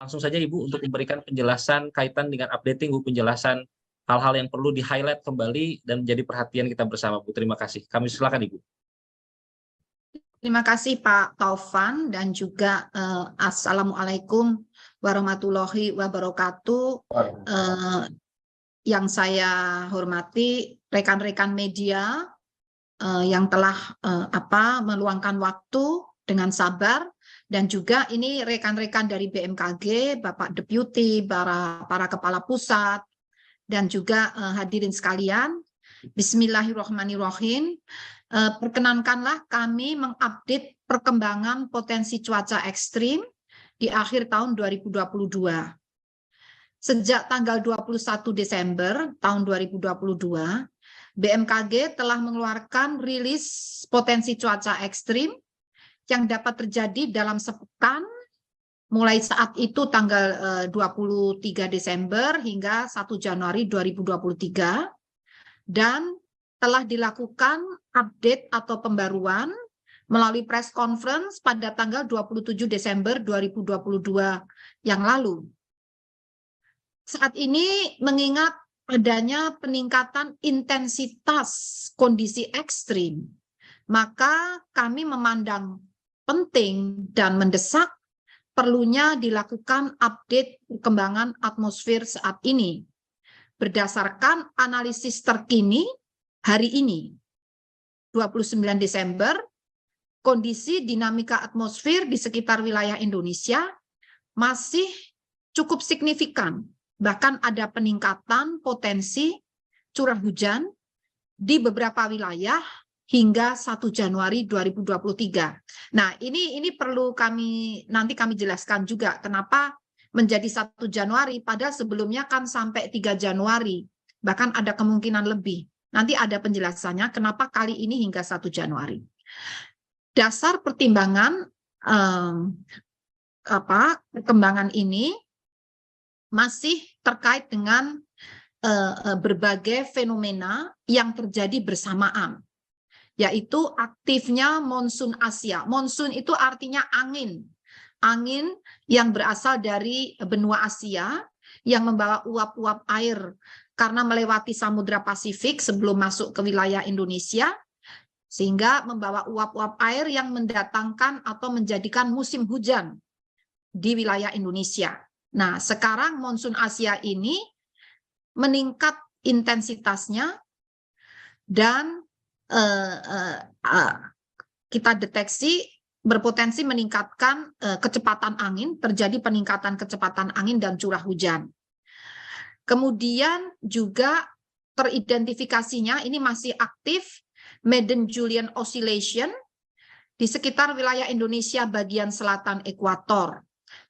Langsung saja Ibu untuk memberikan penjelasan kaitan dengan updating Bu, penjelasan hal-hal yang perlu di-highlight kembali dan menjadi perhatian kita bersama Bu. Terima kasih. Kami silakan Ibu. Terima kasih Pak Taufan dan juga Assalamualaikum warahmatullahi wabarakatuh. Yang saya hormati rekan-rekan media yang telah meluangkan waktu dengan sabar, dan juga ini rekan-rekan dari BMKG, Bapak Deputi, para kepala pusat, dan juga hadirin sekalian. Bismillahirrahmanirrahim. Perkenankanlah kami mengupdate perkembangan potensi cuaca ekstrim di akhir tahun 2022. Sejak tanggal 21 Desember tahun 2022, BMKG telah mengeluarkan rilis potensi cuaca ekstrim yang dapat terjadi dalam sepekan mulai saat itu tanggal 23 Desember hingga 1 Januari 2023, dan telah dilakukan update atau pembaruan melalui press conference pada tanggal 27 Desember 2022 yang lalu. Saat ini mengingat adanya peningkatan intensitas kondisi ekstrim, maka kami memandang penting dan mendesak perlunya dilakukan update perkembangan atmosfer saat ini berdasarkan analisis terkini hari ini, 29 Desember, kondisi dinamika atmosfer di sekitar wilayah Indonesia masih cukup signifikan. Bahkan ada peningkatan potensi curah hujan di beberapa wilayah hingga 1 Januari 2023. Nah, ini perlu nanti kami jelaskan juga kenapa menjadi 1 Januari, padahal sebelumnya kan sampai 3 Januari, bahkan ada kemungkinan lebih. Nanti ada penjelasannya kenapa kali ini hingga 1 Januari. Dasar pertimbangan perkembangan ini masih terkait dengan berbagai fenomena yang terjadi bersamaan, yaitu aktifnya monsun Asia. Monsun itu artinya angin yang berasal dari benua Asia yang membawa uap-uap air karena melewati Samudra Pasifik sebelum masuk ke wilayah Indonesia, sehingga membawa uap-uap air yang mendatangkan atau menjadikan musim hujan di wilayah Indonesia. Nah, sekarang monsun Asia ini meningkat intensitasnya dan kita deteksi berpotensi meningkatkan kecepatan angin, terjadi peningkatan kecepatan angin dan curah hujan. Kemudian juga teridentifikasinya ini masih aktif Madden-Julian Oscillation di sekitar wilayah Indonesia bagian selatan ekuator.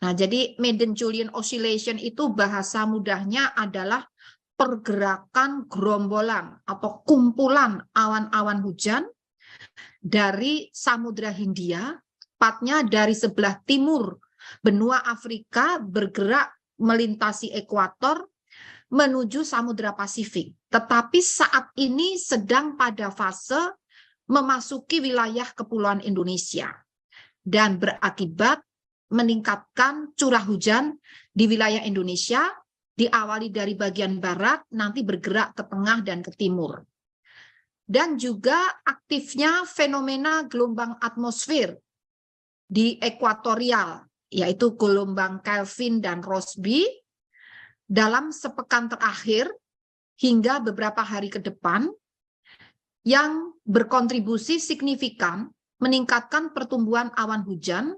Nah, jadi Madden-Julian Oscillation itu bahasa mudahnya adalah pergerakan gerombolan atau kumpulan awan-awan hujan dari Samudra Hindia, tepatnya dari sebelah timur benua Afrika, bergerak melintasi ekuator menuju Samudra Pasifik. Tetapi saat ini sedang pada fase memasuki wilayah kepulauan Indonesia dan berakibat meningkatkan curah hujan di wilayah Indonesia, diawali dari bagian barat, nanti bergerak ke tengah dan ke timur. Dan juga aktifnya fenomena gelombang atmosfer di ekuatorial, yaitu gelombang Kelvin dan Rossby, dalam sepekan terakhir hingga beberapa hari ke depan, yang berkontribusi signifikan meningkatkan pertumbuhan awan hujan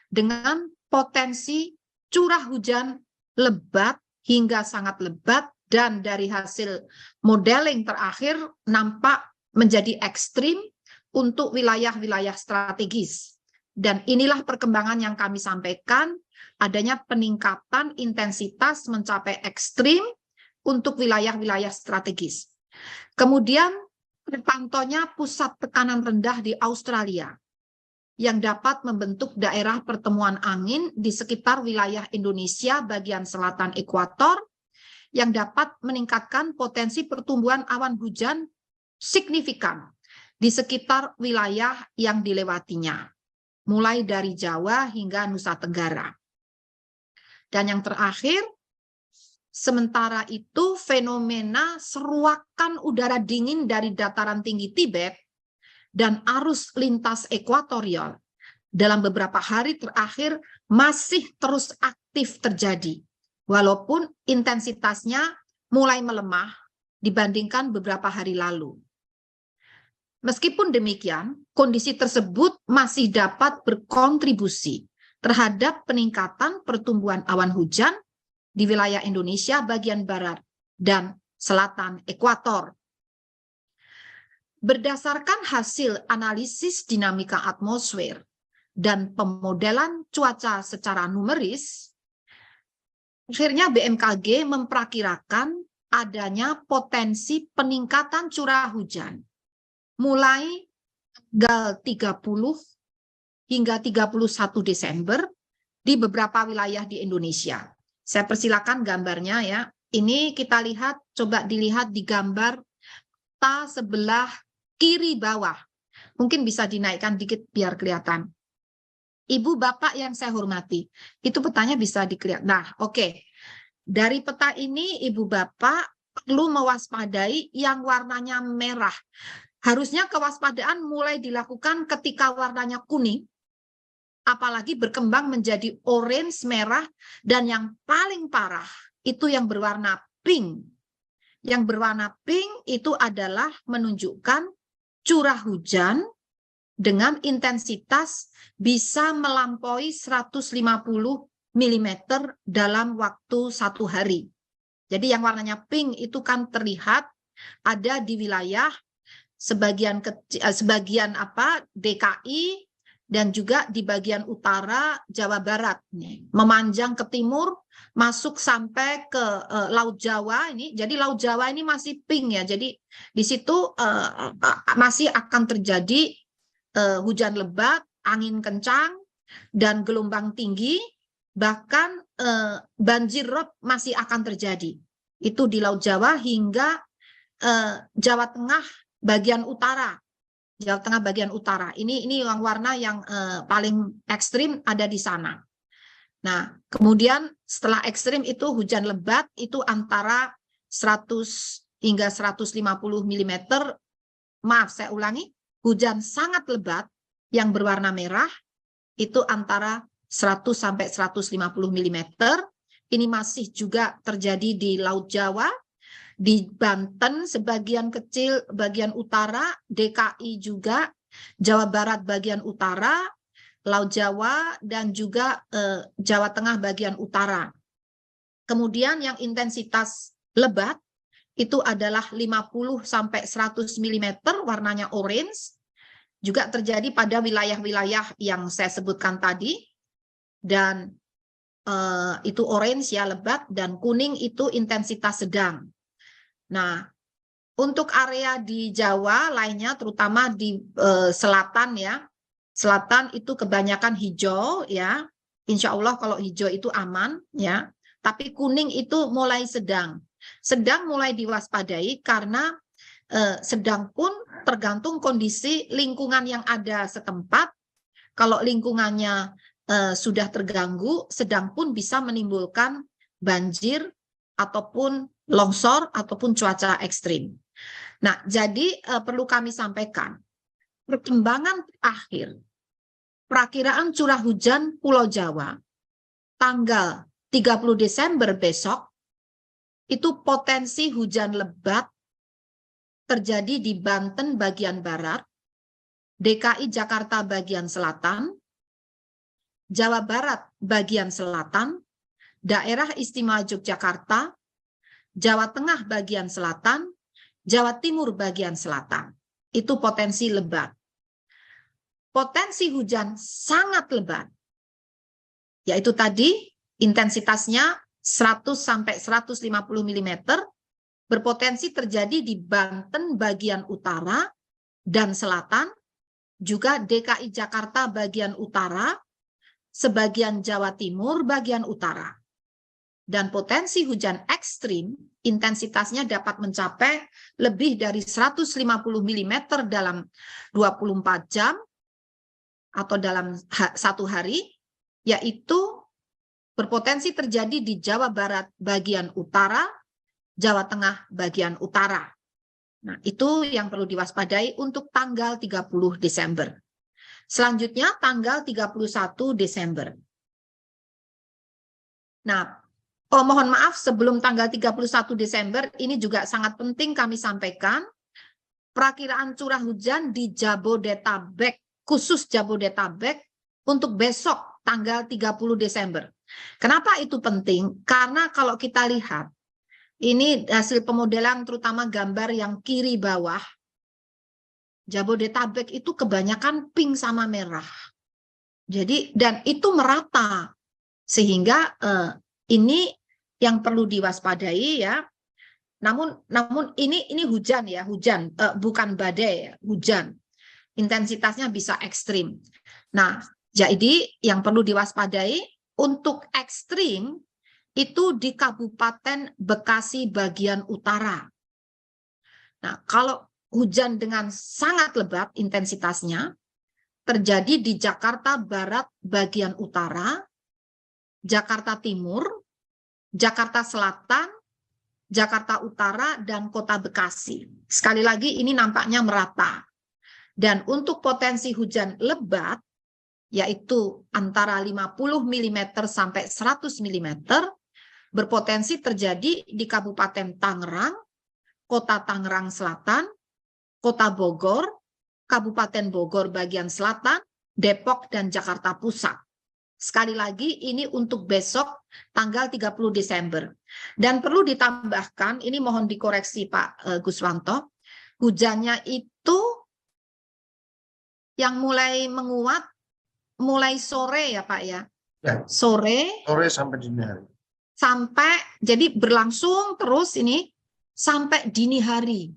dengan potensi curah hujan lebat hingga sangat lebat, dan dari hasil modeling terakhir nampak menjadi ekstrim untuk wilayah-wilayah strategis. Dan inilah perkembangan yang kami sampaikan, adanya peningkatan intensitas mencapai ekstrim untuk wilayah-wilayah strategis. Kemudian terpantaunya pusat tekanan rendah di Australia yang dapat membentuk daerah pertemuan angin di sekitar wilayah Indonesia bagian selatan ekuator, yang dapat meningkatkan potensi pertumbuhan awan hujan signifikan di sekitar wilayah yang dilewatinya, mulai dari Jawa hingga Nusa Tenggara. Dan yang terakhir, sementara itu fenomena seruakan udara dingin dari dataran tinggi Tibet dan arus lintas ekuatorial dalam beberapa hari terakhir masih terus aktif terjadi, walaupun intensitasnya mulai melemah dibandingkan beberapa hari lalu. Meskipun demikian, kondisi tersebut masih dapat berkontribusi terhadap peningkatan pertumbuhan awan hujan di wilayah Indonesia bagian barat dan selatan ekuator. Berdasarkan hasil analisis dinamika atmosfer dan pemodelan cuaca secara numeris, akhirnya BMKG memperkirakan adanya potensi peningkatan curah hujan mulai tanggal 30 hingga 31 Desember di beberapa wilayah di Indonesia. Saya persilakan gambarnya ya. Ini kita lihat, coba dilihat di gambar peta sebelah kiri bawah. Mungkin bisa dinaikkan dikit biar kelihatan. Ibu bapak yang saya hormati, itu petanya bisa dilihat. Nah, oke. Dari peta ini ibu bapak perlu mewaspadai yang warnanya merah. Harusnya kewaspadaan mulai dilakukan ketika warnanya kuning, apalagi berkembang menjadi orange merah, dan yang paling parah itu yang berwarna pink. Yang berwarna pink itu adalah menunjukkan curah hujan dengan intensitas bisa melampaui 150 mm dalam waktu 1 hari. Jadi yang warnanya pink itu kan terlihat ada di wilayah sebagian DKI dan juga di bagian utara Jawa Barat nih, memanjang ke timur masuk sampai ke Laut Jawa ini. Jadi Laut Jawa ini masih pink ya. Jadi di situ masih akan terjadi hujan lebat, angin kencang dan gelombang tinggi, bahkan banjir rob masih akan terjadi. Itu di Laut Jawa hingga Jawa Tengah bagian utara. Jawa Tengah bagian utara. Ini yang warna yang paling ekstrim ada di sana. Nah, kemudian setelah ekstrim itu hujan lebat itu antara 100 hingga 150 mm. Maaf, saya ulangi. Hujan sangat lebat yang berwarna merah itu antara 100 sampai 150 mm. Ini masih juga terjadi di Laut Jawa, di Banten sebagian kecil bagian utara, DKI juga, Jawa Barat bagian utara, Laut Jawa, dan juga Jawa Tengah bagian utara. Kemudian yang intensitas lebat itu adalah 50 sampai 100 mm warnanya orange, juga terjadi pada wilayah-wilayah yang saya sebutkan tadi, dan itu orange ya lebat, dan kuning itu intensitas sedang. Nah, untuk area di Jawa lainnya, terutama di selatan ya, selatan itu kebanyakan hijau ya. Insya Allah kalau hijau itu aman ya. Tapi kuning itu mulai sedang. Sedang mulai diwaspadai karena sedang pun tergantung kondisi lingkungan yang ada setempat. Kalau lingkungannya sudah terganggu, sedang pun bisa menimbulkan banjir ataupun longsor ataupun cuaca ekstrim. Nah, jadi perlu kami sampaikan, perkembangan terakhir perakiraan curah hujan Pulau Jawa tanggal 30 Desember besok, itu potensi hujan lebat terjadi di Banten bagian barat, DKI Jakarta bagian selatan, Jawa Barat bagian selatan, Daerah Istimewa Yogyakarta, Jawa Tengah bagian selatan, Jawa Timur bagian selatan. Itu potensi lebat. Potensi hujan sangat lebat, yaitu tadi intensitasnya 100 sampai 150 mm, berpotensi terjadi di Banten bagian utara dan selatan, juga DKI Jakarta bagian utara, sebagian Jawa Timur bagian utara. Dan potensi hujan ekstrim, intensitasnya dapat mencapai lebih dari 150 mm dalam 24 jam atau dalam 1 hari, yaitu berpotensi terjadi di Jawa Barat bagian utara, Jawa Tengah bagian utara. Nah, itu yang perlu diwaspadai untuk tanggal 30 Desember. Selanjutnya tanggal 31 Desember. Nah, mohon maaf sebelum tanggal 31 Desember ini juga sangat penting kami sampaikan perakiraan curah hujan di Jabodetabek, khusus Jabodetabek untuk besok tanggal 30 Desember. Kenapa itu penting? Karena kalau kita lihat, ini hasil pemodelan terutama gambar yang kiri bawah, Jabodetabek itu kebanyakan pink sama merah. Jadi, dan itu merata. Sehingga ini yang perlu diwaspadai ya. Namun ini hujan ya, hujan, bukan badai ya, hujan. Intensitasnya bisa ekstrim. Nah, jadi yang perlu diwaspadai untuk ekstrim itu di Kabupaten Bekasi bagian utara. Nah, kalau hujan dengan sangat lebat intensitasnya terjadi di Jakarta Barat bagian utara, Jakarta Timur, Jakarta Selatan, Jakarta Utara, dan Kota Bekasi. Sekali lagi ini nampaknya merata. Dan untuk potensi hujan lebat, yaitu antara 50 mm sampai 100 mm, berpotensi terjadi di Kabupaten Tangerang, Kota Tangerang Selatan, Kota Bogor, Kabupaten Bogor bagian selatan, Depok, dan Jakarta Pusat. Sekali lagi ini untuk besok tanggal 30 Desember. Dan perlu ditambahkan, ini mohon dikoreksi Pak Guswanto, hujannya itu yang mulai menguat mulai sore ya Pak ya? Ya. Sore Sampai dini hari. Sampai, jadi berlangsung terus ini sampai dini hari.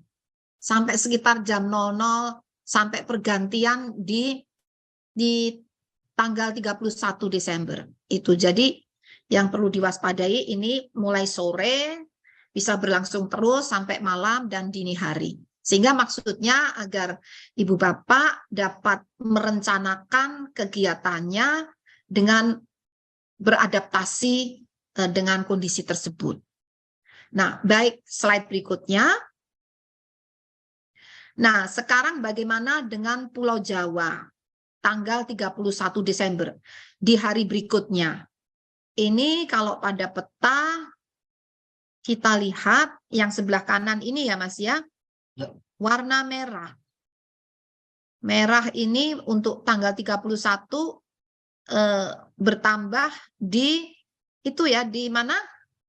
Sampai sekitar jam 00 sampai pergantian di tanggal 31 Desember. Itu jadi yang perlu diwaspadai ini mulai sore bisa berlangsung terus sampai malam dan dini hari. Sehingga maksudnya agar Ibu Bapak dapat merencanakan kegiatannya dengan beradaptasi dengan kondisi tersebut. Nah, baik, slide berikutnya. Nah, sekarang bagaimana dengan Pulau Jawa? Tanggal 31 Desember, di hari berikutnya. Ini kalau pada peta, kita lihat yang sebelah kanan ini ya Mas ya, warna merah. Merah ini untuk tanggal 31 bertambah di itu ya, di mana?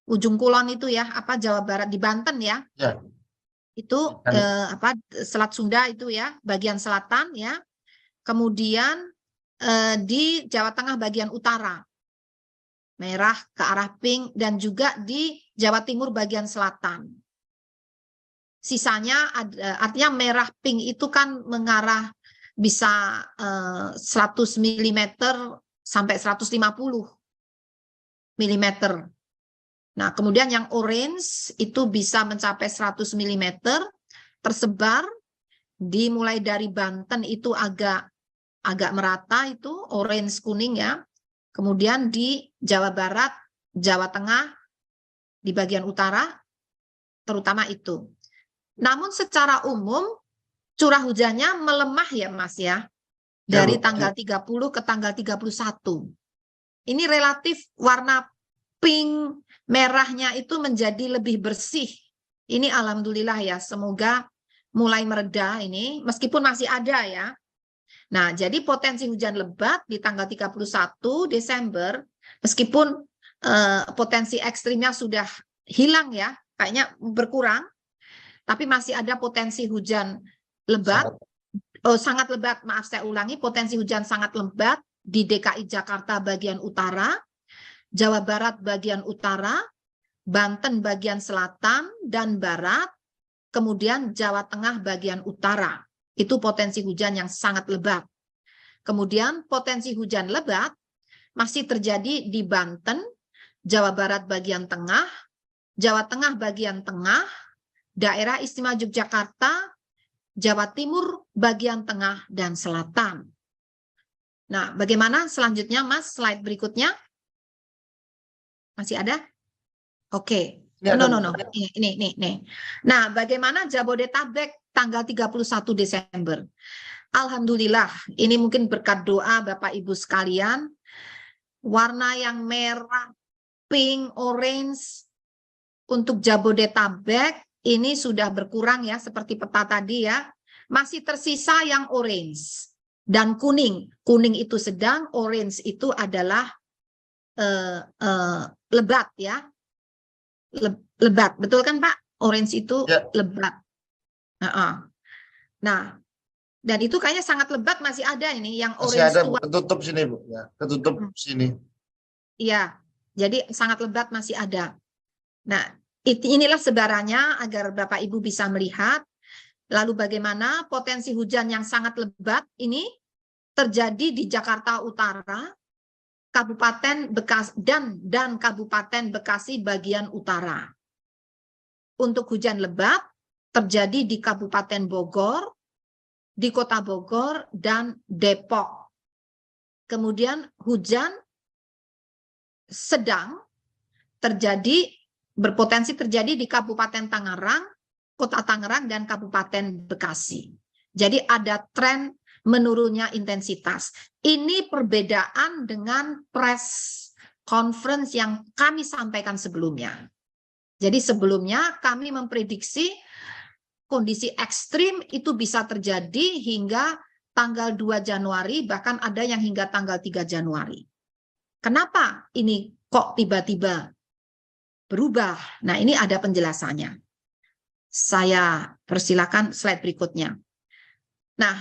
Ujung Kulon itu ya, apa Jawa Barat, di Banten ya. Ya. Itu Selat Sunda itu ya, bagian selatan ya. Kemudian di Jawa Tengah bagian utara. Merah ke arah pink, dan juga di Jawa Timur bagian selatan. Sisanya artinya merah pink itu kan mengarah bisa 100 mm sampai 150 mm. Nah, kemudian yang orange itu bisa mencapai 100 mm, tersebar dimulai dari Banten itu agak merata itu orange kuning ya. Kemudian di Jawa Barat, Jawa Tengah di bagian utara terutama itu. Namun secara umum curah hujannya melemah ya Mas ya. Dari tanggal 30 ke tanggal 31. Ini relatif warna pink merahnya itu menjadi lebih bersih. Ini alhamdulillah ya, semoga mulai mereda ini, meskipun masih ada ya. Nah, jadi potensi hujan lebat di tanggal 31 Desember, meskipun potensi ekstrimnya sudah hilang ya, kayaknya berkurang, tapi masih ada potensi hujan lebat, sangat lebat, maaf saya ulangi, potensi hujan sangat lebat di DKI Jakarta bagian utara, Jawa Barat bagian utara, Banten bagian selatan dan barat, kemudian Jawa Tengah bagian utara. Itu potensi hujan yang sangat lebat. Kemudian potensi hujan lebat masih terjadi di Banten, Jawa Barat bagian tengah, Jawa Tengah bagian tengah, Daerah Istimewa Yogyakarta, Jawa Timur bagian tengah dan selatan. Nah, bagaimana selanjutnya Mas, slide berikutnya? Masih ada? Oke. Ini No, ada, no, Bu. no. Ini. Nah, bagaimana Jabodetabek tanggal 31 Desember? Alhamdulillah, ini mungkin berkat doa Bapak Ibu sekalian, warna yang merah, pink, orange untuk Jabodetabek ini sudah berkurang ya, seperti peta tadi ya. Masih tersisa yang orange dan kuning. Kuning itu sedang, orange itu adalah lebat ya. Lebat, betul kan Pak? Orange itu Ya. lebat. Nah, dan itu kayaknya sangat lebat masih ada ini yang Masih orange ada, Bu. tua. Ketutup sini, Bu. Ya, ketutup sini. Iya, jadi sangat lebat masih ada. Nah, inilah sebarannya agar Bapak Ibu bisa melihat. Lalu bagaimana potensi hujan yang sangat lebat ini terjadi di Jakarta Utara, Kabupaten Bekasi dan Kabupaten Bekasi bagian utara. Untuk hujan lebat terjadi di Kabupaten Bogor, di Kota Bogor, dan Depok. Kemudian hujan sedang berpotensi terjadi di Kabupaten Tangerang, Kota Tangerang, dan Kabupaten Bekasi. Jadi ada tren menurunnya intensitas. Ini perbedaan dengan press conference yang kami sampaikan sebelumnya. Jadi sebelumnya kami memprediksi kondisi ekstrim itu bisa terjadi hingga tanggal 2 Januari, bahkan ada yang hingga tanggal 3 Januari. Kenapa ini kok tiba-tiba berubah? Nah, ini ada penjelasannya. Saya persilakan slide berikutnya. Nah,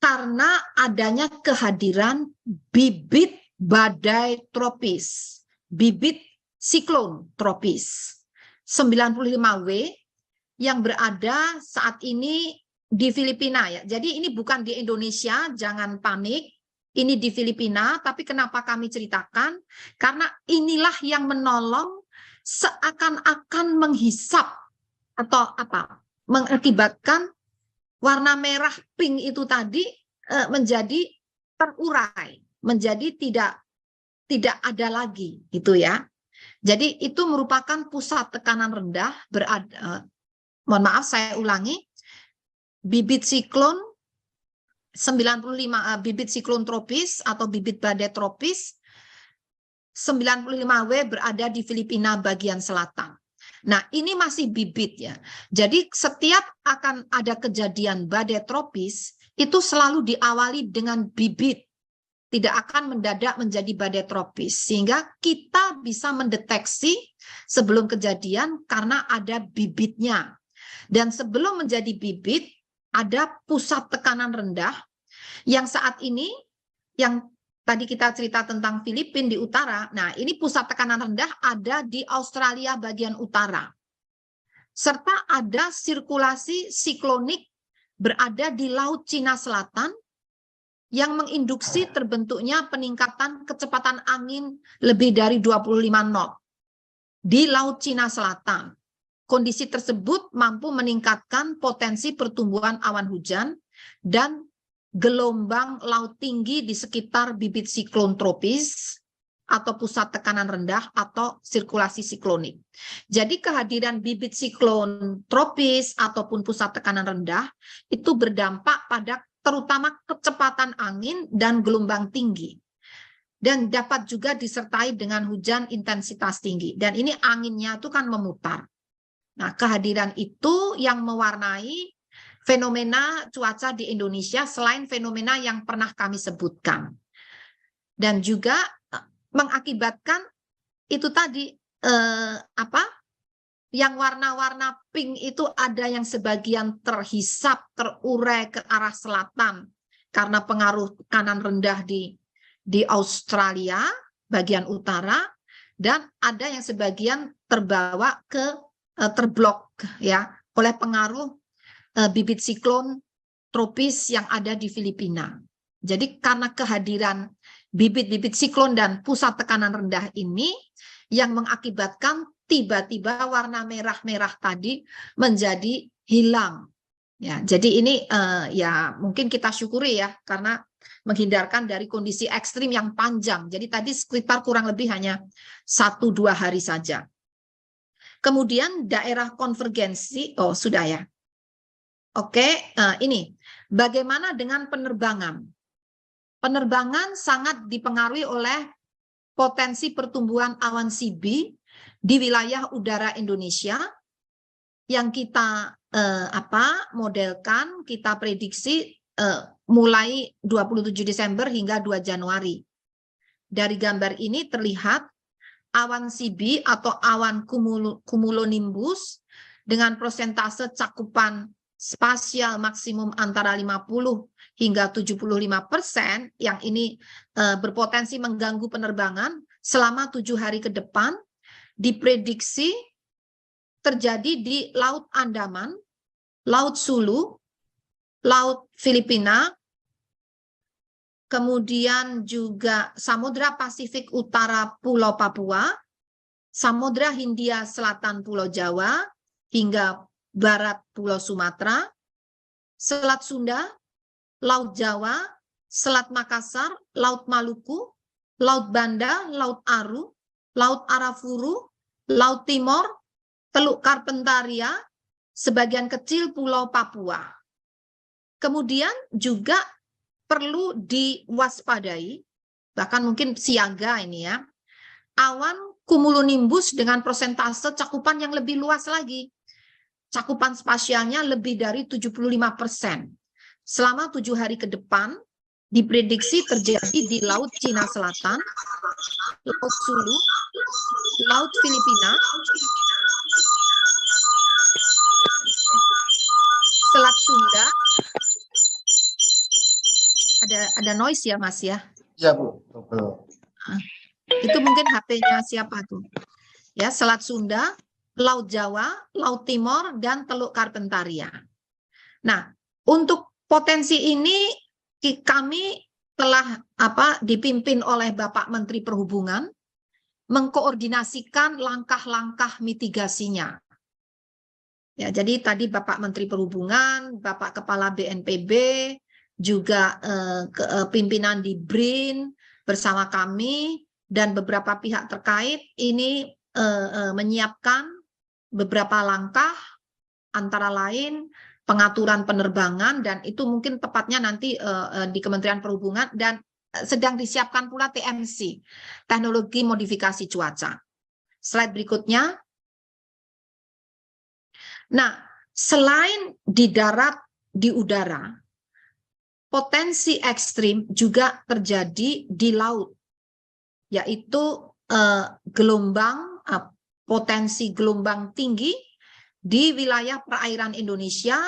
karena adanya kehadiran bibit badai tropis, bibit siklon tropis 95W yang berada saat ini di Filipina ya. Jadi ini bukan di Indonesia, jangan panik. Ini di Filipina, tapi kenapa kami ceritakan? Karena inilah yang menolong seakan-akan menghisap atau mengakibatkan warna merah pink itu tadi menjadi terurai, menjadi tidak ada lagi gitu ya. Jadi itu merupakan pusat tekanan rendah mohon maaf saya ulangi, bibit siklon 95 bibit siklon tropis atau bibit badai tropis 95W berada di Filipina bagian selatan. Nah, ini masih bibit ya. Jadi setiap akan ada kejadian badai tropis itu selalu diawali dengan bibit. Tidak akan mendadak menjadi badai tropis. Sehingga kita bisa mendeteksi sebelum kejadian karena ada bibitnya. Dan sebelum menjadi bibit, ada pusat tekanan rendah yang saat ini, yang tadi kita cerita tentang Filipina di utara, nah ini pusat tekanan rendah ada di Australia bagian utara. Serta ada sirkulasi siklonik berada di Laut Cina Selatan yang menginduksi terbentuknya peningkatan kecepatan angin lebih dari 25 knot di Laut Cina Selatan. Kondisi tersebut mampu meningkatkan potensi pertumbuhan awan hujan dan gelombang laut tinggi di sekitar bibit siklon tropis atau pusat tekanan rendah atau sirkulasi siklonik. Jadi kehadiran bibit siklon tropis ataupun pusat tekanan rendah itu berdampak pada terutama kecepatan angin dan gelombang tinggi. Dan dapat juga disertai dengan hujan intensitas tinggi. Dan ini anginnya itu kan memutar. Nah, kehadiran itu yang mewarnai fenomena cuaca di Indonesia selain fenomena yang pernah kami sebutkan. Dan juga mengakibatkan itu tadi yang warna-warna pink itu ada yang sebagian terhisap, terurai ke arah selatan karena pengaruh kanan rendah di Australia bagian utara, dan ada yang sebagian terbawa ke terblok ya oleh pengaruh bibit siklon tropis yang ada di Filipina. Jadi karena kehadiran bibit-bibit siklon dan pusat tekanan rendah ini yang mengakibatkan tiba-tiba warna merah-merah tadi menjadi hilang. Ya, jadi ini ya mungkin kita syukuri ya karena menghindarkan dari kondisi ekstrim yang panjang. Jadi tadi sekitar kurang lebih hanya 1-2 hari saja. Kemudian daerah konvergensi, oh sudah ya. Oke, ini bagaimana dengan penerbangan? Penerbangan sangat dipengaruhi oleh potensi pertumbuhan awan CB di wilayah udara Indonesia yang kita modelkan, kita prediksi mulai 27 Desember hingga 2 Januari. Dari gambar ini terlihat awan CB atau awan cumulonimbus dengan persentase cakupan spasial maksimum antara 50 hingga 75% yang ini berpotensi mengganggu penerbangan selama 7 hari ke depan diprediksi terjadi di Laut Andaman, Laut Sulu, Laut Filipina, kemudian juga Samudra Pasifik Utara Pulau Papua, Samudra Hindia Selatan Pulau Jawa, hingga Barat Pulau Sumatera, Selat Sunda, Laut Jawa, Selat Makassar, Laut Maluku, Laut Banda, Laut Aru, Laut Arafuru, Laut Timor, Teluk Karpentaria, sebagian kecil Pulau Papua. Kemudian juga perlu diwaspadai, bahkan mungkin siaga ini ya, awan cumulonimbus dengan persentase cakupan yang lebih luas lagi. Cakupan spasialnya lebih dari 75%. Selama 7 hari ke depan, diprediksi terjadi di Laut Cina Selatan, Laut Sulu, Laut Filipina, Selat Sunda. Ada noise ya, Mas ya? Iya, Bu. Betul. Itu mungkin HP-nya siapa tuh? Ya, Selat Sunda, Laut Jawa, Laut Timor, dan Teluk Karpentaria. Nah, untuk potensi ini kami telah dipimpin oleh Bapak Menteri Perhubungan mengkoordinasikan langkah-langkah mitigasinya. Ya, jadi tadi Bapak Menteri Perhubungan, Bapak Kepala BNPB, juga pimpinan di BRIN bersama kami dan beberapa pihak terkait ini menyiapkan beberapa langkah, antara lain pengaturan penerbangan, dan itu mungkin tepatnya nanti di Kementerian Perhubungan, dan sedang disiapkan pula TMC, teknologi modifikasi cuaca. Slide berikutnya. Nah, selain di darat, di udara, potensi ekstrim juga terjadi di laut, yaitu potensi gelombang tinggi di wilayah perairan Indonesia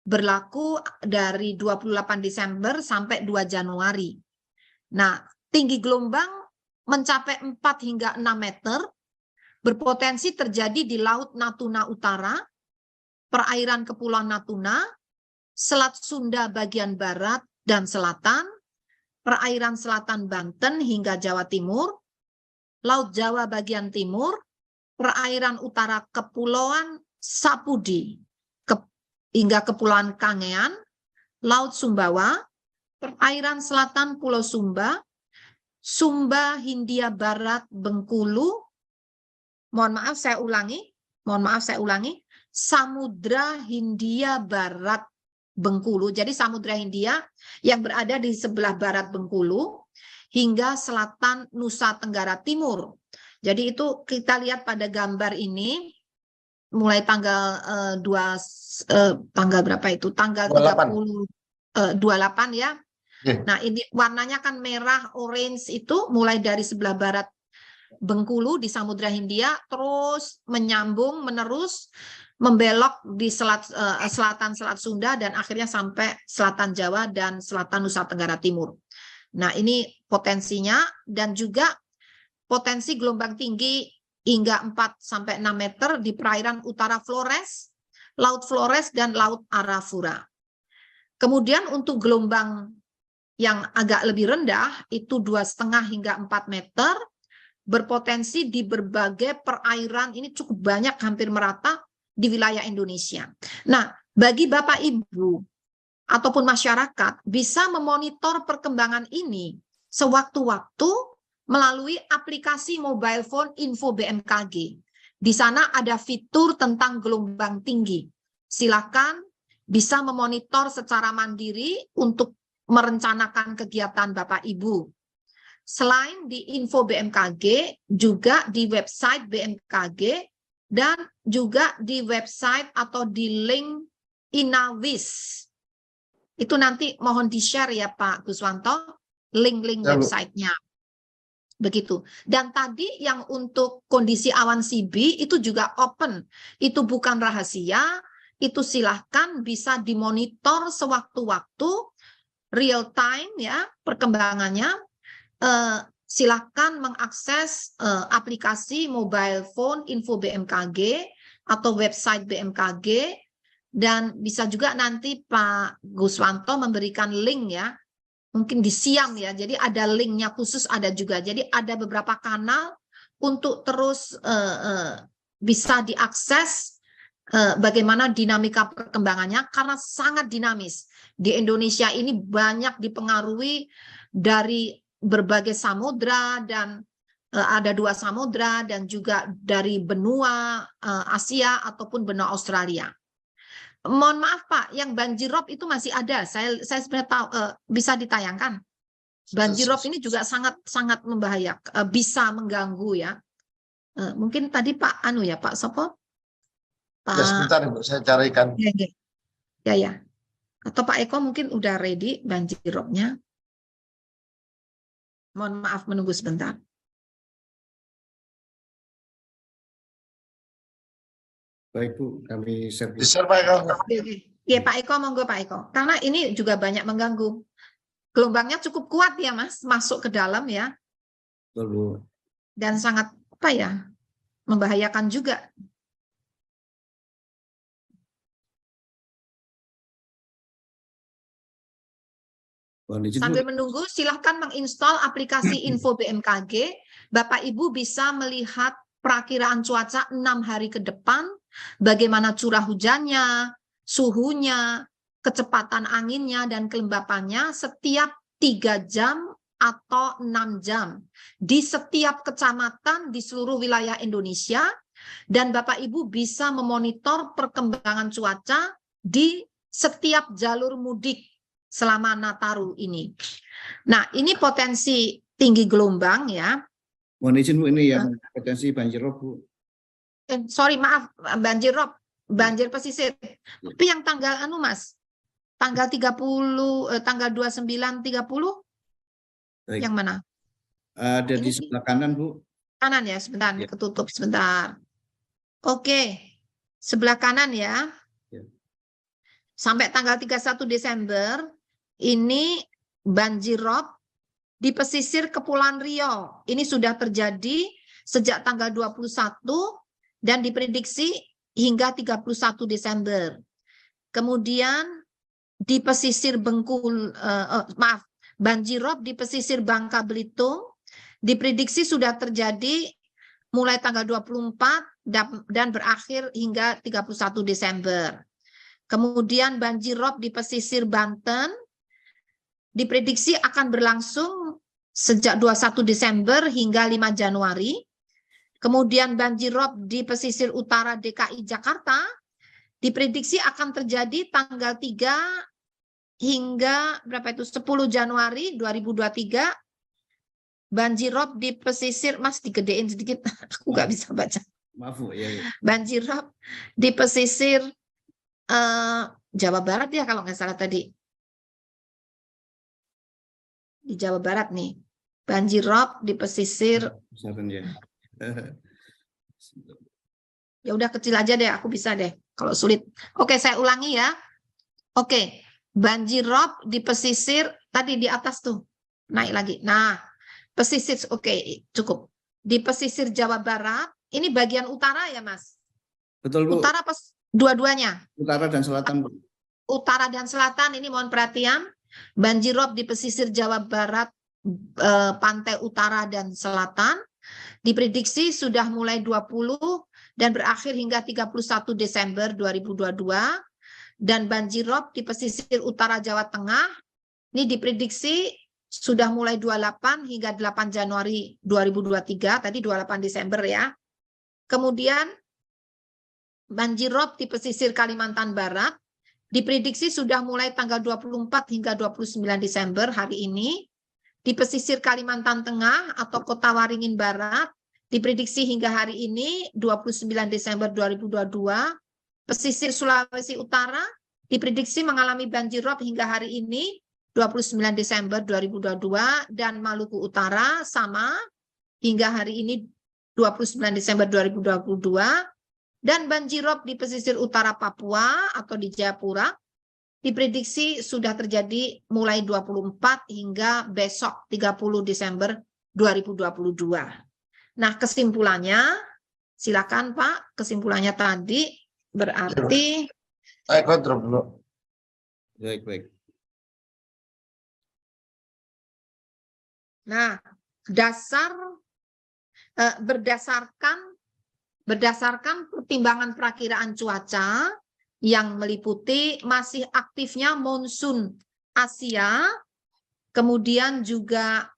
berlaku dari 28 Desember sampai 2 Januari. Nah, tinggi gelombang mencapai 4 hingga 6 meter, berpotensi terjadi di Laut Natuna Utara, perairan Kepulauan Natuna, Selat Sunda bagian barat dan selatan, perairan selatan Banten hingga Jawa Timur, Laut Jawa bagian timur, perairan utara Kepulauan Sapudi hingga Kepulauan Kangean, Laut Sumbawa, perairan selatan Pulau Sumba, Sumba Hindia Barat Bengkulu, mohon maaf saya ulangi, Samudra Hindia Barat Bengkulu. Jadi Samudra Hindia yang berada di sebelah barat Bengkulu hingga selatan Nusa Tenggara Timur. Jadi itu kita lihat pada gambar ini mulai tanggal tanggal berapa itu? Tanggal 28 ya. Nah, ini warnanya kan merah, orange, itu mulai dari sebelah barat Bengkulu di Samudra Hindia, terus menyambung, menerus, membelok di selatan Selat Sunda, dan akhirnya sampai selatan Jawa dan selatan Nusa Tenggara Timur. Nah, ini potensinya, dan juga potensi gelombang tinggi hingga 4-6 meter di perairan utara Flores, Laut Flores, dan Laut Arafura. Kemudian untuk gelombang yang agak lebih rendah, itu 2,5 hingga 4 meter, berpotensi di berbagai perairan, ini cukup banyak, hampir merata di wilayah Indonesia. Nah, bagi Bapak Ibu ataupun masyarakat bisa memonitor perkembangan ini sewaktu-waktu melalui aplikasi mobile phone Info BMKG. Di sana ada fitur tentang gelombang tinggi. Silakan bisa memonitor secara mandiri untuk merencanakan kegiatan Bapak Ibu. Selain di Info BMKG, juga di website BMKG, dan juga di website atau di link Inawis. Itu nanti mohon di-share ya Pak Guswanto, link-link websitenya. Begitu. Dan tadi yang untuk kondisi awan CB itu juga open. Itu bukan rahasia, itu silahkan bisa dimonitor sewaktu-waktu, real time ya perkembangannya. Silahkan mengakses aplikasi mobile phone Info BMKG atau website BMKG, dan bisa juga nanti Pak Guswanto memberikan link ya, mungkin di Siam ya, jadi ada linknya khusus ada juga, jadi ada beberapa kanal untuk terus bisa diakses bagaimana dinamika perkembangannya, karena sangat dinamis. Di Indonesia ini banyak dipengaruhi dari berbagai samudra, dan ada 2 samudra, dan juga dari benua Asia ataupun benua Australia. Mohon maaf Pak, yang banjirop itu masih ada. Saya sebenarnya tahu bisa ditayangkan. Banjirop ini juga sangat membahayakan, bisa mengganggu ya. Mungkin tadi Pak ya Pak Sopo. Ya, sebentar Ibu, saya carikan. Ya. Atau Pak Eko mungkin udah ready banjiropnya. Mohon maaf menunggu sebentar. Baik Bu, kami share. Di-share Pak Eko. Iya Pak Eko, monggo Pak Eko. Karena ini juga banyak mengganggu. Gelombangnya cukup kuat ya Mas, masuk ke dalam ya. Betul Bu. Dan sangat membahayakan juga. Sambil menunggu, silahkan menginstal aplikasi Info BMKG. Bapak Ibu bisa melihat perakiraan cuaca 6 hari ke depan, bagaimana curah hujannya, suhunya, kecepatan anginnya, dan kelembapannya setiap 3 jam atau 6 jam di setiap kecamatan di seluruh wilayah Indonesia, dan Bapak Ibu bisa memonitor perkembangan cuaca di setiap jalur mudik selama Nataru ini. Nah, ini potensi tinggi gelombang ya. Mohon izin Bu, ini yang potensi banjirop Bu. Sorry, maaf, banjirop, banjir pesisir. Tapi yang tanggal Mas, tanggal 30, tanggal 29, 30, Baik. yang mana? Ada Ini di sebelah kanan Bu. Kanan ya, sebentar, Ya. ketutup sebentar. Oke, sebelah kanan ya. Ya. Sampai tanggal 31 Desember, ini banjirop di pesisir Kepulauan Riau. Ini sudah terjadi sejak tanggal 21 dan diprediksi hingga 31 Desember. Kemudian di pesisir banjirop di pesisir Bangka Belitung diprediksi sudah terjadi mulai tanggal 24 dan berakhir hingga 31 Desember. Kemudian banjirop di pesisir Banten diprediksi akan berlangsung sejak 21 Desember hingga 5 Januari. Kemudian banjirop di pesisir utara DKI Jakarta diprediksi akan terjadi tanggal 3 hingga 10 Januari 2023. Banjirop di pesisir, Mas digedein sedikit, aku nggak bisa baca. Maaf Bu, ya. Banjirop di pesisir Jawa Barat ya kalau nggak salah tadi. Di Jawa Barat nih. Banjirop di pesisir. Ya udah kecil aja deh, aku bisa deh kalau sulit. Oke, saya ulangi ya. Oke, banjirop di pesisir tadi di atas tuh. Naik lagi. Nah, pesisir oke, cukup. Di pesisir Jawa Barat, ini bagian utara ya, Mas? Betul Bu. Utara pas dua-duanya. Utara dan selatan Bu. Utara dan selatan ini mohon perhatian. Banjirop di pesisir Jawa Barat, pantai utara dan selatan diprediksi sudah mulai 20 dan berakhir hingga 31 Desember 2022. dan banjirop di pesisir utara Jawa Tengah. Ini diprediksi sudah mulai 28 hingga 8 Januari 2023, tadi 28 Desember ya. Kemudian banjirop di pesisir Kalimantan Barat diprediksi sudah mulai tanggal 24 hingga 29 Desember hari ini. Di pesisir Kalimantan Tengah atau Kota Waringin Barat diprediksi hingga hari ini 29 Desember 2022. Pesisir Sulawesi Utara diprediksi mengalami banjirop hingga hari ini 29 Desember 2022, dan Maluku Utara sama hingga hari ini 29 Desember 2022, dan banjirop di pesisir utara Papua atau di Jayapura diprediksi sudah terjadi mulai 24 hingga besok 30 Desember 2022. Nah, kesimpulannya, silakan Pak, kesimpulannya tadi berarti Saya kontrol dulu. Baik. nah, berdasarkan pertimbangan perakiraan cuaca yang meliputi masih aktifnya monsun Asia, kemudian juga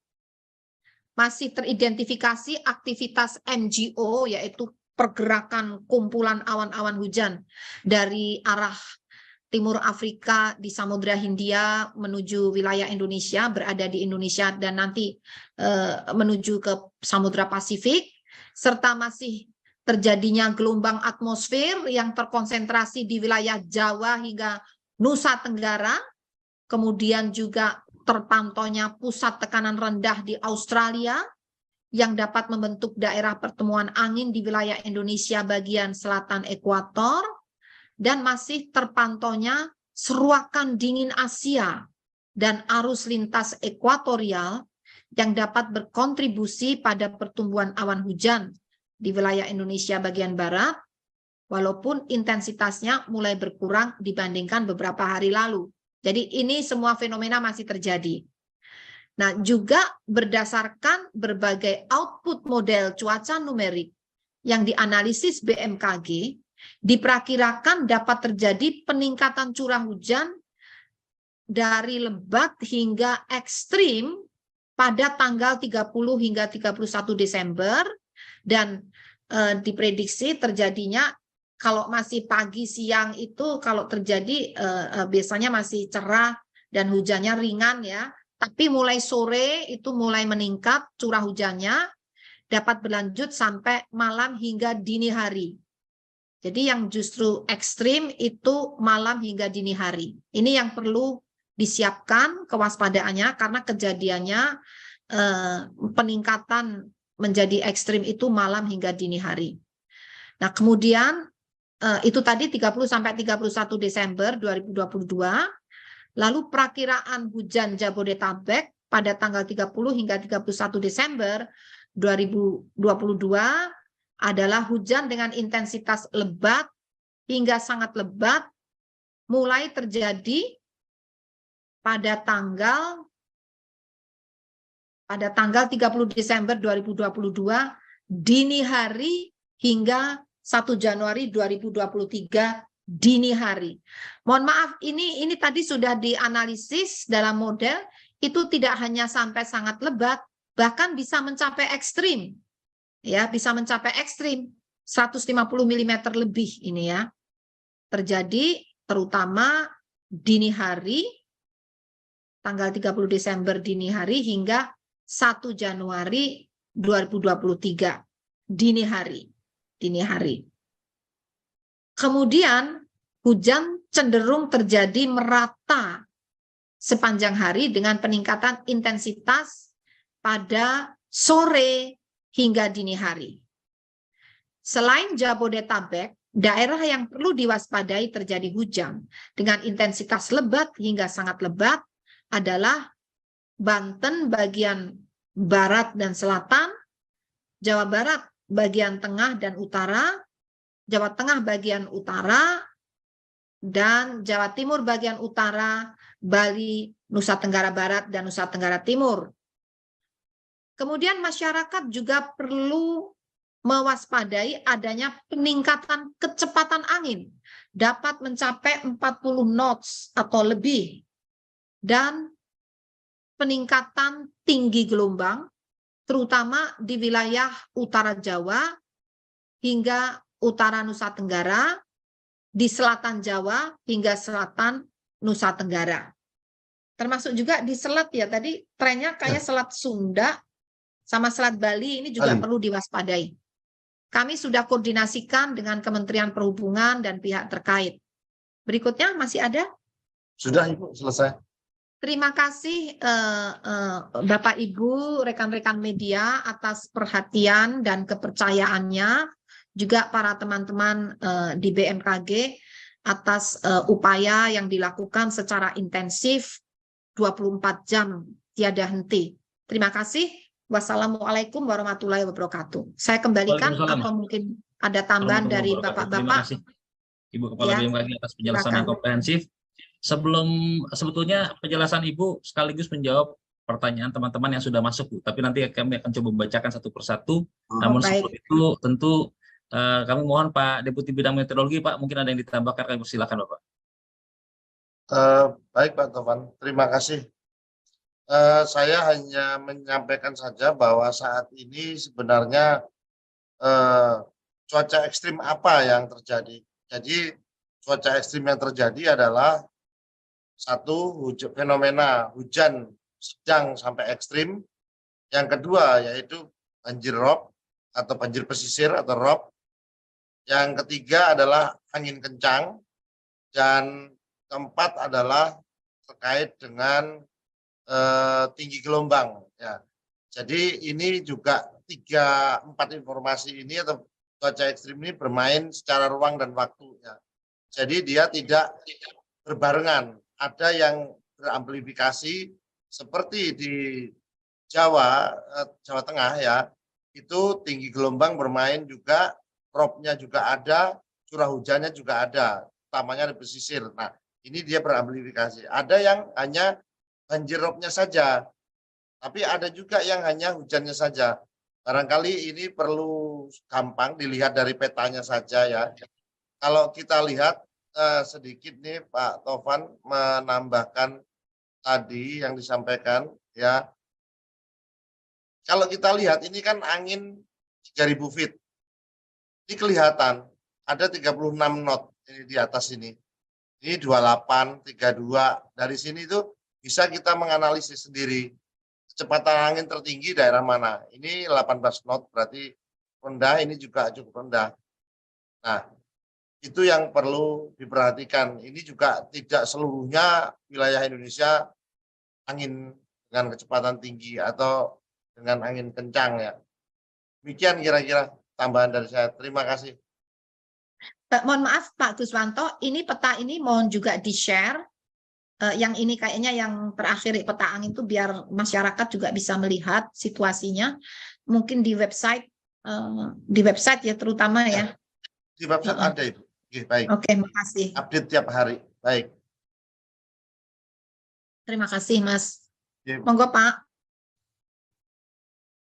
masih teridentifikasi aktivitas MGO, yaitu pergerakan kumpulan awan-awan hujan dari arah timur Afrika di Samudra Hindia menuju wilayah Indonesia, berada di Indonesia, dan nanti menuju ke Samudra Pasifik, serta masih terjadinya gelombang atmosfer yang terkonsentrasi di wilayah Jawa hingga Nusa Tenggara, kemudian juga terpantaunya pusat tekanan rendah di Australia yang dapat membentuk daerah pertemuan angin di wilayah Indonesia bagian selatan ekuator, dan masih terpantaunya seruakan dingin Asia dan arus lintas ekuatorial yang dapat berkontribusi pada pertumbuhan awan hujan di wilayah Indonesia bagian barat, walaupun intensitasnya mulai berkurang dibandingkan beberapa hari lalu. Jadi ini semua fenomena masih terjadi. Nah, juga berdasarkan berbagai output model cuaca numerik yang dianalisis BMKG, diperkirakan dapat terjadi peningkatan curah hujan dari lebat hingga ekstrim pada tanggal 30 hingga 31 Desember, dan diprediksi terjadinya kalau masih pagi siang itu kalau terjadi biasanya masih cerah dan hujannya ringan ya, tapi mulai sore itu mulai meningkat curah hujannya, dapat berlanjut sampai malam hingga dini hari. Jadi yang justru ekstrim itu malam hingga dini hari. Ini yang perlu disiapkan kewaspadaannya, karena kejadiannya peningkatan menjadi ekstrim itu malam hingga dini hari. Nah, kemudian itu tadi 30 sampai 31 Desember 2022. Lalu perakiraan hujan Jabodetabek pada tanggal 30 hingga 31 Desember 2022 adalah hujan dengan intensitas lebat hingga sangat lebat mulai terjadi pada tanggal 30 Desember 2022 dini hari hingga 1 Januari 2023 dini hari. Mohon maaf, ini tadi sudah dianalisis dalam model, itu tidak hanya sampai sangat lebat, bahkan bisa mencapai ekstrim. Ya, bisa mencapai ekstrim 150 mm lebih ini ya. Terjadi terutama dini hari tanggal 30 Desember dini hari hingga 1 Januari 2023 dini hari. Kemudian hujan cenderung terjadi merata sepanjang hari dengan peningkatan intensitas pada sore hingga dini hari. Selain Jabodetabek, daerah yang perlu diwaspadai terjadi hujan dengan intensitas lebat hingga sangat lebat adalah Banten bagian barat dan selatan, Jawa Barat bagian tengah dan utara, Jawa Tengah bagian utara, dan Jawa Timur bagian utara, Bali, Nusa Tenggara Barat, dan Nusa Tenggara Timur. Kemudian masyarakat juga perlu mewaspadai adanya peningkatan kecepatan angin dapat mencapai 40 knots atau lebih, dan peningkatan tinggi gelombang, terutama di wilayah utara Jawa hingga utara Nusa Tenggara, di selatan Jawa hingga selatan Nusa Tenggara. Termasuk juga di selat ya, tadi trennya kayak Selat Sunda sama Selat Bali ini juga perlu diwaspadai. Kami sudah koordinasikan dengan Kementerian Perhubungan dan pihak terkait. Berikutnya masih ada? Sudah Ibu, selesai. Terima kasih Bapak Ibu, rekan-rekan media atas perhatian dan kepercayaannya, juga para teman-teman di BMKG atas upaya yang dilakukan secara intensif 24 jam tiada henti. Terima kasih. Wassalamualaikum warahmatullahi wabarakatuh. Saya kembalikan atau mungkin ada tambahan dari Bapak-Bapak. Terima kasih Ibu Kepala BMKG atas penjelasan yang komprehensif. Sebetulnya penjelasan Ibu sekaligus menjawab pertanyaan teman-teman yang sudah masuk, Bu. Tapi nanti kami akan coba membacakan satu persatu. Namun sebelum itu tentu kami mohon Pak Deputi Bidang Meteorologi, Pak, mungkin ada yang ditambahkan, kami persilakan Bapak. Baik Pak Tovan, terima kasih. Saya hanya menyampaikan saja bahwa saat ini sebenarnya cuaca ekstrim apa yang terjadi. Jadi cuaca ekstrim yang terjadi adalah satu, fenomena hujan sedang sampai ekstrim. Yang kedua yaitu banjir rob atau banjir pesisir atau rob. Yang ketiga adalah angin kencang. Dan keempat adalah terkait dengan tinggi gelombang. Ya. Jadi ini juga 3-4 informasi ini atau cuaca ekstrim ini bermain secara ruang dan waktu. Ya. Jadi dia tidak berbarengan. Ada yang beramplifikasi seperti di Jawa Tengah ya, itu tinggi gelombang bermain juga, robnya juga ada, curah hujannya juga ada, utamanya di pesisir. Nah, ini dia beramplifikasi. Ada yang hanya banjir robnya saja, tapi ada juga yang hanya hujannya saja. Barangkali ini perlu gampang dilihat dari petanya saja ya. Kalau kita lihat sedikit nih Pak Tovan menambahkan tadi yang disampaikan ya. Kalau kita lihat ini kan angin 3000 feet. Ini kelihatan ada 36 knot ini di atas ini. Ini 28, 32. Dari sini tuh bisa kita menganalisis sendiri kecepatan angin tertinggi daerah mana. Ini 18 knot berarti rendah, ini juga cukup rendah. Nah, itu yang perlu diperhatikan. Ini juga tidak seluruhnya wilayah Indonesia angin dengan kecepatan tinggi atau dengan angin kencang ya. Demikian kira-kira tambahan dari saya. Terima kasih. Mohon maaf Pak Guswanto, ini peta ini mohon juga di-share. Yang ini kayaknya yang terakhir peta angin itu biar masyarakat juga bisa melihat situasinya. Mungkin di website ya terutama ya. Di website ada Ibu. Oke, baik. Oke, makasih. Update tiap hari. Baik. Terima kasih Mas. Oke. Monggo Pak.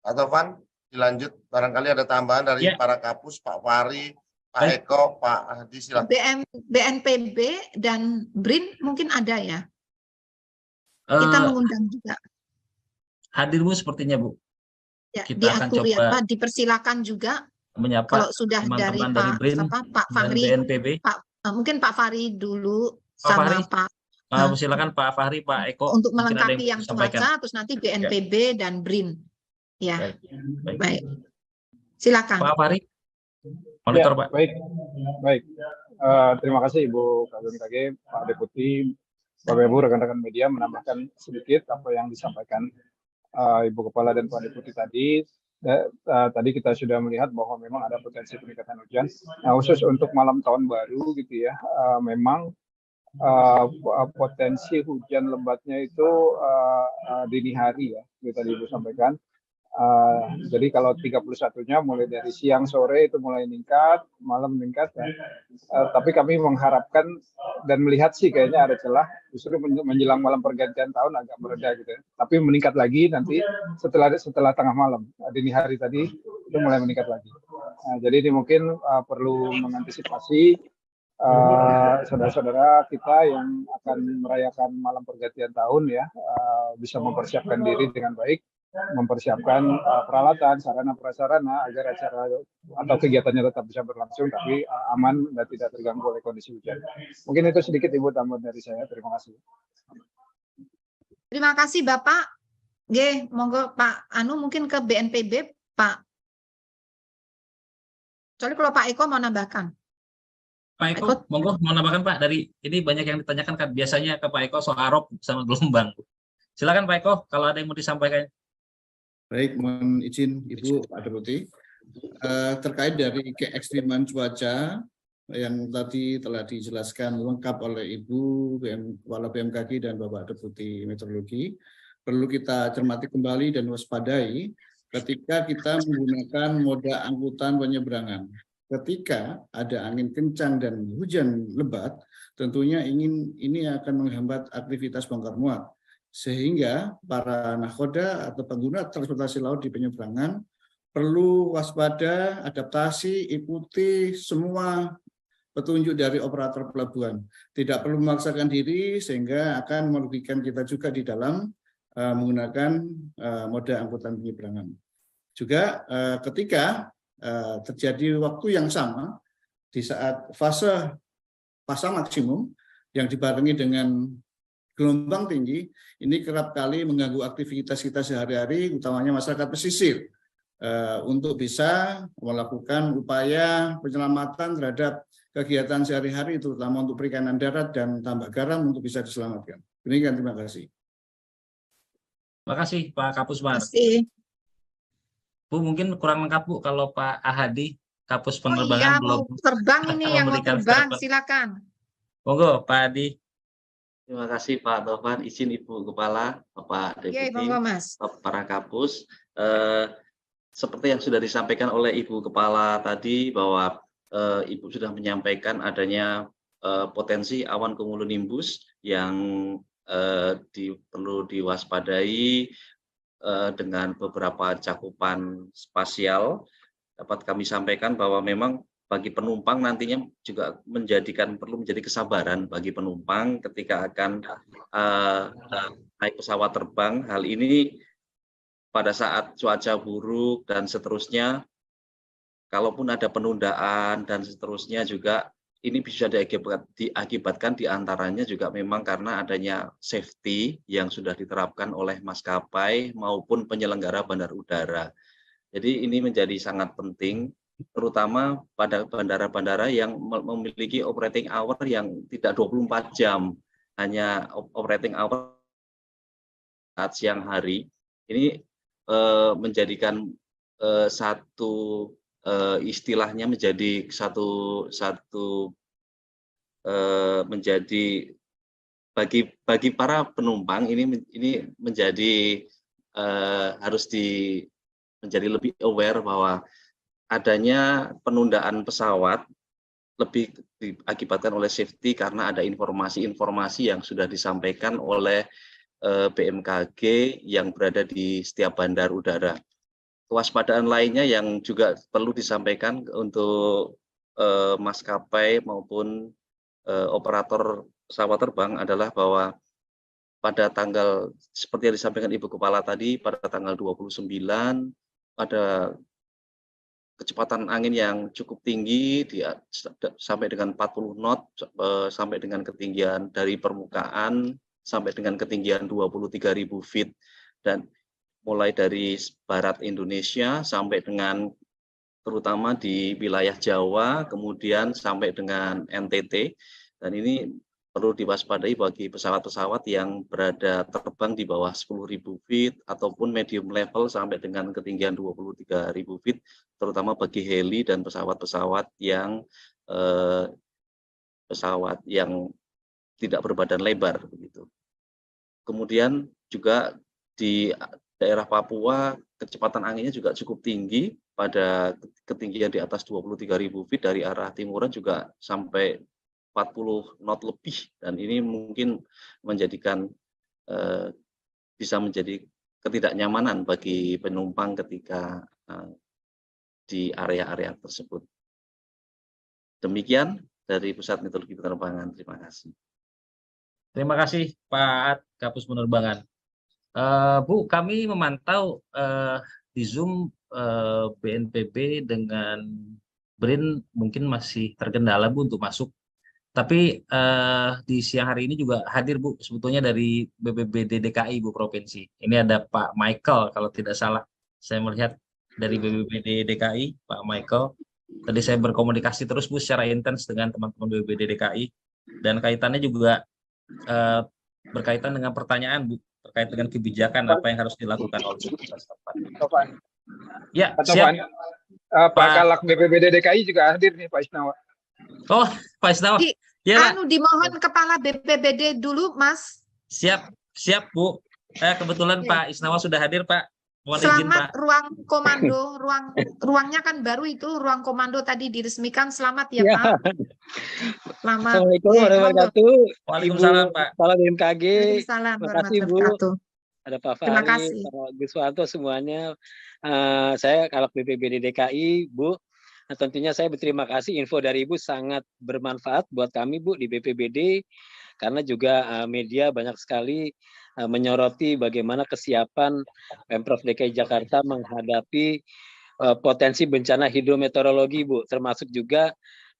Pak Tovan, dilanjut. Barangkali ada tambahan dari para kapus, Pak Fahri, Pak Eko, Pak Hadi, silakan. BNPB dan BRIN mungkin ada ya? Kita mengundang juga. Hadir Bu sepertinya Bu. Ya, kita akan diatur coba ya, dipersilakan juga menyapa kalau sudah dari BRIN Pak Fahri, BNPB. mungkin Pak Fahri dulu Pak sama Fahri? Pak. Silakan Pak Fahri, Pak Eko. Untuk melengkapi yang cuaca, terus nanti BNPB dan BRIN. Ya, baik. Silakan. Pak Fahri. Monitor, Pak. Baik. Terima kasih Ibu BMKG, Pak Deputi, Bapak Ibu, rekan-rekan media, menambahkan sedikit apa yang disampaikan Ibu Kepala dan Pak Deputi tadi. Tadi kita sudah melihat bahwa memang ada potensi peningkatan hujan. Nah, khusus untuk malam tahun baru gitu ya, memang potensi hujan lebatnya itu dini hari ya, yang tadi Ibu sampaikan. Jadi kalau 31-nya mulai dari siang sore itu mulai meningkat, malam meningkat ya. Tapi kami mengharapkan dan melihat sih kayaknya ada celah justru menjelang malam pergantian tahun agak mereda gitu ya. Tapi meningkat lagi nanti setelah tengah malam, dini hari tadi itu mulai meningkat lagi. Jadi ini mungkin perlu mengantisipasi saudara-saudara kita yang akan merayakan malam pergantian tahun ya bisa mempersiapkan diri dengan baik, mempersiapkan peralatan, sarana prasarana agar acara atau kegiatannya tetap bisa berlangsung tapi aman dan tidak terganggu oleh kondisi hujan. Mungkin itu sedikit Ibu tambahan dari saya. Terima kasih. Terima kasih Bapak. G, monggo Pak Anu mungkin ke BNPB Pak. Soalnya kalau Pak Eko mau nambahkan. Pak Eko, monggo mau nambahkan Pak, dari ini banyak yang ditanyakan kan biasanya ke Pak Eko soal arop sama gelombang. Silakan Pak Eko kalau ada yang mau disampaikan. Baik, mohon izin Ibu Pak Deputi. Terkait dari keekstriman cuaca yang tadi telah dijelaskan lengkap oleh Ibu Kepala BMKG dan Bapak Deputi Meteorologi, perlu kita cermati kembali dan waspadai ketika kita menggunakan moda angkutan penyeberangan. Ketika ada angin kencang dan hujan lebat, tentunya ini akan menghambat aktivitas bongkar muat. Sehingga para nakhoda atau pengguna transportasi laut di penyeberangan perlu waspada, adaptasi, ikuti semua petunjuk dari operator pelabuhan. Tidak perlu memaksakan diri sehingga akan merugikan kita juga di dalam menggunakan moda angkutan penyeberangan. Juga ketika terjadi waktu yang sama di saat fase pasang maksimum yang dibarengi dengan gelombang tinggi, ini kerap kali mengganggu aktivitas kita sehari-hari, utamanya masyarakat pesisir, untuk bisa melakukan upaya penyelamatan terhadap kegiatan sehari-hari, terutama untuk perikanan darat dan tambak garam untuk bisa diselamatkan. Demikian, terima kasih. Terima kasih Pak Kapusmar. Terima kasih. Bu, mungkin kurang lengkap Bu kalau Pak Ahadi, Kapus Oh Penerbangan iya, belum mau terbang ini yang mau memberikan terbang, statement. silakan. Monggo Pak Adi. Terima kasih Pak Taufan, izin Ibu Kepala, Bapak Oke, Deputi, monggo Mas. para Kapus. Seperti yang sudah disampaikan oleh Ibu Kepala tadi bahwa Ibu sudah menyampaikan adanya potensi awan cumulonimbus yang perlu diwaspadai dengan beberapa cakupan spasial. Dapat kami sampaikan bahwa memang bagi penumpang nantinya juga perlu menjadi kesabaran bagi penumpang ketika akan naik pesawat terbang. Hal ini pada saat cuaca buruk dan seterusnya, kalaupun ada penundaan dan seterusnya juga ini bisa diakibatkan diantaranya juga memang karena adanya safety yang sudah diterapkan oleh maskapai maupun penyelenggara bandar udara. Jadi ini menjadi sangat penting, terutama pada bandara-bandara yang memiliki operating hour yang tidak 24 jam, hanya operating hour saat siang hari. Ini menjadikan satu istilahnya menjadi menjadi bagi para penumpang ini menjadi harus menjadi lebih aware bahwa adanya penundaan pesawat lebih diakibatkan oleh safety karena ada informasi-informasi yang sudah disampaikan oleh BMKG yang berada di setiap bandar udara. Kewaspadaan lainnya yang juga perlu disampaikan untuk maskapai maupun operator pesawat terbang adalah bahwa pada tanggal seperti yang disampaikan Ibu Kepala tadi, pada tanggal 29 ada kecepatan angin yang cukup tinggi sampai dengan 40 knot sampai dengan ketinggian dari permukaan sampai dengan ketinggian 23.000 feet, dan mulai dari barat Indonesia sampai dengan terutama di wilayah Jawa, kemudian sampai dengan NTT, dan ini perlu diwaspadai bagi pesawat-pesawat yang berada terbang di bawah 10.000 feet ataupun medium level sampai dengan ketinggian 23.000 feet, terutama bagi heli dan pesawat-pesawat yang tidak berbadan lebar begitu. Kemudian juga di daerah Papua kecepatan anginnya juga cukup tinggi pada ketinggian di atas 23.000 feet, dari arah timuran juga sampai 40 knot lebih, dan ini mungkin bisa menjadi ketidaknyamanan bagi penumpang ketika di area-area tersebut. Demikian dari Pusat Meteorologi Penerbangan. Terima kasih. Terima kasih Pak Kapus Penerbangan. Bu, kami memantau di Zoom BNPB dengan BRIN mungkin masih terkendala Bu untuk masuk. Tapi di siang hari ini juga hadir Bu, sebetulnya dari BPBD DKI Bu Provinsi. Ini ada Pak Michael kalau tidak salah. Saya melihat dari BPBD DKI, Pak Michael. Tadi saya berkomunikasi terus Bu secara intens dengan teman-teman BPBD DKI. Dan kaitannya juga berkaitan dengan pertanyaan Bu, terkait dengan kebijakan apa yang harus dilakukan oleh pemerintah setempat. Ya, siap. Pak Kalak BPBD DKI juga hadir nih Pak Isnawa. Oh, Pak Isnawa. Ya, Pak. Dimohon Kepala BPBD dulu, Mas. Siap, siap Bu. Kebetulan Pak Isnawa sudah hadir Pak. Mohon izin Selamat Pak. ruang komando, ruangnya kan baru itu, ruang komando tadi diresmikan. Selamat ya Pak. Selamat. Assalamualaikum warahmatullahi wabarakatuh. Waalaikumsalam Pak. Kepala BMKG. Waalaikumsalam Terima kasih Bu. warahmatullahi wabarakatuh. Ada Pak Terima Fahri, kasih. Pak Guswanto semuanya. Saya Kalak BPBD DKI, Bu. Nah, tentunya saya berterima kasih, info dari Ibu sangat bermanfaat buat kami Bu di BPBD, karena juga media banyak sekali menyoroti bagaimana kesiapan Pemprov DKI Jakarta menghadapi potensi bencana hidrometeorologi Bu, termasuk juga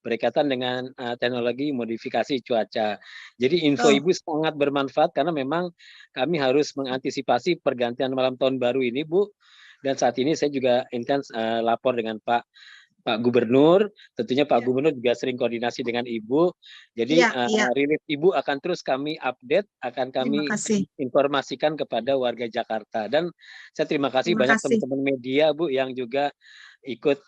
berkaitan dengan teknologi modifikasi cuaca. Jadi info Ibu sangat bermanfaat karena memang kami harus mengantisipasi pergantian malam tahun baru ini Bu, dan saat ini saya juga intens lapor dengan Pak Gubernur, tentunya Pak Gubernur juga sering koordinasi dengan Ibu. Jadi rilis Ibu akan terus kami update, akan kami informasikan kepada warga Jakarta. Dan saya terima kasih banyak teman-teman media Bu yang juga ikut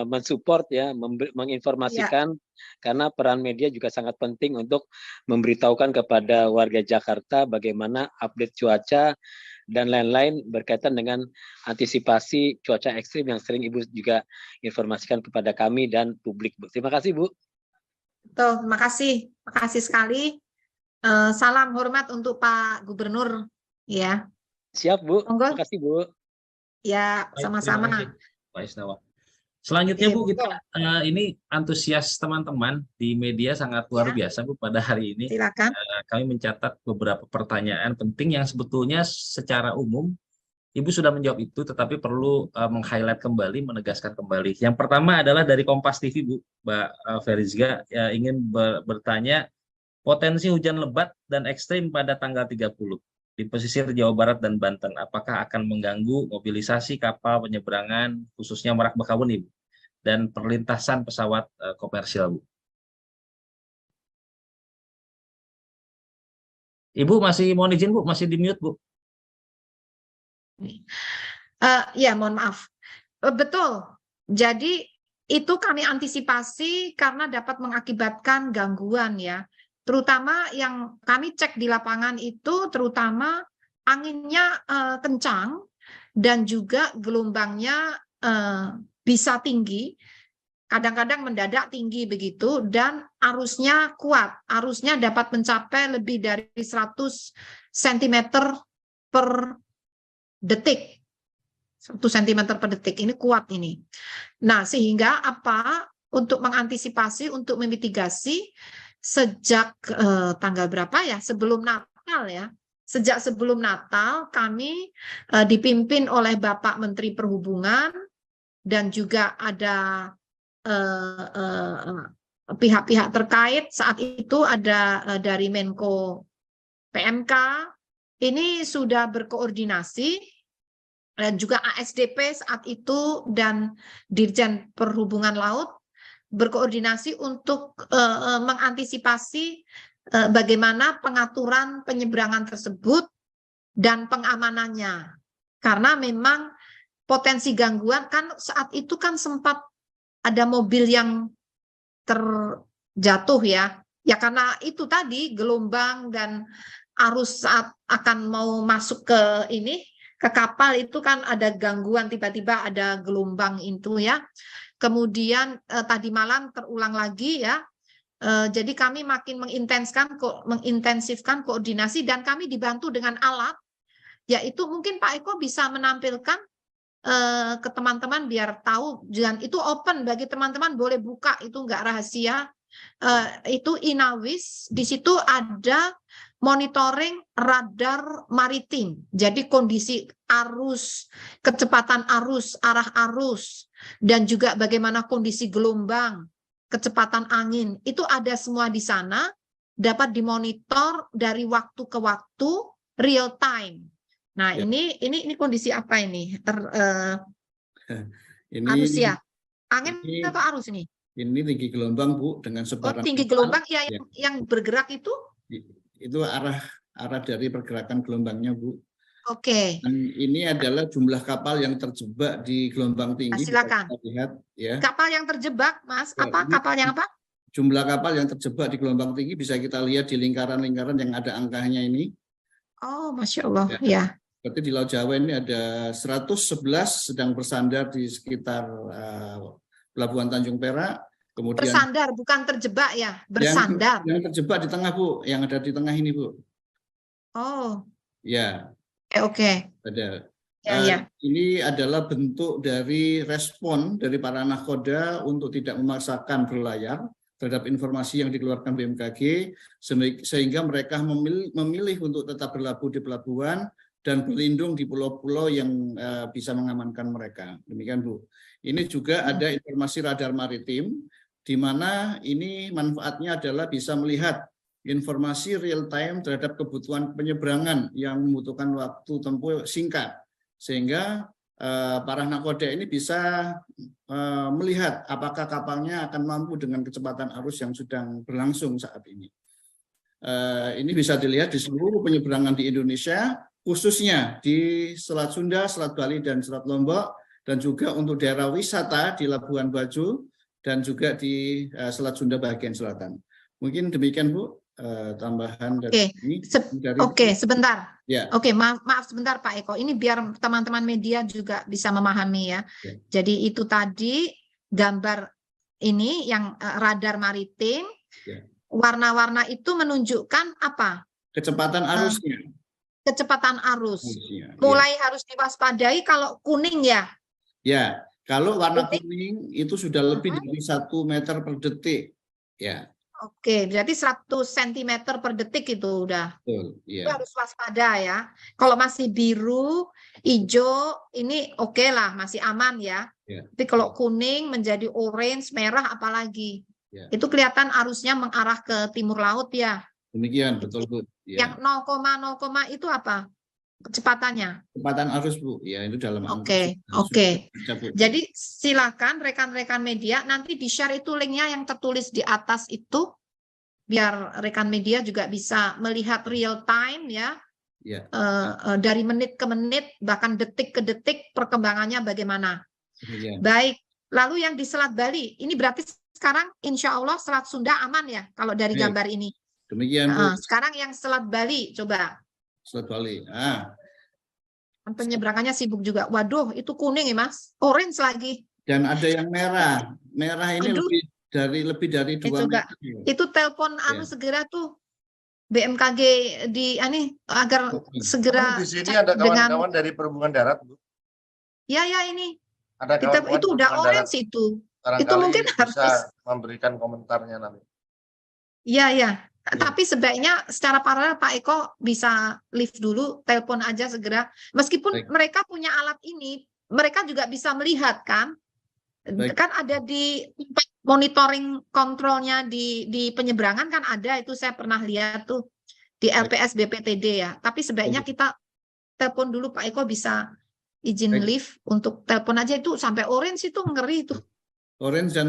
mensupport ya, menginformasikan, karena peran media juga sangat penting untuk memberitahukan kepada warga Jakarta bagaimana update cuaca dan lain-lain berkaitan dengan antisipasi cuaca ekstrim yang sering Ibu juga informasikan kepada kami dan publik. Terima kasih Bu. Terima kasih sekali. Salam hormat untuk Pak Gubernur ya. Siap Bu. Monggo. Terima kasih Bu. Ya, sama-sama. Pak Isnawa. Selanjutnya Bu, kita ini antusias teman-teman di media sangat luar biasa Bu pada hari ini. Silakan. Kami mencatat beberapa pertanyaan penting yang sebetulnya secara umum Ibu sudah menjawab itu, tetapi perlu meng-highlight kembali, menegaskan kembali. Yang pertama adalah dari Kompas TV Bu, Mbak Ferizga ingin bertanya potensi hujan lebat dan ekstrim pada tanggal 30 di pesisir Jawa Barat dan Banten, apakah akan mengganggu mobilisasi kapal penyeberangan khususnya Merak Bakahuni Bu, dan perlintasan pesawat komersial Bu. Ibu masih mohon izin Bu, masih di mute Bu. Ya, mohon maaf. Betul. Jadi itu kami antisipasi karena dapat mengakibatkan gangguan ya. Terutama yang kami cek di lapangan itu terutama anginnya kencang dan juga gelombangnya bisa tinggi, kadang-kadang mendadak tinggi begitu, dan arusnya kuat. Arusnya dapat mencapai lebih dari 100 cm per detik. 1 cm per detik, ini kuat ini. Nah, sehingga apa? Untuk mengantisipasi, untuk memitigasi, sejak tanggal berapa ya? Sebelum Natal ya. Sejak sebelum Natal kami dipimpin oleh Bapak Menteri Perhubungan dan juga ada pihak-pihak terkait. Saat itu ada dari Menko PMK, ini sudah berkoordinasi, dan juga ASDP saat itu dan Dirjen Perhubungan Laut berkoordinasi untuk mengantisipasi bagaimana pengaturan penyeberangan tersebut dan pengamanannya. Karena memang potensi gangguan kan saat itu kan sempat ada mobil yang terjatuh ya. Ya karena itu tadi gelombang dan arus saat akan mau masuk ke ini, ke kapal itu kan ada gangguan, tiba-tiba ada gelombang itu ya. Kemudian tadi malam terulang lagi ya. Jadi kami makin mengintensifkan koordinasi dan kami dibantu dengan alat, yaitu mungkin Pak Eko bisa menampilkan ke teman-teman biar tahu, dan itu open bagi teman-teman, boleh buka, itu nggak rahasia. itu Inawis, di situ ada monitoring radar maritim. Jadi kondisi arus, kecepatan arus, arah arus, dan juga bagaimana kondisi gelombang, kecepatan angin, itu ada semua di sana, dapat dimonitor dari waktu ke waktu, real time. Nah, Ya. ini kondisi apa ini? Ini Arus ya? Angin ini- atau arus ini? ini tinggi gelombang Bu dengan Oh, sebaran tinggi kapal. gelombang ya, yang bergerak itu? Itu arah dari pergerakan gelombangnya Bu. Oke. Dan ini adalah jumlah kapal yang terjebak di gelombang tinggi. Bisa Silakan. kita lihat ya. Kapal yang terjebak, Mas. Ya, Apa? ini- Kapal yang apa? Jumlah kapal yang terjebak di gelombang tinggi bisa kita lihat di lingkaran-lingkaran yang ada angkanya ini. Oh, Masya Allah. Ya. Berarti di Laut Jawa ini ada 111 sedang bersandar di sekitar Pelabuhan Tanjung Perak. Kemudian Bersandar, bukan terjebak ya. Bersandar. yang terjebak di tengah Bu, yang ada di tengah ini Bu. Oh, Ya, oke. ada. Ya. Ini adalah bentuk dari respon dari para nahkoda untuk tidak memaksakan berlayar terhadap informasi yang dikeluarkan BMKG, sehingga mereka memilih untuk tetap berlabuh di pelabuhan dan berlindung di pulau-pulau yang bisa mengamankan mereka. Demikian Bu. Ini juga ada informasi radar maritim, di mana ini manfaatnya adalah bisa melihat informasi real time terhadap kebutuhan penyeberangan yang membutuhkan waktu tempuh singkat, sehingga para nakoda ini bisa melihat apakah kapalnya akan mampu dengan kecepatan arus yang sedang berlangsung saat ini. Ini bisa dilihat di seluruh penyeberangan di Indonesia, khususnya di Selat Sunda, Selat Bali, dan Selat Lombok, dan juga untuk daerah wisata di Labuan Bajo, dan juga di Selat Sunda bagian selatan. Mungkin demikian Bu, tambahan dari ini. Oke, sebentar. Ya. Oke, maaf sebentar Pak Eko. Ini biar teman-teman media juga bisa memahami ya. Jadi itu tadi gambar ini yang radar maritim. Warna-warna itu menunjukkan apa? Kecepatan arusnya. Kecepatan arus. Arusnya, Mulai harus diwaspadai kalau kuning ya. Ya, kalau warna kuning itu sudah lebih dari 1 meter per detik. Ya. Oke, berarti 100 cm per detik itu udah. Betul, Itu ya. harus waspada ya. Kalau masih biru, hijau, ini oke lah, masih aman ya. Ya. Tapi kalau kuning menjadi orange, merah apalagi. Ya. Itu kelihatan arusnya mengarah ke timur laut ya. Demikian, betul Bu. Ya. Yang 0,0 itu apa? Kecepatannya. Kecepatan arus Bu, ya itu dalam Oke. Jadi silakan rekan-rekan media nanti di-share itu linknya yang tertulis di atas itu biar rekan media juga bisa melihat real time ya. Ya. Dari menit ke menit bahkan detik ke detik perkembangannya bagaimana. Ya. Baik. Lalu yang di Selat Bali ini berarti sekarang insya Allah Selat Sunda aman ya kalau dari gambar ini. Demikian Bu. Sekarang yang Selat Bali coba. Selat Bali. Penyeberangannya sibuk juga. Waduh, itu kuning ya Mas. Orange lagi. Dan ada yang merah. Merah ini lebih dari 2 meter. Itu telepon segera tuh BMKG agar segera di sini ada kawan-kawan dari Perhubungan Darat, Bu. Ya ini. Ada kawan-kawan itu udah orange itu. Itu mungkin bisa harus memberikan komentarnya nanti. Iya. Tapi sebaiknya secara paralel Pak Eko bisa lift dulu, telepon aja segera. Meskipun mereka punya alat ini, mereka juga bisa melihat kan. Kan ada di monitoring kontrolnya di penyeberangan kan ada, itu saya pernah lihat tuh di LPS BPTD ya. Tapi sebaiknya kita telepon dulu Pak Eko bisa izin lift untuk telepon aja itu sampai orange itu ngeri tuh. Orange dan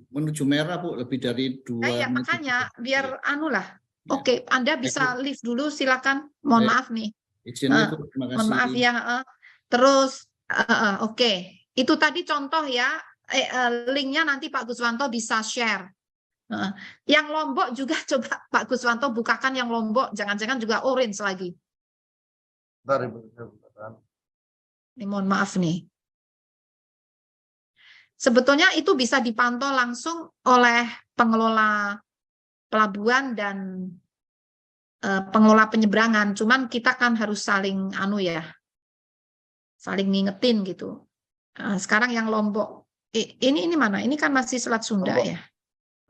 menuju merah Bu, lebih dari 2 ya, makanya biar Oke, Anda bisa lift dulu silakan. Mohon maaf nih. Izin Bu, terima kasih. Mohon maaf ya. Terus oke. Itu tadi contoh ya. Linknya nanti Pak Guswanto bisa share. Yang Lombok juga coba Pak Guswanto bukakan yang Lombok, jangan-jangan juga orange lagi. Ini mohon maaf nih. Sebetulnya itu bisa dipantau langsung oleh pengelola pelabuhan dan pengelola penyeberangan. Cuman kita kan harus saling saling ngingetin gitu. Sekarang yang Lombok, ini mana? Ini kan masih Selat Sunda Lombok. ya.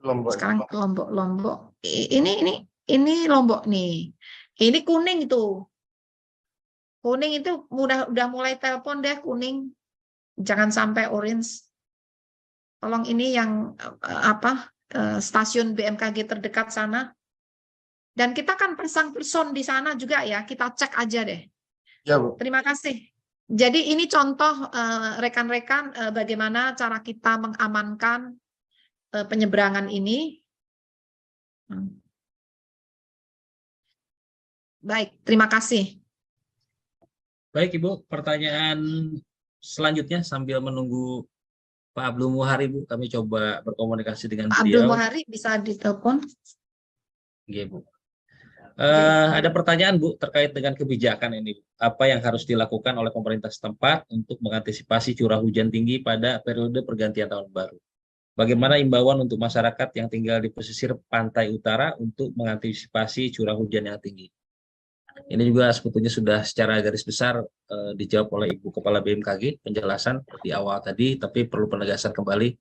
Lombok. Sekarang Lombok. Ini Lombok nih. Ini kuning itu. Kuning itu udah mulai telepon deh kuning. Jangan sampai orange. Tolong ini yang stasiun BMKG terdekat sana. Dan kita kan pasang person di sana juga ya. Kita cek aja deh. Ya, Bu. Terima kasih. Jadi ini contoh rekan-rekan bagaimana cara kita mengamankan penyeberangan ini. Baik, terima kasih. Baik Ibu, pertanyaan selanjutnya sambil menunggu Pak Abdul Muhari, Bu, kami coba berkomunikasi dengan Pak Abdul beliau. Muhari bisa ditelepon. Oke, Bu. Ada pertanyaan, Bu, terkait dengan kebijakan ini. Apa yang harus dilakukan oleh pemerintah setempat untuk mengantisipasi curah hujan tinggi pada periode pergantian tahun baru? Bagaimana imbauan untuk masyarakat yang tinggal di pesisir pantai utara untuk mengantisipasi curah hujan yang tinggi? Ini juga sebetulnya sudah secara garis besar dijawab oleh Ibu Kepala BMKG, penjelasan di awal tadi, tapi perlu penegasan kembali.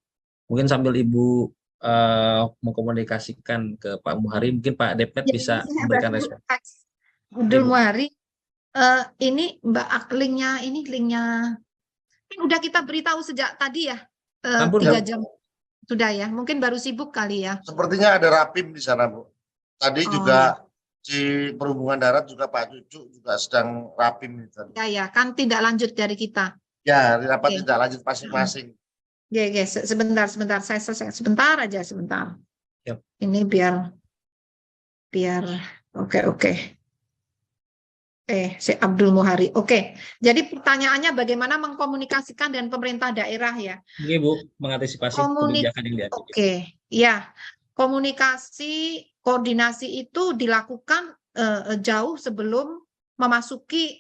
Mungkin sambil Ibu mengkomunikasikan ke Pak Muhari, mungkin Pak Depet bisa memberikan respon. Abdul Muhari, ini Mbak linknya kan udah kita beritahu sejak tadi ya, 3 jam sudah ya, mungkin baru sibuk kali ya. Sepertinya ada Rapim di sana, Bu. Tadi juga di Perhubungan Darat juga Pak Cucu juga sedang Rapim. Ya, kan tidak lanjut dari kita. Ya, rapat tidak lanjut masing-masing. Ya, sebentar, saya selesai. Sebentar aja. Yep. Ini biar oke. Si Abdul Muhari. Oke. Jadi pertanyaannya bagaimana mengkomunikasikan dengan pemerintah daerah ya? Ini Bu, mengantisipasi kebijakan yang diambil. Oke, ya. Koordinasi itu dilakukan jauh sebelum memasuki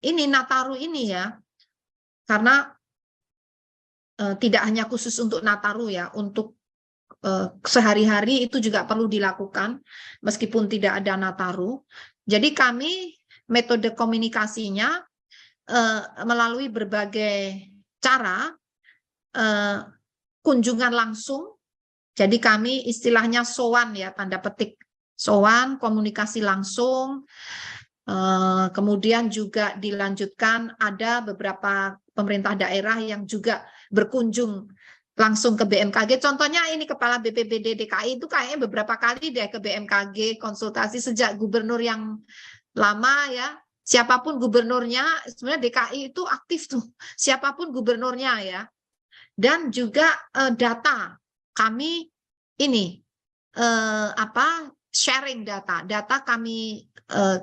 Nataru ini ya. Karena tidak hanya khusus untuk Nataru ya, untuk sehari-hari itu juga perlu dilakukan meskipun tidak ada Nataru. Jadi kami metode komunikasinya melalui berbagai cara, kunjungan langsung. Jadi kami istilahnya sowan ya, tanda petik sowan, komunikasi langsung. Kemudian juga dilanjutkan ada beberapa pemerintah daerah yang juga berkunjung langsung ke BMKG. Contohnya ini Kepala BPBD DKI itu kayaknya beberapa kali deh ke BMKG konsultasi sejak gubernur yang lama ya. Siapapun gubernurnya, sebenarnya DKI itu aktif tuh. Siapapun gubernurnya ya. Dan juga data kami ini sharing data kami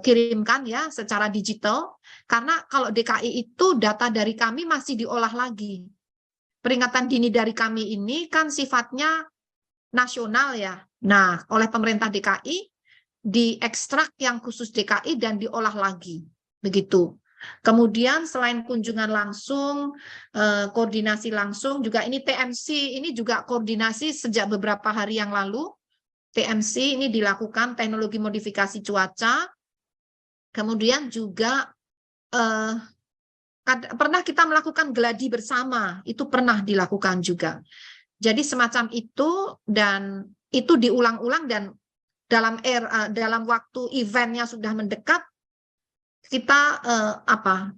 kirimkan ya secara digital, karena kalau DKI itu data dari kami masih diolah lagi. Peringatan dini dari kami ini kan sifatnya nasional ya. Nah, oleh pemerintah DKI diekstrak yang khusus DKI dan diolah lagi. Begitu. Kemudian selain kunjungan langsung, koordinasi langsung, juga ini TMC, ini juga koordinasi sejak beberapa hari yang lalu. TMC ini dilakukan teknologi modifikasi cuaca. Kemudian juga pernah kita melakukan geladi bersama, itu pernah dilakukan juga. Jadi semacam itu, dan itu diulang-ulang, dan dalam waktu eventnya sudah mendekat, kita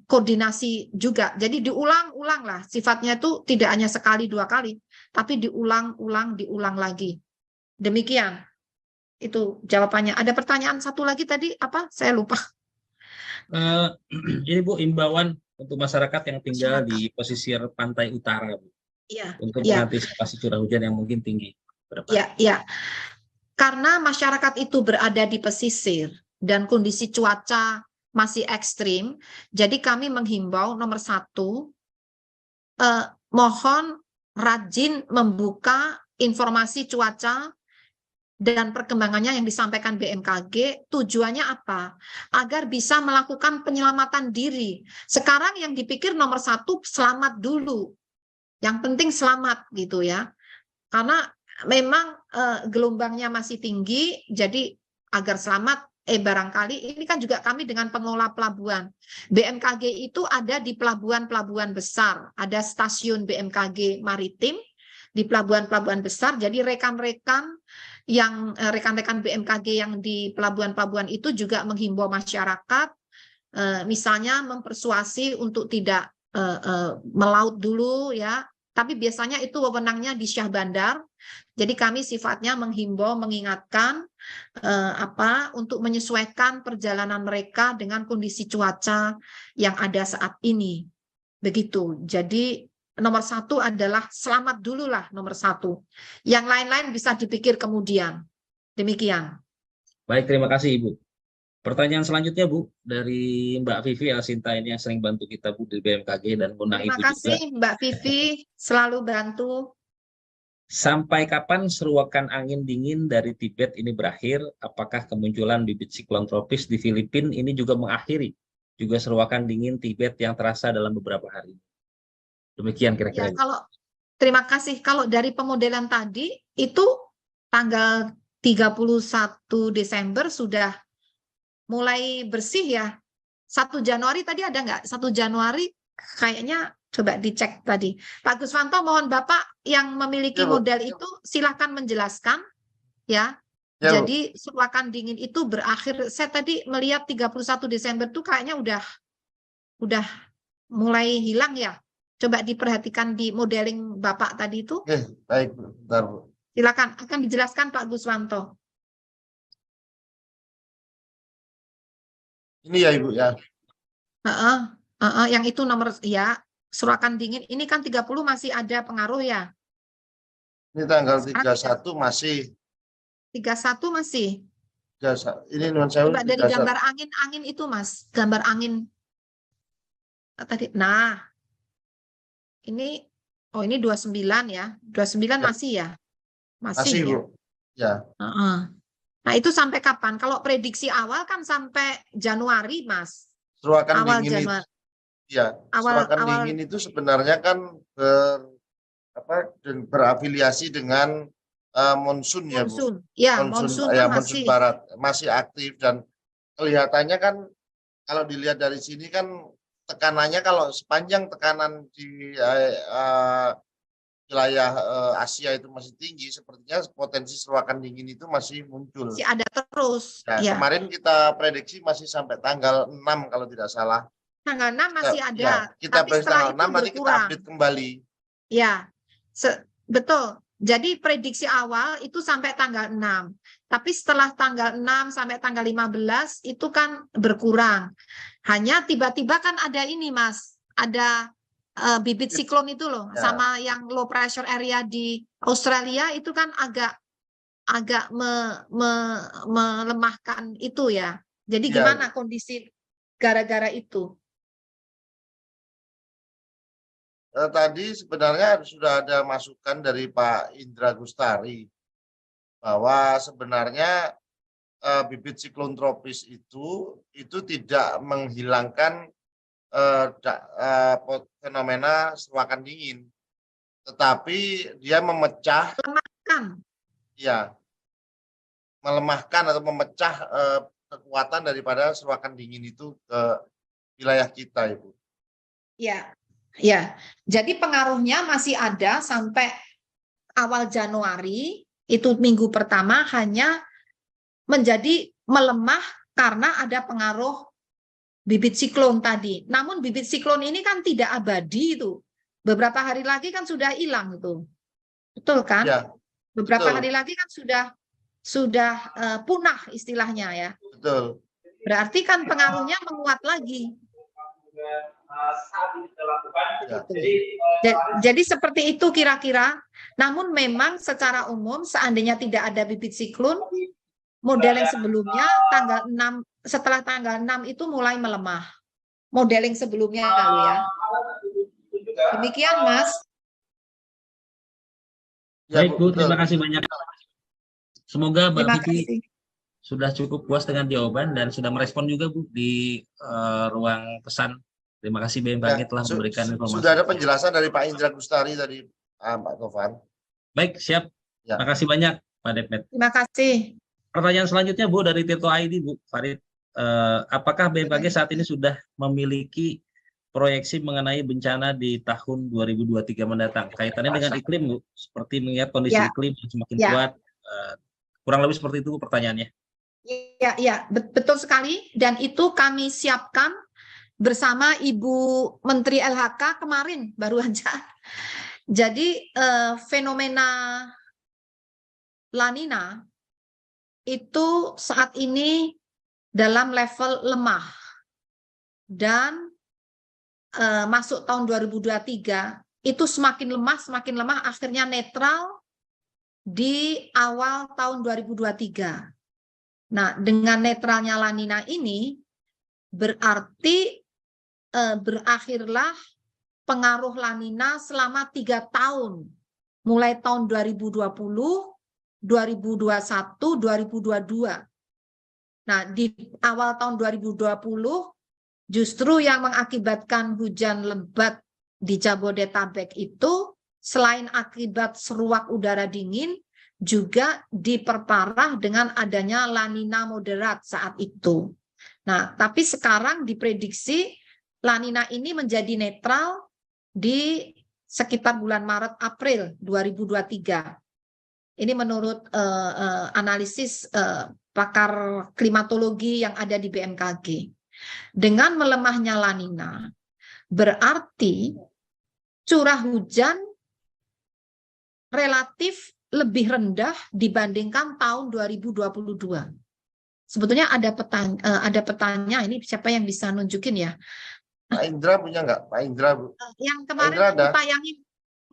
koordinasi juga. Jadi diulang-ulang lah, sifatnya itu tidak hanya sekali 2 kali, tapi diulang lagi. Demikian, itu jawabannya. Ada pertanyaan satu lagi tadi, apa? Saya lupa. Ini Bu, imbauan untuk masyarakat yang tinggal di pesisir pantai utara, Bu, untuk mengantisipasi curah hujan yang mungkin tinggi. Ya. Karena masyarakat itu berada di pesisir dan kondisi cuaca masih ekstrim, jadi kami menghimbau nomor 1, mohon rajin membuka informasi cuaca dan perkembangannya yang disampaikan BMKG. Tujuannya apa? Agar bisa melakukan penyelamatan diri. Sekarang yang dipikir nomor 1 selamat dulu. Yang penting selamat gitu ya. Karena memang gelombangnya masih tinggi, jadi agar selamat barangkali ini kan juga kami dengan pengelola pelabuhan. BMKG itu ada di pelabuhan-pelabuhan besar, ada stasiun BMKG maritim, di pelabuhan-pelabuhan besar. Jadi rekan-rekan rekan-rekan BMKG yang di pelabuhan-pelabuhan itu juga menghimbau masyarakat, misalnya mempersuasi untuk tidak melaut dulu ya. Tapi biasanya itu wewenangnya di Syah Bandar. Jadi kami sifatnya menghimbau, mengingatkan untuk menyesuaikan perjalanan mereka dengan kondisi cuaca yang ada saat ini. Begitu. Jadi nomor satu adalah selamat dulu lah nomor satu. Yang lain-lain bisa dipikir kemudian. Demikian. Baik, terima kasih Ibu. Pertanyaan selanjutnya Bu, dari Mbak Vivi Alsinta ini yang sering bantu kita Bu di BMKG dan undang Terima Ibu kasih juga. Mbak Vivi, selalu bantu. Sampai kapan seruakan angin dingin dari Tibet ini berakhir? Apakah kemunculan bibit siklon tropis di Filipina ini juga mengakhiri juga seruakan dingin Tibet yang terasa dalam beberapa hari? Demikian kira-kira. Ya, terima kasih. Kalau dari pemodelan tadi itu tanggal 31 Desember sudah mulai bersih ya. 1 Januari tadi ada nggak? 1 Januari kayaknya coba dicek tadi. Pak Guswanto, mohon Bapak yang memiliki model itu silahkan menjelaskan ya. Ya, Jadi seruakan dingin itu berakhir. Saya tadi melihat 31 Desember tuh kayaknya udah mulai hilang ya. Coba diperhatikan di modeling Bapak tadi itu. Oke, baik, bentar Bu. Silakan, akan dijelaskan Pak Guswanto. Ini ya Ibu ya. Yang itu nomor ya, seruakan dingin. Ini kan 30 masih ada pengaruh ya. Ini tanggal 31 masih. 31 masih. Ini non saya Coba dari gambar angin itu Mas, gambar angin tadi. Nah, ini ini 29 ya. 29 Ya. masih ya. Masih ya. Bu. Ya. Nah, itu sampai kapan? Kalau prediksi awal kan sampai Januari, Mas. Seruakan Awal dingin Januari. itu. Ya, seruakan dingin itu sebenarnya kan berafiliasi dengan monsun ya Bu. Monsun. Ya, monsun Ya, masih. monsun barat masih aktif dan kelihatannya kan kalau dilihat dari sini kan tekanannya kalau sepanjang tekanan di wilayah Asia itu masih tinggi, sepertinya potensi seruakan dingin itu masih muncul. Masih ada terus. Ya, Ya. kemarin kita prediksi masih sampai tanggal 6 kalau tidak salah. Tanggal 6 masih ada. Ya, kita Tapi prediksi setelah tanggal 6 itu nanti kita berkurang. update kembali. Ya, betul. Jadi prediksi awal itu sampai tanggal 6. Tapi setelah tanggal 6 sampai tanggal 15 itu kan berkurang. Hanya tiba-tiba kan ada ini Mas, ada bibit siklon itu loh, Ya. sama yang low pressure area di Australia itu kan agak melemahkan itu ya. Jadi Ya. gimana kondisi gara-gara itu? Tadi sebenarnya sudah ada masukan dari Pak Indra Gustari bahwa sebenarnya bibit siklon tropis itu tidak menghilangkan fenomena seruakan dingin, tetapi dia melemahkan atau memecah kekuatan daripada seruakan dingin itu ke wilayah kita, Ibu. Ya, ya. Jadi pengaruhnya masih ada sampai awal Januari, itu minggu pertama hanya menjadi melemah karena ada pengaruh bibit siklon tadi. Namun bibit siklon ini kan tidak abadi itu. Beberapa hari lagi kan sudah hilang itu. Betul kan? Ya, beberapa betul. hari lagi kan sudah punah istilahnya ya. Betul. Berarti kan pengaruhnya menguat lagi. Ya. Jadi seperti itu kira-kira. Namun memang secara umum seandainya tidak ada bibit siklon, model yang sebelumnya setelah tanggal 6 itu mulai melemah. Modeling sebelumnya lalu ya. Demikian Mas. Ya, Baik Bu, betul. terima kasih banyak. Semoga Mbak Terima Vivi kasih. sudah cukup puas dengan jawaban dan sudah merespon juga Bu di ruang pesan. Terima kasih BMKG telah memberikan informasi. Sudah ada penjelasan dari Pak Indra Gustari tadi, Pak Tovan. Baik, siap. Ya. Terima kasih banyak Pak Depmet. Terima kasih. Pertanyaan selanjutnya Bu dari Tirto ID Bu Farid. Apakah BMKG saat ini sudah memiliki proyeksi mengenai bencana di tahun 2023 mendatang. Kaitannya dengan iklim, Bu, seperti mengingat kondisi iklim yang semakin kuat. Kurang lebih seperti itu pertanyaannya. Ya, betul sekali. Dan itu kami siapkan bersama Ibu Menteri LHK kemarin baru aja. Jadi fenomena La Nina itu saat ini dalam level lemah. Dan masuk tahun 2023 itu semakin lemah, akhirnya netral di awal tahun 2023. Nah, dengan netralnya La Nina ini berarti berakhirlah pengaruh La Nina selama 3 tahun, mulai tahun 2020, 2021, 2022. Nah, di awal tahun 2020 justru yang mengakibatkan hujan lebat di Jabodetabek itu selain akibat seruak udara dingin juga diperparah dengan adanya La Nina moderat saat itu. Nah, tapi sekarang diprediksi La Nina ini menjadi netral di sekitar bulan Maret April 2023. Ini menurut analisis pakar klimatologi yang ada di BMKG. Dengan melemahnya La Nina, berarti curah hujan relatif lebih rendah dibandingkan tahun 2022. Sebetulnya ada petanya, ini siapa yang bisa nunjukin ya? Pak Indra punya nggak? Pak Indra, Bu. Yang kemarin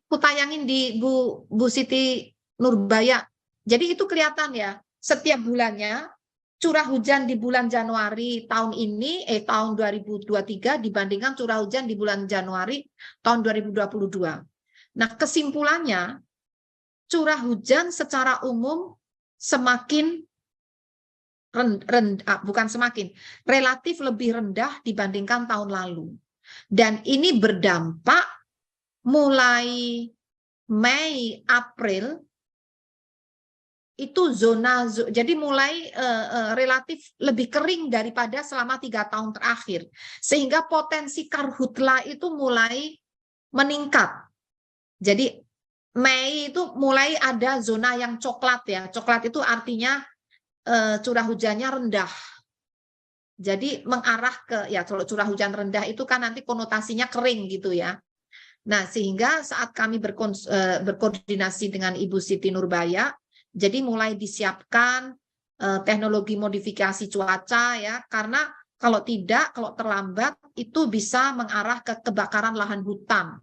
kutayangin di Bu Siti Nurbaya. Jadi itu kelihatan ya, setiap bulannya curah hujan di bulan Januari tahun ini, tahun 2023 dibandingkan curah hujan di bulan Januari tahun 2022. Nah, kesimpulannya, curah hujan secara umum semakin relatif lebih rendah dibandingkan tahun lalu. Dan ini berdampak mulai Mei, April, itu jadi mulai relatif lebih kering daripada selama 3 tahun terakhir, sehingga potensi karhutla itu mulai meningkat. Jadi Mei itu mulai ada zona yang coklat ya, coklat itu artinya curah hujannya rendah. Jadi mengarah ke, ya kalau curah hujan rendah itu kan nanti konotasinya kering gitu ya. Nah, sehingga saat kami berkoordinasi dengan Ibu Siti Nurbaya, jadi mulai disiapkan teknologi modifikasi cuaca ya, karena kalau terlambat itu bisa mengarah ke kebakaran lahan hutan.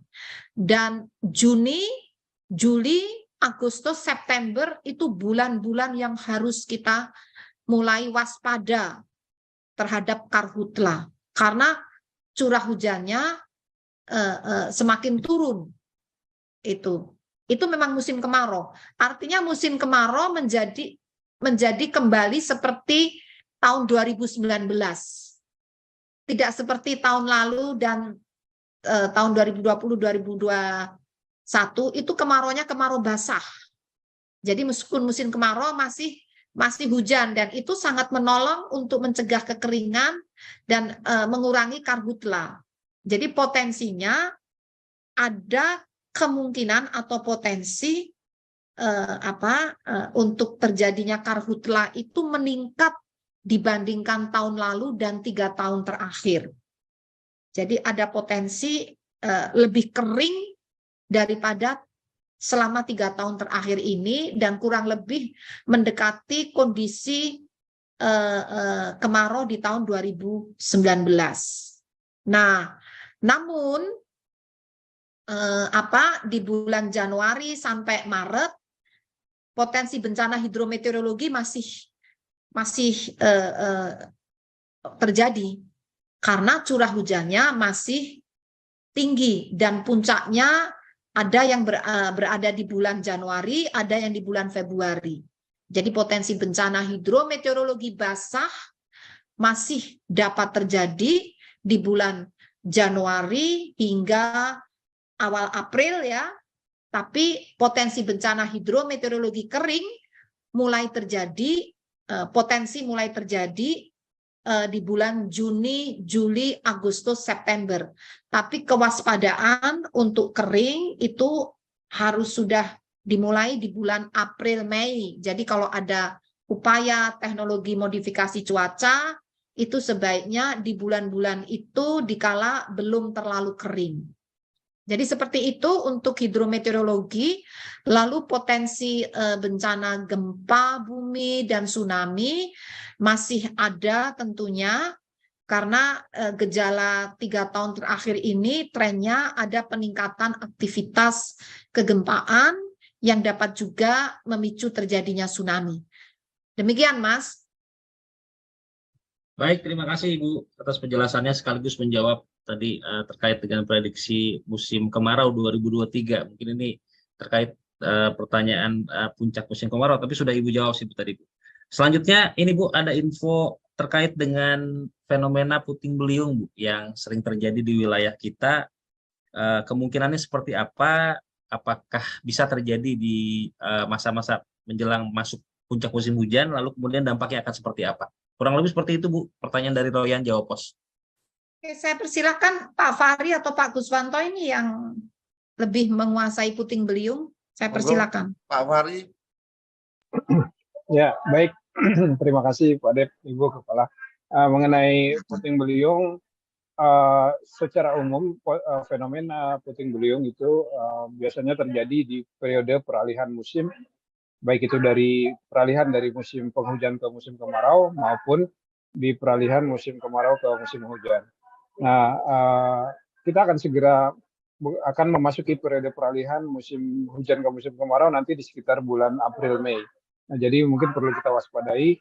Dan Juni, Juli, Agustus, September itu bulan-bulan yang harus kita mulai waspada terhadap karhutla, karena curah hujannya semakin turun. Itu memang musim kemarau. Artinya musim kemarau menjadi kembali seperti tahun 2019. Tidak seperti tahun lalu dan tahun 2020-2021 itu kemaraunya kemarau basah. Jadi meskipun musim kemarau masih hujan, dan itu sangat menolong untuk mencegah kekeringan dan mengurangi karhutla. Jadi potensinya ada kemungkinan atau potensi untuk terjadinya karhutla itu meningkat dibandingkan tahun lalu dan 3 tahun terakhir. Jadi ada potensi lebih kering daripada selama 3 tahun terakhir ini, dan kurang lebih mendekati kondisi kemarau di tahun 2019. Nah, namun di bulan Januari sampai Maret potensi bencana hidrometeorologi masih terjadi karena curah hujannya masih tinggi, dan puncaknya ada yang berada di bulan Januari, ada yang di bulan Februari. Jadi potensi bencana hidrometeorologi basah masih dapat terjadi di bulan Januari hingga awal April ya, tapi potensi bencana hidrometeorologi kering mulai terjadi, potensi mulai terjadi di bulan Juni, Juli, Agustus, September. Tapi kewaspadaan untuk kering itu harus sudah dimulai di bulan April, Mei. Jadi kalau ada upaya teknologi modifikasi cuaca, itu sebaiknya di bulan-bulan itu dikala belum terlalu kering. Jadi seperti itu untuk hidrometeorologi. Lalu potensi bencana gempa bumi dan tsunami masih ada tentunya, karena gejala 3 tahun terakhir ini trennya ada peningkatan aktivitas kegempaan yang dapat juga memicu terjadinya tsunami. Demikian, Mas. Baik, terima kasih Ibu atas penjelasannya sekaligus menjawab tadi terkait dengan prediksi musim kemarau 2023. Mungkin ini terkait pertanyaan puncak musim kemarau, tapi sudah Ibu jawab sih Bu tadi, Bu. Selanjutnya ini Bu, ada info terkait dengan fenomena puting beliung Bu yang sering terjadi di wilayah kita. Kemungkinannya seperti apa? Apakah bisa terjadi di masa-masa menjelang masuk puncak musim hujan, lalu kemudian dampaknya akan seperti apa? Kurang lebih seperti itu Bu, pertanyaan dari Royan Jawa Pos. Oke, saya persilakan Pak Fahri atau Pak Guswanto ini yang lebih menguasai puting beliung. Saya persilakan. Pak Fahri. Ya, baik. Terima kasih Pak Dep, Ibu Kepala. Mengenai puting beliung, secara umum fenomena puting beliung itu biasanya terjadi di periode peralihan musim, baik itu dari peralihan dari musim penghujan ke musim kemarau maupun di peralihan musim kemarau ke musim hujan. Nah, kita akan segera akan memasuki periode peralihan musim hujan ke musim kemarau nanti di sekitar bulan April Mei. Nah, jadi mungkin perlu kita waspadai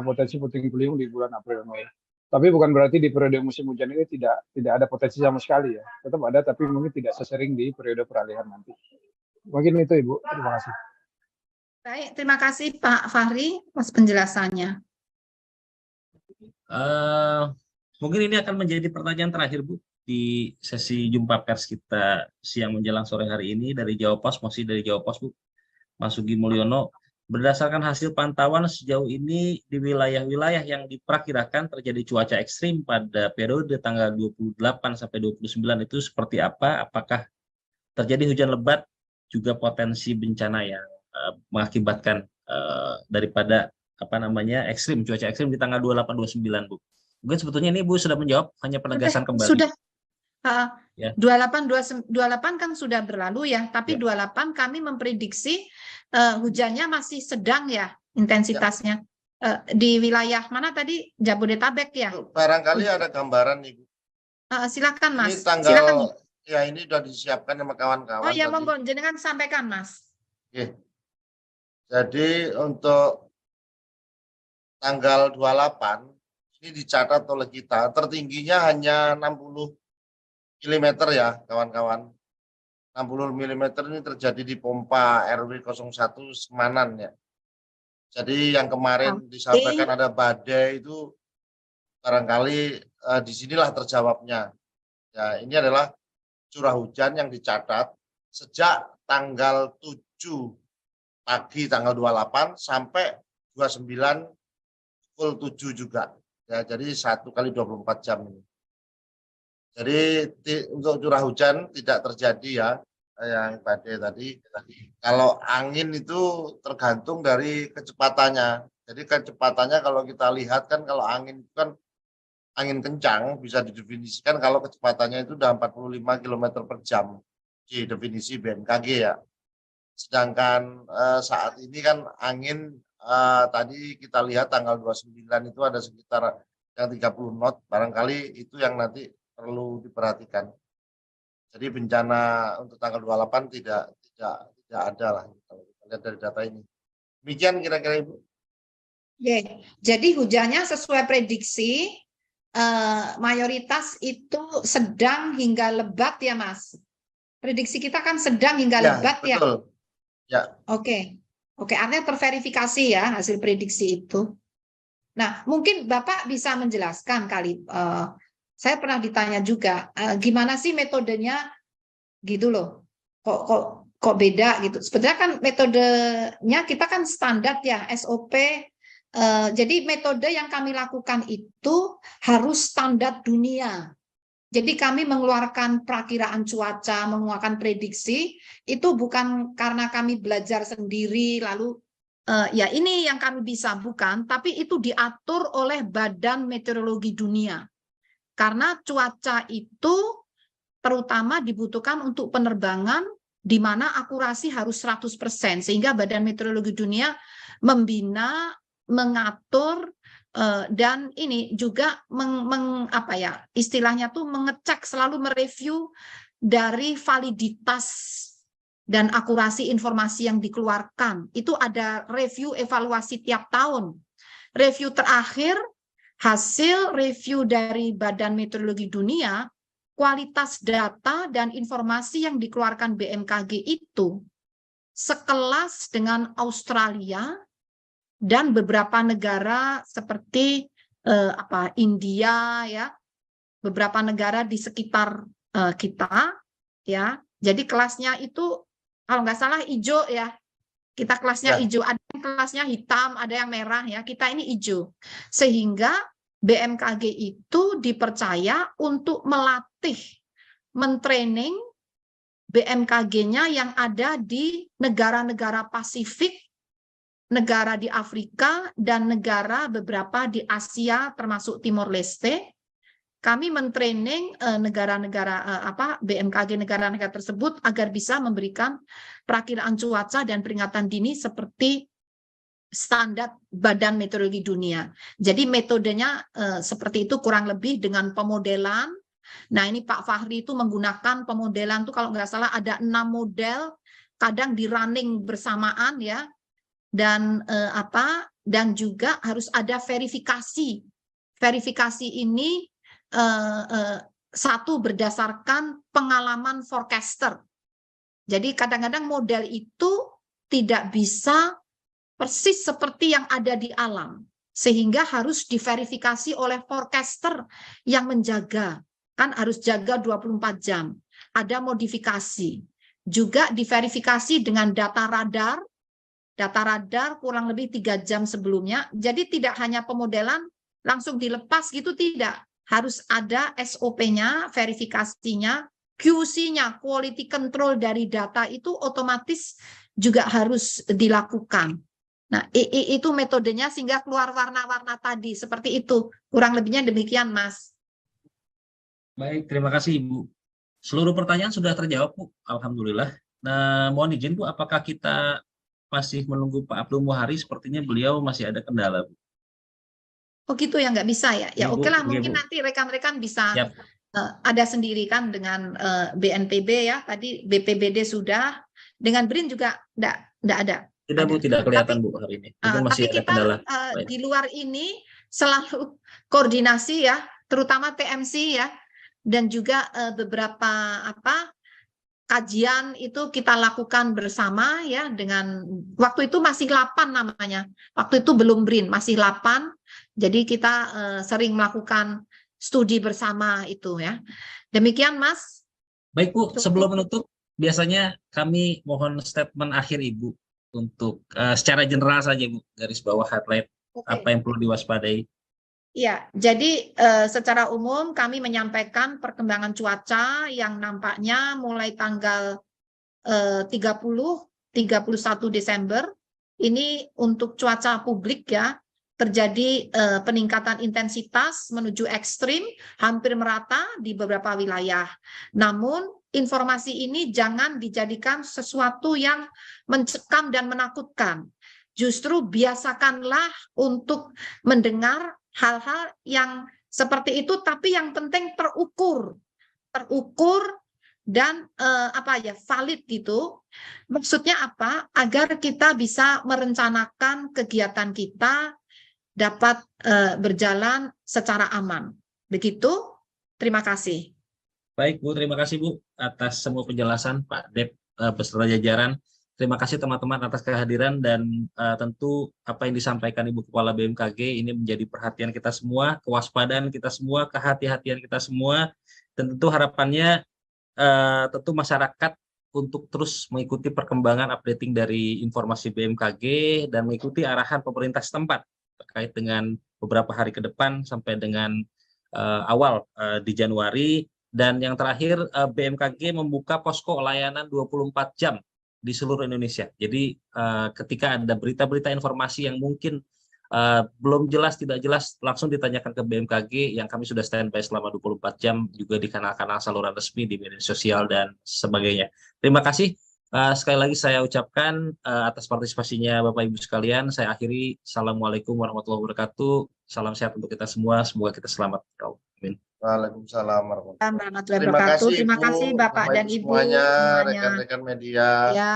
potensi puting beliung di bulan April Mei. Tapi bukan berarti di periode musim hujan ini tidak ada potensi sama sekali ya. Tetap ada, tapi mungkin tidak sesering di periode peralihan nanti. Mungkin itu Ibu. Terima kasih. Baik, terima kasih Pak Fahri atas penjelasannya. Mungkin ini akan menjadi pertanyaan terakhir Bu di sesi jumpa pers kita siang menjelang sore hari ini dari Jawa Pos, masih dari Jawa Pos Bu, Mas Sugi Mulyono. Berdasarkan hasil pantauan sejauh ini di wilayah-wilayah yang diperkirakan terjadi cuaca ekstrim pada periode tanggal 28 sampai 29 itu seperti apa? Apakah terjadi hujan lebat juga potensi bencana yang mengakibatkan daripada ekstrim, cuaca ekstrim di tanggal 28-29 Bu. Mungkin sebetulnya ini Bu sudah menjawab, hanya penegasan kembali. Sudah. Ya. 28 kan sudah berlalu ya, tapi ya. 28 kami memprediksi hujannya masih sedang ya intensitasnya. Di wilayah mana tadi? Jabodetabek ya? Barangkali ada gambaran nih Bu. Silakan Mas. Ini tanggal, silakan. Ya ini sudah disiapkan sama kawan-kawan. Oh ya, monggo jenengan sampaikan Mas. Oke. Jadi untuk tanggal 28 ini dicatat oleh kita tertingginya hanya 60 mm ya kawan-kawan. 60 mm ini terjadi di pompa RW 01 Semanan ya. Jadi yang kemarin disampaikan ada badai itu barangkali disinilah terjawabnya. Ya, ini adalah curah hujan yang dicatat sejak tanggal 7 pagi tanggal 28 sampai 29 pukul 7 juga. Ya, jadi 1 kali 24 jam ini. Jadi untuk curah hujan tidak terjadi ya yang badai tadi. Kalau angin itu tergantung dari kecepatannya. Jadi kecepatannya kalau kita lihat kan kalau angin itu kan angin kencang bisa didefinisikan kalau kecepatannya itu udah 45 km per jam di definisi BMKG ya. Sedangkan saat ini kan angin tadi kita lihat tanggal 29 itu ada sekitar yang 30 knot, barangkali itu yang nanti perlu diperhatikan. Jadi bencana untuk tanggal 28 tidak ada lah kalau kita lihat dari data ini. Demikian kira-kira Ibu. Jadi hujannya sesuai prediksi mayoritas itu sedang hingga lebat ya Mas. Prediksi kita kan sedang hingga lebat betul. Ya. Oke, artinya terverifikasi ya hasil prediksi itu. Nah, mungkin Bapak bisa menjelaskan kali. Saya pernah ditanya juga, gimana sih metodenya gitu loh? Kok beda gitu? Sebenarnya kan metodenya kita kan standar ya, SOP Jadi metode yang kami lakukan itu harus standar dunia. Jadi kami mengeluarkan perakiraan cuaca, mengeluarkan prediksi, itu bukan karena kami belajar sendiri, lalu ya ini yang kami bisa, bukan, tapi itu diatur oleh Badan Meteorologi Dunia. Karena cuaca itu terutama dibutuhkan untuk penerbangan di mana akurasi harus 100%, sehingga Badan Meteorologi Dunia membina, mengatur, dan ini juga istilahnya tuh mengecek, selalu mereview dari validitas dan akurasi informasi yang dikeluarkan. Itu ada review evaluasi tiap tahun. Review terakhir, hasil review dari Badan Meteorologi Dunia, kualitas data dan informasi yang dikeluarkan BMKG itu sekelas dengan Australia dan beberapa negara seperti India, ya, beberapa negara di sekitar kita, ya. Jadi kelasnya itu kalau nggak salah hijau, ya. Kita kelasnya hijau, ada yang kelasnya hitam, ada yang merah, ya. Kita ini hijau. Sehingga BMKG itu dipercaya untuk melatih, mentraining BMKG-nya yang ada di negara-negara Pasifik, negara di Afrika, dan negara beberapa di Asia termasuk Timor Leste. Kami mentraining negara-negara BMKG negara-negara tersebut agar bisa memberikan perakiraan cuaca dan peringatan dini seperti standar Badan Meteorologi Dunia. Jadi metodenya seperti itu kurang lebih dengan pemodelan. Nah, ini Pak Fahri itu menggunakan pemodelan itu kalau nggak salah ada 6 model, kadang di running bersamaan, ya. Dan dan juga harus ada verifikasi. Verifikasi ini satu berdasarkan pengalaman forecaster. Jadi kadang-kadang model itu tidak bisa persis seperti yang ada di alam, sehingga harus diverifikasi oleh forecaster yang menjaga, kan harus jaga 24 jam. Ada modifikasi. Juga diverifikasi dengan data radar kurang lebih 3 jam sebelumnya. Jadi tidak hanya pemodelan langsung dilepas gitu, tidak. Harus ada SOP-nya, verifikasinya, QC-nya, quality control dari data itu otomatis juga harus dilakukan. Nah, itu metodenya sehingga keluar warna-warna tadi, seperti itu. Kurang lebihnya demikian, Mas. Baik, terima kasih Ibu. Seluruh pertanyaan sudah terjawab, Bu. Alhamdulillah. Nah, mohon izin, Bu, apakah kita masih menunggu Pak Abdul Muhari? Sepertinya beliau masih ada kendala, Bu. Oh gitu ya, nggak bisa ya? Ya oke lah, mungkin Bu. nanti rekan-rekan bisa Yap. ada sendiri kan dengan BNPB, ya. Tadi BPBD sudah, dengan BRIN juga nggak ada. Tidak, Bu, tidak kelihatan, Bu, hari ini. Mungkin masih tapi ada kita kendala. di luar ini selalu koordinasi, ya, terutama TMC, ya, dan juga beberapa kajian itu kita lakukan bersama, ya, dengan waktu itu masih 8 namanya. Waktu itu belum BRIN, masih 8. Jadi kita sering melakukan studi bersama itu, ya. Demikian, Mas. Baik, Bu, sebelum menutup biasanya kami mohon statement akhir Ibu untuk secara general saja, Bu, garis bawah highlight apa yang perlu diwaspadai. Ya, jadi secara umum kami menyampaikan perkembangan cuaca yang nampaknya mulai tanggal 31 Desember ini untuk cuaca publik, ya, terjadi peningkatan intensitas menuju ekstrim hampir merata di beberapa wilayah. Namun informasi ini jangan dijadikan sesuatu yang mencekam dan menakutkan. Justru biasakanlah untuk mendengar hal-hal yang seperti itu, tapi yang penting terukur dan valid gitu. Maksudnya apa? Agar kita bisa merencanakan kegiatan kita dapat berjalan secara aman. Begitu. Terima kasih. Baik, Bu, terima kasih, Bu, atas semua penjelasan Pak Dep beserta jajaran. Terima kasih teman-teman atas kehadiran, dan tentu apa yang disampaikan Ibu Kepala BMKG ini menjadi perhatian kita semua, kewaspadaan kita semua, kehati-hatian kita semua, dan tentu harapannya tentu masyarakat untuk terus mengikuti perkembangan updating dari informasi BMKG dan mengikuti arahan pemerintah setempat terkait dengan beberapa hari ke depan sampai dengan awal di Januari. Dan yang terakhir, BMKG membuka posko layanan 24 jam di seluruh Indonesia. Jadi ketika ada berita-berita informasi yang mungkin belum jelas, tidak jelas, langsung ditanyakan ke BMKG yang kami sudah standby selama 24 jam juga di kanal-kanal saluran resmi di media sosial dan sebagainya. Terima kasih. Sekali lagi saya ucapkan atas partisipasinya Bapak Ibu sekalian. Saya akhiri. Assalamualaikum warahmatullahi wabarakatuh. Salam sehat untuk kita semua. Semoga kita selamat. Amin. Waalaikumsalam warahmatullahi Terima kasih, terima kasih Ibu, Bapak dan Ibu semuanya, semuanya. rekan-rekan media. Ya,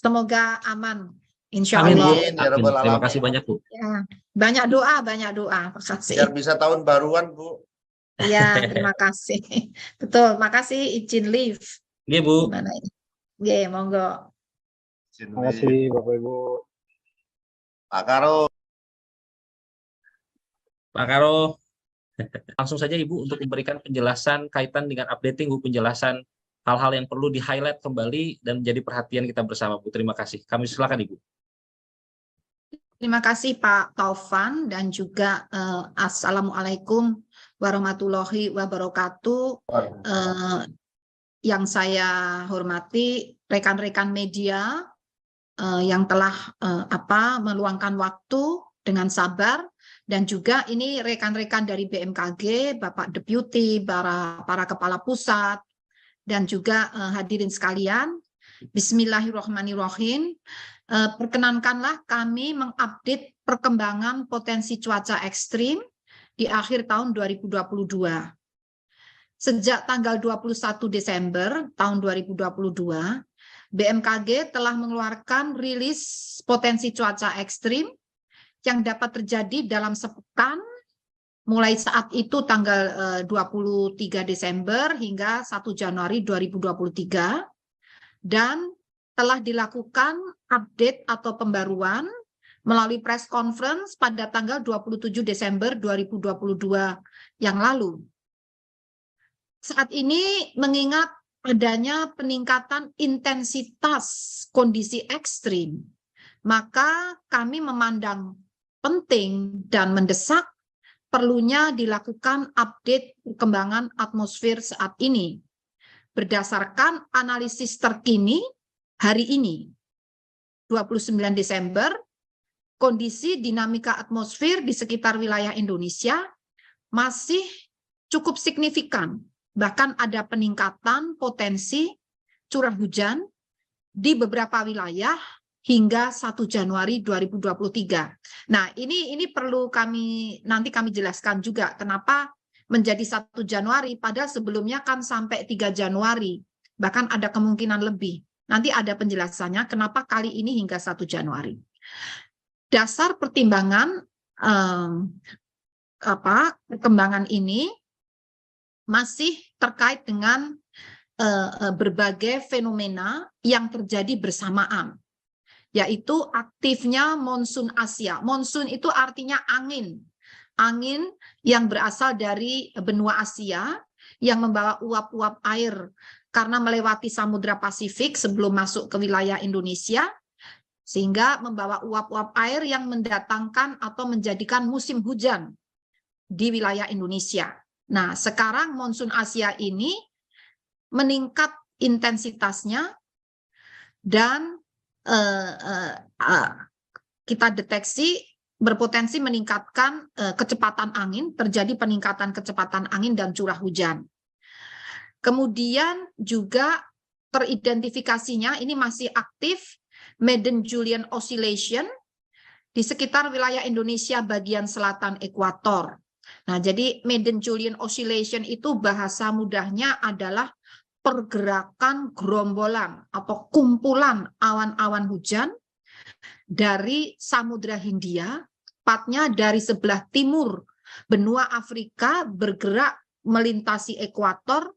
semoga aman. Insya Amin, Bu. Allah. Amin, ya Amin. Rabbal Terima Alamin. kasih banyak, Bu. Ya, banyak doa, banyak doa. Terima kasih. Biar bisa tahun baruan, Bu. Ya, terima kasih. Betul, makasih izin live. Iya, Bu. Gimana ini? Oke, monggo. Terima kasih Bapak Ibu. Pak Karo. Pak Karo. Langsung saja Ibu untuk memberikan penjelasan kaitan dengan updating Bu, penjelasan hal-hal yang perlu di-highlight kembali dan menjadi perhatian kita bersama Bu. Terima kasih. Kami silakan Ibu. Terima kasih Pak Taufan dan juga Assalamualaikum warahmatullahi wabarakatuh. Yang saya hormati rekan-rekan media yang telah meluangkan waktu dengan sabar. Dan juga ini rekan-rekan dari BMKG, Bapak Deputi, para kepala pusat, dan juga hadirin sekalian. Bismillahirrahmanirrahim. Perkenankanlah kami mengupdate perkembangan potensi cuaca ekstrim di akhir tahun 2022. Sejak tanggal 21 Desember tahun 2022, BMKG telah mengeluarkan rilis potensi cuaca ekstrim yang dapat terjadi dalam sepekan mulai saat itu tanggal 23 Desember hingga 1 Januari 2023 dan telah dilakukan update atau pembaruan melalui press conference pada tanggal 27 Desember 2022 yang lalu. Saat ini mengingat adanya peningkatan intensitas kondisi ekstrim, maka kami memandang penting dan mendesak perlunya dilakukan update perkembangan atmosfer saat ini berdasarkan analisis terkini hari ini 29 Desember. Kondisi dinamika atmosfer di sekitar wilayah Indonesia masih cukup signifikan, bahkan ada peningkatan potensi curah hujan di beberapa wilayah hingga 1 Januari 2023. Nah, ini perlu nanti kami jelaskan juga kenapa menjadi 1 Januari, padahal sebelumnya kan sampai 3 Januari, bahkan ada kemungkinan lebih. Nanti ada penjelasannya kenapa kali ini hingga 1 Januari. Dasar pertimbangan perkembangan ini masih terkait dengan berbagai fenomena yang terjadi bersamaan, yaitu aktifnya monsun Asia. Monsun itu artinya angin yang berasal dari benua Asia yang membawa uap-uap air karena melewati Samudra Pasifik sebelum masuk ke wilayah Indonesia, sehingga membawa uap-uap air yang mendatangkan atau menjadikan musim hujan di wilayah Indonesia. Nah, sekarang monsun Asia ini meningkat intensitasnya dan kita deteksi berpotensi meningkatkan kecepatan angin, terjadi peningkatan kecepatan angin dan curah hujan. Kemudian juga teridentifikasinya ini masih aktif Madden-Julian Oscillation di sekitar wilayah Indonesia bagian selatan ekuator. Nah, jadi Madden-Julian Oscillation itu bahasa mudahnya adalah pergerakan gerombolan atau kumpulan awan-awan hujan dari Samudra Hindia, tepatnya dari sebelah timur benua Afrika bergerak melintasi ekuator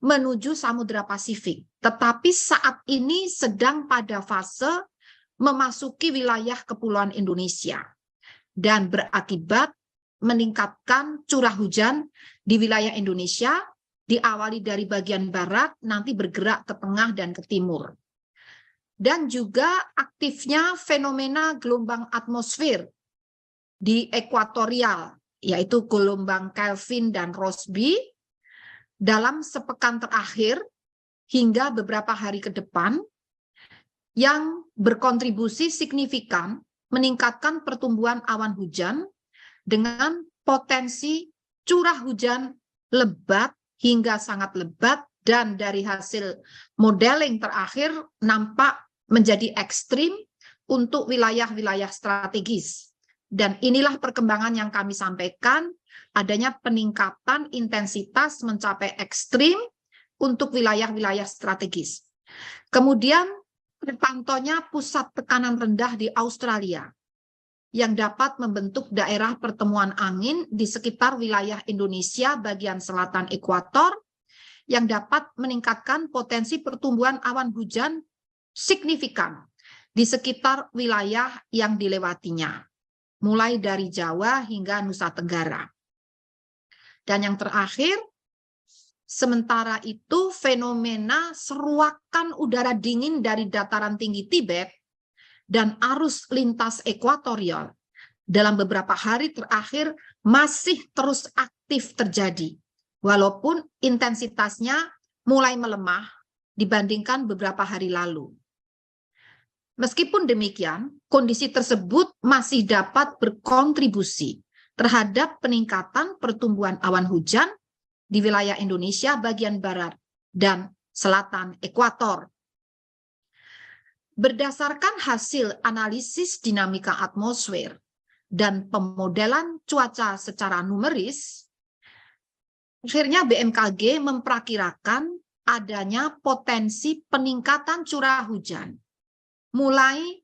menuju Samudra Pasifik. Tetapi saat ini sedang pada fase memasuki wilayah kepulauan Indonesia dan berakibat meningkatkan curah hujan di wilayah Indonesia, diawali dari bagian barat, nanti bergerak ke tengah dan ke timur. Dan juga aktifnya fenomena gelombang atmosfer di ekuatorial, yaitu gelombang Kelvin dan Rossby, dalam sepekan terakhir hingga beberapa hari ke depan, yang berkontribusi signifikan meningkatkan pertumbuhan awan hujan dengan potensi curah hujan lebat hingga sangat lebat, dan dari hasil modeling terakhir nampak menjadi ekstrim untuk wilayah-wilayah strategis. Dan inilah perkembangan yang kami sampaikan, adanya peningkatan intensitas mencapai ekstrim untuk wilayah-wilayah strategis. Kemudian terpantaunya pusat tekanan rendah di Australia yang dapat membentuk daerah pertemuan angin di sekitar wilayah Indonesia bagian selatan ekuator yang dapat meningkatkan potensi pertumbuhan awan hujan signifikan di sekitar wilayah yang dilewatinya, mulai dari Jawa hingga Nusa Tenggara. Dan yang terakhir, sementara itu fenomena seruakan udara dingin dari dataran tinggi Tibet dan arus lintas ekuatorial dalam beberapa hari terakhir masih terus aktif terjadi, walaupun intensitasnya mulai melemah dibandingkan beberapa hari lalu. Meskipun demikian, kondisi tersebut masih dapat berkontribusi terhadap peningkatan pertumbuhan awan hujan di wilayah Indonesia bagian barat dan selatan ekuator. Berdasarkan hasil analisis dinamika atmosfer dan pemodelan cuaca secara numeris, akhirnya BMKG memperkirakan adanya potensi peningkatan curah hujan mulai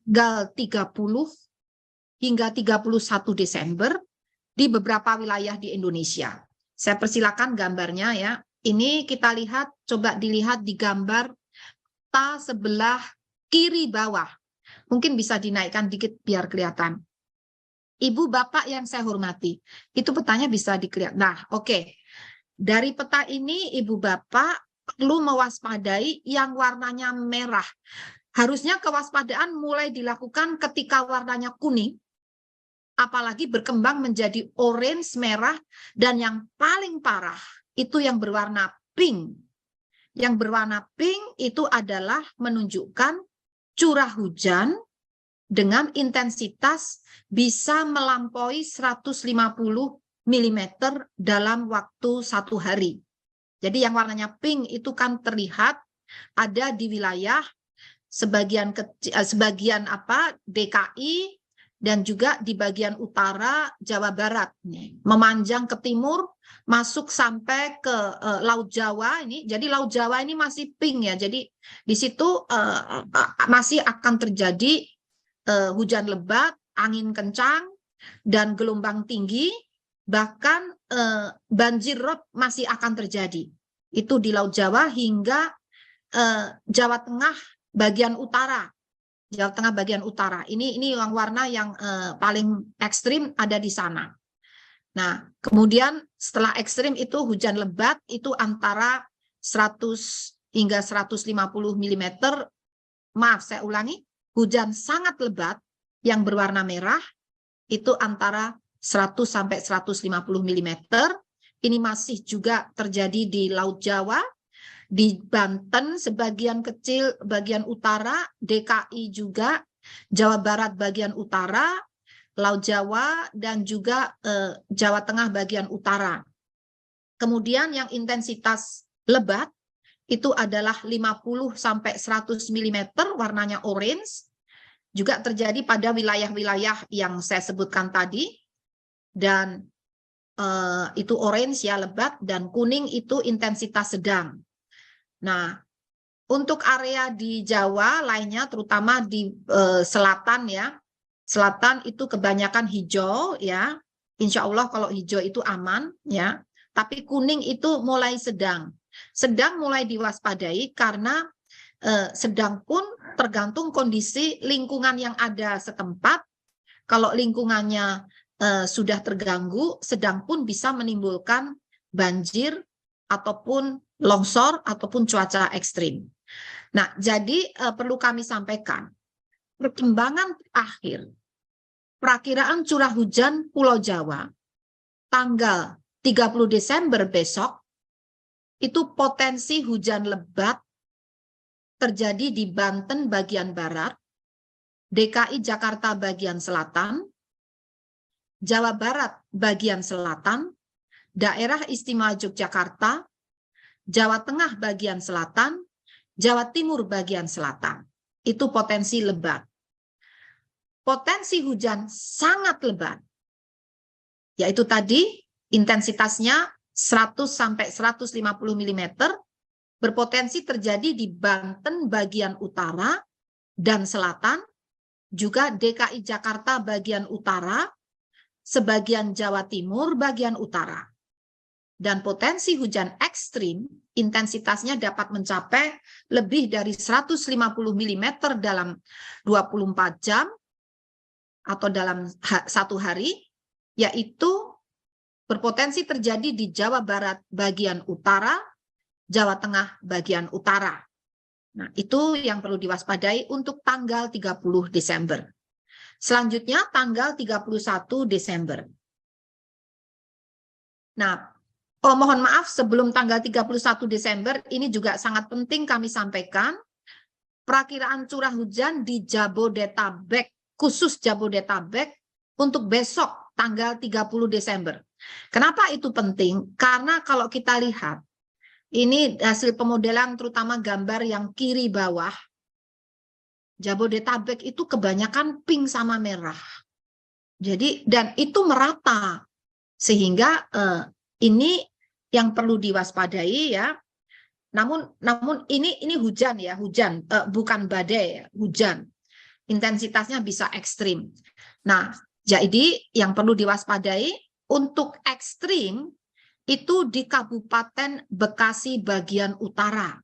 tanggal 30 hingga 31 Desember di beberapa wilayah di Indonesia. Saya persilakan gambarnya ya. Ini kita lihat, coba dilihat di gambar peta sebelah kiri bawah. Mungkin bisa dinaikkan dikit biar kelihatan. Ibu bapak yang saya hormati, itu petanya bisa dilihat. Nah, oke. Dari peta ini ibu bapak perlu mewaspadai yang warnanya merah. Harusnya kewaspadaan mulai dilakukan ketika warnanya kuning, apalagi berkembang menjadi orange merah, dan yang paling parah itu yang berwarna pink. Yang berwarna pink itu adalah menunjukkan curah hujan dengan intensitas bisa melampaui 150 mm dalam waktu 1 hari. Jadi yang warnanya pink itu kan terlihat ada di wilayah sebagian DKI dan juga di bagian utara Jawa Barat, memanjang ke timur masuk sampai ke Laut Jawa ini. Jadi Laut Jawa ini masih pink ya. Jadi di situ masih akan terjadi hujan lebat, angin kencang dan gelombang tinggi, bahkan banjir rob masih akan terjadi. Itu di Laut Jawa hingga Jawa Tengah bagian utara. Jawa Tengah bagian utara. Ini yang warna yang paling ekstrim ada di sana. Nah, kemudian setelah ekstrim itu hujan lebat itu antara 100 hingga 150 mm. Maaf, saya ulangi. Hujan sangat lebat yang berwarna merah itu antara 100 sampai 150 mm. Ini masih juga terjadi di Laut Jawa, di Banten sebagian kecil bagian utara, DKI juga, Jawa Barat bagian utara, Laut Jawa, dan juga Jawa Tengah bagian utara. Kemudian yang intensitas lebat itu adalah 50 sampai 100 mm warnanya orange, juga terjadi pada wilayah-wilayah yang saya sebutkan tadi, dan itu orange ya lebat, dan kuning itu intensitas sedang. Nah, untuk area di Jawa lainnya, terutama di selatan ya, selatan itu kebanyakan hijau ya. Insya Allah kalau hijau itu aman ya. Tapi kuning itu mulai sedang. Sedang mulai diwaspadai karena sedang pun tergantung kondisi lingkungan yang ada setempat. Kalau lingkungannya sudah terganggu, sedang pun bisa menimbulkan banjir ataupun longsor ataupun cuaca ekstrim. Nah, jadi perlu kami sampaikan perkembangan terakhir Perakiraan curah hujan Pulau Jawa tanggal 30 Desember besok itu potensi hujan lebat terjadi di Banten bagian barat, DKI Jakarta bagian selatan, Jawa Barat bagian selatan, Daerah Istimewa Yogyakarta, Jawa Tengah bagian selatan, Jawa Timur bagian selatan. Itu potensi lebat. Potensi hujan sangat lebat, yaitu tadi intensitasnya 100 sampai 150 mm, berpotensi terjadi di Banten bagian utara dan selatan, juga DKI Jakarta bagian utara, sebagian Jawa Timur bagian utara. Dan potensi hujan ekstrim, intensitasnya dapat mencapai lebih dari 150 mm dalam 24 jam, atau dalam satu hari, yaitu berpotensi terjadi di Jawa Barat bagian utara, Jawa Tengah bagian utara. Nah, itu yang perlu diwaspadai untuk tanggal 30 Desember. Selanjutnya tanggal 31 Desember. Nah, mohon maaf sebelum tanggal 31 Desember, ini juga sangat penting kami sampaikan, perakiraan curah hujan di Jabodetabek, khusus Jabodetabek untuk besok tanggal 30 Desember. Kenapa itu penting? Karena kalau kita lihat, ini hasil pemodelan terutama gambar yang kiri bawah, Jabodetabek itu kebanyakan pink sama merah. Jadi, dan itu merata. Sehingga ini yang perlu diwaspadai ya. Namun ini hujan ya, hujan, bukan badai ya, hujan. Intensitasnya bisa ekstrim. Nah, jadi yang perlu diwaspadai untuk ekstrim itu di Kabupaten Bekasi bagian utara.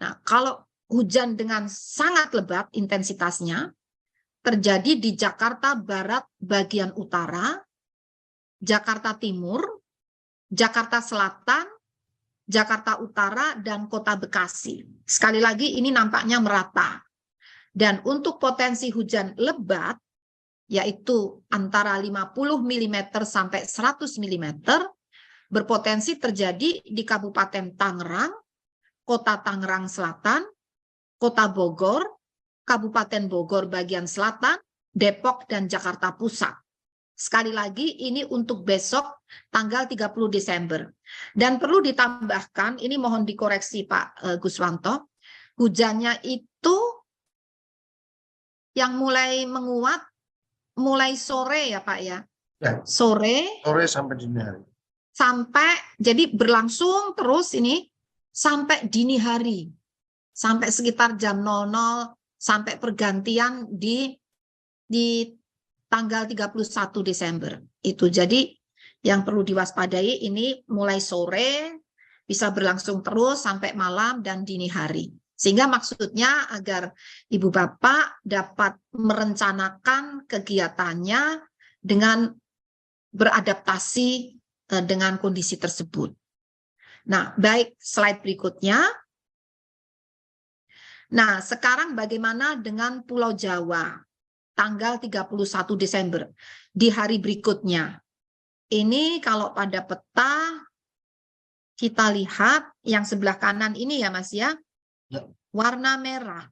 Nah, kalau hujan dengan sangat lebat intensitasnya terjadi di Jakarta Barat bagian utara, Jakarta Timur, Jakarta Selatan, Jakarta Utara, dan Kota Bekasi. Sekali lagi ini nampaknya merata. Dan untuk potensi hujan lebat, yaitu antara 50 mm sampai 100 mm, berpotensi terjadi di Kabupaten Tangerang, Kota Tangerang Selatan, Kota Bogor, Kabupaten Bogor bagian selatan, Depok, dan Jakarta Pusat. Sekali lagi, ini untuk besok tanggal 30 Desember. Dan perlu ditambahkan, ini mohon dikoreksi Pak Guswanto, hujannya itu yang mulai menguat, mulai sore ya Pak ya? Ya. Sore Sampai dini hari. Sampai, jadi berlangsung terus ini, sampai dini hari. Sampai sekitar jam 00, sampai pergantian di tanggal 31 Desember. Itu jadi yang perlu diwaspadai ini mulai sore, bisa berlangsung terus sampai malam dan dini hari. Sehingga maksudnya agar Ibu Bapak dapat merencanakan kegiatannya dengan beradaptasi dengan kondisi tersebut. Nah, baik, slide berikutnya. Nah, sekarang bagaimana dengan Pulau Jawa? Tanggal 31 Desember, di hari berikutnya. Ini kalau pada peta, kita lihat yang sebelah kanan ini ya Mas ya, warna merah.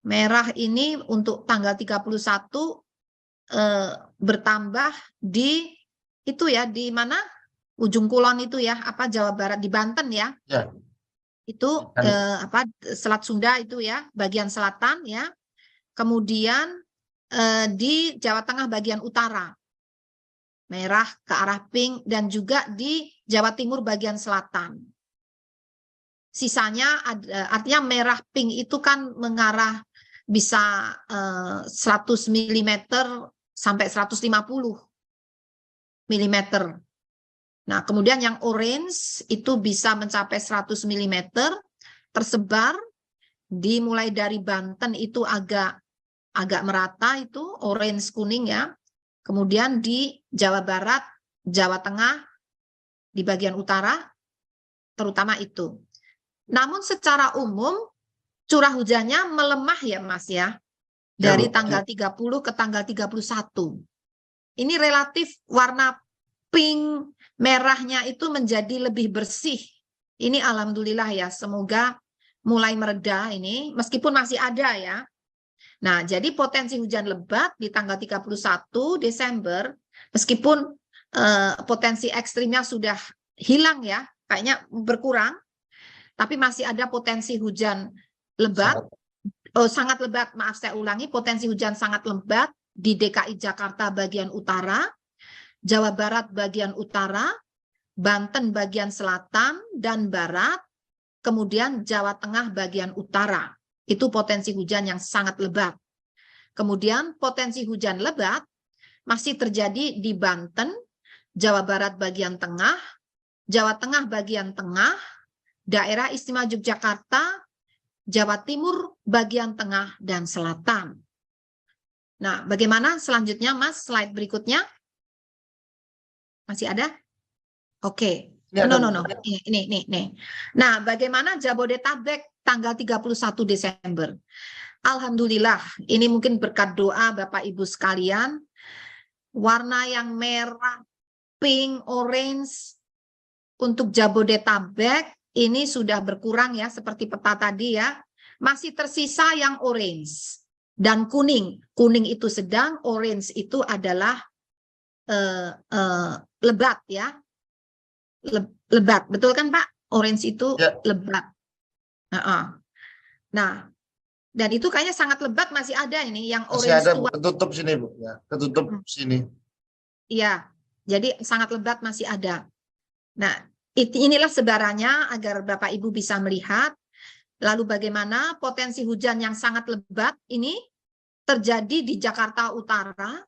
Merah ini untuk tanggal 31 bertambah di itu ya, di mana? Ujung Kulon itu ya, apa Jawa Barat, di Banten ya. Ya. Itu Selat Sunda itu ya, bagian selatan ya. Kemudian di Jawa Tengah bagian utara. Merah ke arah pink, dan juga di Jawa Timur bagian selatan. Sisanya artinya merah pink itu kan mengarah bisa 100 mm sampai 150 mm. Nah, kemudian yang orange itu bisa mencapai 100 mm, tersebar dimulai dari Banten itu agak merata itu orange kuning ya. Kemudian di Jawa Barat, Jawa Tengah, di bagian utara terutama itu. Namun secara umum curah hujannya melemah ya Mas ya. dari Bu. tanggal 30 ke tanggal 31. Ini relatif warna pink merahnya itu menjadi lebih bersih. Ini alhamdulillah ya, semoga mulai mereda ini, meskipun masih ada ya. Nah, jadi potensi hujan lebat di tanggal 31 Desember, meskipun potensi ekstrimnya sudah hilang ya, kayaknya berkurang, tapi masih ada potensi hujan lebat, sangat lebat, maaf saya ulangi, potensi hujan sangat lebat di DKI Jakarta bagian utara, Jawa Barat bagian utara, Banten bagian selatan dan barat, kemudian Jawa Tengah bagian utara. Itu potensi hujan yang sangat lebat. Kemudian potensi hujan lebat masih terjadi di Banten, Jawa Barat bagian tengah, Jawa Tengah bagian tengah, Daerah Istimewa Yogyakarta, Jawa Timur bagian tengah dan selatan. Nah, bagaimana selanjutnya, Mas? Slide berikutnya. Masih ada? Oke. No. Ini. Nah, bagaimana Jabodetabek tanggal 31 Desember? Alhamdulillah, ini mungkin berkat doa Bapak Ibu sekalian, warna yang merah, pink, orange untuk Jabodetabek ini sudah berkurang ya, seperti peta tadi ya. Masih tersisa yang orange dan kuning. Kuning itu sedang, orange itu adalah lebat ya. Lebat, betul kan Pak? Orange itu ya. Lebat. Nah, dan itu kayaknya sangat lebat masih ada ini yang Masih orange ada, tua. ketutup sini Bu, ya, ketutup sini. Iya, jadi sangat lebat masih ada. Nah, inilah sebarannya agar Bapak Ibu bisa melihat. Lalu bagaimana potensi hujan yang sangat lebat ini terjadi di Jakarta Utara,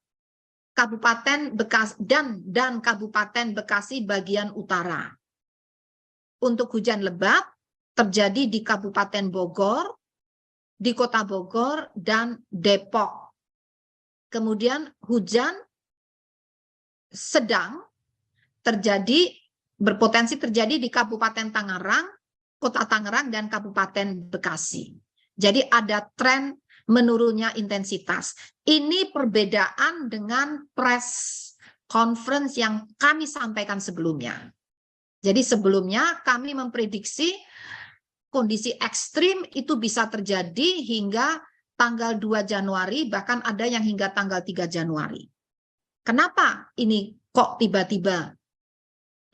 Kabupaten Bekasi dan Kabupaten Bekasi bagian utara. Untuk hujan lebat terjadi di Kabupaten Bogor, di Kota Bogor dan Depok. Kemudian hujan sedang berpotensi terjadi di Kabupaten Tangerang, Kota Tangerang dan Kabupaten Bekasi. Jadi ada tren menurunnya intensitas. Ini perbedaan dengan press conference yang kami sampaikan sebelumnya. Jadi sebelumnya kami memprediksi kondisi ekstrim itu bisa terjadi hingga tanggal 2 Januari, bahkan ada yang hingga tanggal 3 Januari. Kenapa ini kok tiba-tiba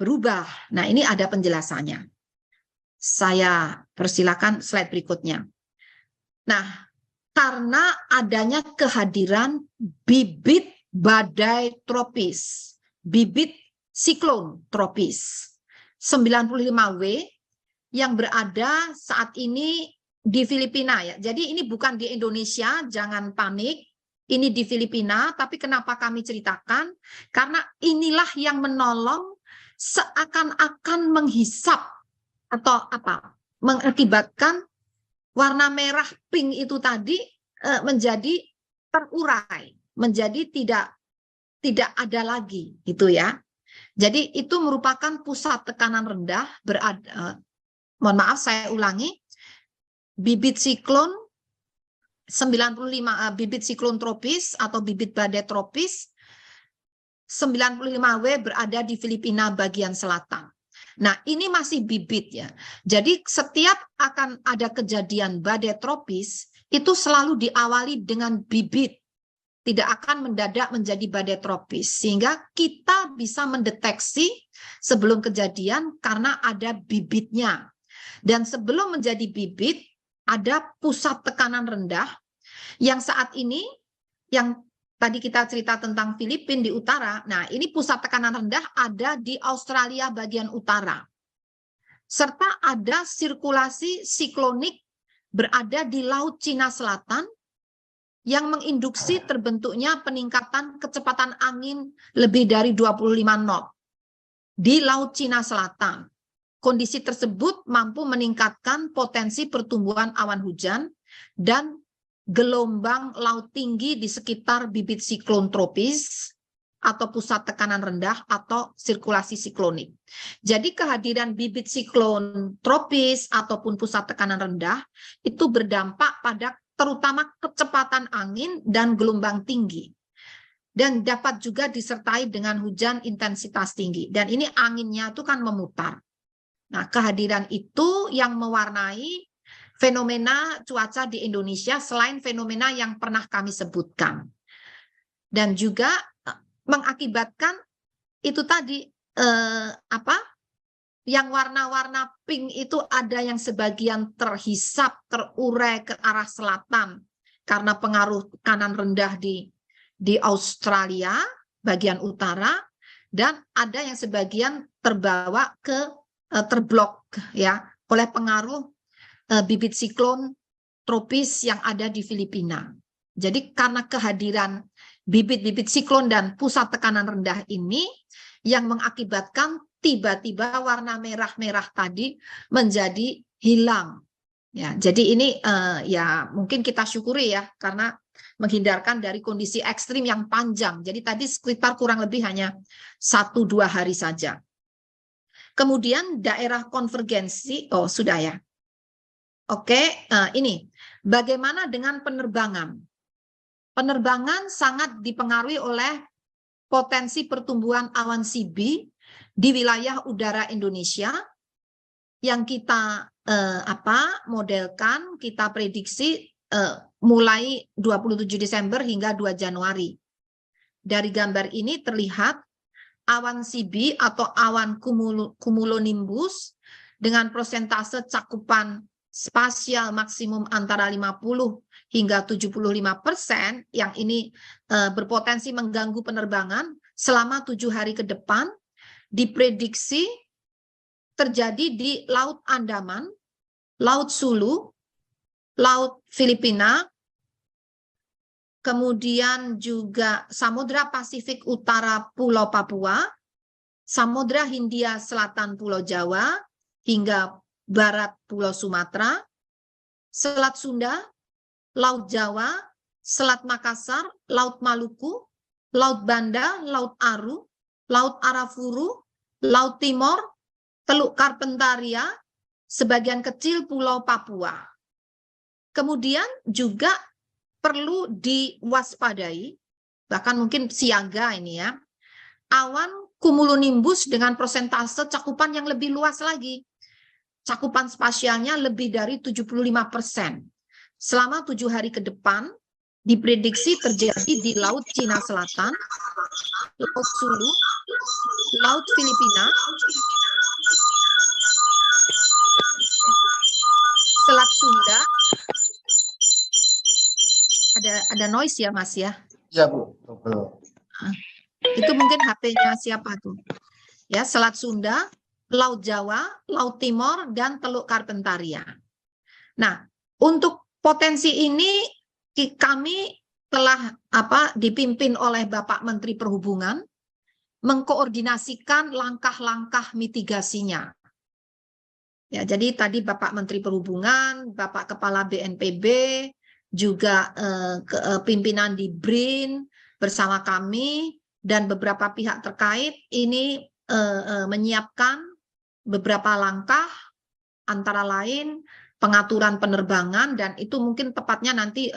berubah? Nah, ini ada penjelasannya. Saya persilakan slide berikutnya. Nah, karena adanya kehadiran bibit badai tropis, bibit siklon tropis 95W yang berada saat ini di Filipina ya. Jadi ini bukan di Indonesia, jangan panik. Ini di Filipina, tapi kenapa kami ceritakan? Karena inilah yang menolong seakan-akan menghisap atau mengakibatkan warna merah pink itu tadi menjadi terurai, menjadi tidak ada lagi gitu ya. Jadi itu merupakan pusat tekanan rendah mohon maaf saya ulangi, bibit siklon 95 bibit siklon tropis atau bibit badai tropis 95W berada di Filipina bagian selatan. Nah, ini masih bibit ya. Jadi setiap akan ada kejadian badai tropis itu selalu diawali dengan bibit. Tidak akan mendadak menjadi badai tropis. Sehingga kita bisa mendeteksi sebelum kejadian karena ada bibitnya. Dan sebelum menjadi bibit ada pusat tekanan rendah yang saat ini yang tadi kita cerita tentang Filipina di utara. Nah, ini pusat tekanan rendah ada di Australia bagian utara. Serta ada sirkulasi siklonik berada di Laut Cina Selatan yang menginduksi terbentuknya peningkatan kecepatan angin lebih dari 25 knot di Laut Cina Selatan. Kondisi tersebut mampu meningkatkan potensi pertumbuhan awan hujan dan gelombang laut tinggi di sekitar bibit siklon tropis atau pusat tekanan rendah atau sirkulasi siklonik. Jadi kehadiran bibit siklon tropis ataupun pusat tekanan rendah itu berdampak pada terutama kecepatan angin dan gelombang tinggi. Dan dapat juga disertai dengan hujan intensitas tinggi. Dan ini anginnya itu kan memutar. Nah, kehadiran itu yang mewarnai fenomena cuaca di Indonesia selain fenomena yang pernah kami sebutkan. Dan juga mengakibatkan itu tadi yang warna-warna pink itu ada yang sebagian terhisap, terurai ke arah selatan karena pengaruh kanan rendah di Australia bagian utara, dan ada yang sebagian terbawa ke terblok ya oleh pengaruh bibit siklon tropis yang ada di Filipina. Jadi karena kehadiran bibit-bibit siklon dan pusat tekanan rendah ini yang mengakibatkan tiba-tiba warna merah-merah tadi menjadi hilang. Ya, jadi ini ya mungkin kita syukuri ya karena menghindarkan dari kondisi ekstrim yang panjang. Jadi tadi sekitar kurang lebih hanya 1-2 hari saja. Kemudian daerah konvergensi, oh sudah ya. Oke, ini bagaimana dengan penerbangan? Penerbangan sangat dipengaruhi oleh potensi pertumbuhan awan CB di wilayah udara Indonesia yang kita modelkan, kita prediksi mulai 27 Desember hingga 2 Januari. Dari gambar ini terlihat awan CB atau awan cumulonimbus dengan persentase cakupan spasial maksimum antara 50 hingga 75% yang ini berpotensi mengganggu penerbangan selama 7 hari ke depan diprediksi terjadi di Laut Andaman, Laut Sulu, Laut Filipina, kemudian juga Samudra Pasifik Utara Pulau Papua, Samudra Hindia Selatan Pulau Jawa, hingga Barat Pulau Sumatera, Selat Sunda, Laut Jawa, Selat Makassar, Laut Maluku, Laut Banda, Laut Aru, Laut Arafuru, Laut Timor, Teluk Karpentaria, sebagian kecil Pulau Papua. Kemudian juga perlu diwaspadai, bahkan mungkin siaga ini ya, awan cumulonimbus dengan persentase cakupan yang lebih luas lagi. Cakupan spasialnya lebih dari 75%. Selama 7 hari ke depan, diprediksi terjadi di Laut Cina Selatan, Laut Sulu, Laut Filipina, Selat Sunda. Ada noise ya Mas ya? Iya Bu. Betul. Itu mungkin HP-nya siapa tuh? Ya, Selat Sunda, Laut Jawa, Laut Timor, dan Teluk Karpentaria. Nah, untuk potensi ini kami telah dipimpin oleh Bapak Menteri Perhubungan mengkoordinasikan langkah-langkah mitigasinya. Ya, jadi tadi Bapak Menteri Perhubungan, Bapak Kepala BNPB, juga pimpinan di BRIN bersama kami dan beberapa pihak terkait ini menyiapkan beberapa langkah, antara lain pengaturan penerbangan, dan itu mungkin tepatnya nanti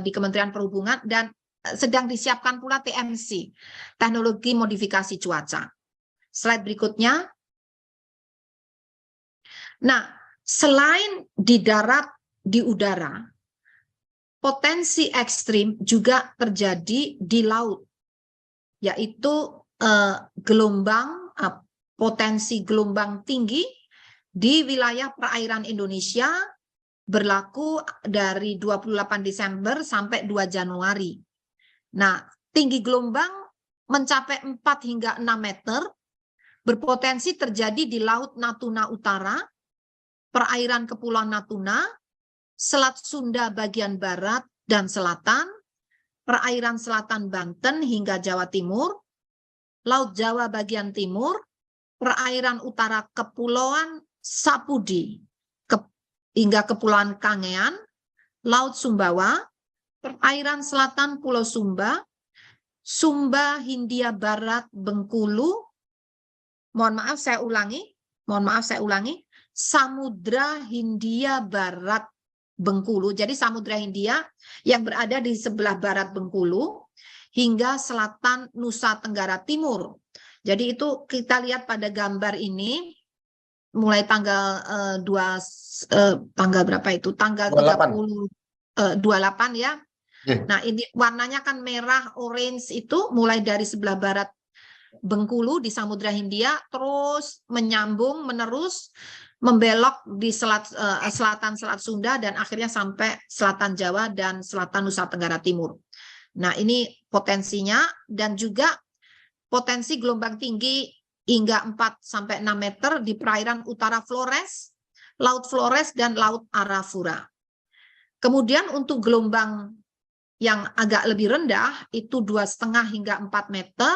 di Kementerian Perhubungan, dan sedang disiapkan pula TMC, teknologi modifikasi cuaca. Slide berikutnya. Nah, selain di darat, di udara, potensi ekstrim juga terjadi di laut, yaitu potensi gelombang tinggi di wilayah perairan Indonesia berlaku dari 28 Desember sampai 2 Januari. Nah, tinggi gelombang mencapai 4 hingga 6 meter, berpotensi terjadi di Laut Natuna Utara, perairan Kepulauan Natuna, Selat Sunda bagian barat dan selatan, perairan selatan Banten hingga Jawa Timur, Laut Jawa bagian timur, perairan utara Kepulauan Sapudi hingga Kepulauan Kangean, Laut Sumbawa, perairan selatan Pulau Sumba, Sumba Hindia Barat Bengkulu, mohon maaf saya ulangi, Samudra Hindia Barat Bengkulu. Jadi Samudra Hindia yang berada di sebelah barat Bengkulu hingga selatan Nusa Tenggara Timur. Jadi itu kita lihat pada gambar ini mulai tanggal tanggal berapa itu? Tanggal 28 ya. Nah, ini warnanya kan merah, orange itu mulai dari sebelah barat Bengkulu di Samudra Hindia terus menyambung menerus membelok di selatan Selat Sunda dan akhirnya sampai selatan Jawa dan selatan Nusa Tenggara Timur. Nah, ini potensinya dan juga potensi gelombang tinggi hingga 4-6 meter di perairan utara Flores, Laut Flores dan Laut Arafura. Kemudian untuk gelombang yang agak lebih rendah itu 2,5 hingga 4 meter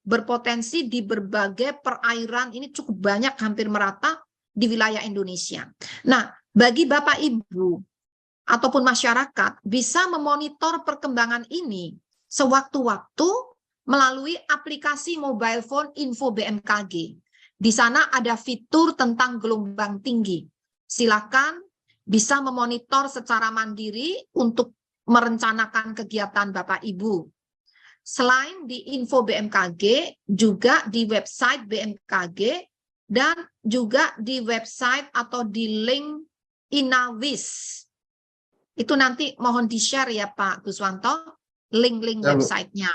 berpotensi di berbagai perairan, ini cukup banyak hampir merata di wilayah Indonesia. Nah, bagi Bapak Ibu ataupun masyarakat bisa memonitor perkembangan ini sewaktu-waktu melalui aplikasi mobile phone Info BMKG. Di sana ada fitur tentang gelombang tinggi. Silakan bisa memonitor secara mandiri untuk merencanakan kegiatan Bapak Ibu. Selain di Info BMKG, juga di website BMKG dan juga di website atau di link Inawis. Itu nanti mohon di-share ya Pak Guswanto, link-link websitenya.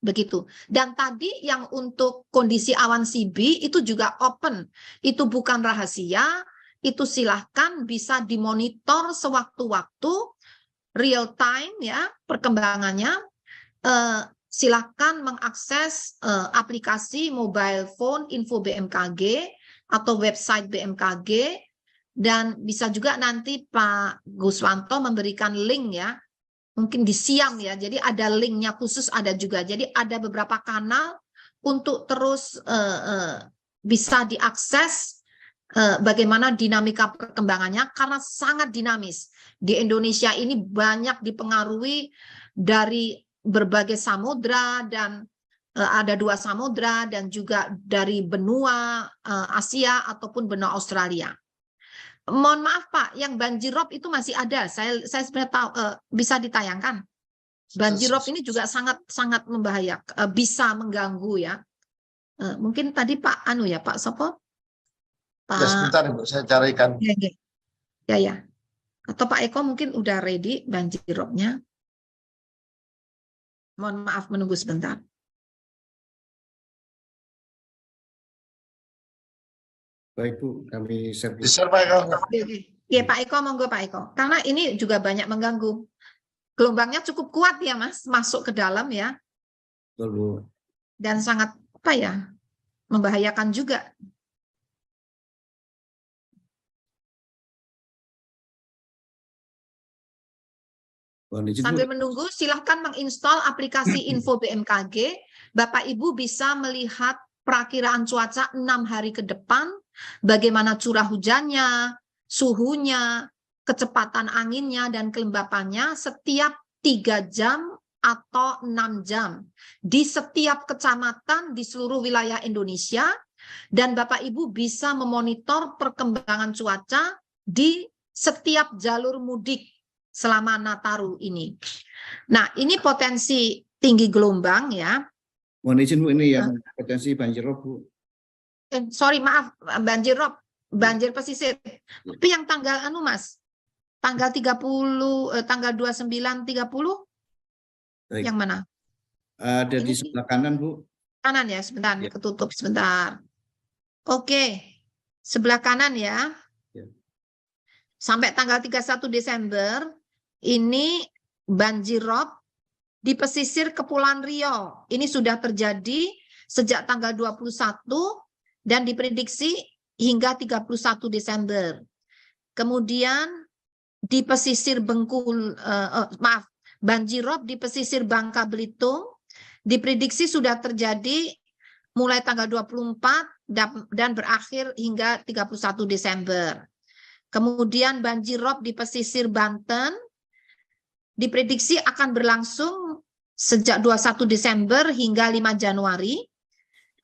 Begitu. Dan tadi yang untuk kondisi awan CB itu juga open. Itu bukan rahasia, itu silahkan bisa dimonitor sewaktu-waktu, real time ya perkembangannya. Silakan mengakses aplikasi mobile phone Info BMKG atau website BMKG dan bisa juga nanti Pak Guswanto memberikan link ya, mungkin di Siam ya, jadi ada linknya khusus ada juga, jadi ada beberapa kanal untuk terus bisa diakses bagaimana dinamika perkembangannya karena sangat dinamis. Di Indonesia ini banyak dipengaruhi dari berbagai samudra dan ada 2 samudra dan juga dari benua Asia ataupun benua Australia. Mohon maaf Pak, yang banjirop itu masih ada. Saya sebenarnya tahu bisa ditayangkan. Banjirop ini juga sangat membahayakan, bisa mengganggu ya. Mungkin tadi Pak Pak Sopo. Pak. Ya, sebentar Ibu, saya carikan. Ya. Atau Pak Eko mungkin udah ready banjiropnya. Mohon maaf menunggu sebentar. Baik Bu, kami share. Di-share Pak Eko. Iya Pak Eko, monggo Pak Eko. Karena ini juga banyak mengganggu. Gelombangnya cukup kuat ya Mas, masuk ke dalam ya. Betul Bu. Dan sangat membahayakan juga. Sambil menunggu, silahkan menginstal aplikasi Info BMKG. Bapak Ibu bisa melihat perakiraan cuaca 6 hari ke depan, bagaimana curah hujannya, suhunya, kecepatan anginnya, dan kelembapannya setiap 3 jam atau 6 jam di setiap kecamatan di seluruh wilayah Indonesia. Dan Bapak Ibu bisa memonitor perkembangan cuaca di setiap jalur mudik selama Nataru ini. Nah, ini potensi tinggi gelombang ya. Mohon izin Bu, ini yang potensi banjirop Bu. Sorry, maaf, banjirop, banjir pesisir. Tapi yang tanggal Mas, tanggal 30, tanggal 29, 30, Baik. yang mana? Ada ini di sebelah kanan Bu. Kanan ya, sebentar, Ya. ketutup sebentar. Oke, sebelah kanan ya. Ya. Sampai tanggal 31 Desember, ini banjirop di pesisir Kepulauan Riau. Ini sudah terjadi sejak tanggal 21 dan diprediksi hingga 31 Desember. Kemudian di pesisir banjirop di pesisir Bangka Belitung diprediksi sudah terjadi mulai tanggal 24 dan berakhir hingga 31 Desember. Kemudian banjirop di pesisir Banten diprediksi akan berlangsung sejak 21 Desember hingga 5 Januari.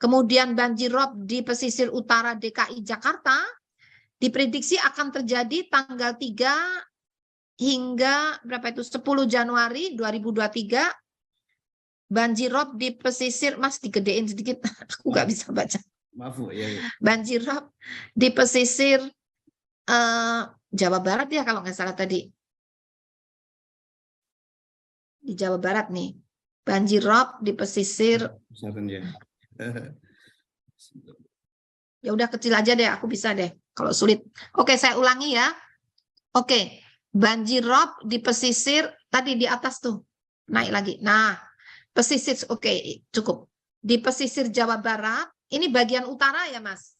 Kemudian banjirop di pesisir utara DKI Jakarta diprediksi akan terjadi tanggal 3 hingga berapa itu 10 Januari 2023. Banjir rob di pesisir, Mas digedein sedikit, aku nggak bisa baca. Maaf Bu, ya. Banjir rob di pesisir Jawa Barat ya kalau nggak salah tadi. Di Jawa Barat nih. Banjir rob di pesisir. Misalkan ya. Ya udah kecil aja deh, aku bisa deh. Kalau sulit. Oke, saya ulangi ya. Oke, banjir rob di pesisir tadi di atas tuh. Naik lagi. Nah, pesisir oke, cukup. Di pesisir Jawa Barat, ini bagian utara ya, Mas?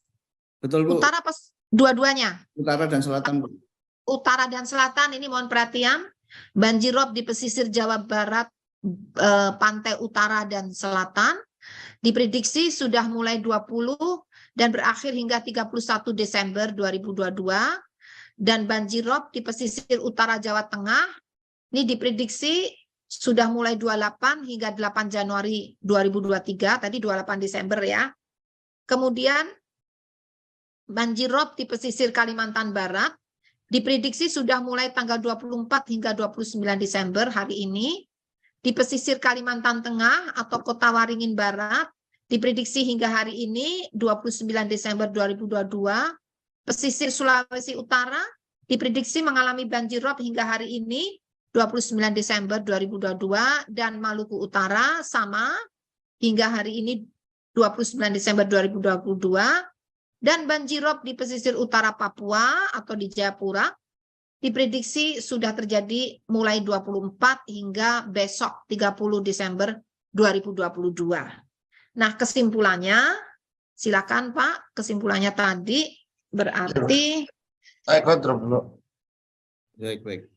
Betul Bu. Utara pas dua-duanya. Utara dan selatan Bu. Utara dan selatan ini mohon perhatian. Banjir rob di pesisir Jawa Barat, pantai utara dan selatan diprediksi sudah mulai 20 dan berakhir hingga 31 Desember 2022. Dan banjir rob di pesisir utara Jawa Tengah ini diprediksi sudah mulai 28 hingga 8 Januari 2023, tadi 28 Desember ya. Kemudian banjir rob di pesisir Kalimantan Barat diprediksi sudah mulai tanggal 24 hingga 29 Desember hari ini. Di pesisir Kalimantan Tengah atau Kota Waringin Barat diprediksi hingga hari ini 29 Desember 2022. Pesisir Sulawesi Utara diprediksi mengalami banjir rob hingga hari ini 29 Desember 2022 dan Maluku Utara sama hingga hari ini 29 Desember 2022 dan banjir rob di pesisir utara Papua atau di Jayapura diprediksi sudah terjadi mulai 24 hingga besok 30 Desember 2022. Nah, kesimpulannya silakan Pak, kesimpulannya tadi berarti Saya kontrol dulu. Baik.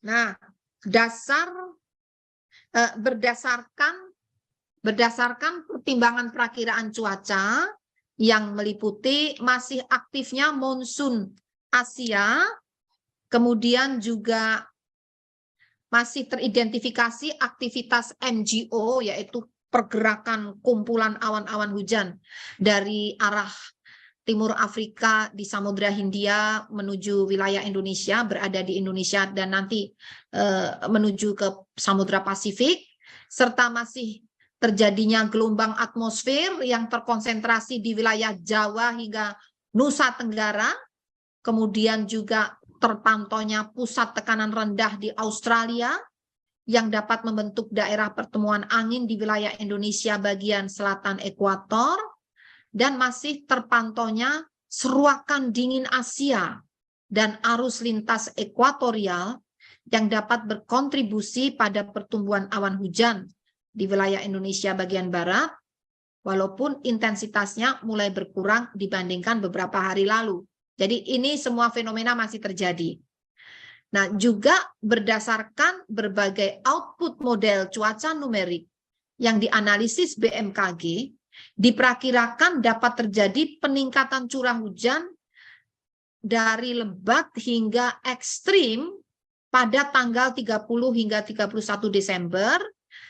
nah, berdasarkan pertimbangan perakiraan cuaca yang meliputi masih aktifnya monsun Asia, kemudian juga masih teridentifikasi aktivitas MGO, yaitu pergerakan kumpulan awan-awan hujan dari arah timur Afrika di Samudra Hindia menuju wilayah Indonesia, berada di Indonesia dan nanti menuju ke Samudra Pasifik, serta masih terjadinya gelombang atmosfer yang terkonsentrasi di wilayah Jawa hingga Nusa Tenggara, kemudian juga terpantaunya pusat tekanan rendah di Australia yang dapat membentuk daerah pertemuan angin di wilayah Indonesia bagian selatan ekuator, dan masih terpantaunya seruakan dingin Asia dan arus lintas ekuatorial yang dapat berkontribusi pada pertumbuhan awan hujan di wilayah Indonesia bagian barat, walaupun intensitasnya mulai berkurang dibandingkan beberapa hari lalu. Jadi ini semua fenomena masih terjadi. Nah, juga berdasarkan berbagai output model cuaca numerik yang dianalisis BMKG, diperkirakan dapat terjadi peningkatan curah hujan dari lebat hingga ekstrim pada tanggal 30 hingga 31 Desember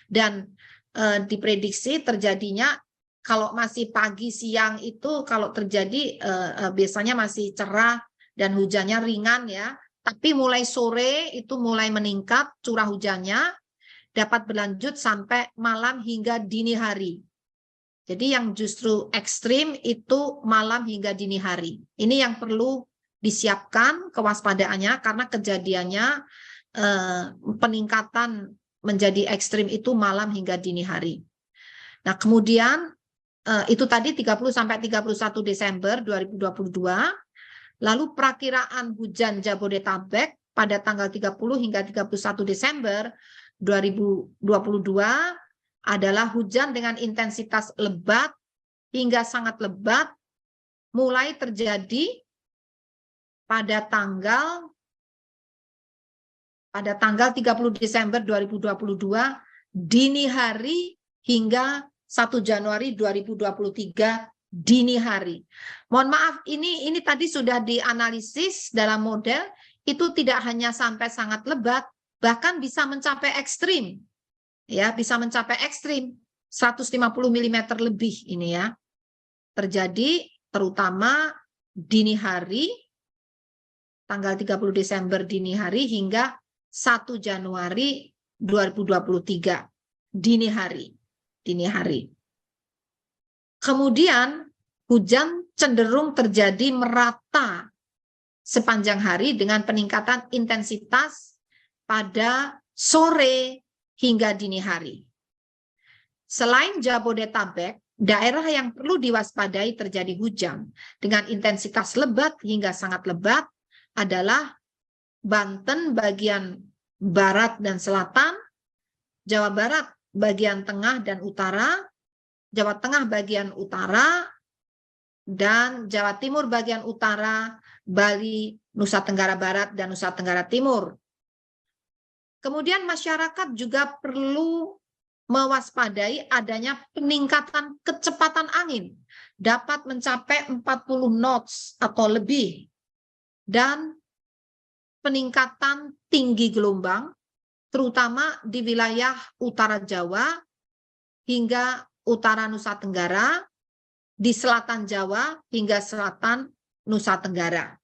dan diprediksi terjadinya kalau masih pagi siang itu kalau terjadi biasanya masih cerah dan hujannya ringan ya, tapi mulai sore itu mulai meningkat curah hujannya, dapat berlanjut sampai malam hingga dini hari. Jadi yang justru ekstrim itu malam hingga dini hari. Ini yang perlu disiapkan kewaspadaannya karena kejadiannya peningkatan menjadi ekstrim itu malam hingga dini hari. Nah, kemudian itu tadi 30 sampai 31 Desember 2022. Lalu perakiraan hujan Jabodetabek pada tanggal 30 hingga 31 Desember 2022 adalah hujan dengan intensitas lebat hingga sangat lebat mulai terjadi pada tanggal 30 Desember 2022 dini hari hingga 1 Januari 2023 dini hari. Mohon maaf, ini tadi sudah dianalisis dalam model, itu tidak hanya sampai sangat lebat, bahkan bisa mencapai ekstrim. Ya, bisa mencapai ekstrim 150 mm lebih ini ya. terjadi terutama dini hari, tanggal 30 Desember dini hari hingga 1 Januari 2023 dini hari. Kemudian hujan cenderung terjadi merata sepanjang hari dengan peningkatan intensitas pada sore hingga dini hari. Selain Jabodetabek, daerah yang perlu diwaspadai terjadi hujan dengan intensitas lebat hingga sangat lebat adalah Banten bagian barat dan selatan, Jawa Barat bagian tengah dan utara, Jawa Tengah bagian utara, dan Jawa Timur bagian utara, Bali, Nusa Tenggara Barat, dan Nusa Tenggara Timur. Kemudian masyarakat juga perlu mewaspadai adanya peningkatan kecepatan angin dapat mencapai 40 knots atau lebih, dan peningkatan tinggi gelombang terutama di wilayah utara Jawa hingga utara Nusa Tenggara, di selatan Jawa hingga selatan Nusa Tenggara.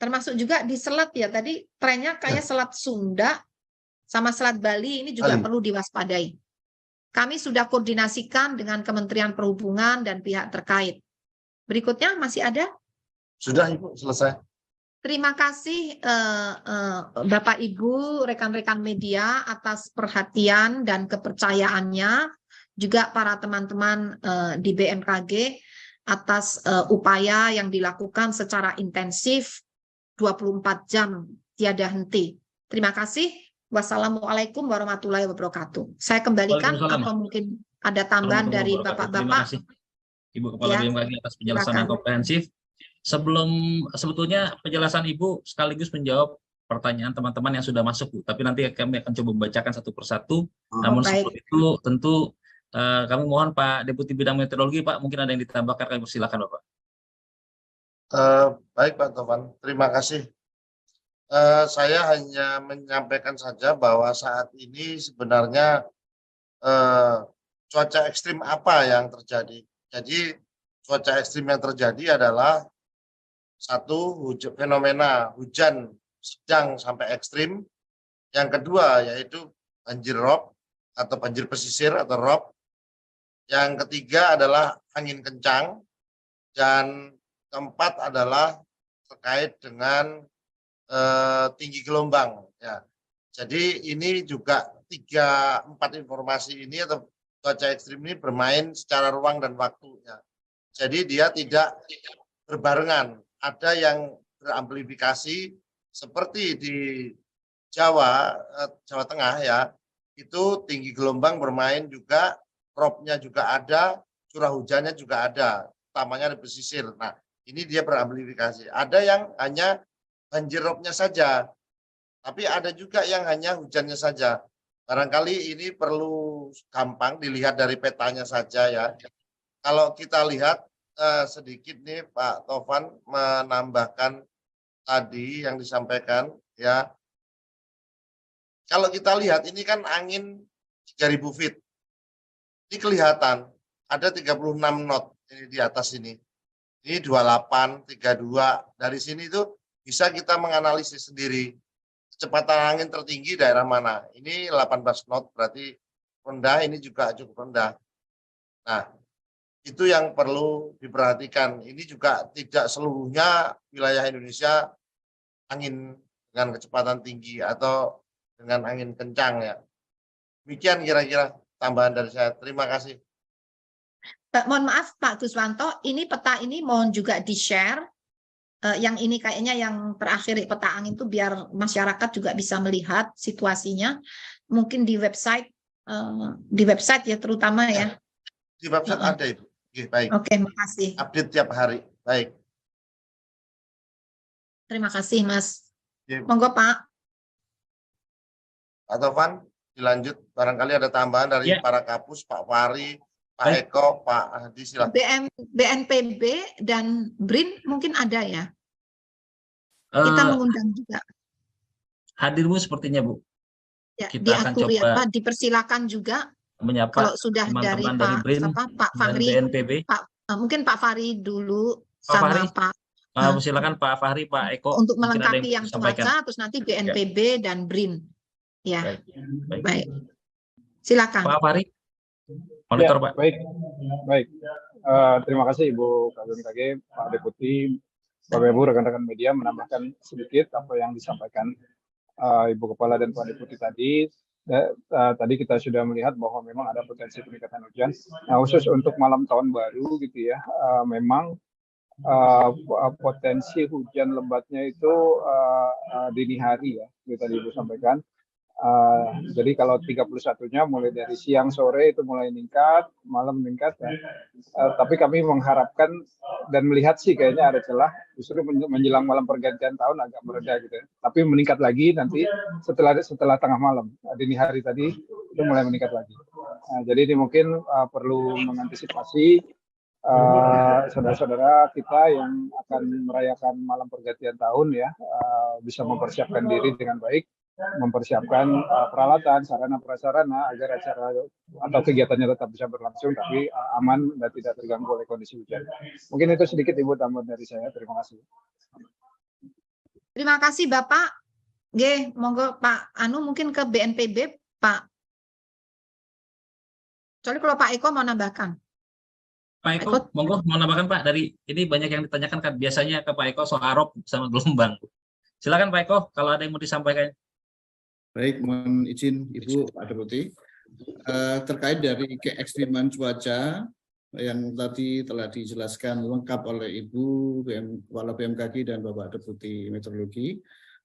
Termasuk juga di selat ya, tadi trennya kayak Selat Sunda sama Selat Bali ini juga perlu diwaspadai. Kami sudah koordinasikan dengan Kementerian Perhubungan dan pihak terkait. Berikutnya masih ada? Sudah Ibu, selesai. Terima kasih Bapak Ibu, rekan-rekan media atas perhatian dan kepercayaannya, juga para teman-teman di BMKG atas upaya yang dilakukan secara intensif 24 jam tiada henti. Terima kasih. Wassalamualaikum warahmatullahi wabarakatuh. Saya kembalikan atau mungkin ada tambahan dari Bapak-Bapak. Terima kasih Ibu Kepala BMKG atas penjelasan yang komprehensif. Sebetulnya penjelasan Ibu sekaligus menjawab pertanyaan teman-teman yang sudah masuk, Bu. Tapi nanti kami akan coba membacakan satu persatu. Namun sebelum itu tentu kami mohon Pak Deputi Bidang Meteorologi, Pak, mungkin ada yang ditambahkan, kami persilakan Bapak. Baik Pak Tovan, terima kasih. Saya hanya menyampaikan saja bahwa saat ini sebenarnya cuaca ekstrim apa yang terjadi. Jadi cuaca ekstrim yang terjadi adalah satu, fenomena hujan sedang sampai ekstrim. Yang kedua yaitu banjir rob atau banjir pesisir atau rob. Yang ketiga adalah angin kencang. Dan keempat adalah terkait dengan tinggi gelombang. Ya. Jadi ini juga 3-4 informasi ini atau cuaca ekstrim ini bermain secara ruang dan waktu. Ya. Jadi dia tidak berbarengan. Ada yang beramplifikasi seperti di Jawa Tengah ya, itu tinggi gelombang bermain juga, robnya juga ada, curah hujannya juga ada, utamanya di pesisir. Nah, ini dia beramplifikasi. Ada yang hanya banjir robnya saja, tapi ada juga yang hanya hujannya saja. Barangkali ini perlu gampang dilihat dari petanya saja ya. Kalau kita lihat sedikit nih Pak Tovan menambahkan tadi yang disampaikan ya. Kalau kita lihat ini kan angin 3000 feet. Ini kelihatan ada 36 knot ini di atas ini. Ini 28, 32. Dari sini tuh bisa kita menganalisis sendiri kecepatan angin tertinggi daerah mana. Ini 18 knot berarti rendah, ini juga cukup rendah. Nah, itu yang perlu diperhatikan. Ini juga tidak seluruhnya wilayah Indonesia angin dengan kecepatan tinggi atau dengan angin kencang ya. Demikian kira-kira tambahan dari saya. Terima kasih. Mohon maaf Pak Guswanto, ini peta ini mohon juga di-share. Yang ini kayaknya yang terakhir peta angin itu biar masyarakat juga bisa melihat situasinya. Mungkin di website ya terutama ya. Di website ada Ibu. Oke, baik. Oke, makasih. Update tiap hari. Baik. Terima kasih, Mas. Oke. Monggo, Pak. Pak Tovan, dilanjut. Barangkali ada tambahan dari para kapus, Pak Fahri, Pak Eko, Pak Hadi, silakan. BNPB dan BRIN mungkin ada ya? Kita mengundang juga. Hadir Bu sepertinya Bu. Ya, kita akan diatur coba ya, dipersilakan juga. menyapa kalau sudah dari teman-teman dari BRIN Pak Fahri, dan BNPB. Pak mungkin Pak Fahri dulu Pak sama Fahri? Pak Silakan Pak Fahri, Pak Eko. untuk mungkin ada melengkapi yang disampaikan. cuaca, terus nanti BNPB dan BRIN. Ya, Baik. Baik. baik. Silakan. Pak Fahri, monitor Ya, Pak. baik. Terima kasih Ibu Kak KG, Pak Deputi, Bapak Ibu, rekan-rekan media menambahkan sedikit apa yang disampaikan Ibu Kepala dan Pak Deputi tadi. Tadi kita sudah melihat bahwa memang ada potensi peningkatan hujan. Nah, khusus untuk malam tahun baru gitu ya, memang potensi hujan lebatnya itu dini hari ya, itu tadi Ibu sampaikan. Jadi kalau 31-nya mulai dari siang sore itu mulai meningkat, malam meningkat ya. Tapi kami mengharapkan dan melihat sih kayaknya ada celah justru menjelang malam pergantian tahun agak mereda gitu ya. Tapi meningkat lagi nanti setelah tengah malam, dini hari tadi itu mulai meningkat lagi. Jadi ini mungkin perlu mengantisipasi saudara-saudara kita yang akan merayakan malam pergantian tahun ya, bisa mempersiapkan diri dengan baik, mempersiapkan peralatan, sarana prasarana agar acara atau kegiatannya tetap bisa berlangsung tapi aman dan tidak terganggu oleh kondisi hujan. Mungkin itu sedikit Ibu tambahan dari saya. Terima kasih. Terima kasih Bapak. Monggo Pak Anu mungkin ke BNPB Pak. Soalnya kalau Pak Eko mau nambahkan. Pak Eko, monggo mau nambahkan Pak, dari ini banyak yang ditanyakan kan biasanya ke Pak Eko soal arop sama gelombang. Silakan Pak Eko kalau ada yang mau disampaikan. Baik, mohon izin Ibu Pak Deputi. Terkait dari keekstriman cuaca yang tadi telah dijelaskan lengkap oleh Ibu Kepala BMKG dan Bapak Deputi Meteorologi,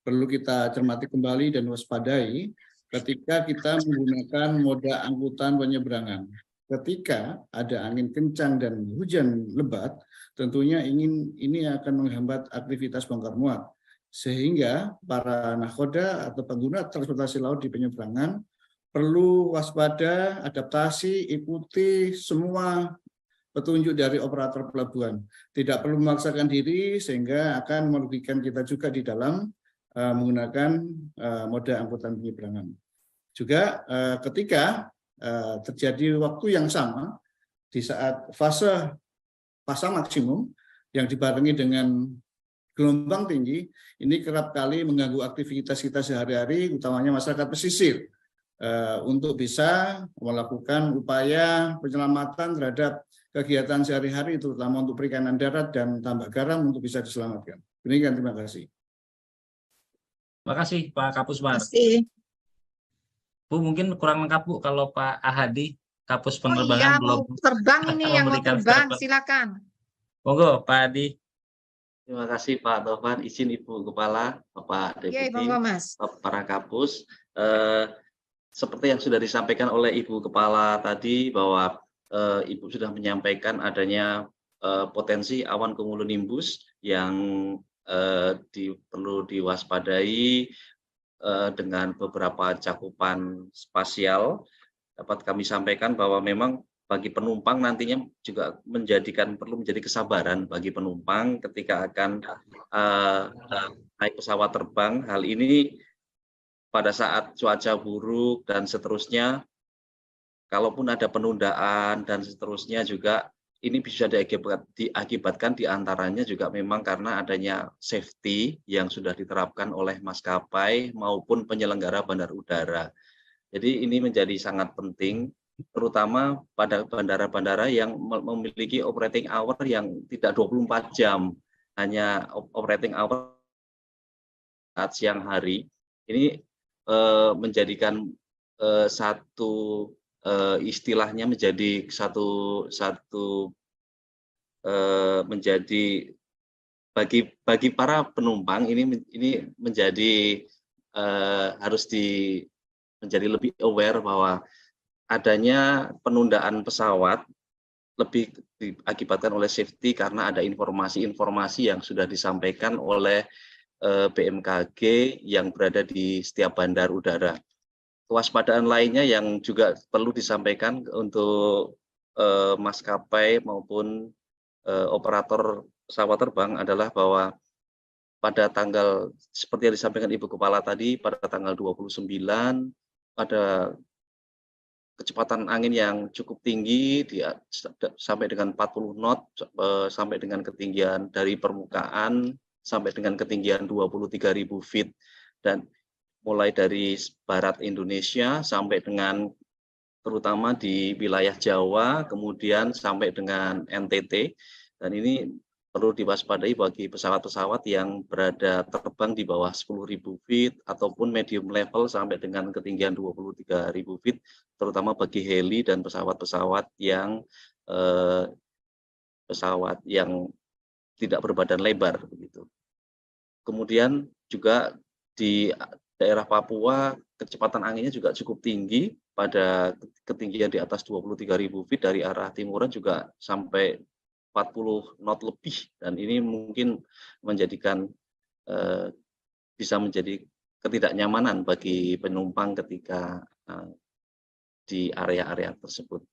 perlu kita cermati kembali dan waspadai ketika kita menggunakan moda angkutan penyeberangan. Ketika ada angin kencang dan hujan lebat, tentunya ini akan menghambat aktivitas bongkar muat. Sehingga para nakhoda atau pengguna transportasi laut di penyeberangan perlu waspada, adaptasi, ikuti semua petunjuk dari operator pelabuhan. Tidak perlu memaksakan diri sehingga akan merugikan kita juga di dalam menggunakan moda angkutan penyeberangan. Juga ketika terjadi waktu yang sama di saat fase pasang maksimum yang dibarengi dengan gelombang tinggi, ini kerap kali mengganggu aktivitas kita sehari-hari, utamanya masyarakat pesisir, untuk bisa melakukan upaya penyelamatan terhadap kegiatan sehari-hari, terutama untuk perikanan darat dan tambak garam untuk bisa diselamatkan. Demikian, terima kasih. Terima kasih Pak Kapusmar. Terima kasih. Bu, mungkin kurang lengkap Bu kalau Pak Ahadi, Kapus Iya, Penerbangan belum mau terbang ini yang mau memberikan terbang, statement. silakan. Monggo Pak Adi. Terima kasih Pak Taufan, izin Ibu Kepala, Bapak Deputi, Monggo Mas. para Kapus. Seperti yang sudah disampaikan oleh Ibu Kepala tadi bahwa Ibu sudah menyampaikan adanya potensi awan cumulonimbus yang perlu diwaspadai dengan beberapa cakupan spasial. Dapat kami sampaikan bahwa memang bagi penumpang nantinya juga perlu menjadi kesabaran bagi penumpang ketika akan naik pesawat terbang. Hal ini pada saat cuaca buruk dan seterusnya, kalaupun ada penundaan dan seterusnya juga ini bisa diakibatkan diantaranya juga memang karena adanya safety yang sudah diterapkan oleh maskapai maupun penyelenggara bandar udara. Jadi ini menjadi sangat penting, terutama pada bandara-bandara yang memiliki operating hour yang tidak 24 jam, hanya operating hour saat siang hari. Ini menjadikan satu istilahnya menjadi menjadi bagi para penumpang ini menjadi harus menjadi lebih aware bahwa adanya penundaan pesawat lebih diakibatkan oleh safety karena ada informasi-informasi yang sudah disampaikan oleh BMKG yang berada di setiap bandar udara. Kewaspadaan lainnya yang juga perlu disampaikan untuk maskapai maupun operator pesawat terbang adalah bahwa pada tanggal seperti yang disampaikan Ibu Kepala tadi, pada tanggal 29 pada kecepatan angin yang cukup tinggi sampai dengan 40 knot sampai dengan ketinggian dari permukaan sampai dengan ketinggian 23.000 feet, dan mulai dari barat Indonesia sampai dengan terutama di wilayah Jawa, kemudian sampai dengan NTT, dan ini perlu diwaspadai bagi pesawat-pesawat yang berada terbang di bawah 10.000 feet ataupun medium level sampai dengan ketinggian 23.000 feet, terutama bagi heli dan pesawat-pesawat yang tidak berbadan lebar begitu. Kemudian juga di daerah Papua kecepatan anginnya juga cukup tinggi pada ketinggian di atas 23.000 feet, dari arah timuran juga sampai 40 knot lebih, dan ini mungkin bisa menjadi ketidaknyamanan bagi penumpang ketika di area-area tersebut.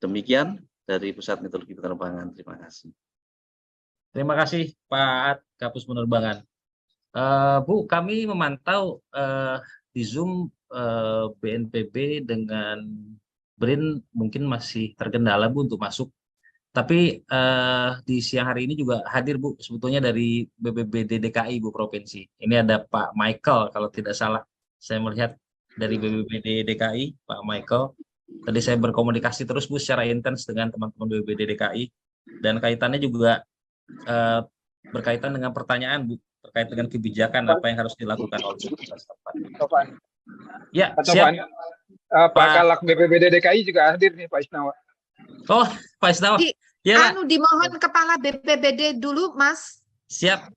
Demikian dari Pusat Meteorologi Penerbangan. Terima kasih. Terima kasih Pak Kapus Penerbangan. Bu, kami memantau di Zoom BNPB dengan BRIN mungkin masih terkendala Bu untuk masuk. Tapi di siang hari ini juga hadir Bu, sebetulnya dari BPBD DKI Bu Provinsi. Ini ada Pak Michael kalau tidak salah. Saya melihat dari BPBD DKI, Pak Michael. Tadi saya berkomunikasi terus Bu secara intens dengan teman-teman BPBD DKI. Dan kaitannya juga berkaitan dengan pertanyaan Bu, terkait dengan kebijakan apa yang harus dilakukan oleh pemerintah setempat. Ya, siap. Pak Kalak BPBD DKI juga hadir nih, Pak Isnawa. Oh, Pak Isnawa. Ya, dimohon Kepala BPBD dulu, Mas. Siap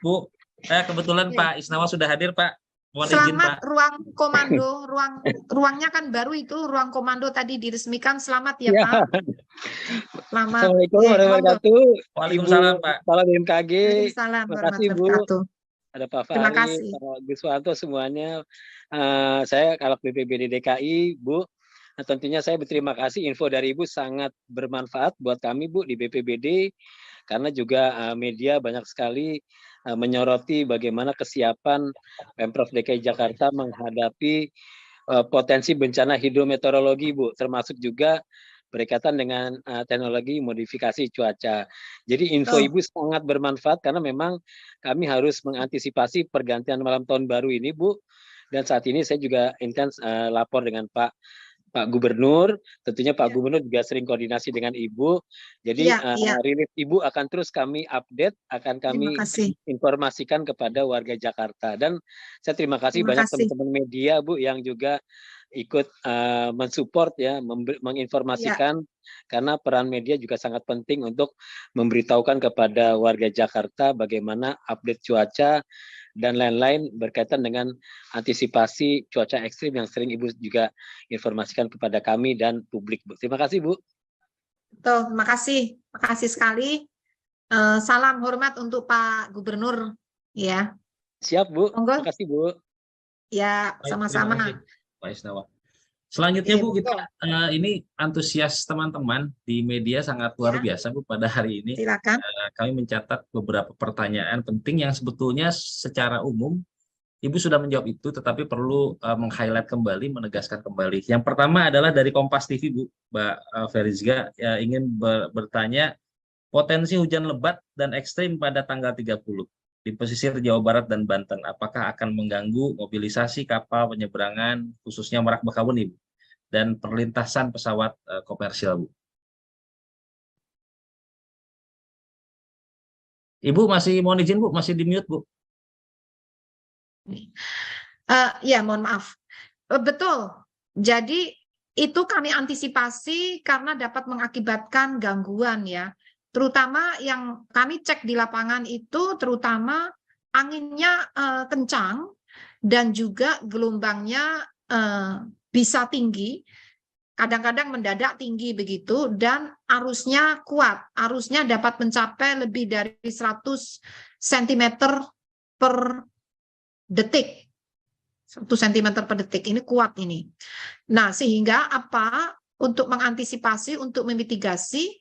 Bu. Kebetulan Pak Isnawa sudah hadir, Pak. Mohon izin, Selamat Pak. ruang komando, ruangnya kan baru itu, ruang komando tadi diresmikan. Selamat ya, Pak. Selamat. Assalamualaikum warahmatullahi wabarakatuh. Waalaikumsalam, Pak. Kepala BMKG. Waalaikumsalam Terima kasih, Bu. Ada Pak Terima Fahri, kasih. Pak Guswanto, semuanya. Saya Kalak BPBD DKI, Bu. Tentunya saya berterima kasih, info dari Ibu sangat bermanfaat buat kami, Bu, di BPBD, karena juga media banyak sekali menyoroti bagaimana kesiapan Pemprov DKI Jakarta menghadapi potensi bencana hidrometeorologi, Bu, termasuk juga berkaitan dengan teknologi modifikasi cuaca. Jadi info Ibu sangat bermanfaat karena memang kami harus mengantisipasi pergantian malam tahun baru ini, Bu. Dan saat ini saya juga intens lapor dengan Pak Gubernur, tentunya Pak Gubernur juga sering koordinasi dengan Ibu. Jadi rilis Ibu akan terus kami update, akan kami informasikan kepada warga Jakarta. Dan saya terima kasih banyak teman-teman media, Bu, yang juga ikut mensupport ya, menginformasikan, karena peran media juga sangat penting untuk memberitahukan kepada warga Jakarta bagaimana update cuaca dan lain-lain berkaitan dengan antisipasi cuaca ekstrim yang sering Ibu juga informasikan kepada kami dan publik, Bu. Terima kasih, Bu. Terima kasih sekali. Salam hormat untuk Pak Gubernur, ya. Siap, Bu. Monggo. Terima kasih, Bu. Ya, sama-sama. Pak Isnawa. Selanjutnya Bu, kita ini antusias teman-teman di media sangat luar biasa Bu pada hari ini. Silakan. Kami mencatat beberapa pertanyaan penting yang sebetulnya secara umum Ibu sudah menjawab itu, tetapi perlu meng-highlight kembali, menegaskan kembali. Yang pertama adalah dari Kompas TV Bu, Mbak Ferizga, ingin bertanya potensi hujan lebat dan ekstrim pada tanggal 30 di pesisir Jawa Barat dan Banten. Apakah akan mengganggu mobilisasi kapal penyeberangan khususnya Merak Bakahuni Bu, dan perlintasan pesawat komersial Bu? Ibu masih mohon izin Bu, masih di mute Bu. Ya, mohon maaf. Betul. Jadi itu kami antisipasi karena dapat mengakibatkan gangguan ya. Terutama yang kami cek di lapangan itu terutama anginnya kencang dan juga gelombangnya bisa tinggi. Kadang-kadang mendadak tinggi begitu, dan arusnya kuat. Arusnya dapat mencapai lebih dari 100 cm per detik. 1 cm per detik. Ini kuat ini. Nah, sehingga apa? Untuk mengantisipasi, untuk memitigasi,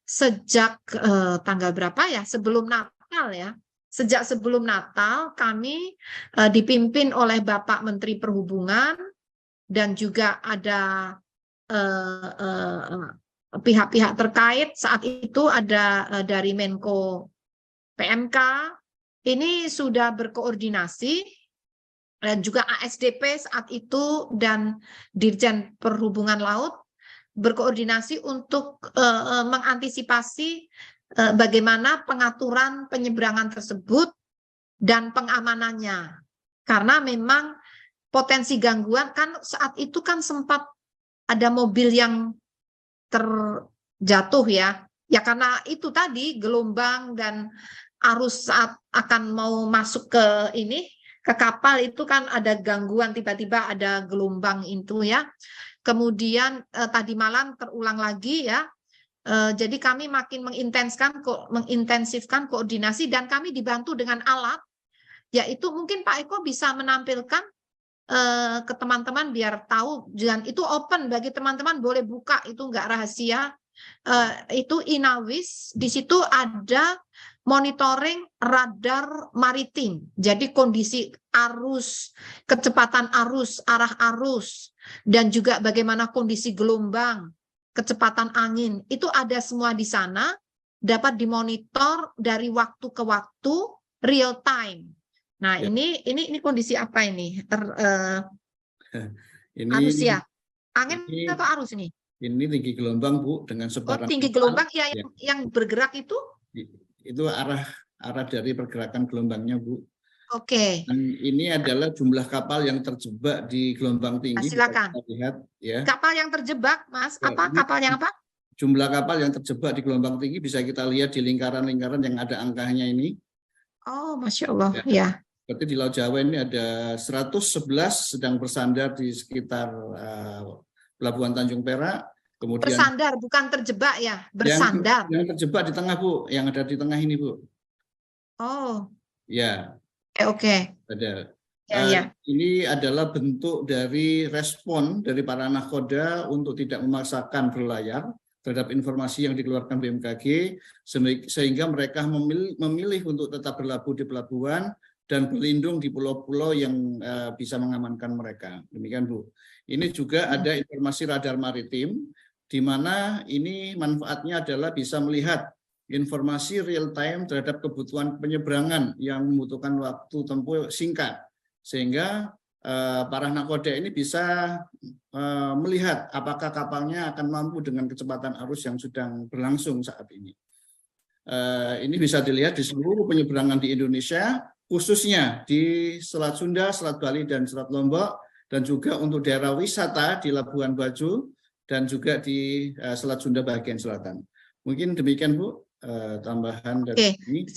sejak tanggal berapa ya? Sebelum Natal ya. Sejak sebelum Natal kami dipimpin oleh Bapak Menteri Perhubungan dan juga ada pihak-pihak terkait. Saat itu ada dari Menko PMK, ini sudah berkoordinasi, dan juga ASDP saat itu dan Dirjen Perhubungan Laut berkoordinasi untuk mengantisipasi bagaimana pengaturan penyeberangan tersebut dan pengamanannya. Karena memang potensi gangguan kan saat itu kan sempat ada mobil yang terjatuh ya. Ya karena itu tadi gelombang dan arus saat akan mau masuk ke ke kapal itu kan ada gangguan, tiba-tiba ada gelombang itu ya. Kemudian tadi malam terulang lagi ya. Jadi kami makin mengintensifkan koordinasi dan kami dibantu dengan alat, yaitu mungkin Pak Eko bisa menampilkan ke teman-teman biar tahu, dan itu open bagi teman-teman, boleh buka, itu nggak rahasia. Itu Inawis, di situ ada monitoring radar maritim. Jadi kondisi arus, kecepatan arus, arah arus, dan juga bagaimana kondisi gelombang, kecepatan angin, itu ada semua di sana, dapat dimonitor dari waktu ke waktu, real time. Nah, Ya. ini kondisi apa ini? Ini Arus ya? Angin ini- atau arus ini? Ini tinggi gelombang, Bu, dengan Oh, sebaran tinggi kapal. gelombang ya, yang bergerak itu? Itu arah dari pergerakan gelombangnya, Bu. Oke. Dan ini adalah jumlah kapal yang terjebak di gelombang tinggi. Bisa Silakan. kita lihat, ya. Kapal yang terjebak, Mas. Ya, Apa? ini- Kapal yang apa? Jumlah kapal yang terjebak di gelombang tinggi bisa kita lihat di lingkaran-lingkaran yang ada angkanya ini. Oh, Masya Allah. Ya. Seperti di Laut Jawa ini ada 111 sedang bersandar di sekitar Pelabuhan Tanjung Perak. Kemudian Bersandar, bukan terjebak ya. Bersandar. yang terjebak di tengah, Bu, yang ada di tengah ini, Bu. Oh, Ya, oke. ada. Ya. Ini adalah bentuk dari respon dari para nahkoda untuk tidak memaksakan berlayar terhadap informasi yang dikeluarkan BMKG, sehingga mereka memilih untuk tetap berlabuh di pelabuhan dan berlindung di pulau-pulau yang bisa mengamankan mereka. Demikian, Bu. Ini juga ada informasi radar maritim, di mana ini manfaatnya adalah bisa melihat informasi real time terhadap kebutuhan penyeberangan yang membutuhkan waktu tempuh singkat, sehingga para nakoda ini bisa melihat apakah kapalnya akan mampu dengan kecepatan arus yang sedang berlangsung saat ini. Ini bisa dilihat di seluruh penyeberangan di Indonesia, khususnya di Selat Sunda, Selat Bali, dan Selat Lombok, dan juga untuk daerah wisata di Labuan Bajo, dan juga di Selat Sunda bagian selatan. Mungkin demikian, Bu, tambahan dari ini.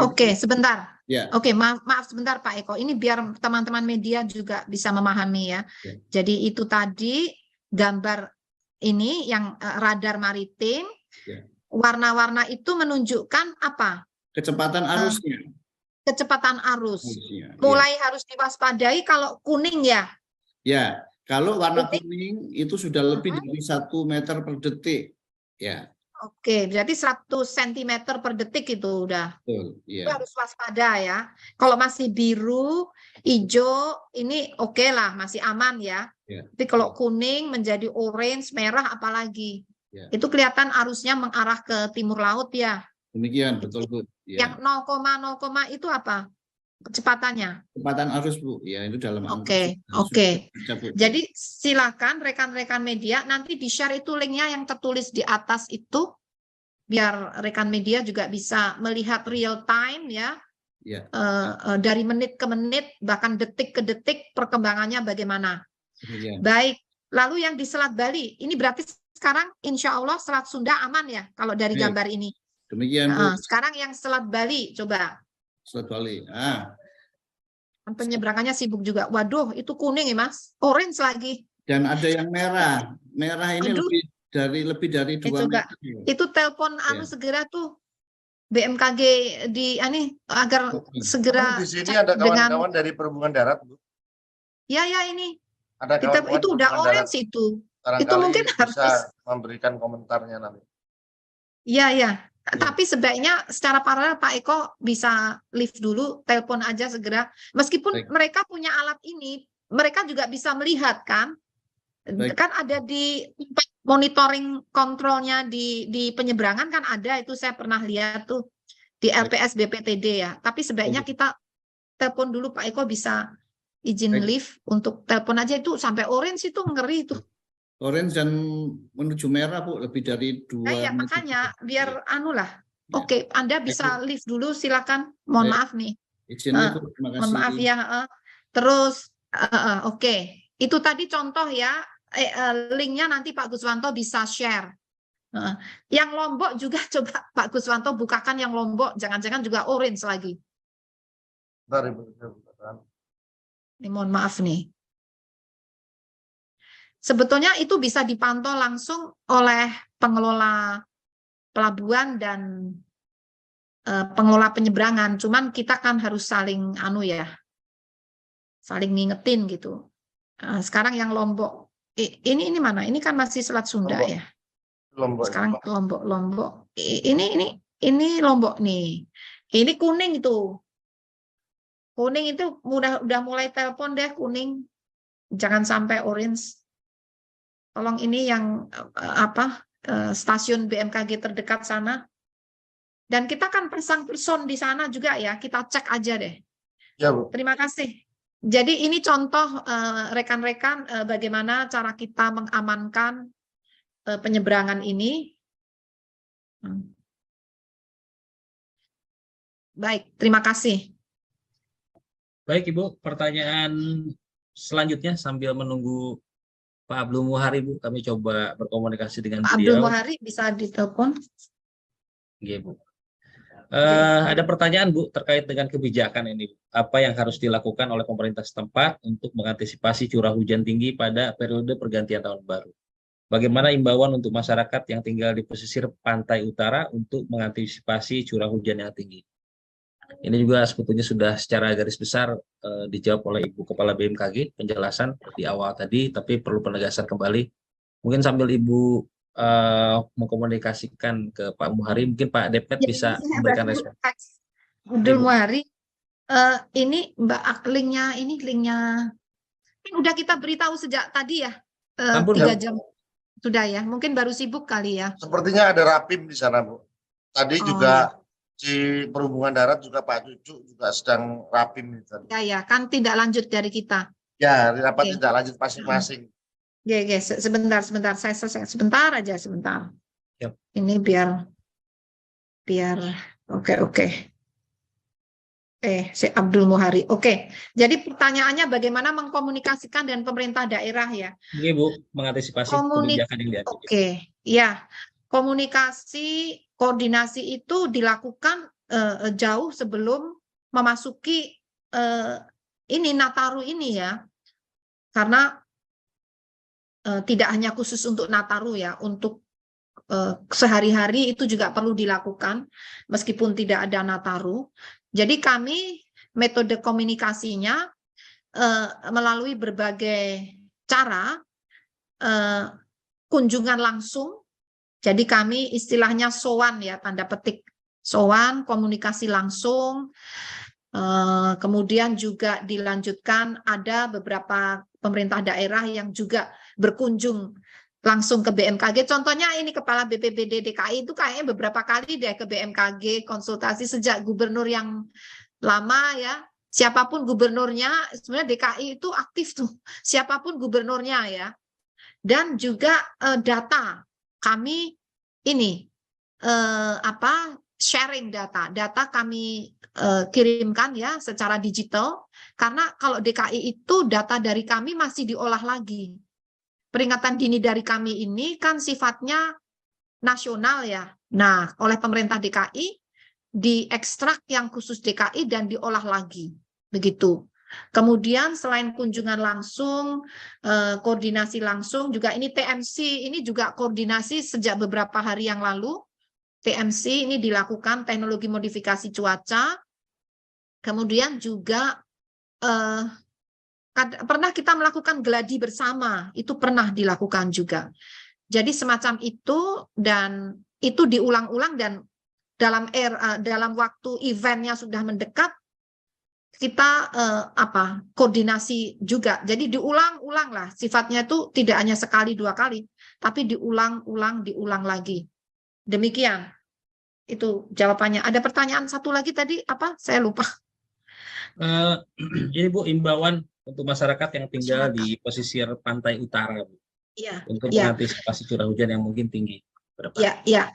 Oke, sebentar. Ya. Oke, maaf sebentar Pak Eko. Ini biar teman-teman media juga bisa memahami ya. Ya. Jadi itu tadi gambar ini yang radar maritim. Ya. Warna-warna itu menunjukkan apa? Kecepatan arusnya. Kecepatan arus. Ya. Mulai harus diwaspadai kalau kuning ya. Ya, kalau warna kuning itu sudah lebih dari 1 meter per detik. Ya. Oke, berarti 100 cm per detik itu udah. Betul, Itu ya. harus waspada ya. Kalau masih biru, hijau, ini oke lah, masih aman ya. Ya. Tapi kalau kuning menjadi orange, merah apalagi. Ya. Itu kelihatan arusnya mengarah ke timur laut ya. Demikian, betul, Bu. Ya. Yang 0,0 itu apa? Kecepatannya. Kecepatan arus, Bu. Ya, itu dalam Oke, angka. oke. Jadi Jadi silakan rekan-rekan media nanti di-share itu linknya yang tertulis di atas itu, biar rekan media juga bisa melihat real time ya. Ya. Dari menit ke menit bahkan detik ke detik perkembangannya bagaimana. Demikian. Baik. Lalu yang di Selat Bali ini berarti sekarang insya Allah Selat Sunda aman ya kalau dari Ya. gambar ini. Demikian, Bu. Sekarang yang Selat Bali coba. Selat Bali. Penyeberangannya sibuk juga. Waduh, itu kuning ya Mas. Orange lagi. Dan ada yang merah. Merah ini Aduh. lebih dari 2 Coba. meter. Itu telepon Ya. segera tuh BMKG agar segera Di sini cek ada dengan kawan-kawan dari Perhubungan Darat, Bu. ya ini. Ada kawan-kawan Itu udah Perhubungan orange Darat. itu. Barangkali Itu mungkin bisa harus memberikan komentarnya nanti. Iya. Tapi sebaiknya secara paralel Pak Eko bisa lift dulu, telepon aja segera. Meskipun Baik. mereka punya alat ini, mereka juga bisa melihat kan Baik. Kan ada di monitoring kontrolnya di penyeberangan kan ada, itu saya pernah lihat tuh di LPS BPTD ya. Tapi sebaiknya kita telepon dulu Pak Eko, bisa izin Baik. lift untuk telepon aja, itu sampai orange itu ngeri tuh. Orange dan menuju merah Bu, lebih dari 2 Nah, ya menit. makanya biar anu lah. Ya. Oke, Anda bisa lift dulu, silakan. Mohon Baik. maaf nih. Izin Ibu, terima kasih. Mohon maaf ya. Terus, oke. Itu tadi contoh ya. Linknya nanti Pak Guswanto bisa share. Yang Lombok juga coba Pak Guswanto bukakan yang Lombok. Jangan-jangan juga orange lagi. Bentar, Ibu. Ini mohon maaf nih. Sebetulnya itu bisa dipantau langsung oleh pengelola pelabuhan dan pengelola penyeberangan. Cuman kita kan harus saling saling ngingetin gitu. Sekarang yang Lombok, ini mana? Ini kan masih Selat Sunda Lombok. ya. Lombok. Sekarang Lombok. Ini Lombok nih. Ini kuning itu. Kuning itu udah mulai telepon deh kuning. Jangan sampai orange. Tolong ini yang stasiun BMKG terdekat sana. Dan kita kan pasang person di sana juga ya. Kita cek aja deh. Ya, Bu. Terima kasih. Jadi ini contoh rekan-rekan bagaimana cara kita mengamankan penyeberangan ini. Baik, terima kasih. Baik Ibu, pertanyaan selanjutnya sambil menunggu Pak Abdul Muhari, Bu, kami coba berkomunikasi dengan Pak Abdul beliau. Muhari bisa ditelepon. Iya, Bu. Ada pertanyaan Bu terkait dengan kebijakan ini. Apa yang harus dilakukan oleh pemerintah setempat untuk mengantisipasi curah hujan tinggi pada periode pergantian tahun baru? Bagaimana imbauan untuk masyarakat yang tinggal di pesisir pantai utara untuk mengantisipasi curah hujan yang tinggi? Ini juga sebetulnya sudah secara garis besar dijawab oleh Ibu Kepala BMKG, penjelasan di awal tadi, tapi perlu penegasan kembali. Mungkin sambil Ibu mengkomunikasikan ke Pak Muhari, mungkin Pak Depet bisa memberikan respon. Abdul Muhari, ini Mbak linknya kan udah kita beritahu sejak tadi ya, 3 jam sudah ya, mungkin baru sibuk kali ya. Sepertinya ada rapim di sana, Bu. Tadi juga di Perhubungan Darat juga Pak Cucu juga sedang rapim. Ya, kan tidak lanjut dari kita. Ya, rapat tidak lanjut masing-masing. Ya, sebentar, saya selesai. Sebentar aja. Yep. Ini biar oke. Si Abdul Muhari. Oke. Jadi pertanyaannya bagaimana mengkomunikasikan dengan pemerintah daerah ya? Ini Bu, mengantisipasi kebijakan yang diambil. Oke, ya. Koordinasi itu dilakukan jauh sebelum memasuki Nataru ini ya. Karena tidak hanya khusus untuk Nataru ya, untuk sehari-hari itu juga perlu dilakukan meskipun tidak ada Nataru. Jadi kami metode komunikasinya melalui berbagai cara, kunjungan langsung. Jadi kami istilahnya sowan ya, tanda petik sowan, komunikasi langsung. Kemudian juga dilanjutkan ada beberapa pemerintah daerah yang juga berkunjung langsung ke BMKG. Contohnya ini Kepala BPBD DKI itu kayaknya beberapa kali deh ke BMKG konsultasi sejak gubernur yang lama ya. Siapapun gubernurnya, sebenarnya DKI itu aktif tuh. Siapapun gubernurnya ya. Dan juga data kami ini sharing data kami kirimkan ya secara digital, karena kalau DKI itu data dari kami masih diolah lagi. Peringatan dini dari kami ini kan sifatnya nasional ya. Nah, oleh pemerintah DKI diekstrak yang khusus DKI dan diolah lagi. Begitu. Kemudian selain kunjungan langsung, koordinasi langsung, juga ini TMC, ini juga koordinasi sejak beberapa hari yang lalu. TMC ini dilakukan teknologi modifikasi cuaca. Kemudian juga pernah kita melakukan geladi bersama, itu pernah dilakukan juga. Jadi semacam itu, dan itu diulang-ulang, dan dalam waktu eventnya sudah mendekat, kita koordinasi juga. Jadi diulang-ulang lah, sifatnya itu tidak hanya sekali dua kali, tapi diulang lagi. Demikian. Itu jawabannya. Ada pertanyaan satu lagi tadi apa? Saya lupa. Ini Bu, imbauan untuk masyarakat yang tinggal di pesisir pantai utara, Bu, Iya. untuk Iya. mengantisipasi curah hujan yang mungkin tinggi. Ya.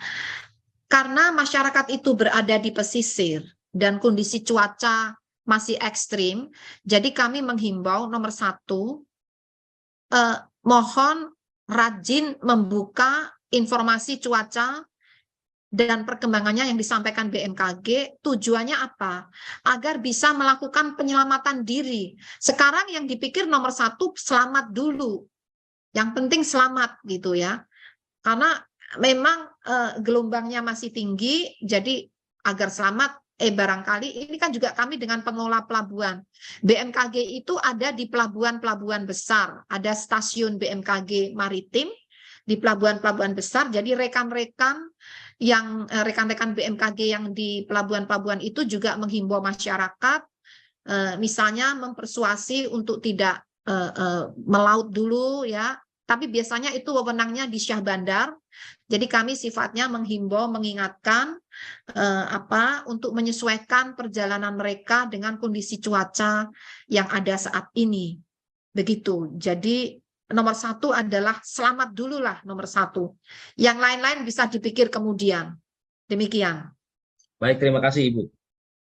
Karena masyarakat itu berada di pesisir dan kondisi cuaca masih ekstrim, jadi kami menghimbau nomor 1, mohon rajin membuka informasi cuaca dan perkembangannya yang disampaikan BMKG. Tujuannya apa? Agar bisa melakukan penyelamatan diri. Sekarang yang dipikir nomor 1 selamat dulu. Yang penting selamat gitu ya. Karena memang gelombangnya masih tinggi, jadi agar selamat barangkali ini kan juga kami dengan pengelola pelabuhan. BMKG itu ada di pelabuhan-pelabuhan besar, ada stasiun BMKG maritim di pelabuhan-pelabuhan besar. Jadi rekan-rekan BMKG yang di pelabuhan-pelabuhan itu juga menghimbau masyarakat, misalnya mempersuasi untuk tidak melaut dulu ya. Tapi biasanya itu wewenangnya di Syah Bandar. Jadi kami sifatnya menghimbau, mengingatkan untuk menyesuaikan perjalanan mereka dengan kondisi cuaca yang ada saat ini. Begitu. Jadi nomor 1 adalah selamat dulu lah nomor 1. Yang lain-lain bisa dipikir kemudian. Demikian. Baik, terima kasih Ibu.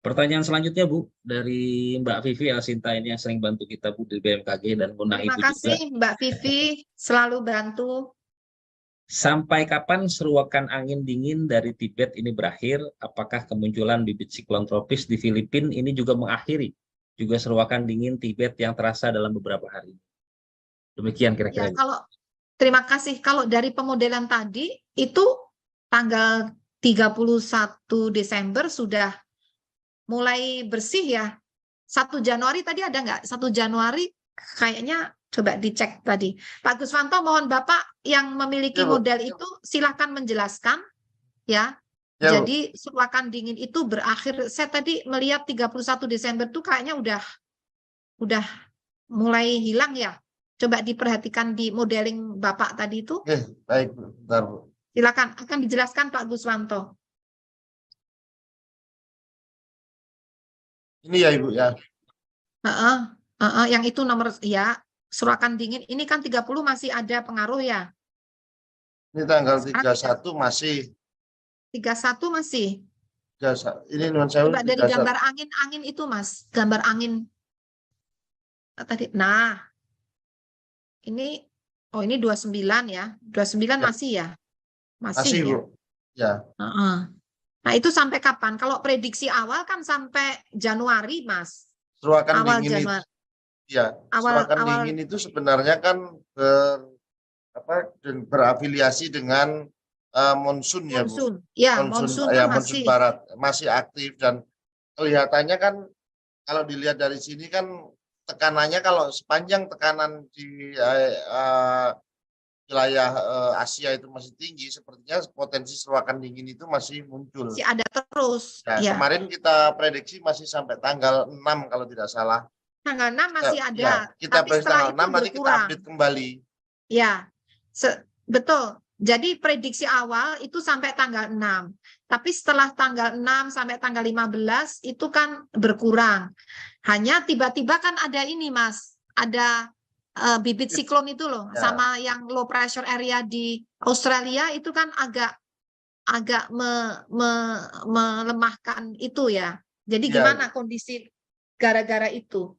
Pertanyaan selanjutnya Bu, dari Mbak Vivi Alsinta ini yang sering bantu kita Bu di BMKG dan undang Ibu juga. Terima kasih Mbak Vivi, selalu bantu. Sampai kapan seruakan angin dingin dari Tibet ini berakhir? Apakah kemunculan bibit siklon tropis di Filipina ini juga mengakhiri juga seruakan dingin Tibet yang terasa dalam beberapa hari? Demikian kira-kira. Ya, terima kasih. Kalau dari pemodelan tadi itu tanggal 31 Desember sudah mulai bersih ya. 1 Januari tadi ada nggak? 1 Januari kayaknya coba dicek tadi. Pak Guswanto, mohon Bapak yang memiliki model itu silahkan menjelaskan ya. Jadi seruakan dingin itu berakhir. Saya tadi melihat 31 Desember tuh kayaknya udah mulai hilang ya. Coba diperhatikan di modeling Bapak tadi itu. Oke, baik, bentar Bu. Silakan, akan dijelaskan Pak Guswanto. Ini ya Ibu ya. Yang itu nomor ya, seruakan dingin. Ini kan 30 masih ada pengaruh ya. Ini tanggal 31 masih. 31 masih. Ini non saya. Coba dari gambar angin itu Mas, gambar angin tadi. Nah, ini ini 29 ya. 29 masih ya. Masih ya. Bu. Ya. Nah, itu sampai kapan? Kalau prediksi awal kan sampai Januari, Mas. Seruakan awal dingin Januari. Ya, seruakan dingin itu sebenarnya kan berafiliasi dengan monsun ya, Bu. Monsun. Ya, monsun monsun barat masih aktif dan kelihatannya kan kalau dilihat dari sini kan tekanannya kalau sepanjang tekanan di wilayah Asia itu masih tinggi, sepertinya potensi seruakan dingin itu masih muncul. Masih ada terus. Ya, kemarin kita prediksi masih sampai tanggal 6 kalau tidak salah. Tanggal 6 masih ada. Ya, kita prediksi tanggal 6 nanti kita update kembali. Ya, betul. Jadi prediksi awal itu sampai tanggal 6. Tapi setelah tanggal 6 sampai tanggal 15 itu kan berkurang. Hanya tiba-tiba kan ada ini Mas, ada bibit siklon itu loh, ya. Sama yang low pressure area di Australia itu kan agak melemahkan itu ya. Jadi gimana kondisi gara-gara itu?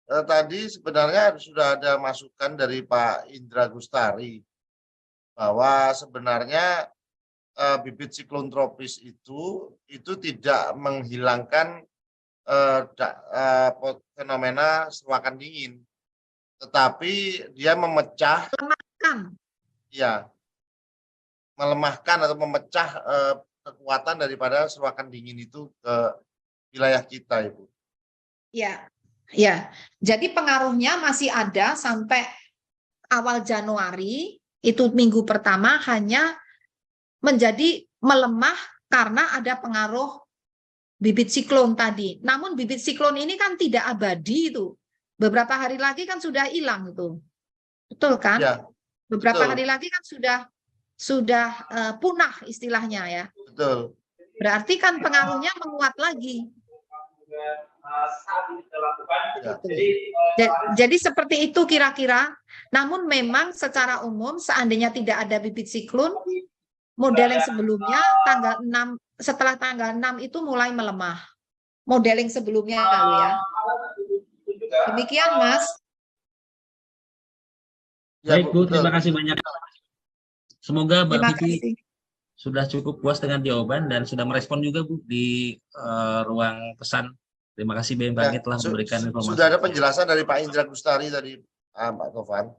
Tadi sebenarnya sudah ada masukan dari Pak Indra Gustari bahwa sebenarnya bibit siklon tropis itu tidak menghilangkan fenomena seruakan dingin, tetapi dia melemahkan atau memecah kekuatan daripada seruakan dingin itu ke wilayah kita, Ibu. Ya. Jadi pengaruhnya masih ada sampai awal Januari, itu minggu pertama hanya menjadi melemah karena ada pengaruh bibit siklon tadi. Namun bibit siklon ini kan tidak abadi itu. Beberapa hari lagi kan sudah hilang itu. Betul kan? Ya, Beberapa betul. hari lagi kan sudah punah istilahnya ya. betul. Berarti kan pengaruhnya menguat lagi. Ya. Jadi seperti itu kira-kira. Namun memang secara umum seandainya tidak ada bibit siklon, model yang sebelumnya tanggal 6 setelah tanggal 6 itu mulai melemah. Model yang sebelumnya lalu ya. Demikian Mas. Ya, Baik Bu, betul. terima kasih banyak. Semoga Mbak Terima Vivi kasih. sudah cukup puas dengan jawaban dan sudah merespon juga Bu di ruang pesan. Terima kasih BMKG Ya, telah memberikan informasi. sudah ada penjelasan dari Pak Indra Gustari tadi, Pak Tovan.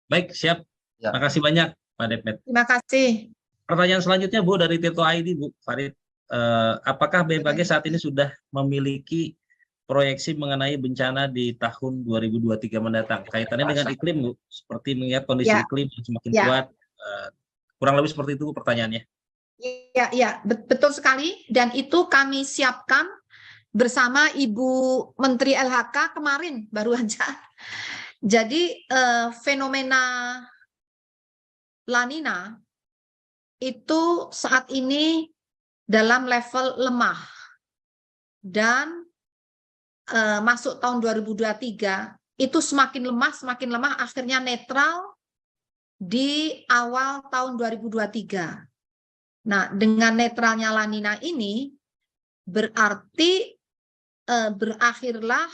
Baik, siap. Ya. Terima kasih banyak Pak Depmet. Terima kasih. Pertanyaan selanjutnya Bu dari Tirto ID Bu Farid. Apakah BMKG saat ini sudah memiliki proyeksi mengenai bencana di tahun 2023 mendatang? Kaitannya dengan iklim Bu, seperti mengingat kondisi Ya. iklim yang semakin Ya. kuat. Kurang lebih seperti itu Bu pertanyaannya. Ya, betul sekali. Dan itu kami siapkan bersama Ibu Menteri LHK kemarin baru aja. Jadi fenomena La Nina itu saat ini dalam level lemah dan masuk tahun 2023 itu semakin lemah akhirnya netral di awal tahun 2023. Nah, dengan netralnya La Nina ini berarti berakhirlah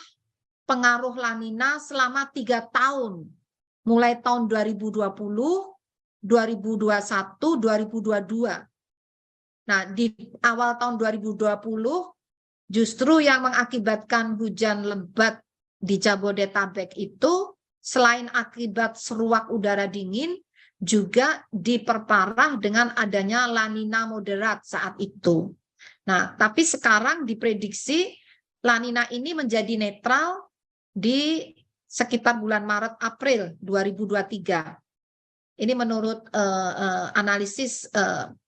pengaruh La Nina selama 3 tahun, mulai tahun 2020, 2021, 2022. Nah, di awal tahun 2020 justru yang mengakibatkan hujan lebat di Jabodetabek itu selain akibat seruak udara dingin juga diperparah dengan adanya La Nina moderat saat itu. Nah, tapi sekarang diprediksi La Nina ini menjadi netral di sekitar bulan Maret-April 2023. Ini menurut analisis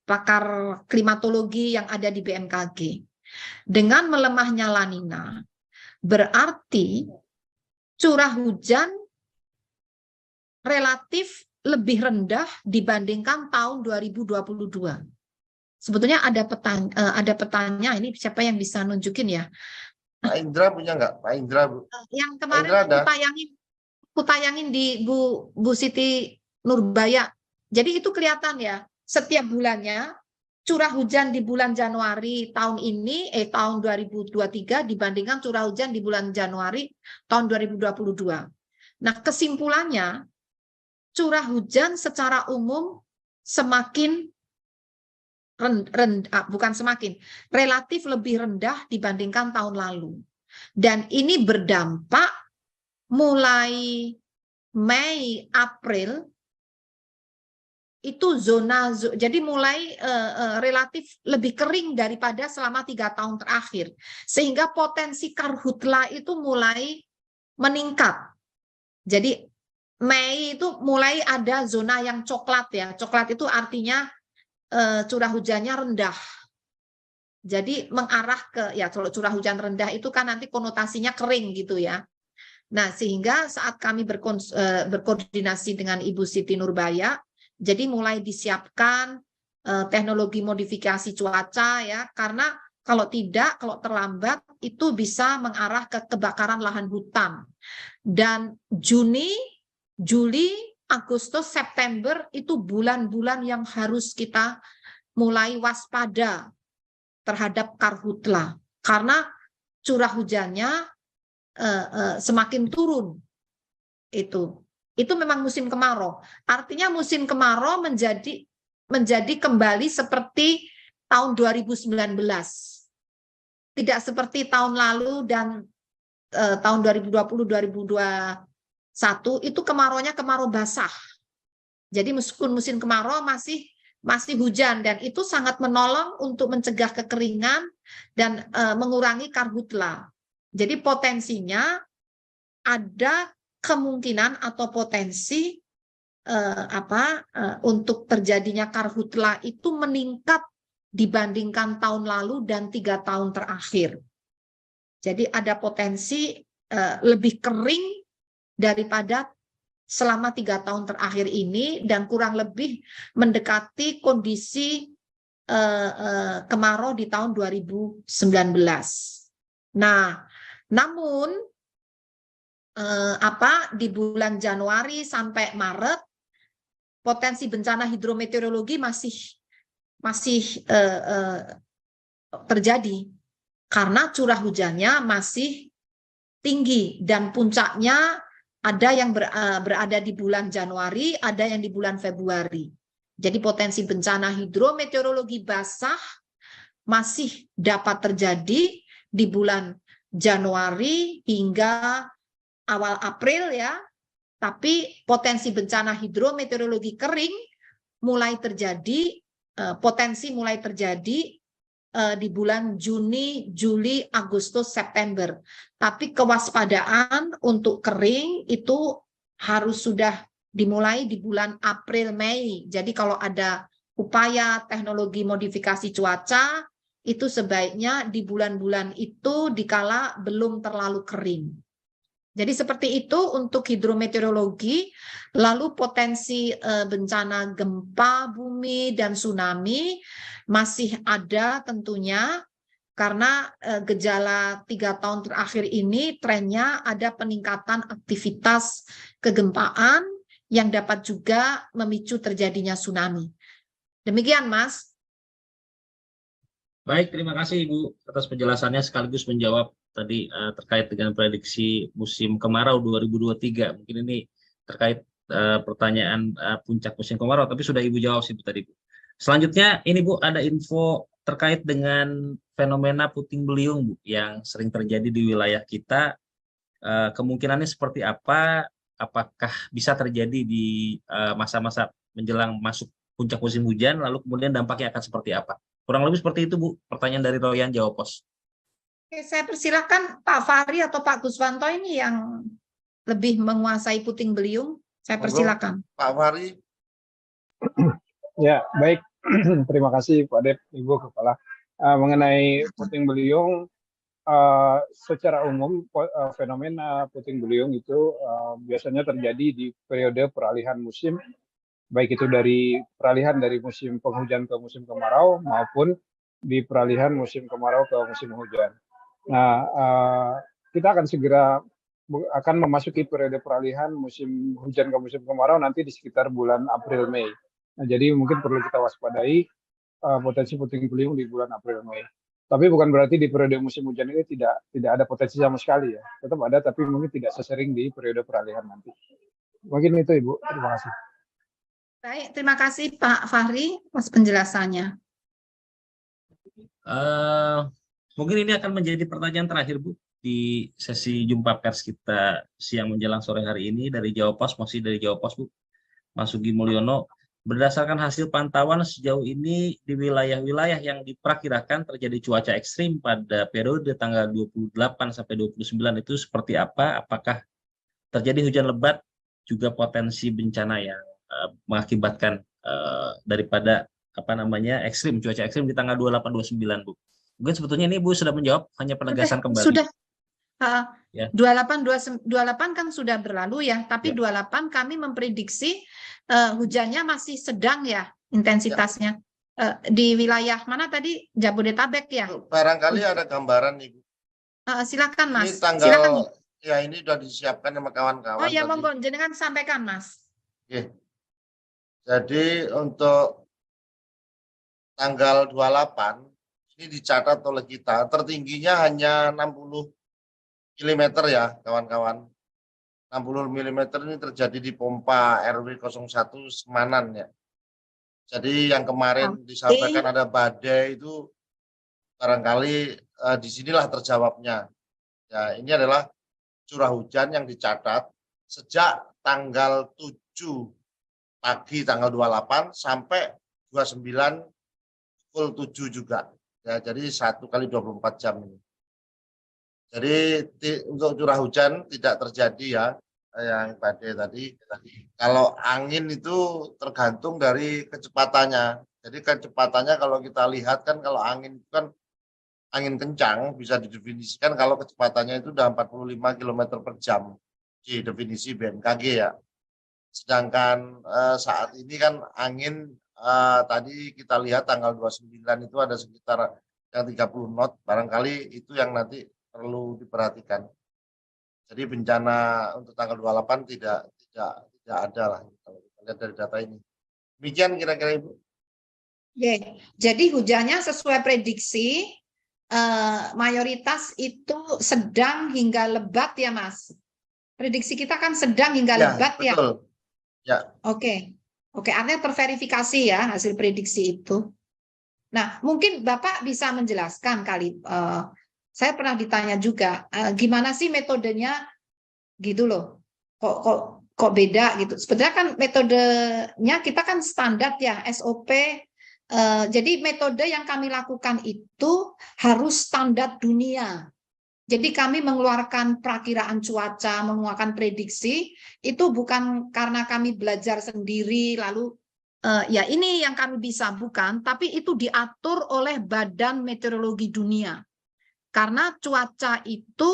pakar klimatologi yang ada di BMKG. Dengan melemahnya La Nina, berarti curah hujan relatif lebih rendah dibandingkan tahun 2022. Sebetulnya ada petanya, ini siapa yang bisa nunjukin ya? Pak Indra punya nggak? Pak Indra, Bu. Yang Pak kemarin Indra ada? kutayangin di Bu Siti Nurbaya. Jadi itu kelihatan ya, setiap bulannya curah hujan di bulan Januari tahun ini, tahun 2023 dibandingkan curah hujan di bulan Januari tahun 2022. Nah, kesimpulannya curah hujan secara umum semakin relatif lebih rendah dibandingkan tahun lalu. Dan ini berdampak mulai Mei, April itu jadi mulai relatif lebih kering daripada selama 3 tahun terakhir, sehingga potensi karhutla itu mulai meningkat. Jadi Mei itu mulai ada zona yang coklat ya, coklat itu artinya curah hujannya rendah. Jadi mengarah ke, ya kalau curah hujan rendah itu kan nanti konotasinya kering gitu ya. Nah, sehingga saat kami berkoordinasi dengan Ibu Siti Nurbaya, jadi mulai disiapkan teknologi modifikasi cuaca ya, karena kalau terlambat itu bisa mengarah ke kebakaran lahan hutan. Dan Juni, Juli, Agustus, September itu bulan-bulan yang harus kita mulai waspada terhadap karhutla, karena curah hujannya semakin turun. Itu memang musim kemarau. Artinya musim kemarau menjadi kembali seperti tahun 2019. Tidak seperti tahun lalu dan tahun 2020-2021 itu kemaraunya kemarau basah. Jadi meskipun musim kemarau masih hujan, dan itu sangat menolong untuk mencegah kekeringan dan mengurangi karhutla. Jadi potensinya ada kemungkinan atau potensi untuk terjadinya karhutla itu meningkat dibandingkan tahun lalu dan 3 tahun terakhir. Jadi ada potensi lebih kering daripada selama 3 tahun terakhir ini dan kurang lebih mendekati kondisi kemarau di tahun 2019. Nah, namun di bulan Januari sampai Maret potensi bencana hidrometeorologi masih terjadi karena curah hujannya masih tinggi dan puncaknya ada yang berada di bulan Januari, ada yang di bulan Februari. Jadi potensi bencana hidrometeorologi basah masih dapat terjadi di bulan Januari hingga awal April ya. Tapi potensi bencana hidrometeorologi kering mulai terjadi, potensi mulai terjadi di bulan Juni, Juli, Agustus, September. Tapi kewaspadaan untuk kering itu harus sudah dimulai di bulan April, Mei. Jadi kalau ada upaya teknologi modifikasi cuaca, itu sebaiknya di bulan-bulan itu dikala belum terlalu kering. Jadi seperti itu untuk hidrometeorologi, lalu potensi bencana gempa bumi dan tsunami masih ada tentunya karena gejala 3 tahun terakhir ini trennya ada peningkatan aktivitas kegempaan yang dapat juga memicu terjadinya tsunami. Demikian, Mas. Baik, terima kasih Ibu atas penjelasannya sekaligus menjawab tadi terkait dengan prediksi musim kemarau 2023. Mungkin ini terkait pertanyaan puncak musim kemarau, tapi sudah Ibu jawab sih Bu tadi Bu. Selanjutnya ini Bu ada info terkait dengan fenomena puting beliung Bu yang sering terjadi di wilayah kita. Kemungkinannya seperti apa? Apakah bisa terjadi di masa-masa menjelang masuk puncak musim hujan, lalu kemudian dampaknya akan seperti apa? Kurang lebih seperti itu Bu, pertanyaan dari Royan Jawa Pos. Oke, saya persilakan Pak Fahri atau Pak Guswanto ini yang lebih menguasai puting beliung. Saya persilakan. Pak Fahri. Ya, baik. Terima kasih Pak Dep, Ibu Kepala. Mengenai puting beliung, secara umum fenomena puting beliung itu biasanya terjadi di periode peralihan musim, baik itu dari peralihan dari musim penghujan ke musim kemarau maupun di peralihan musim kemarau ke musim hujan. Nah, kita akan segera akan memasuki periode peralihan musim hujan ke musim kemarau nanti di sekitar bulan April Mei. Nah, jadi mungkin perlu kita waspadai potensi puting beliung di bulan April Mei. Tapi bukan berarti di periode musim hujan ini tidak ada potensi sama sekali ya. Tetap ada, tapi mungkin tidak sesering di periode peralihan nanti. Mungkin itu Ibu. Terima kasih. Baik, terima kasih Pak Fahri atas penjelasannya. Mungkin ini akan menjadi pertanyaan terakhir Bu di sesi jumpa pers kita siang menjelang sore hari ini dari Jawa Pos, masih dari Jawa Pos Bu, Mas Sugi Mulyono. Berdasarkan hasil pantauan sejauh ini di wilayah-wilayah yang diperkirakan terjadi cuaca ekstrim pada periode tanggal 28 sampai 29 itu seperti apa? Apakah terjadi hujan lebat juga potensi bencana yang mengakibatkan daripada ekstrim, cuaca ekstrim di tanggal 28-29 Bu. Mungkin sebetulnya ini Bu sudah menjawab, hanya penegasan kembali. Sudah. Ya. 28 kan sudah berlalu ya, tapi Ya. 28 kami memprediksi hujannya masih sedang ya intensitasnya. Di wilayah mana tadi? Jabodetabek ya? Barangkali ada gambaran nih Bu. Silakan Mas. Ini tanggal, Silakan. ya ini sudah disiapkan sama kawan-kawan. Oh ya, monggo jenengan sampaikan Mas. Oke. Jadi untuk tanggal 28 ini dicatat oleh kita tertingginya hanya 60 mm ya kawan-kawan. 60 mm ini terjadi di pompa RW 01 Semanan ya. Jadi yang kemarin disampaikan ada badai itu barangkali disinilah terjawabnya. Ya, ini adalah curah hujan yang dicatat sejak tanggal 7 pagi tanggal 28 sampai 29 pukul 7 juga. Ya, jadi 1 kali 24 jam ini. Jadi untuk curah hujan tidak terjadi ya yang badai tadi. Kalau angin itu tergantung dari kecepatannya. Jadi kecepatannya kalau kita lihat kan kalau angin itu kan angin kencang bisa didefinisikan kalau kecepatannya itu udah 45 km per jam di definisi BMKG ya. Sedangkan saat ini kan angin tadi kita lihat tanggal 29 itu ada sekitar yang 30 knot, barangkali itu yang nanti perlu diperhatikan. Jadi bencana untuk tanggal 28 tidak ada lah kalau kita lihat dari data ini. Demikian kira-kira Ibu. Oke, jadi hujannya sesuai prediksi mayoritas itu sedang hingga lebat ya Mas. Prediksi kita kan sedang hingga lebat ya. Betul. Ya. Oke, artinya terverifikasi ya hasil prediksi itu. Nah, mungkin Bapak bisa menjelaskan kali. Saya pernah ditanya juga, gimana sih metodenya gitu loh. Kok beda gitu. Sebenarnya kan metodenya kita kan standar ya, SOP. Jadi metode yang kami lakukan itu harus standar dunia. Jadi kami mengeluarkan perakiraan cuaca, mengeluarkan prediksi, itu bukan karena kami belajar sendiri, lalu ya ini yang kami bisa, bukan, tapi itu diatur oleh Badan Meteorologi Dunia. Karena cuaca itu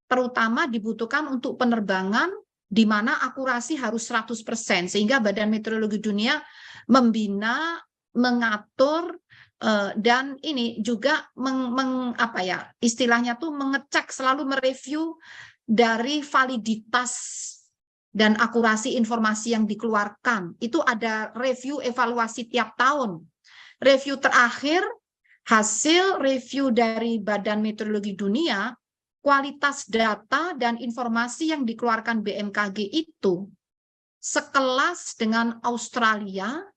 terutama dibutuhkan untuk penerbangan di mana akurasi harus 100%, sehingga Badan Meteorologi Dunia membina, mengatur, dan ini juga istilahnya tuh mengecek, selalu mereview dari validitas dan akurasi informasi yang dikeluarkan. Itu ada review evaluasi tiap tahun. Review terakhir, hasil review dari Badan Meteorologi Dunia, kualitas data dan informasi yang dikeluarkan BMKG itu sekelas dengan Australia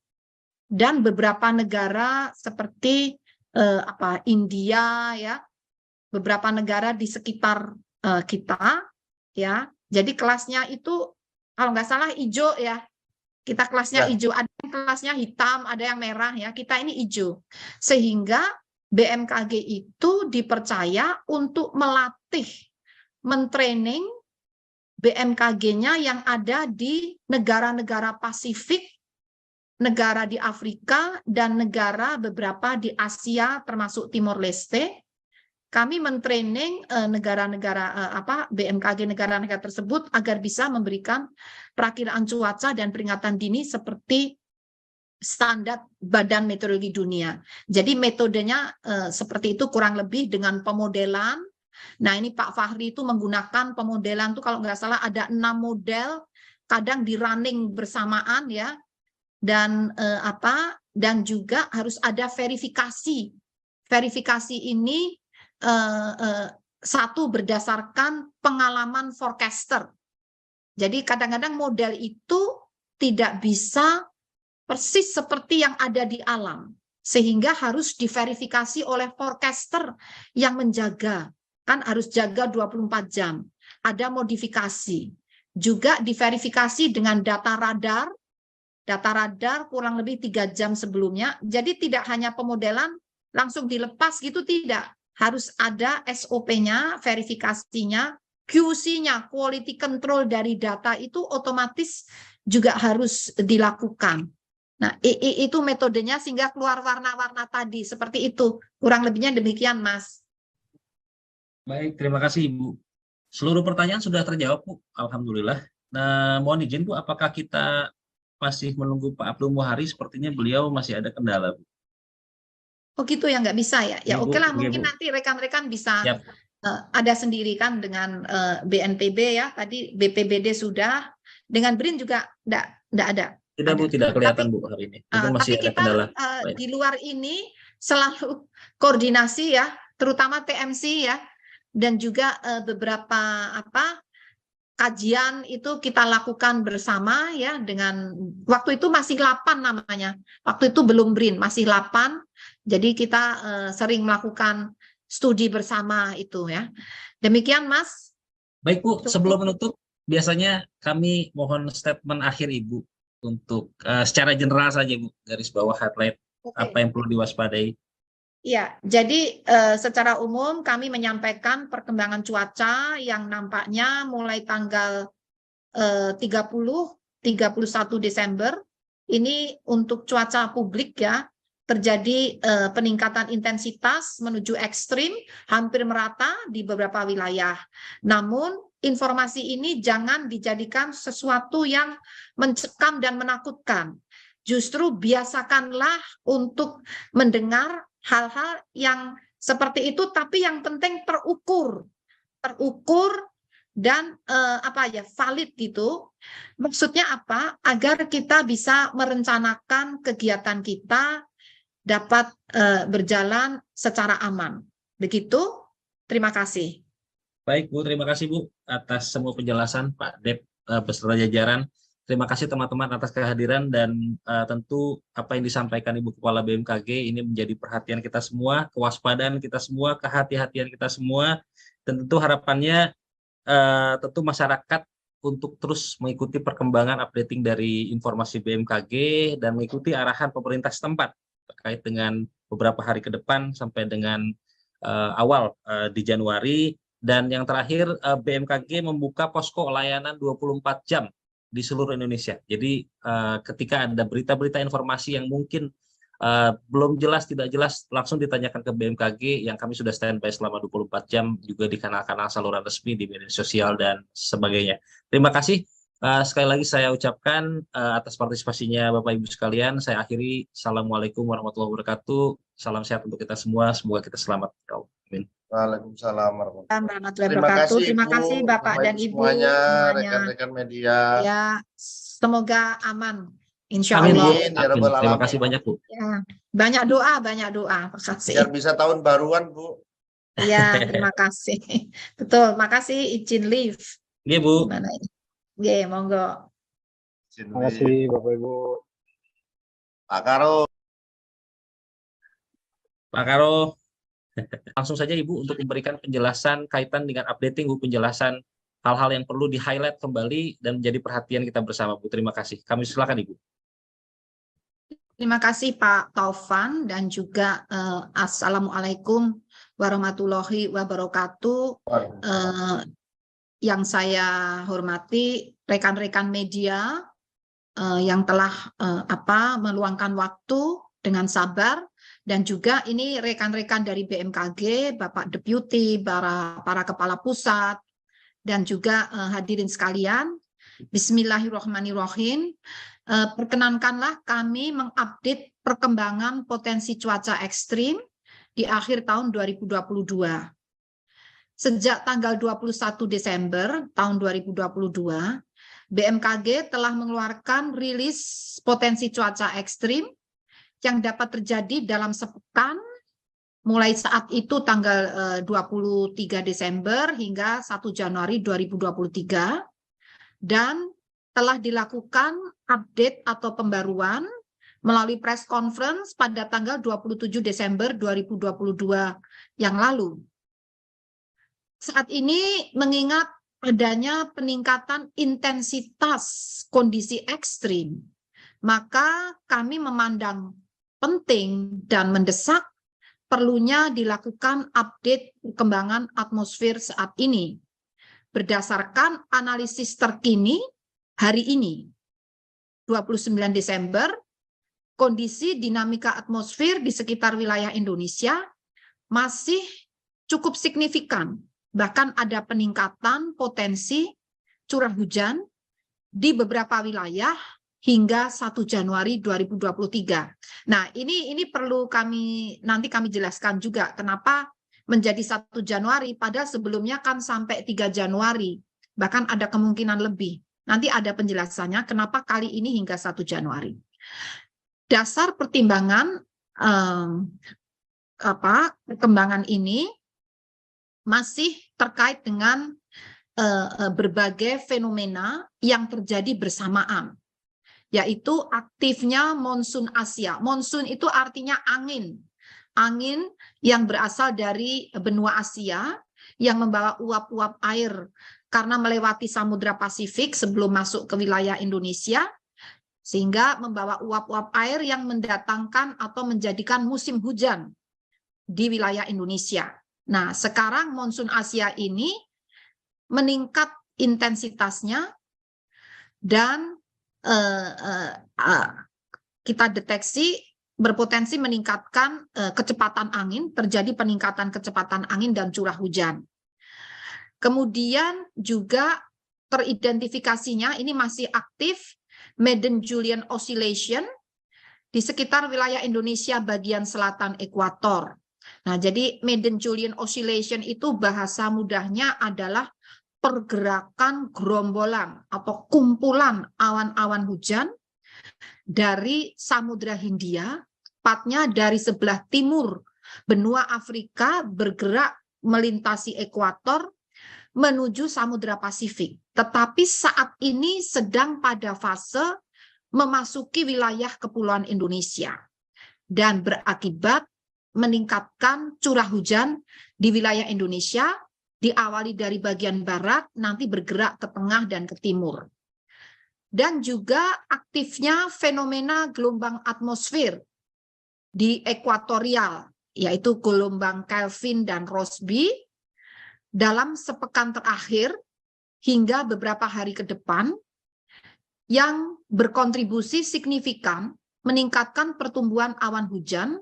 dan beberapa negara seperti India ya, beberapa negara di sekitar kita ya. Jadi kelasnya itu kalau nggak salah hijau ya. Kita kelasnya hijau, ada yang kelasnya hitam, ada yang merah ya. Kita ini hijau. Sehingga BMKG itu dipercaya untuk melatih, mentraining BMKG-nya yang ada di negara-negara Pasifik, negara di Afrika, dan negara beberapa di Asia termasuk Timor Leste. Kami mentraining negara-negara BMKG negara-negara tersebut agar bisa memberikan perakiraan cuaca dan peringatan dini seperti standar Badan Meteorologi Dunia. Jadi metodenya seperti itu kurang lebih dengan pemodelan. Nah ini Pak Fahri itu menggunakan pemodelan itu kalau nggak salah ada 6 model, kadang di running bersamaan ya. Dan dan juga harus ada verifikasi. Verifikasi ini satu berdasarkan pengalaman forecaster. Jadi kadang-kadang model itu tidak bisa persis seperti yang ada di alam, sehingga harus diverifikasi oleh forecaster yang menjaga, kan harus jaga 24 jam. Ada modifikasi. Juga diverifikasi dengan data radar kurang lebih 3 jam sebelumnya. Jadi tidak hanya pemodelan langsung dilepas gitu, tidak. Harus ada SOP-nya, verifikasinya, QC-nya, quality control dari data itu otomatis juga harus dilakukan. Nah, itu metodenya sehingga keluar warna-warna tadi. Seperti itu. Kurang lebihnya demikian, Mas. Baik, terima kasih Ibu. Seluruh pertanyaan sudah terjawab, Bu. Alhamdulillah. Nah, mohon izin, Bu, apakah kita masih menunggu Pak Abdul Muhari? Sepertinya beliau masih ada kendala, Bu. Oh gitu ya, nggak bisa ya? Ya oke lah, mungkin Bu. nanti rekan-rekan bisa Yap. ada sendiri kan dengan BNPB ya. Tadi BPBD sudah, dengan BRIN juga nggak ada. Tidak Bu, tidak kelihatan Bu hari ini. Mungkin masih tapi ada kita kendala. di luar ini selalu koordinasi ya, terutama TMC ya, dan juga beberapa kajian itu kita lakukan bersama ya, dengan waktu itu masih 8 namanya. Waktu itu belum BRIN, masih 8. Jadi kita sering melakukan studi bersama itu ya. Demikian Mas. Baik Bu, sebelum menutup biasanya kami mohon statement akhir Ibu untuk secara general saja Bu, garis bawah highlight apa yang perlu diwaspadai. Ya, jadi secara umum kami menyampaikan perkembangan cuaca yang nampaknya mulai tanggal 31 Desember ini untuk cuaca publik ya, terjadi peningkatan intensitas menuju ekstrim hampir merata di beberapa wilayah. Namun informasi ini jangan dijadikan sesuatu yang mencekam dan menakutkan. Justru biasakanlah untuk mendengar hal-hal yang seperti itu, tapi yang penting terukur dan valid gitu. Maksudnya apa? Agar kita bisa merencanakan kegiatan kita dapat berjalan secara aman. Begitu. Terima kasih. Baik Bu, terima kasih Bu atas semua penjelasan Pak Dep beserta jajaran. Terima kasih teman-teman atas kehadiran dan tentu apa yang disampaikan Ibu Kepala BMKG ini menjadi perhatian kita semua, kewaspadaan kita semua, kehati-hatian kita semua. Dan tentu harapannya tentu masyarakat untuk terus mengikuti perkembangan updating dari informasi BMKG dan mengikuti arahan pemerintah setempat terkait dengan beberapa hari ke depan sampai dengan awal di Januari. Dan yang terakhir, BMKG membuka posko layanan 24 jam di seluruh Indonesia. Jadi ketika ada berita-berita informasi yang mungkin belum jelas, tidak jelas, langsung ditanyakan ke BMKG yang kami sudah standby selama 24 jam juga di kanal-kanal saluran resmi di media sosial dan sebagainya. Terima kasih. Sekali lagi saya ucapkan atas partisipasinya Bapak Ibu sekalian. Saya akhiri. Assalamualaikum warahmatullahi wabarakatuh. Salam sehat untuk kita semua. Semoga kita selamat. Amin. Waalaikumsalam warahmatullahi Terima kasih. Terima kasih Ibu, Bapak dan Ibu semuanya, semuanya. rekan-rekan media. Ya, semoga aman. Insya Amin, Bu. Allah. Amin, ya Amin. Rabbal Terima Alamin. kasih banyak Bu. Ya, banyak doa, banyak doa. Terima kasih. Biar bisa tahun baruan, Bu. Ya, terima kasih. Betul, makasih izin live. Iya Bu. Gimana ini? Oke, monggo. Terima kasih Bapak Ibu. Pak Karo. Pak Karo. Langsung saja Ibu untuk memberikan penjelasan kaitan dengan updating Bu, penjelasan hal-hal yang perlu di-highlight kembali dan menjadi perhatian kita bersama Bu. Terima kasih. Kami silakan Ibu. Terima kasih Pak Taufan dan juga Assalamualaikum warahmatullahi wabarakatuh. Yang saya hormati rekan-rekan media yang telah meluangkan waktu dengan sabar, dan juga ini rekan-rekan dari BMKG, Bapak Deputi, para kepala pusat, dan juga hadirin sekalian. Bismillahirrahmanirrahim. Perkenankanlah kami mengupdate perkembangan potensi cuaca ekstrim di akhir tahun 2022. Sejak tanggal 21 Desember tahun 2022, BMKG telah mengeluarkan rilis potensi cuaca ekstrim yang dapat terjadi dalam sepekan mulai saat itu tanggal 23 Desember hingga 1 Januari 2023, dan telah dilakukan update atau pembaruan melalui press conference pada tanggal 27 Desember 2022 yang lalu. Saat ini mengingat adanya peningkatan intensitas kondisi ekstrim, maka kami memandang penting dan mendesak perlunya dilakukan update perkembangan atmosfer saat ini berdasarkan analisis terkini hari ini 29 Desember. Kondisi dinamika atmosfer di sekitar wilayah Indonesia masih cukup signifikan, bahkan ada peningkatan potensi curah hujan di beberapa wilayah hingga 1 Januari 2023. Nah, ini perlu nanti kami jelaskan juga kenapa menjadi 1 Januari, padahal sebelumnya kan sampai 3 Januari, bahkan ada kemungkinan lebih. Nanti ada penjelasannya kenapa kali ini hingga 1 Januari. Dasar pertimbangan perkembangan ini masih terkait dengan berbagai fenomena yang terjadi bersamaan, yaitu aktifnya monsun Asia. Monsun itu artinya angin yang berasal dari benua Asia yang membawa uap-uap air karena melewati Samudra Pasifik sebelum masuk ke wilayah Indonesia, sehingga membawa uap-uap air yang mendatangkan atau menjadikan musim hujan di wilayah Indonesia. Nah, sekarang monsun Asia ini meningkat intensitasnya dan kita deteksi berpotensi meningkatkan kecepatan angin, terjadi peningkatan kecepatan angin dan curah hujan. Kemudian juga teridentifikasinya ini masih aktif Madden-Julian Oscillation di sekitar wilayah Indonesia bagian selatan ekuator. Nah, jadi Madden-Julian Oscillation itu bahasa mudahnya adalah pergerakan gerombolan atau kumpulan awan-awan hujan dari Samudra Hindia, tepatnya dari sebelah timur benua Afrika bergerak melintasi ekuator menuju Samudra Pasifik. Tetapi saat ini sedang pada fase memasuki wilayah kepulauan Indonesia dan berakibat meningkatkan curah hujan di wilayah Indonesia, diawali dari bagian barat, nanti bergerak ke tengah dan ke timur. Dan juga aktifnya fenomena gelombang atmosfer di ekuatorial, yaitu gelombang Kelvin dan Rossby, dalam sepekan terakhir hingga beberapa hari ke depan, yang berkontribusi signifikan meningkatkan pertumbuhan awan hujan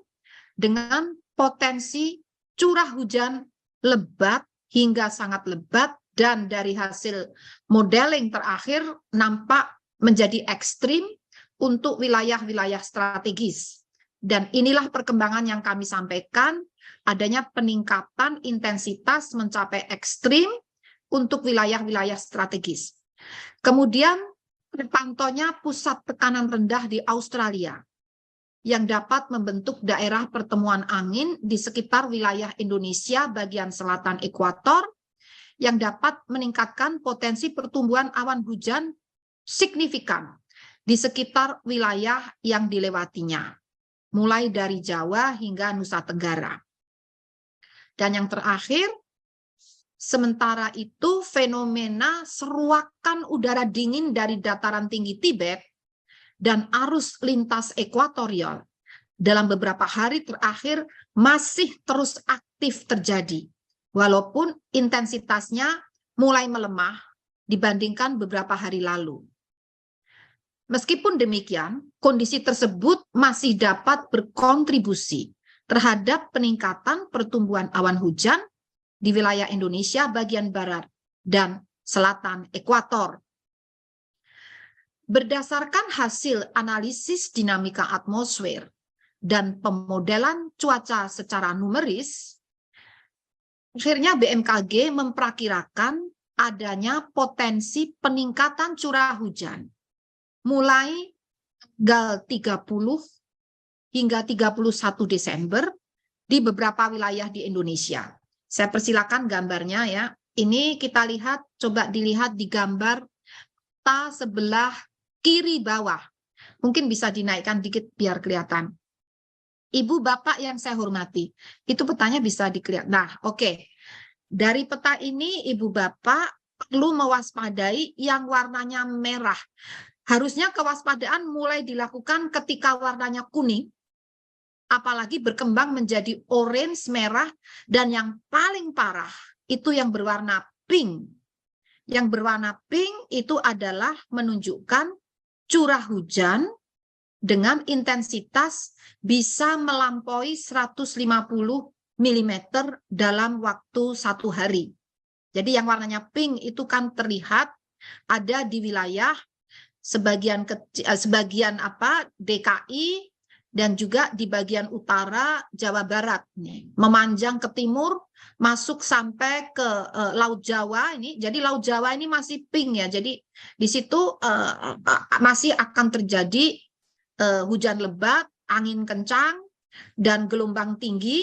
dengan potensi curah hujan lebat hingga sangat lebat, dan dari hasil modeling terakhir nampak menjadi ekstrim untuk wilayah-wilayah strategis. Dan inilah perkembangan yang kami sampaikan, adanya peningkatan intensitas mencapai ekstrim untuk wilayah-wilayah strategis. Kemudian terpantaunya pusat tekanan rendah di Australia yang dapat membentuk daerah pertemuan angin di sekitar wilayah Indonesia bagian selatan ekuator yang dapat meningkatkan potensi pertumbuhan awan hujan signifikan di sekitar wilayah yang dilewatinya, mulai dari Jawa hingga Nusa Tenggara. Dan yang terakhir, sementara itu fenomena seruakan udara dingin dari dataran tinggi Tibet dan arus lintas ekuatorial dalam beberapa hari terakhir masih terus aktif terjadi, walaupun intensitasnya mulai melemah dibandingkan beberapa hari lalu. Meskipun demikian, kondisi tersebut masih dapat berkontribusi terhadap peningkatan pertumbuhan awan hujan di wilayah Indonesia bagian barat dan selatan ekuator. Berdasarkan hasil analisis dinamika atmosfer dan pemodelan cuaca secara numeris, akhirnya BMKG memperkirakan adanya potensi peningkatan curah hujan mulai tanggal 30 hingga 31 Desember di beberapa wilayah di Indonesia. Saya persilakan gambarnya ya. Ini kita lihat, coba dilihat di gambar peta sebelah kiri bawah. Mungkin bisa dinaikkan dikit biar kelihatan. Ibu bapak yang saya hormati, itu petanya bisa dikelihat. Nah, oke. Dari peta ini ibu bapak perlu mewaspadai yang warnanya merah. Harusnya kewaspadaan mulai dilakukan ketika warnanya kuning, apalagi berkembang menjadi orange merah, dan yang paling parah itu yang berwarna pink. Yang berwarna pink itu adalah menunjukkan curah hujan dengan intensitas bisa melampaui 150 mm dalam waktu 1 hari. Jadi yang warnanya pink itu kan terlihat ada di wilayah sebagian DKI dan juga di bagian utara Jawa Barat nih, memanjang ke timur masuk sampai ke Laut Jawa ini. Jadi Laut Jawa ini masih pink ya. Jadi di situ masih akan terjadi hujan lebat, angin kencang dan gelombang tinggi,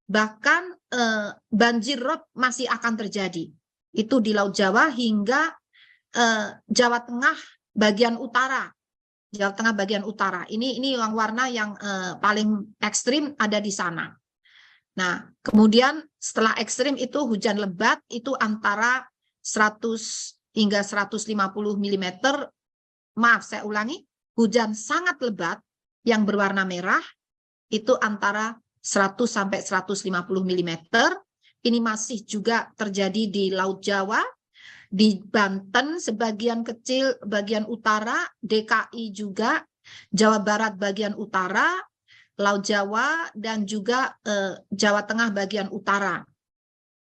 bahkan banjir rob masih akan terjadi. Itu di Laut Jawa hingga Jawa Tengah bagian utara. Jawa Tengah bagian utara. Ini yang warna yang paling ekstrim ada di sana. Nah, kemudian setelah ekstrim itu hujan lebat itu antara 100 hingga 150 mm. Maaf, saya ulangi. Hujan sangat lebat yang berwarna merah itu antara 100 sampai 150 mm. Ini masih juga terjadi di Laut Jawa, di Banten sebagian kecil bagian utara, DKI juga, Jawa Barat bagian utara, Laut Jawa, dan juga Jawa Tengah bagian utara.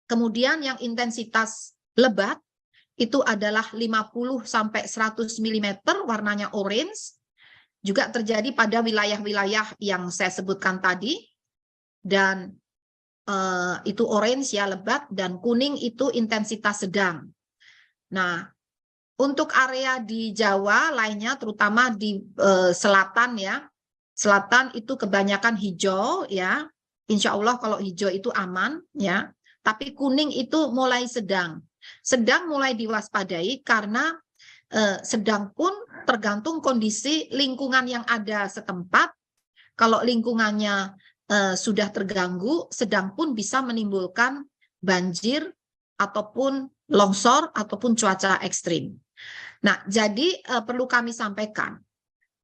Kemudian yang intensitas lebat itu adalah 50 sampai 100 mm, warnanya orange, juga terjadi pada wilayah-wilayah yang saya sebutkan tadi, dan itu orange ya lebat, dan kuning itu intensitas sedang. Nah, untuk area di Jawa lainnya, terutama di selatan ya, selatan itu kebanyakan hijau ya. Insya Allah kalau hijau itu aman ya. Tapi kuning itu mulai sedang. Sedang mulai diwaspadai karena sedang pun tergantung kondisi lingkungan yang ada setempat. Kalau lingkungannya sudah terganggu, sedang pun bisa menimbulkan banjir ataupun longsor ataupun cuaca ekstrim. Nah, jadi perlu kami sampaikan,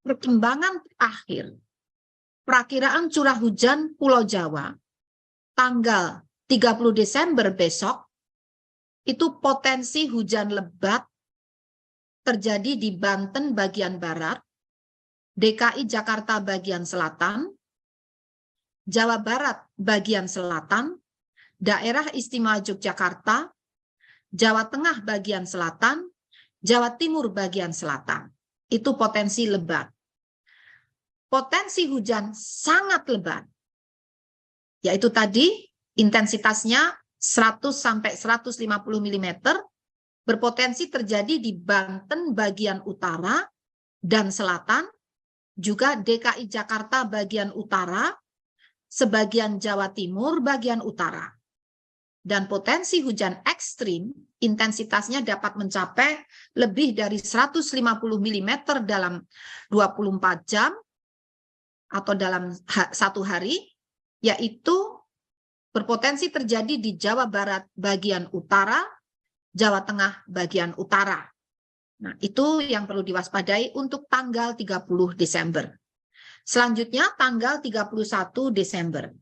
perkembangan akhir perakiraan curah hujan Pulau Jawa tanggal 30 Desember besok, itu potensi hujan lebat terjadi di Banten bagian barat, DKI Jakarta bagian selatan, Jawa Barat bagian selatan, Daerah Istimewa Yogyakarta, Jawa Tengah bagian selatan, Jawa Timur bagian selatan. Itu potensi lebat. Potensi hujan sangat lebat, yaitu tadi intensitasnya 100 sampai 150 mm, berpotensi terjadi di Banten bagian utara dan selatan, juga DKI Jakarta bagian utara, sebagian Jawa Timur bagian utara. Dan potensi hujan ekstrim intensitasnya dapat mencapai lebih dari 150 mm dalam 24 jam atau dalam satu hari, yaitu berpotensi terjadi di Jawa Barat bagian utara, Jawa Tengah bagian utara. Nah, itu yang perlu diwaspadai untuk tanggal 30 Desember. Selanjutnya tanggal 31 Desember.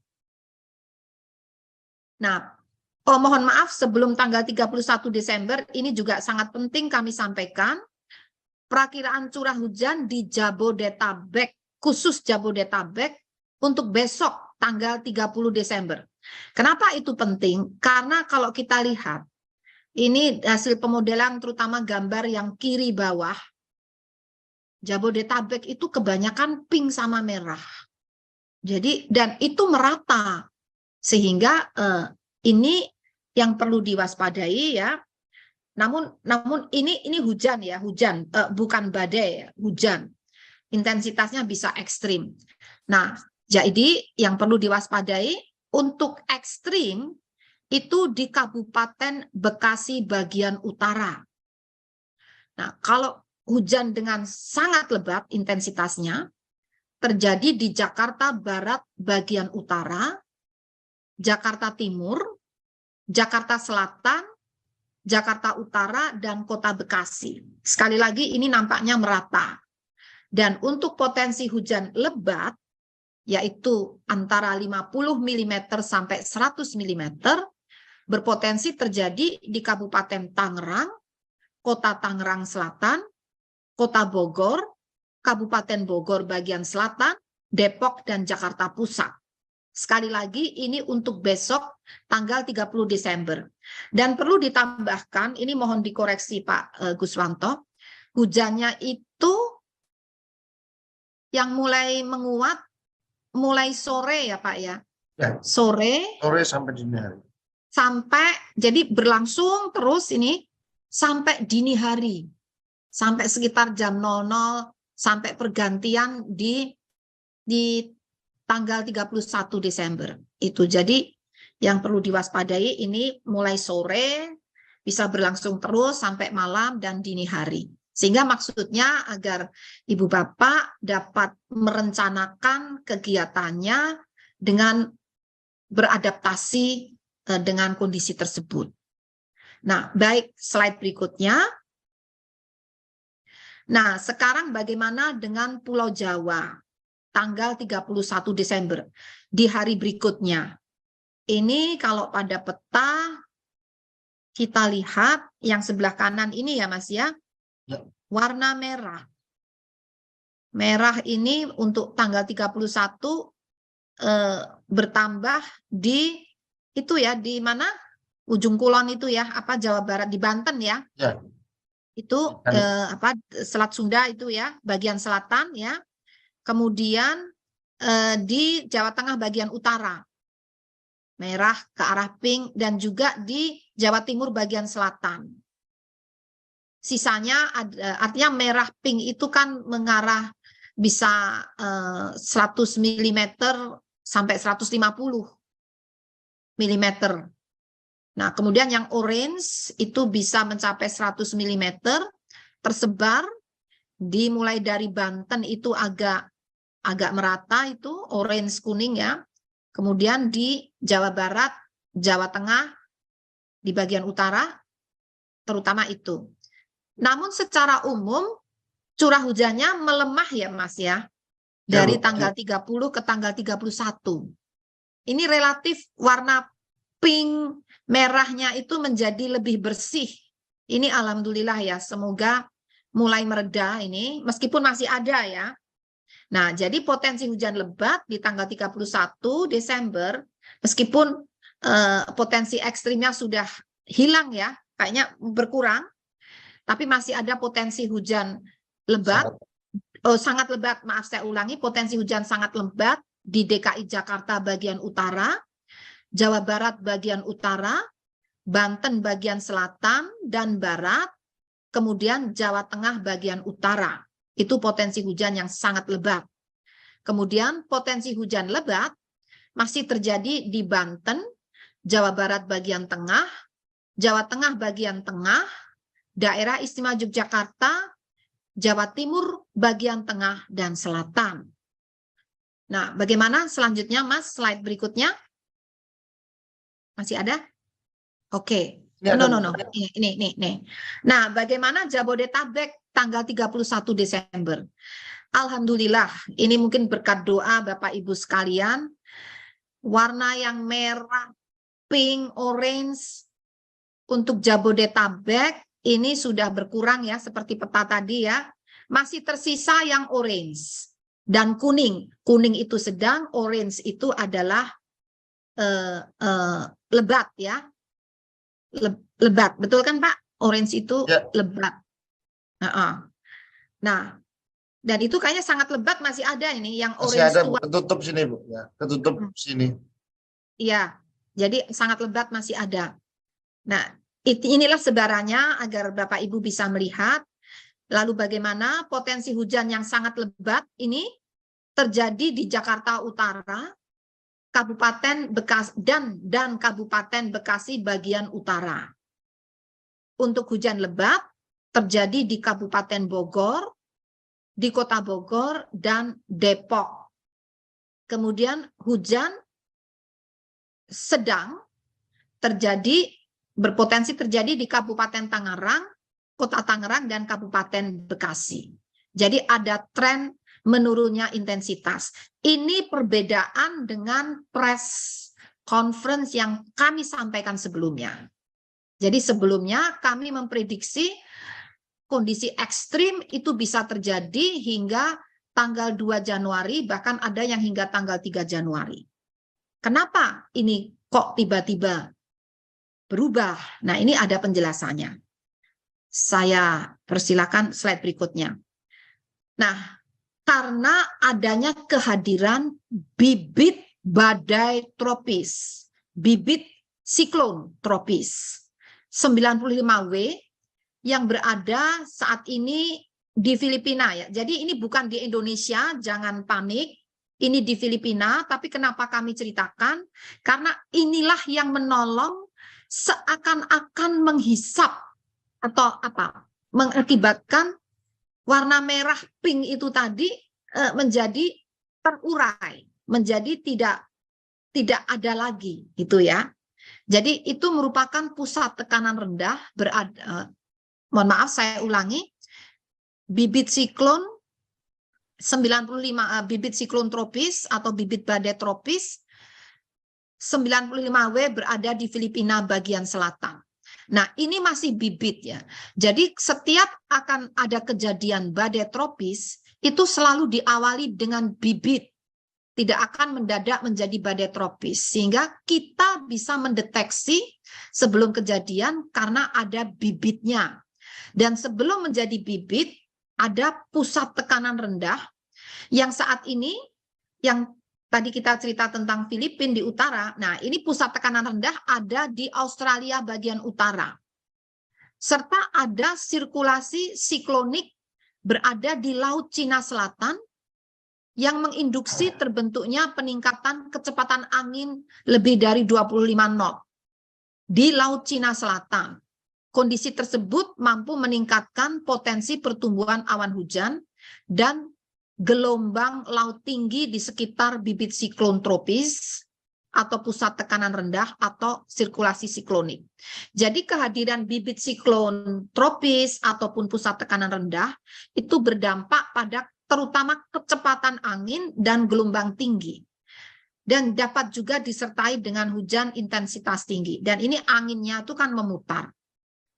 Nah, mohon maaf sebelum tanggal 31 Desember, ini juga sangat penting kami sampaikan, perakiraan curah hujan di Jabodetabek, khusus Jabodetabek, untuk besok tanggal 30 Desember. Kenapa itu penting? Karena kalau kita lihat, ini hasil pemodelan terutama gambar yang kiri bawah, Jabodetabek itu kebanyakan pink sama merah. Jadi, dan itu merata. Sehingga ini yang perlu diwaspadai ya. Namun ini hujan ya, hujan, bukan badai ya, hujan. Intensitasnya bisa ekstrim. Nah, jadi yang perlu diwaspadai untuk ekstrim itu di Kabupaten Bekasi bagian utara. Nah, kalau hujan dengan sangat lebat intensitasnya terjadi di Jakarta Barat bagian utara, Jakarta Timur, Jakarta Selatan, Jakarta Utara, dan Kota Bekasi. Sekali lagi ini nampaknya merata. Dan untuk potensi hujan lebat, yaitu antara 50 mm sampai 100 mm, berpotensi terjadi di Kabupaten Tangerang, Kota Tangerang Selatan, Kota Bogor, Kabupaten Bogor bagian selatan, Depok, dan Jakarta Pusat. Sekali lagi ini untuk besok tanggal 30 Desember. Dan perlu ditambahkan, ini mohon dikoreksi Pak Guswanto, hujannya itu yang mulai menguat mulai sore ya Pak ya. Ya. Sore Sampai dini hari. Sampai, jadi berlangsung terus ini sampai dini hari. Sampai sekitar jam 00 sampai pergantian di tanggal 31 Desember. Itu jadi yang perlu diwaspadai ini mulai sore bisa berlangsung terus sampai malam dan dini hari. Sehingga maksudnya agar Ibu Bapak dapat merencanakan kegiatannya dengan beradaptasi dengan kondisi tersebut. Nah, baik, slide berikutnya. Nah, sekarang bagaimana dengan Pulau Jawa? Tanggal 31 Desember, di hari berikutnya. Ini kalau pada peta, kita lihat yang sebelah kanan ini ya Mas ya, warna merah. Merah ini untuk tanggal 31 bertambah di itu ya, di mana? Ujung Kulon itu ya, apa Jawa Barat, di Banten ya. Ya. Itu apa Selat Sunda itu ya, bagian selatan ya. Kemudian di Jawa Tengah bagian utara. Merah ke arah pink, dan juga di Jawa Timur bagian selatan. Sisanya artinya merah pink itu kan mengarah bisa 100 mm sampai 150 mm. Nah, kemudian yang orange itu bisa mencapai 100 mm, tersebar dimulai dari Banten itu agak merata itu orange kuning ya. Kemudian di Jawa Barat, Jawa Tengah, di bagian utara, terutama itu. Namun secara umum curah hujannya melemah ya Mas ya, dari tanggal 30 ke tanggal 31. Ini relatif warna pink merahnya itu menjadi lebih bersih. Ini alhamdulillah ya, semoga mulai mereda ini, meskipun masih ada ya. Nah, jadi potensi hujan lebat di tanggal 31 Desember, meskipun potensi ekstrimnya sudah hilang ya, kayaknya berkurang, tapi masih ada potensi hujan lebat, sangat lebat, maaf saya ulangi, potensi hujan sangat lebat di DKI Jakarta bagian utara, Jawa Barat bagian utara, Banten bagian selatan dan barat, kemudian Jawa Tengah bagian utara. Itu potensi hujan yang sangat lebat. Kemudian potensi hujan lebat masih terjadi di Banten, Jawa Barat bagian tengah, Jawa Tengah bagian tengah, Daerah Istimewa Yogyakarta, Jawa Timur bagian tengah dan selatan. Nah, bagaimana selanjutnya Mas? Slide berikutnya. Masih ada? Oke. No. Ini. Nah, bagaimana Jabodetabek tanggal 31 Desember? Alhamdulillah, ini mungkin berkat doa Bapak Ibu sekalian, warna yang merah, pink, orange untuk Jabodetabek ini sudah berkurang ya, seperti peta tadi ya. Masih tersisa yang orange dan kuning. Kuning itu sedang, orange itu adalah lebat ya. Lebat, betul kan Pak? Orange itu ya, lebat. Nah, dan itu kayaknya sangat lebat masih ada ini yang orange. Masih ada, ketutup sini Bu, ya, ketutup sini. Iya, jadi sangat lebat masih ada. Nah, inilah sebarannya agar Bapak Ibu bisa melihat. Lalu bagaimana potensi hujan yang sangat lebat ini terjadi di Jakarta Utara, Kabupaten Bekasi dan Kabupaten Bekasi bagian utara. Untuk hujan lebat terjadi di Kabupaten Bogor, di Kota Bogor dan Depok. Kemudian hujan sedang berpotensi terjadi di Kabupaten Tangerang, Kota Tangerang dan Kabupaten Bekasi. Jadi ada tren menurunnya intensitas. Ini perbedaan dengan press conference yang kami sampaikan sebelumnya. Jadi sebelumnya kami memprediksi kondisi ekstrim itu bisa terjadi hingga tanggal 2 Januari, bahkan ada yang hingga tanggal 3 Januari. Kenapa ini kok tiba-tiba berubah? Nah, ini ada penjelasannya. Saya persilakan slide berikutnya. Nah, karena adanya kehadiran bibit badai tropis, bibit siklon tropis 95W yang berada saat ini di Filipina ya. Jadi ini bukan di Indonesia, jangan panik. Ini di Filipina, tapi kenapa kami ceritakan? Karena inilah yang menolong seakan-akan menghisap atau apa? Mengakibatkan warna merah pink itu tadi menjadi terurai, menjadi tidak ada lagi gitu ya. Jadi itu merupakan pusat tekanan rendah mohon maaf saya ulangi, bibit siklon 95 bibit siklon tropis atau bibit badai tropis 95W berada di Filipina bagian selatan. Nah, ini masih bibit ya. Jadi setiap akan ada kejadian badai tropis itu selalu diawali dengan bibit, tidak akan mendadak menjadi badai tropis, sehingga kita bisa mendeteksi sebelum kejadian karena ada bibitnya. Dan sebelum menjadi bibit, ada pusat tekanan rendah yang saat ini, yang tadi kita cerita tentang Filipina di utara, nah ini pusat tekanan rendah ada di Australia bagian utara. Serta ada sirkulasi siklonik berada di Laut Cina Selatan yang menginduksi terbentuknya peningkatan kecepatan angin lebih dari 25 knot di Laut Cina Selatan. Kondisi tersebut mampu meningkatkan potensi pertumbuhan awan hujan dan gelombang laut tinggi di sekitar bibit siklon tropis atau pusat tekanan rendah atau sirkulasi siklonik. Jadi kehadiran bibit siklon tropis ataupun pusat tekanan rendah itu berdampak pada terutama kecepatan angin dan gelombang tinggi. Dan dapat juga disertai dengan hujan intensitas tinggi. Dan ini anginnya itu kan memutar.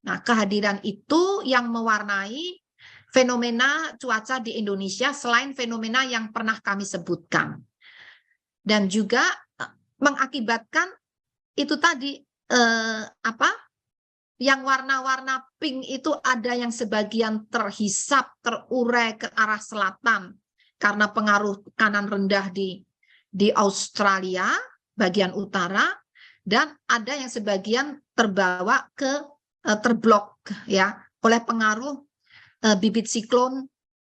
Nah, kehadiran itu yang mewarnai fenomena cuaca di Indonesia selain fenomena yang pernah kami sebutkan. Dan juga mengakibatkan itu tadi yang warna-warna pink itu ada yang sebagian terhisap, terurai ke arah selatan karena pengaruh kanan rendah di Australia bagian utara, dan ada yang sebagian terbawa ke terblok ya oleh pengaruh bibit siklon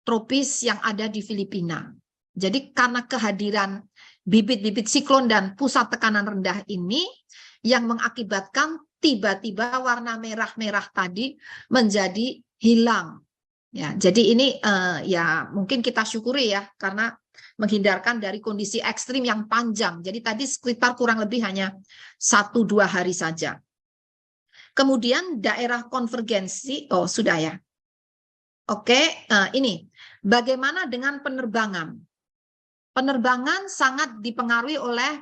tropis yang ada di Filipina. Jadi karena kehadiran bibit-bibit siklon dan pusat tekanan rendah ini yang mengakibatkan tiba-tiba warna merah-merah tadi menjadi hilang. Ya, jadi ini ya mungkin kita syukuri ya karena menghindarkan dari kondisi ekstrim yang panjang. Jadi tadi sekitar kurang lebih hanya 1-2 hari saja. Kemudian daerah konvergensi, oh sudah ya. Oke, ini bagaimana dengan penerbangan? Penerbangan sangat dipengaruhi oleh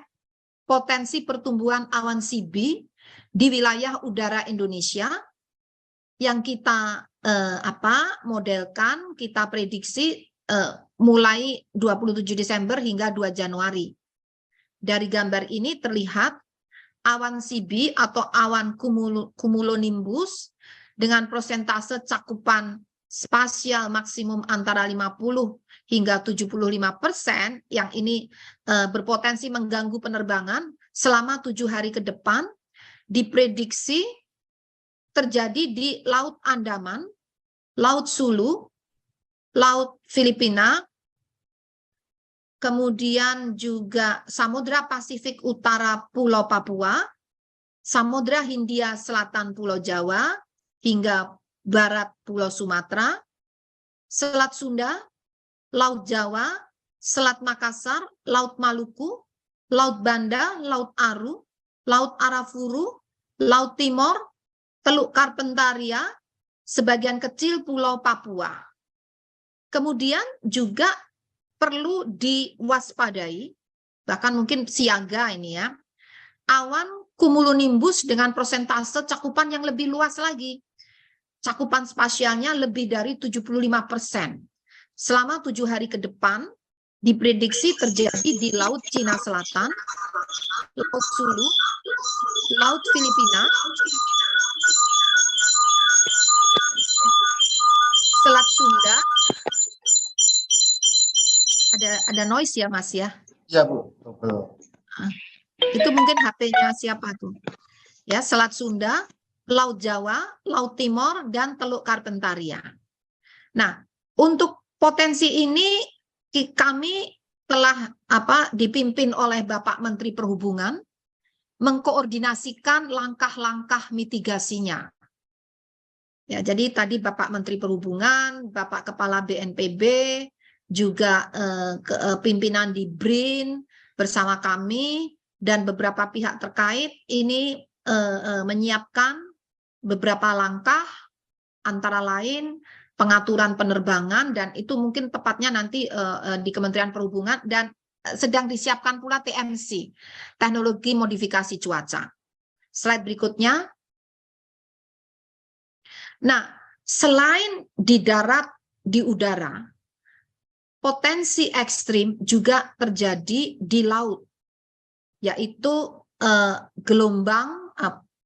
potensi pertumbuhan awan CB di wilayah udara Indonesia yang kita modelkan, kita prediksi mulai 27 Desember hingga 2 Januari. Dari gambar ini terlihat awan CB atau awan cumulonimbus dengan persentase cakupan spasial maksimum antara 50 hingga 75% yang ini berpotensi mengganggu penerbangan selama 7 hari ke depan diprediksi terjadi di Laut Andaman, Laut Sulu, Laut Filipina, kemudian juga Samudra Pasifik Utara Pulau Papua, Samudra Hindia Selatan Pulau Jawa, hingga Barat Pulau Sumatera, Selat Sunda, Laut Jawa, Selat Makassar, Laut Maluku, Laut Banda, Laut Aru, Laut Arafuru, Laut Timor, Teluk Karpentaria, sebagian kecil Pulau Papua. Kemudian juga perlu diwaspadai, bahkan mungkin siaga ini ya, awan cumulonimbus dengan persentase cakupan yang lebih luas lagi. Cakupan spasialnya lebih dari 75%. Selama 7 hari ke depan, diprediksi terjadi di Laut Cina Selatan, Laut Sulu, Laut Filipina, Selat Sunda. Ada noise ya Mas ya? Iya Bu. Betul. Itu mungkin HP-nya siapa tuh? Ya, Selat Sunda, Laut Jawa, Laut Timor, dan Teluk Karpentaria. Nah, untuk potensi ini kami telah dipimpin oleh Bapak Menteri Perhubungan mengkoordinasikan langkah-langkah mitigasinya. Ya, jadi tadi Bapak Menteri Perhubungan, Bapak Kepala BNPB, juga pimpinan di BRIN bersama kami dan beberapa pihak terkait ini menyiapkan beberapa langkah, antara lain pengaturan penerbangan, dan itu mungkin tepatnya nanti di Kementerian Perhubungan, dan sedang disiapkan pula TMC, teknologi modifikasi cuaca. Slide berikutnya. Nah, selain di darat, di udara, potensi ekstrim juga terjadi di laut, yaitu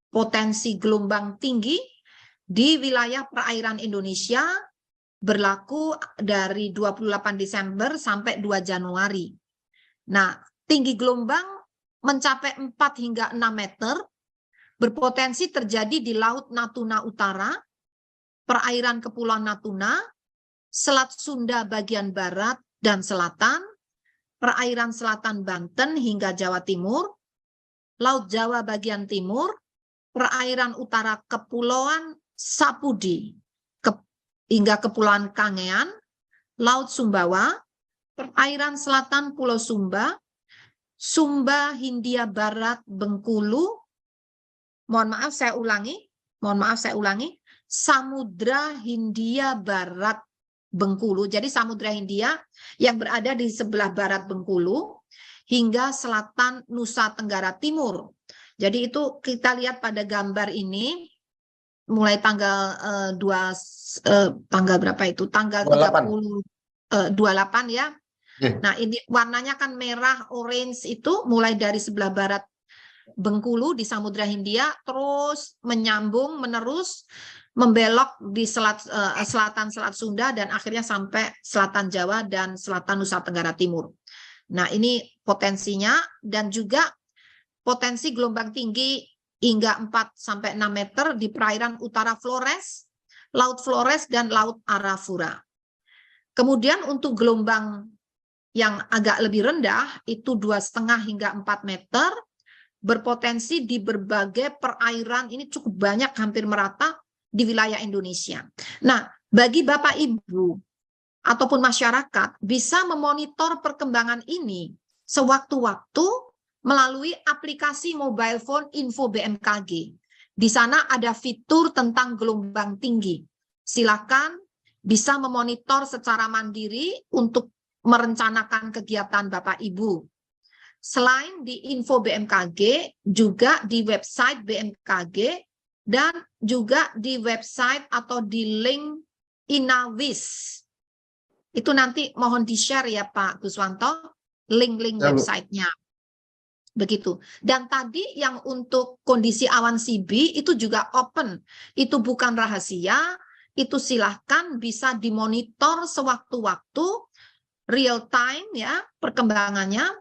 potensi gelombang tinggi di wilayah perairan Indonesia berlaku dari 28 Desember sampai 2 Januari. Nah, tinggi gelombang mencapai 4 hingga 6 meter, berpotensi terjadi di Laut Natuna Utara, perairan Kepulauan Natuna, Selat Sunda bagian barat dan selatan, perairan selatan Banten hingga Jawa Timur, Laut Jawa bagian timur, perairan utara Kepulauan Sapudi hingga Kepulauan Kangean, Laut Sumbawa, perairan selatan Pulau Sumba, Sumba Hindia Barat Bengkulu, mohon maaf saya ulangi, Samudra Hindia Barat Bengkulu. Jadi Samudra Hindia yang berada di sebelah barat Bengkulu hingga selatan Nusa Tenggara Timur. Jadi itu kita lihat pada gambar ini mulai tanggal tanggal berapa itu? Tanggal 28 ya. Nah, ini warnanya kan merah, orange itu mulai dari sebelah barat Bengkulu di Samudra Hindia terus menyambung menerus membelok di selatan Selat Sunda dan akhirnya sampai selatan Jawa dan selatan Nusa Tenggara Timur. Nah, ini potensinya dan juga potensi gelombang tinggi hingga 4-6 meter di perairan utara Flores, Laut Flores dan Laut Arafura. Kemudian untuk gelombang yang agak lebih rendah itu 2,5 hingga 4 meter berpotensi di berbagai perairan, ini cukup banyak hampir merata di wilayah Indonesia. Nah, bagi Bapak Ibu ataupun masyarakat bisa memonitor perkembangan ini sewaktu-waktu melalui aplikasi mobile phone Info BMKG. Di sana ada fitur tentang gelombang tinggi. Silakan bisa memonitor secara mandiri untuk merencanakan kegiatan Bapak Ibu. Selain di Info BMKG, juga di website BMKG dan juga di website atau di link Inawis. Itu nanti mohon di-share ya Pak Guswanto, link-link websitenya. Begitu. Dan tadi yang untuk kondisi awan CB itu juga open. Itu bukan rahasia, itu silahkan bisa dimonitor sewaktu-waktu, real time ya perkembangannya.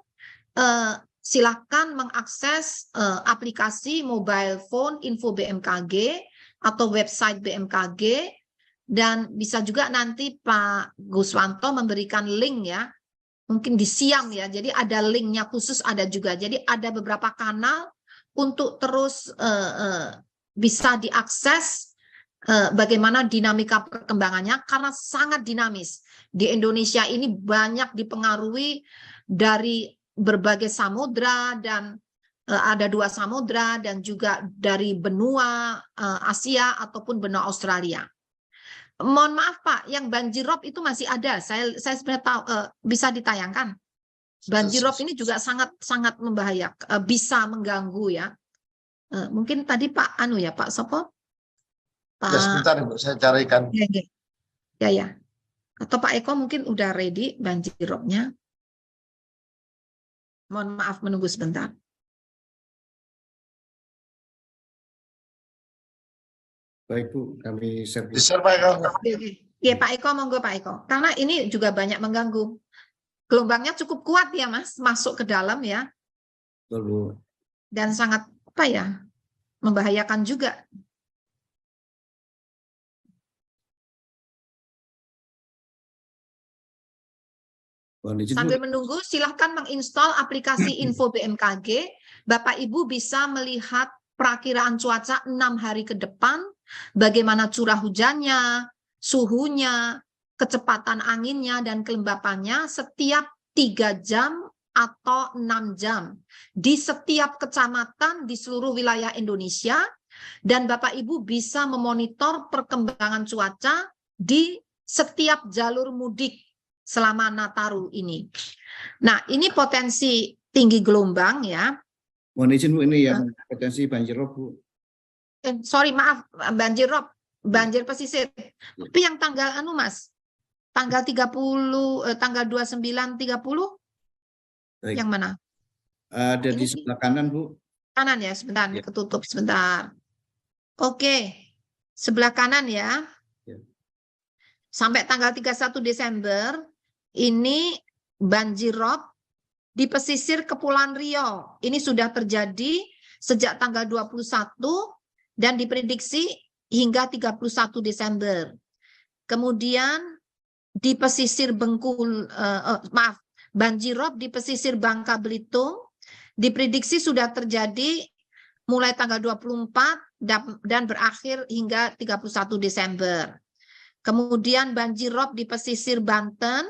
Silahkan mengakses aplikasi mobile phone Info BMKG atau website BMKG. Dan bisa juga nanti Pak Guswanto memberikan link ya, mungkin di siang ya, jadi ada linknya khusus ada juga. Jadi ada beberapa kanal untuk terus bisa diakses bagaimana dinamika perkembangannya karena sangat dinamis. Di Indonesia ini banyak dipengaruhi dari berbagai samudra dan ada 2 samudra dan juga dari benua Asia ataupun benua Australia. Mohon maaf Pak, yang banjirop itu masih ada. Saya sebenarnya tahu bisa ditayangkan. Banjirop ini juga sangat membahayakan, bisa mengganggu ya. Mungkin tadi Pak Anu ya Pak Sopo. Pak, ya sebentar Ibu, saya carikan. Ya. Atau Pak Eko mungkin udah ready banjiropnya. Mohon maaf menunggu sebentar. Baik Bu, kami share. Di-share Pak Eko. Ya Pak Eko, monggo Pak Eko. Karena ini juga banyak mengganggu. Gelombangnya cukup kuat ya Mas, masuk ke dalam ya. Betul Bu. Dan sangat membahayakan juga. Sambil menunggu, silahkan menginstal aplikasi Info BMKG. Bapak Ibu bisa melihat perakiraan cuaca 6 hari ke depan, bagaimana curah hujannya, suhunya, kecepatan anginnya, dan kelembapannya setiap 3 jam atau 6 jam di setiap kecamatan di seluruh wilayah Indonesia. Dan Bapak Ibu bisa memonitor perkembangan cuaca di setiap jalur mudik selama Nataru ini. Nah, ini potensi tinggi gelombang ya. Mohon izin Bu, ini yang potensi banjirop Bu. Sorry maaf, banjirop, banjir pesisir. Tapi yang tanggal Mas, tanggal 30, tanggal 29, 30, Baik. yang mana? Ada di Ini sebelah kanan, Bu. kanan ya, sebentar, Ya. ketutup sebentar. Oke, sebelah kanan ya. Ya. Sampai tanggal 31 Desember, ini banjir rob di pesisir Kepulauan Riau. Ini sudah terjadi sejak tanggal 21 dan diprediksi hingga 31 Desember. Kemudian di pesisir banjir rob di pesisir Bangka Belitung diprediksi sudah terjadi mulai tanggal 24 dan berakhir hingga 31 Desember. Kemudian banjir rob di pesisir Banten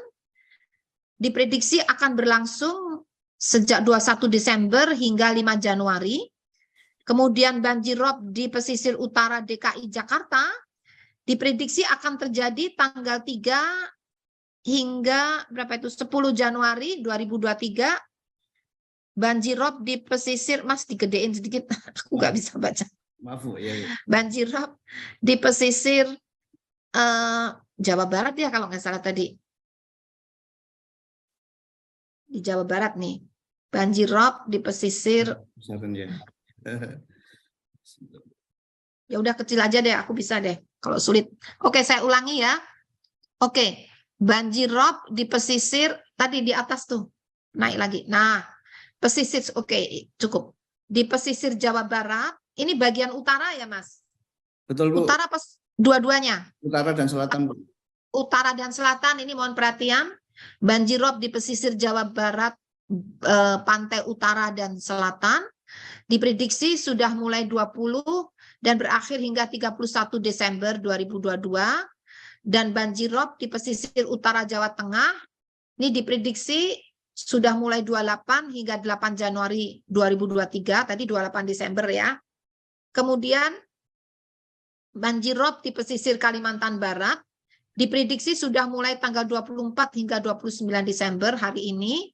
diprediksi akan berlangsung sejak 21 Desember hingga 5 Januari. Kemudian banjir rob di pesisir utara DKI Jakarta diprediksi akan terjadi tanggal 3 hingga berapa itu 10 Januari 2023. Banjir rob di pesisir, Mas digedein sedikit, aku nggak bisa baca. Maaf, Bu. Ya. Banjir rob di pesisir Jawa Barat ya kalau nggak salah tadi. Di Jawa Barat nih. Banjir rob di pesisir, Misalkan ya. ya udah kecil aja deh, aku bisa deh kalau sulit. Oke, saya ulangi ya. Oke, banjir rob di pesisir tadi di atas tuh. Naik lagi. Nah, pesisir oke, cukup. Di pesisir Jawa Barat, ini bagian utara ya, Mas? Betul, Bu. Utara pas dua-duanya. Utara dan selatan, Bu. Utara dan selatan ini mohon perhatian. Banjir rob di pesisir Jawa Barat, pantai utara dan selatan diprediksi sudah mulai 20 dan berakhir hingga 31 Desember 2022. Dan banjir rob di pesisir utara Jawa Tengah ini diprediksi sudah mulai 28 hingga 8 Januari 2023, tadi 28 Desember ya. Kemudian banjir rob di pesisir Kalimantan Barat diprediksi sudah mulai tanggal 24 hingga 29 Desember hari ini.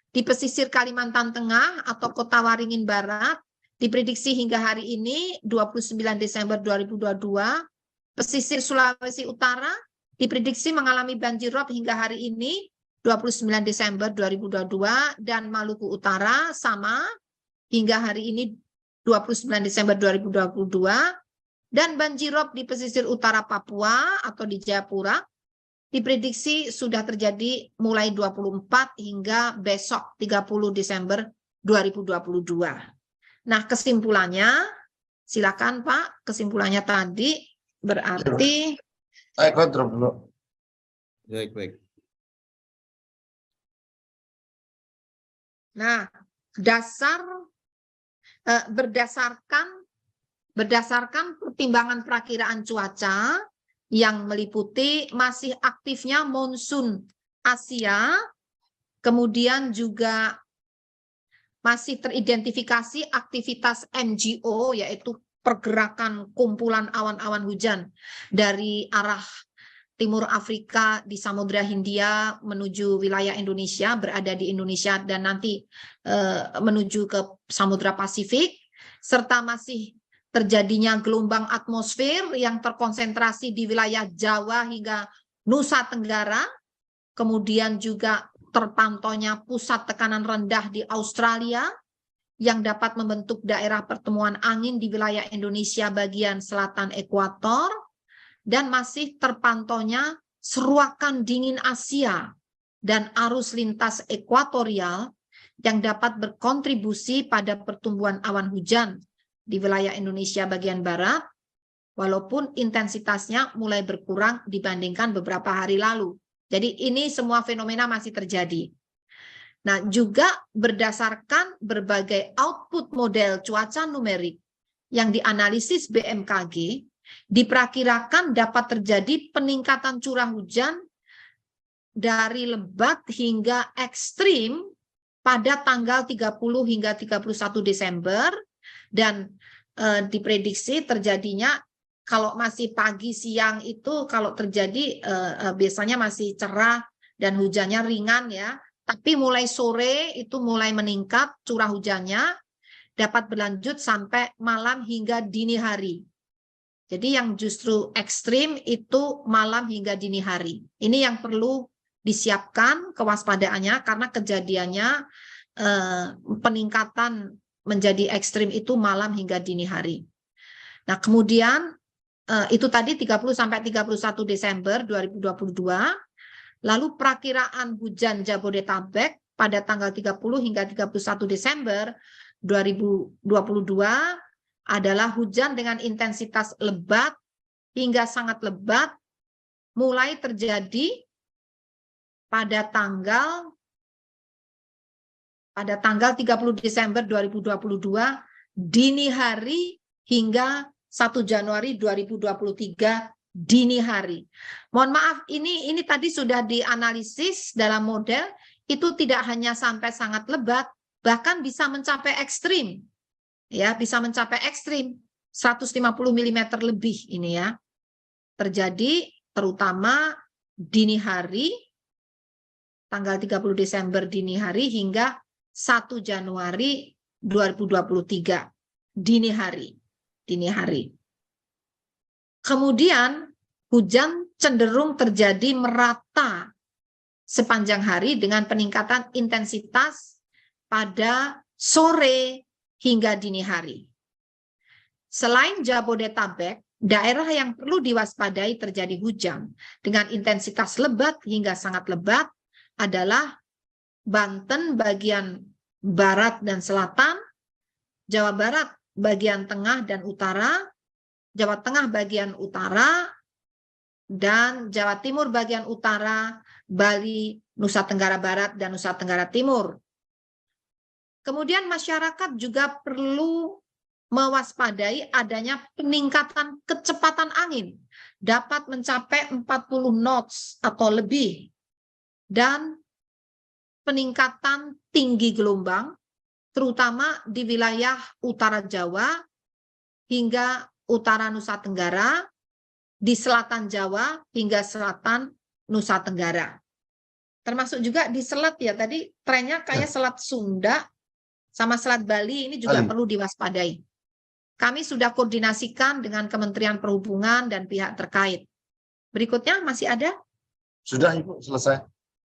Di pesisir Kalimantan Tengah atau Kota Waringin Barat diprediksi hingga hari ini 29 Desember 2022. Pesisir Sulawesi Utara diprediksi mengalami banjir rob hingga hari ini 29 Desember 2022 dan Maluku Utara sama hingga hari ini 29 Desember 2022. Dan banjir rob di pesisir utara Papua atau di Jayapura diprediksi sudah terjadi mulai 24 hingga besok 30 Desember 2022. Nah, kesimpulannya, silakan Pak, kesimpulannya tadi berarti Saya kontrol dulu. Baik. nah, berdasarkan pertimbangan perakiraan cuaca yang meliputi masih aktifnya monsun Asia, kemudian juga masih teridentifikasi aktivitas MGO, yaitu pergerakan kumpulan awan-awan hujan dari arah timur Afrika di Samudra Hindia menuju wilayah Indonesia, berada di Indonesia dan nanti menuju ke Samudra Pasifik, serta masih terjadinya gelombang atmosfer yang terkonsentrasi di wilayah Jawa hingga Nusa Tenggara, kemudian juga terpantaunya pusat tekanan rendah di Australia yang dapat membentuk daerah pertemuan angin di wilayah Indonesia bagian selatan ekuator, dan masih terpantaunya seruakan dingin Asia dan arus lintas ekuatorial yang dapat berkontribusi pada pertumbuhan awan hujan di wilayah Indonesia bagian barat, walaupun intensitasnya mulai berkurang dibandingkan beberapa hari lalu. Jadi ini semua fenomena masih terjadi. Nah, juga berdasarkan berbagai output model cuaca numerik yang dianalisis BMKG, diperkirakan dapat terjadi peningkatan curah hujan dari lebat hingga ekstrim pada tanggal 30 hingga 31 Desember, dan diprediksi terjadinya kalau masih pagi siang itu kalau terjadi biasanya masih cerah dan hujannya ringan ya, tapi mulai sore itu mulai meningkat curah hujannya, dapat berlanjut sampai malam hingga dini hari. Jadi yang justru ekstrim itu malam hingga dini hari. Ini yang perlu disiapkan kewaspadaannya karena kejadiannya peningkatan menjadi ekstrim itu malam hingga dini hari. Nah, kemudian itu tadi 30 sampai 31 Desember 2022. Lalu perakiraan hujan Jabodetabek pada tanggal 30 hingga 31 Desember 2022 adalah hujan dengan intensitas lebat hingga sangat lebat mulai terjadi pada tanggal 30 Desember 2022 dini hari hingga 1 Januari 2023 dini hari. Mohon maaf, ini tadi sudah dianalisis dalam model, itu tidak hanya sampai sangat lebat, bahkan bisa mencapai ekstrim. Ya, bisa mencapai ekstrim 150 mm lebih ini ya. Terjadi terutama dini hari tanggal 30 Desember dini hari hingga 1 Januari 2023 dini hari. Kemudian hujan cenderung terjadi merata sepanjang hari dengan peningkatan intensitas pada sore hingga dini hari. Selain Jabodetabek, daerah yang perlu diwaspadai terjadi hujan dengan intensitas lebat hingga sangat lebat adalah Banten bagian barat dan selatan, Jawa Barat bagian tengah dan utara, Jawa Tengah bagian utara, dan Jawa Timur bagian utara, Bali, Nusa Tenggara Barat, dan Nusa Tenggara Timur. Kemudian masyarakat juga perlu mewaspadai adanya peningkatan kecepatan angin dapat mencapai 40 knots atau lebih dan peningkatan tinggi gelombang terutama di wilayah utara Jawa hingga utara Nusa Tenggara, di selatan Jawa hingga selatan Nusa Tenggara. Termasuk juga di selat ya, tadi trennya kayak Selat Sunda sama Selat Bali ini juga perlu diwaspadai. Kami sudah koordinasikan dengan Kementerian Perhubungan dan pihak terkait. Berikutnya masih ada? Sudah Ibu, selesai.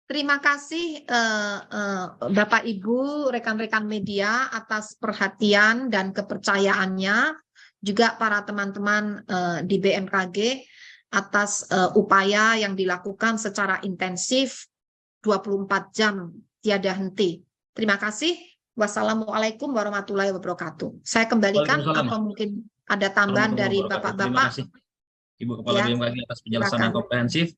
Terima kasih Bapak Ibu, rekan-rekan media atas perhatian dan kepercayaannya, juga para teman-teman di BMKG atas upaya yang dilakukan secara intensif 24 jam tiada henti. Terima kasih. Wassalamualaikum warahmatullahi wabarakatuh. Saya kembalikan atau mungkin ada tambahan dari Bapak-Bapak. Terima kasih Ibu Kepala BMKG atas penjelasan yang komprehensif.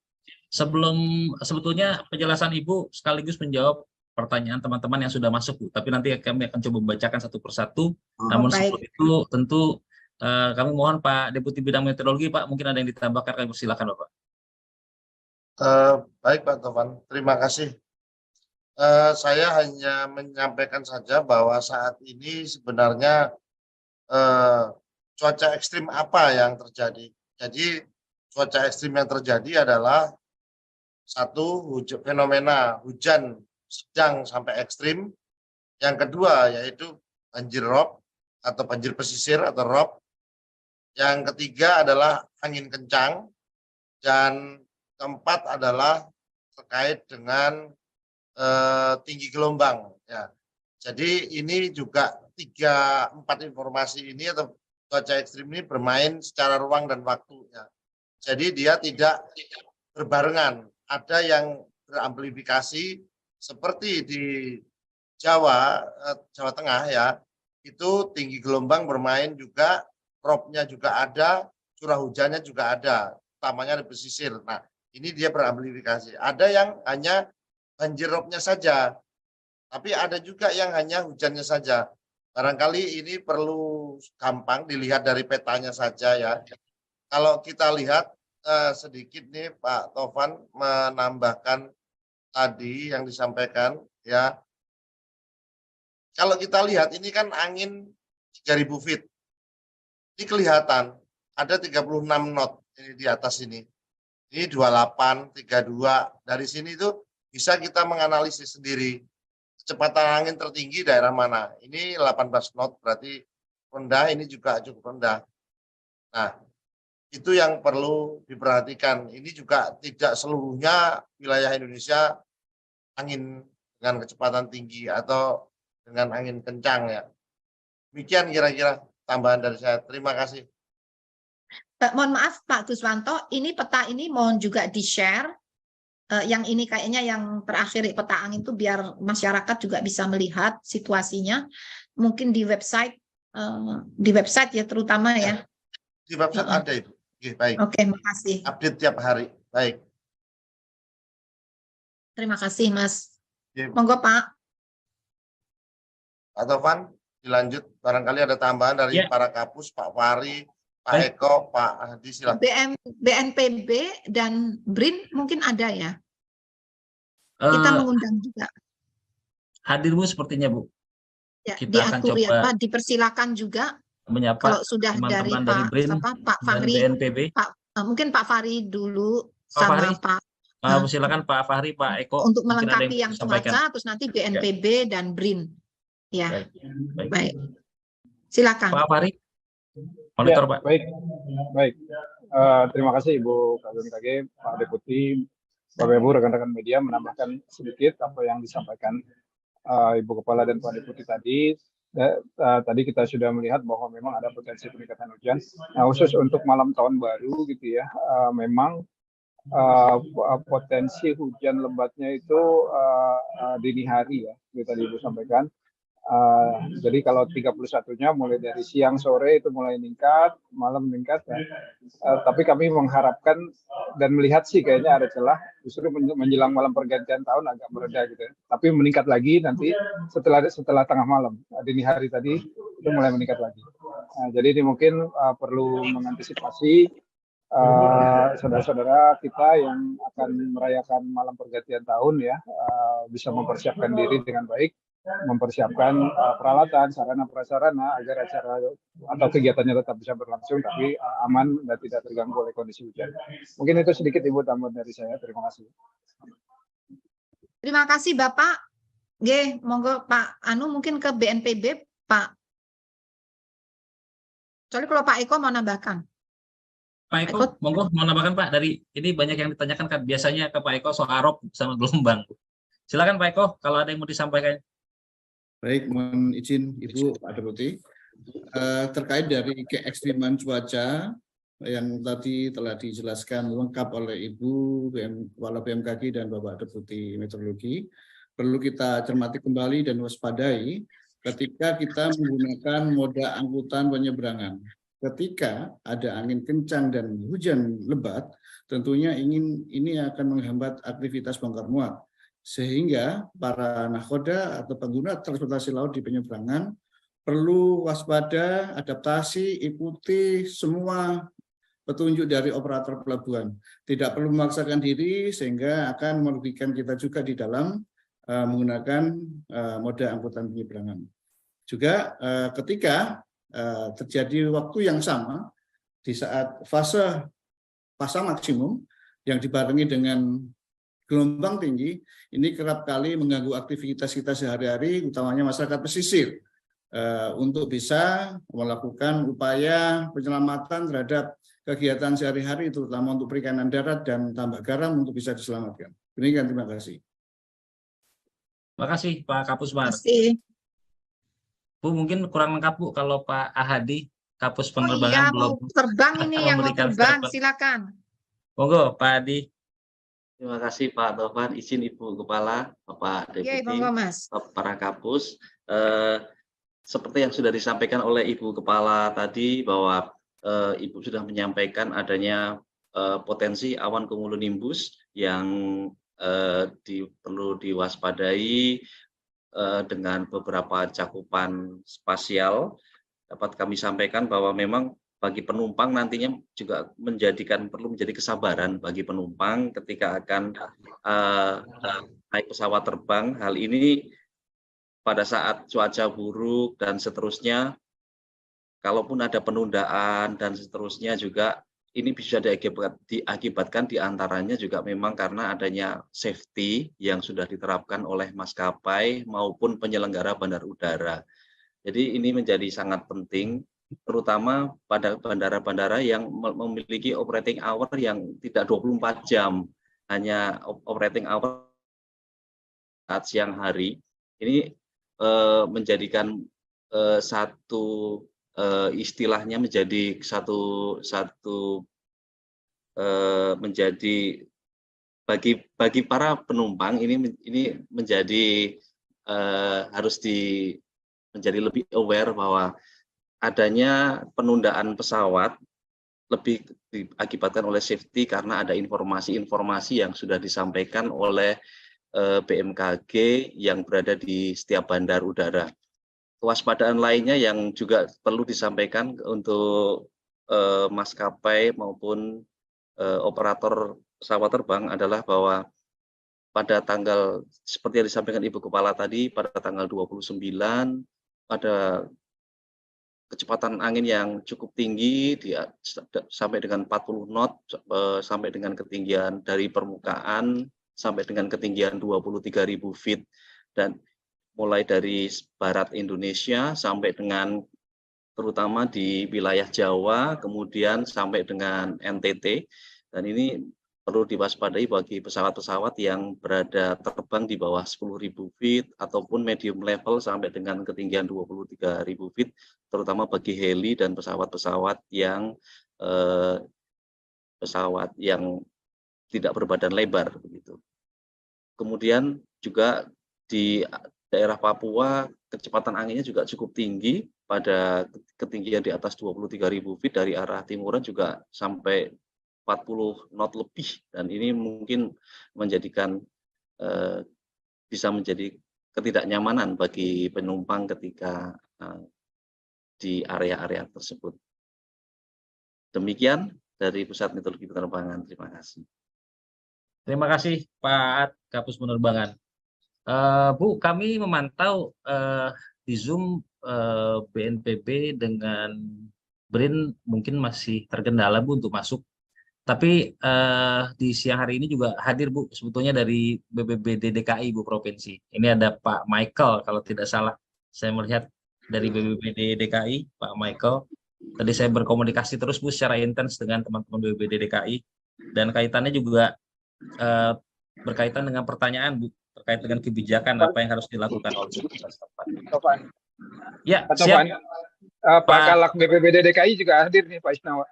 Sebetulnya penjelasan Ibu sekaligus menjawab pertanyaan teman-teman yang sudah masuk, Bu. Tapi nanti kami akan coba membacakan satu persatu. Namun sebelum itu tentu kami mohon Pak Deputi Bidang Meteorologi, Pak, mungkin ada yang ditambahkan, kami persilakan Bapak. Baik Pak Tovan, terima kasih. Saya hanya menyampaikan saja bahwa saat ini sebenarnya cuaca ekstrim apa yang terjadi. Jadi cuaca ekstrim yang terjadi adalah satu, fenomena hujan sedang sampai ekstrim. Yang kedua yaitu banjir rob atau banjir pesisir atau rob. Yang ketiga adalah angin kencang. Dan keempat adalah terkait dengan tinggi gelombang. Ya. Jadi ini juga 3-4 informasi ini atau cuaca ekstrim ini bermain secara ruang dan waktu. Ya. Jadi dia tidak berbarengan. Ada yang beramplifikasi seperti di Jawa Tengah ya, itu tinggi gelombang bermain juga, robnya juga ada, curah hujannya juga ada, utamanya di pesisir. Nah, ini dia beramplifikasi. Ada yang hanya banjir robnya saja, tapi ada juga yang hanya hujannya saja. Barangkali ini perlu gampang dilihat dari petanya saja ya. Kalau kita lihat sedikit nih Pak Tovan menambahkan tadi yang disampaikan ya. Kalau kita lihat ini kan angin 3000 feet. Ini kelihatan ada 36 knot ini di atas ini. Ini 28, 32. Dari sini tuh bisa kita menganalisis sendiri kecepatan angin tertinggi daerah mana. Ini 18 knot berarti rendah, ini juga cukup rendah. Nah, Itu yang perlu diperhatikan. Ini juga tidak seluruhnya wilayah Indonesia angin dengan kecepatan tinggi atau dengan angin kencang ya. Demikian kira-kira tambahan dari saya. Terima kasih. Mohon maaf Pak Guswanto, ini peta ini mohon juga di-share. Yang ini kayaknya yang terakhir peta angin itu biar masyarakat juga bisa melihat situasinya. Mungkin di website ya terutama ya. Di website ada itu. Oke, baik. Oke, makasih. Update tiap hari. Baik. Terima kasih Mas. Oke. Monggo Pak. Pak Tovan, dilanjut. Barangkali ada tambahan dari Ya. para kapus, Pak Fahri, Pak Baik. Eko, Pak Hadi, silakan. BNPB dan BRIN mungkin ada ya. Kita mengundang juga. Hadir Bu sepertinya Bu. Ya, Kita akan diatur ya coba Pak, dipersilakan juga menyapa kalau sudah dari teman-teman dari Pak BRIN Pak dan Fahri, BNPB. mungkin Pak Fahri dulu Pak sama Fahri? Pak Silakan Pak Fahri, Pak Eko. untuk mungkin ada melengkapi yang disampaikan. cuaca, terus nanti BNPB dan BRIN. Ya, Baik. baik. Silakan. Pak Fahri, monitor Pak. Baik. Terima kasih Ibu Kak BMKG, Pak Deputi, Bapak Ibu rekan-rekan media menambahkan sedikit apa yang disampaikan Ibu Kepala dan Pak Deputi tadi. Tadi kita sudah melihat bahwa memang ada potensi peningkatan hujan. Nah, khusus untuk malam tahun baru gitu ya, memang potensi hujan lebatnya itu dini hari ya, itu tadi Ibu sampaikan. Jadi kalau 31-nya mulai dari siang sore itu mulai meningkat, malam meningkat ya. Tapi kami mengharapkan dan melihat sih kayaknya ada celah justru menjelang malam pergantian tahun agak mereda gitu ya. Tapi meningkat lagi nanti setelah tengah malam, dini hari tadi itu mulai meningkat lagi. Jadi ini mungkin perlu mengantisipasi saudara-saudara kita yang akan merayakan malam pergantian tahun ya, bisa mempersiapkan diri dengan baik, mempersiapkan peralatan, sarana prasarana agar acara atau kegiatannya tetap bisa berlangsung tapi aman dan tidak terganggu oleh kondisi hujan. Mungkin itu sedikit Ibu tambahan dari saya. Terima kasih. Terima kasih Bapak. Monggo Pak Anu mungkin ke BNPB Pak. Soalnya kalau Pak Eko mau nambahkan. Pak Eko, monggo mau nambahkan Pak, dari ini banyak yang ditanyakan kan biasanya ke Pak Eko soal arop sama gelombang. Silakan Pak Eko kalau ada yang mau disampaikan. Baik, mohon izin Ibu Pak Deputi. Terkait dari keekstriman cuaca yang tadi telah dijelaskan lengkap oleh Ibu Kepala BMKG dan Bapak Deputi Meteorologi, perlu kita cermati kembali dan waspadai ketika kita menggunakan moda angkutan penyeberangan. Ketika ada angin kencang dan hujan lebat, tentunya ini akan menghambat aktivitas bongkar muat. Sehingga para nakoda atau pengguna transportasi laut di penyeberangan perlu waspada, adaptasi, ikuti semua petunjuk dari operator pelabuhan. Tidak perlu memaksakan diri sehingga akan merugikan kita juga di dalam menggunakan moda angkutan penyeberangan. Juga ketika terjadi waktu yang sama di saat fase pasang maksimum yang dibarengi dengan gelombang tinggi, ini kerap kali mengganggu aktivitas kita sehari-hari, utamanya masyarakat pesisir, untuk bisa melakukan upaya penyelamatan terhadap kegiatan sehari-hari, terutama untuk perikanan darat dan tambak garam untuk bisa diselamatkan. Demikian, terima kasih. Terima kasih Pak Kapus Mar. Terima kasih. Bu, mungkin kurang lengkap Bu kalau Pak Ahadi, Kapus Iya, Penerbangan mau belum terbang ini yang mau memberikan terbang, statement. silakan. Monggo Pak Adi. Terima kasih Pak Tovan, izin Ibu Kepala, Bapak Deputi, Monggo Mas. para kapus. Seperti yang sudah disampaikan oleh Ibu Kepala tadi bahwa Ibu sudah menyampaikan adanya potensi awan cumulonimbus yang perlu diwaspadai dengan beberapa cakupan spasial. Dapat kami sampaikan bahwa memang bagi penumpang nantinya juga perlu menjadi kesabaran bagi penumpang ketika akan naik pesawat terbang. Hal ini pada saat cuaca buruk dan seterusnya, kalaupun ada penundaan dan seterusnya juga ini bisa diakibatkan diantaranya juga memang karena adanya safety yang sudah diterapkan oleh maskapai maupun penyelenggara bandar udara. Jadi ini menjadi sangat penting terutama pada bandara-bandara yang memiliki operating hour yang tidak 24 jam, hanya operating hour saat siang hari. Ini menjadikan satu istilahnya menjadi menjadi bagi para penumpang ini menjadi harus menjadi lebih aware bahwa adanya penundaan pesawat lebih diakibatkan oleh safety karena ada informasi-informasi yang sudah disampaikan oleh BMKG yang berada di setiap bandar udara. Kewaspadaan lainnya yang juga perlu disampaikan untuk maskapai maupun operator pesawat terbang adalah bahwa pada tanggal seperti yang disampaikan Ibu Kepala tadi, pada tanggal 29 ada kecepatan angin yang cukup tinggi sampai dengan 40 knot sampai dengan ketinggian dari permukaan sampai dengan ketinggian 23.000 feet, dan mulai dari barat Indonesia sampai dengan terutama di wilayah Jawa, kemudian sampai dengan NTT, dan ini perlu diwaspadai bagi pesawat-pesawat yang berada terbang di bawah 10.000 feet ataupun medium level sampai dengan ketinggian 23.000 feet, terutama bagi heli dan pesawat-pesawat yang tidak berbadan lebar begitu. Kemudian juga di daerah Papua kecepatan anginnya juga cukup tinggi pada ketinggian di atas 23.000 feet, dari arah timuran juga sampai 40 knot lebih, dan ini mungkin bisa menjadi ketidaknyamanan bagi penumpang ketika di area-area tersebut. Demikian dari Pusat Meteorologi Penerbangan. Terima kasih. Terima kasih Pak Kapus Penerbangan. Bu, kami memantau di Zoom BNPB dengan BRIN mungkin masih terkendala Bu untuk masuk. Tapi di siang hari ini juga hadir Bu, sebetulnya dari BPBD DKI Bu Provinsi. Ini ada Pak Michael kalau tidak salah. Saya melihat dari BPBD DKI, Pak Michael. Tadi saya berkomunikasi terus Bu secara intens dengan teman-teman BPBD DKI, dan kaitannya juga berkaitan dengan pertanyaan Bu terkait dengan kebijakan apa yang harus dilakukan oleh setempat. Ya, siap. Pak Kalak BPBD DKI juga hadir nih, Pak Isnawa.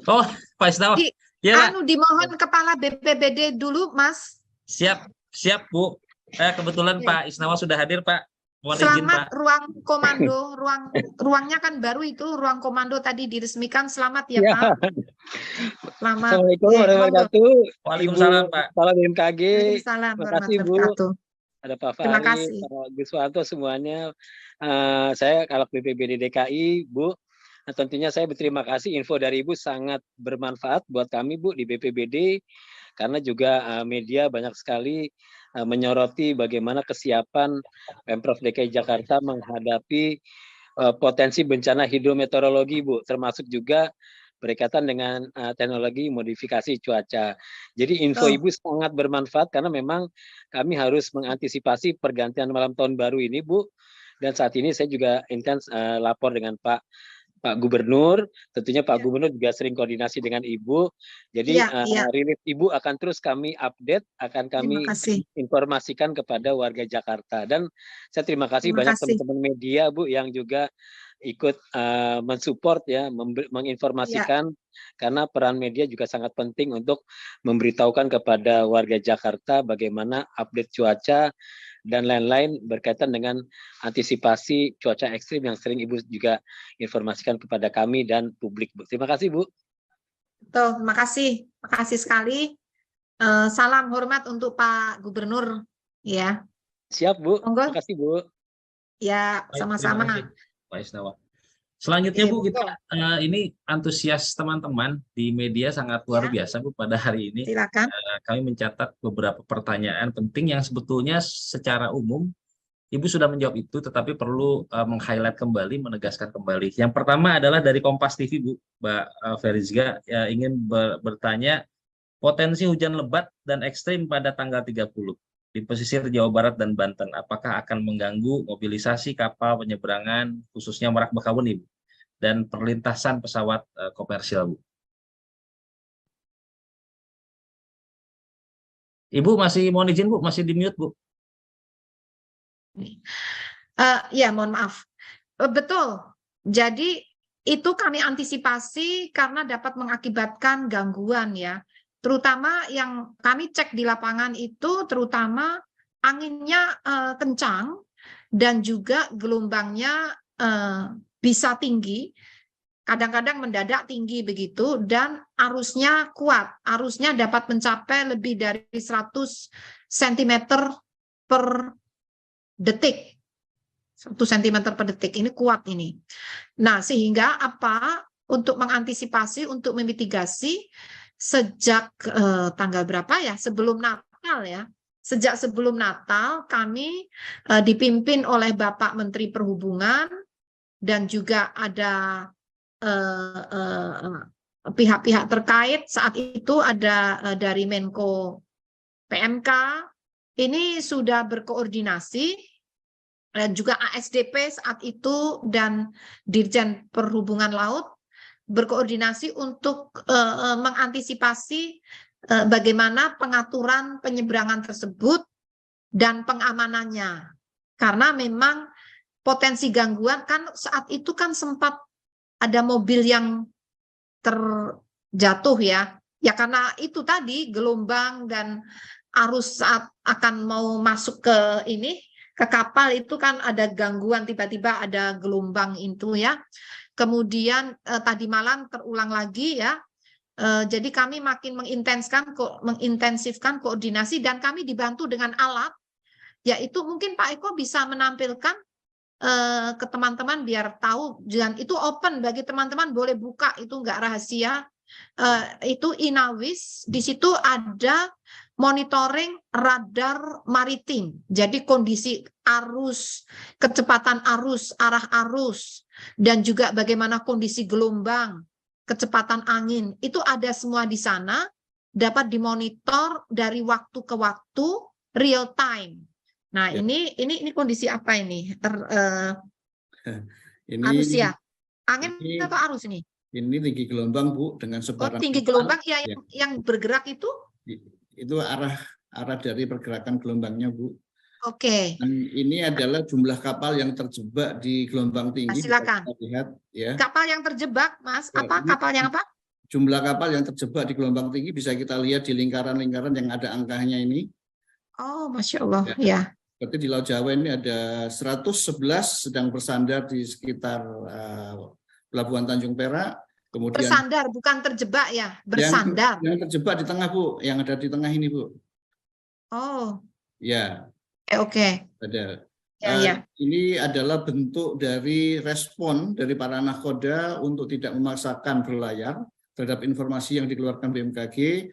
Oh, Pak Isnawa. Ya, dimohon Kepala BPBD dulu, Mas. Siap Bu. Kebetulan Pak Isnawa sudah hadir, Pak. Mohon izin, Selamat Pak. ruang komando, ruangnya kan baru itu, ruang komando tadi diresmikan. Selamat ya, Pak. Selamat. Assalamualaikum warahmatullahi wabarakatuh. Waalaikumsalam, Pak. Kepala BMKG. Waalaikumsalam Terima kasih, Bu. Ada Pak Terima Fahri, kasih. Pak Guswanto semuanya. Saya Kalak BPBD DKI, Bu. Nah, tentunya saya berterima kasih, info dari Ibu sangat bermanfaat buat kami, Bu, di BPBD, karena juga media banyak sekali menyoroti bagaimana kesiapan Pemprov DKI Jakarta menghadapi potensi bencana hidrometeorologi, Bu, termasuk juga berkaitan dengan teknologi modifikasi cuaca. Jadi info Ibu sangat bermanfaat karena memang kami harus mengantisipasi pergantian malam tahun baru ini, Bu. Dan saat ini saya juga intens lapor dengan Pak Gubernur, tentunya Pak Gubernur juga sering koordinasi dengan Ibu. Jadi rilis Ibu akan terus kami update, akan kami informasikan kepada warga Jakarta. Dan saya terima kasih banyak teman-teman media, Bu, yang juga ikut mensupport ya, menginformasikan, karena peran media juga sangat penting untuk memberitahukan kepada warga Jakarta bagaimana update cuaca dan lain-lain berkaitan dengan antisipasi cuaca ekstrim yang sering Ibu juga informasikan kepada kami dan publik, Bu. Terima kasih, Bu. Terima kasih. Terima kasih sekali. Salam hormat untuk Pak Gubernur. Ya. Siap, Bu. Monggo. Terima kasih, Bu. Ya, sama-sama. Pak Isnawa. Selanjutnya Bu, kita ini antusias teman-teman di media sangat luar biasa Bu pada hari ini. Silakan. Kami mencatat beberapa pertanyaan penting yang sebetulnya secara umum Ibu sudah menjawab itu, tetapi perlu meng-highlight kembali, menegaskan kembali. Yang pertama adalah dari Kompas TV Bu, Mbak Ferizga, ingin bertanya potensi hujan lebat dan ekstrim pada tanggal 30 di pesisir Jawa Barat dan Banten, apakah akan mengganggu mobilisasi kapal penyeberangan khususnya Merak Bakahuni, Bu? dan perlintasan pesawat komersial, Bu. Ibu masih mohon izin, Bu, masih di mute, Bu. Ya, mohon maaf. Betul. Jadi itu kami antisipasi karena dapat mengakibatkan gangguan ya. Terutama yang kami cek di lapangan itu terutama anginnya kencang dan juga gelombangnya bisa tinggi. Kadang-kadang mendadak tinggi begitu dan arusnya kuat. Arusnya dapat mencapai lebih dari 100 cm per detik. 1 cm per detik. Ini kuat ini. Nah, sehingga apa? Untuk mengantisipasi, untuk memitigasi sejak tanggal berapa ya? Sebelum Natal ya. Sejak sebelum Natal kami dipimpin oleh Bapak Menteri Perhubungan dan juga ada pihak-pihak terkait. Saat itu ada dari Menko PMK, ini sudah berkoordinasi, dan juga ASDP saat itu dan Dirjen Perhubungan Laut berkoordinasi untuk mengantisipasi bagaimana pengaturan penyeberangan tersebut dan pengamanannya. Karena memang potensi gangguan kan saat itu kan sempat ada mobil yang terjatuh ya. Ya karena itu tadi gelombang dan arus saat akan mau masuk ke ini ke kapal itu kan ada gangguan, tiba-tiba ada gelombang itu ya. Kemudian tadi malam terulang lagi ya. Jadi kami makin mengintensifkan koordinasi dan kami dibantu dengan alat, yaitu mungkin Pak Eko bisa menampilkan ke teman-teman biar tahu, dan itu open bagi teman-teman, boleh buka, itu nggak rahasia. Itu Inawis, di situ ada monitoring radar maritim. Jadi kondisi arus, kecepatan arus, arah arus, dan juga bagaimana kondisi gelombang, kecepatan angin, itu ada semua di sana, dapat dimonitor dari waktu ke waktu, real time. Nah, Ya. ini kondisi apa ini? Ini Arus ya. Angin ini- atau arus ini? Ini tinggi gelombang, Bu, dengan Oh, sebaran tinggi kapal. gelombang ya, yang bergerak itu? Itu arah dari pergerakan gelombangnya, Bu. Oke. Dan ini adalah jumlah kapal yang terjebak di gelombang tinggi. Bisa Silakan. kita lihat, ya. Kapal yang terjebak, Mas. Ya, Apa ini- kapal yang apa? Jumlah kapal yang terjebak di gelombang tinggi bisa kita lihat di lingkaran-lingkaran yang ada angkanya ini. Oh, Masya Allah. Ya. Berarti di Laut Jawa ini ada 111 sedang bersandar di sekitar Pelabuhan Tanjung Perak. Kemudian Bersandar, bukan terjebak ya. Bersandar. yang terjebak di tengah, Bu, yang ada di tengah ini, Bu. Oh, Ya, oke. ada. Ya. Ini adalah bentuk dari respon dari para nahkoda untuk tidak memaksakan berlayar terhadap informasi yang dikeluarkan BMKG,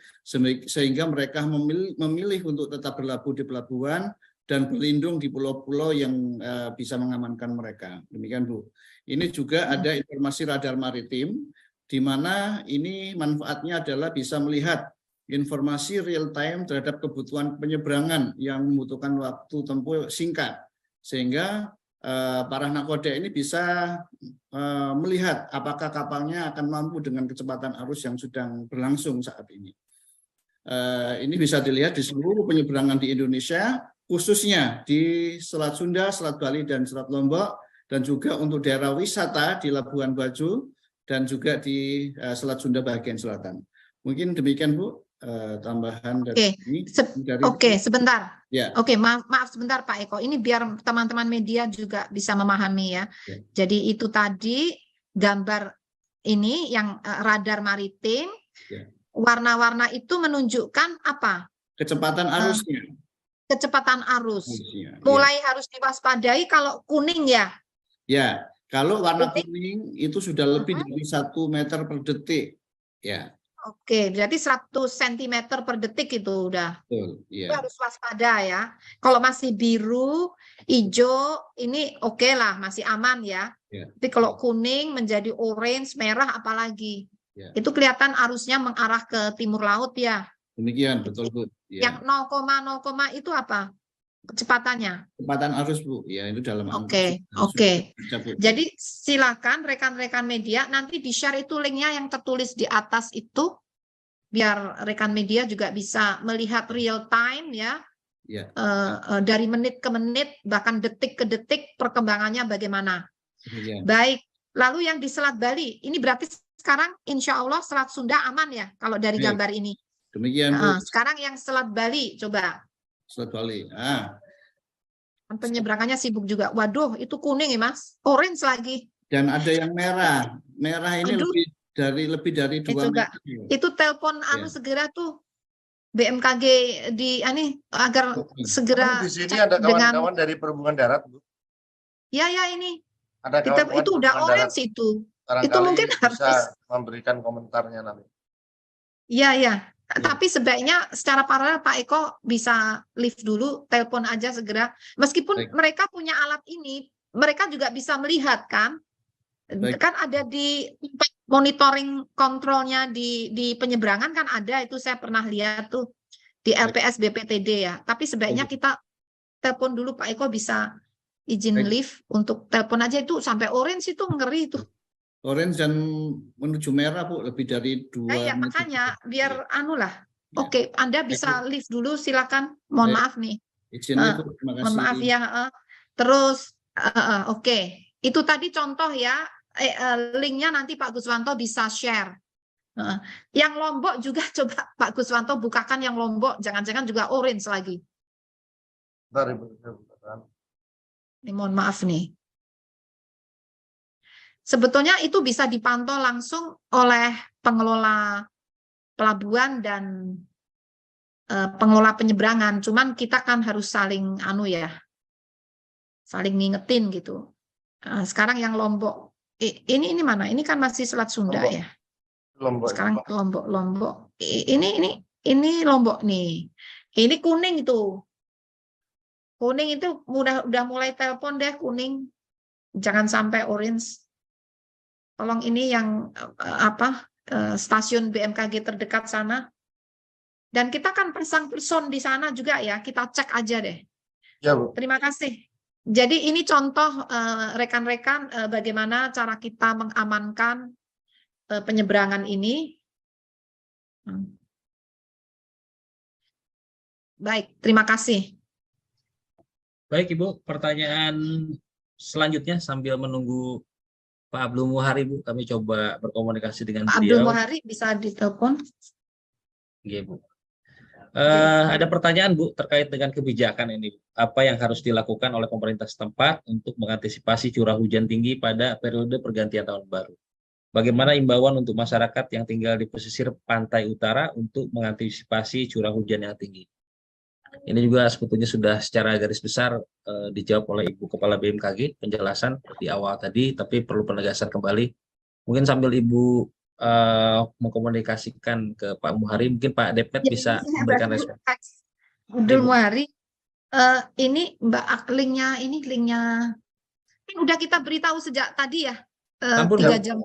sehingga mereka memilih untuk tetap berlabuh di pelabuhan dan berlindung di pulau-pulau yang bisa mengamankan mereka. Demikian, Bu. Ini juga ada informasi radar maritim, di mana ini manfaatnya adalah bisa melihat informasi real time terhadap kebutuhan penyeberangan yang membutuhkan waktu tempuh singkat, sehingga para nakoda ini bisa melihat apakah kapalnya akan mampu dengan kecepatan arus yang sedang berlangsung saat ini. Ini bisa dilihat di seluruh penyeberangan di Indonesia, khususnya di Selat Sunda, Selat Bali, dan Selat Lombok, dan juga untuk daerah wisata di Labuan Bajo, dan juga di Selat Sunda bagian selatan. Mungkin demikian, Bu, tambahan dari ini. Oke, sebentar. Ya. Oke, maaf sebentar Pak Eko. Ini biar teman-teman media juga bisa memahami ya. Jadi itu tadi gambar ini yang radar maritim. Ya. Warna-warna itu menunjukkan apa? Kecepatan arusnya. Kecepatan arus. Ya. Mulai harus diwaspadai kalau kuning ya. Ya, kalau warna kuning itu sudah lebih dari 1 meter per detik. Ya. Oke, berarti 100 cm per detik itu udah. Betul, ya. Itu harus waspada ya. Kalau masih biru, hijau, ini oke lah, masih aman ya. Ya. Tapi kalau kuning menjadi orange, merah apalagi. Ya. Itu kelihatan arusnya mengarah ke timur laut ya. Demikian, betul, Bu. Ya. Yang 0,0 itu apa? kecepatannya. Kecepatan arus Bu, ya itu dalam Oke, angka. oke. Sudah baca, Bu. Jadi silakan rekan-rekan media nanti di-share itu linknya yang tertulis di atas itu, biar rekan media juga bisa melihat real time ya, Ya, dari menit ke menit bahkan detik ke detik perkembangannya bagaimana. demikian. Baik, lalu yang di Selat Bali ini berarti sekarang insya Allah Selat Sunda aman ya kalau dari Baik. gambar ini. Demikian Bu, Sekarang yang Selat Bali coba. Selat Bali. Penyeberangannya sibuk juga. Waduh, itu kuning ya Mas, orange lagi. Dan ada yang merah. Merah ini Aduh. lebih dari 2 Coba. meter. Itu telepon Ya. segera tuh BMKG agar segera Di sini cek ada dengan kawan-kawan dari Perhubungan Darat, Bu. ya ini Ada kawan-kawan itu udah Perhubungan Darat. orange itu. Barangkali mungkin bisa harus memberikan komentarnya nanti. ya. Tapi sebaiknya secara paralel Pak Eko bisa lift dulu, telepon aja segera. Meskipun Baik. mereka punya alat ini, mereka juga bisa melihat kan. Baik. Kan ada di monitoring kontrolnya di penyeberangan kan ada, itu saya pernah lihat tuh di Baik. LPS BPTD ya. Tapi sebaiknya Baik. kita telepon dulu Pak Eko, bisa izin Baik. lift untuk telepon aja, itu sampai orange itu ngeri tuh. Orange dan menuju merah Bu, lebih dari 2 Ya, meter. makanya biar Ya. Oke, Anda bisa lift dulu silakan. Mohon Baik. maaf nih. Izin Ibu, terima kasih. Mohon maaf ya. Terus oke. Itu tadi contoh ya. Linknya nanti Pak Guswanto bisa share. Yang Lombok juga coba Pak Guswanto bukakan yang Lombok. Jangan-jangan juga orange lagi. Bentar, Ibu. Ini mohon maaf nih. Sebetulnya itu bisa dipantau langsung oleh pengelola pelabuhan dan pengelola penyeberangan. Cuman kita kan harus saling saling ngingetin gitu. Sekarang yang Lombok, ini mana? Ini kan masih Selat Sunda Lombok. ya. Lombok. Sekarang Lombok. Ini Lombok nih. Ini kuning itu. Kuning itu udah mulai telepon deh kuning. Jangan sampai orange. Tolong ini yang stasiun BMKG terdekat sana. Dan kita kan pasang person di sana juga ya. Kita cek aja deh. Ya, Bu. Terima kasih. Jadi ini contoh rekan-rekan bagaimana cara kita mengamankan penyeberangan ini. Baik, terima kasih. Baik Ibu, pertanyaan selanjutnya sambil menunggu Pak Abdul Muhari, Bu, kami coba berkomunikasi dengan Pak Abdul beliau. Muhari bisa ditelepon. Iya, Bu. Ada pertanyaan Bu terkait dengan kebijakan ini. Apa yang harus dilakukan oleh pemerintah setempat untuk mengantisipasi curah hujan tinggi pada periode pergantian tahun baru? Bagaimana imbauan untuk masyarakat yang tinggal di pesisir pantai utara untuk mengantisipasi curah hujan yang tinggi? Ini juga sebetulnya sudah secara garis besar dijawab oleh Ibu Kepala BMKG penjelasan di awal tadi, tapi perlu penegasan kembali. Mungkin sambil Ibu mengkomunikasikan ke Pak Muhari, mungkin Pak Depet bisa memberikan respon. Abdul Muhari, ini Mbak linknya kan udah kita beritahu sejak tadi ya, 3 jam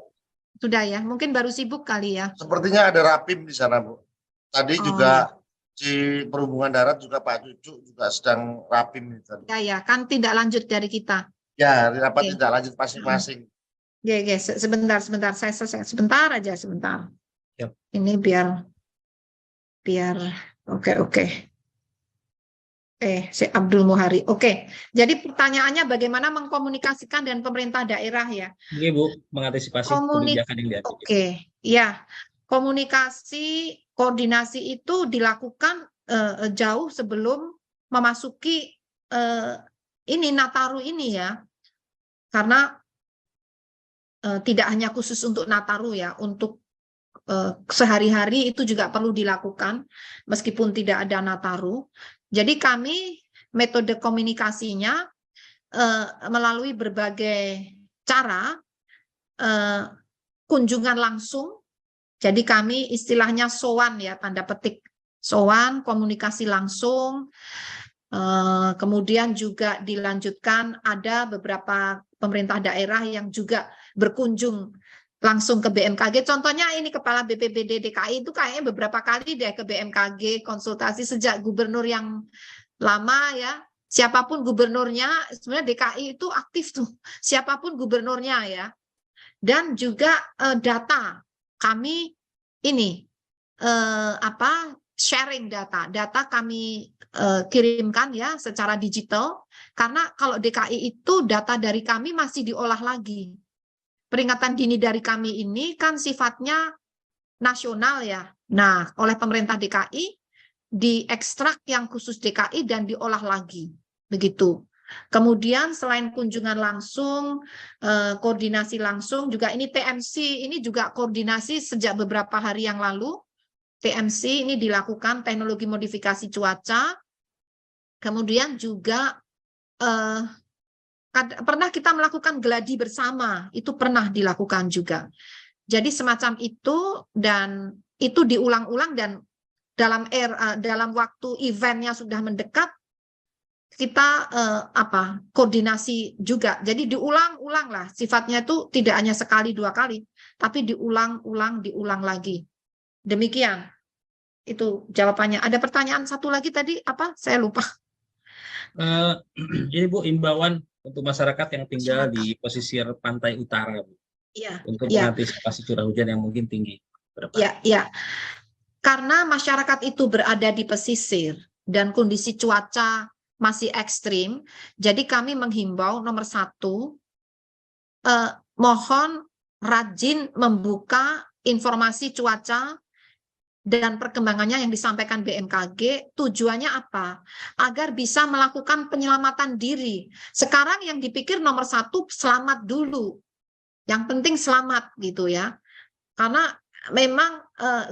sudah ya, mungkin baru sibuk kali ya. Sepertinya ada Rapim di sana, Bu. Tadi juga di Perhubungan Darat juga Pak Cucu juga sedang Rapim tadi. Ya, kan tidak lanjut dari kita. Ya, rapat tidak lanjut masing-masing. Ya, sebentar, saya selesai. Sebentar aja. Yep. Ini biar oke. Si Abdul Muhari. Oke. Jadi pertanyaannya bagaimana mengkomunikasikan dengan pemerintah daerah ya? Ini Bu, mengantisipasi kebijakan yang diambil. Oke. Ya. Koordinasi itu dilakukan jauh sebelum memasuki Nataru ini ya. Karena tidak hanya khusus untuk Nataru ya, untuk sehari-hari itu juga perlu dilakukan meskipun tidak ada Nataru. Jadi kami metode komunikasinya melalui berbagai cara, kunjungan langsung. Jadi kami istilahnya sowan ya, tanda petik sowan, komunikasi langsung. Kemudian juga dilanjutkan ada beberapa pemerintah daerah yang juga berkunjung langsung ke BMKG. Contohnya ini Kepala BPBD DKI itu kayaknya beberapa kali deh ke BMKG konsultasi sejak gubernur yang lama ya. Siapapun gubernurnya, sebenarnya DKI itu aktif tuh, siapapun gubernurnya ya. Dan juga data kami ini sharing data kami kirimkan ya secara digital, karena kalau DKI itu data dari kami masih diolah lagi. Peringatan dini dari kami ini kan sifatnya nasional ya. Nah, oleh pemerintah DKI diekstrak yang khusus DKI dan diolah lagi. Begitu. Kemudian selain kunjungan langsung, koordinasi langsung, juga ini TMC, ini juga koordinasi sejak beberapa hari yang lalu. TMC ini dilakukan teknologi modifikasi cuaca. Kemudian juga pernah kita melakukan geladi bersama, itu pernah dilakukan juga. Jadi semacam itu, dan itu diulang-ulang, dan dalam waktu eventnya sudah mendekat, kita koordinasi juga. Jadi diulang-ulang lah, sifatnya itu tidak hanya sekali dua kali, tapi diulang lagi. Demikian, itu jawabannya. Ada pertanyaan satu lagi tadi apa? Saya lupa. Ini Bu, imbauan untuk masyarakat yang tinggal di pesisir pantai utara, Bu, untuk mengantisipasi curah hujan yang mungkin tinggi. Ya. Karena masyarakat itu berada di pesisir dan kondisi cuaca masih ekstrim, jadi kami menghimbau nomor 1, mohon rajin membuka informasi cuaca dan perkembangannya yang disampaikan BMKG. Tujuannya apa? Agar bisa melakukan penyelamatan diri. Sekarang yang dipikir nomor 1, selamat dulu. Yang penting selamat gitu ya. Karena memang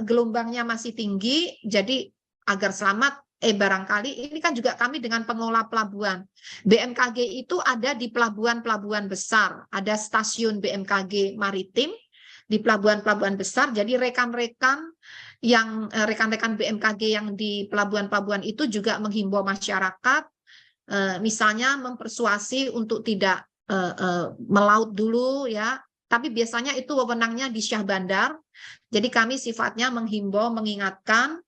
gelombangnya masih tinggi, jadi agar selamat, barangkali ini kan juga kami dengan pengelola pelabuhan. BMKG itu ada di pelabuhan-pelabuhan besar, ada stasiun BMKG maritim di pelabuhan-pelabuhan besar. Jadi rekan-rekan BMKG yang di pelabuhan-pelabuhan itu juga menghimbau masyarakat, misalnya mempersuasi untuk tidak melaut dulu ya. Tapi biasanya itu wewenangnya di Syah Bandar. Jadi kami sifatnya menghimbau, mengingatkan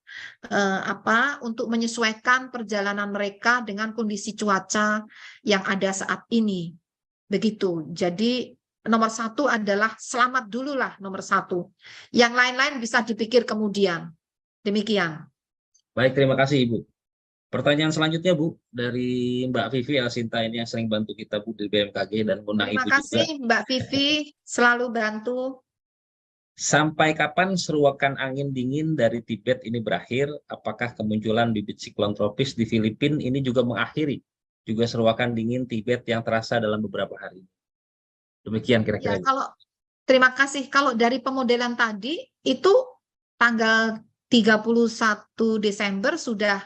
untuk menyesuaikan perjalanan mereka dengan kondisi cuaca yang ada saat ini. Begitu. Jadi nomor 1 adalah selamat dulu lah, nomor 1. Yang lain-lain bisa dipikir kemudian. Demikian. Baik, terima kasih Ibu. Pertanyaan selanjutnya Bu, dari Mbak Vivi Alsinta ini yang sering bantu kita Bu di BMKG dan undang Ibu juga. Terima kasih Mbak Vivi, selalu bantu. Sampai kapan seruakan angin dingin dari Tibet ini berakhir? Apakah kemunculan bibit siklon tropis di Filipina ini juga mengakhiri juga seruakan dingin Tibet yang terasa dalam beberapa hari? Demikian kira-kira. Ya, terima kasih. Kalau dari pemodelan tadi itu tanggal 31 Desember sudah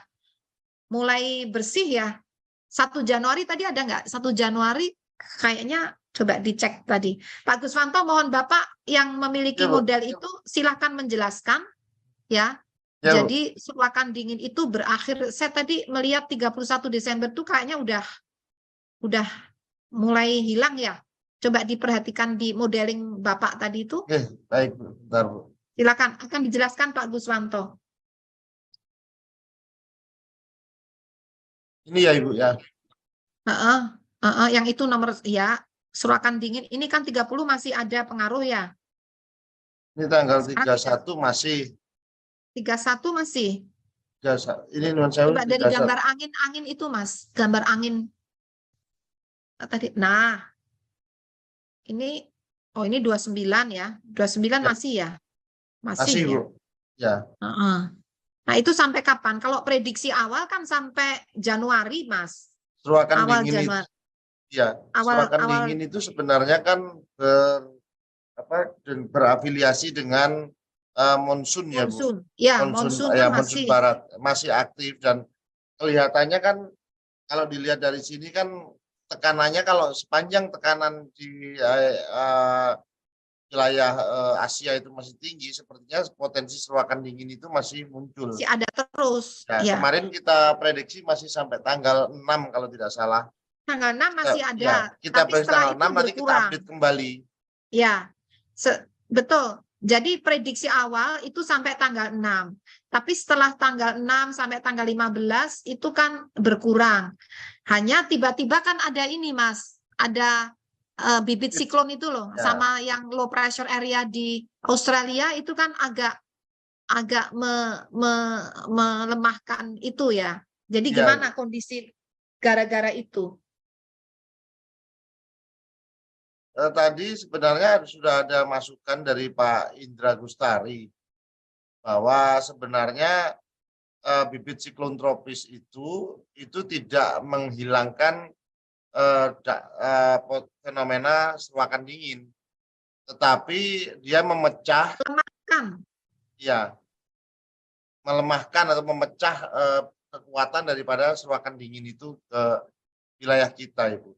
mulai bersih ya. 1 Januari tadi ada nggak? 1 Januari kayaknya coba dicek tadi. Pak Guswanto, mohon Bapak yang memiliki model itu silakan menjelaskan ya. Jadi seruakan dingin itu berakhir. Saya tadi melihat 31 Desember itu kayaknya udah mulai hilang ya. Coba diperhatikan di modeling Bapak tadi itu. Oke, baik, bentar Bu. Silakan, akan dijelaskan Pak Guswanto. Ini ya Ibu ya. Yang itu nomor ya, seruakan dingin. Ini kan 30 masih ada pengaruh ya. Ini tanggal 31 masih. 31 masih. Ini non saya. Coba dari gambar angin itu Mas, gambar angin tadi. Nah, ini 29 ya. 29 ya. Masih ya. Masih ya. Bu. Ya. Nah, itu sampai kapan? Kalau prediksi awal kan sampai Januari, Mas. Seruakan awal dingin Januari. Seruakan dingin itu sebenarnya kan berafiliasi dengan monsun ya Bu. Monsun barat masih aktif, dan kelihatannya kan kalau dilihat dari sini kan tekanannya, kalau sepanjang tekanan di wilayah Asia itu masih tinggi, sepertinya potensi seruakan dingin itu masih muncul. Masih ada terus. Nah, ya. Kemarin kita prediksi masih sampai tanggal 6 kalau tidak salah. Tanggal 6 masih ada. Ya, kita prediksi tanggal 6 nanti kita update kembali. Ya, betul. Jadi prediksi awal itu sampai tanggal 6. Tapi setelah tanggal 6 sampai tanggal 15 itu kan berkurang. Hanya tiba-tiba kan ada ini Mas, ada bibit siklon itu loh, Ya. sama yang low pressure area di Australia itu kan agak melemahkan itu ya. Jadi Ya. gimana kondisi gara-gara itu? Tadi sebenarnya sudah ada masukan dari Pak Indra Gustari bahwa sebenarnya bibit siklon tropis itu tidak menghilangkan fenomena sewakan dingin, tetapi dia memecah, melemahkan atau memecah kekuatan daripada sewakan dingin itu ke wilayah kita, Ibu.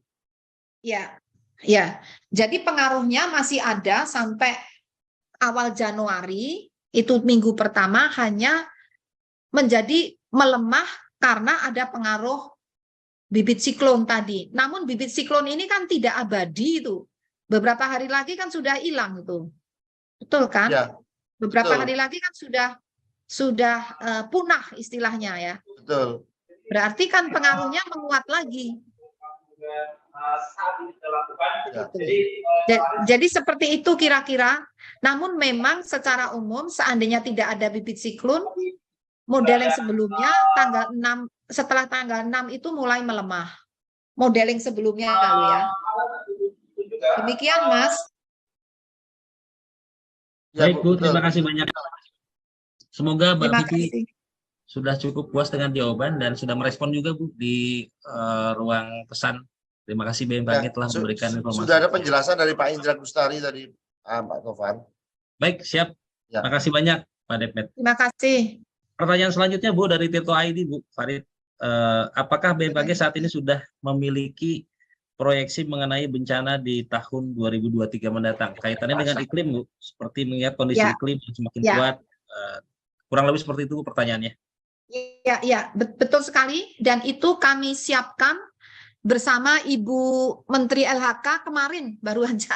Ya. Ya, jadi pengaruhnya masih ada sampai awal Januari, itu minggu pertama hanya menjadi melemah karena ada pengaruh bibit siklon tadi. Namun bibit siklon ini kan tidak abadi itu. Beberapa hari lagi kan sudah hilang itu. Betul kan? Ya, beberapa betul. hari lagi kan sudah punah istilahnya ya. Betul. Berarti kan pengaruhnya menguat lagi. Jadi seperti itu kira-kira. Namun memang secara umum seandainya tidak ada bibit siklon, model yang sebelumnya setelah tanggal 6 itu mulai melemah. Modeling sebelumnya lalu ya. Demikian Mas. Ya, Baik Bu, terima kasih banyak. Semoga Mbak Terima Vivi kasih. sudah cukup puas dengan jawaban dan sudah merespon juga Bu di ruang pesan. Terima kasih BMKG telah memberikan informasi. Sudah ada penjelasan dari Pak Indra Gustari tadi, Pak Tovan. Baik, siap. Ya. Terima kasih banyak Pak Depmet. Terima kasih. Pertanyaan selanjutnya Bu dari Tirto ID Bu Farid. Apakah BMKG saat ini sudah memiliki proyeksi mengenai bencana di tahun 2023 mendatang? Kaitannya dengan iklim Bu, seperti mengingat kondisi iklim yang semakin kuat. Kurang lebih seperti itu Bu pertanyaannya. Ya, betul sekali. Dan itu kami siapkan bersama Ibu Menteri LHK kemarin baru aja.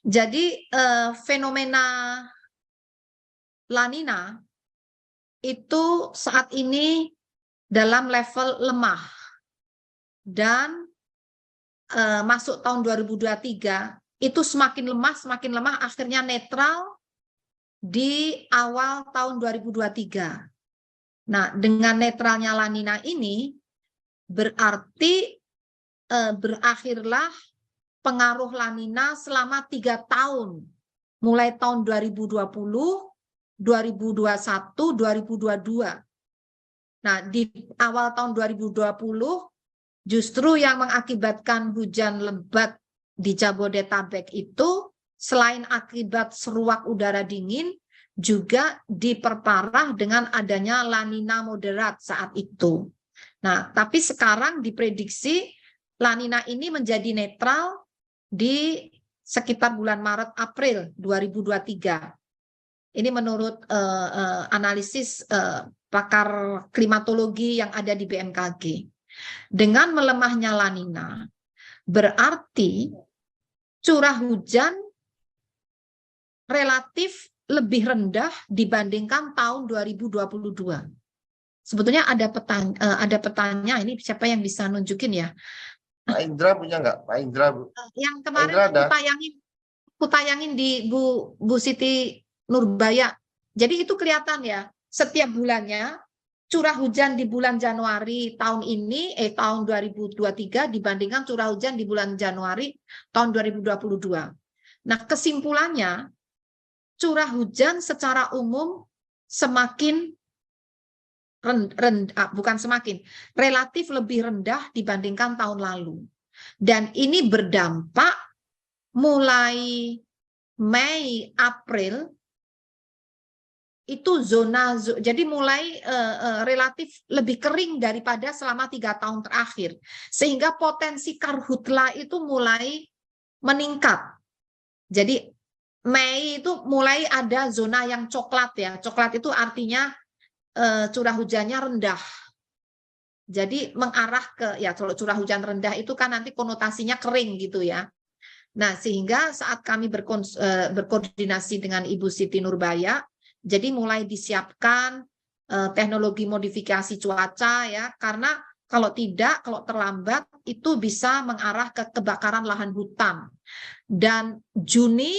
Jadi fenomena La Nina itu saat ini dalam level lemah dan masuk tahun 2023 itu semakin lemah akhirnya netral di awal tahun 2023. Nah, dengan netralnya La Nina ini berarti berakhirlah pengaruh La Nina selama 3 tahun, mulai tahun 2020, 2021, 2022. Nah, di awal tahun 2020 justru yang mengakibatkan hujan lebat di Jabodetabek itu selain akibat seruak udara dingin juga diperparah dengan adanya La Nina moderat saat itu. Nah, tapi sekarang diprediksi La Nina ini menjadi netral di sekitar bulan Maret-April 2023. Ini menurut analisis pakar klimatologi yang ada di BMKG. Dengan melemahnya La Nina, berarti curah hujan relatif lebih rendah dibandingkan tahun 2022. Sebetulnya ada petanya, ini siapa yang bisa nunjukin ya? Pak Indra punya nggak? Pak Indra, Bu. Yang kemarin kutayangin di Bu Siti Nurbaya. Jadi itu kelihatan ya, setiap bulannya curah hujan di bulan Januari tahun ini, tahun 2023 dibandingkan curah hujan di bulan Januari tahun 2022. Nah, kesimpulannya curah hujan secara umum semakin relatif lebih rendah dibandingkan tahun lalu. Dan ini berdampak mulai Mei, April itu jadi mulai relatif lebih kering daripada selama 3 tahun terakhir. Sehingga potensi karhutla itu mulai meningkat. Jadi Mei itu mulai ada zona yang coklat ya. Coklat itu artinya curah hujannya rendah. Jadi mengarah ke, ya kalau curah hujan rendah itu kan nanti konotasinya kering gitu ya. Nah, sehingga saat kami berkoordinasi dengan Ibu Siti Nurbaya, jadi mulai disiapkan teknologi modifikasi cuaca ya, karena kalau tidak, kalau terlambat itu bisa mengarah ke kebakaran lahan hutan. Dan Juni,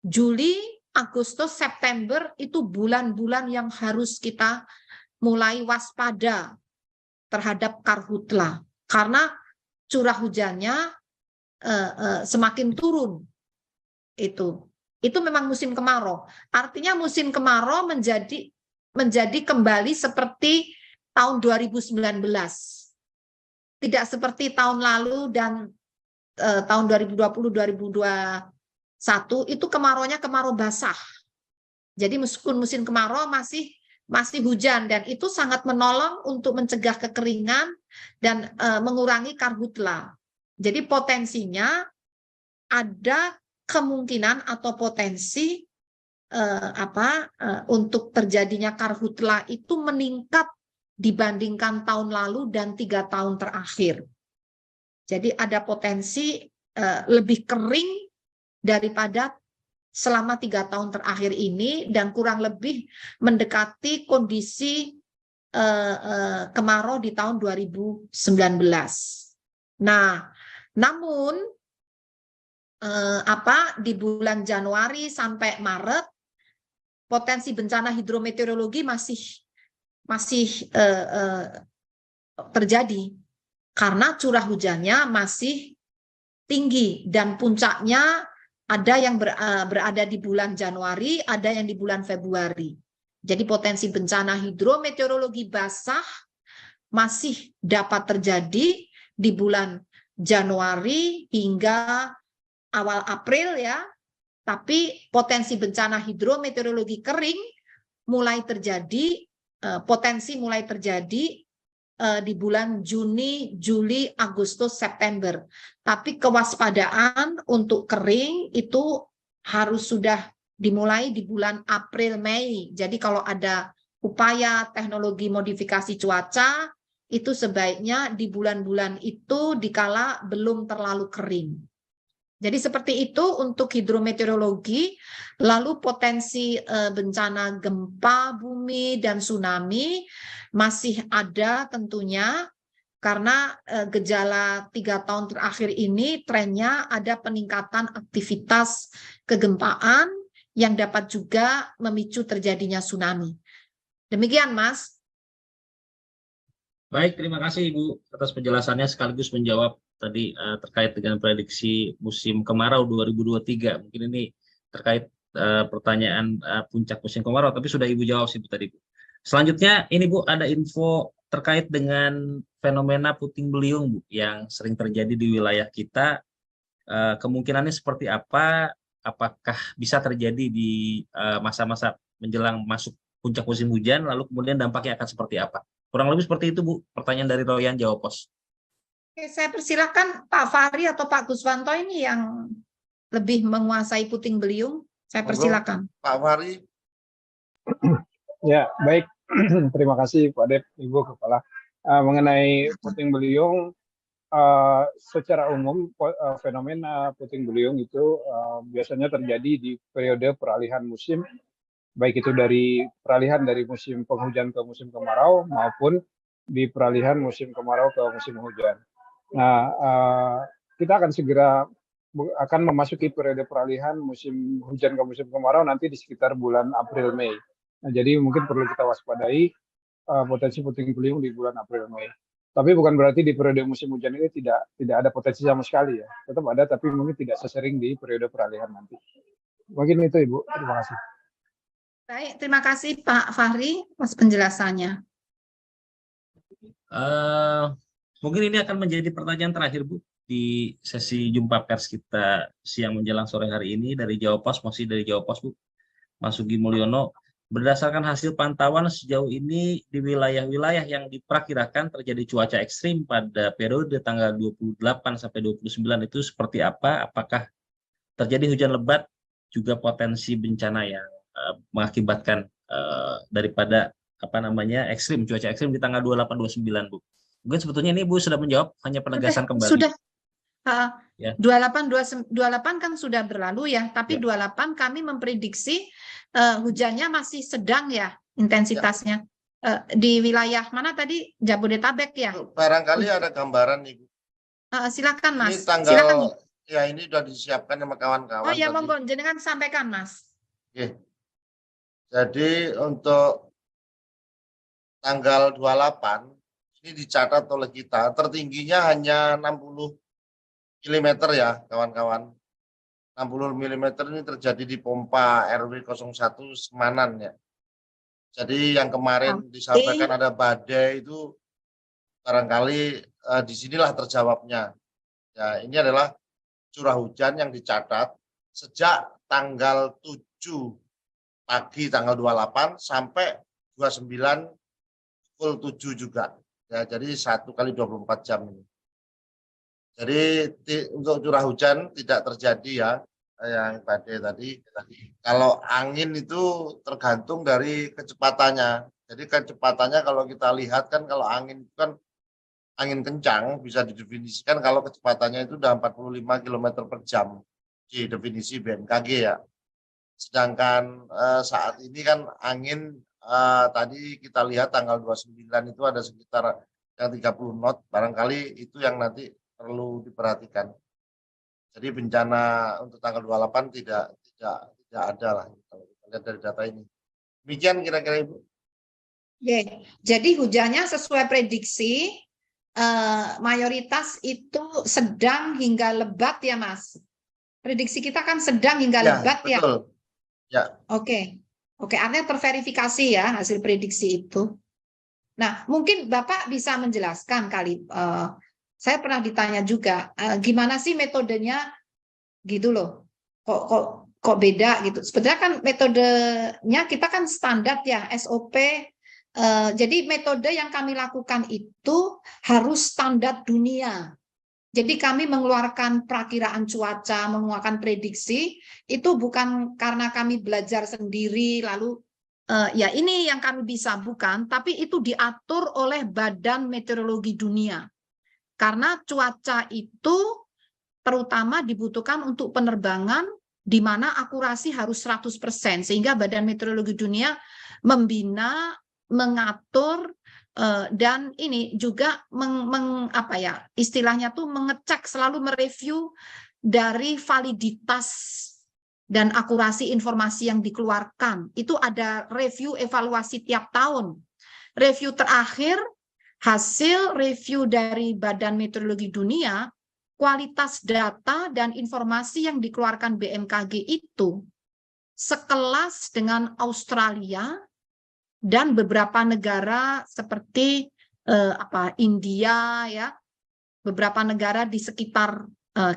Juli, Agustus, September itu bulan-bulan yang harus kita mulai waspada terhadap karhutla, karena curah hujannya semakin turun. Itu memang musim kemarau. Artinya musim kemarau menjadi kembali seperti tahun 2019. Tidak seperti tahun lalu dan tahun 2020-2021 itu kemaraunya kemarau basah. Jadi meskipun musim kemarau masih hujan, dan itu sangat menolong untuk mencegah kekeringan dan mengurangi karhutla. Jadi potensinya ada kemungkinan atau potensi untuk terjadinya karhutla itu meningkat dibandingkan tahun lalu dan 3 tahun terakhir. Jadi ada potensi lebih kering daripada selama 3 tahun terakhir ini, dan kurang lebih mendekati kondisi kemarau di tahun 2019. Nah, namun di bulan Januari sampai Maret potensi bencana hidrometeorologi masih terjadi karena curah hujannya masih tinggi, dan puncaknya ada yang berada di bulan Januari, ada yang di bulan Februari. Jadi potensi bencana hidrometeorologi basah masih dapat terjadi di bulan Januari hingga awal April ya. Tapi potensi bencana hidrometeorologi kering mulai terjadi, potensi mulai terjadi di bulan Juni, Juli, Agustus, September. Tapi kewaspadaan untuk kering itu harus sudah dimulai di bulan April, Mei. Jadi kalau ada upaya teknologi modifikasi cuaca, itu sebaiknya di bulan-bulan itu dikala belum terlalu kering. Jadi seperti itu untuk hidrometeorologi. Lalu potensi bencana gempa bumi dan tsunami masih ada tentunya, karena gejala 3 tahun terakhir ini trennya ada peningkatan aktivitas kegempaan yang dapat juga memicu terjadinya tsunami. Demikian, Mas. Baik, terima kasih Ibu atas penjelasannya sekaligus menjawab tadi terkait dengan prediksi musim kemarau 2023. Mungkin ini terkait pertanyaan puncak musim kemarau, tapi sudah Ibu jawab sih Bu tadi, Bu. Selanjutnya ini Bu, ada info terkait dengan fenomena puting beliung Bu yang sering terjadi di wilayah kita. Kemungkinannya seperti apa? Apakah bisa terjadi di masa-masa menjelang masuk puncak musim hujan, lalu kemudian dampaknya akan seperti apa? Kurang lebih seperti itu Bu, pertanyaan dari Royan Jawa Pos. Oke, saya persilakan Pak Fahri atau Pak Guswanto ini yang lebih menguasai puting beliung. Saya persilakan. Pak Fahri. Ya, baik. Terima kasih Pak Dep, Ibu Kepala. Mengenai puting beliung, secara umum fenomena puting beliung itu biasanya terjadi di periode peralihan musim, baik itu dari peralihan dari musim penghujan ke musim kemarau maupun di peralihan musim kemarau ke musim hujan. Nah, kita akan segera akan memasuki periode peralihan musim hujan ke musim kemarau nanti di sekitar bulan April Mei. Nah, jadi mungkin perlu kita waspadai potensi puting beliung di bulan April Mei. Tapi bukan berarti di periode musim hujan ini tidak ada potensi sama sekali ya. Tetap ada, tapi mungkin tidak sesering di periode peralihan nanti. Mungkin itu Ibu. Terima kasih. Baik, terima kasih Pak Fahri atas penjelasannya. Mungkin ini akan menjadi pertanyaan terakhir Bu di sesi jumpa pers kita siang menjelang sore hari ini dari Jawa Pos, masih dari Jawa Pos Bu, Mas Sugi Mulyono. Berdasarkan hasil pantauan sejauh ini di wilayah-wilayah yang diperkirakan terjadi cuaca ekstrim pada periode tanggal 28 sampai 29 itu seperti apa? Apakah terjadi hujan lebat, juga potensi bencana yang mengakibatkan daripada ekstrim, cuaca ekstrim di tanggal 28-29 Bu. Mungkin sebetulnya ini Bu sudah menjawab, hanya penegasan kembali. Sudah. Ya. 28 kan sudah berlalu ya, tapi Ya. 28 kami memprediksi hujannya masih sedang ya intensitasnya. Di wilayah mana tadi? Jabodetabek ya? Barangkali ada gambaran nih, Bu. Silakan Ini Mas. tanggal, Silakan. ya ini sudah disiapkan sama kawan-kawan. Oh ya, tadi. monggo jenengan sampaikan Mas. Oke. Jadi untuk tanggal 28 ini dicatat oleh kita tertingginya hanya 60 mm ya kawan-kawan. 60 mm ini terjadi di pompa RW 01 Semanan ya. Jadi yang kemarin disampaikan ada badai itu barangkali disinilah terjawabnya. Ya, ini adalah curah hujan yang dicatat sejak tanggal 7 pagi tanggal 28 sampai 29 pukul 7 juga. Ya, jadi 1 kali 24 jam ini. Jadi untuk curah hujan tidak terjadi ya yang badai tadi. Kalau angin itu tergantung dari kecepatannya. Jadi kecepatannya kalau kita lihat kan kalau angin itu kan angin kencang bisa didefinisikan kalau kecepatannya itu udah 45 km per jam di definisi BMKG ya. Sedangkan saat ini kan angin tadi kita lihat tanggal 29 itu ada sekitar yang 30 knot, barangkali itu yang nanti perlu diperhatikan. Jadi bencana untuk tanggal 28 tidak ada lah kalau kita lihat dari data ini. Demikian kira-kira Ibu. Jadi hujannya sesuai prediksi mayoritas itu sedang hingga lebat ya Mas. Prediksi kita kan sedang hingga lebat ya. Betul. Ya. Oke, artinya terverifikasi ya hasil prediksi itu. Nah, mungkin Bapak bisa menjelaskan kali. Saya pernah ditanya juga, gimana sih metodenya gitu loh. Kok beda gitu. Sebenarnya kan metodenya kita kan standar ya, SOP. Jadi metode yang kami lakukan itu harus standar dunia. Jadi kami mengeluarkan perakiraan cuaca, mengeluarkan prediksi, itu bukan karena kami belajar sendiri, lalu ya ini yang kami bisa, bukan, tapi itu diatur oleh Badan Meteorologi Dunia. Karena cuaca itu terutama dibutuhkan untuk penerbangan di mana akurasi harus 100%, sehingga Badan Meteorologi Dunia membina, mengatur, dan ini juga istilahnya tuh mengecek, selalu mereview dari validitas dan akurasi informasi yang dikeluarkan. Itu ada review evaluasi tiap tahun. Review terakhir, hasil review dari Badan Meteorologi Dunia, kualitas data dan informasi yang dikeluarkan BMKG itu sekelas dengan Australia dan beberapa negara seperti India ya, beberapa negara di sekitar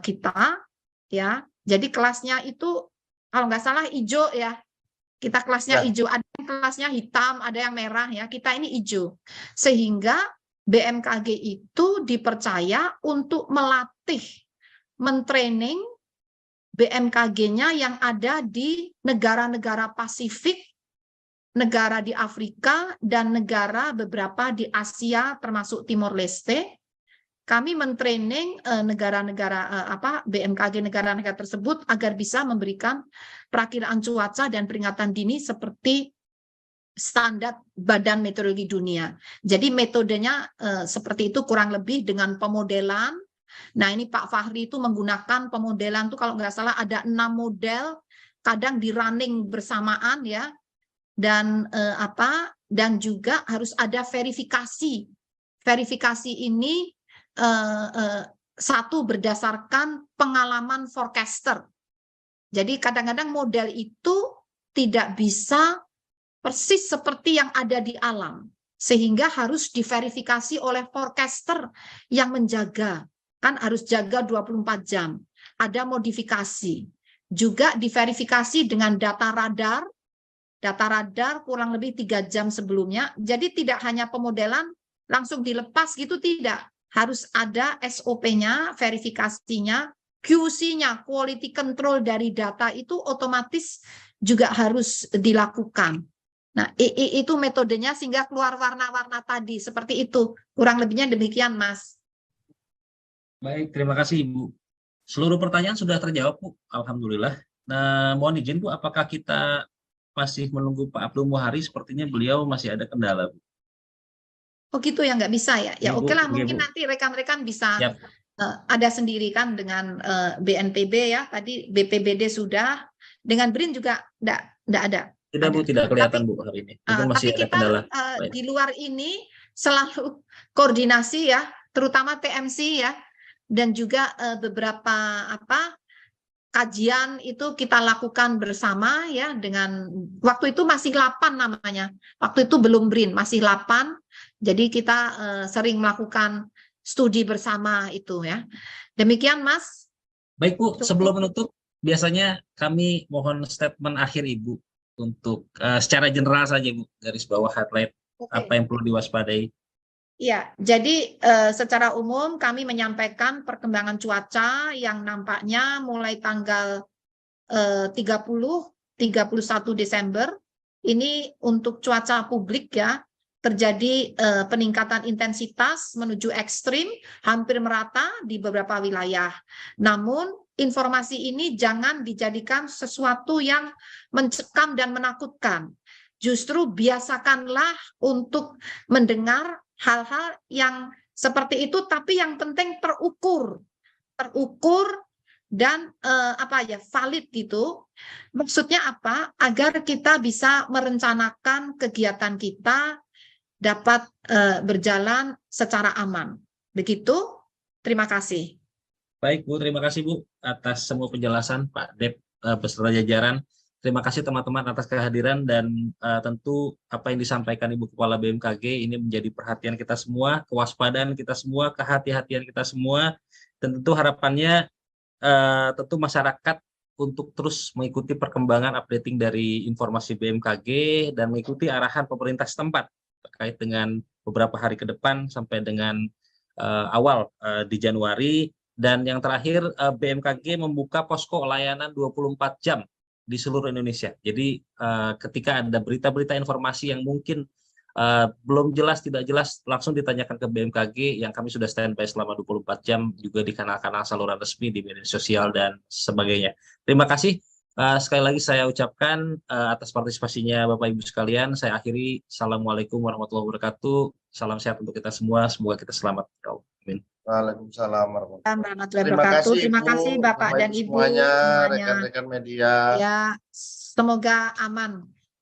kita ya. Jadi kelasnya itu kalau nggak salah hijau ya. Kita kelasnya hijau, ada yang kelasnya hitam, ada yang merah ya. Kita ini hijau. Sehingga BMKG itu dipercaya untuk melatih, mentraining BMKG-nya yang ada di negara-negara Pasifik, negara di Afrika, dan negara beberapa di Asia termasuk Timor Leste. Kami mentraining negara-negara BMKG negara-negara tersebut agar bisa memberikan perakiraan cuaca dan peringatan dini seperti standar Badan Meteorologi Dunia. Jadi metodenya seperti itu kurang lebih dengan pemodelan. Nah ini Pak Fahri itu menggunakan pemodelan itu kalau nggak salah ada 6 model, kadang di running bersamaan ya. Dan dan juga harus ada verifikasi. Verifikasi ini satu berdasarkan pengalaman forecaster. Jadi kadang-kadang model itu tidak bisa persis seperti yang ada di alam, sehingga harus diverifikasi oleh forecaster yang menjaga, kan harus jaga 24 jam. Ada modifikasi. Juga diverifikasi dengan data radar kurang lebih 3 jam sebelumnya. Jadi tidak hanya pemodelan langsung dilepas gitu, tidak. Harus ada SOP-nya, verifikasinya, QC-nya, quality control dari data itu otomatis juga harus dilakukan. Nah, itu metodenya sehingga keluar warna-warna tadi. Seperti itu. Kurang lebihnya demikian, Mas. Baik, terima kasih Ibu. Seluruh pertanyaan sudah terjawab, Bu. Alhamdulillah. Nah, mohon izin, Bu, apakah kita masih menunggu Pak Abdul Muhari? Sepertinya beliau masih ada kendala, Bu. Oh gitu ya, nggak bisa ya? Ya Iya, Bu. oke lah, Iya, mungkin Bu. nanti rekan-rekan bisa Siap. ada sendiri kan dengan BNPB ya, tadi BPBD sudah, dengan BRIN juga enggak ada. Tidak, Bu, Ada. tidak kelihatan, Tapi, Bu, hari ini. Mungkin masih tapi ada kita kendala. di luar ini selalu koordinasi ya, terutama TMC ya, dan juga beberapa kajian itu kita lakukan bersama ya, dengan waktu itu masih 8 namanya. Waktu itu belum BRIN, masih 8. Jadi kita sering melakukan studi bersama itu ya. Demikian Mas. Baik, Bu, Cukup. sebelum menutup, biasanya kami mohon statement akhir Ibu untuk secara general saja, Bu, garis bawah highlight Oke. apa yang perlu diwaspadai. Ya, jadi secara umum kami menyampaikan perkembangan cuaca yang nampaknya mulai tanggal 31 Desember ini untuk cuaca publik ya, terjadi peningkatan intensitas menuju ekstrim hampir merata di beberapa wilayah. Namun informasi ini jangan dijadikan sesuatu yang mencekam dan menakutkan. Justru biasakanlah untuk mendengar hal-hal yang seperti itu, tapi yang penting terukur dan valid gitu. Maksudnya apa? Agar kita bisa merencanakan kegiatan kita dapat berjalan secara aman. Begitu. Terima kasih. Baik, Bu, terima kasih, Bu, atas semua penjelasan Pak Dep beserta jajaran. Terima kasih teman-teman atas kehadiran dan tentu apa yang disampaikan Ibu Kepala BMKG ini menjadi perhatian kita semua, kewaspadaan kita semua, kehati-hatian kita semua, dan tentu harapannya tentu masyarakat untuk terus mengikuti perkembangan updating dari informasi BMKG dan mengikuti arahan pemerintah setempat terkait dengan beberapa hari ke depan sampai dengan awal di Januari. Dan yang terakhir, BMKG membuka posko layanan 24 jam di seluruh Indonesia. Jadi ketika ada berita-berita informasi yang mungkin belum jelas, tidak jelas, langsung ditanyakan ke BMKG yang kami sudah standby selama 24 jam juga di kanal-kanal saluran resmi di media sosial dan sebagainya. Terima kasih. Sekali lagi saya ucapkan atas partisipasinya Bapak Ibu sekalian. Saya akhiri. Assalamualaikum warahmatullahi wabarakatuh. Salam sehat untuk kita semua. Semoga kita selamat. Amin. Waalaikumsalam warahmatullahi Terima kasih. Terima Ibu, kasih Bapak Bapak dan Ibu Ibu semuanya, semuanya. rekan-rekan media. Ya, semoga aman.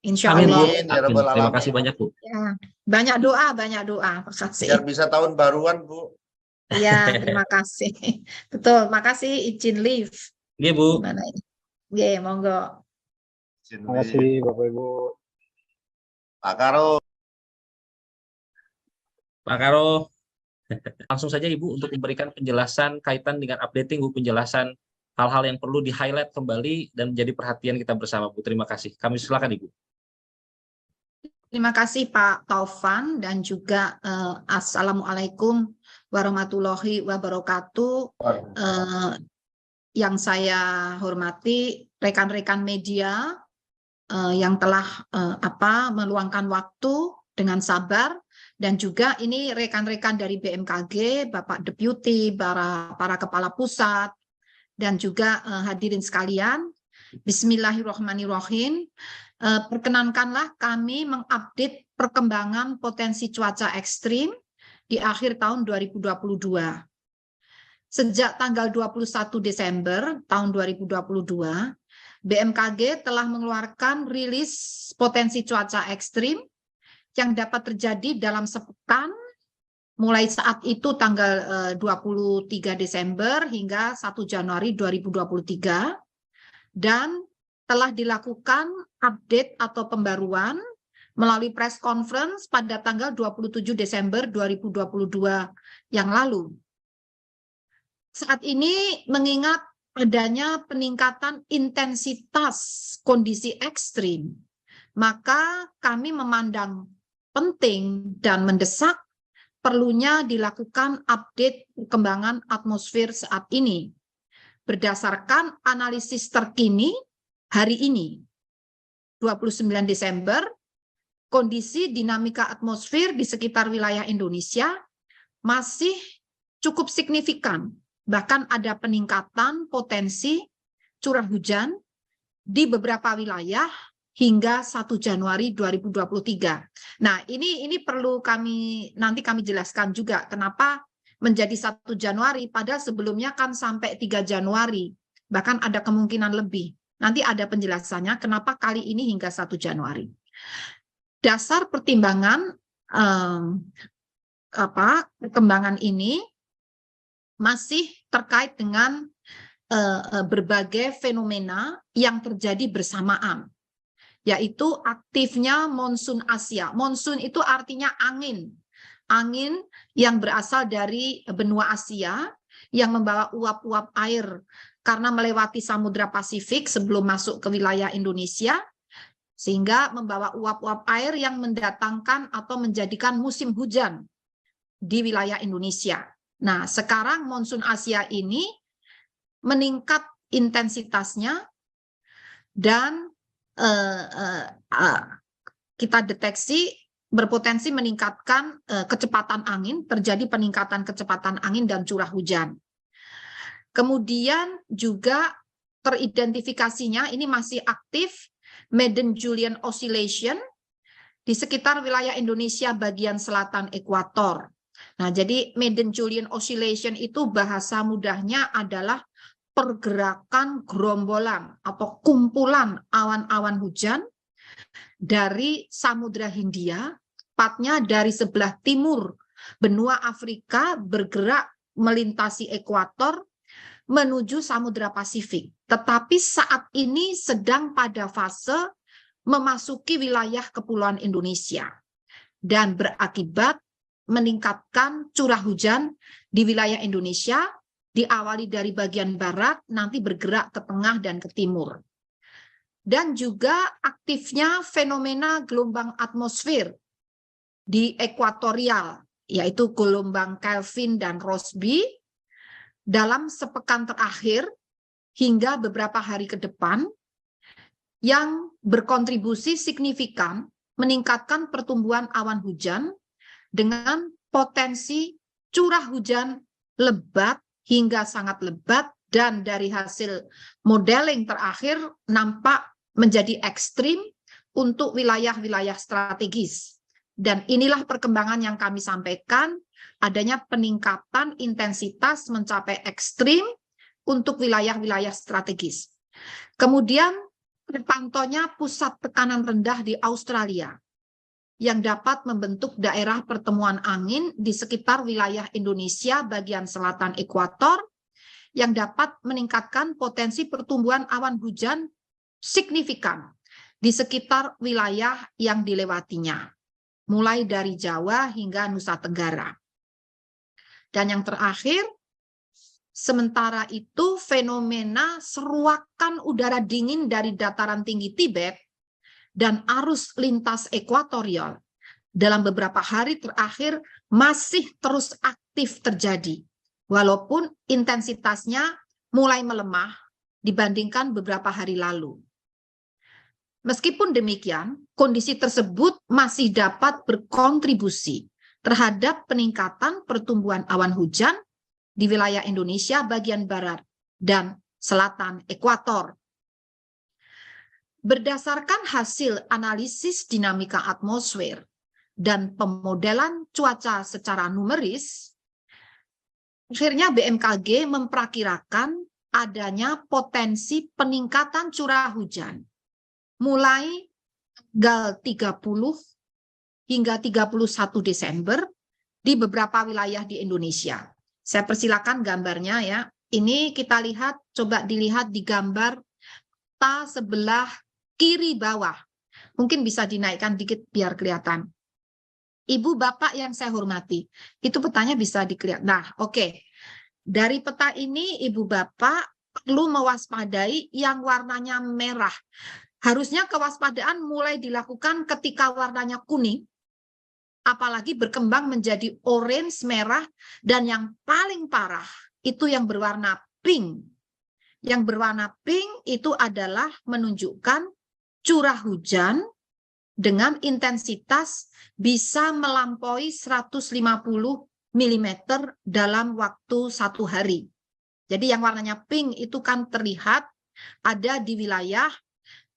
Insya Amin, Bu. Allah. Amin, ya Amin. Rabbal Terima Alamin. kasih banyak, Bu. Ya, banyak doa, banyak doa. Terima kasih. Biar bisa tahun baruan, Bu. Iya, terima kasih. Betul, makasih izin live. Iya, Bu. Gimana ini? Oke, monggo. Terima kasih Bapak Ibu. Pak Karo. Pak Karo. Langsung saja Ibu untuk memberikan penjelasan kaitan dengan updating, Bu, penjelasan hal-hal yang perlu di-highlight kembali dan menjadi perhatian kita bersama, Bu. Terima kasih. Kami silakan, Ibu. Terima kasih Pak Taufan dan juga Assalamualaikum warahmatullahi wabarakatuh. Yang saya hormati rekan-rekan media yang telah meluangkan waktu dengan sabar, dan juga ini rekan-rekan dari BMKG, Bapak Deputi, para kepala pusat, dan juga hadirin sekalian. Bismillahirrahmanirrahim. Perkenankanlah kami mengupdate perkembangan potensi cuaca ekstrim di akhir tahun 2022. Sejak tanggal 21 Desember tahun 2022, BMKG telah mengeluarkan rilis potensi cuaca ekstrim yang dapat terjadi dalam sepekan mulai saat itu tanggal 23 Desember hingga 1 Januari 2023, dan telah dilakukan update atau pembaruan melalui press conference pada tanggal 27 Desember 2022 yang lalu. Saat ini mengingat adanya peningkatan intensitas kondisi ekstrim, maka kami memandang penting dan mendesak perlunya dilakukan update perkembangan atmosfer saat ini berdasarkan analisis terkini hari ini 29 Desember. Kondisi dinamika atmosfer di sekitar wilayah Indonesia masih cukup signifikan bahkan ada peningkatan potensi curah hujan di beberapa wilayah hingga 1 Januari 2023. Nah, ini perlu nanti kami jelaskan juga kenapa menjadi 1 Januari, padahal sebelumnya kan sampai 3 Januari, bahkan ada kemungkinan lebih. Nanti ada penjelasannya kenapa kali ini hingga 1 Januari. Dasar pertimbangan perkembangan ini masih terkait dengan berbagai fenomena yang terjadi bersamaan, yaitu aktifnya monsun Asia. Monsun itu artinya angin yang berasal dari benua Asia yang membawa uap-uap air karena melewati Samudra Pasifik sebelum masuk ke wilayah Indonesia, sehingga membawa uap-uap air yang mendatangkan atau menjadikan musim hujan di wilayah Indonesia. Nah, sekarang monsun Asia ini meningkat intensitasnya dan kita deteksi berpotensi meningkatkan kecepatan angin, terjadi peningkatan kecepatan angin dan curah hujan. Kemudian juga teridentifikasinya ini masih aktif Madden-Julian Oscillation di sekitar wilayah Indonesia bagian selatan ekuator. Nah, jadi Madden-Julian Oscillation itu bahasa mudahnya adalah pergerakan gerombolan atau kumpulan awan-awan hujan dari Samudra Hindia, tepatnya dari sebelah timur benua Afrika, bergerak melintasi ekuator menuju Samudra Pasifik. Tetapi saat ini sedang pada fase memasuki wilayah kepulauan Indonesia dan berakibat meningkatkan curah hujan di wilayah Indonesia, diawali dari bagian barat, nanti bergerak ke tengah dan ke timur. Dan juga aktifnya fenomena gelombang atmosfer di ekuatorial, yaitu gelombang Kelvin dan Rossby, dalam sepekan terakhir hingga beberapa hari ke depan, yang berkontribusi signifikan meningkatkan pertumbuhan awan hujan dengan potensi curah hujan lebat hingga sangat lebat, dan dari hasil modeling terakhir nampak menjadi ekstrim untuk wilayah-wilayah strategis. Dan inilah perkembangan yang kami sampaikan, adanya peningkatan intensitas mencapai ekstrim untuk wilayah-wilayah strategis. Kemudian terpantaunya pusat tekanan rendah di Australia yang dapat membentuk daerah pertemuan angin di sekitar wilayah Indonesia bagian selatan ekuator yang dapat meningkatkan potensi pertumbuhan awan hujan signifikan di sekitar wilayah yang dilewatinya, mulai dari Jawa hingga Nusa Tenggara. Dan yang terakhir, sementara itu fenomena seruakan udara dingin dari dataran tinggi Tibet dan arus lintas ekuatorial dalam beberapa hari terakhir masih terus aktif terjadi, walaupun intensitasnya mulai melemah dibandingkan beberapa hari lalu. Meskipun demikian, kondisi tersebut masih dapat berkontribusi terhadap peningkatan pertumbuhan awan hujan di wilayah Indonesia bagian barat dan selatan ekuator. Berdasarkan hasil analisis dinamika atmosfer dan pemodelan cuaca secara numeris, akhirnya BMKG memperkirakan adanya potensi peningkatan curah hujan mulai tanggal 30 hingga 31 Desember di beberapa wilayah di Indonesia. Saya persilakan gambarnya ya. Ini kita lihat, coba dilihat di gambar peta sebelah kiri bawah. Mungkin bisa dinaikkan dikit biar kelihatan. Ibu bapak yang saya hormati, itu petanya bisa dikelihat. Nah, oke. Dari peta ini ibu bapak perlu mewaspadai yang warnanya merah. Harusnya kewaspadaan mulai dilakukan ketika warnanya kuning, apalagi berkembang menjadi orange merah, dan yang paling parah itu yang berwarna pink. Yang berwarna pink itu adalah menunjukkan curah hujan dengan intensitas bisa melampaui 150 mm dalam waktu 1 hari. Jadi yang warnanya pink itu kan terlihat ada di wilayah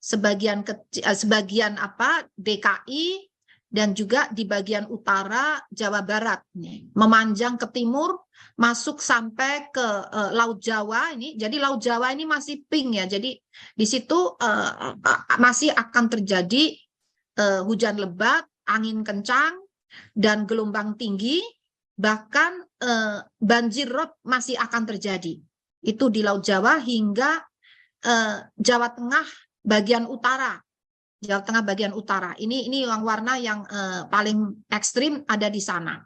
sebagian DKI dan juga di bagian utara Jawa Barat nih, memanjang ke timur masuk sampai ke Laut Jawa ini. Jadi Laut Jawa ini masih pink ya. Jadi di situ masih akan terjadi hujan lebat, angin kencang dan gelombang tinggi, bahkan banjir rob masih akan terjadi. Itu di Laut Jawa hingga Jawa Tengah bagian utara. Jawa Tengah bagian utara. Ini yang warna yang paling ekstrim ada di sana.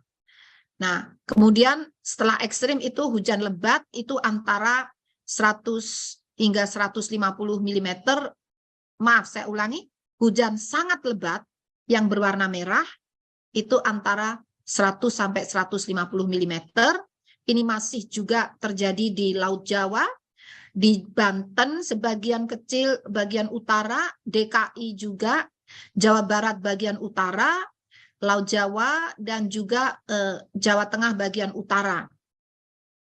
Nah, kemudian setelah ekstrim itu hujan lebat itu antara 100 hingga 150 mm. Maaf, saya ulangi. Hujan sangat lebat yang berwarna merah itu antara 100 sampai 150 mm. Ini masih juga terjadi di Laut Jawa, di Banten sebagian kecil bagian utara, DKI juga, Jawa Barat bagian utara, Laut Jawa, dan juga Jawa Tengah bagian utara.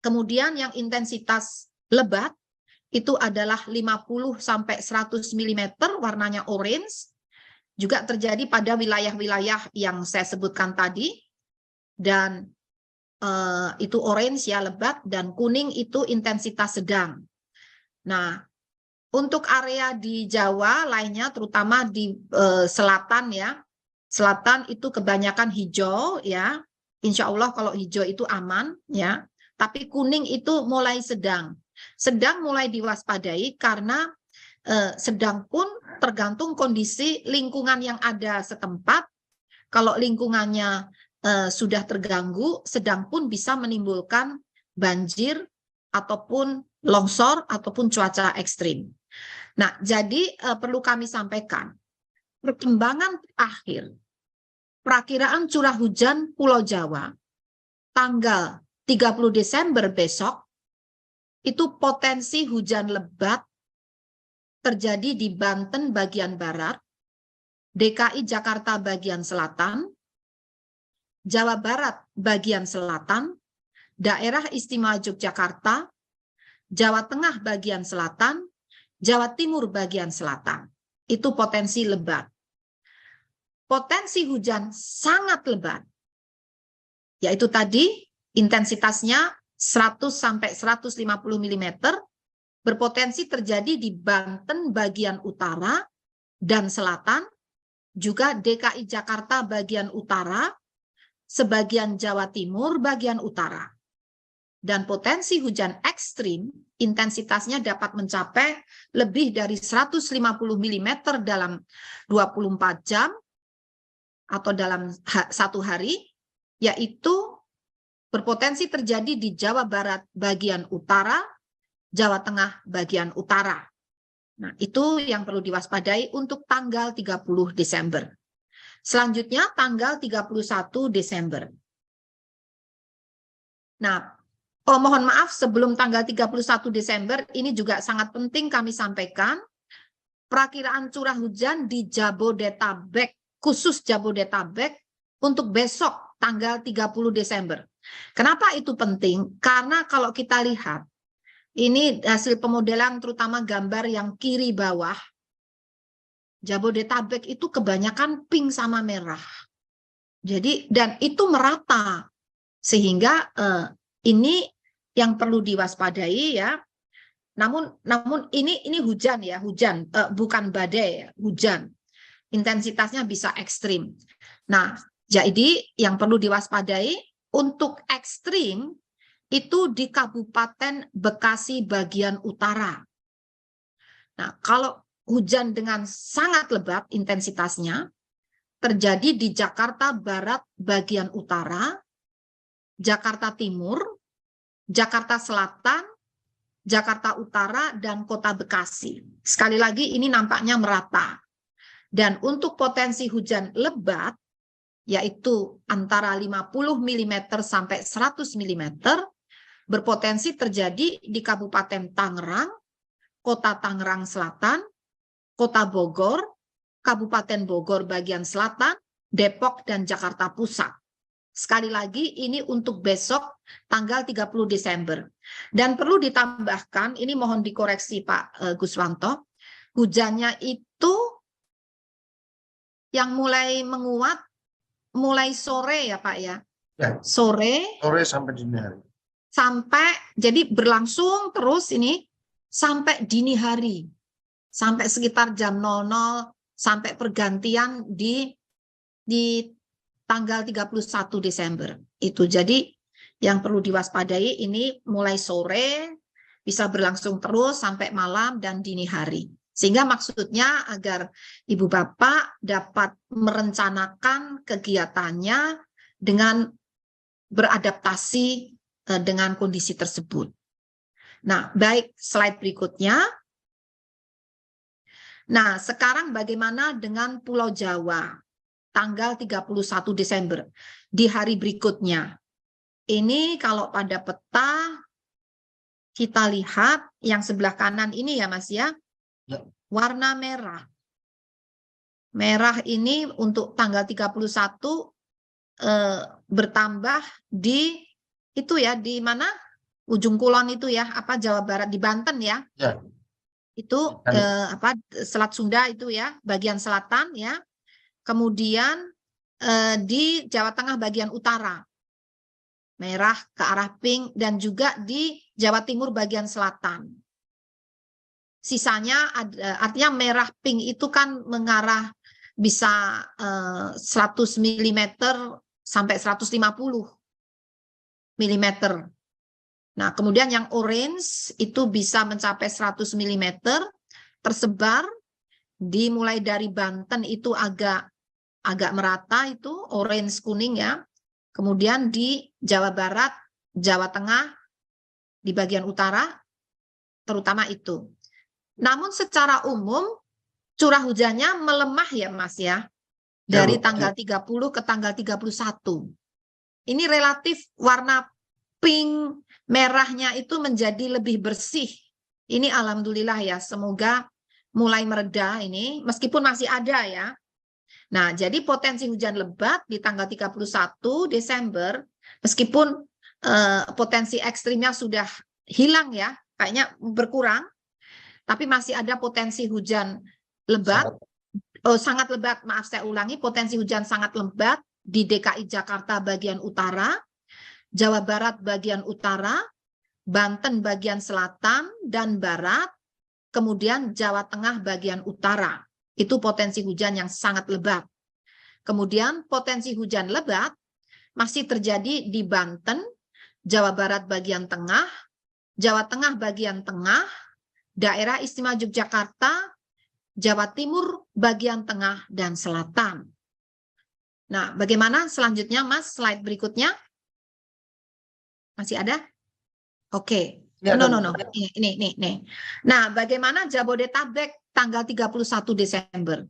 Kemudian yang intensitas lebat itu adalah 50 sampai 100 mm, warnanya orange, juga terjadi pada wilayah-wilayah yang saya sebutkan tadi, dan itu orange ya lebat, dan kuning itu intensitas sedang. Nah, untuk area di Jawa lainnya, terutama di selatan ya, selatan itu kebanyakan hijau ya. Insya Allah kalau hijau itu aman ya. Tapi kuning itu mulai sedang. Sedang mulai diwaspadai karena sedang pun tergantung kondisi lingkungan yang ada setempat. Kalau lingkungannya sudah terganggu, sedang pun bisa menimbulkan banjir ataupun longsor ataupun cuaca ekstrim. Nah, jadi perlu kami sampaikan perkembangan akhir perakiraan curah hujan Pulau Jawa tanggal 30 Desember besok itu potensi hujan lebat terjadi di Banten bagian barat, DKI Jakarta bagian selatan, Jawa Barat bagian selatan, Daerah Istimewa Yogyakarta, Jawa Tengah bagian selatan, Jawa Timur bagian selatan. Itu potensi lebat. Potensi hujan sangat lebat, yaitu tadi intensitasnya 100 sampai 150 mm, berpotensi terjadi di Banten bagian utara dan selatan, juga DKI Jakarta bagian utara, sebagian Jawa Timur bagian utara. Dan potensi hujan ekstrim intensitasnya dapat mencapai lebih dari 150 mm dalam 24 jam atau dalam satu hari, yaitu berpotensi terjadi di Jawa Barat bagian utara, Jawa Tengah bagian utara. Nah, itu yang perlu diwaspadai untuk tanggal 30 Desember. Selanjutnya tanggal 31 Desember. Nah, mohon maaf sebelum tanggal 31 Desember ini juga sangat penting kami sampaikan perakiraan curah hujan di Jabodetabek, khusus Jabodetabek untuk besok tanggal 30 Desember. Kenapa itu penting? Karena kalau kita lihat ini hasil pemodelan terutama gambar yang kiri bawah, Jabodetabek itu kebanyakan pink sama merah. Jadi dan itu merata sehingga ini yang perlu diwaspadai ya. Namun ini hujan ya, hujan bukan badai ya, hujan. Intensitasnya bisa ekstrim. Nah, jadi yang perlu diwaspadai untuk ekstrim itu di Kabupaten Bekasi bagian utara. Nah, kalau hujan dengan sangat lebat intensitasnya terjadi di Jakarta Barat bagian utara, Jakarta Timur, Jakarta Selatan, Jakarta Utara, dan Kota Bekasi. Sekali lagi ini nampaknya merata. Dan untuk potensi hujan lebat, yaitu antara 50 mm sampai 100 mm, berpotensi terjadi di Kabupaten Tangerang, Kota Tangerang Selatan, Kota Bogor, Kabupaten Bogor bagian selatan, Depok, dan Jakarta Pusat. Sekali lagi ini untuk besok tanggal 30 Desember. Dan perlu ditambahkan, ini mohon dikoreksi Pak Guswanto, hujannya itu yang mulai menguat mulai sore ya Pak ya. Ya. Sore sampai dini hari. Sampai jadi berlangsung terus ini sampai dini hari. Sampai sekitar jam 00 sampai pergantian di tanggal 31 Desember. Itu jadi yang perlu diwaspadai ini mulai sore bisa berlangsung terus sampai malam dan dini hari. Sehingga maksudnya agar Ibu Bapak dapat merencanakan kegiatannya dengan beradaptasi dengan kondisi tersebut. Nah, baik, slide berikutnya. Nah, sekarang bagaimana dengan Pulau Jawa? Tanggal 31 Desember, di hari berikutnya. Ini kalau pada peta, kita lihat yang sebelah kanan ini ya Mas ya, warna merah. Merah ini untuk tanggal 31 bertambah di itu ya, di mana? Ujung Kulon itu ya, apa Jawa Barat, di Banten ya. Ya. Itu Selat Sunda itu ya, bagian selatan ya. Kemudian di Jawa Tengah bagian utara. Merah ke arah pink, dan juga di Jawa Timur bagian selatan. Sisanya artinya merah pink itu kan mengarah bisa 100 mm sampai 150 mm. Nah, kemudian yang orange itu bisa mencapai 100 mm, tersebar dimulai dari Banten itu agak merata itu orange kuning ya. Kemudian di Jawa Barat, Jawa Tengah, di bagian utara, terutama itu. Namun secara umum curah hujannya melemah ya Mas ya, dari tanggal 30 ke tanggal 31. Ini relatif warna pink merahnya itu menjadi lebih bersih. Ini alhamdulillah ya, semoga mulai mereda ini, meskipun masih ada ya. Nah, jadi potensi hujan lebat di tanggal 31 Desember, meskipun potensi ekstrimnya sudah hilang ya, kayaknya berkurang, tapi masih ada potensi hujan lebat, sangat lebat, maaf saya ulangi, potensi hujan sangat lebat di DKI Jakarta bagian utara, Jawa Barat bagian utara, Banten bagian selatan dan barat, kemudian Jawa Tengah bagian utara. Itu potensi hujan yang sangat lebat. Kemudian potensi hujan lebat masih terjadi di Banten, Jawa Barat bagian tengah, Jawa Tengah bagian tengah, Daerah Istimewa Yogyakarta, Jawa Timur bagian tengah dan selatan. Nah, bagaimana selanjutnya Mas? Slide berikutnya. Masih ada? Oke. No. Ini. Nah, bagaimana Jabodetabek tanggal 31 Desember?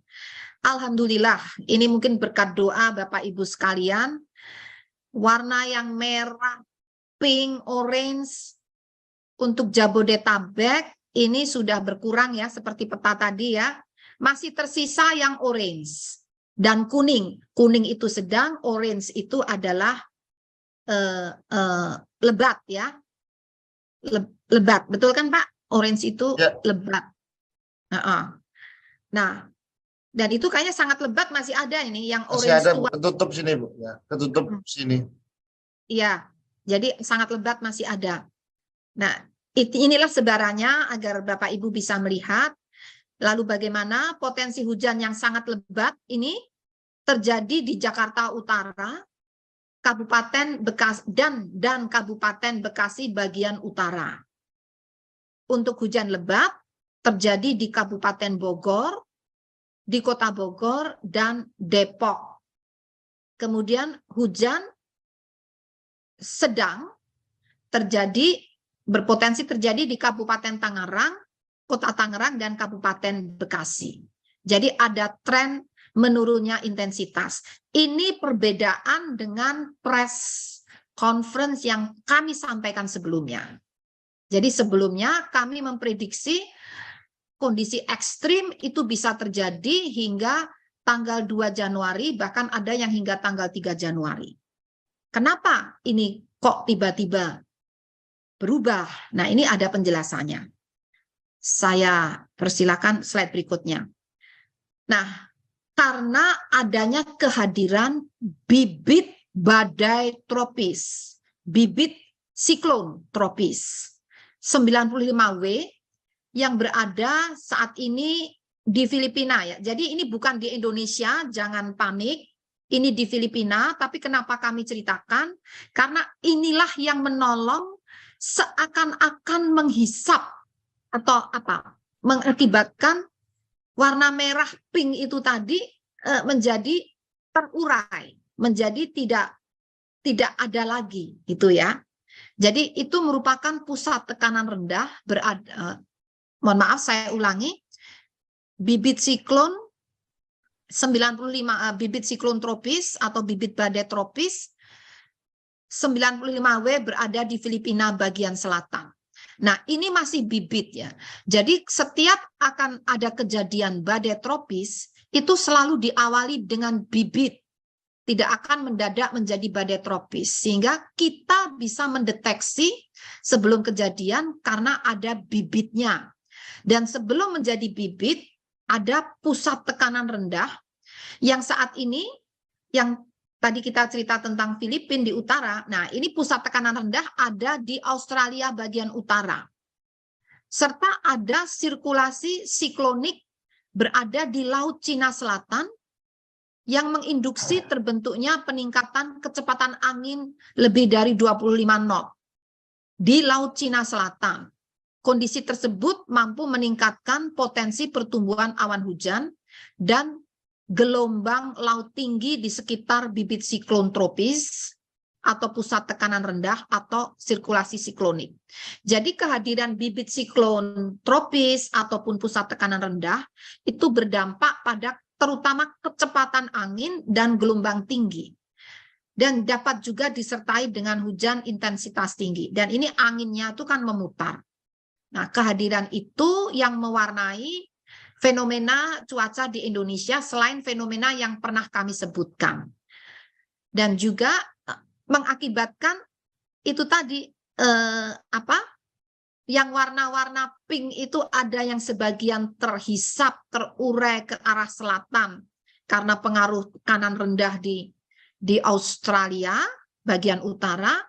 Alhamdulillah, ini mungkin berkat doa Bapak Ibu sekalian, warna yang merah, pink, orange untuk Jabodetabek ini sudah berkurang ya, seperti peta tadi ya. Masih tersisa yang orange dan kuning. Kuning itu sedang, orange itu adalah lebat ya. Lebat, betul kan Pak? Orange itu lebat. Nah, dan itu kayaknya sangat lebat masih ada ini yang orange. Masih ada, ketutup sini Bu, ya, ketutup sini. Iya, jadi sangat lebat masih ada. Nah, inilah sebarannya agar Bapak Ibu bisa melihat. Lalu bagaimana potensi hujan yang sangat lebat ini terjadi di Jakarta Utara, Kabupaten Bekasi dan Kabupaten Bekasi bagian utara. Untuk hujan lebat terjadi di Kabupaten Bogor, di Kota Bogor dan Depok. Kemudian hujan sedang berpotensi terjadi di Kabupaten Tangerang, Kota Tangerang dan Kabupaten Bekasi. Jadi ada tren menurunnya intensitas. Ini perbedaan dengan press conference yang kami sampaikan sebelumnya. Jadi sebelumnya kami memprediksi kondisi ekstrim itu bisa terjadi hingga tanggal 2 Januari, bahkan ada yang hingga tanggal 3 Januari. Kenapa ini kok tiba-tiba berubah? Nah, ini ada penjelasannya. Saya persilakan slide berikutnya. Nah, karena adanya kehadiran bibit badai tropis, bibit siklon tropis 95W yang berada saat ini di Filipina ya. Jadi ini bukan di Indonesia, jangan panik. Ini di Filipina, tapi kenapa kami ceritakan? Karena inilah yang menolong seakan-akan menghisap atau apa? Mengakibatkan warna merah pink itu tadi menjadi terurai, menjadi tidak ada lagi gitu ya. Jadi itu merupakan pusat tekanan rendah berada, mohon maaf saya ulangi, bibit siklon 95 bibit siklon tropis atau bibit badai tropis 95W berada di Filipina bagian selatan. Nah, ini masih bibit ya. Jadi setiap akan ada kejadian badai tropis itu selalu diawali dengan bibit. Tidak akan mendadak menjadi badai tropis, sehingga kita bisa mendeteksi sebelum kejadian karena ada bibitnya. Dan sebelum menjadi bibit, ada pusat tekanan rendah yang saat ini, yang tadi kita cerita tentang Filipina di utara, nah ini pusat tekanan rendah ada di Australia bagian utara. Serta ada sirkulasi siklonik berada di Laut Cina Selatan yang menginduksi terbentuknya peningkatan kecepatan angin lebih dari 25 knot di Laut Cina Selatan. Kondisi tersebut mampu meningkatkan potensi pertumbuhan awan hujan dan gelombang laut tinggi di sekitar bibit siklon tropis atau pusat tekanan rendah atau sirkulasi siklonik. Jadi kehadiran bibit siklon tropis ataupun pusat tekanan rendah itu berdampak pada terutama kecepatan angin dan gelombang tinggi. Dan dapat juga disertai dengan hujan intensitas tinggi. Dan ini anginnya itu kan memutar. Nah, kehadiran itu yang mewarnai fenomena cuaca di Indonesia selain fenomena yang pernah kami sebutkan. Dan juga mengakibatkan itu tadi yang warna-warna pink itu ada yang sebagian terhisap, terurai ke arah selatan karena pengaruh tekanan rendah di Australia bagian utara,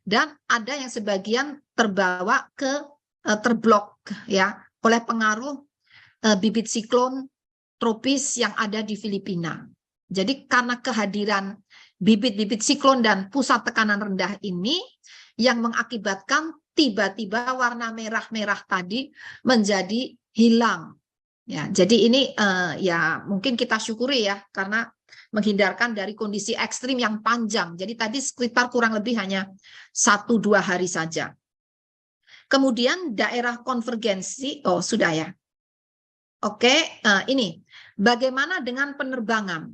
dan ada yang sebagian terbawa ke terblok ya oleh pengaruh bibit siklon tropis yang ada di Filipina. Jadi karena kehadiran bibit-bibit siklon dan pusat tekanan rendah ini yang mengakibatkan tiba-tiba warna merah-merah tadi menjadi hilang. Ya, jadi ini ya mungkin kita syukuri ya karena menghindarkan dari kondisi ekstrim yang panjang. Jadi tadi sekitar kurang lebih hanya 1-2 hari saja. Kemudian daerah konvergensi, oh sudah ya. Oke, ini bagaimana dengan penerbangan?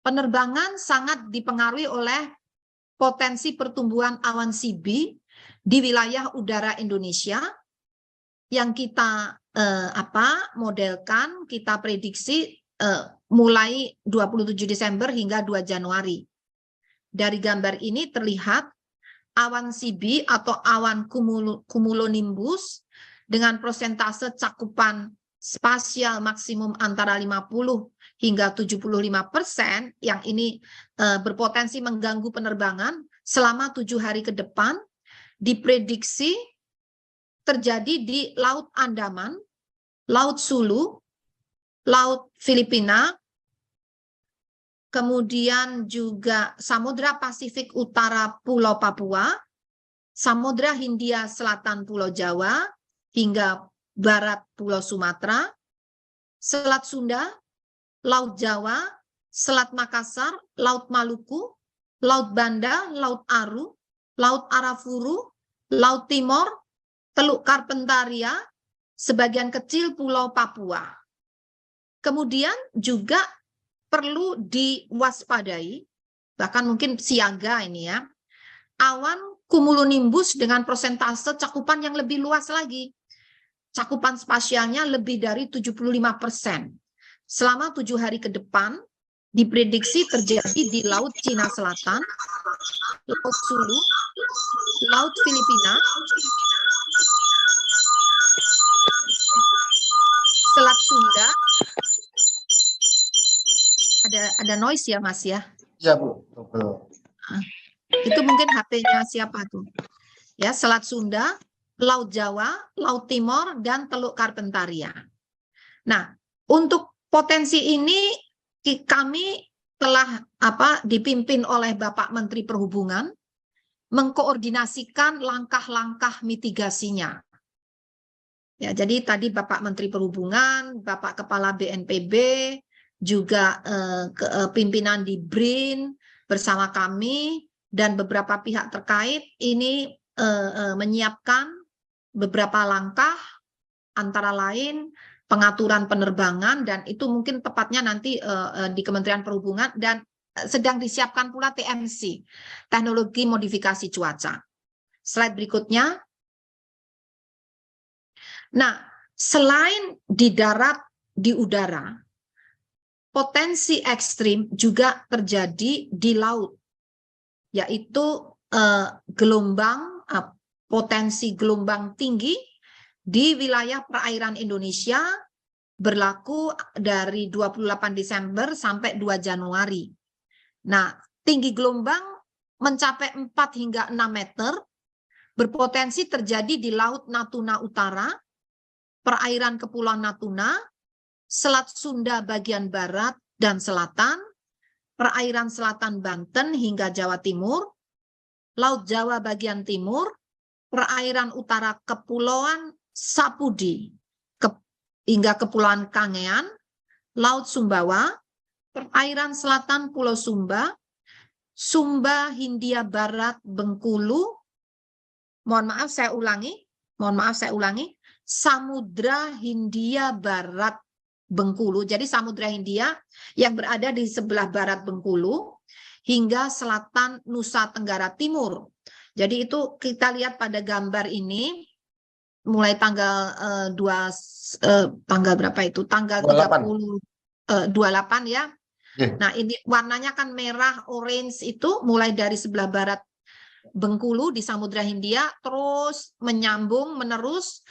Penerbangan sangat dipengaruhi oleh potensi pertumbuhan awan CB di wilayah udara Indonesia yang kita modelkan, kita prediksi mulai 27 Desember hingga 2 Januari. Dari gambar ini terlihat awan CB atau awan cumulonimbus dengan persentase cakupan spasial maksimum antara 50 hingga 75% yang ini berpotensi mengganggu penerbangan selama 7 hari ke depan diprediksi terjadi di Laut Andaman, Laut Sulu, Laut Filipina, kemudian juga Samudra Pasifik Utara Pulau Papua, Samudra Hindia Selatan Pulau Jawa, hingga Barat Pulau Sumatera, Selat Sunda, Laut Jawa, Selat Makassar, Laut Maluku, Laut Banda, Laut Aru, Laut Arafuru, Laut Timor, Teluk Karpentaria, sebagian kecil Pulau Papua. Kemudian juga perlu diwaspadai, bahkan mungkin siaga ini ya, awan cumulonimbus dengan persentase cakupan yang lebih luas lagi. Cakupan spasialnya lebih dari 75%. Selama 7 hari ke depan, diprediksi terjadi di Laut Cina Selatan, Laut Sulu, Laut Filipina, Selat Sunda. Ada noise ya Mas ya? Iya Bu. Betul. Itu mungkin HP-nya siapa tuh? Ya, Selat Sunda, Laut Jawa, Laut Timur, dan Teluk Karpentaria. Nah, untuk potensi ini kami telah dipimpin oleh Bapak Menteri Perhubungan mengkoordinasikan langkah-langkah mitigasinya. Ya, jadi tadi Bapak Menteri Perhubungan, Bapak Kepala BNPB, juga pimpinan di BRIN bersama kami dan beberapa pihak terkait ini menyiapkan beberapa langkah, antara lain pengaturan penerbangan, dan itu mungkin tepatnya nanti di Kementerian Perhubungan, dan sedang disiapkan pula TMC, teknologi modifikasi cuaca. Slide berikutnya. Nah, selain di darat, di udara, potensi ekstrim juga terjadi di laut, yaitu potensi gelombang tinggi di wilayah perairan Indonesia berlaku dari 28 Desember sampai 2 Januari. Nah, tinggi gelombang mencapai 4 hingga 6 meter, berpotensi terjadi di Laut Natuna Utara, perairan Kepulauan Natuna, Selat Sunda bagian barat dan selatan, perairan selatan Banten hingga Jawa Timur, Laut Jawa bagian timur, perairan utara Kepulauan Sapudi hingga Kepulauan Kangean, Laut Sumbawa, perairan selatan Pulau Sumba, Sumba Hindia Barat Bengkulu, mohon maaf saya ulangi, Samudra Hindia Barat Bengkulu. Jadi Samudra Hindia yang berada di sebelah barat Bengkulu hingga selatan Nusa Tenggara Timur. Jadi itu kita lihat pada gambar ini mulai tanggal tanggal berapa itu? Tanggal 28 ya. Nah, ini warnanya kan merah, orange, itu mulai dari sebelah barat Bengkulu di Samudra Hindia, terus menyambung, menerus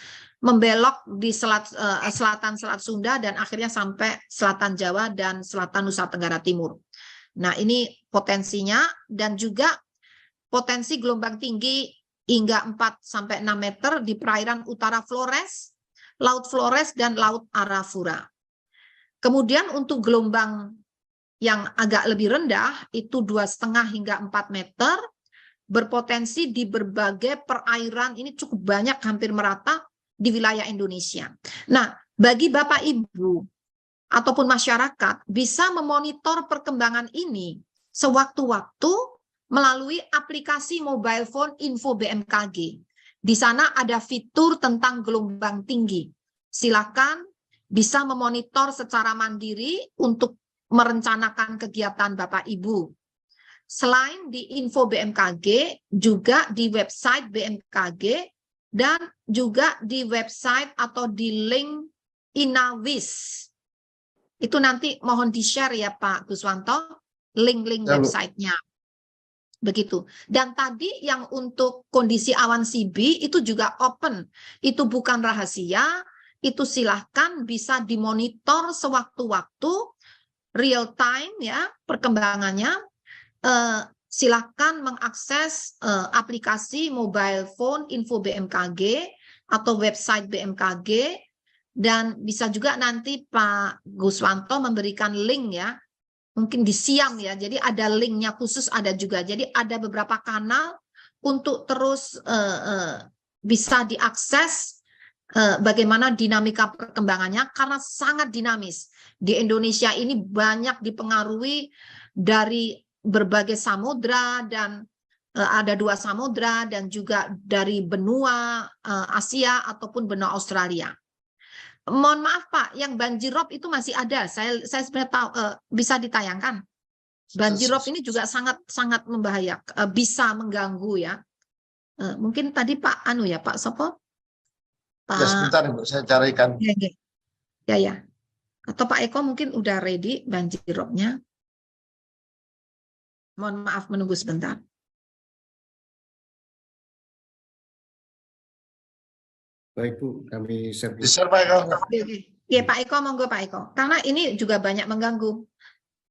membelok di selatan Selat Sunda, dan akhirnya sampai selatan Jawa dan selatan Nusa Tenggara Timur. Nah, ini potensinya, dan juga potensi gelombang tinggi hingga 4-6 meter di perairan utara Flores, Laut Flores, dan Laut Arafura. Kemudian untuk gelombang yang agak lebih rendah, itu 2,5 hingga 4 meter, berpotensi di berbagai perairan, ini cukup banyak, hampir merata di wilayah Indonesia. Nah, bagi Bapak Ibu ataupun masyarakat bisa memonitor perkembangan ini sewaktu-waktu melalui aplikasi mobile phone Info BMKG. Di sana ada fitur tentang gelombang tinggi. Silakan bisa memonitor secara mandiri untuk merencanakan kegiatan Bapak Ibu. Selain di Info BMKG, juga di website BMKG, dan juga di website atau di link Inawis. Itu nanti mohon di-share ya Pak Guswanto, link-link websitenya. Begitu. Dan tadi yang untuk kondisi awan CB itu juga open. Itu bukan rahasia, itu silahkan bisa dimonitor sewaktu-waktu, real time ya perkembangannya. Silakan mengakses aplikasi mobile phone Info BMKG atau website BMKG, dan bisa juga nanti Pak Guswanto memberikan link ya, mungkin di Siam ya, jadi ada linknya khusus ada juga, jadi ada beberapa kanal untuk terus bisa diakses bagaimana dinamika perkembangannya, karena sangat dinamis. Di Indonesia ini banyak dipengaruhi dari berbagai samudra, dan ada 2 samudra, dan juga dari benua Asia ataupun benua Australia. Mohon maaf Pak, yang banjirop itu masih ada. Saya sebenarnya tahu bisa ditayangkan. Banjirop ini juga sangat membahayakan, bisa mengganggu ya. Mungkin tadi Pak Pak Sopo. Pak, ya sebentar Ibu, saya carikan. Ya. Atau Pak Eko mungkin udah ready banjiropnya. Mohon maaf menunggu sebentar. Baik Bu, kami share. Di-share Pak Eko. Ya Pak Eko, monggo Pak Eko. Karena ini juga banyak mengganggu.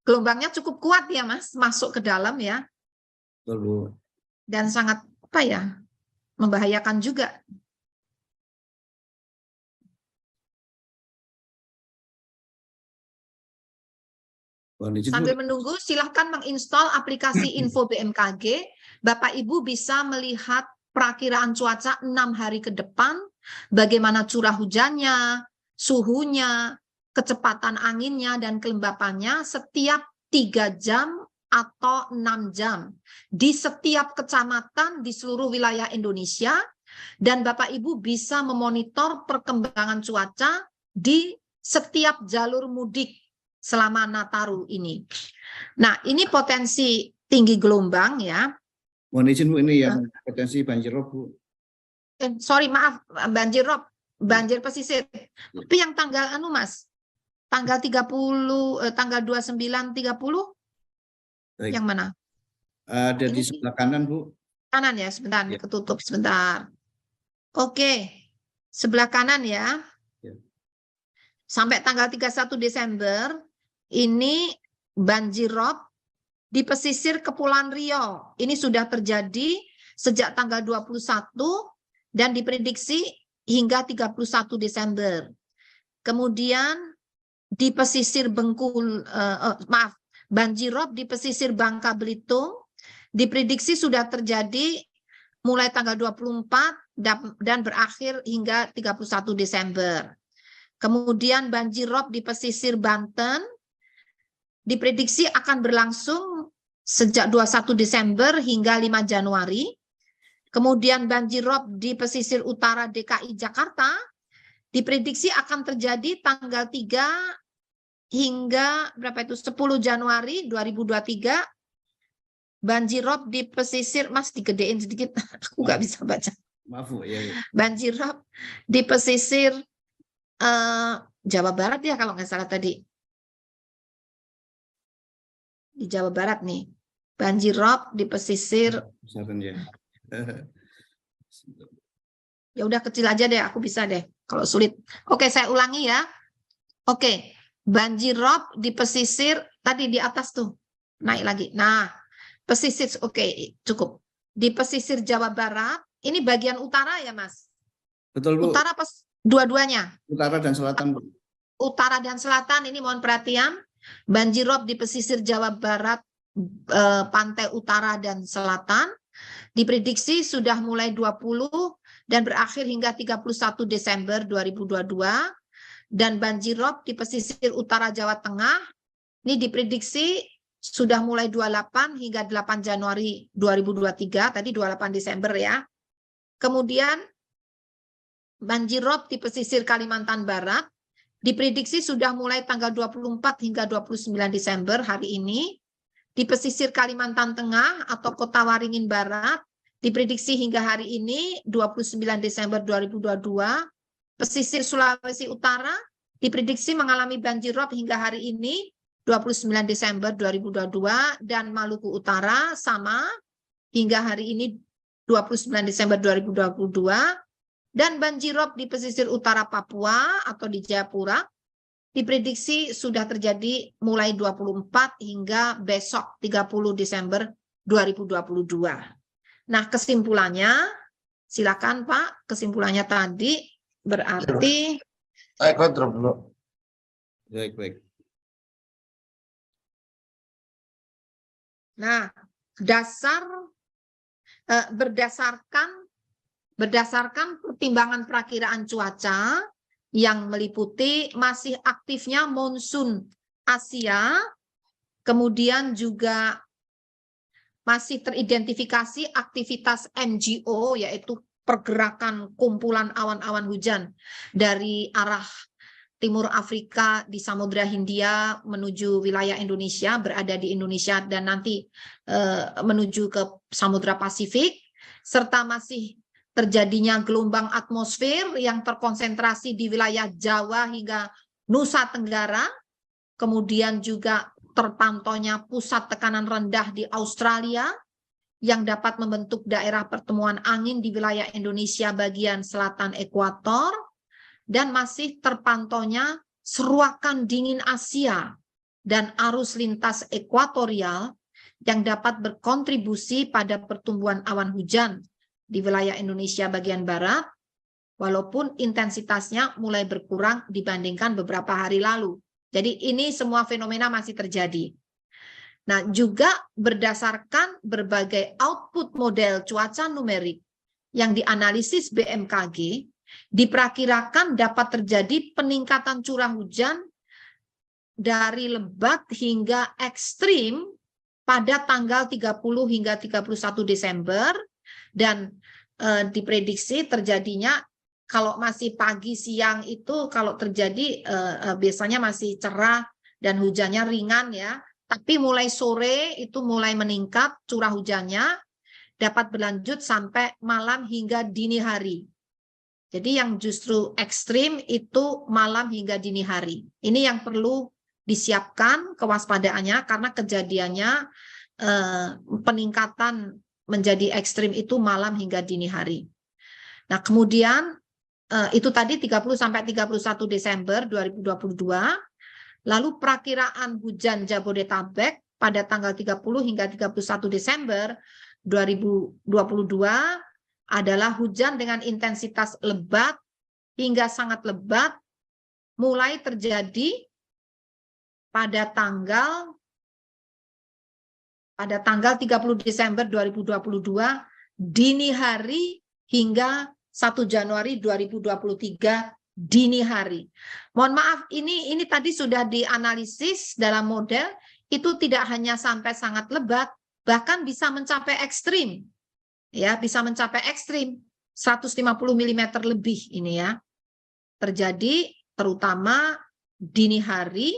Gelombangnya cukup kuat ya Mas, masuk ke dalam ya. Betul Bu. Dan sangat apa ya, membahayakan juga. Mohon izin, Bu. Sambil menunggu, silahkan menginstal aplikasi Info BMKG. Bapak Ibu bisa melihat perakiraan cuaca 6 hari ke depan, bagaimana curah hujannya, suhunya, kecepatan anginnya, dan kelembapannya setiap 3 jam atau 6 jam di setiap kecamatan di seluruh wilayah Indonesia, dan Bapak Ibu bisa memonitor perkembangan cuaca di setiap jalur mudik selama Nataru ini. Nah, ini potensi tinggi gelombang ya. Mohon izin Bu, ini yang potensi banjir rob Bu. Sorry, maaf, banjir rob, banjir pesisir. Tapi yang tanggal Mas, tanggal 30, tanggal 29, 30, Baik. yang mana? Ada Ini di sebelah kanan Bu. Kanan ya, sebentar, Ya. ketutup sebentar. Oke, sebelah kanan ya. Ya. Sampai tanggal 31 Desember, ini banjir rob di pesisir Kepulauan Riau. Ini sudah terjadi sejak tanggal 21 dan diprediksi hingga 31 Desember. Kemudian di pesisir Bengkulu, banjir rob di pesisir Bangka Belitung diprediksi sudah terjadi mulai tanggal 24 dan berakhir hingga 31 Desember. Kemudian banjir rob di pesisir Banten diprediksi akan berlangsung sejak 21 Desember hingga 5 Januari. Kemudian banjir rob di pesisir utara DKI Jakarta diprediksi akan terjadi tanggal 3 hingga 10 Januari 2023. Banjir rob di pesisir, Mas digedein sedikit, aku nggak bisa baca. Maaf Bu, ya. Banjir rob di pesisir Jawa Barat ya kalau nggak salah tadi. Di Jawa Barat nih. Banjir rob di pesisir. Misalkan ya. Ya udah kecil aja deh, aku bisa deh. Kalau sulit. Oke, saya ulangi ya. Oke, banjir rob di pesisir tadi di atas tuh. Naik lagi. Nah, pesisir oke, cukup. Di pesisir Jawa Barat, ini bagian utara ya, Mas? Betul Bu. Utara dua-duanya. Utara dan selatan Bu. Utara dan selatan ini mohon perhatian. Banjir rob di pesisir Jawa Barat, pantai utara dan selatan diprediksi sudah mulai 20 dan berakhir hingga 31 Desember 2022. Dan banjir rob di pesisir utara Jawa Tengah ini diprediksi sudah mulai 28 hingga 8 Januari 2023, tadi 28 Desember ya. Kemudian banjir rob di pesisir Kalimantan Barat diprediksi sudah mulai tanggal 24 hingga 29 Desember hari ini. Di pesisir Kalimantan Tengah atau Kota Waringin Barat diprediksi hingga hari ini 29 Desember 2022. Pesisir Sulawesi Utara diprediksi mengalami banjir rob hingga hari ini 29 Desember 2022 dan Maluku Utara sama hingga hari ini 29 Desember 2022. Dan banjir rob di pesisir utara Papua atau di Jayapura diprediksi sudah terjadi mulai 24 hingga besok 30 Desember 2022. Nah, kesimpulannya, silakan Pak, kesimpulannya tadi berarti Saya kontrol dulu. Baik. nah, berdasarkan pertimbangan perakiraan cuaca yang meliputi masih aktifnya monsun Asia, kemudian juga masih teridentifikasi aktivitas MGO, yaitu pergerakan kumpulan awan-awan hujan dari arah timur Afrika di Samudra Hindia menuju wilayah Indonesia, berada di Indonesia dan nanti menuju ke Samudra Pasifik, serta masih terjadinya gelombang atmosfer yang terkonsentrasi di wilayah Jawa hingga Nusa Tenggara, kemudian juga terpantaunya pusat tekanan rendah di Australia yang dapat membentuk daerah pertemuan angin di wilayah Indonesia bagian selatan ekuator, dan masih terpantaunya seruakan dingin Asia dan arus lintas ekuatorial yang dapat berkontribusi pada pertumbuhan awan hujan di wilayah Indonesia bagian barat, walaupun intensitasnya mulai berkurang dibandingkan beberapa hari lalu. Jadi ini semua fenomena masih terjadi. Nah, juga berdasarkan berbagai output model cuaca numerik yang dianalisis BMKG, diperkirakan dapat terjadi peningkatan curah hujan dari lebat hingga ekstrim pada tanggal 30 hingga 31 Desember, dan diprediksi terjadinya kalau masih pagi siang itu kalau terjadi biasanya masih cerah dan hujannya ringan ya. Tapi mulai sore itu mulai meningkat curah hujannya, dapat berlanjut sampai malam hingga dini hari. Jadi yang justru ekstrim itu malam hingga dini hari. Ini yang perlu disiapkan kewaspadaannya karena kejadiannya peningkatan menjadi ekstrim itu malam hingga dini hari. Nah, kemudian itu tadi 30 sampai 31 Desember 2022. Lalu perakiraan hujan Jabodetabek pada tanggal 30 hingga 31 Desember 2022 adalah hujan dengan intensitas lebat hingga sangat lebat mulai terjadi pada tanggal 30 Desember 2022 dini hari hingga 1 Januari 2023 dini hari. Mohon maaf, ini tadi sudah dianalisis dalam model, itu tidak hanya sampai sangat lebat, bahkan bisa mencapai ekstrim. Ya, bisa mencapai ekstrim 150 mm lebih ini ya. Terjadi terutama dini hari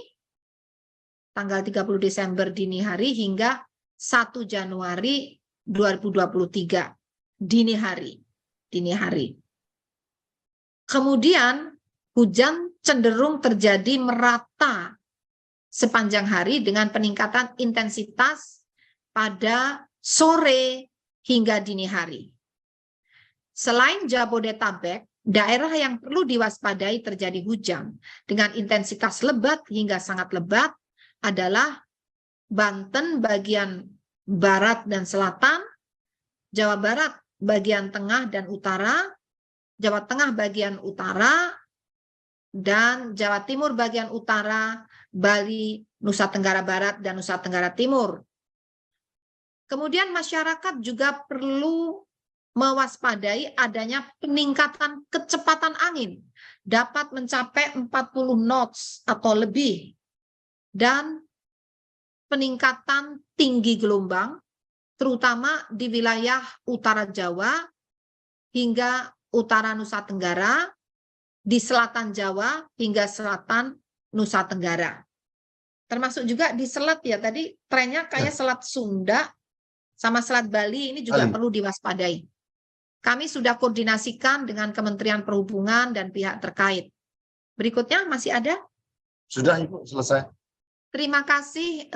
tanggal 30 Desember dini hari hingga 1 Januari 2023 dini hari. Kemudian hujan cenderung terjadi merata sepanjang hari dengan peningkatan intensitas pada sore hingga dini hari. Selain Jabodetabek, daerah yang perlu diwaspadai terjadi hujan dengan intensitas lebat hingga sangat lebat adalah Banten bagian barat dan selatan, Jawa Barat bagian tengah dan utara, Jawa Tengah bagian utara, dan Jawa Timur bagian utara, Bali, Nusa Tenggara Barat, dan Nusa Tenggara Timur. Kemudian masyarakat juga perlu mewaspadai adanya peningkatan kecepatan angin, dapat mencapai 40 knots atau lebih, dan peningkatan tinggi gelombang, terutama di wilayah utara Jawa hingga utara Nusa Tenggara, di selatan Jawa hingga selatan Nusa Tenggara. Termasuk juga di selat ya, tadi trennya kayak selat Sunda sama selat Bali ini juga perlu diwaspadai. Kami sudah koordinasikan dengan Kementerian Perhubungan dan pihak terkait. Berikutnya masih ada? Sudah Ibu, selesai. Terima kasih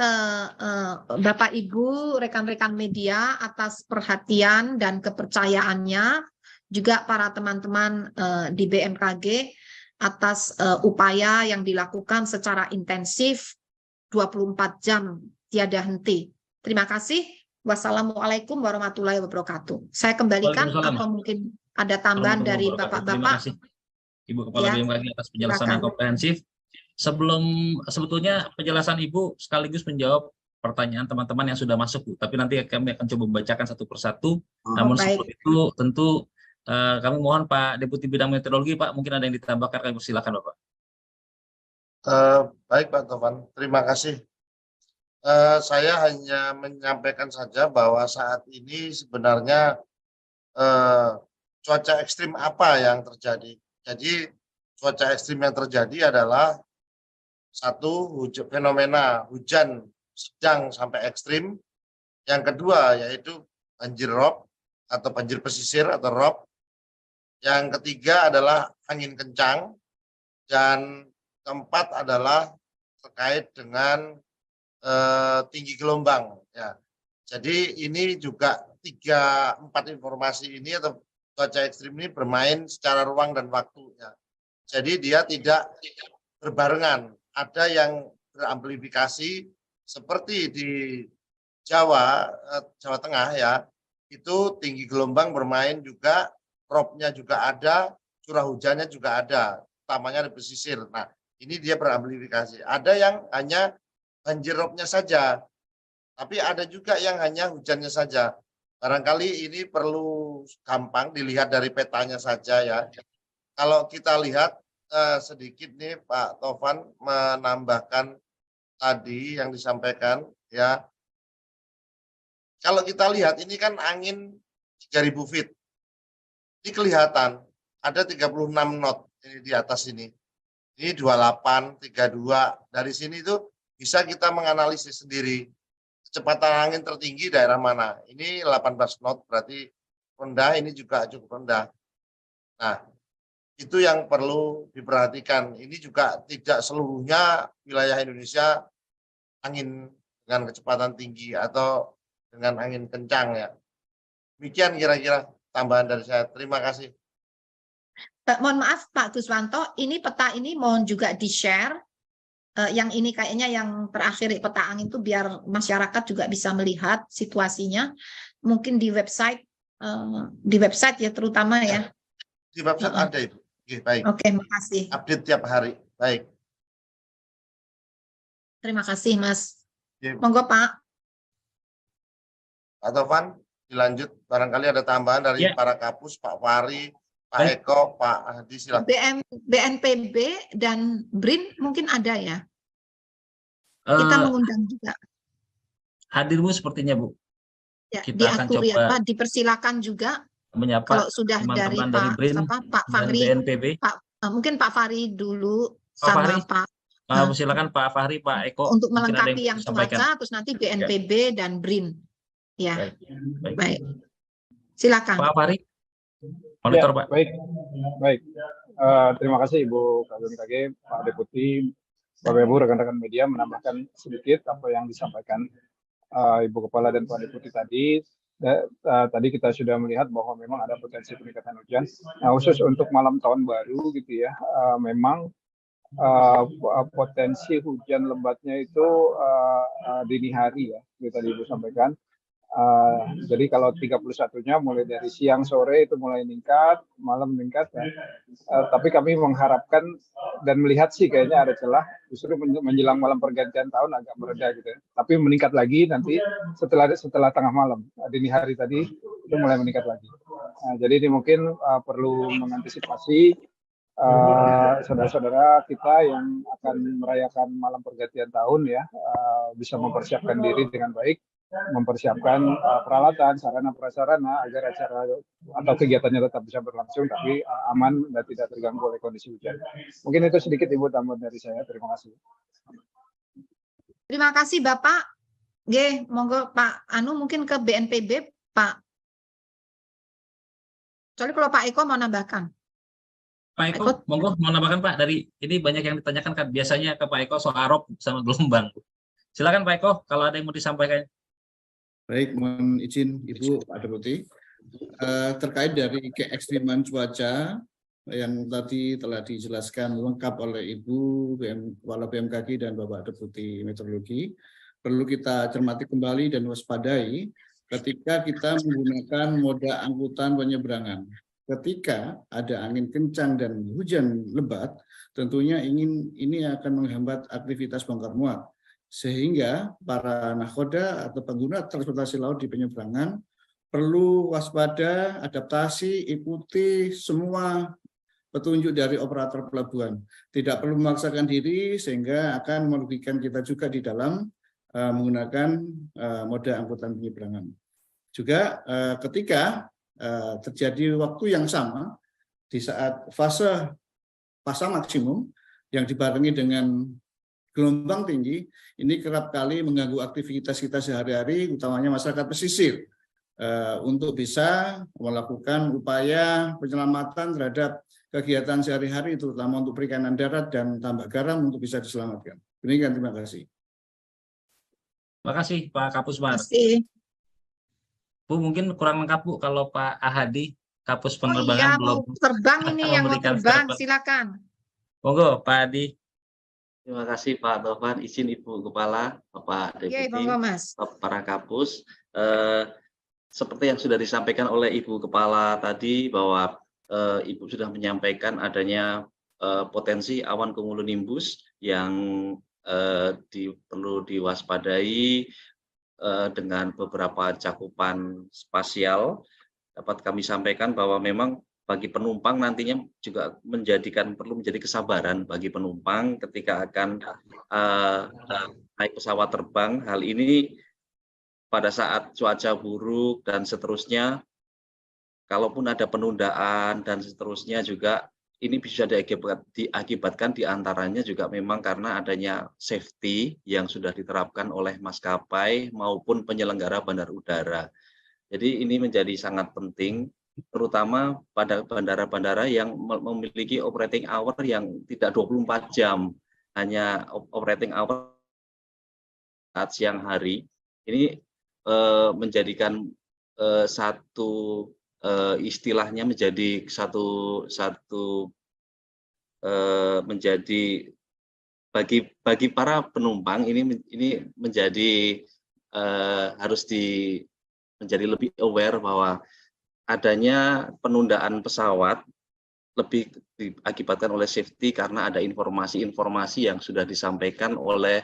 Bapak Ibu, rekan-rekan media atas perhatian dan kepercayaannya, juga para teman-teman di BMKG atas upaya yang dilakukan secara intensif 24 jam tiada henti. Terima kasih. Wassalamualaikum warahmatullahi wabarakatuh. Saya kembalikan apa mungkin ada tambahan dari Bapak-Bapak. Terima kasih Ibu Kepala BMKG atas penjelasan yang komprehensif. Sebetulnya penjelasan Ibu sekaligus menjawab pertanyaan teman-teman yang sudah masuk, Bu. Tapi nanti kami akan coba membacakan satu persatu. Namun sebelum itu tentu kami mohon Pak Deputi Bidang Meteorologi, Pak, mungkin ada yang ditambahkan, kami persilakan Bapak. Baik Pak Tovan, terima kasih. Saya hanya menyampaikan saja bahwa saat ini sebenarnya cuaca ekstrim apa yang terjadi. Jadi cuaca ekstrim yang terjadi adalah satu, fenomena hujan sedang sampai ekstrim. Yang kedua yaitu banjir rob atau banjir pesisir atau rob. Yang ketiga adalah angin kencang. Dan keempat adalah terkait dengan tinggi gelombang ya. Jadi ini juga 3-4 informasi ini atau cuaca ekstrim ini bermain secara ruang dan waktu ya. Jadi dia tidak berbarengan. Ada yang beramplifikasi seperti di Jawa Tengah ya. Itu tinggi gelombang bermain juga, ropnya juga ada, curah hujannya juga ada, utamanya di pesisir. Nah, ini dia beramplifikasi. Ada yang hanya banjir ropnya saja, tapi ada juga yang hanya hujannya saja. Barangkali ini perlu gampang dilihat dari petanya saja ya. Kalau kita lihat sedikit nih Pak Tovan menambahkan tadi yang disampaikan ya. Kalau kita lihat ini kan angin 3000 feet. Ini kelihatan ada 36 knot ini di atas ini. Ini 28, 32. Dari sini tuh bisa kita menganalisis sendiri kecepatan angin tertinggi daerah mana. Ini 18 knot berarti rendah, ini juga cukup rendah. Nah, itu yang perlu diperhatikan. Ini juga tidak seluruhnya wilayah Indonesia angin dengan kecepatan tinggi atau dengan angin kencang ya. Demikian kira-kira tambahan dari saya. Terima kasih. Mohon maaf Pak Guswanto, ini peta ini mohon juga di-share. Yang ini kayaknya yang terakhir peta angin itu biar masyarakat juga bisa melihat situasinya. Mungkin di website ya terutama ya. Di website ada Ibu. Oke, baik. Oke, makasih. Update tiap hari. Baik. Terima kasih Mas. Oke. Monggo Pak. Pak Tovan, dilanjut. Barangkali ada tambahan dari Ya. para kapus, Pak Fahri, Pak Baik. Eko, Pak Hadi, silakan. BNPB dan BRIN mungkin ada ya. Kita mengundang juga. Hadir Bu sepertinya Bu. Ya, Kita akan diatur ya coba Pak, dipersilakan juga menyapa kalau sudah dari teman-teman dari BRIN Pak dan Fahri, BNPB. mungkin Pak Fahri dulu Pak sama Fahri, Pak silakan Pak Fahri, Pak Eko untuk mungkin ada melengkapi yang disampaikan. cuaca, terus nanti BNPB dan BRIN. Ya, Baik. baik. Silakan. Pak Fahri, monitor Pak. Baik. Terima kasih Ibu Kabin KG, Pak Deputi, Bapak Ibu rekan-rekan media menambahkan sedikit apa yang disampaikan Ibu Kepala dan Pak Deputi tadi. Tadi kita sudah melihat bahwa memang ada potensi peningkatan hujan. Nah, khusus untuk malam tahun baru gitu ya, memang potensi hujan lebatnya itu dini hari ya, yang tadi Ibu sampaikan. Jadi kalau 31-nya mulai dari siang sore itu mulai meningkat, malam meningkat ya. Tapi kami mengharapkan dan melihat sih kayaknya ada celah justru menjelang malam pergantian tahun agak mereda gitu ya. Tapi meningkat lagi nanti setelah tengah malam, dini hari tadi itu mulai meningkat lagi. Jadi ini mungkin perlu mengantisipasi saudara-saudara kita yang akan merayakan malam pergantian tahun ya, bisa mempersiapkan diri dengan baik, mempersiapkan peralatan, sarana prasarana agar acara atau kegiatannya tetap bisa berlangsung tapi aman dan tidak terganggu oleh kondisi hujan. Mungkin itu sedikit Ibu tambahan dari saya. Terima kasih. Terima kasih Bapak. Monggo Pak Anu mungkin ke BNPB Pak. Soalnya kalau Pak Eko mau nambahkan. Pak Eko, monggo mau nambahkan Pak, dari ini banyak yang ditanyakan kan biasanya ke Pak Eko soal rop sama gelombang. Silakan Pak Eko kalau ada yang mau disampaikan. Baik, mohon izin Ibu Pak Deputi. Terkait dari keekstriman cuaca yang tadi telah dijelaskan lengkap oleh Ibu Kepala BMKG dan Bapak Deputi Meteorologi, perlu kita cermati kembali dan waspadai ketika kita menggunakan moda angkutan penyeberangan. Ketika ada angin kencang dan hujan lebat, tentunya ini akan menghambat aktivitas bongkar muat. Sehingga para nakhoda atau pengguna transportasi laut di penyeberangan perlu waspada, adaptasi, ikuti semua petunjuk dari operator pelabuhan. Tidak perlu memaksakan diri sehingga akan merugikan kita juga di dalam menggunakan moda angkutan penyeberangan. Juga ketika terjadi waktu yang sama di saat fase pasang maksimum yang dibarengi dengan gelombang tinggi, ini kerap kali mengganggu aktivitas kita sehari-hari, utamanya masyarakat pesisir, untuk bisa melakukan upaya penyelamatan terhadap kegiatan sehari-hari, terutama untuk perikanan darat dan tambak garam untuk bisa diselamatkan. Demikian, terima kasih. Makasih Pak Kapusmar. Kasih. Bu, mungkin kurang lengkap Bu kalau Pak Ahadi, Kapus Oh Penerbangan iya, belum mau terbang ini yang mau memberikan terbang, statement. silakan. Monggo Pak Adi. Terima kasih Pak Taufan, izin Ibu Kepala, Bapak Oke, Deputi, monggo Mas. para kapus. Seperti yang sudah disampaikan oleh Ibu Kepala tadi bahwa Ibu sudah menyampaikan adanya potensi awan cumulonimbus yang perlu diwaspadai dengan beberapa cakupan spasial. Dapat kami sampaikan bahwa memang bagi penumpang nantinya juga perlu menjadi kesabaran bagi penumpang ketika akan naik pesawat terbang. Hal ini pada saat cuaca buruk dan seterusnya, kalaupun ada penundaan dan seterusnya juga ini bisa diakibatkan diantaranya juga memang karena adanya safety yang sudah diterapkan oleh maskapai maupun penyelenggara bandar udara. Jadi ini menjadi sangat penting, terutama pada bandara-bandara yang memiliki operating hour yang tidak 24 jam, hanya operating hour saat siang hari. Ini menjadikan satu istilahnya menjadi menjadi bagi para penumpang ini menjadi harus menjadi lebih aware bahwa adanya penundaan pesawat lebih diakibatkan oleh safety karena ada informasi-informasi yang sudah disampaikan oleh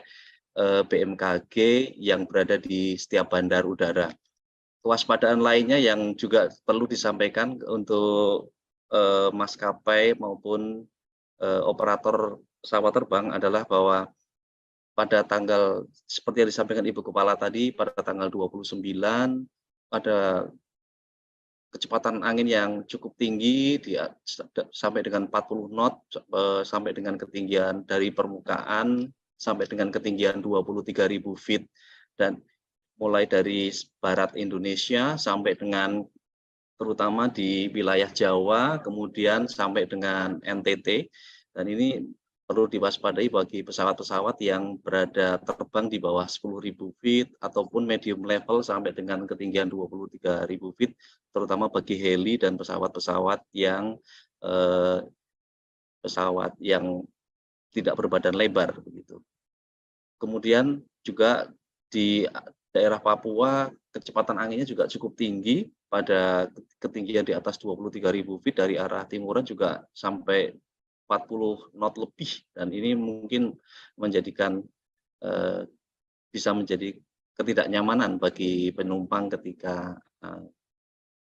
BMKG yang berada di setiap bandar udara. Kewaspadaan lainnya yang juga perlu disampaikan untuk maskapai maupun operator pesawat terbang adalah bahwa pada tanggal seperti yang disampaikan Ibu Kepala tadi, pada tanggal 29 ada kecepatan angin yang cukup tinggi sampai dengan 40 knot sampai dengan ketinggian dari permukaan sampai dengan ketinggian 23.000 feet, dan mulai dari barat Indonesia sampai dengan terutama di wilayah Jawa, kemudian sampai dengan NTT, dan ini perlu diwaspadai bagi pesawat-pesawat yang berada terbang di bawah 10.000 feet ataupun medium level sampai dengan ketinggian 23.000 feet, terutama bagi heli dan pesawat-pesawat yang tidak berbadan lebar begitu. Kemudian juga di daerah Papua kecepatan anginnya juga cukup tinggi pada ketinggian di atas 23.000 feet, dari arah timuran juga sampai 40 knot lebih, dan ini mungkin bisa menjadi ketidaknyamanan bagi penumpang ketika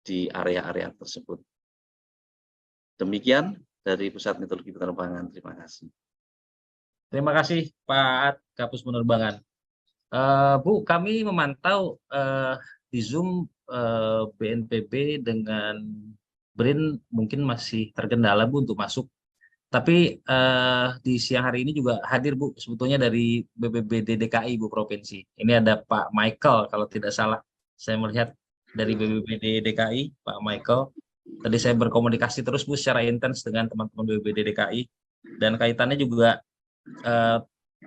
di area-area tersebut. Demikian dari Pusat Meteorologi Penerbangan. Terima kasih. Terima kasih Pak Kapus Penerbangan. Bu, kami memantau di Zoom BNPB dengan BRIN mungkin masih terkendala Bu untuk masuk. Tapi di siang hari ini juga hadir Bu, sebetulnya dari BPBD DKI Bu Provinsi. Ini ada Pak Michael kalau tidak salah. Saya melihat dari BPBD DKI, Pak Michael. Tadi saya berkomunikasi terus Bu secara intens dengan teman-teman BPBD DKI, dan kaitannya juga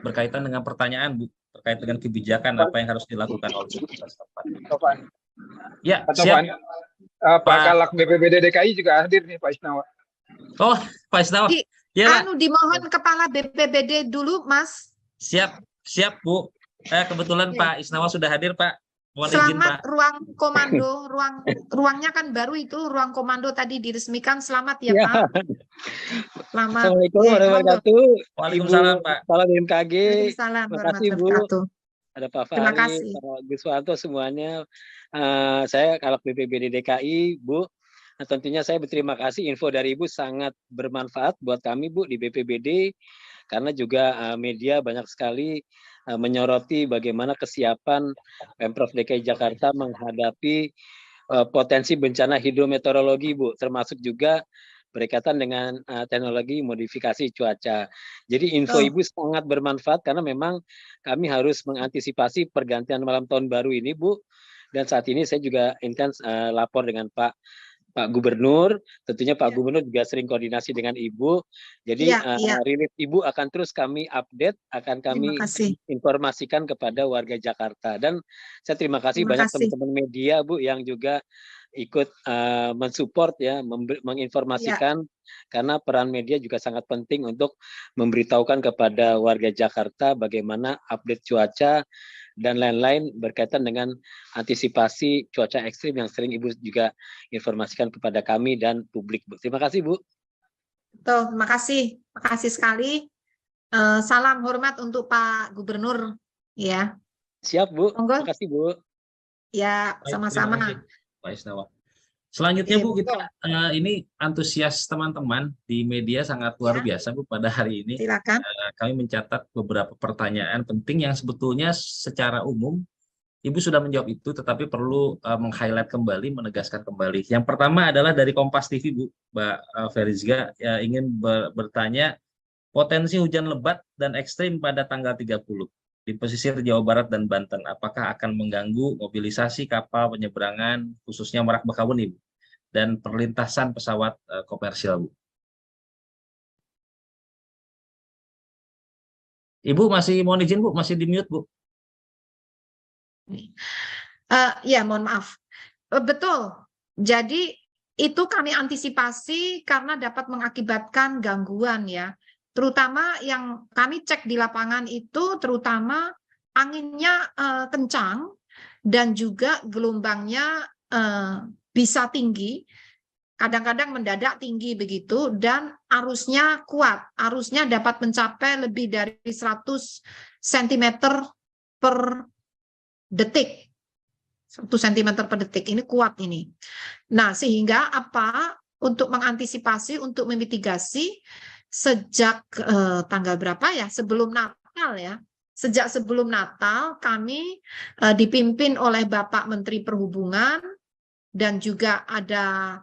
berkaitan dengan pertanyaan Bu terkait dengan kebijakan apa yang harus dilakukan oleh setempat. Ya, siap. Pak Kalak BPBD DKI juga hadir nih, Pak Isnawa. Oh, Pak Isnawa. Ya, Dimohon Kepala BPBD dulu, Mas. Siap Bu. Kebetulan Pak Isnawa sudah hadir, Pak. Mohon izin, Selamat Pak. ruang komando, ruangnya kan baru itu, ruang komando tadi diresmikan. Selamat ya, Pak. Selamat. Assalamualaikum warahmatullahi wabarakatuh. Waalaikumsalam, Pak. Kepala BMKG. Waalaikumsalam Terima kasih, Bu. warahmatullahi wabarakatuh. Ada Pak Terima Fahri, kasih. Pak Guswanto, semuanya. Saya Kalak BPBD DKI, Bu. Nah, tentunya saya berterima kasih, info dari Ibu sangat bermanfaat buat kami, Bu, di BPBD, karena juga media banyak sekali menyoroti bagaimana kesiapan Pemprov DKI Jakarta menghadapi potensi bencana hidrometeorologi, Bu, termasuk juga berkaitan dengan teknologi modifikasi cuaca. Jadi info Ibu sangat bermanfaat karena memang kami harus mengantisipasi pergantian malam tahun baru ini, Bu. Dan saat ini saya juga intens lapor dengan Pak Pak Gubernur. Tentunya Pak Ya. Gubernur juga sering koordinasi dengan Ibu. Jadi Iya. rilis Ibu akan terus kami update, akan Terima kami kasih. informasikan kepada warga Jakarta. Dan saya terima kasih Terima banyak kasih. teman-teman media, Bu, yang juga ikut mensupport ya, menginformasikan, karena peran media juga sangat penting untuk memberitahukan kepada warga Jakarta bagaimana update cuaca dan lain-lain berkaitan dengan antisipasi cuaca ekstrim yang sering Ibu juga informasikan kepada kami dan publik, Bu. Terima kasih, Bu. Tuh, terima kasih. Terima kasih sekali. Salam hormat untuk Pak Gubernur. Ya, Siap, Bu. monggo. Terima kasih, Bu. Ya, Baik, sama-sama. terima kasih, Pak Isnawa. Selanjutnya Iya, Bu, kita monggo. ini antusias teman-teman di media sangat luar Ya. biasa Bu pada hari ini. Silakan. Kami mencatat beberapa pertanyaan penting yang sebetulnya secara umum Ibu sudah menjawab itu, tetapi perlu meng-highlight kembali, menegaskan kembali. Yang pertama adalah dari Kompas TV, Bu, Mbak Ferizga, ingin bertanya potensi hujan lebat dan ekstrim pada tanggal 30 di pesisir Jawa Barat dan Banten. Apakah akan mengganggu mobilisasi kapal penyeberangan, khususnya Merak Bakahuni, Bu, dan perlintasan pesawat komersial, Bu? Ibu masih mohon izin, Bu, masih di mute, Bu. Ya, mohon maaf. Betul. Jadi itu kami antisipasi karena dapat mengakibatkan gangguan ya. Terutama yang kami cek di lapangan itu terutama anginnya kencang dan juga gelombangnya bisa tinggi. Kadang-kadang mendadak tinggi begitu dan arusnya kuat. Arusnya dapat mencapai lebih dari 100 cm per detik. 1 cm per detik, ini kuat ini. Nah, sehingga apa? Untuk mengantisipasi, untuk memitigasi, sejak tanggal berapa ya? Sebelum Natal ya. Sejak sebelum Natal kami dipimpin oleh Bapak Menteri Perhubungan dan juga ada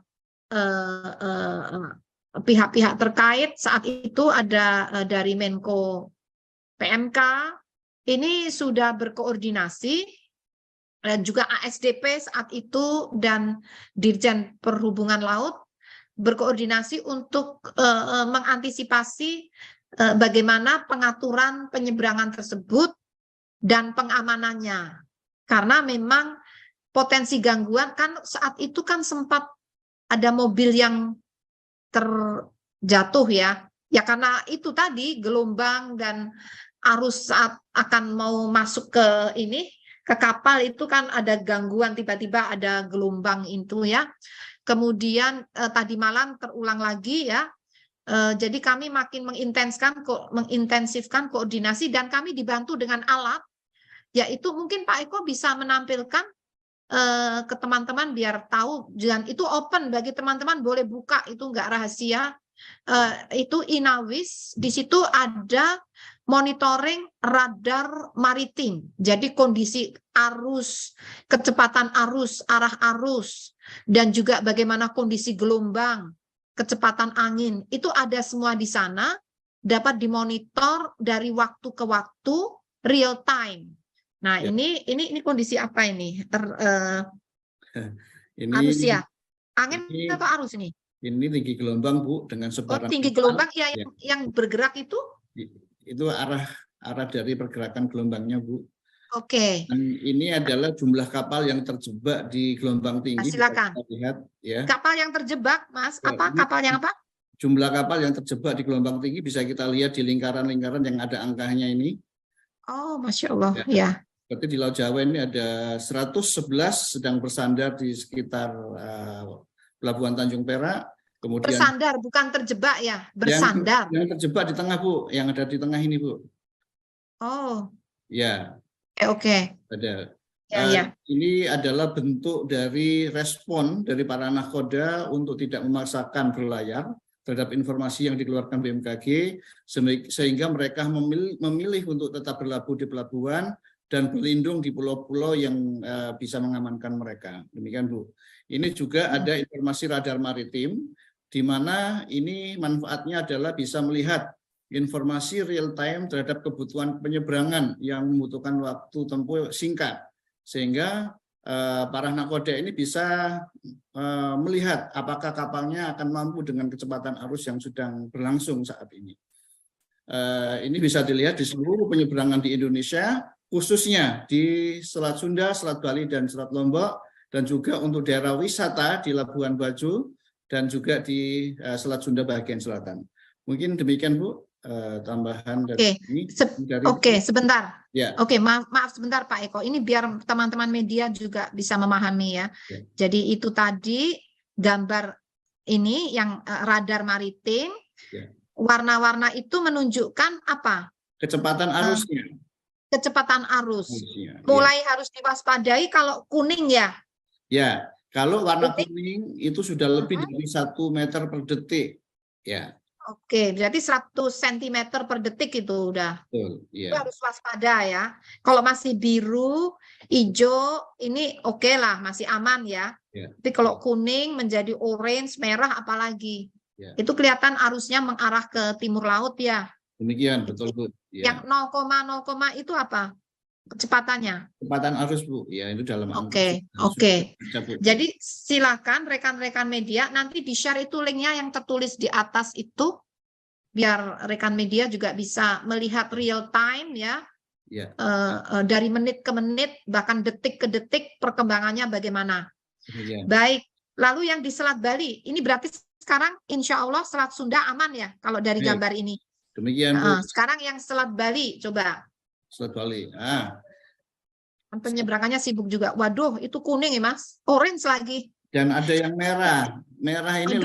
pihak-pihak terkait. Saat itu ada dari Menko PMK, ini sudah berkoordinasi dan juga ASDP saat itu dan Dirjen Perhubungan Laut berkoordinasi untuk mengantisipasi bagaimana pengaturan penyeberangan tersebut dan pengamanannya. Karena memang potensi gangguan kan saat itu kan sempat ada mobil yang terjatuh ya. Ya karena itu tadi gelombang dan arus saat akan mau masuk ke ini ke kapal itu kan ada gangguan, tiba-tiba ada gelombang itu ya. Kemudian tadi malam terulang lagi ya. Jadi kami makin mengintensifkan koordinasi dan kami dibantu dengan alat, yaitu mungkin Pak Eko bisa menampilkan ke teman-teman biar tahu, dan itu open bagi teman-teman, boleh buka, itu enggak rahasia. Itu Inawis, di situ ada monitoring radar maritim. Jadi kondisi arus, kecepatan arus, arah arus, dan juga bagaimana kondisi gelombang, kecepatan angin, itu ada semua di sana, dapat dimonitor dari waktu ke waktu, real time. Nah, Ya. ini kondisi apa ini? Ini Arus ya. Angin ini- apa arus ini? ini tinggi gelombang, Bu, dengan Oh, sebaran tinggi kapal. gelombang ya, yang bergerak itu? Itu arah dari pergerakan gelombangnya, Bu. Oke. Dan ini adalah jumlah kapal yang terjebak di gelombang tinggi. Silakan. Kita lihat ya. Kapal yang terjebak, Mas. Ya, Apa ini- kapal yang apa? Jumlah kapal yang terjebak di gelombang tinggi bisa kita lihat di lingkaran-lingkaran yang ada angkanya ini. Oh, Masya Allah. Ya. Berarti di Laut Jawa ini ada 111 sedang bersandar di sekitar Pelabuhan Tanjung Perak. Kemudian Bersandar, bukan terjebak ya. Bersandar. yang terjebak di tengah, Bu, yang ada di tengah ini, Bu. Oh, Ya, oke. ada. Ya. Ini adalah bentuk dari respon dari para nahkoda untuk tidak memaksakan berlayar terhadap informasi yang dikeluarkan BMKG, sehingga mereka memilih untuk tetap berlabuh di pelabuhan dan berlindung di pulau-pulau yang bisa mengamankan mereka. Demikian, Bu. Ini juga ada informasi radar maritim, di mana ini manfaatnya adalah bisa melihat informasi real time terhadap kebutuhan penyeberangan yang membutuhkan waktu tempuh singkat, sehingga para nakoda ini bisa melihat apakah kapalnya akan mampu dengan kecepatan arus yang sedang berlangsung saat ini. Ini bisa dilihat di seluruh penyeberangan di Indonesia, khususnya di Selat Sunda, Selat Bali, dan Selat Lombok, dan juga untuk daerah wisata di Labuan Bajo, dan juga di Selat Sunda bagian selatan. Mungkin demikian, Bu, tambahan dari ini. Oke, sebentar. Ya. Oke, maaf sebentar Pak Eko. Ini biar teman-teman media juga bisa memahami ya. Ya. Jadi itu tadi gambar ini yang radar maritim. Ya. Warna-warna itu menunjukkan apa? Kecepatan arusnya. Kecepatan arus. Ya. Mulai harus diwaspadai kalau kuning ya. Ya, kalau warna kuning itu sudah lebih dari 1 meter per detik. Ya. Oke, berarti 100 cm per detik itu udah. Betul, Itu ya. harus waspada ya. Kalau masih biru, hijau, ini oke lah, masih aman ya. Ya. Tapi kalau kuning menjadi orange, merah apalagi. Ya. Itu kelihatan arusnya mengarah ke timur laut ya. Demikian, betul, Bu. Ya. Yang 0,0 itu apa? Kecepatannya. Kecepatan arus, Bu. Ya, itu dalam Oke. Jadi silakan rekan-rekan media nanti di-share itu linknya yang tertulis di atas itu, biar rekan media juga bisa melihat real time ya. Ya. Dari menit ke menit, bahkan detik ke detik perkembangannya bagaimana. Demikian. Baik. Lalu yang di Selat Bali, ini berarti sekarang insya Allah Selat Sunda aman ya kalau dari Baik. gambar ini. Demikian, Bu. Sekarang yang Selat Bali coba. Selat Bali. Penyeberangannya sibuk juga. Waduh, itu kuning ya Mas. Orange lagi. Dan ada yang merah. Merah ini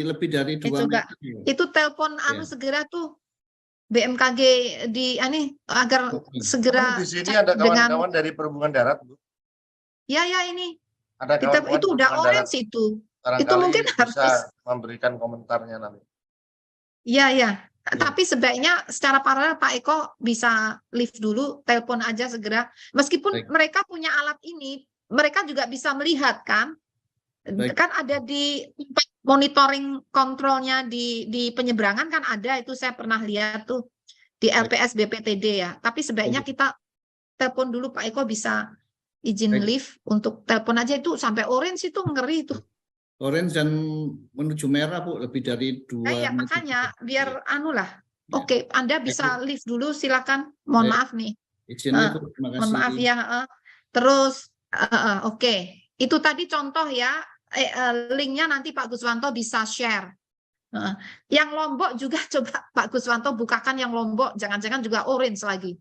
lebih dari 2 coba. meter. Itu telepon segera tuh BMKG agar segera di sini ada kawan-kawan dari Perhubungan Darat, Bu. Ya ini. Ada Itu udah orange itu. Itu mungkin harus bisa memberikan komentarnya nanti. Iya. Tapi sebaiknya secara paralel Pak Eko bisa lift dulu, telepon aja segera. Meskipun mereka punya alat ini, mereka juga bisa melihat kan. Kan ada di monitoring kontrolnya di penyeberangan kan ada, itu saya pernah lihat tuh di LPS BPTD ya. Tapi sebaiknya kita telepon dulu Pak Eko, bisa izin lift untuk telepon aja, itu sampai orange itu ngeri tuh. Orange dan menuju merah, Bu, lebih dari 2 ya, meter. makanya biar Ya. Oke, Anda bisa lift dulu, silakan. Mohon maaf nih. Izin, Bu, terima kasih. Mohon maaf ya. Terus oke. Itu tadi contoh ya. Linknya nanti Pak Guswanto bisa share. Yang Lombok juga coba Pak Guswanto bukakan yang Lombok, jangan-jangan juga orange lagi.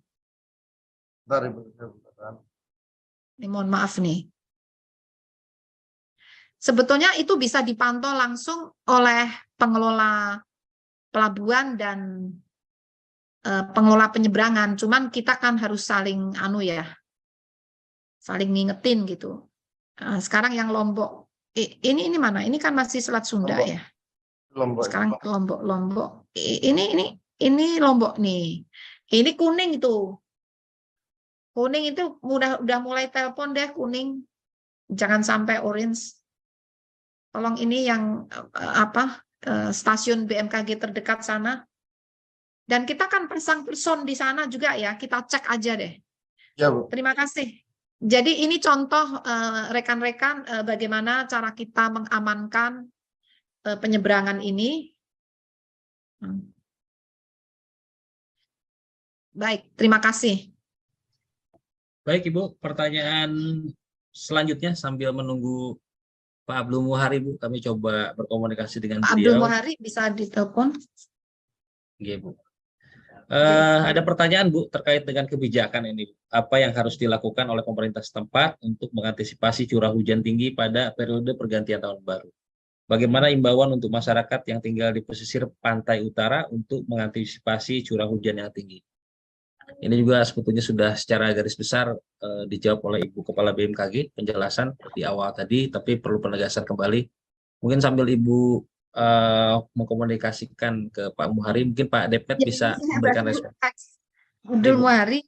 Bentar, Ibu. Ini mohon maaf nih. Sebetulnya itu bisa dipantau langsung oleh pengelola pelabuhan dan pengelola penyeberangan. Cuman kita kan harus saling saling ngingetin gitu. Sekarang yang Lombok, ini mana? Ini kan masih Selat Sunda Lombok. Ya. Lombok. Sekarang Lombok. Ini Lombok nih. Ini kuning itu. Kuning itu udah mulai telepon deh kuning. Jangan sampai orange. Tolong ini yang stasiun BMKG terdekat sana. Dan kita kan pasang person di sana juga ya, kita cek aja deh. Ya, Bu. Terima kasih. Jadi ini contoh rekan-rekan bagaimana cara kita mengamankan penyeberangan ini. Baik, terima kasih. Baik Ibu, pertanyaan selanjutnya sambil menunggu Pak Abdul Muhari, Bu, kami coba berkomunikasi dengan Pak beliau. Abdul Muhari bisa ditelepon. Oke, Bu. Ada pertanyaan, Bu, terkait dengan kebijakan ini. Apa yang harus dilakukan oleh pemerintah setempat untuk mengantisipasi curah hujan tinggi pada periode pergantian tahun baru? Bagaimana imbauan untuk masyarakat yang tinggal di pesisir pantai utara untuk mengantisipasi curah hujan yang tinggi? Ini juga sebetulnya sudah secara garis besar dijawab oleh Ibu Kepala BMKG, penjelasan di awal tadi, tapi perlu penegasan kembali. Mungkin sambil Ibu mengkomunikasikan ke Pak Muhari, mungkin Pak Depet bisa memberikan respon. Abdul Muhari,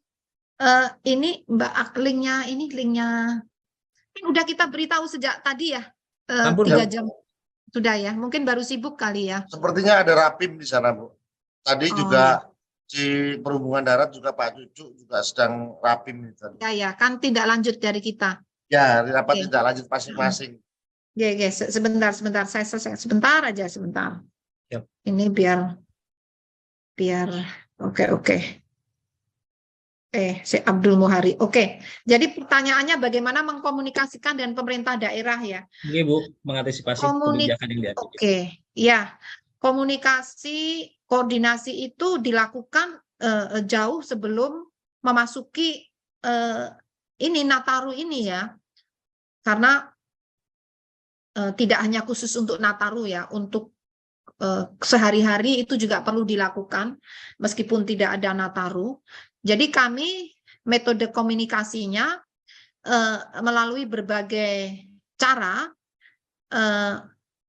ini Mbak linknya kan udah kita beritahu sejak tadi ya, 3 jam sudah ya, mungkin baru sibuk kali ya. Sepertinya ada rapim di sana, Bu. Tadi juga di Perhubungan Darat juga Pak Cucu juga sedang rapim. Ya, kan tindak lanjut dari kita. Ya, rapat Oke. tindak lanjut masing-masing. Oke, sebentar, saya selesai. Sebentar aja, sebentar. Yap. Ini biar, oke. Si Abdul Muhari. Oke, jadi pertanyaannya bagaimana mengkomunikasikan dengan pemerintah daerah ya? Ini Bu, mengantisipasi kebijakan yang diambil. Oke, ya. Komunikasi, koordinasi itu dilakukan jauh sebelum memasuki ini Nataru ini ya. Karena tidak hanya khusus untuk Nataru ya, untuk sehari-hari itu juga perlu dilakukan meskipun tidak ada Nataru. Jadi kami metode komunikasinya melalui berbagai cara,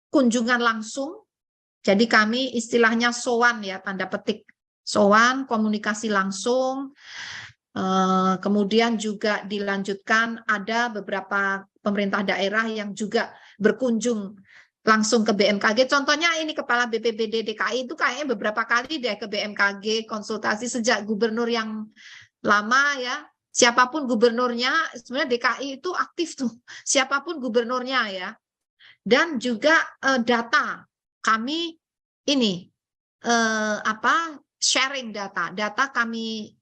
kunjungan langsung. Jadi kami istilahnya sowan ya, tanda petik sowan, komunikasi langsung. Kemudian juga dilanjutkan ada beberapa pemerintah daerah yang juga berkunjung langsung ke BMKG. Contohnya ini Kepala BPBD DKI itu kayaknya beberapa kali deh ke BMKG konsultasi sejak gubernur yang lama ya. Siapapun gubernurnya, sebenarnya DKI itu aktif tuh. Siapapun gubernurnya ya. Dan juga data kami ini sharing data kami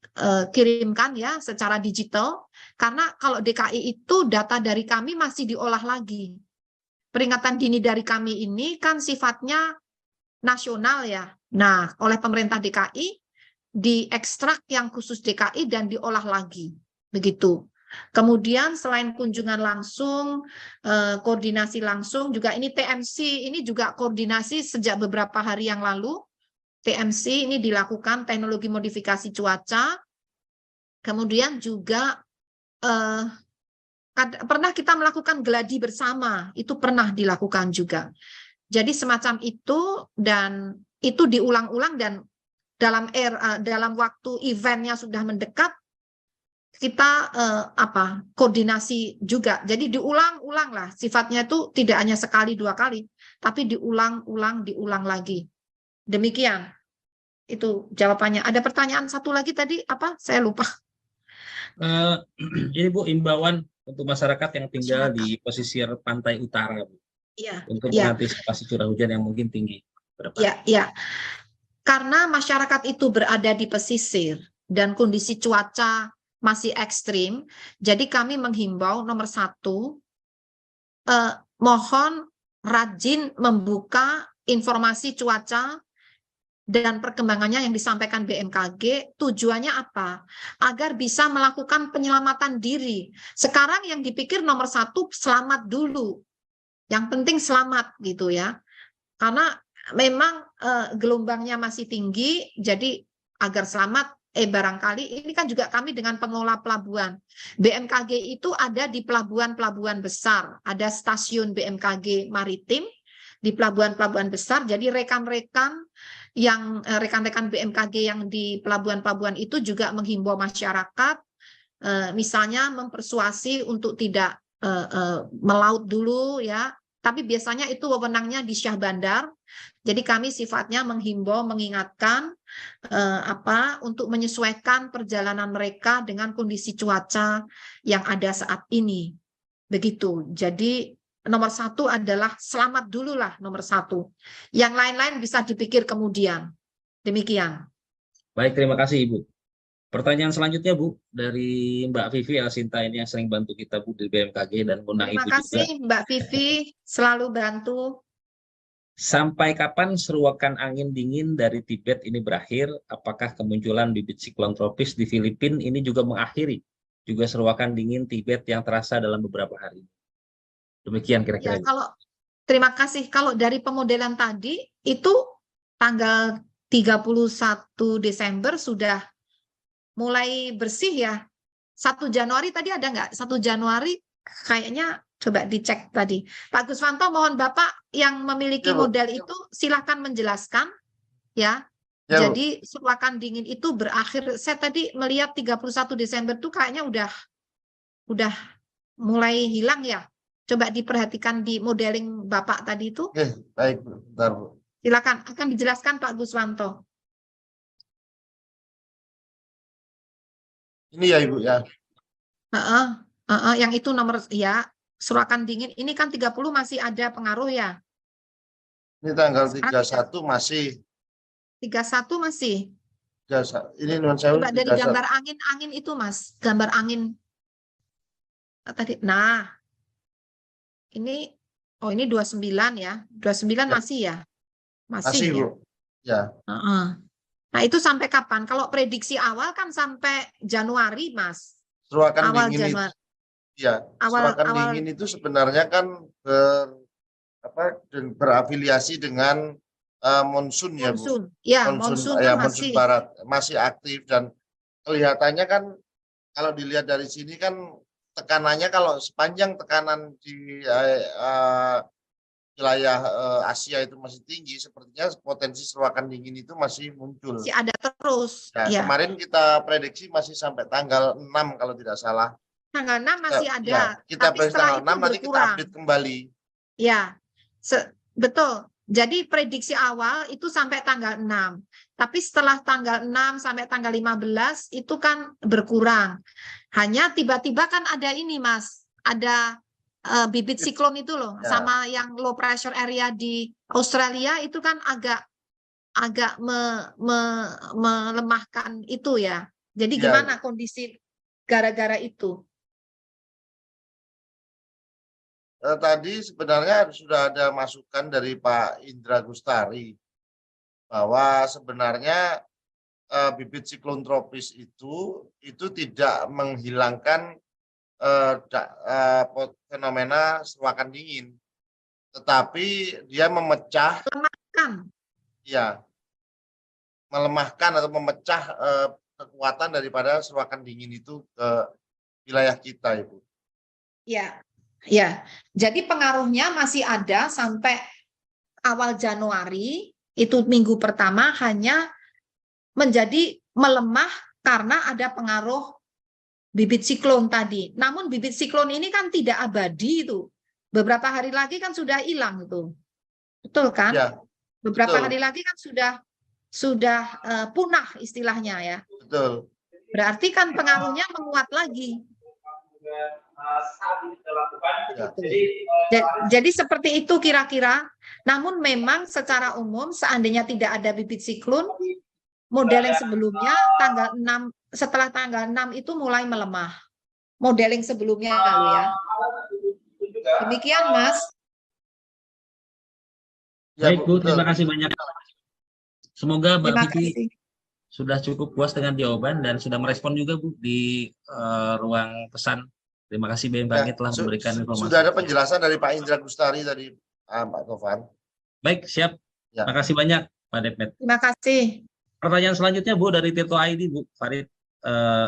kirimkan ya secara digital, karena kalau DKI itu data dari kami masih diolah lagi. Peringatan dini dari kami ini kan sifatnya nasional ya. Nah, oleh pemerintah DKI diekstrak yang khusus DKI dan diolah lagi. Begitu. Kemudian selain kunjungan langsung, koordinasi langsung, juga ini TMC, ini juga koordinasi sejak beberapa hari yang lalu. TMC ini dilakukan teknologi modifikasi cuaca. Kemudian juga pernah kita melakukan geladi bersama, itu pernah dilakukan juga. Jadi semacam itu, dan itu diulang-ulang, dan dalam waktu eventnya sudah mendekat, kita koordinasi juga. Jadi diulang-ulang lah, sifatnya itu tidak hanya sekali dua kali, tapi diulang lagi. Demikian, itu jawabannya. Ada pertanyaan satu lagi tadi apa? Saya lupa. Ini Bu, imbauan untuk masyarakat yang tinggal di pesisir pantai utara, Bu, untuk mengantisipasi curah hujan yang mungkin tinggi. Ya. Karena masyarakat itu berada di pesisir dan kondisi cuaca masih ekstrim, jadi kami menghimbau nomor 1, mohon rajin membuka informasi cuaca dan perkembangannya yang disampaikan BMKG. Tujuannya apa? Agar bisa melakukan penyelamatan diri. Sekarang yang dipikir nomor 1 selamat dulu. Yang penting selamat gitu ya. Karena memang gelombangnya masih tinggi, jadi agar selamat barangkali ini kan juga kami dengan pengelola pelabuhan. BMKG itu ada di pelabuhan-pelabuhan besar, ada stasiun BMKG maritim di pelabuhan-pelabuhan besar. Jadi rekan-rekan BMKG yang di pelabuhan-pelabuhan itu juga menghimbau masyarakat, misalnya mempersuasi untuk tidak melaut dulu ya. Tapi biasanya itu wewenangnya di Syah Bandar. Jadi kami sifatnya menghimbau, mengingatkan untuk menyesuaikan perjalanan mereka dengan kondisi cuaca yang ada saat ini. Begitu. Jadi nomor 1 adalah selamat dulu lah, nomor 1. Yang lain-lain bisa dipikir kemudian. Demikian. Baik, terima kasih Ibu. Pertanyaan selanjutnya Bu, dari Mbak Vivi Alsinta ini yang sering bantu kita Bu di BMKG dan undang Ibu juga. Terima kasih Mbak Vivi, selalu bantu. Sampai kapan seruakan angin dingin dari Tibet ini berakhir? Apakah kemunculan bibit siklon tropis di Filipina ini juga mengakhiri juga seruakan dingin Tibet yang terasa dalam beberapa hari? Demikian kira-kira. Ya, terima kasih. Kalau dari pemodelan tadi itu tanggal 31 Desember sudah mulai bersih ya. 1 Januari tadi ada nggak? 1 Januari kayaknya coba dicek tadi. Pak Guswanto, mohon Bapak yang memiliki model itu silahkan menjelaskan ya. Jadi seruakan dingin itu berakhir. Saya tadi melihat 31 Desember itu kayaknya udah mulai hilang ya. Coba diperhatikan di modeling Bapak tadi itu. Oke, baik, bentar Bu. Silakan, akan dijelaskan Pak Guswanto. Ini ya Ibu ya. Yang itu nomor ya, surakan dingin ini kan 30 masih ada pengaruh ya. Ini tanggal Sekarang 31 masih. 31 masih. Ini non sewu Coba dari 31. gambar angin itu Mas, gambar angin tadi. Nah, ini 29 ya. 29 masih ya? Masih, ya. Bu. Ya. Nah, itu sampai kapan? Kalau prediksi awal kan sampai Januari, Mas. Seruakan Awal dingin Januari. itu, ya. Seruakan dingin itu sebenarnya kan berafiliasi dengan monsun ya, Bu. Monsun. Ya, monsun kan monsun masih. barat masih aktif, dan kelihatannya kan kalau dilihat dari sini kan tekanannya, kalau sepanjang tekanan di wilayah Asia itu masih tinggi, sepertinya potensi seruakan dingin itu masih muncul. Masih ada terus. Nah, Ya. kemarin kita prediksi masih sampai tanggal 6 kalau tidak salah. Tanggal 6 masih ada. Ya, kita tapi prediksi setelah tanggal 6 itu nanti kita berkurang. update kembali. Ya, betul. Jadi prediksi awal itu sampai tanggal 6. Tapi setelah tanggal 6 sampai tanggal 15 itu kan berkurang. Hanya tiba-tiba kan ada ini, Mas. Ada bibit siklon itu loh. Ya. Sama yang low pressure area di Australia itu kan agak melemahkan itu ya. Jadi Ya. gimana kondisi gara-gara itu? Tadi sebenarnya sudah ada masukan dari Pak Indra Gustari bahwa sebenarnya bibit siklon tropis itu tidak menghilangkan fenomena seruakan dingin, tetapi dia melemahkan atau memecah kekuatan daripada seruakan dingin itu ke wilayah kita, Ibu. Ya. Ya, jadi pengaruhnya masih ada sampai awal Januari, itu minggu pertama hanya menjadi melemah karena ada pengaruh bibit siklon tadi. Namun bibit siklon ini kan tidak abadi itu. Beberapa hari lagi kan sudah hilang itu. Betul kan? Ya, beberapa betul. hari lagi kan sudah punah istilahnya ya. Betul. Berarti kan pengaruhnya menguat lagi. Jadi seperti itu kira-kira. Namun memang secara umum seandainya tidak ada bibit siklon, model yang sebelumnya setelah tanggal 6 itu mulai melemah. Modeling sebelumnya lalu ya. Demikian, Mas. Ya, Baik, Bu, terima betul. kasih banyak. Semoga Mbak Terima Vivi kasih. sudah cukup puas dengan jawaban dan sudah merespon juga, Bu, di ruang pesan. Terima kasih BMKG telah memberikan informasi. Sudah ada penjelasan dari Pak Indra Gustari tadi, Pak Tovan. Baik, siap. Ya. Terima kasih banyak, Pak Depmet. Terima kasih. Pertanyaan selanjutnya, Bu, dari Tirto ID, Bu Farid.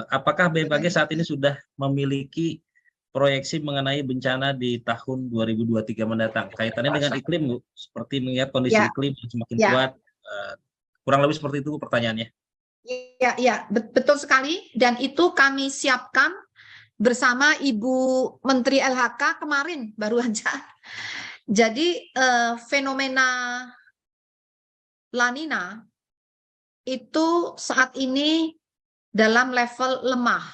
Apakah BMKG saat ini sudah memiliki proyeksi mengenai bencana di tahun 2023 mendatang? Kaitannya dengan iklim, Bu. Seperti mengingat kondisi iklim yang semakin kuat. Kurang lebih seperti itu, Bu, pertanyaannya. Ya, betul sekali. Dan itu kami siapkan bersama Ibu Menteri LHK kemarin baru aja. Jadi fenomena La Nina itu saat ini dalam level lemah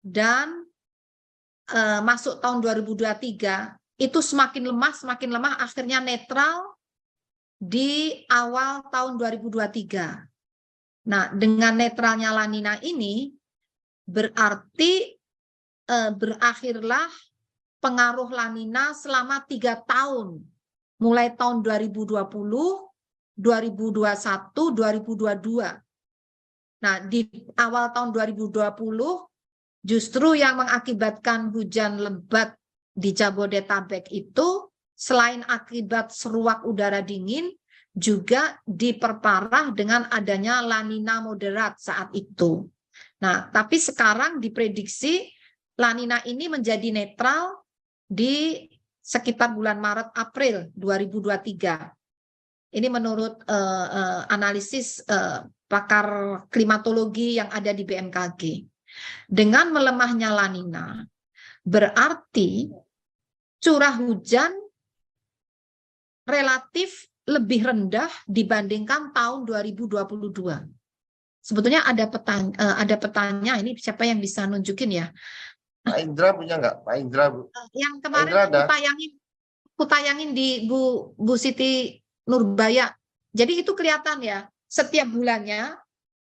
dan masuk tahun 2023 itu semakin lemah akhirnya netral di awal tahun 2023. Nah, dengan netralnya La Nina ini berarti berakhirlah pengaruh La Nina selama 3 tahun, mulai tahun 2020, 2021, 2022. Nah, di awal tahun 2020 justru yang mengakibatkan hujan lebat di Jabodetabek itu selain akibat seruak udara dingin juga diperparah dengan adanya La Nina moderat saat itu. Nah, tapi sekarang diprediksi La Nina ini menjadi netral di sekitar bulan Maret-April 2023. Ini menurut analisis pakar klimatologi yang ada di BMKG. Dengan melemahnya La Nina, berarti curah hujan relatif lebih rendah dibandingkan tahun 2022. Sebetulnya ada petanya, ini siapa yang bisa nunjukin ya? Pak Indra punya nggak? Pak Indra, Bu. Yang kemarin Indra ada? aku tayangin di Bu Siti Nurbaya. Jadi itu kelihatan ya, setiap bulannya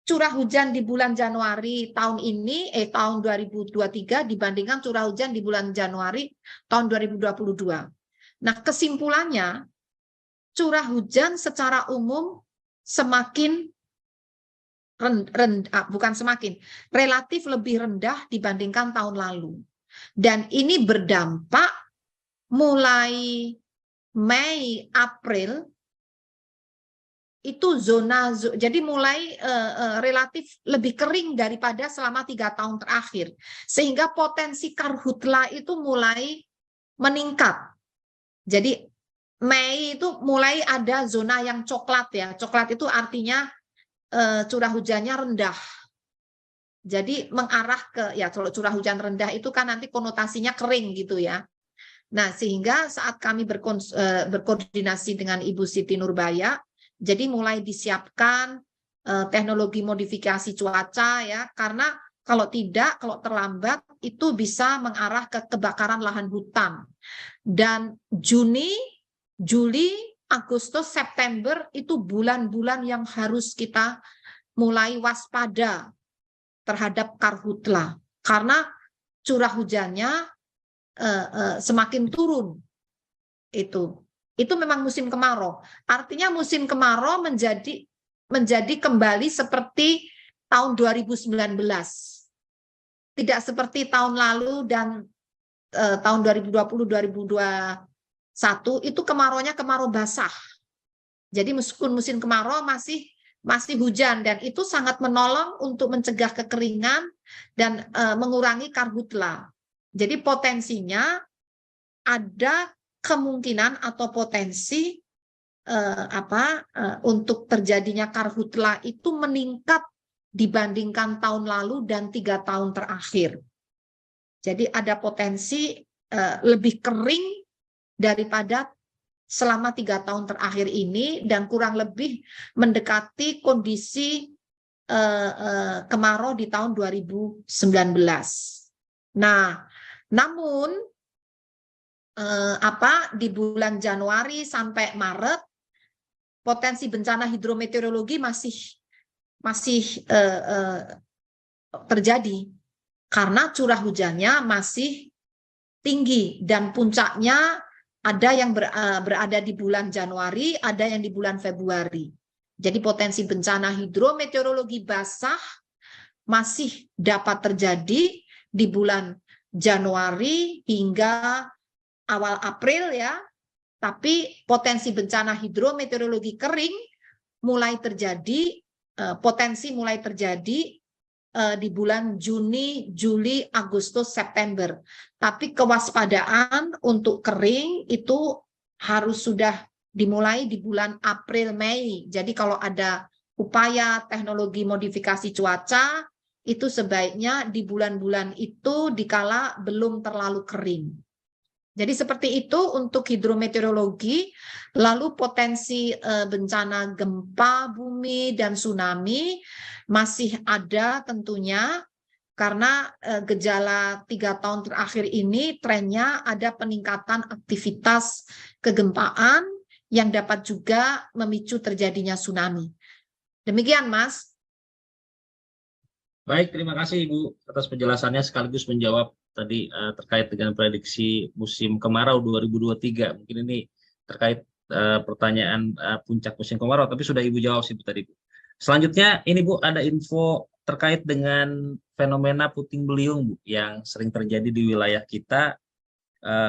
curah hujan di bulan Januari tahun ini, tahun 2023 dibandingkan curah hujan di bulan Januari tahun 2022. Nah, kesimpulannya curah hujan secara umum semakin relatif lebih rendah dibandingkan tahun lalu. Dan ini berdampak mulai Mei, April itu jadi mulai relatif lebih kering daripada selama 3 tahun terakhir, sehingga potensi karhutla itu mulai meningkat. Jadi Mei itu mulai ada zona yang coklat ya, coklat itu artinya curah hujannya rendah. Jadi mengarah ke, ya kalau curah hujan rendah itu kan nanti konotasinya kering gitu ya. Nah, sehingga saat kami berkoordinasi dengan Ibu Siti Nurbaya, jadi mulai disiapkan teknologi modifikasi cuaca ya, karena kalau tidak, kalau terlambat itu bisa mengarah ke kebakaran lahan hutan. Dan Juni, Juli, Agustus, September itu bulan-bulan yang harus kita mulai waspada terhadap karhutla, karena curah hujannya semakin turun. Itu memang musim kemarau. Artinya musim kemarau menjadi kembali seperti tahun 2019. Tidak seperti tahun lalu dan tahun 2020-2021 itu kemaraunya kemarau basah. Jadi meskipun musim kemarau masih hujan, dan itu sangat menolong untuk mencegah kekeringan dan mengurangi karhutla. Jadi potensinya ada kemungkinan atau potensi untuk terjadinya karhutla itu meningkat dibandingkan tahun lalu dan 3 tahun terakhir. Jadi ada potensi lebih kering daripada selama 3 tahun terakhir ini, dan kurang lebih mendekati kondisi kemarau di tahun 2019. Nah, namun di bulan Januari sampai Maret potensi bencana hidrometeorologi masih terjadi karena curah hujannya masih tinggi, dan puncaknya ada yang berada di bulan Januari, ada yang di bulan Februari. Jadi potensi bencana hidrometeorologi basah masih dapat terjadi di bulan Januari hingga awal April ya. Tapi potensi bencana hidrometeorologi kering mulai terjadi, potensi mulai terjadi di bulan Juni, Juli, Agustus, September. Tapi kewaspadaan untuk kering itu harus sudah dimulai di bulan April, Mei. Jadi kalau ada upaya teknologi modifikasi cuaca, itu sebaiknya di bulan-bulan itu dikala belum terlalu kering. Jadi seperti itu untuk hidrometeorologi. Lalu potensi bencana gempa bumi dan tsunami masih ada tentunya, karena gejala 3 tahun terakhir ini trennya ada peningkatan aktivitas kegempaan yang dapat juga memicu terjadinya tsunami. Demikian, Mas. Baik, terima kasih Ibu atas penjelasannya sekaligus menjawab tadi terkait dengan prediksi musim kemarau 2023. Mungkin ini terkait pertanyaan puncak musim kemarau, tapi sudah Ibu jawab sih Bu tadi Bu. Selanjutnya ini Bu, ada info terkait dengan fenomena puting beliung Bu yang sering terjadi di wilayah kita.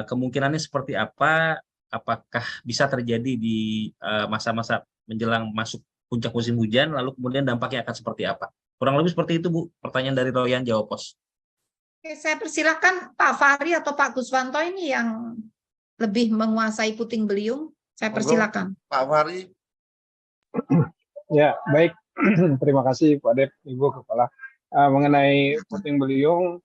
Kemungkinannya seperti apa? Apakah bisa terjadi di masa-masa menjelang masuk puncak musim hujan, lalu kemudian dampaknya akan seperti apa? Kurang lebih seperti itu Bu, pertanyaan dari Royan Jawa Pos. Oke, saya persilakan Pak Fahri atau Pak Guswanto ini yang lebih menguasai puting beliung. Saya persilakan. Pak Fahri. Ya, baik. Terima kasih Pak Dep, Ibu Kepala. Mengenai puting beliung,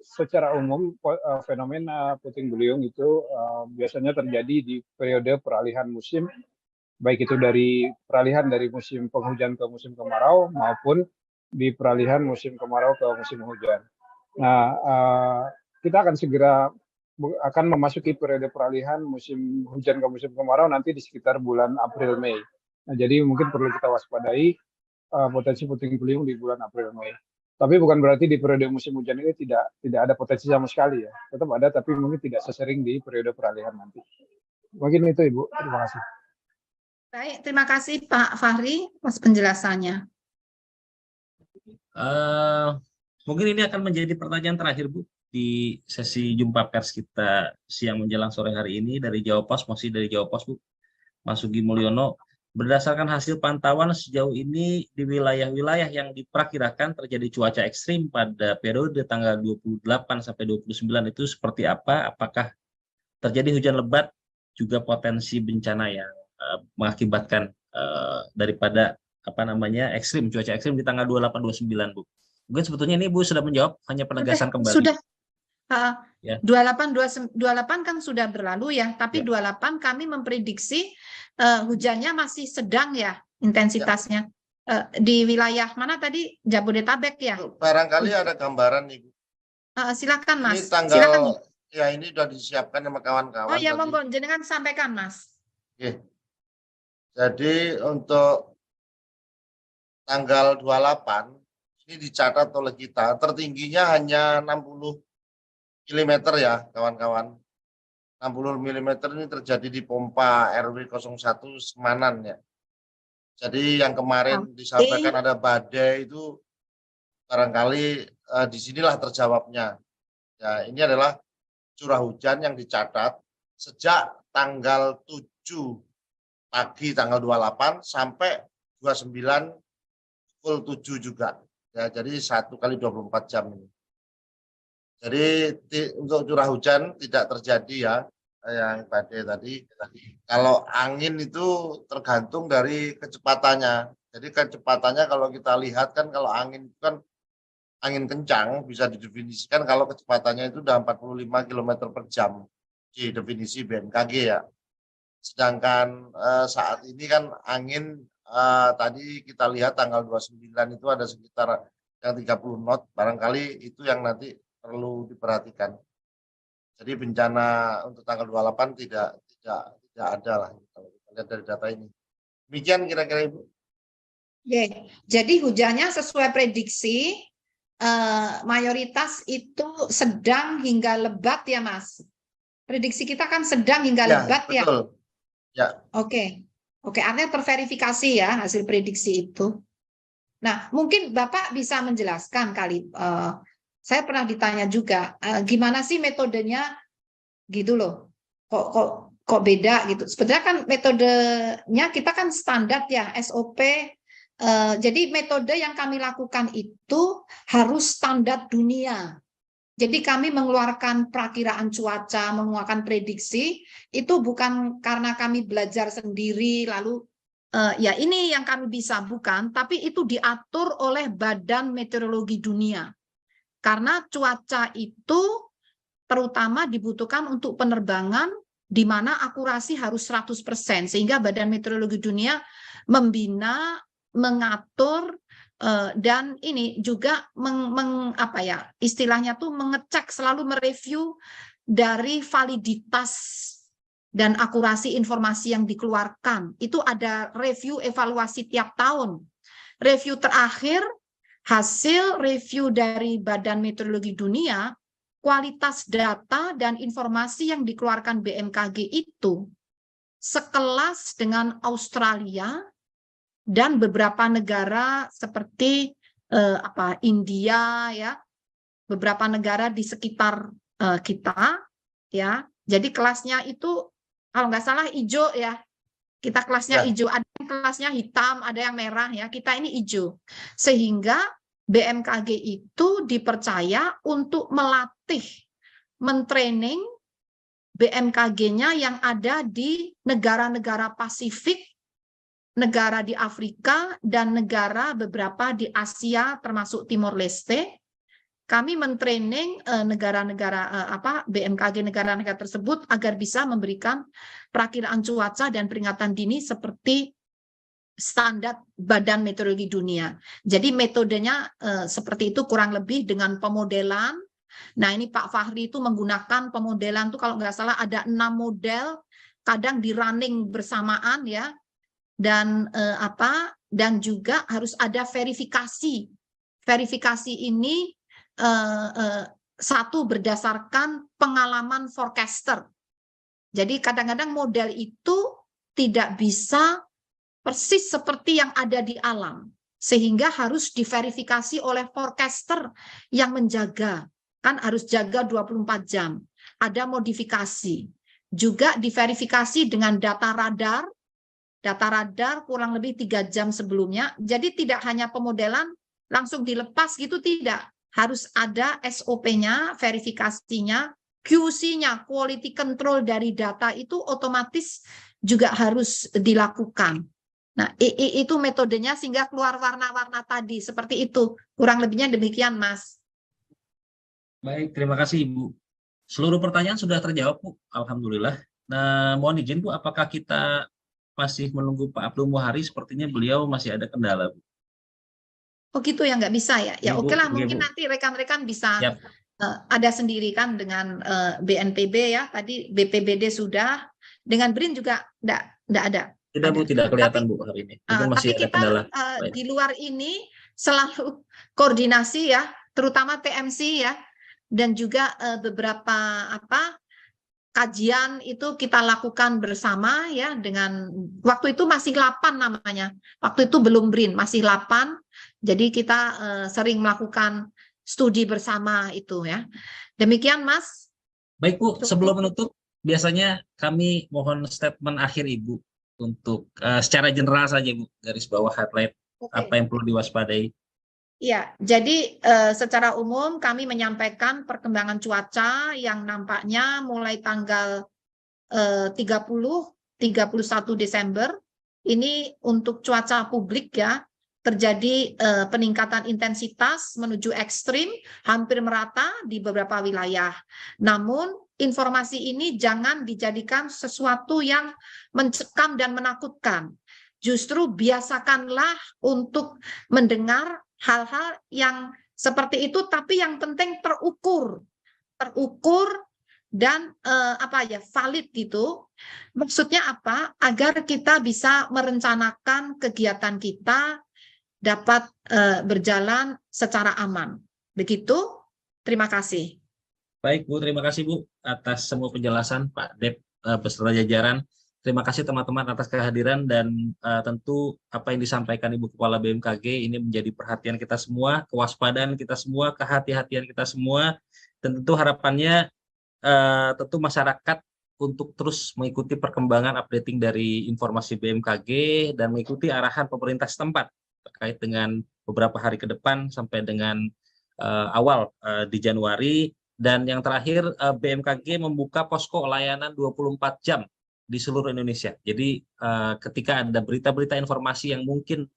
secara umum fenomena puting beliung itu biasanya terjadi di periode peralihan musim, baik itu dari peralihan dari musim penghujan ke musim kemarau maupun di peralihan musim kemarau ke musim hujan. Nah, kita akan segera akan memasuki periode peralihan musim hujan ke musim kemarau nanti di sekitar bulan April Mei. Nah, jadi mungkin perlu kita waspadai potensi puting beliung di bulan April Mei. Tapi bukan berarti di periode musim hujan ini tidak ada potensi sama sekali ya. Tetap ada, tapi mungkin tidak sesering di periode peralihan nanti. Mungkin itu Ibu. Terima kasih. Baik, terima kasih Pak Fahri atas penjelasannya. Mungkin ini akan menjadi pertanyaan terakhir Bu di sesi jumpa pers kita siang menjelang sore hari ini dari Jawa Pos, masih dari Jawa Pos Bu, Mas Sugi Mulyono. Berdasarkan hasil pantauan sejauh ini di wilayah-wilayah yang diperkirakan terjadi cuaca ekstrim pada periode tanggal 28 sampai 29 itu seperti apa? Apakah terjadi hujan lebat juga potensi bencana yang mengakibatkan daripada ekstrim, cuaca ekstrim di tanggal 28-29 Bu? Mungkin sebetulnya ini Bu sudah menjawab, hanya penegasan kembali. Sudah. Ya. 28 kan sudah berlalu ya, tapi Ya. 28 kami memprediksi hujannya masih sedang ya intensitasnya. Di wilayah mana tadi? Jabodetabek ya? Barangkali ada gambaran Ibu. Silakan Mas. Ini tanggal, Silakan. ya ini sudah disiapkan sama kawan-kawan. Oh ya, monggo jenengan sampaikan Mas. Oke. Jadi untuk tanggal 28 ini dicatat oleh kita tertingginya hanya 60 mm ya kawan-kawan. 60 mm ini terjadi di pompa RW 01 Semanan ya. Jadi yang kemarin disampaikan ada badai itu barangkali disinilah terjawabnya. Ya, ini adalah curah hujan yang dicatat sejak tanggal 7 pagi tanggal 28 sampai 29 pukul 7 juga. Ya, jadi 1 kali 24 jam ini. Jadi untuk curah hujan tidak terjadi ya yang badai tadi. Kalau angin itu tergantung dari kecepatannya. Jadi kecepatannya kalau kita lihat kan kalau angin itu kan angin kencang bisa didefinisikan kalau kecepatannya itu udah 45 km per jam di definisi BMKG ya. Sedangkan saat ini kan angin tadi kita lihat tanggal 29 itu ada sekitar yang 30 knot, barangkali itu yang nanti perlu diperhatikan. Jadi bencana untuk tanggal 28 tidak ada lah kalau kita lihat dari data ini. Demikian kira-kira Ibu. Jadi hujannya sesuai prediksi mayoritas itu sedang hingga lebat ya Mas. Prediksi kita kan sedang hingga lebat betul. Ya. Oke, artinya terverifikasi ya hasil prediksi itu. Nah, mungkin Bapak bisa menjelaskan kali. Saya pernah ditanya juga, gimana sih metodenya gitu loh? Kok beda gitu? Sebenarnya kan metodenya kita kan standar ya, SOP. Jadi metode yang kami lakukan itu harus standar dunia. Jadi kami mengeluarkan perakiraan cuaca, mengeluarkan prediksi, itu bukan karena kami belajar sendiri, lalu ya ini yang kami bisa, bukan, tapi itu diatur oleh Badan Meteorologi Dunia. Karena cuaca itu terutama dibutuhkan untuk penerbangan di mana akurasi harus 100%, sehingga Badan Meteorologi Dunia membina, mengatur, dan ini juga istilahnya tuh mengecek, selalu mereview dari validitas dan akurasi informasi yang dikeluarkan. Itu ada review evaluasi tiap tahun. Review terakhir, hasil review dari Badan Meteorologi Dunia, kualitas data dan informasi yang dikeluarkan BMKG itu sekelas dengan Australia dan beberapa negara seperti India ya, beberapa negara di sekitar kita ya. Jadi kelasnya itu kalau nggak salah hijau ya. Kita kelasnya hijau, ada yang kelasnya hitam, ada yang merah ya. Kita ini hijau. Sehingga BMKG itu dipercaya untuk melatih, mentraining BMKG-nya yang ada di negara-negara Pasifik, negara di Afrika, dan negara beberapa di Asia termasuk Timor Leste. Kami mentraining negara-negara BMKG negara-negara tersebut agar bisa memberikan perakiraan cuaca dan peringatan dini seperti standar Badan Meteorologi Dunia. Jadi metodenya seperti itu kurang lebih dengan pemodelan Nah, ini Pak Fahri itu menggunakan pemodelan tuh kalau nggak salah ada 6 model, kadang di running bersamaan ya, dan dan juga harus ada verifikasi. Verifikasi ini satu berdasarkan pengalaman forecaster. Jadi kadang-kadang model itu tidak bisa persis seperti yang ada di alam, sehingga harus diverifikasi oleh forecaster yang menjaga. Kan harus jaga 24 jam. Ada modifikasi. Juga diverifikasi dengan data radar kurang lebih 3 jam sebelumnya. Jadi tidak hanya pemodelan langsung dilepas gitu, tidak. Harus ada SOP-nya, verifikasinya, QC-nya, quality control dari data itu otomatis juga harus dilakukan. Nah, itu metodenya sehingga keluar warna-warna tadi. Seperti itu. Kurang lebihnya demikian, Mas. Baik, terima kasih Ibu. Seluruh pertanyaan sudah terjawab, Bu. Alhamdulillah. Nah, mohon izin, Bu, apakah kita masih menunggu Pak Abdul Muhari? Sepertinya beliau masih ada kendala, Bu. Oh gitu ya, nggak bisa ya? Ya Iya, Bu. oke lah, Iya, mungkin Bu. nanti rekan-rekan bisa Yap. ada sendiri kan dengan BNPB ya. Tadi BPBD sudah, dengan BRIN juga nggak ada. Tidak, Bu, tidak kelihatan, Bu, hari ini. Mungkin masih Tapi ada kita kendala. di luar ini selalu koordinasi ya, terutama TMC ya, dan juga beberapa kajian itu kita lakukan bersama ya, dengan waktu itu masih 8 namanya. Waktu itu belum BRIN, masih 8. Jadi kita sering melakukan studi bersama itu ya. Demikian Mas. Baik, Bu, sebelum menutup biasanya kami mohon statement akhir Ibu untuk secara general saja, Bu, garis bawah highlight apa yang perlu diwaspadai. Ya, jadi secara umum kami menyampaikan perkembangan cuaca yang nampaknya mulai tanggal 31 Desember ini untuk cuaca publik ya, terjadi peningkatan intensitas menuju ekstrim hampir merata di beberapa wilayah. Namun informasi ini jangan dijadikan sesuatu yang mencekam dan menakutkan. Justru biasakanlah untuk mendengar hal-hal yang seperti itu, tapi yang penting terukur dan valid gitu. Maksudnya apa? Agar kita bisa merencanakan kegiatan kita dapat berjalan secara aman. Begitu. Terima kasih. Baik, Bu, terima kasih, Bu, atas semua penjelasan Pak Dep beserta jajaran. Terima kasih teman-teman atas kehadiran dan tentu apa yang disampaikan Ibu Kepala BMKG ini menjadi perhatian kita semua, kewaspadaan kita semua, kehati-hatian kita semua, dan tentu harapannya tentu masyarakat untuk terus mengikuti perkembangan updating dari informasi BMKG dan mengikuti arahan pemerintah setempat terkait dengan beberapa hari ke depan sampai dengan awal di Januari. Dan yang terakhir, BMKG membuka posko layanan 24 jam di seluruh Indonesia. Jadi ketika ada berita-berita informasi yang mungkin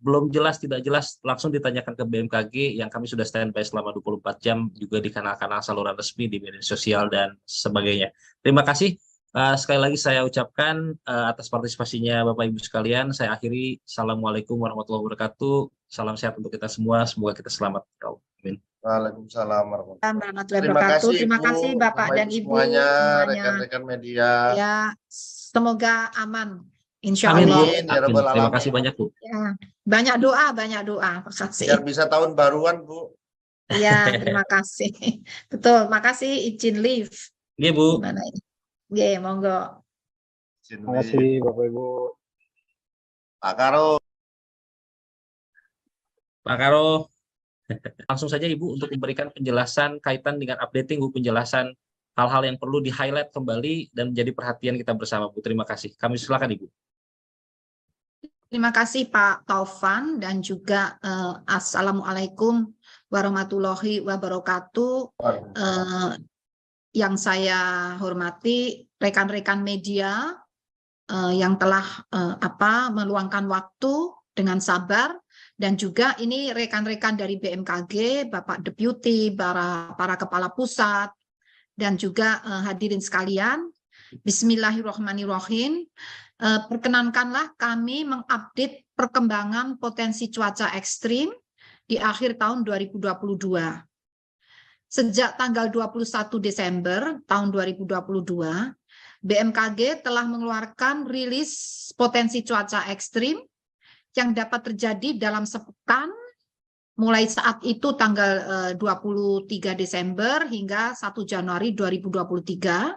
belum jelas, tidak jelas, langsung ditanyakan ke BMKG yang kami sudah standby selama 24 jam juga di kanal-kanal saluran resmi di media sosial dan sebagainya. Terima kasih. Sekali lagi saya ucapkan atas partisipasinya Bapak Ibu sekalian. Saya akhiri. Assalamualaikum warahmatullahi wabarakatuh. Salam sehat untuk kita semua. Semoga kita selamat. Amin. Waalaikumsalam warahmatullahi Terima kasih. Terima Ibu, kasih Bapak Bapak dan Ibu Ibu semuanya, semuanya. rekan-rekan media. Ya, semoga aman. Insya Amin, Bu. Allah. Amin, ya Rabbal Terima Alamin. kasih banyak, Bu. Ya, banyak doa, banyak doa. Terima kasih. Biar bisa tahun baruan, Bu. Ya, terima kasih. Betul, makasih izin live. Iya, Bu. Gimana ini? Oke, monggo. Terima kasih Bapak Ibu. Pak Karo. Pak Karo, langsung saja Ibu untuk memberikan penjelasan kaitan dengan updating, Bu, penjelasan hal-hal yang perlu di-highlight kembali dan menjadi perhatian kita bersama, Bu. Terima kasih. Kami silakan, Ibu. Terima kasih Pak Taufan dan juga Assalamualaikum warahmatullahi wabarakatuh. Yang saya hormati rekan-rekan media yang telah meluangkan waktu dengan sabar, dan juga ini rekan-rekan dari BMKG, Bapak Deputi, para kepala pusat, dan juga hadirin sekalian. Bismillahirrahmanirrahim. Perkenankanlah kami mengupdate perkembangan potensi cuaca ekstrim di akhir tahun 2022. sejak tanggal 21 Desember tahun 2022, BMKG telah mengeluarkan rilis potensi cuaca ekstrim yang dapat terjadi dalam sepekan mulai saat itu tanggal 23 Desember hingga 1 Januari 2023,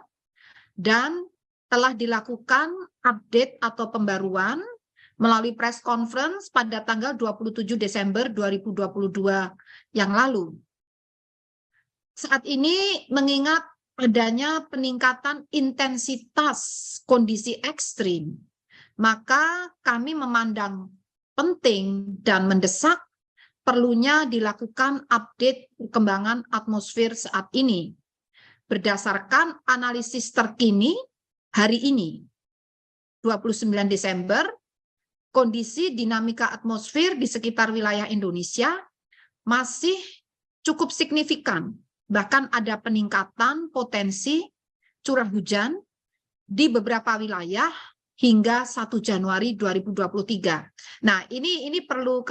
dan telah dilakukan update atau pembaruan melalui press conference pada tanggal 27 Desember 2022 yang lalu. Saat ini mengingat adanya peningkatan intensitas kondisi ekstrim, maka kami memandang penting dan mendesak perlunya dilakukan update perkembangan atmosfer saat ini berdasarkan analisis terkini hari ini 29 Desember. Kondisi dinamika atmosfer di sekitar wilayah Indonesia masih cukup signifikan, bahkan ada peningkatan potensi curah hujan di beberapa wilayah hingga 1 Januari 2023. Nah, ini perlu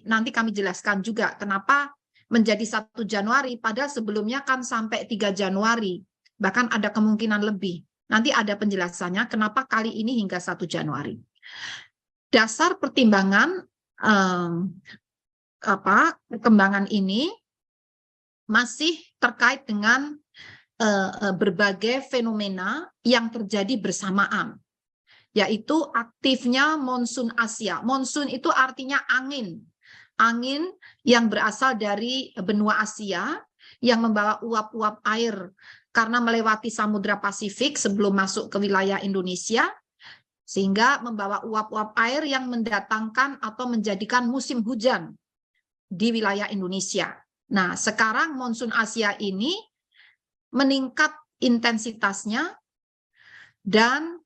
nanti kami jelaskan juga kenapa menjadi 1 Januari, padahal sebelumnya kan sampai 3 Januari, bahkan ada kemungkinan lebih. Nanti ada penjelasannya kenapa kali ini hingga 1 Januari. Dasar pertimbangan perkembangan ini masih terkait dengan berbagai fenomena yang terjadi bersamaan, yaitu aktifnya monsun Asia. Monsun itu artinya angin yang berasal dari benua Asia yang membawa uap-uap air karena melewati Samudra Pasifik sebelum masuk ke wilayah Indonesia, sehingga membawa uap-uap air yang mendatangkan atau menjadikan musim hujan di wilayah Indonesia. Nah, sekarang monsun Asia ini meningkat intensitasnya dan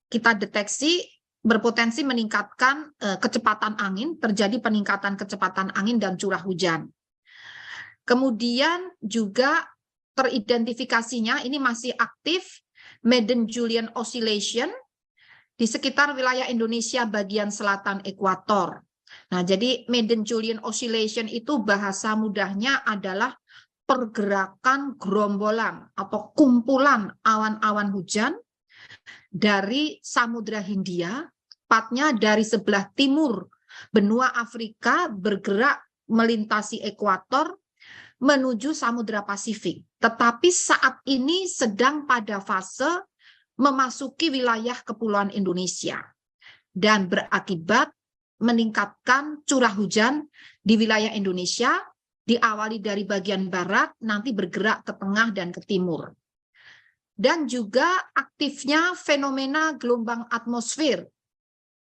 kita deteksi berpotensi meningkatkan kecepatan angin, terjadi peningkatan kecepatan angin dan curah hujan. Kemudian juga teridentifikasinya ini masih aktif Madden-Julian Oscillation di sekitar wilayah Indonesia bagian selatan ekuator. Nah, jadi Madden-Julian Oscillation itu bahasa mudahnya adalah pergerakan gerombolan atau kumpulan awan-awan hujan dari Samudra Hindia, tepatnya dari sebelah timur benua Afrika, bergerak melintasi ekuator menuju Samudra Pasifik. Tetapi saat ini sedang pada fase memasuki wilayah kepulauan Indonesia dan berakibat meningkatkan curah hujan di wilayah Indonesia, diawali dari bagian barat, nanti bergerak ke tengah dan ke timur. Dan juga aktifnya fenomena gelombang atmosfer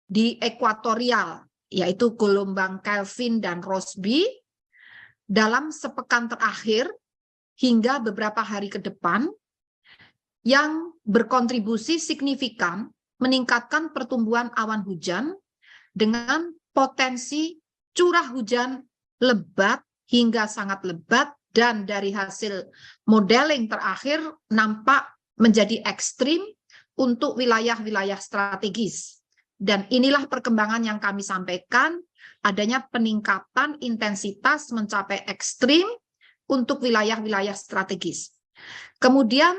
di ekuatorial, yaitu gelombang Kelvin dan Rossby, dalam sepekan terakhir hingga beberapa hari ke depan, yang berkontribusi signifikan meningkatkan pertumbuhan awan hujan dengan potensi curah hujan lebat hingga sangat lebat, dan dari hasil modeling terakhir nampak menjadi ekstrim untuk wilayah-wilayah strategis. Dan inilah perkembangan yang kami sampaikan, adanya peningkatan intensitas mencapai ekstrim untuk wilayah-wilayah strategis. Kemudian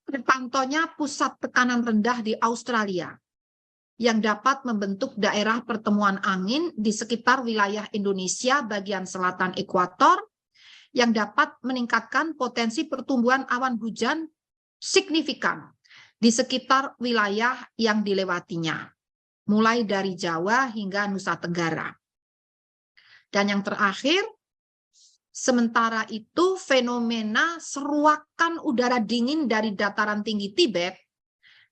terpantaunya pusat tekanan rendah di Australia yang dapat membentuk daerah pertemuan angin di sekitar wilayah Indonesia bagian selatan ekuator yang dapat meningkatkan potensi pertumbuhan awan hujan signifikan di sekitar wilayah yang dilewatinya, mulai dari Jawa hingga Nusa Tenggara. Dan yang terakhir, sementara itu fenomena seruakan udara dingin dari dataran tinggi Tibet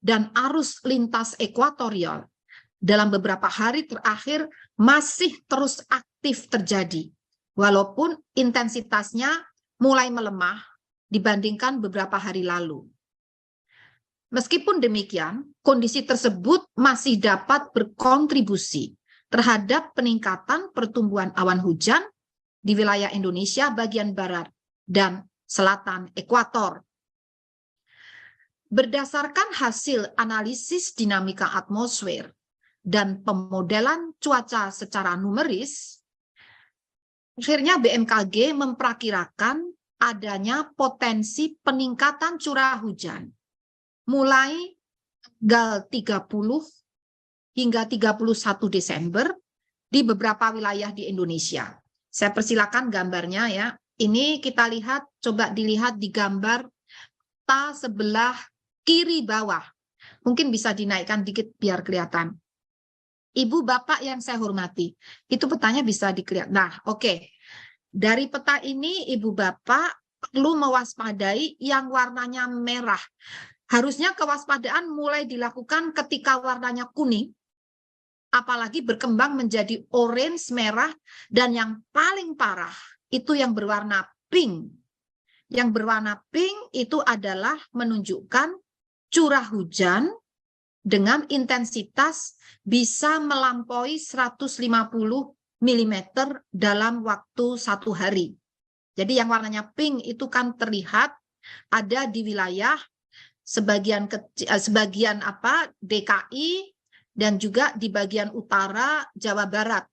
dan arus lintas ekuatorial dalam beberapa hari terakhir masih terus aktif terjadi, walaupun intensitasnya mulai melemah dibandingkan beberapa hari lalu. Meskipun demikian, kondisi tersebut masih dapat berkontribusi terhadap peningkatan pertumbuhan awan hujan di wilayah Indonesia bagian barat dan selatan ekuator. Berdasarkan hasil analisis dinamika atmosfer dan pemodelan cuaca secara numeris, akhirnya BMKG memperkirakan adanya potensi peningkatan curah hujan mulai tanggal 30 hingga 31 Desember di beberapa wilayah di Indonesia. Saya persilakan gambarnya ya. Ini kita lihat, coba dilihat di gambar peta sebelah kiri bawah. Mungkin bisa dinaikkan dikit biar kelihatan. Ibu bapak yang saya hormati, itu petanya bisa dilihat. Nah, oke. Dari peta ini ibu bapak perlu mewaspadai yang warnanya merah. Harusnya kewaspadaan mulai dilakukan ketika warnanya kuning, apalagi berkembang menjadi orange, merah, dan yang paling parah itu yang berwarna pink. Yang berwarna pink itu adalah menunjukkan curah hujan dengan intensitas bisa melampaui 150 mm dalam waktu 1 hari. Jadi yang warnanya pink itu kan terlihat ada di wilayah sebagian DKI dan juga di bagian utara Jawa Barat,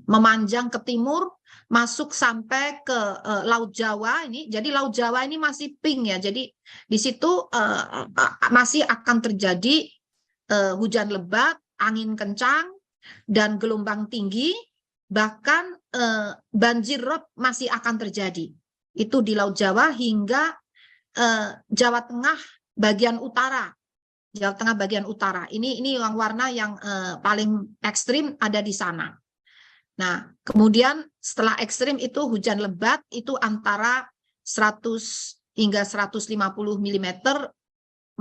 memanjang ke timur masuk sampai ke Laut Jawa ini. Jadi Laut Jawa ini masih pink ya. Jadi di situ masih akan terjadi hujan lebat, angin kencang, dan gelombang tinggi, bahkan banjir rob masih akan terjadi. Itu di Laut Jawa hingga Jawa Tengah bagian utara. Jawa Tengah bagian utara. Ini yang warna yang paling ekstrim ada di sana. Nah, kemudian setelah ekstrim itu hujan lebat itu antara 100 hingga 150 mm.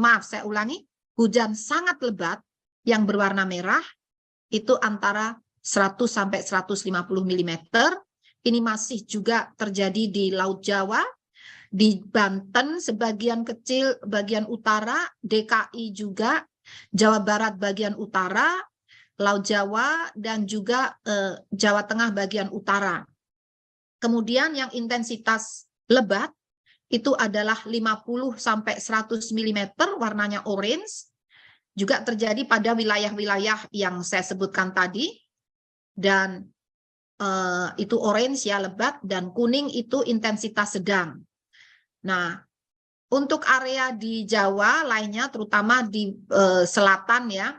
Maaf, saya ulangi. Hujan sangat lebat yang berwarna merah itu antara 100 sampai 150 mm. Ini masih juga terjadi di Laut Jawa, di Banten sebagian kecil bagian utara, DKI juga, Jawa Barat bagian utara, Laut Jawa, dan juga Jawa Tengah bagian utara. Kemudian yang intensitas lebat itu adalah 50 sampai 100 mm warnanya orange, juga terjadi pada wilayah-wilayah yang saya sebutkan tadi, dan itu orange ya lebat, dan kuning itu intensitas sedang. Nah, untuk area di Jawa lainnya, terutama di selatan ya,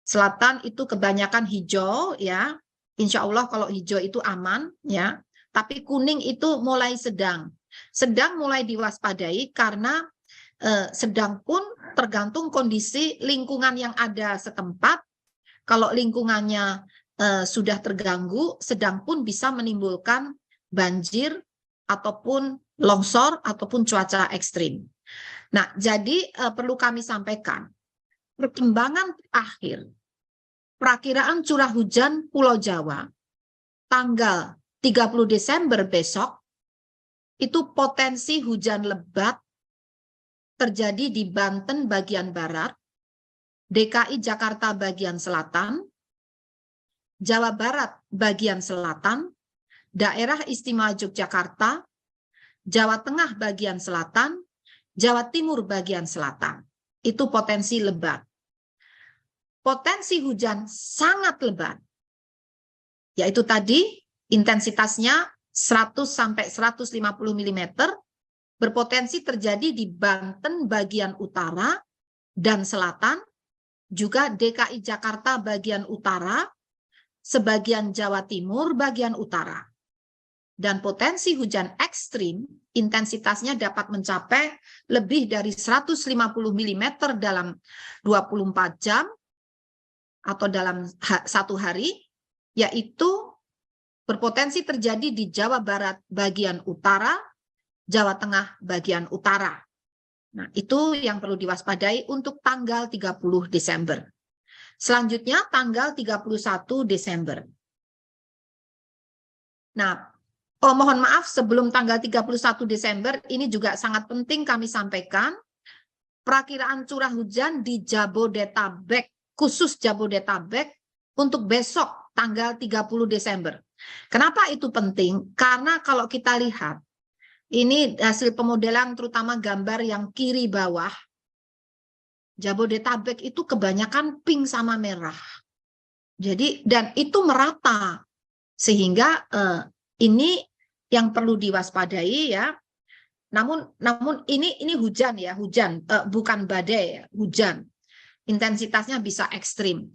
selatan itu kebanyakan hijau ya, insya Allah kalau hijau itu aman ya, tapi kuning itu mulai sedang. Sedang mulai diwaspadai karena sedang pun tergantung kondisi lingkungan yang ada setempat. Kalau lingkungannya sudah terganggu, sedang pun bisa menimbulkan banjir ataupun longsor ataupun cuaca ekstrim. Nah, jadi perlu kami sampaikan, perkembangan terakhir perakiraan curah hujan Pulau Jawa tanggal 30 Desember besok itu potensi hujan lebat terjadi di Banten bagian barat, DKI Jakarta bagian selatan, Jawa Barat bagian selatan, Daerah Istimewa Yogyakarta, Jawa Tengah bagian selatan, Jawa Timur bagian selatan. Itu potensi lebat. Potensi hujan sangat lebat, yaitu tadi intensitasnya 100 sampai 150 mm, berpotensi terjadi di Banten bagian utara dan selatan, juga DKI Jakarta bagian utara, sebagian Jawa Timur bagian utara. Dan potensi hujan ekstrim, intensitasnya dapat mencapai lebih dari 150 mm dalam 24 jam atau dalam 1 hari, yaitu berpotensi terjadi di Jawa Barat bagian utara, Jawa Tengah bagian utara. Nah, itu yang perlu diwaspadai untuk tanggal 30 Desember. Selanjutnya tanggal 31 Desember. Nah, mohon maaf sebelum tanggal 31 Desember, ini juga sangat penting kami sampaikan, perakiraan curah hujan di Jabodetabek, khusus Jabodetabek, untuk besok tanggal 30 Desember. Kenapa itu penting? Karena kalau kita lihat, ini hasil pemodelan terutama gambar yang kiri bawah, Jabodetabek itu kebanyakan pink sama merah. Jadi, dan itu merata. Sehingga ini yang perlu diwaspadai ya. Namun ini hujan ya, bukan badai ya, hujan. Intensitasnya bisa ekstrim.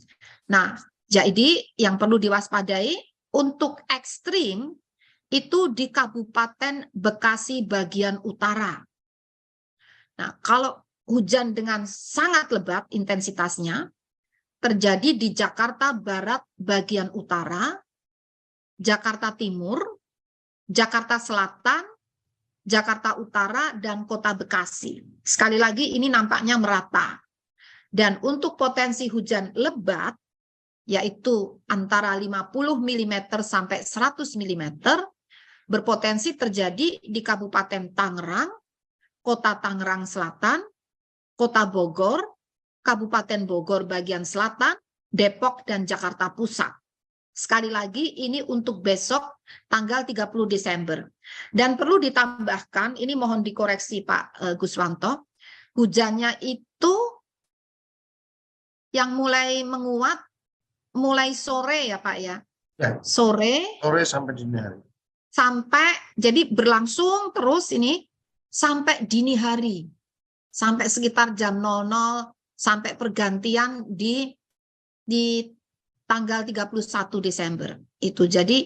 Nah, jadi yang perlu diwaspadai untuk ekstrim itu di Kabupaten Bekasi bagian utara. Nah, kalau hujan dengan sangat lebat intensitasnya terjadi di Jakarta Barat bagian utara, Jakarta Timur, Jakarta Selatan, Jakarta Utara, dan Kota Bekasi. Sekali lagi ini nampaknya merata. Dan untuk potensi hujan lebat, yaitu antara 50 mm sampai 100 mm, berpotensi terjadi di Kabupaten Tangerang, Kota Tangerang Selatan, Kota Bogor, Kabupaten Bogor bagian selatan, Depok, dan Jakarta Pusat. Sekali lagi ini untuk besok tanggal 30 Desember. Dan perlu ditambahkan, ini mohon dikoreksi Pak Guswanto, hujannya itu yang mulai menguat mulai sore ya Pak ya. Ya. Sore Sampai dini hari. Jadi berlangsung terus ini sampai dini hari. Sampai sekitar jam 00 sampai pergantian di tanggal 31 Desember. Itu jadi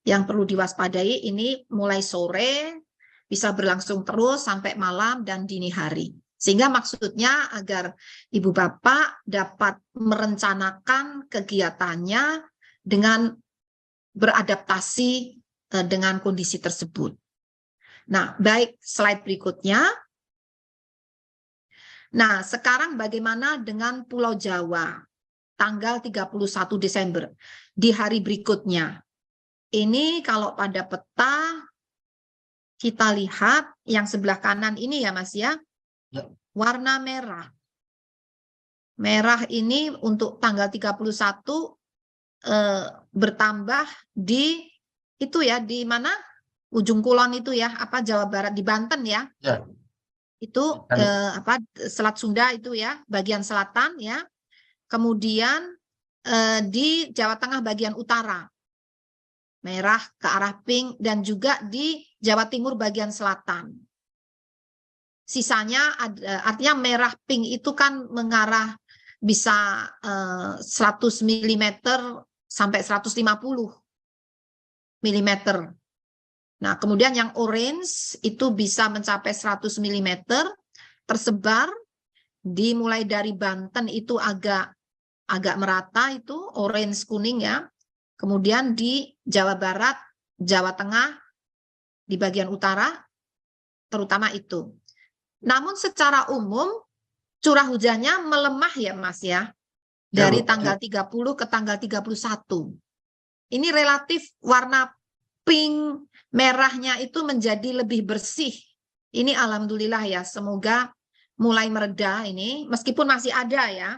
yang perlu diwaspadai ini mulai sore bisa berlangsung terus sampai malam dan dini hari. Sehingga maksudnya agar Ibu Bapak dapat merencanakan kegiatannya dengan beradaptasi dengan kondisi tersebut. Nah, baik, slide berikutnya. Nah, sekarang bagaimana dengan Pulau Jawa? Tanggal 31 Desember, di hari berikutnya. Ini kalau pada peta, kita lihat yang sebelah kanan ini ya Mas ya, warna merah. Merah ini untuk tanggal 31 bertambah di itu ya, di mana? Ujung Kulon itu ya, apa Jawa Barat, di Banten ya. Ya. Itu Selat Sunda itu ya, bagian selatan ya. Kemudian di Jawa Tengah bagian utara, merah ke arah pink, dan juga di Jawa Timur bagian selatan. Sisanya artinya merah pink itu kan mengarah bisa 100 mm sampai 150 mm. Nah, kemudian yang orange itu bisa mencapai 100 mm, tersebar dimulai dari Banten itu agak merata itu orange kuning ya. Kemudian di Jawa Barat, Jawa Tengah di bagian utara terutama itu. Namun secara umum curah hujannya melemah ya Mas ya. Dari tanggal 30 ke tanggal 31. Ini relatif warna pink merahnya itu menjadi lebih bersih. Ini alhamdulillah ya, semoga mulai mereda ini meskipun masih ada ya.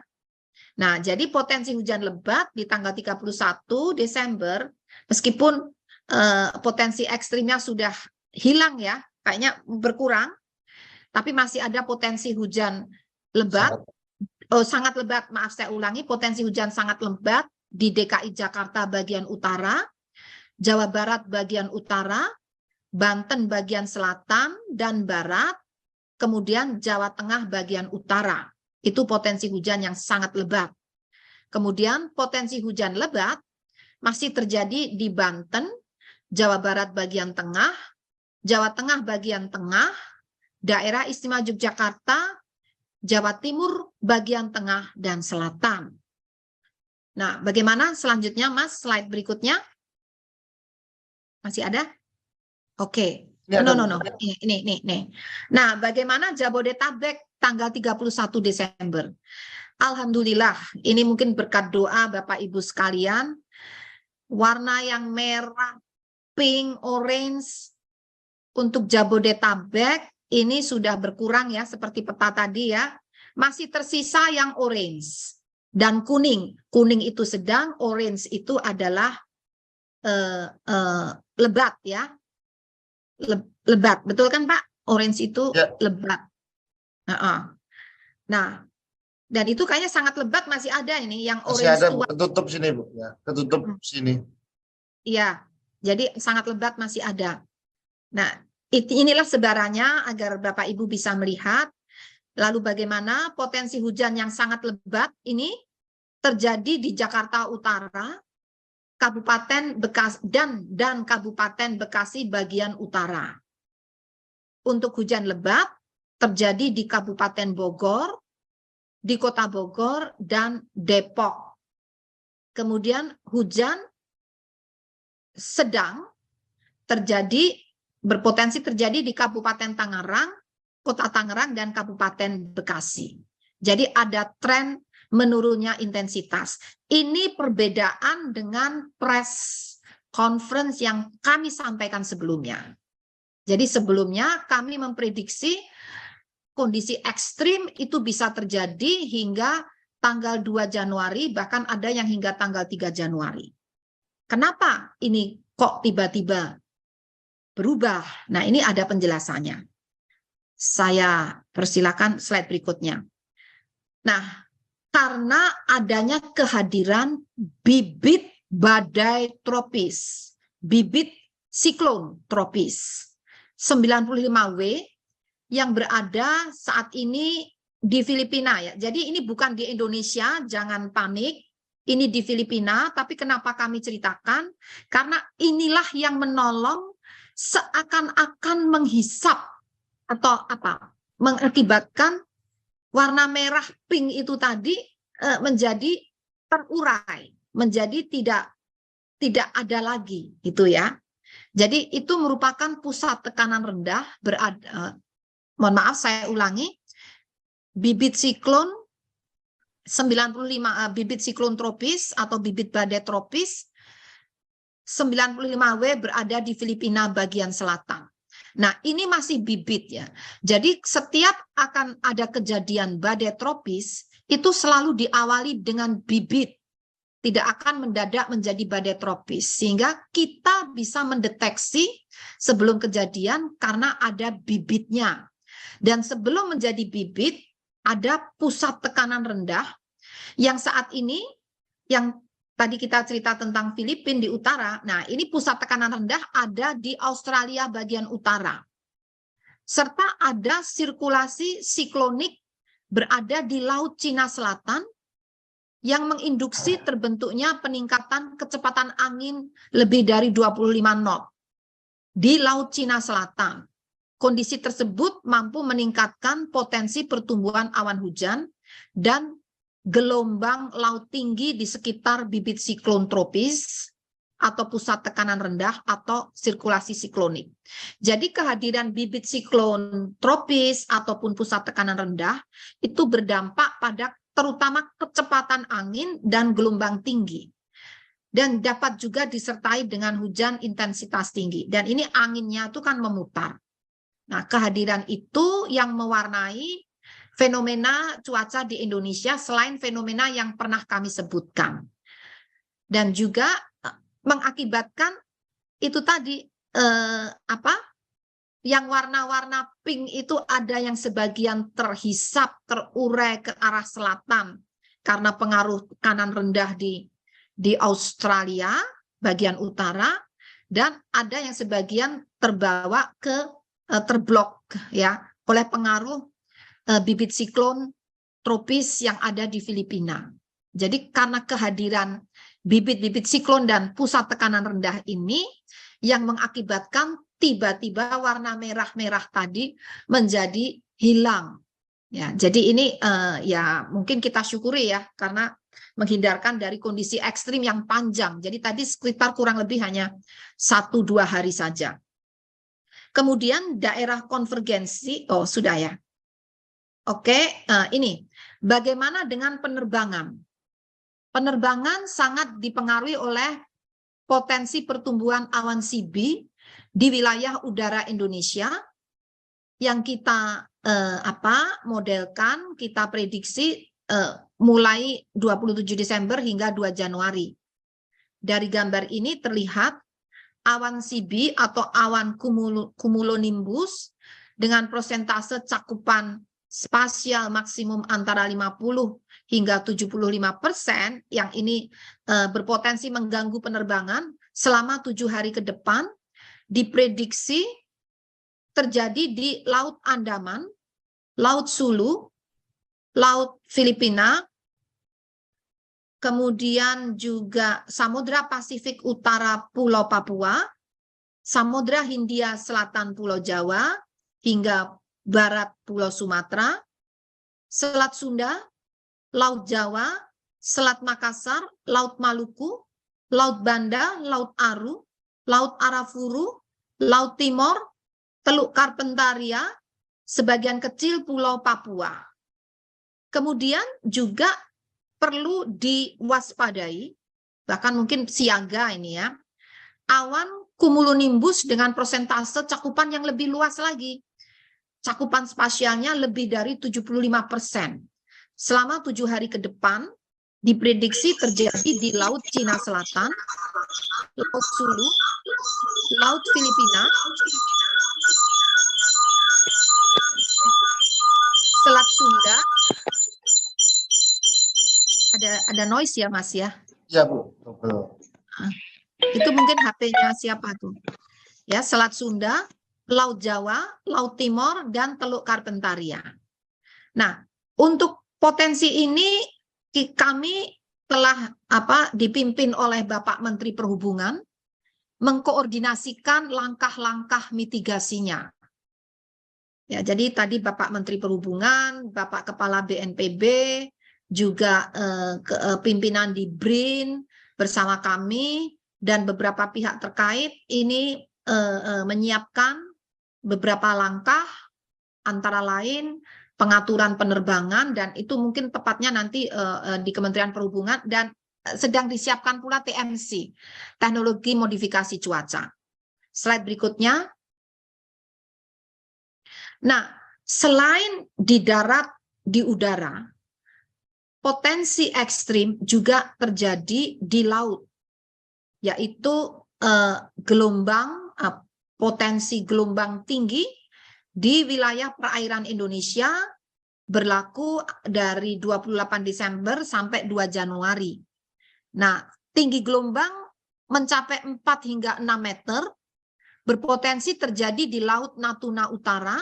Nah, jadi potensi hujan lebat di tanggal 31 Desember, meskipun potensi ekstrimnya sudah hilang ya, kayaknya berkurang, tapi masih ada potensi hujan lebat, sangat lebat, maaf saya ulangi, potensi hujan sangat lebat di DKI Jakarta bagian utara, Jawa Barat bagian utara, Banten bagian selatan dan barat, kemudian Jawa Tengah bagian utara. Itu potensi hujan yang sangat lebat. Kemudian potensi hujan lebat masih terjadi di Banten, Jawa Barat bagian tengah, Jawa Tengah bagian tengah, Daerah Istimewa Yogyakarta, Jawa Timur bagian tengah dan selatan. Nah, bagaimana selanjutnya Mas? Slide berikutnya. Masih ada? Oke. No. Ini. Nah, bagaimana Jabodetabek tanggal 31 Desember? Alhamdulillah, ini mungkin berkat doa Bapak Ibu sekalian, warna yang merah, pink, orange untuk Jabodetabek ini sudah berkurang ya, seperti peta tadi ya. Masih tersisa yang orange dan kuning. Kuning itu sedang, orange itu adalah lebat ya. Lebat, betul kan Pak? Orange itu ya. Lebat. Nah, dan itu kayaknya sangat lebat masih ada ini yang orange. Masih ada, ketutup sini Bu, ya, ketutup sini. Iya, jadi sangat lebat masih ada. Nah, inilah sebarannya agar Bapak Ibu bisa melihat. Lalu bagaimana potensi hujan yang sangat lebat ini terjadi di Jakarta Utara, Kabupaten Bekasi dan Kabupaten Bekasi bagian utara. Untuk hujan lebat terjadi di Kabupaten Bogor, di Kota Bogor, dan Depok. Kemudian hujan sedang berpotensi terjadi di Kabupaten Tangerang, Kota Tangerang, dan Kabupaten Bekasi. Jadi ada tren menurunnya intensitas. Ini perbedaan dengan press conference yang kami sampaikan sebelumnya. Jadi sebelumnya kami memprediksi kondisi ekstrim itu bisa terjadi hingga tanggal 2 Januari, bahkan ada yang hingga tanggal 3 Januari. Kenapa ini kok tiba-tiba berubah? Nah, ini ada penjelasannya. Saya persilakan slide berikutnya. Nah, karena adanya kehadiran bibit badai tropis, bibit siklon tropis 95W yang berada saat ini di Filipina ya. Jadi ini bukan di Indonesia, jangan panik. Ini di Filipina, tapi kenapa kami ceritakan? Karena inilah yang menolong seakan-akan menghisap atau mengakibatkan warna merah pink itu tadi menjadi terurai, menjadi tidak ada lagi gitu ya. Jadi itu merupakan pusat tekanan rendah mohon maaf saya ulangi, bibit siklon 95 bibit siklon tropis atau bibit badai tropis 95W berada di Filipina bagian selatan. Nah, ini masih bibit ya. Jadi setiap akan ada kejadian badai tropis, itu selalu diawali dengan bibit. Tidak akan mendadak menjadi badai tropis. Sehingga kita bisa mendeteksi sebelum kejadian karena ada bibitnya. Dan sebelum menjadi bibit, ada pusat tekanan rendah yang saat ini, yang tadi kita cerita tentang Filipina di utara, nah ini pusat tekanan rendah ada di Australia bagian utara. Serta ada sirkulasi siklonik berada di Laut Cina Selatan yang menginduksi terbentuknya peningkatan kecepatan angin lebih dari 25 knot di Laut Cina Selatan. Kondisi tersebut mampu meningkatkan potensi pertumbuhan awan hujan dan gelombang laut tinggi di sekitar bibit siklon tropis atau pusat tekanan rendah atau sirkulasi siklonik. Jadi kehadiran bibit siklon tropis ataupun pusat tekanan rendah itu berdampak pada terutama kecepatan angin dan gelombang tinggi. Dan dapat juga disertai dengan hujan intensitas tinggi. Dan ini anginnya itu kan memutar. Nah, kehadiran itu yang mewarnai fenomena cuaca di Indonesia selain fenomena yang pernah kami sebutkan. Dan juga mengakibatkan itu tadi yang warna-warna pink itu ada yang sebagian terhisap, terurai ke arah selatan karena pengaruh tekanan rendah di Australia bagian utara, dan ada yang sebagian terbawa ke terblok ya oleh pengaruh bibit siklon tropis yang ada di Filipina. Jadi karena kehadiran bibit-bibit siklon dan pusat tekanan rendah ini yang mengakibatkan tiba-tiba warna merah-merah tadi menjadi hilang. Ya, jadi ini ya mungkin kita syukuri ya karena menghindarkan dari kondisi ekstrim yang panjang. Jadi tadi sekitar kurang lebih hanya 1-2 hari saja. Kemudian daerah konvergensi, oh sudah ya. Oke, ini bagaimana dengan penerbangan? Penerbangan sangat dipengaruhi oleh potensi pertumbuhan awan CB di wilayah udara Indonesia yang kita modelkan, kita prediksi mulai 27 Desember hingga 2 Januari. Dari gambar ini terlihat awan CB atau awan cumulonimbus dengan persentase cakupan spasial maksimum antara 50 hingga 75% yang ini berpotensi mengganggu penerbangan selama 7 hari ke depan diprediksi terjadi di Laut Andaman, Laut Sulu, Laut Filipina, kemudian juga Samudra Pasifik Utara Pulau Papua, Samudra Hindia Selatan Pulau Jawa, hingga barat Pulau Sumatera, Selat Sunda, Laut Jawa, Selat Makassar, Laut Maluku, Laut Banda, Laut Aru, Laut Arafuru, Laut Timor, Teluk Karpentaria, sebagian kecil Pulau Papua. Kemudian juga perlu diwaspadai, bahkan mungkin siaga ini ya, awan cumulonimbus dengan persentase cakupan yang lebih luas lagi. Cakupan spasialnya lebih dari 75%. Selama 7 hari ke depan, diprediksi terjadi di Laut Cina Selatan, Laut Sulu, Laut Filipina, Selat Sunda. Ada noise ya, Mas ya? Iya, Bu. Betul. Itu mungkin HP-nya siapa tuh? Ya, Selat Sunda, Laut Jawa, Laut Timor, dan Teluk Karpentaria. Nah, untuk potensi ini kami telah dipimpin oleh Bapak Menteri Perhubungan mengkoordinasikan langkah-langkah mitigasinya. Ya, jadi tadi Bapak Menteri Perhubungan, Bapak Kepala BNPB, juga pimpinan di BRIN bersama kami dan beberapa pihak terkait ini menyiapkan beberapa langkah, antara lain pengaturan penerbangan, dan itu mungkin tepatnya nanti di Kementerian Perhubungan, dan sedang disiapkan pula TMC, teknologi modifikasi cuaca. Slide berikutnya. Nah, selain di darat, di udara, potensi ekstrim juga terjadi di laut, yaitu potensi gelombang tinggi di wilayah perairan Indonesia berlaku dari 28 Desember sampai 2 Januari. Nah, tinggi gelombang mencapai 4 hingga 6 meter, berpotensi terjadi di Laut Natuna Utara,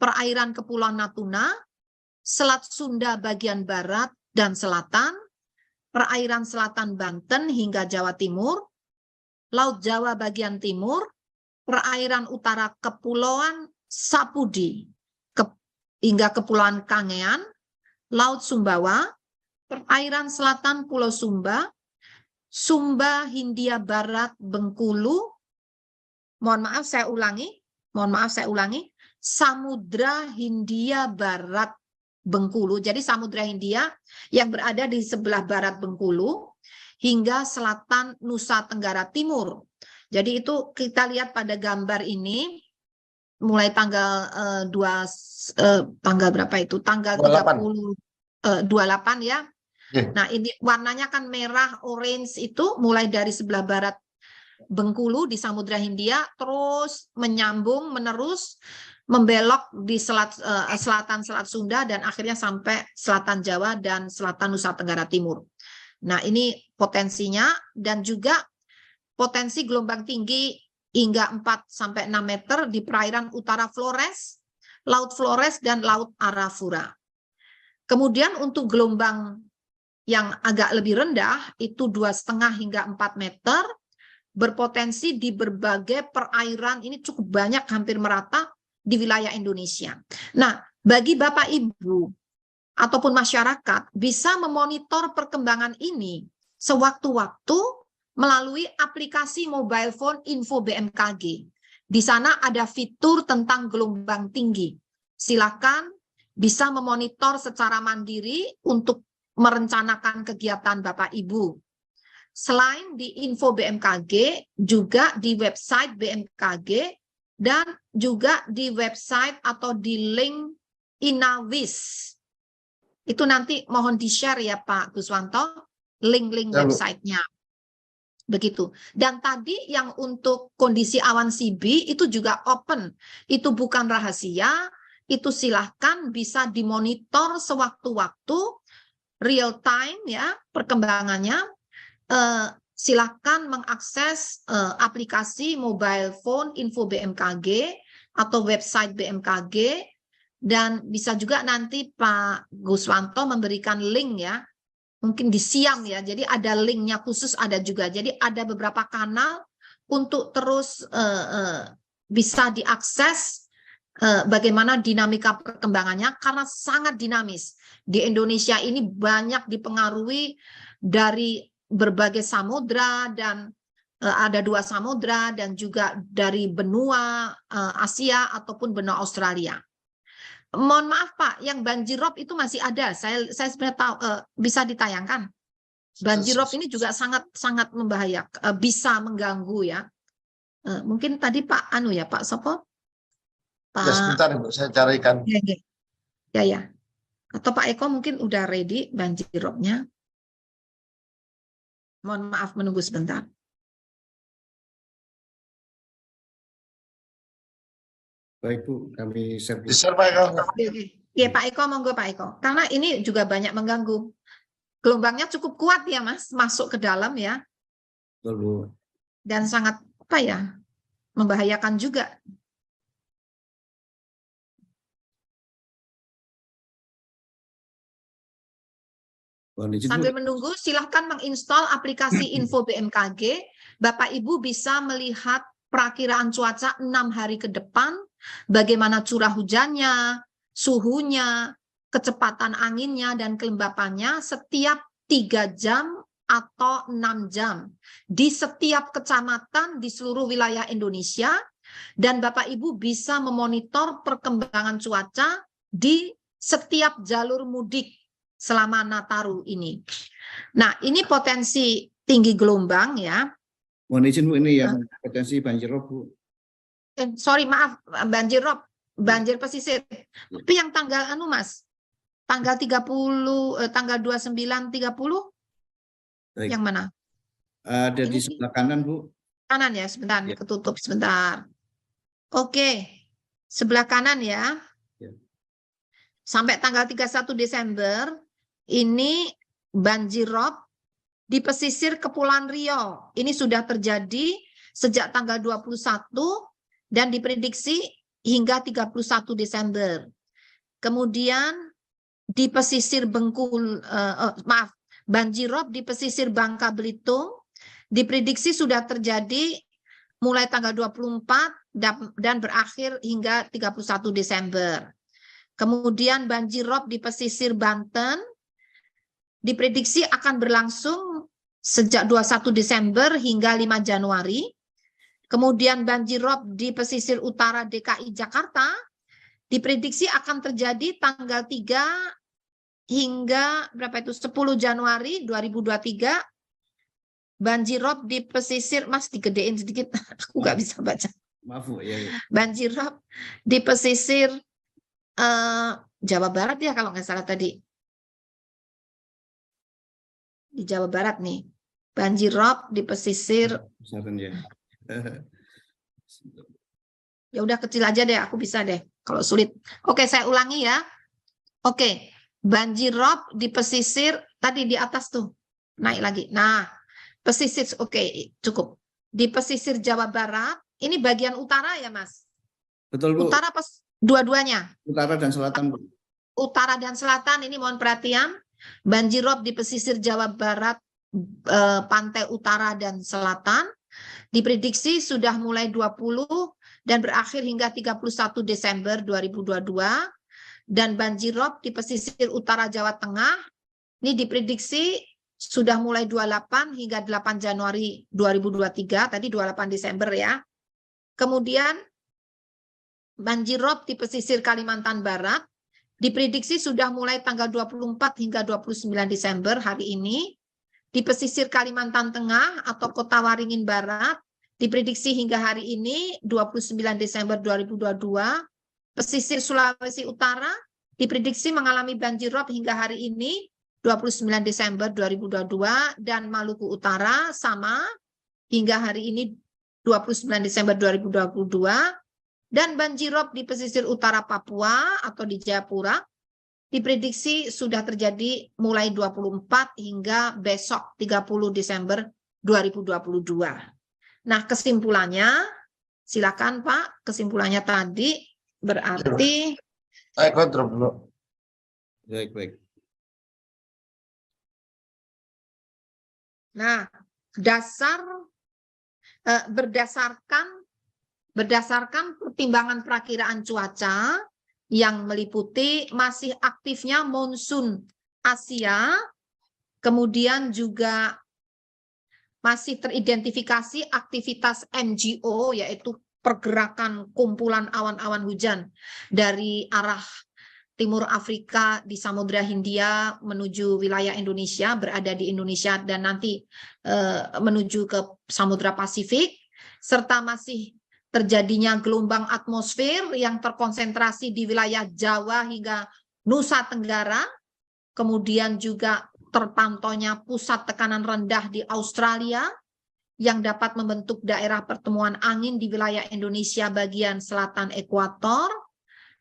perairan Kepulauan Natuna, Selat Sunda bagian barat dan selatan, perairan selatan Banten hingga Jawa Timur, Laut Jawa bagian timur, perairan utara Kepulauan Sapudi hingga Kepulauan Kangean, Laut Sumbawa, perairan selatan Pulau Sumba, Sumba Hindia Barat Bengkulu, mohon maaf saya ulangi, Samudra Hindia Barat Bengkulu. Jadi Samudra Hindia yang berada di sebelah barat Bengkulu hingga selatan Nusa Tenggara Timur. Jadi itu kita lihat pada gambar ini mulai tanggal tanggal berapa itu? Tanggal 28 ya. Nah, ini warnanya kan merah, orange, itu mulai dari sebelah barat Bengkulu di Samudra Hindia terus menyambung menerus membelok di selatan Selat Sunda dan akhirnya sampai selatan Jawa dan selatan Nusa Tenggara Timur. Nah, ini potensinya, dan juga potensi gelombang tinggi hingga 4-6 meter di perairan utara Flores, Laut Flores dan Laut Arafura. Kemudian untuk gelombang yang agak lebih rendah itu 2,5 hingga 4 meter, berpotensi di berbagai perairan, ini cukup banyak, hampir merata di wilayah Indonesia. Nah, bagi Bapak Ibu ataupun masyarakat bisa memonitor perkembangan ini sewaktu-waktu melalui aplikasi mobile phone Info BMKG. Di sana ada fitur tentang gelombang tinggi. Silakan bisa memonitor secara mandiri untuk merencanakan kegiatan Bapak Ibu. Selain di Info BMKG, juga di website BMKG, dan juga di website atau di link Inawis. Itu nanti mohon di-share ya Pak Guswanto, link-link websitenya. Begitu. Dan tadi yang untuk kondisi awan CB itu juga open. Itu bukan rahasia, itu silahkan bisa dimonitor sewaktu-waktu, real time ya perkembangannya. Silahkan mengakses aplikasi mobile phone Info BMKG atau website BMKG, dan bisa juga nanti Pak Guswanto memberikan link ya, mungkin di Siam ya, jadi ada linknya khusus ada juga, jadi ada beberapa kanal untuk terus bisa diakses bagaimana dinamika perkembangannya, karena sangat dinamis. Di Indonesia ini banyak dipengaruhi dari berbagai samudra, dan ada 2 samudra, dan juga dari benua Asia ataupun benua Australia. Mohon maaf Pak, yang banjirop itu masih ada. Saya sebenarnya tahu, bisa ditayangkan. Banjirop ini juga sangat membahayakan, bisa mengganggu ya. Mungkin tadi Pak Anu ya, Pak Sopo? Pak... Ya sebentar Ibu, saya carikan. Ya. Atau Pak Eko mungkin udah ready banjiropnya. Mohon maaf menunggu sebentar. Baik Bu, kami share. Di-share Pak Eko. Ya Pak Eko, monggo Pak Eko. Karena ini juga banyak mengganggu. Gelombangnya cukup kuat ya Mas, masuk ke dalam ya. Betul Bu. Dan sangat apa ya, membahayakan juga. Sambil menunggu, silahkan menginstal aplikasi Info BMKG. Bapak Ibu bisa melihat perakiraan cuaca 6 hari ke depan, bagaimana curah hujannya, suhunya, kecepatan anginnya, dan kelembapannya setiap 3 jam atau 6 jam di setiap kecamatan di seluruh wilayah Indonesia, dan Bapak Ibu bisa memonitor perkembangan cuaca di setiap jalur mudik selama Nataru ini. Nah, ini potensi tinggi gelombang ya. Mohon izin Bu, ini yang potensi banjirop Bu. Sorry, maaf, banjirop, banjir pesisir. Tapi yang tanggal anu Mas, tanggal 30, tanggal 29, 30, Baik. yang mana? Ada di sebelah kanan Bu. Kanan ya, sebentar, Ya. ketutup sebentar. Oke, sebelah kanan ya. Ya. Sampai tanggal 31 Desember, ini banjirop di pesisir Kepulauan Riau. Ini sudah terjadi sejak tanggal 21 dan diprediksi hingga 31 Desember. Kemudian di pesisir banjirop di pesisir Bangka Belitung diprediksi sudah terjadi mulai tanggal 24 dan berakhir hingga 31 Desember. Kemudian banjirop di pesisir Banten diprediksi akan berlangsung sejak 21 Desember hingga 5 Januari. Kemudian banjirop di pesisir utara DKI Jakarta diprediksi akan terjadi tanggal 3 hingga berapa itu 10 Januari 2023. Banjirop di pesisir, Mas digedein sedikit, aku nggak bisa baca. Maaf Bu, ya. Banjirop di pesisir Jawa Barat ya kalau nggak salah tadi. Di Jawa Barat nih, banjirop di pesisir. Ya. Ya udah kecil aja deh, aku bisa deh kalau sulit. Oke, saya ulangi ya. Oke, banjirop di pesisir tadi di atas tuh, naik lagi. Nah, pesisir, oke, cukup. Di pesisir Jawa Barat, ini bagian utara ya Mas? Betul Bu. Utara pas dua-duanya? Utara dan selatan Bu. Utara dan selatan ini mohon perhatian. Banjirop di pesisir Jawa Barat, pantai utara dan selatan diprediksi sudah mulai 20 dan berakhir hingga 31 Desember 2022. Dan banjirop di pesisir utara Jawa Tengah ini diprediksi sudah mulai 28 hingga 8 Januari 2023, tadi 28 Desember ya. Kemudian banjirop di pesisir Kalimantan Barat diprediksi sudah mulai tanggal 24 hingga 29 Desember hari ini. Di pesisir Kalimantan Tengah atau Kota Waringin Barat diprediksi hingga hari ini 29 Desember 2022. Pesisir Sulawesi Utara diprediksi mengalami banjirop hingga hari ini 29 Desember 2022, dan Maluku Utara sama hingga hari ini 29 Desember 2022. Dan banjirop di pesisir utara Papua atau di Jayapura diprediksi sudah terjadi mulai 24 hingga besok 30 Desember 2022. Nah, kesimpulannya Silakan Pak, kesimpulannya tadi berarti Saya kontrol dulu. Baik. nah berdasarkan pertimbangan perakiraan cuaca yang meliputi masih aktifnya monsun Asia, kemudian juga masih teridentifikasi aktivitas MGO, yaitu pergerakan kumpulan awan-awan hujan dari arah timur Afrika di Samudra Hindia menuju wilayah Indonesia, berada di Indonesia dan nanti menuju ke Samudra Pasifik, serta masih terjadinya gelombang atmosfer yang terkonsentrasi di wilayah Jawa hingga Nusa Tenggara, kemudian juga terpantaunya pusat tekanan rendah di Australia yang dapat membentuk daerah pertemuan angin di wilayah Indonesia bagian selatan ekuator,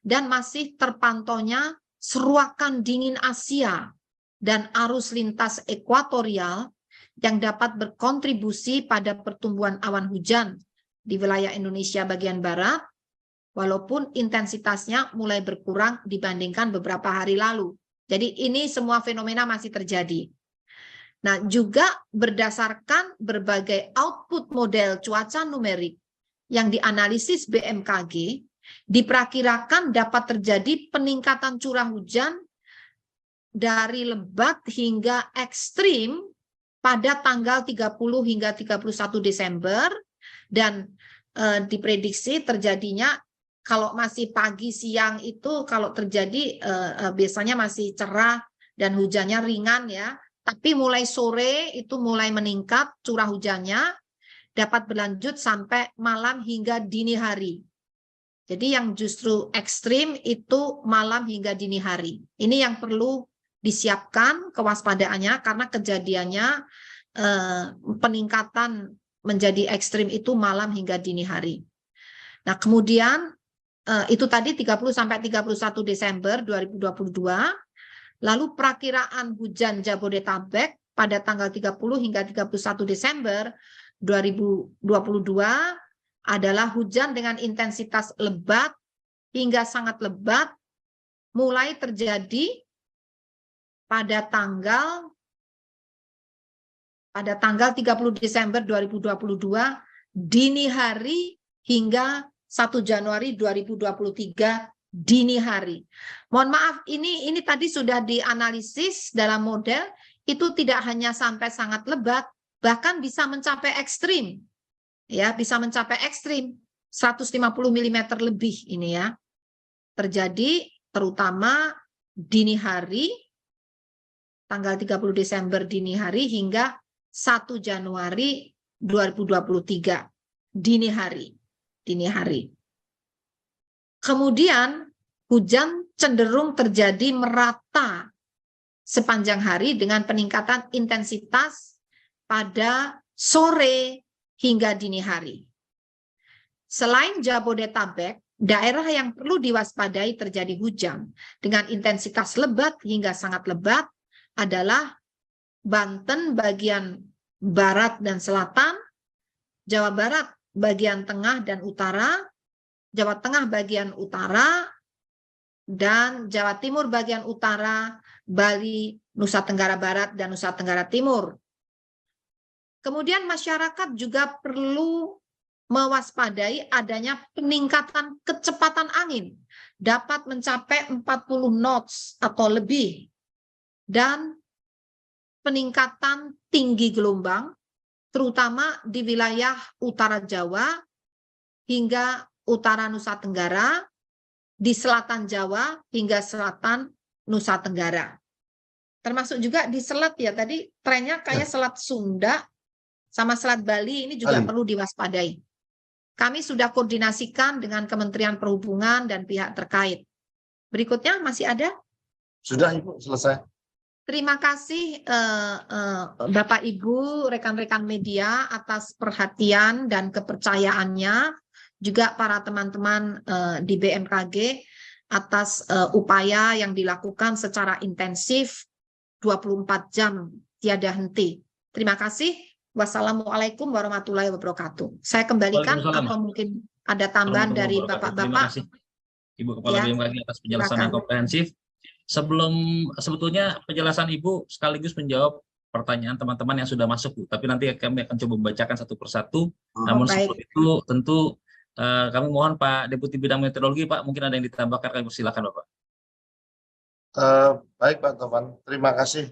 dan masih terpantaunya seruakan dingin Asia dan arus lintas ekuatorial yang dapat berkontribusi pada pertumbuhan awan hujan di wilayah Indonesia bagian barat, walaupun intensitasnya mulai berkurang dibandingkan beberapa hari lalu. Jadi ini semua fenomena masih terjadi. Nah, juga berdasarkan berbagai output model cuaca numerik yang dianalisis BMKG, diperkirakan dapat terjadi peningkatan curah hujan dari lebat hingga ekstrim pada tanggal 30 hingga 31 Desember, dan diprediksi terjadinya kalau masih pagi siang itu kalau terjadi biasanya masih cerah dan hujannya ringan ya, tapi mulai sore itu mulai meningkat curah hujannya, dapat berlanjut sampai malam hingga dini hari. Jadi yang justru ekstrim itu malam hingga dini hari. Ini yang perlu disiapkan kewaspadaannya karena kejadiannya peningkatan menjadi ekstrim itu malam hingga dini hari. Nah, kemudian itu tadi 30 sampai 31 Desember 2022. Lalu perakiraan hujan Jabodetabek pada tanggal 30 hingga 31 Desember 2022 adalah hujan dengan intensitas lebat hingga sangat lebat mulai terjadi pada tanggal 30 Desember 2022 dini hari hingga 1 Januari 2023 dini hari. Mohon maaf, ini tadi sudah dianalisis dalam model, itu tidak hanya sampai sangat lebat, bahkan bisa mencapai ekstrim. Ya, bisa mencapai ekstrim 150 mm lebih ini ya. Terjadi terutama dini hari tanggal 30 Desember dini hari hingga 1 Januari 2023 dini hari. Kemudian hujan cenderung terjadi merata sepanjang hari dengan peningkatan intensitas pada sore hingga dini hari. Selain Jabodetabek, daerah yang perlu diwaspadai terjadi hujan dengan intensitas lebat hingga sangat lebat adalah Banten bagian barat dan selatan, Jawa Barat bagian tengah dan utara, Jawa Tengah bagian utara, dan Jawa Timur bagian utara, Bali, Nusa Tenggara Barat, dan Nusa Tenggara Timur. Kemudian masyarakat juga perlu mewaspadai adanya peningkatan kecepatan angin, dapat mencapai 40 knots atau lebih, dan peningkatan tinggi gelombang, terutama di wilayah utara Jawa hingga utara Nusa Tenggara, di selatan Jawa hingga selatan Nusa Tenggara. Termasuk juga di selat ya, tadi trennya kayak selat Sunda sama selat Bali ini juga perlu diwaspadai. Kami sudah koordinasikan dengan Kementerian Perhubungan dan pihak terkait. Berikutnya masih ada? Sudah Ibu, selesai. Terima kasih Bapak Ibu, rekan-rekan media atas perhatian dan kepercayaannya, juga para teman-teman di BMKG atas upaya yang dilakukan secara intensif 24 jam tiada henti. Terima kasih. Wassalamualaikum warahmatullahi wabarakatuh. Saya kembalikan atau mungkin ada tambahan Warahmatullahi dari wabarakatuh. Terima bapak-bapak. kasih Ibu Kepala Ya, BMKG atas penjelasan yang silakan. komprehensif. Sebetulnya penjelasan Ibu sekaligus menjawab pertanyaan teman-teman yang sudah masuk, Bu. Tapi nanti kami akan coba membacakan satu persatu. Namun baik. sebelum itu tentu kami mohon Pak Deputi Bidang Meteorologi, Pak, mungkin ada yang ditambahkan, kami persilakan Bapak. Baik Pak Tovan, terima kasih.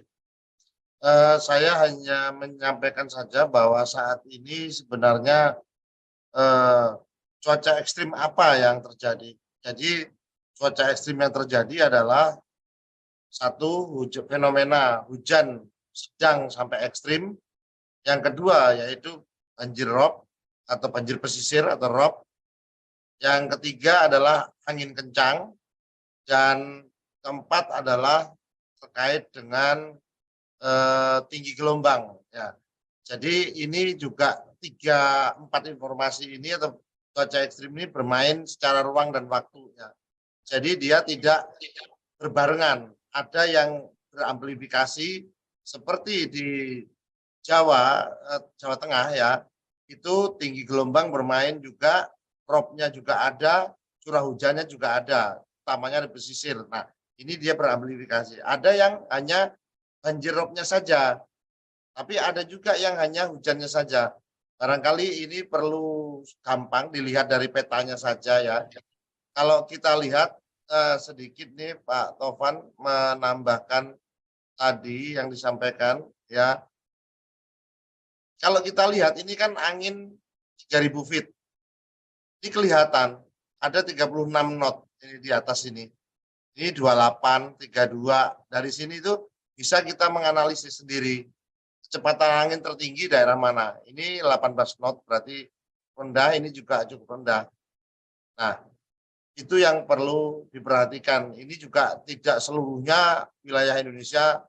Saya hanya menyampaikan saja bahwa saat ini sebenarnya cuaca ekstrim apa yang terjadi. Jadi cuaca ekstrim yang terjadi adalah satu, fenomena hujan sedang sampai ekstrim. Yang kedua yaitu banjir rob atau banjir pesisir atau rob. Yang ketiga adalah angin kencang. Dan keempat adalah terkait dengan tinggi gelombang. Ya. Jadi ini juga 3-4 informasi ini atau cuaca ekstrim ini bermain secara ruang dan waktu. Ya. Jadi dia tidak berbarengan. Ada yang beramplifikasi seperti di Jawa Tengah ya, itu tinggi gelombang bermain juga, robnya juga ada, curah hujannya juga ada, utamanya di pesisir. Nah, ini dia beramplifikasi. Ada yang hanya banjir robnya saja, tapi ada juga yang hanya hujannya saja. Barangkali ini perlu gampang dilihat dari petanya saja ya. Kalau kita lihat sedikit nih Pak Tovan menambahkan tadi yang disampaikan ya. Kalau kita lihat ini kan angin 3000 feet. Ini kelihatan ada 36 knot ini di atas ini. Ini 28, 32. Dari sini itu bisa kita menganalisis sendiri kecepatan angin tertinggi daerah mana. Ini 18 knot berarti rendah, ini juga cukup rendah. Nah, itu yang perlu diperhatikan. Ini juga tidak seluruhnya wilayah Indonesia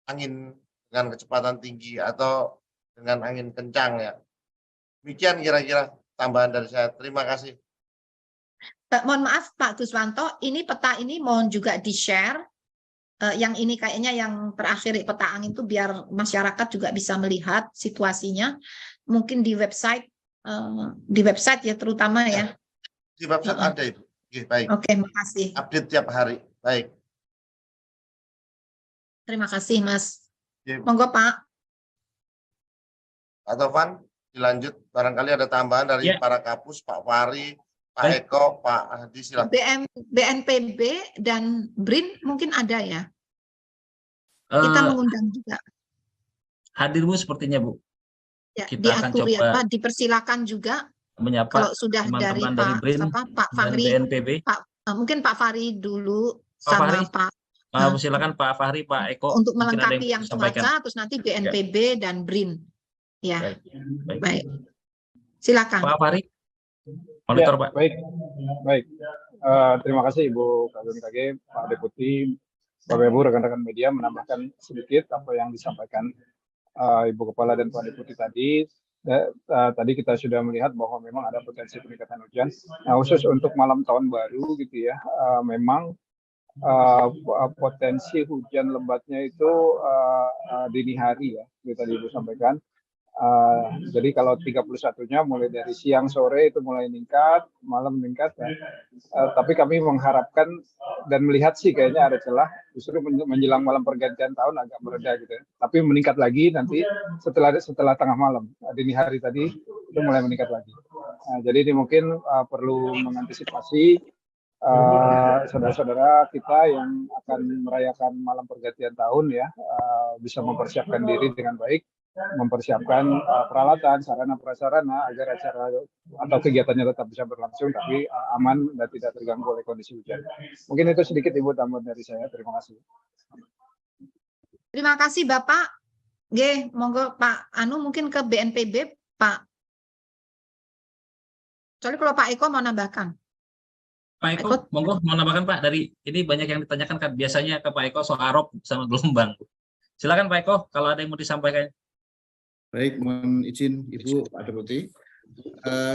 angin dengan kecepatan tinggi atau dengan angin kencang ya. Demikian kira-kira tambahan dari saya. Terima kasih. Mohon maaf Pak Guswanto, ini peta ini mohon juga di-share. Yang ini kayaknya yang terakhir peta angin itu biar masyarakat juga bisa melihat situasinya. Mungkin di website ya terutama ya. Di website ada Ibu. Oke, baik. Oke, makasih. Update tiap hari. Baik. Terima kasih Mas. Oke. Monggo Pak. Pak Tovan, dilanjut. Barangkali ada tambahan dari para kapus, Pak Fahri, Pak Eko, Pak Hadi, silakan. BNPB dan BRIN mungkin ada ya. Kita mengundang juga. Hadir Bu sepertinya Bu. Ya, Kita akan diatur ya coba Pak, dipersilakan juga. Menyapa Kalau sudah dari teman-teman dari BRIN Pak Fahri, BNPB. mungkin Pak Fahri dulu Pak sama Fahri, Pak. Silakan Pak Fahri, Pak Eko. Untuk melengkapi yang cuaca, terus nanti BNPB dan BRIN. Ya, baik. Silakan. Pak Fahri, monitor ya, Pak. Baik. Terima kasih Ibu KG, Pak Deputi, Bapak Ibu rekan-rekan media menambahkan sedikit apa yang disampaikan Ibu Kepala dan Pak Deputi tadi. Tadi kita sudah melihat bahwa memang ada potensi peningkatan hujan. Nah, khusus untuk malam tahun baru gitu ya, memang potensi hujan lebatnya itu dini hari ya, seperti tadi Ibu sampaikan. Jadi kalau 31-nya mulai dari siang sore itu mulai meningkat, malam meningkat ya. Tapi kami mengharapkan dan melihat sih kayaknya ada celah justru menjelang malam pergantian tahun agak mereda gitu ya. Tapi meningkat lagi nanti setelah tengah malam. Dini hari tadi itu mulai meningkat lagi. Jadi ini mungkin perlu mengantisipasi saudara-saudara kita yang akan merayakan malam pergantian tahun ya, bisa mempersiapkan diri dengan baik, mempersiapkan peralatan, sarana prasarana agar acara atau kegiatannya tetap bisa berlangsung tapi aman dan tidak terganggu oleh kondisi hujan. Mungkin itu sedikit Ibu tambahan dari saya. Terima kasih. Terima kasih Bapak. Monggo Pak Anu mungkin ke BNPB Pak. Soalnya kalau Pak Eko mau nambahkan. Pak Eko, monggo mau nambahkan Pak, dari ini banyak yang ditanyakan kan biasanya ke Pak Eko soal rob sama gelombang. Silakan Pak Eko kalau ada yang mau disampaikan. Baik, mohon izin Ibu Pak Deputi.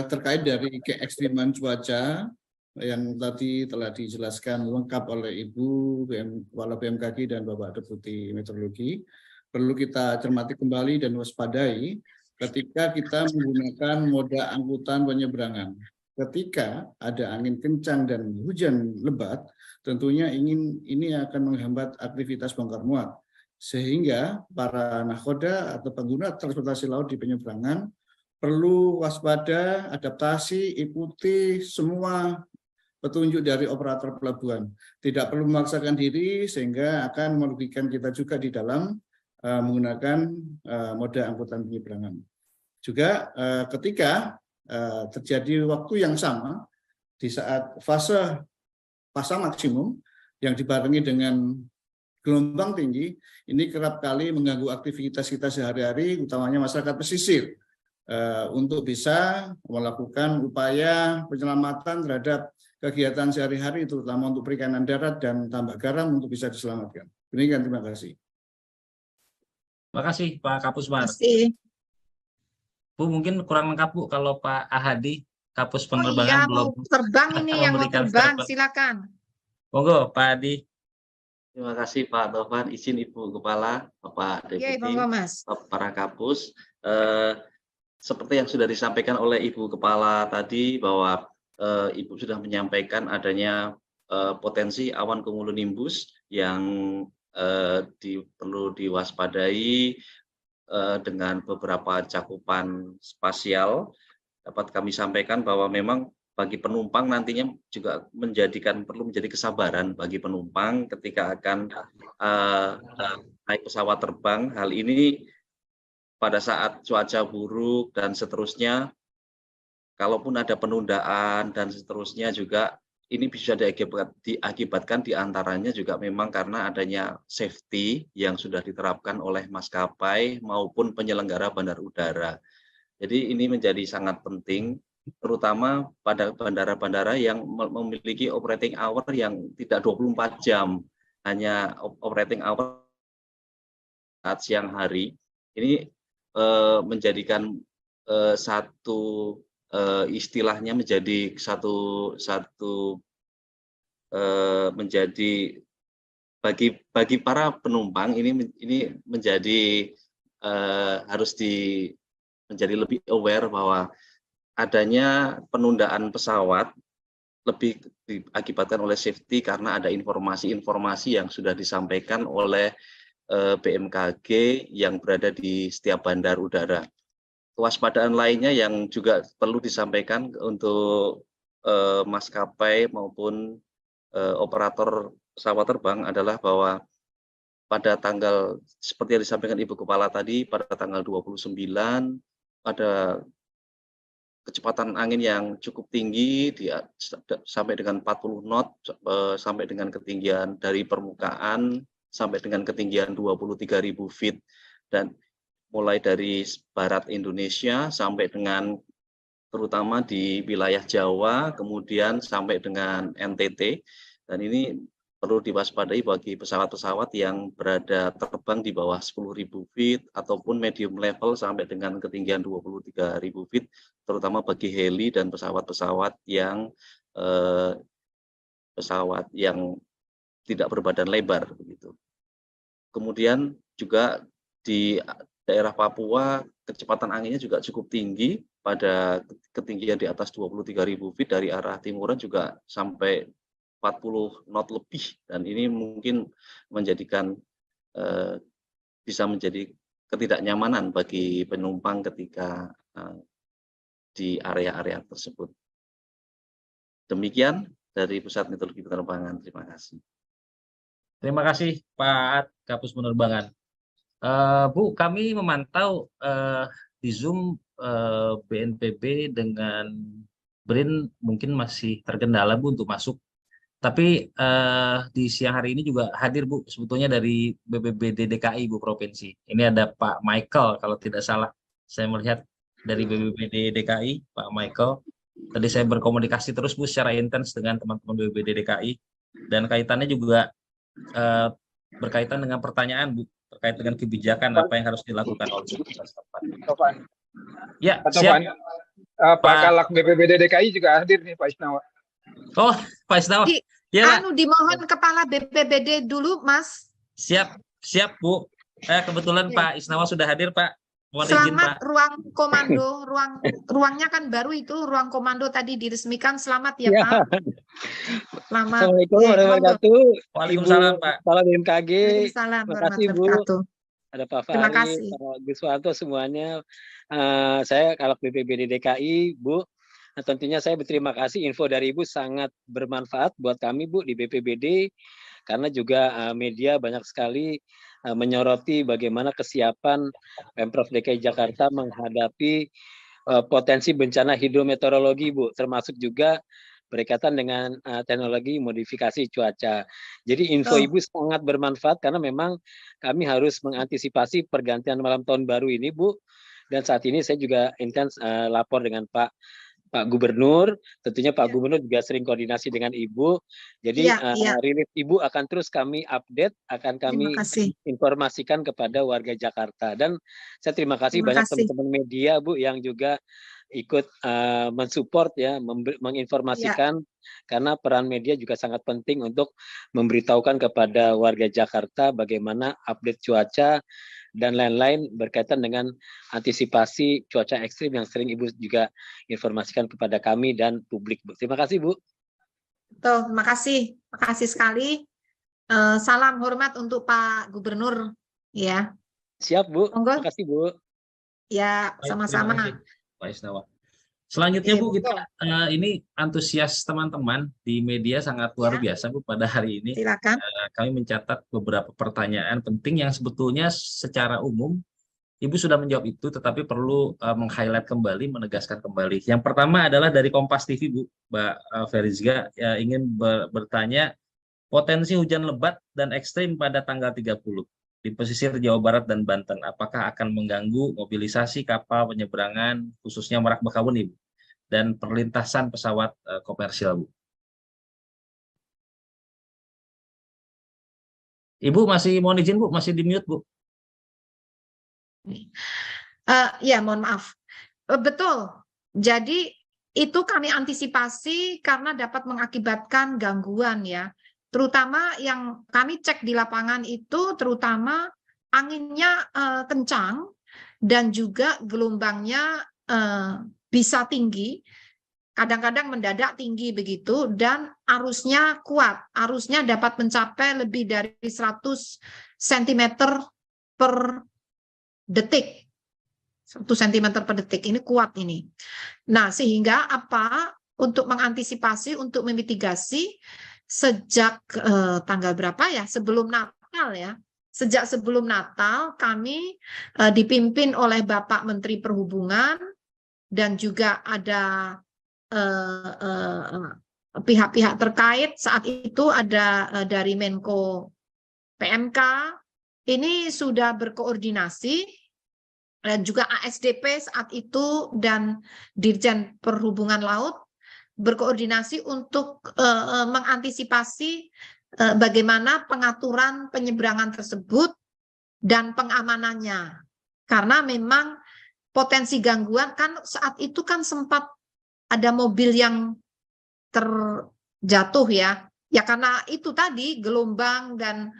Terkait dari keekstriman cuaca yang tadi telah dijelaskan lengkap oleh Ibu Kepala BMKG dan Bapak Deputi Meteorologi, perlu kita cermati kembali dan waspadai ketika kita menggunakan moda angkutan penyeberangan. ketika ada angin kencang dan hujan lebat, tentunya ini akan menghambat aktivitas bongkar muat. Sehingga para nakhoda atau pengguna transportasi laut di penyeberangan perlu waspada, adaptasi, ikuti semua petunjuk dari operator pelabuhan. Tidak perlu memaksakan diri sehingga akan merugikan kita juga di dalam menggunakan moda angkutan penyeberangan. Juga ketika terjadi waktu yang sama di saat fase pasang maksimum yang dibarengi dengan gelombang tinggi, ini kerap kali mengganggu aktivitas kita sehari-hari, utamanya masyarakat pesisir, untuk bisa melakukan upaya penyelamatan terhadap kegiatan sehari-hari, terutama untuk perikanan darat dan tambak garam untuk bisa diselamatkan. Demikian, terima kasih. Terima kasih Pak Kapusmar. Terima kasih. Bu, mungkin kurang lengkap Bu kalau Pak Ahadi, Kapus Oh Penerbangan iya, belum mau terbang ini yang mau memberikan terbang, statement. silakan. Monggo Pak Adi. Terima kasih Pak Taufan, izin Ibu Kepala, Bapak Iya, Deputi, monggo Mas. para Kapus. Seperti yang sudah disampaikan oleh Ibu Kepala tadi bahwa Ibu sudah menyampaikan adanya potensi awan cumulonimbus yang perlu diwaspadai dengan beberapa cakupan spasial. Dapat kami sampaikan bahwa memang bagi penumpang nantinya juga perlu menjadi kesabaran bagi penumpang ketika akan naik pesawat terbang. Hal ini pada saat cuaca buruk dan seterusnya, kalaupun ada penundaan dan seterusnya juga ini bisa diakibatkan diantaranya juga memang karena adanya safety yang sudah diterapkan oleh maskapai maupun penyelenggara bandar udara. Jadi ini menjadi sangat penting, terutama pada bandara-bandara yang memiliki operating hour yang tidak 24 jam, hanya operating hour saat siang hari. Ini menjadikan satu istilahnya menjadi menjadi bagi para penumpang ini menjadi harus menjadi lebih aware bahwa adanya penundaan pesawat lebih diakibatkan oleh safety karena ada informasi-informasi yang sudah disampaikan oleh BMKG yang berada di setiap bandar udara. Kewaspadaan lainnya yang juga perlu disampaikan untuk maskapai maupun operator pesawat terbang adalah bahwa pada tanggal seperti yang disampaikan Ibu Kepala tadi, pada tanggal 29 ada kecepatan angin yang cukup tinggi sampai dengan 40 knot sampai dengan ketinggian dari permukaan sampai dengan ketinggian 23.000 feet, dan mulai dari barat Indonesia sampai dengan terutama di wilayah Jawa, kemudian sampai dengan NTT, dan ini perlu diwaspadai bagi pesawat-pesawat yang berada terbang di bawah 10.000 feet ataupun medium level sampai dengan ketinggian 23.000 feet, terutama bagi heli dan pesawat-pesawat yang tidak berbadan lebar begitu. Kemudian juga di daerah Papua kecepatan anginnya juga cukup tinggi pada ketinggian di atas 23.000 feet dari arah timuran juga sampai 40 knot lebih, dan ini mungkin bisa menjadi ketidaknyamanan bagi penumpang ketika di area-area tersebut. Demikian dari Pusat Meteorologi Penerbangan. Terima kasih. Terima kasih Pak Kapus Penerbangan. Bu, kami memantau di Zoom BNPB dengan BRIN mungkin masih terkendala Bu untuk masuk. Tapi di siang hari ini juga hadir Bu, sebetulnya dari BPBD DKI Bu Provinsi. Ini ada Pak Michael kalau tidak salah. Saya melihat dari BPBD DKI, Pak Michael. Tadi saya berkomunikasi terus Bu secara intens dengan teman-teman BPBD DKI, dan kaitannya juga berkaitan dengan pertanyaan Bu terkait dengan kebijakan apa yang harus dilakukan oleh setempat. Ya, siap. Pak Kalak BPBD DKI juga hadir nih, Pak Isnawa. Oh, Pak Isnawa. Ya. Dimohon Kepala BPBD dulu, Mas. Siap Bu. Kebetulan Pak Isnawa sudah hadir, Pak. Mohon izin, Selamat Pak. ruang komando, ruangnya kan baru itu, ruang komando tadi diresmikan. Selamat ya, Ya. Pak. Selamat. Assalamualaikum Monggo. warahmatullahi wabarakatuh. Waalaikumsalam, Ibu Pak. Kepala BMKG. Waalaikumsalam Terima kasih, warahmatullahi Bu. wabarakatuh. Ada Pak Terima Fahri, kasih. Pak Guswanto, semuanya. Saya kalau BPBD DKI, Bu, tentunya saya berterima kasih, info dari Ibu sangat bermanfaat buat kami, Bu, di BPBD, karena juga media banyak sekali menyoroti bagaimana kesiapan Pemprov DKI Jakarta menghadapi potensi bencana hidrometeorologi, Bu, termasuk juga berkaitan dengan teknologi modifikasi cuaca. Jadi info Oh. Ibu sangat bermanfaat karena memang kami harus mengantisipasi pergantian malam tahun baru ini, Bu. Dan saat ini saya juga intens lapor dengan Pak Gubernur. Tentunya Pak Ya. Gubernur juga sering koordinasi dengan Ibu. Jadi Iya. rilis Ibu akan terus kami update, akan kami Terima kasih. informasikan kepada warga Jakarta. Dan saya terima kasih Terima banyak kasih. teman-teman media, Bu, yang juga ikut mensupport ya, menginformasikan, karena peran media juga sangat penting untuk memberitahukan kepada warga Jakarta bagaimana update cuaca dan lain-lain berkaitan dengan antisipasi cuaca ekstrim yang sering Ibu juga informasikan kepada kami dan publik, Bu. Terima kasih, Bu. Tuh, terima kasih. Terima kasih sekali. Salam hormat untuk Pak Gubernur. Ya, Siap, Bu. Monggo. Terima kasih, Bu. Ya, Baik, sama-sama. terima kasih, Pak Isnawa. Selanjutnya, Iya, Bu, kita monggo. ini antusias teman-teman di media sangat luar Ya. biasa, Bu, pada hari ini. Silakan. Kami mencatat beberapa pertanyaan penting yang sebetulnya secara umum Ibu sudah menjawab itu, tetapi perlu meng-highlight kembali, menegaskan kembali. Yang pertama adalah dari Kompas TV, Bu, Mbak Ferizga, ingin bertanya potensi hujan lebat dan ekstrim pada tanggal 30 di pesisir Jawa Barat dan Banten. Apakah akan mengganggu mobilisasi kapal penyeberangan, khususnya Merak Bakahuni, Bu, dan perlintasan pesawat komersial, Bu? Ibu masih mohon izin, Bu, masih di mute, Bu. Ya, mohon maaf. Betul. Jadi itu kami antisipasi karena dapat mengakibatkan gangguan ya. Terutama yang kami cek di lapangan itu terutama anginnya kencang dan juga gelombangnya bisa tinggi. Kadang-kadang mendadak tinggi begitu dan arusnya kuat. Arusnya dapat mencapai lebih dari 100 cm per detik. 1 cm per detik, ini kuat ini. Nah, sehingga apa? Untuk mengantisipasi, untuk memitigasi, sejak tanggal berapa ya? Sebelum Natal ya. Sejak sebelum Natal kami dipimpin oleh Bapak Menteri Perhubungan dan juga ada pihak-pihak terkait. Saat itu ada dari Menko PMK, ini sudah berkoordinasi dan juga ASDP saat itu dan Dirjen Perhubungan Laut berkoordinasi untuk mengantisipasi bagaimana pengaturan penyeberangan tersebut dan pengamanannya. Karena memang potensi gangguan kan saat itu kan sempat ada mobil yang terjatuh ya. Ya karena itu tadi gelombang dan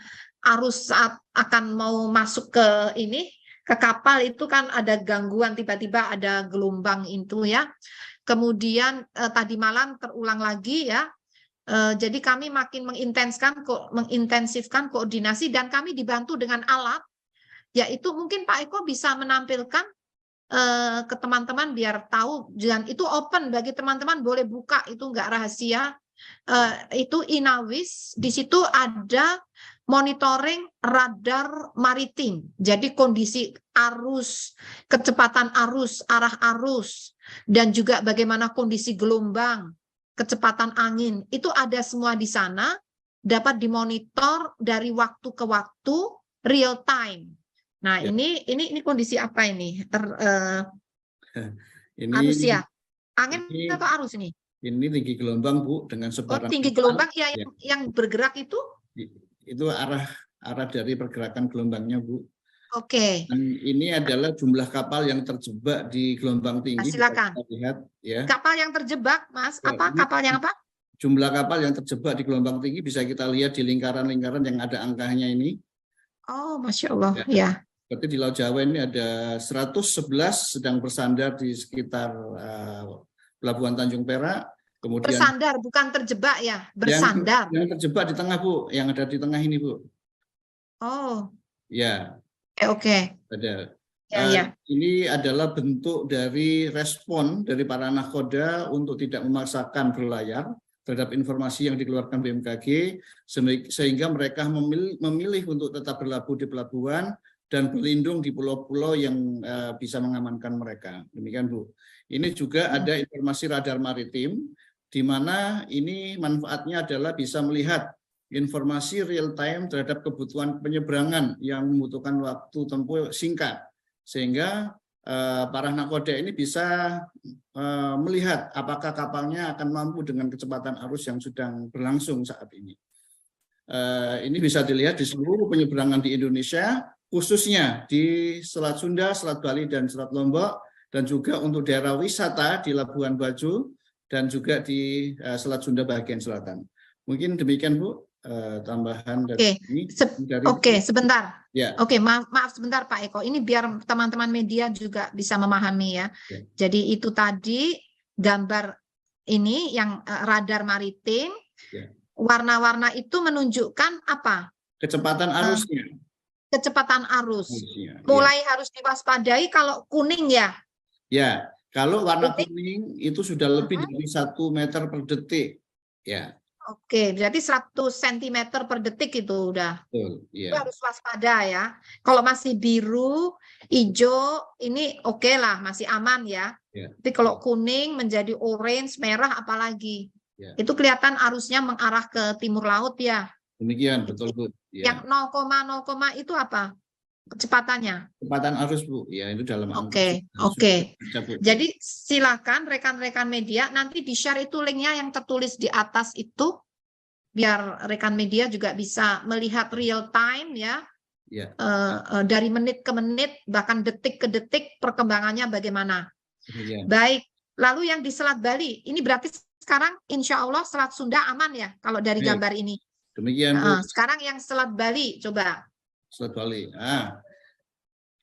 arus saat akan mau masuk ke ke kapal itu kan ada gangguan, tiba-tiba ada gelombang itu ya. Kemudian tadi malam terulang lagi ya. Jadi kami makin mengintensifkan koordinasi dan kami dibantu dengan alat, yaitu mungkin Pak Eko bisa menampilkan ke teman-teman biar tahu, dan itu open bagi teman-teman, boleh buka, itu enggak rahasia. Itu Inawis, di situ ada monitoring radar maritim. Jadi kondisi arus, kecepatan arus, arah arus, dan juga bagaimana kondisi gelombang, kecepatan angin, itu ada semua di sana, dapat dimonitor dari waktu ke waktu, real time. Nah, Ya. ini kondisi apa ini? Ini Arus ya? Angin ini- atau arus ini? Ini tinggi gelombang, Bu, dengan Oh, sebaran tinggi gelombang ya, yang bergerak itu? itu arah dari pergerakan gelombangnya, Bu. Oke. Dan ini adalah jumlah kapal yang terjebak di gelombang tinggi. Silakan. Kita lihat ya. Kapal yang terjebak, Mas. Ya, Apa ini- kapal yang apa? Jumlah kapal yang terjebak di gelombang tinggi bisa kita lihat di lingkaran-lingkaran yang ada angkanya ini. Oh, Masya Allah. Ya. Ya. Berarti di Laut Jawa ini ada 111 sedang bersandar di sekitar Pelabuhan Tanjung Perak. Kemudian Bersandar, bukan terjebak ya, bersandar. yang terjebak di tengah, Bu, yang ada di tengah ini, Bu. Oh, Ya, oke. ada. Ya. Ini adalah bentuk dari respon dari para nahkoda untuk tidak memaksakan berlayar terhadap informasi yang dikeluarkan BMKG, sehingga mereka memilih untuk tetap berlabuh di pelabuhan dan berlindung di pulau-pulau yang bisa mengamankan mereka. Demikian, Bu. Ini juga ada informasi radar maritim, di mana ini manfaatnya adalah bisa melihat informasi real time terhadap kebutuhan penyeberangan yang membutuhkan waktu tempuh singkat, sehingga para nakoda ini bisa melihat apakah kapalnya akan mampu dengan kecepatan arus yang sedang berlangsung saat ini. Ini bisa dilihat di seluruh penyeberangan di Indonesia, khususnya di Selat Sunda, Selat Bali, dan Selat Lombok, dan juga untuk daerah wisata di Labuan Bajo, dan juga di Selat Sunda bagian selatan. Mungkin demikian, Bu, tambahan dari ini. Oke, sebentar. Ya. Oke, maaf sebentar Pak Eko. Ini biar teman-teman media juga bisa memahami ya. Jadi itu tadi gambar ini yang radar maritim. Warna-warna itu menunjukkan apa? Kecepatan arusnya. Kecepatan arus. Mulai harus diwaspadai kalau kuning ya. Ya, kalau warna kuning itu sudah lebih dari 1 meter per detik. Ya. Oke, berarti 100 cm per detik itu udah. Betul, Itu harus waspada ya. Kalau masih biru, hijau, ini oke lah, masih aman ya. Tapi kalau kuning menjadi orange, merah apalagi. Itu kelihatan arusnya mengarah ke timur laut ya. Demikian, betul, Bu. Yang 0,0 itu apa? Kecepatannya. Kecepatan arus, Bu. Ya, itu dalam. Oke. Jadi silakan rekan-rekan media nanti di-share itu linknya yang tertulis di atas itu, biar rekan media juga bisa melihat real time ya. Dari menit ke menit, bahkan detik ke detik perkembangannya bagaimana. Baik. Lalu yang di Selat Bali, ini berarti sekarang insya Allah Selat Sunda aman ya kalau dari gambar ini. Demikian, Bu. Sekarang yang Selat Bali coba. Selat Bali.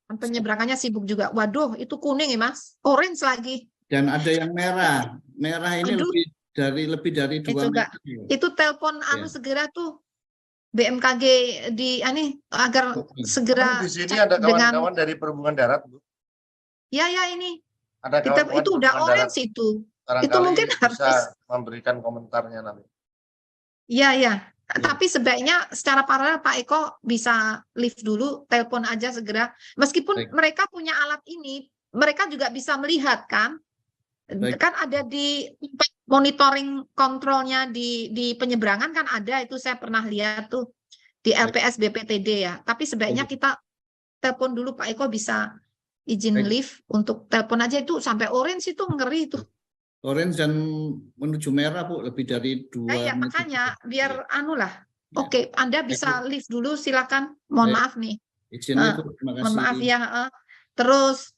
Penyeberangannya sibuk juga. Waduh, itu kuning ya Mas. Orange lagi. Dan ada yang merah. Merah ini lebih dari 2 meter. Itu telepon segera tuh BMKG agar segera. Di sini ada kawan-kawan dari Perhubungan Darat, Bu. Ya ini. Ada itu udah orange itu. Itu mungkin harus memberikan komentarnya nanti. Iya. Tapi sebaiknya secara paralel Pak Eko bisa lift dulu, telepon aja segera. Meskipun mereka punya alat ini, mereka juga bisa melihat kan. Kan ada di monitoring kontrolnya di penyeberangan kan ada, itu saya pernah lihat tuh di LPS BPTD ya. Tapi sebaiknya kita telepon dulu Pak Eko, bisa izin lift untuk telepon aja, itu sampai orange itu ngeri itu. Orange dan menuju merah, Bu, lebih dari 2 meter. Makanya biar Oke, Anda bisa lift dulu, silakan. Mohon maaf nih. Izin itu, terima kasih. Mohon maaf ya. Terus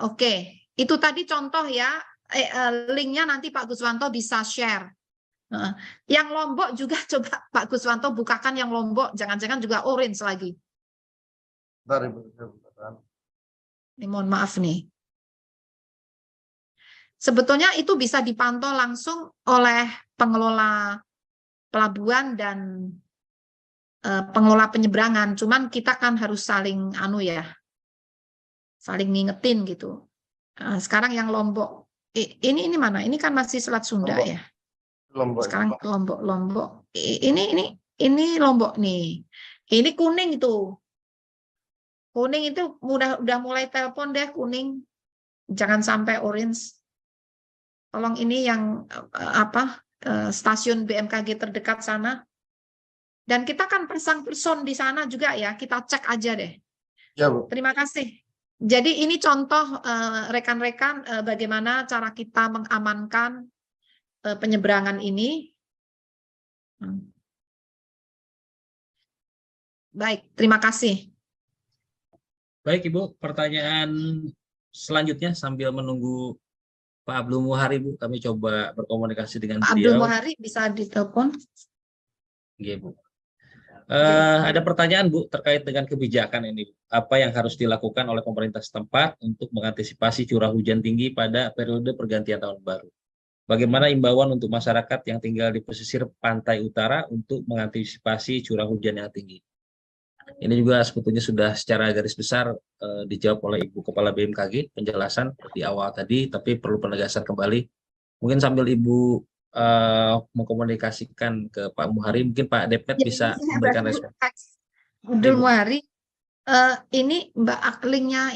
oke. Itu tadi contoh ya. Linknya nanti Pak Guswanto bisa share. Yang Lombok juga coba Pak Guswanto bukakan yang Lombok, jangan-jangan juga orange lagi. Ini mohon maaf nih. Sebetulnya itu bisa dipantau langsung oleh pengelola pelabuhan dan pengelola penyeberangan. Cuman kita kan harus saling saling ngingetin gitu. Sekarang yang Lombok, ini mana? Ini kan masih Selat Sunda Lombok. Ya. Lombok. Sekarang Lombok. Ini Lombok nih. Ini kuning itu. Kuning itu udah mulai telepon deh kuning. Jangan sampai orange. Tolong ini yang stasiun BMKG terdekat sana. Dan kita kan pasang person di sana juga ya, kita cek aja deh. Ya, Bu. Terima kasih. Jadi ini contoh rekan-rekan bagaimana cara kita mengamankan penyeberangan ini. Baik, terima kasih. Baik Ibu, pertanyaan selanjutnya sambil menunggu Pak Abdul Muhari, Bu, kami coba berkomunikasi dengan Pak beliau. Abdul Muhari bisa ditelepon. Oke, Bu. Ada pertanyaan Bu terkait dengan kebijakan ini, Bu. Apa yang harus dilakukan oleh pemerintah setempat untuk mengantisipasi curah hujan tinggi pada periode pergantian tahun baru? Bagaimana imbauan untuk masyarakat yang tinggal di pesisir pantai utara untuk mengantisipasi curah hujan yang tinggi? Ini juga sebetulnya sudah secara garis besar dijawab oleh Ibu Kepala BMKG penjelasan di awal tadi, tapi perlu penegasan kembali. Mungkin sambil Ibu mengkomunikasikan ke Pak Muhari, mungkin Pak Depet bisa memberikan respon. Abdul Muhari, ini Mbak linknya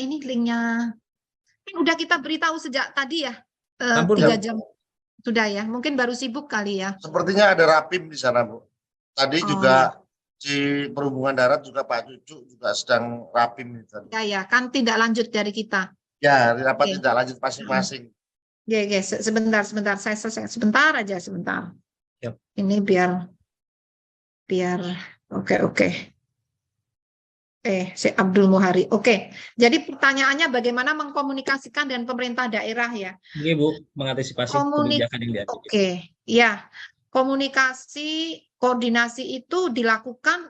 kan udah kita beritahu sejak tadi ya, 3 jam sudah ya, mungkin baru sibuk kali ya. Sepertinya ada Rapim di sana, Bu. Tadi juga di Perhubungan Darat juga Pak Cucu juga sedang Rapim itu. Ya, kan tidak lanjut dari kita. Ya, rapat tidak lanjut masing-masing. Ya, sebentar, saya selesai. Sebentar aja. Yep. Ini biar oke. Si Abdul Muhari. Oke. Jadi pertanyaannya bagaimana mengkomunikasikan dengan pemerintah daerah ya? Ini Bu, mengantisipasi kebijakan yang diambil. Oke, ya. Koordinasi itu dilakukan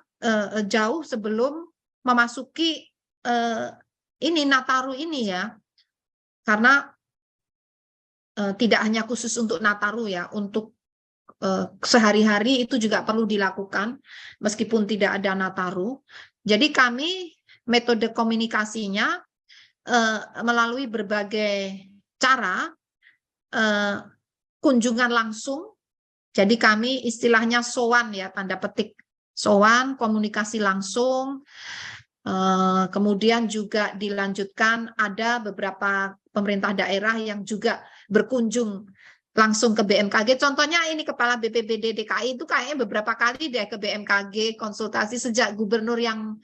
jauh sebelum memasuki Nataru ini ya. Karena tidak hanya khusus untuk Nataru ya, untuk sehari-hari itu juga perlu dilakukan meskipun tidak ada Nataru. Jadi kami metode komunikasinya melalui berbagai cara, kunjungan langsung. Jadi kami istilahnya sowan ya, tanda petik sowan, komunikasi langsung. Kemudian juga dilanjutkan ada beberapa pemerintah daerah yang juga berkunjung langsung ke BMKG. Contohnya ini Kepala BPBD DKI itu kayaknya beberapa kali deh ke BMKG konsultasi sejak gubernur yang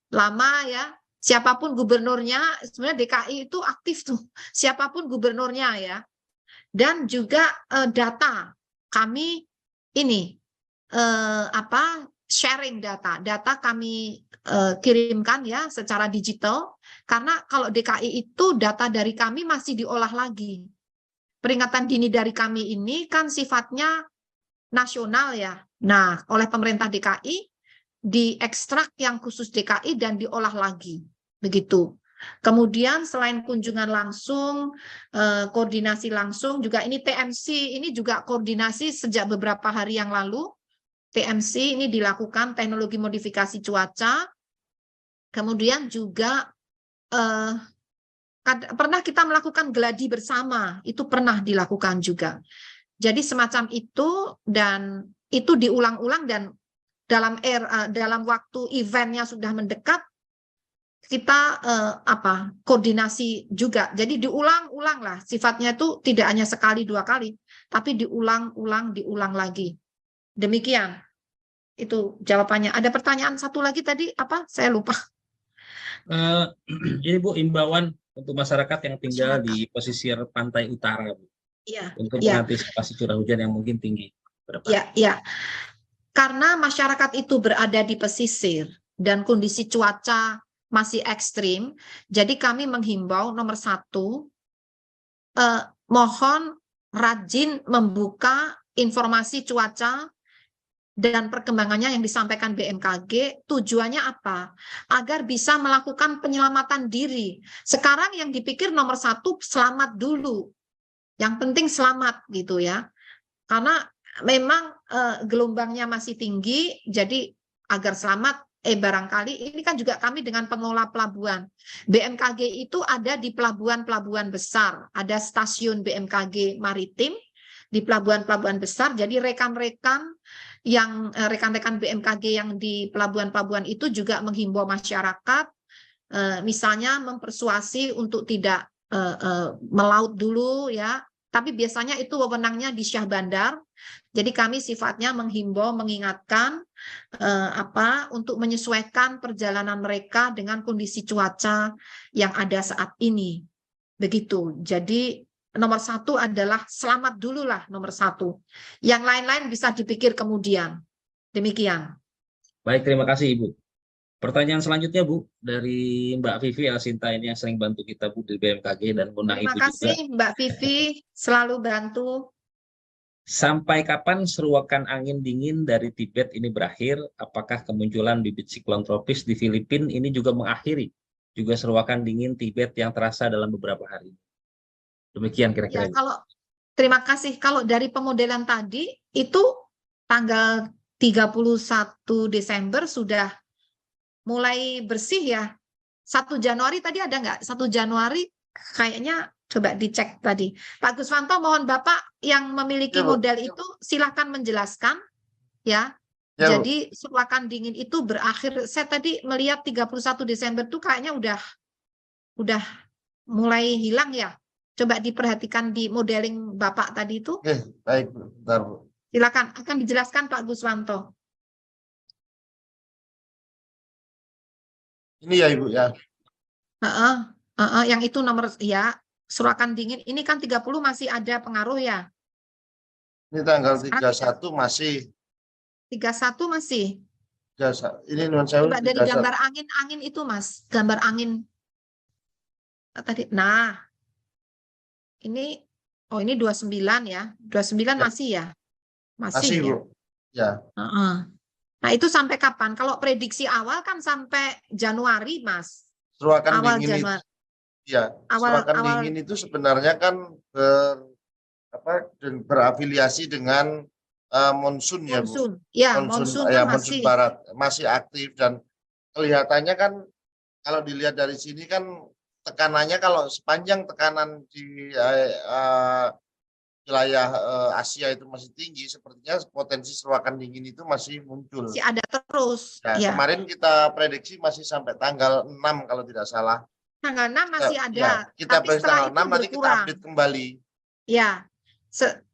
lama ya. Siapapun gubernurnya, sebenarnya DKI itu aktif tuh. Siapapun gubernurnya ya. Dan juga data kami ini sharing data kami kirimkan ya secara digital, karena kalau DKI itu data dari kami masih diolah lagi. Peringatan dini dari kami ini kan sifatnya nasional ya. Nah, oleh pemerintah DKI diekstrak yang khusus DKI dan diolah lagi. Begitu. Kemudian selain kunjungan langsung, koordinasi langsung, juga ini TMC, ini juga koordinasi sejak beberapa hari yang lalu. TMC ini dilakukan teknologi modifikasi cuaca. Kemudian juga pernah kita melakukan geladi bersama, itu pernah dilakukan juga. Jadi semacam itu, dan itu diulang-ulang, dan dalam waktu eventnya sudah mendekat, kita koordinasi juga. Jadi diulang-ulang lah, sifatnya itu tidak hanya sekali 2 kali, tapi diulang lagi. Demikian. Itu jawabannya. Ada pertanyaan satu lagi tadi apa? Saya lupa. Ini Bu, imbauan untuk masyarakat yang tinggal di pesisir pantai utara, Bu. Iya. Untuk mengantisipasi curah hujan yang mungkin tinggi. Iya. Karena masyarakat itu berada di pesisir dan kondisi cuaca masih ekstrim, jadi kami menghimbau nomor 1, mohon rajin membuka informasi cuaca dan perkembangannya yang disampaikan BMKG. Tujuannya apa? Agar bisa melakukan penyelamatan diri. Sekarang yang dipikir nomor 1 selamat dulu. Yang penting selamat gitu ya. Karena memang gelombangnya masih tinggi, jadi agar selamat barangkali ini kan juga kami dengan pengelola pelabuhan. BMKG itu ada di pelabuhan-pelabuhan besar, ada stasiun BMKG maritim di pelabuhan-pelabuhan besar. Jadi rekan-rekan BMKG yang di pelabuhan-pelabuhan itu juga menghimbau masyarakat, misalnya mempersuasi untuk tidak melaut dulu ya. Tapi biasanya itu wewenangnya di Syah Bandar. Jadi kami sifatnya menghimbau, mengingatkan untuk menyesuaikan perjalanan mereka dengan kondisi cuaca yang ada saat ini. Begitu. Jadi nomor 1 adalah selamat dulu lah nomor 1. Yang lain-lain bisa dipikir kemudian. Demikian. Baik, terima kasih Ibu. Pertanyaan selanjutnya Bu, dari Mbak Vivi Alsinta ini yang sering bantu kita Bu di BMKG dan undang Ibu juga. Terima kasih Mbak Vivi, selalu bantu. Sampai kapan seruakan angin dingin dari Tibet ini berakhir? Apakah kemunculan bibit siklon tropis di Filipina ini juga mengakhiri juga seruakan dingin Tibet yang terasa dalam beberapa hari? Demikian kira-kira. Ya, terima kasih. Kalau dari pemodelan tadi itu tanggal 31 Desember sudah mulai bersih ya. 1 Januari tadi ada nggak? 1 Januari kayaknya coba dicek tadi. Pak Guswanto, mohon Bapak yang memiliki Ya, Bu. model itu silakan menjelaskan ya. Ya, Bu. Jadi seruakan dingin itu berakhir. Saya tadi melihat 31 Desember itu kayaknya udah mulai hilang ya. Coba diperhatikan di modeling Bapak tadi itu. Oke, baik, bentar, Bu. Silakan, akan dijelaskan Pak Guswanto. Ini ya Ibu ya. Yang itu nomor ya, seruakan dingin. Ini kan 30 masih ada pengaruh ya. Ini tanggal 31 masih. 31 masih. Ini Nuan Sewu Coba dari 31. gambar angin itu Mas, gambar angin tadi. Nah, ini ini 29 ya. 29 Ya. masih ya. Masih ya. Bu. Ya. Nah, itu sampai kapan? Kalau prediksi awal kan sampai Januari, Mas. Seruakan Awal dingin Januari. itu. Ya, seruakan dingin itu sebenarnya kan berafiliasi dengan monsun ya Bu. Monsun. Ya, monsun kan monsun masih. barat masih aktif, dan kelihatannya kan kalau dilihat dari sini kan tekanannya, kalau sepanjang tekanan di wilayah Asia itu masih tinggi, sepertinya potensi seruakan dingin itu masih muncul. Masih ada terus. Ya, Ya. kemarin kita prediksi masih sampai tanggal 6 kalau tidak salah. Tanggal 6 masih ada. Ya, kita tapi prediksi setelah tanggal 6 itu nanti kita berkurang. update kembali. Ya,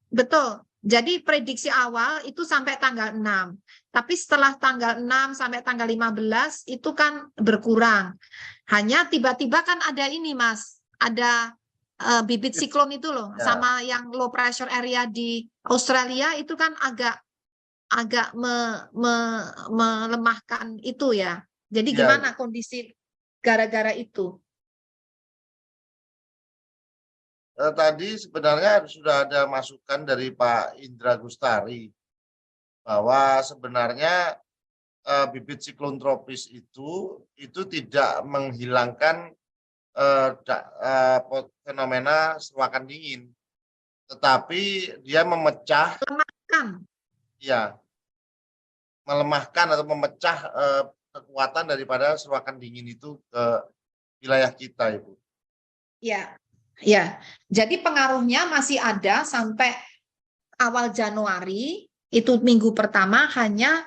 betul. Jadi prediksi awal itu sampai tanggal 6. Tapi setelah tanggal 6 sampai tanggal 15 itu kan berkurang. Hanya tiba-tiba kan ada ini Mas, ada bibit siklon itu loh, Ya. sama yang low pressure area di Australia itu kan agak melemahkan itu ya. Jadi Ya. gimana kondisi gara-gara itu? Tadi sebenarnya sudah ada masukan dari Pak Indra Gustari bahwa sebenarnya bibit siklon tropis itu tidak menghilangkan fenomena seruakan dingin, tetapi dia melemahkan atau memecah kekuatan daripada seruakan dingin itu ke wilayah kita, Ibu. Ya. Ya, jadi pengaruhnya masih ada sampai awal Januari, itu minggu pertama hanya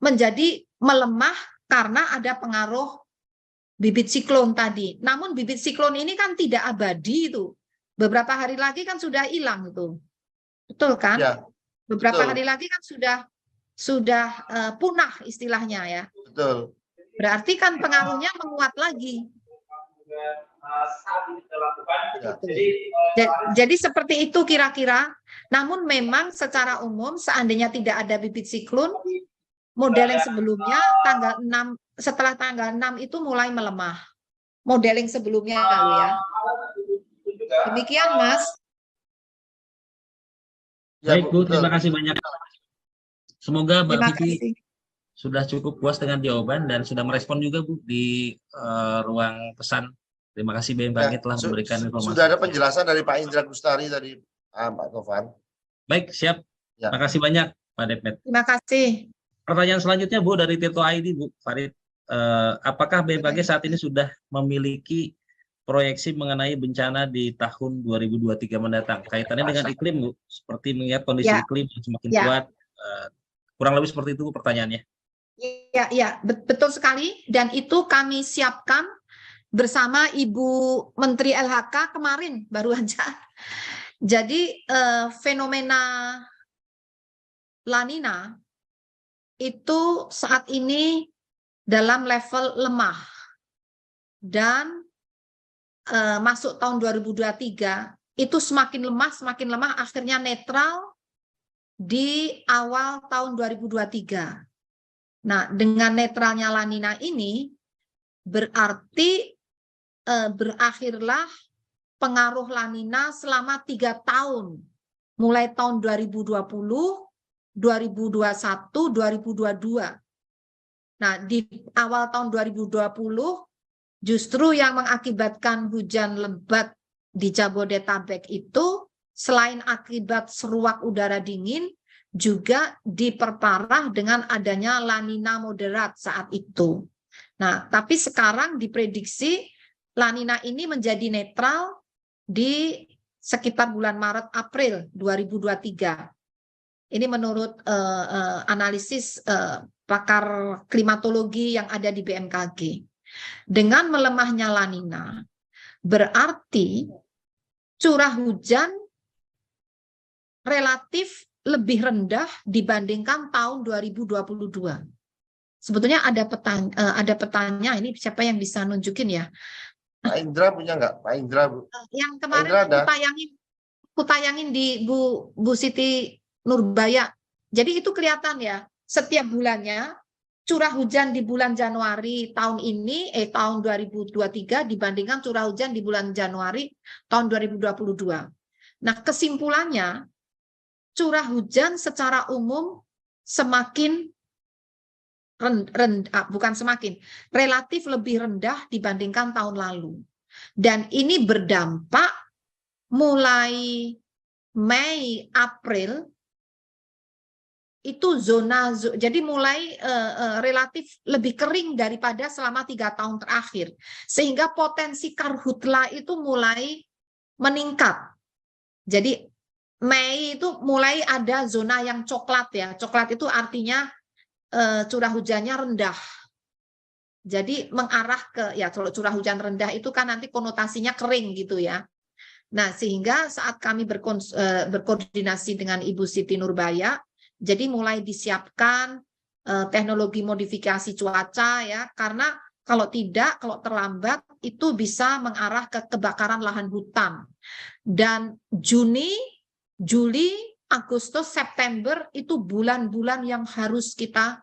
menjadi melemah karena ada pengaruh bibit siklon tadi. Namun bibit siklon ini kan tidak abadi itu. Beberapa hari lagi kan sudah hilang itu. Betul kan? Ya, beberapa betul. hari lagi kan sudah punah istilahnya ya. Betul. Berarti kan pengaruhnya menguat lagi. Jadi seperti itu kira-kira. Namun memang secara umum seandainya tidak ada bibit siklon, modeling sebelumnya tanggal 6, setelah tanggal 6 itu mulai melemah. Modeling sebelumnya lalu ya. Demikian Mas. Ya, Baik Bu, betul. terima kasih banyak. Semoga Mbak Terima Vivi kasih. sudah cukup puas dengan jawaban dan sudah merespon juga Bu di ruang pesan. Terima kasih BMKG telah memberikan informasi. Sudah ada penjelasan dari Pak Indra Gustari tadi, Pak Tovan. Baik, siap. Ya. Terima kasih banyak Pak Depmet. Terima kasih. Pertanyaan selanjutnya Bu dari Tirto ID Bu Farid. Apakah BMKG saat ini sudah memiliki proyeksi mengenai bencana di tahun 2023 mendatang? Kaitannya dengan iklim Bu, seperti mengingat kondisi iklim yang semakin kuat. Kurang lebih seperti itu Bu pertanyaannya. Ya, betul sekali. Dan itu kami siapkan bersama Ibu Menteri LHK kemarin baru aja. Jadi fenomena La Nina itu saat ini dalam level lemah dan masuk tahun 2023 itu semakin lemah akhirnya netral di awal tahun 2023. Nah, dengan netralnya La Nina ini berarti berakhirlah pengaruh La Nina selama 3 tahun mulai tahun 2020, 2021, 2022. Nah, di awal tahun 2020 justru yang mengakibatkan hujan lebat di Jabodetabek itu selain akibat seruak udara dingin juga diperparah dengan adanya La Nina moderat saat itu. Nah, tapi sekarang diprediksi La Nina ini menjadi netral di sekitar bulan Maret April 2023. Ini menurut analisis pakar klimatologi yang ada di BMKG. Dengan melemahnya La Nina, berarti curah hujan relatif lebih rendah dibandingkan tahun 2022. Sebetulnya ada petanya, ini siapa yang bisa nunjukin ya? Pak Indra punya nggak? Pak Indra, Bu. Yang kemarin Indra ada? aku tayangin di Bu Siti Nurbaya. Jadi itu kelihatan ya, setiap bulannya curah hujan di bulan Januari tahun ini, tahun 2023 dibandingkan curah hujan di bulan Januari tahun 2022. Nah, kesimpulannya curah hujan secara umum semakin relatif lebih rendah dibandingkan tahun lalu. Dan ini berdampak mulai Mei, April, itu jadi mulai relatif lebih kering daripada selama 3 tahun terakhir. Sehingga potensi karhutla itu mulai meningkat. Jadi Mei itu mulai ada zona yang coklat ya. Coklat itu artinya curah hujannya rendah. Jadi mengarah ke, ya kalau curah hujan rendah itu kan nanti konotasinya kering gitu ya. Nah, sehingga saat kami berkoordinasi dengan Ibu Siti Nurbaya, jadi mulai disiapkan teknologi modifikasi cuaca ya, karena kalau terlambat itu bisa mengarah ke kebakaran lahan hutan. Dan Juni, Juli, Agustus, September itu bulan-bulan yang harus kita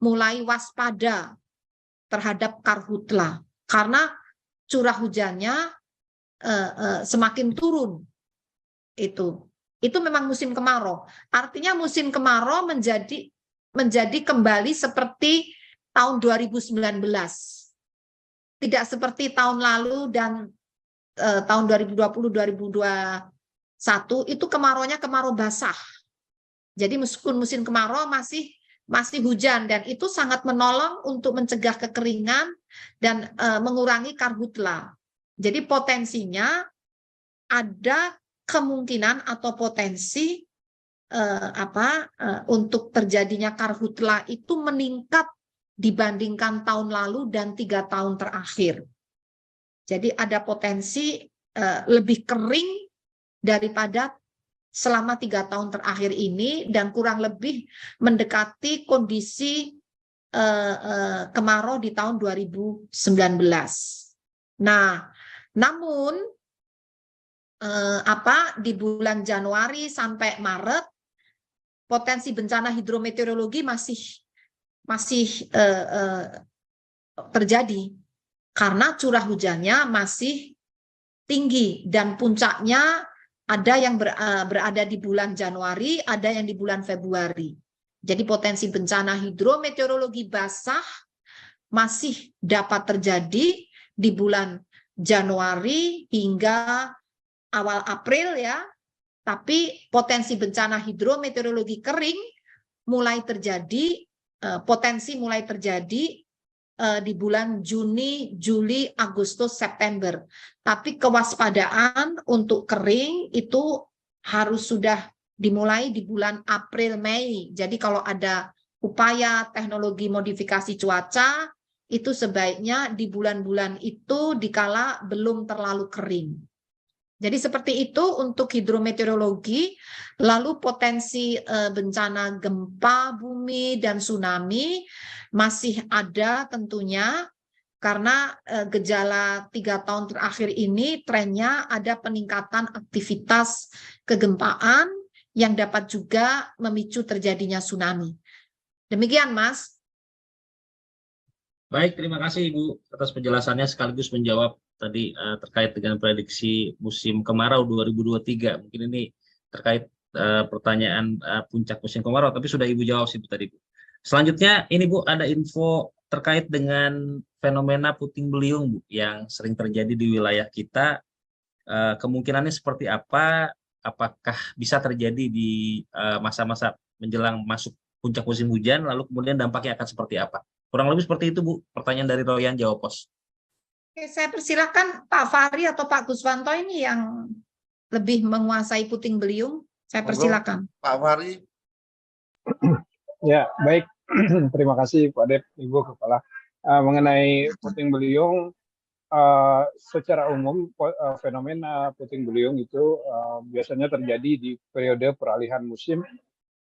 mulai waspada terhadap karhutla karena curah hujannya semakin turun. Itu memang musim kemarau. Artinya musim kemarau menjadi kembali seperti tahun 2019. Tidak seperti tahun lalu dan tahun 2020-2021 itu kemaraunya kemarau basah. Jadi meskipun musim kemarau masih hujan dan itu sangat menolong untuk mencegah kekeringan dan mengurangi karhutla. Jadi potensinya ada kemungkinan atau potensi untuk terjadinya karhutla itu meningkat dibandingkan tahun lalu dan 3 tahun terakhir. Jadi ada potensi lebih kering daripada selama 3 tahun terakhir ini dan kurang lebih mendekati kondisi kemarau di tahun 2019. Nah, namun di bulan Januari sampai Maret potensi bencana hidrometeorologi masih terjadi karena curah hujannya masih tinggi dan puncaknya ada yang berada di bulan Januari, ada yang di bulan Februari. Jadi potensi bencana hidrometeorologi basah masih dapat terjadi di bulan Januari hingga awal April ya. Tapi potensi bencana hidrometeorologi kering mulai terjadi, potensi mulai terjadi di bulan Juni, Juli, Agustus, September. Tapi kewaspadaan untuk kering itu harus sudah dimulai di bulan April, Mei. Jadi kalau ada upaya teknologi modifikasi cuaca, itu sebaiknya di bulan-bulan itu dikala belum terlalu kering. Jadi seperti itu untuk hidrometeorologi, lalu potensi bencana gempa bumi dan tsunami masih ada tentunya karena gejala 3 tahun terakhir ini trennya ada peningkatan aktivitas kegempaan yang dapat juga memicu terjadinya tsunami. Demikian, Mas. Baik, terima kasih Ibu atas penjelasannya sekaligus menjawab tadi terkait dengan prediksi musim kemarau 2023. Mungkin ini terkait pertanyaan puncak musim kemarau, tapi sudah Ibu jawab sih Bu tadi Bu. Selanjutnya ini Bu ada info terkait dengan fenomena puting beliung Bu yang sering terjadi di wilayah kita. Kemungkinannya seperti apa? Apakah bisa terjadi di masa-masa menjelang masuk puncak musim hujan, lalu kemudian dampaknya akan seperti apa? Kurang lebih seperti itu Bu, pertanyaan dari Royan Jawa Pos. Oke, saya persilakan Pak Fahri atau Pak Guswanto ini yang lebih menguasai puting beliung. Saya Monggo, persilakan. Pak Fahri. Ya, baik. Terima kasih Pak Dep, Ibu Kepala. Mengenai puting beliung, secara umum fenomena puting beliung itu biasanya terjadi di periode peralihan musim,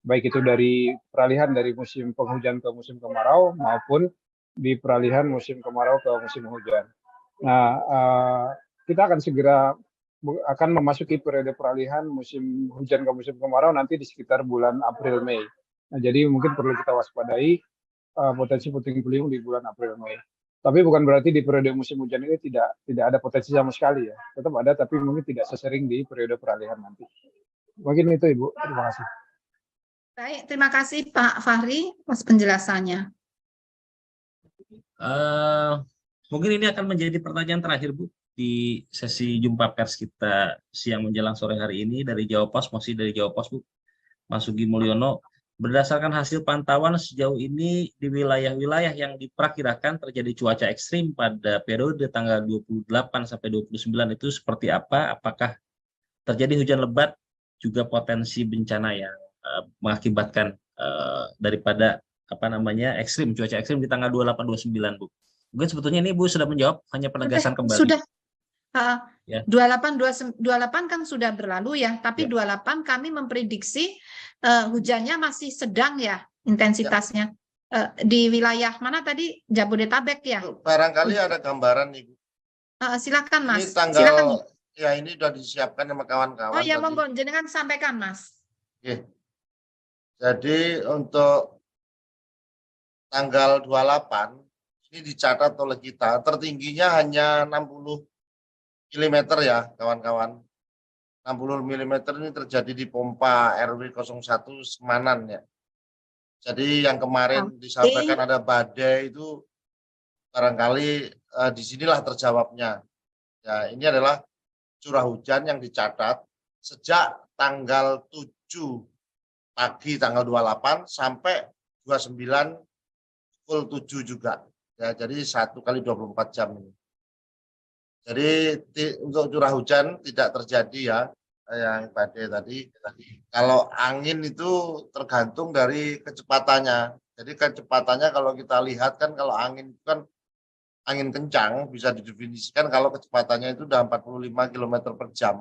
baik itu dari peralihan dari musim penghujan ke musim kemarau maupun di peralihan musim kemarau ke musim hujan. Nah, kita akan segera akan memasuki periode peralihan musim hujan ke musim kemarau nanti di sekitar bulan April Mei. Nah, jadi mungkin perlu kita waspadai potensi puting beliung di bulan April Mei. Tapi bukan berarti di periode musim hujan ini tidak ada potensi sama sekali ya. Tetap ada, tapi mungkin tidak sesering di periode peralihan nanti. Mungkin itu Ibu. Terima kasih. Baik, terima kasih Pak Fahri atas penjelasannya. Mungkin ini akan menjadi pertanyaan terakhir Bu di sesi jumpa pers kita siang menjelang sore hari ini dari Jawa Pos, masih dari Jawa Pos Bu, Mas Sugi Mulyono. Berdasarkan hasil pantauan sejauh ini di wilayah-wilayah yang diperkirakan terjadi cuaca ekstrim pada periode tanggal 28 sampai 29 itu seperti apa? Apakah terjadi hujan lebat juga potensi bencana yang mengakibatkan daripada ekstrim, cuaca ekstrim di tanggal 28-29 Bu. Mungkin sebetulnya ini Bu sudah menjawab, hanya penegasan kembali. Sudah. Ya. 28 kan sudah berlalu ya, tapi ya. 28 kami memprediksi hujannya masih sedang ya intensitasnya. Di wilayah mana tadi? Jabodetabek ya? Barangkali ada gambaran Ibu. Silakan Mas. Ini tanggal, silakan. Ya ini sudah disiapkan sama kawan-kawan. Oh ya, monggo jenengan sampaikan Mas. Oke. Jadi untuk tanggal 28 ini dicatat oleh kita tertingginya hanya 60 mm ya kawan-kawan. 60 mm ini terjadi di pompa RW 01 Semanan ya. Jadi yang kemarin disampaikan ada badai itu barangkali disinilah terjawabnya. Ya, ini adalah curah hujan yang dicatat sejak tanggal 7 pagi tanggal 28 sampai 29 pukul 7 juga. Ya, jadi 1 kali 24 jam ini. Jadi untuk curah hujan tidak terjadi ya yang badai tadi. Kalau angin itu tergantung dari kecepatannya. Jadi kecepatannya kalau kita lihat kan kalau angin itu kan angin kencang bisa didefinisikan kalau kecepatannya itu udah 45 km per jam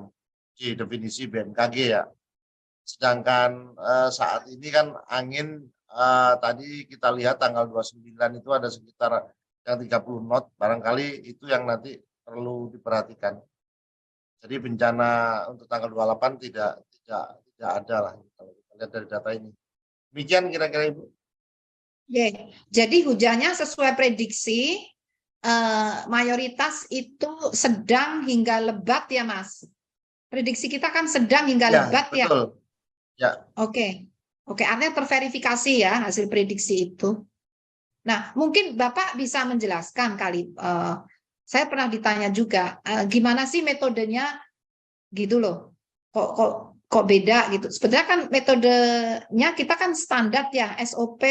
di definisi BMKG ya. Sedangkan saat ini kan angin tadi kita lihat tanggal 29 itu ada sekitar yang 30 knot, barangkali itu yang nanti perlu diperhatikan. Jadi bencana untuk tanggal 28 tidak ada lah kalau kita lihat dari data ini. Demikian kira-kira Ibu. Jadi hujannya sesuai prediksi mayoritas itu sedang hingga lebat ya Mas. Prediksi kita kan sedang hingga lebat ya. Betul. Ya. Oke, artinya terverifikasi ya hasil prediksi itu. Nah, mungkin Bapak bisa menjelaskan kali. Saya pernah ditanya juga, gimana sih metodenya gitu loh. Kok beda gitu. Sebenarnya kan metodenya kita kan standar ya, SOP.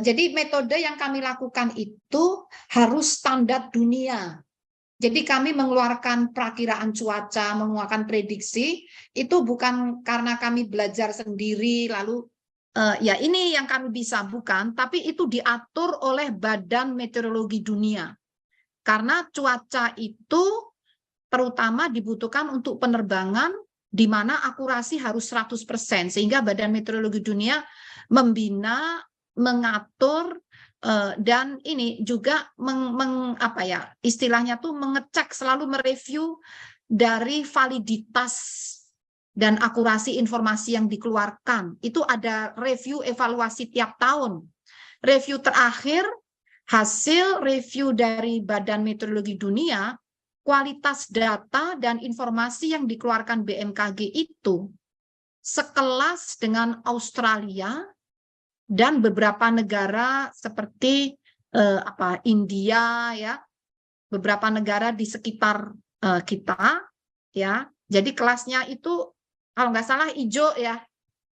Jadi metode yang kami lakukan itu harus standar dunia. Jadi kami mengeluarkan perakiraan cuaca, mengeluarkan prediksi, itu bukan karena kami belajar sendiri, lalu ya ini yang kami bisa, bukan, tapi itu diatur oleh Badan Meteorologi Dunia. Karena cuaca itu terutama dibutuhkan untuk penerbangan di mana akurasi harus 100%, sehingga Badan Meteorologi Dunia membina, mengatur, dan ini juga istilahnya tuh mengecek, selalu mereview dari validitas dan akurasi informasi yang dikeluarkan. Itu ada review evaluasi tiap tahun. Review terakhir, hasil review dari Badan Meteorologi Dunia, kualitas data dan informasi yang dikeluarkan BMKG itu sekelas dengan Australia dan beberapa negara seperti India, ya, beberapa negara di sekitar kita, ya. Jadi kelasnya itu kalau nggak salah hijau, ya.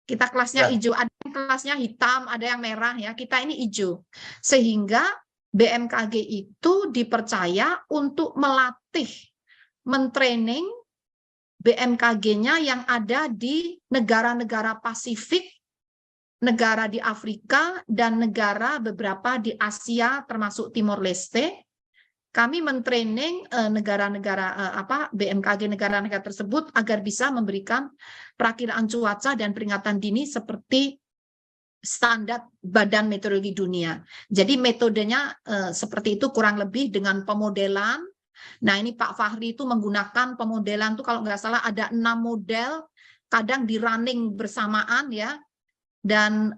Kita kelasnya hijau, ada yang kelasnya hitam, ada yang merah, ya. Kita ini hijau. Sehingga BMKG itu dipercaya untuk melatih, mentraining BMKG-nya yang ada di negara-negara Pasifik, negara di Afrika, dan negara beberapa di Asia termasuk Timor Leste. Kami mentraining negara-negara BMKG negara-negara tersebut agar bisa memberikan perakiraan cuaca dan peringatan dini seperti standar Badan Meteorologi Dunia. Jadi metodenya seperti itu kurang lebih dengan pemodelan. Nah, ini Pak Fahri itu menggunakan pemodelan itu kalau nggak salah ada 6 model, kadang di running bersamaan, ya. Dan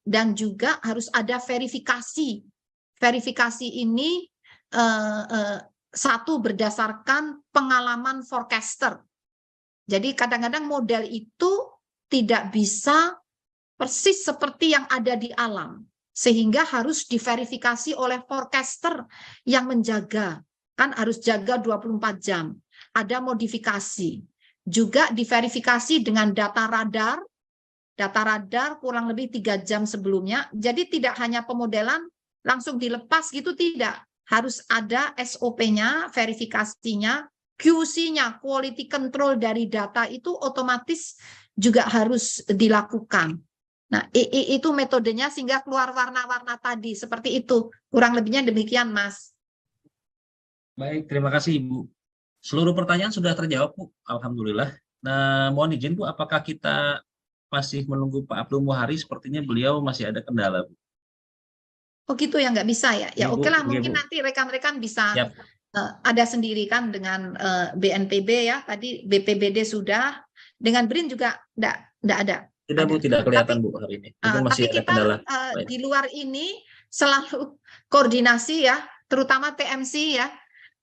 dan juga harus ada verifikasi. Verifikasi ini satu berdasarkan pengalaman forecaster. Jadi kadang-kadang model itu tidak bisa persis seperti yang ada di alam, sehingga harus diverifikasi oleh forecaster yang menjaga, kan harus jaga 24 jam. Ada modifikasi. Juga diverifikasi dengan data radar kurang lebih 3 jam sebelumnya. Jadi tidak hanya pemodelan langsung dilepas gitu, tidak. Harus ada SOP-nya, verifikasinya, QC-nya, quality control dari data itu otomatis juga harus dilakukan. Nah, itu metodenya sehingga keluar warna-warna tadi, seperti itu. Kurang lebihnya demikian, Mas. Baik, terima kasih Ibu. Seluruh pertanyaan sudah terjawab, Bu. Alhamdulillah. Nah, mohon izin, Bu, apakah kita masih menunggu Pak Abdul Muhari? Sepertinya beliau masih ada kendala, Bu. Oh gitu ya, nggak bisa ya? Ya oke lah, mungkin Bu. nanti rekan-rekan bisa Yap. ada sendiri kan dengan BNPB, ya. Tadi BPBD sudah, dengan BRIN juga nggak ada. Tidak, Bu, tidak kelihatan, Bu, hari ini. Mungkin masih tapi ada kita kendala. di luar ini selalu koordinasi, ya, terutama TMC, ya,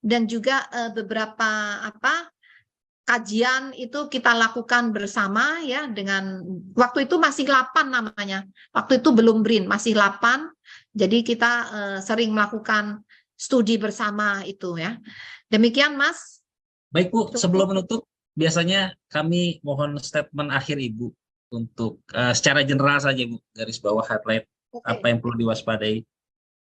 dan juga beberapa kajian itu kita lakukan bersama, ya, dengan waktu itu masih 8 namanya. Waktu itu belum BRIN, masih 8. Jadi kita sering melakukan studi bersama itu, ya. Demikian, Mas. Baik, Bu, sebelum menutup biasanya kami mohon statement akhir Ibu untuk secara general saja, Bu, garis bawah highlight apa yang perlu diwaspadai.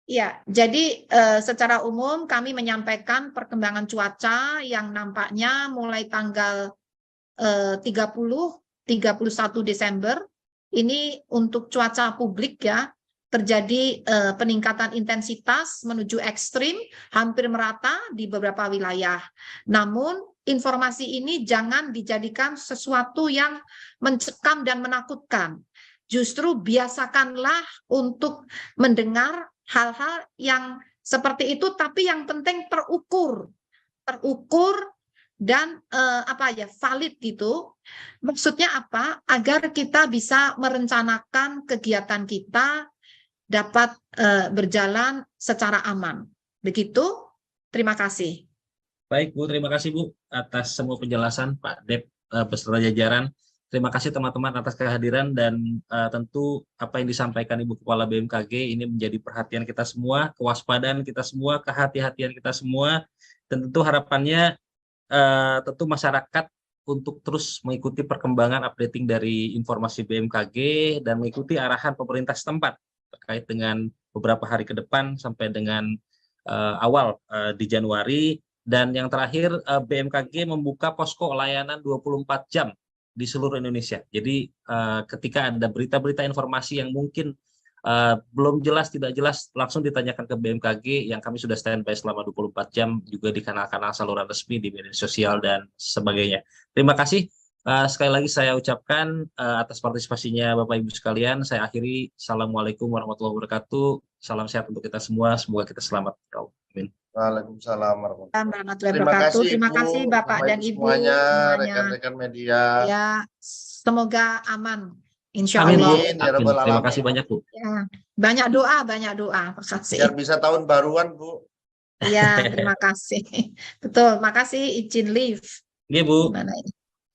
Ya, jadi secara umum kami menyampaikan perkembangan cuaca yang nampaknya mulai tanggal 31 Desember ini untuk cuaca publik, ya, terjadi peningkatan intensitas menuju ekstrim hampir merata di beberapa wilayah. Namun informasi ini jangan dijadikan sesuatu yang mencekam dan menakutkan. Justru biasakanlah untuk mendengar hal-hal yang seperti itu, tapi yang penting terukur dan valid gitu. Maksudnya apa? Agar kita bisa merencanakan kegiatan kita dapat berjalan secara aman. Begitu. Terima kasih. Baik, Bu, terima kasih, Bu, atas semua penjelasan Pak Dep beserta jajaran. Terima kasih teman-teman atas kehadiran dan tentu apa yang disampaikan Ibu Kepala BMKG ini menjadi perhatian kita semua, kewaspadaan kita semua, kehati-hatian kita semua, dan tentu harapannya tentu masyarakat untuk terus mengikuti perkembangan updating dari informasi BMKG dan mengikuti arahan pemerintah setempat terkait dengan beberapa hari ke depan sampai dengan awal di Januari. Dan yang terakhir, BMKG membuka posko layanan 24 jam di seluruh Indonesia. Jadi ketika ada berita-berita informasi yang mungkin belum jelas, tidak jelas, langsung ditanyakan ke BMKG yang kami sudah standby selama 24 jam juga di kanal-kanal saluran resmi di media sosial dan sebagainya. Terima kasih. Sekali lagi saya ucapkan atas partisipasinya Bapak Ibu sekalian. Saya akhiri. Assalamualaikum warahmatullahi wabarakatuh. Salam sehat untuk kita semua. Semoga kita selamat. Amin. Waalaikumsalam warahmatullahi Terima kasih. Terima kasih Bapak dan Ibu semuanya, rekan-rekan media. Ya, semoga aman. Insya Amin, Allah. Bu. Amin. Terima kasih banyak, Bu. Ya, banyak doa. Terima kasih. Biar bisa tahun baruan, Bu. Ya, terima kasih. Betul. Makasih izin live. Iya, Bu. Gimana ini?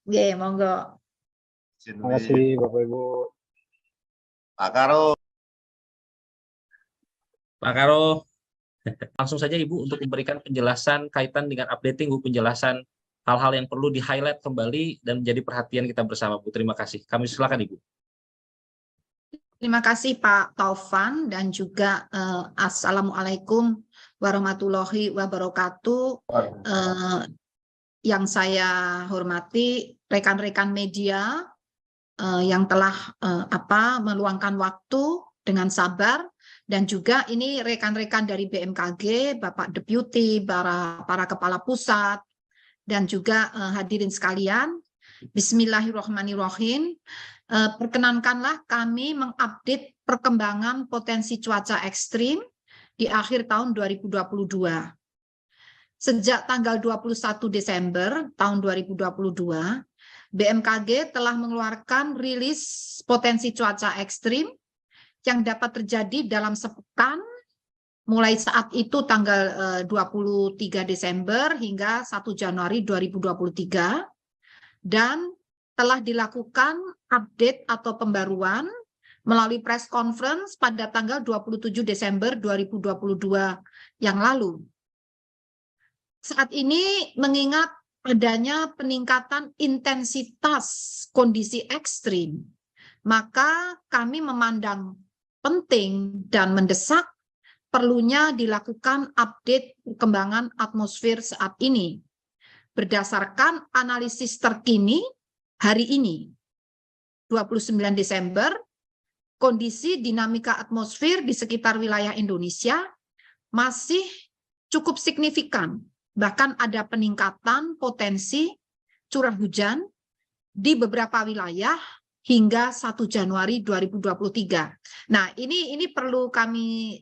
Oke, monggo. Izin Terima kasih Bapak Ibu. Pak Karo. Pak Karo, langsung saja Ibu untuk memberikan penjelasan kaitan dengan updating Bu, penjelasan hal-hal yang perlu di-highlight kembali dan menjadi perhatian kita bersama Bu. Terima kasih. Kami silakan Ibu. Terima kasih Pak Taufan dan juga Assalamualaikum warahmatullahi wabarakatuh. Yang saya hormati rekan-rekan media yang telah meluangkan waktu dengan sabar, dan juga ini rekan-rekan dari BMKG, Bapak Deputi, para kepala pusat, dan juga hadirin sekalian. Bismillahirrahmanirrahim. Perkenankanlah kami mengupdate perkembangan potensi cuaca ekstrim di akhir tahun 2022. Sejak tanggal 21 Desember tahun 2022, BMKG telah mengeluarkan rilis potensi cuaca ekstrim yang dapat terjadi dalam sepekan mulai saat itu tanggal 23 Desember hingga 1 Januari 2023, dan telah dilakukan update atau pembaruan melalui press conference pada tanggal 27 Desember 2022 yang lalu. Saat ini mengingat adanya peningkatan intensitas kondisi ekstrim, maka kami memandang penting dan mendesak perlunya dilakukan update perkembangan atmosfer saat ini berdasarkan analisis terkini hari ini, 29 Desember, kondisi dinamika atmosfer di sekitar wilayah Indonesia masih cukup signifikan. Bahkan ada peningkatan potensi curah hujan di beberapa wilayah hingga 1 Januari 2023. Nah, ini perlu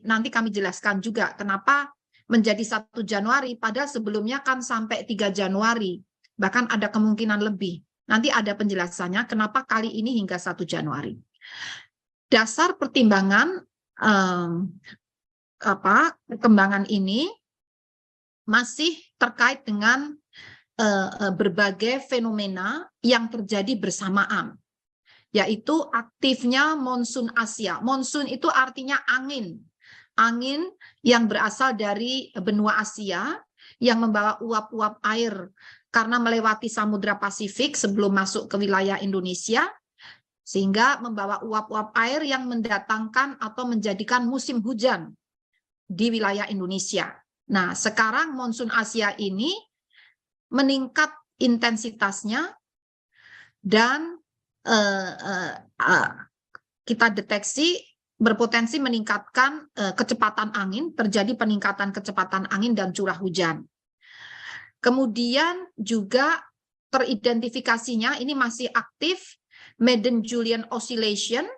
nanti kami jelaskan juga kenapa menjadi 1 Januari, padahal sebelumnya kan sampai 3 Januari, bahkan ada kemungkinan lebih. Nanti ada penjelasannya kenapa kali ini hingga 1 Januari. Dasar pertimbangan perkembangan ini masih terkait dengan berbagai fenomena yang terjadi bersamaan, yaitu aktifnya monsun Asia. Monsun itu artinya angin yang berasal dari benua Asia yang membawa uap-uap air karena melewati Samudra Pasifik sebelum masuk ke wilayah Indonesia, sehingga membawa uap-uap air yang mendatangkan atau menjadikan musim hujan di wilayah Indonesia. Nah, sekarang monsun Asia ini meningkat intensitasnya dan kita deteksi berpotensi meningkatkan kecepatan angin, terjadi peningkatan kecepatan angin dan curah hujan. Kemudian juga teridentifikasinya ini masih aktif Madden-Julian Oscillation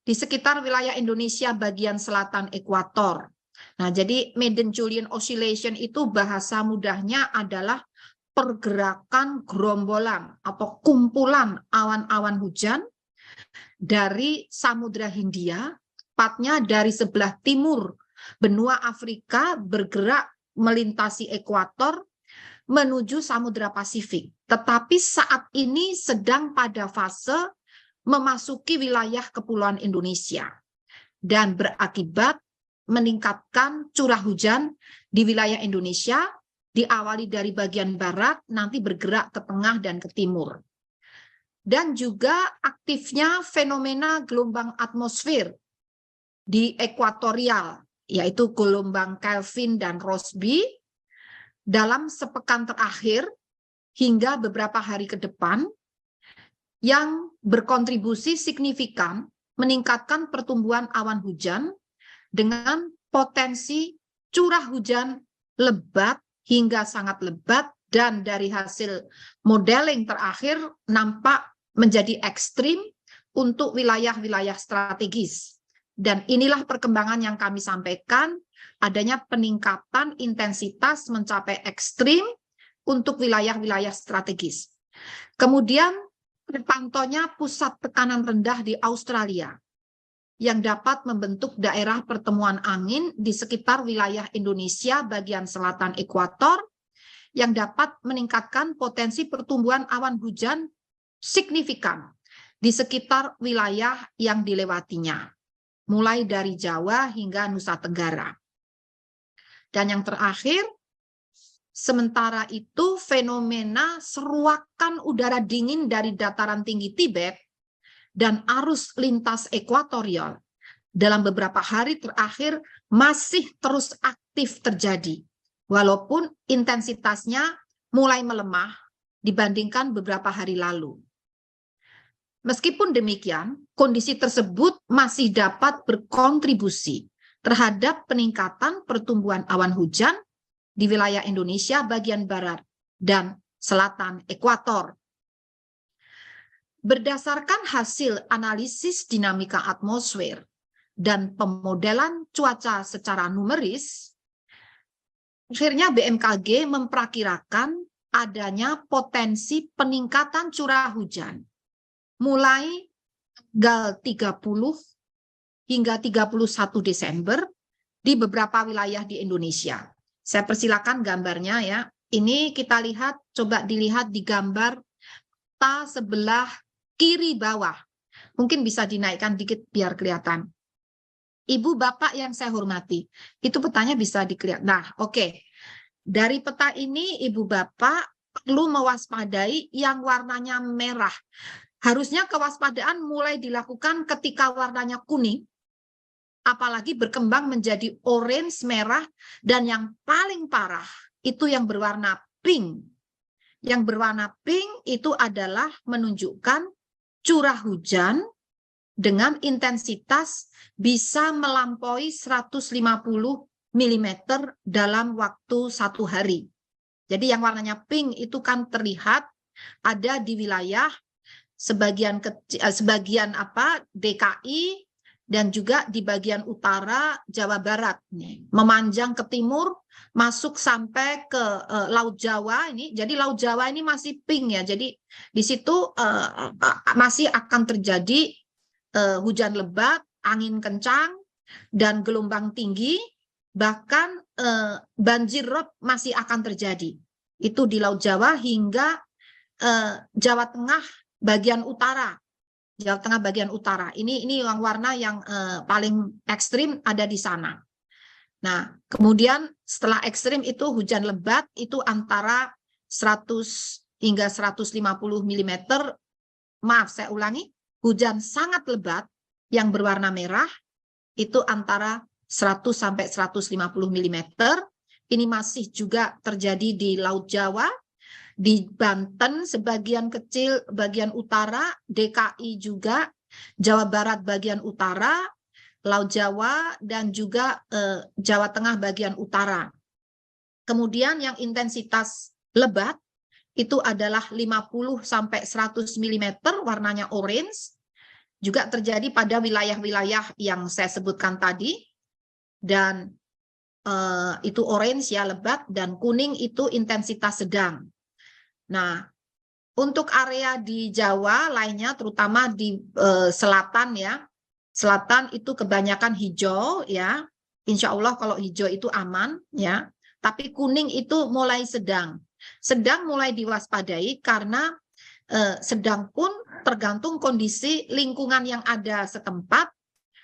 di sekitar wilayah Indonesia bagian selatan ekuator. Nah, jadi Madden-Julian Oscillation itu bahasa mudahnya adalah pergerakan gerombolan atau kumpulan awan-awan hujan dari Samudra Hindia, tepatnya dari sebelah timur benua Afrika, bergerak melintasi ekuator menuju Samudra Pasifik. Tetapi saat ini sedang pada fase memasuki wilayah kepulauan Indonesia dan berakibat meningkatkan curah hujan di wilayah Indonesia, diawali dari bagian barat, nanti bergerak ke tengah dan ke timur. Dan juga aktifnya fenomena gelombang atmosfer di ekuatorial, yaitu gelombang Kelvin dan Rossby, dalam sepekan terakhir hingga beberapa hari ke depan, yang berkontribusi signifikan meningkatkan pertumbuhan awan hujan dengan potensi curah hujan lebat hingga sangat lebat, dan dari hasil modeling terakhir nampak menjadi ekstrim untuk wilayah-wilayah strategis. Dan inilah perkembangan yang kami sampaikan, adanya peningkatan intensitas mencapai ekstrim untuk wilayah-wilayah strategis. Kemudian terpantaunya pusat tekanan rendah di Australia yang dapat membentuk daerah pertemuan angin di sekitar wilayah Indonesia bagian selatan ekuator yang dapat meningkatkan potensi pertumbuhan awan hujan signifikan di sekitar wilayah yang dilewatinya, mulai dari Jawa hingga Nusa Tenggara. Dan yang terakhir, sementara itu fenomena seruakan udara dingin dari dataran tinggi Tibet dan arus lintas ekuatorial dalam beberapa hari terakhir masih terus aktif terjadi, walaupun intensitasnya mulai melemah dibandingkan beberapa hari lalu. Meskipun demikian, kondisi tersebut masih dapat berkontribusi terhadap peningkatan pertumbuhan awan hujan di wilayah Indonesia bagian barat dan selatan ekuator. Berdasarkan hasil analisis dinamika atmosfer dan pemodelan cuaca secara numeris, akhirnya BMKG memperkirakan adanya potensi peningkatan curah hujan mulai tanggal 30 hingga 31 Desember di beberapa wilayah di Indonesia. Saya persilakan gambarnya ya. Ini kita lihat, coba dilihat di gambar peta sebelah kiri bawah. Mungkin bisa dinaikkan dikit biar kelihatan. Ibu bapak yang saya hormati, itu petanya bisa dilihat. Nah, oke. Dari peta ini ibu bapak perlu mewaspadai yang warnanya merah. Harusnya kewaspadaan mulai dilakukan ketika warnanya kuning, apalagi berkembang menjadi orange merah, dan yang paling parah itu yang berwarna pink. Yang berwarna pink itu adalah menunjukkan curah hujan dengan intensitas bisa melampaui 150 mm dalam waktu 1 hari. Jadi yang warnanya pink itu kan terlihat ada di wilayah sebagian DKI dan juga di bagian utara Jawa Barat nih, memanjang ke timur masuk sampai ke Laut Jawa ini. Jadi Laut Jawa ini masih pink ya. Jadi di situ masih akan terjadi hujan lebat, angin kencang dan gelombang tinggi, bahkan banjir rob masih akan terjadi. Itu di Laut Jawa hingga Jawa Tengah bagian utara. Jawa Tengah bagian utara. Ini yang warna yang paling ekstrim ada di sana. Nah, kemudian setelah ekstrim itu hujan lebat itu antara 100 hingga 150 mm. Maaf, saya ulangi. Hujan sangat lebat yang berwarna merah itu antara 100 sampai 150 mm. Ini masih juga terjadi di Laut Jawa, di Banten sebagian kecil bagian utara, DKI juga, Jawa Barat bagian utara, Laut Jawa, dan juga Jawa Tengah bagian utara. Kemudian yang intensitas lebat itu adalah 50 sampai 100 mm warnanya orange, juga terjadi pada wilayah-wilayah yang saya sebutkan tadi, dan itu orange ya lebat, dan kuning itu intensitas sedang. Nah, untuk area di Jawa lainnya, terutama di selatan ya, selatan itu kebanyakan hijau ya. Insya Allah kalau hijau itu aman ya. Tapi kuning itu mulai sedang. Sedang mulai diwaspadai karena sedang pun tergantung kondisi lingkungan yang ada setempat.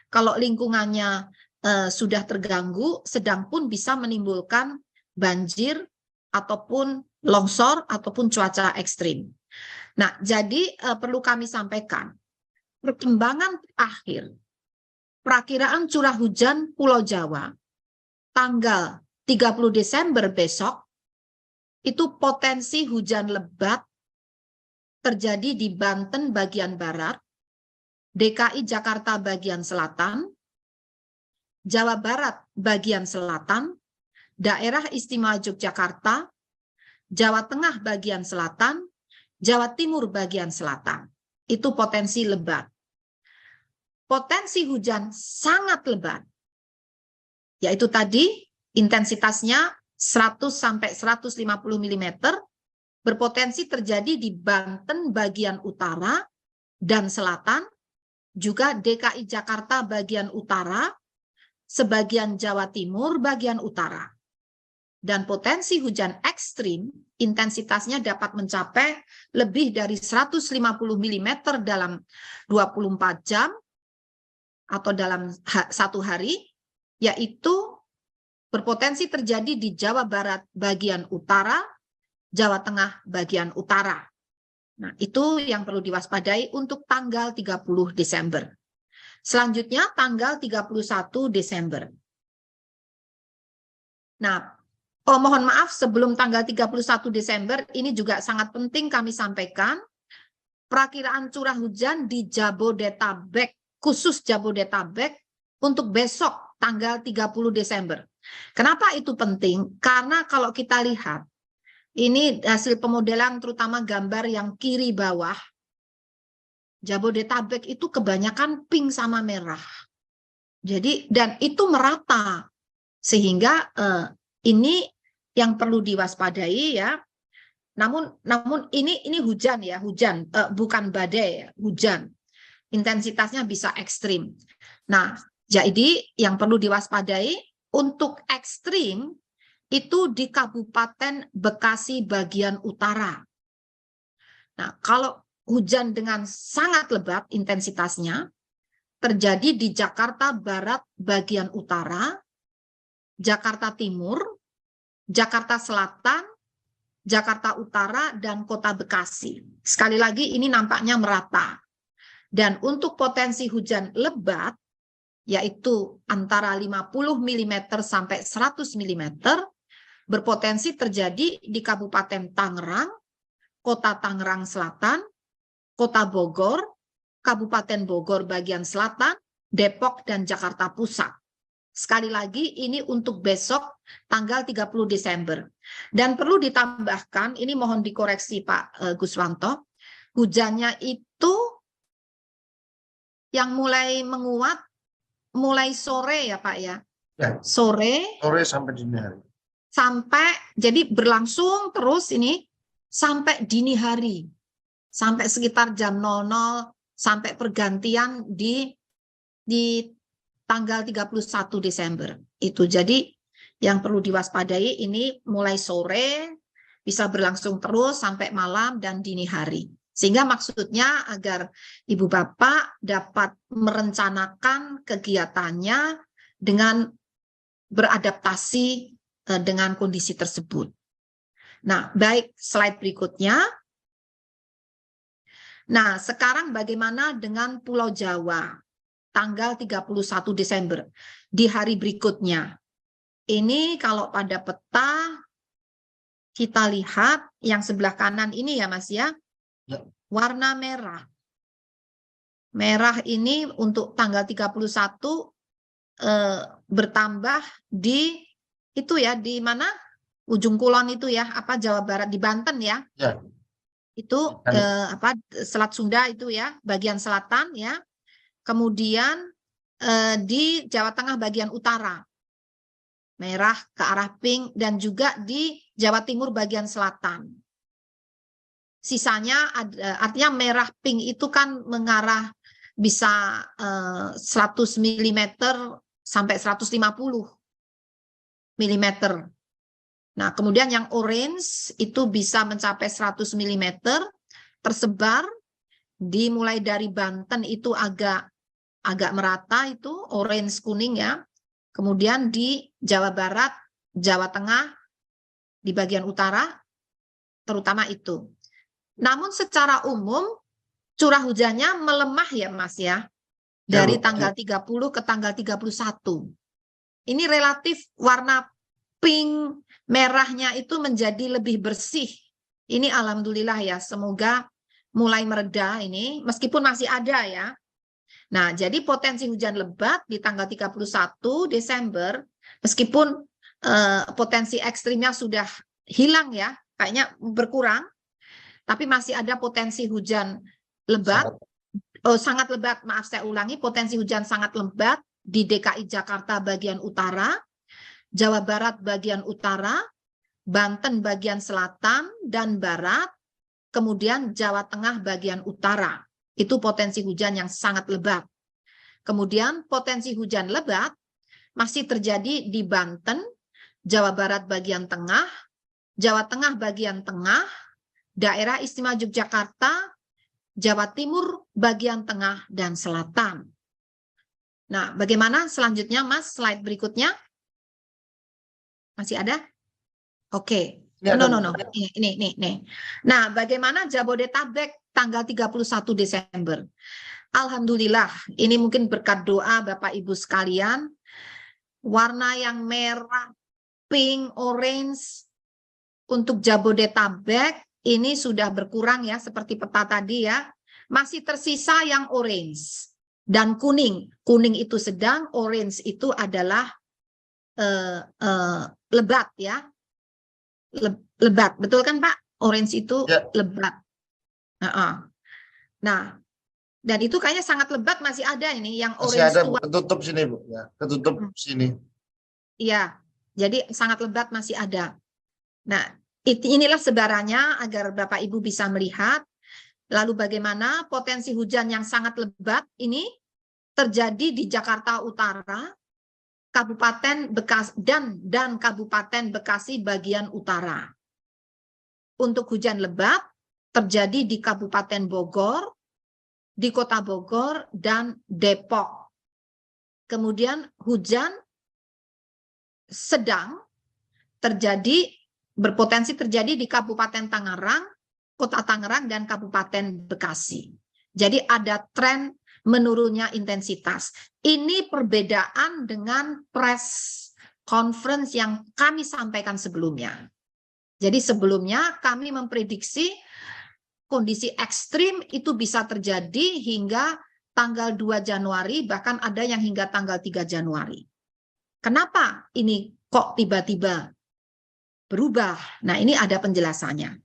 Kalau lingkungannya sudah terganggu, sedang pun bisa menimbulkan banjir ataupun longsor ataupun cuaca ekstrim. Nah, jadi perlu kami sampaikan, perkembangan akhir perakiraan curah hujan Pulau Jawa tanggal 30 Desember besok, itu potensi hujan lebat terjadi di Banten bagian barat, DKI Jakarta bagian selatan, Jawa Barat bagian selatan, Daerah Istimewa Yogyakarta, Jawa Tengah bagian selatan, Jawa Timur bagian selatan. Itu potensi lebat. Potensi hujan sangat lebat, yaitu tadi intensitasnya 100 sampai 150 mm, berpotensi terjadi di Banten bagian utara dan selatan, juga DKI Jakarta bagian utara, sebagian Jawa Timur bagian utara. dan potensi hujan ekstrim intensitasnya dapat mencapai lebih dari 150 mm dalam 24 jam atau dalam satu hari, yaitu berpotensi terjadi di Jawa Barat bagian utara, Jawa Tengah bagian utara. Nah, itu yang perlu diwaspadai untuk tanggal 30 Desember. Selanjutnya tanggal 31 Desember. Nah, mohon maaf sebelum tanggal 31 Desember, ini juga sangat penting kami sampaikan, perakiraan curah hujan di Jabodetabek, khusus Jabodetabek, untuk besok tanggal 30 Desember. Kenapa itu penting? Karena kalau kita lihat, ini hasil pemodelan terutama gambar yang kiri bawah, Jabodetabek itu kebanyakan pink sama merah. Jadi, dan itu merata. Sehingga ini yang perlu diwaspadai ya. Namun ini hujan ya, hujan bukan badai ya, hujan. Intensitasnya bisa ekstrim. Nah, jadi yang perlu diwaspadai untuk ekstrim itu di Kabupaten Bekasi bagian utara. Nah, kalau hujan dengan sangat lebat intensitasnya terjadi di Jakarta Barat bagian utara, Jakarta Timur, Jakarta Selatan, Jakarta Utara, dan Kota Bekasi. Sekali lagi ini nampaknya merata. Dan untuk potensi hujan lebat, yaitu antara 50 mm sampai 100 mm, berpotensi terjadi di Kabupaten Tangerang, Kota Tangerang Selatan, Kota Bogor, Kabupaten Bogor bagian selatan, Depok, dan Jakarta Pusat. Sekali lagi ini untuk besok tanggal 30 Desember. Dan perlu ditambahkan, ini mohon dikoreksi Pak Guswanto, hujannya itu yang mulai menguat mulai sore ya Pak ya. Ya. Sore Sampai dini hari. Sampai jadi berlangsung terus ini sampai dini hari. Sampai sekitar jam 00 sampai pergantian di tanggal 31 Desember. Itu jadi yang perlu diwaspadai ini mulai sore bisa berlangsung terus sampai malam dan dini hari. Sehingga maksudnya agar Ibu Bapak dapat merencanakan kegiatannya dengan beradaptasi dengan kondisi tersebut. Nah, baik, slide berikutnya. Nah, sekarang bagaimana dengan Pulau Jawa? Tanggal 31 Desember, di hari berikutnya. Ini kalau pada peta, kita lihat yang sebelah kanan ini ya Mas ya, warna merah. Merah ini untuk tanggal 31 bertambah di itu ya, di mana? Ujung Kulon itu ya, apa Jawa Barat, di Banten ya. Ya. Itu Selat Sunda itu ya, bagian selatan ya. Kemudian di Jawa Tengah bagian utara, merah ke arah pink, dan juga di Jawa Timur bagian selatan. Sisanya artinya merah pink itu kan mengarah bisa 100 mm sampai 150 mm. Nah, kemudian yang orange itu bisa mencapai 100 mm, tersebar dimulai dari Banten itu agak merata itu orange kuning ya. Kemudian di Jawa Barat, Jawa Tengah di bagian utara terutama itu. Namun secara umum curah hujannya melemah ya Mas ya. Dari tanggal 30 ke tanggal 31. Ini relatif warna pink merahnya itu menjadi lebih bersih. Ini alhamdulillah ya, semoga mulai mereda ini meskipun masih ada ya. Nah, jadi potensi hujan lebat di tanggal 31 Desember, meskipun potensi ekstrimnya sudah hilang ya, kayaknya berkurang, tapi masih ada potensi hujan lebat, sangat lebat, maaf saya ulangi, potensi hujan sangat lebat di DKI Jakarta bagian utara, Jawa Barat bagian utara, Banten bagian selatan dan barat, kemudian Jawa Tengah bagian utara. Itu potensi hujan yang sangat lebat. Kemudian potensi hujan lebat masih terjadi di Banten, Jawa Barat bagian tengah, Jawa Tengah bagian tengah, Daerah Istimewa Yogyakarta, Jawa Timur bagian tengah dan selatan. Nah, bagaimana selanjutnya, Mas? Slide berikutnya. Masih ada? Oke. Ini ada, No. Ini. Nah, bagaimana Jabodetabek tanggal 31 Desember? Alhamdulillah, ini mungkin berkat doa Bapak Ibu sekalian, warna yang merah, pink, orange untuk Jabodetabek ini sudah berkurang ya, seperti peta tadi ya. Masih tersisa yang orange dan kuning. Kuning itu sedang, orange itu adalah lebat ya. Lebat, betul kan Pak? Orange itu lebat. Nah, dan itu kayaknya sangat lebat masih ada ini yang masih orange ada, tua. ketutup sini Bu, ya, ketutup sini. Iya, jadi sangat lebat masih ada. Nah, inilah sebarannya agar Bapak Ibu bisa melihat. Lalu bagaimana potensi hujan yang sangat lebat ini terjadi di Jakarta Utara, Kabupaten Bekasi dan Kabupaten Bekasi bagian utara. Untuk hujan lebat terjadi di Kabupaten Bogor, di Kota Bogor dan Depok. Kemudian hujan sedang berpotensi terjadi di Kabupaten Tangerang, Kota Tangerang dan Kabupaten Bekasi. Jadi ada tren menurunnya intensitas. Ini perbedaan dengan press conference yang kami sampaikan sebelumnya. Jadi sebelumnya kami memprediksi kondisi ekstrim itu bisa terjadi hingga tanggal 2 Januari, bahkan ada yang hingga tanggal 3 Januari. Kenapa ini kok tiba-tiba berubah? Nah, ini ada penjelasannya.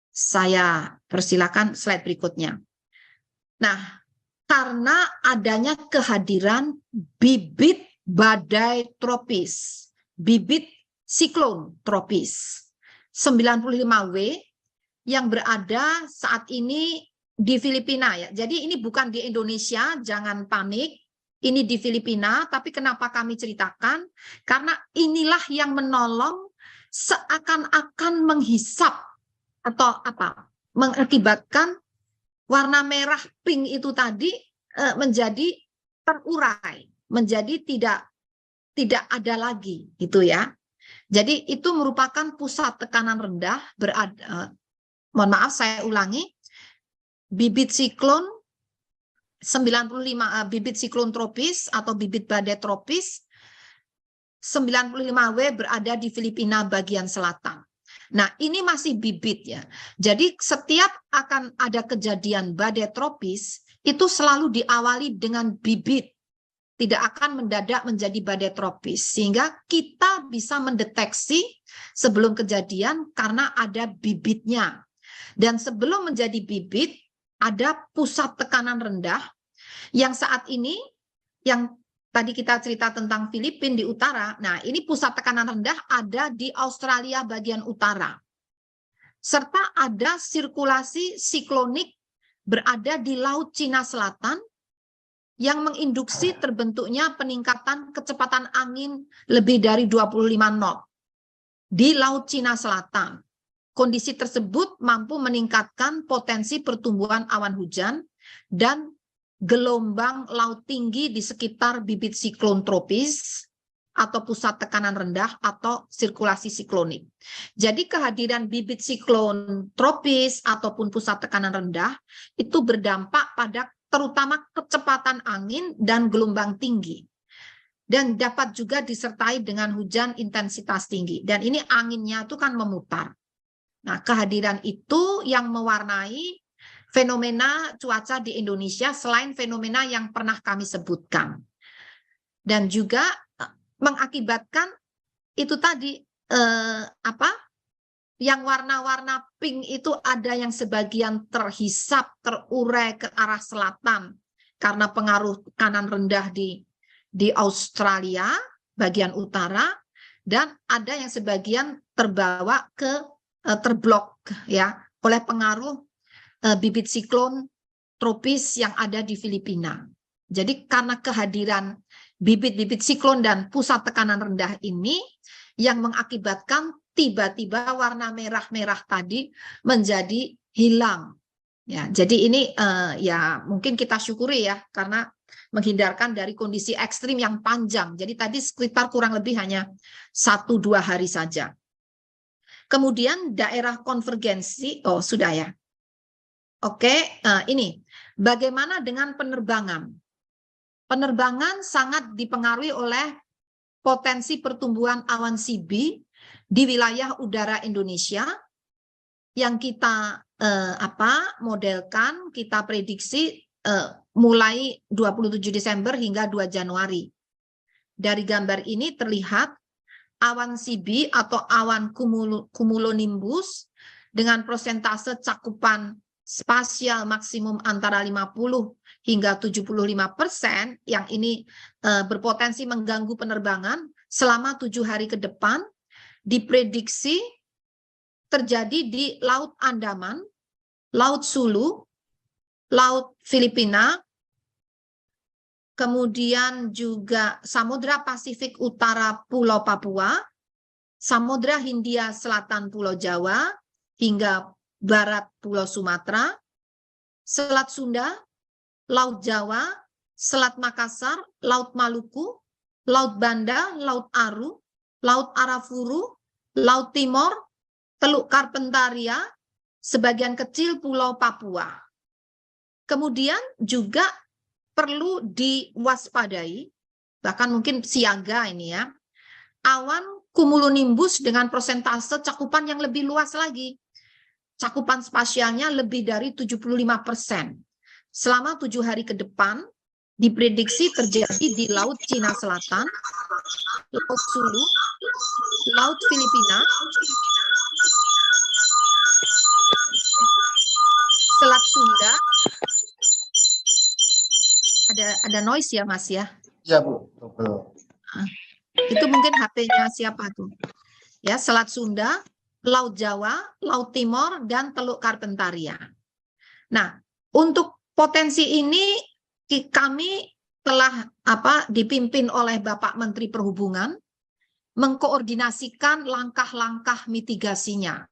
Saya persilakan slide berikutnya. Nah, karena adanya kehadiran bibit badai tropis, bibit siklon tropis 95W yang berada saat ini di Filipina ya. Jadi ini bukan di Indonesia, jangan panik. Ini di Filipina, tapi kenapa kami ceritakan? Karena inilah yang menolong seakan-akan menghisap atau apa? Mengakibatkan warna merah pink itu tadi menjadi terurai, menjadi tidak ada lagi gitu ya. Jadi itu merupakan pusat tekanan rendah mohon maaf saya ulangi, bibit siklon 95 bibit siklon tropis atau bibit badai tropis 95W berada di Filipina bagian selatan. Nah, ini masih bibit ya. Jadi setiap akan ada kejadian badai tropis itu selalu diawali dengan bibit. Tidak akan mendadak menjadi badai tropis. Sehingga kita bisa mendeteksi sebelum kejadian karena ada bibitnya. Dan sebelum menjadi bibit, ada pusat tekanan rendah yang saat ini, yang tadi kita cerita tentang Filipina di utara, nah ini pusat tekanan rendah ada di Australia bagian utara. Serta ada sirkulasi siklonik berada di Laut Cina Selatan yang menginduksi terbentuknya peningkatan kecepatan angin lebih dari 25 knot di Laut Cina Selatan. Kondisi tersebut mampu meningkatkan potensi pertumbuhan awan hujan dan gelombang laut tinggi di sekitar bibit siklon tropis atau pusat tekanan rendah atau sirkulasi siklonik. Jadi kehadiran bibit siklon tropis ataupun pusat tekanan rendah itu berdampak pada terutama kecepatan angin dan gelombang tinggi. Dan dapat juga disertai dengan hujan intensitas tinggi. Dan ini anginnya itu kan memutar. Nah, kehadiran itu yang mewarnai fenomena cuaca di Indonesia selain fenomena yang pernah kami sebutkan. Dan juga mengakibatkan itu tadi yang warna-warna pink itu ada yang sebagian terhisap, terurai ke arah selatan karena pengaruh tekanan rendah di Australia bagian utara, dan ada yang sebagian terbawa ke terblok ya oleh pengaruh bibit siklon tropis yang ada di Filipina. Jadi karena kehadiran bibit-bibit siklon dan pusat tekanan rendah ini yang mengakibatkan tiba-tiba warna merah-merah tadi menjadi hilang. Ya, jadi ini ya mungkin kita syukuri ya, karena menghindarkan dari kondisi ekstrim yang panjang. Jadi tadi sekitar kurang lebih hanya 1-2 hari saja. Kemudian daerah konvergensi, oh sudah ya. Oke, ini bagaimana dengan penerbangan? Penerbangan sangat dipengaruhi oleh potensi pertumbuhan awan CB di wilayah udara Indonesia yang kita modelkan, kita prediksi mulai 27 Desember hingga 2 Januari. Dari gambar ini terlihat awan CB atau awan cumulonimbus dengan persentase cakupan spasial maksimum antara 50 hingga 75% yang ini berpotensi mengganggu penerbangan selama 7 hari ke depan, diprediksi terjadi di Laut Andaman, Laut Sulu, Laut Filipina, kemudian juga Samudra Pasifik Utara Pulau Papua, Samudra Hindia Selatan Pulau Jawa, hingga Barat Pulau Sumatera, Selat Sunda, Laut Jawa, Selat Makassar, Laut Maluku, Laut Banda, Laut Aru, Laut Arafuru, Laut Timor, Teluk Karpentaria, sebagian kecil Pulau Papua. Kemudian juga perlu diwaspadai, bahkan mungkin siaga ini ya, awan cumulonimbus dengan persentase cakupan yang lebih luas lagi. Cakupan spasialnya lebih dari 75%. Selama 7 hari ke depan, diprediksi terjadi di Laut Cina Selatan, Laut Sulu, Laut Filipina, Selat Sunda. Ada noise ya Mas ya? Iya Bu. Betul. Itu mungkin HP-nya siapa tuh? Ya, Selat Sunda, Laut Jawa, Laut Timor, dan Teluk Karpentaria. Nah, untuk potensi ini kami telah dipimpin oleh Bapak Menteri Perhubungan mengkoordinasikan langkah-langkah mitigasinya.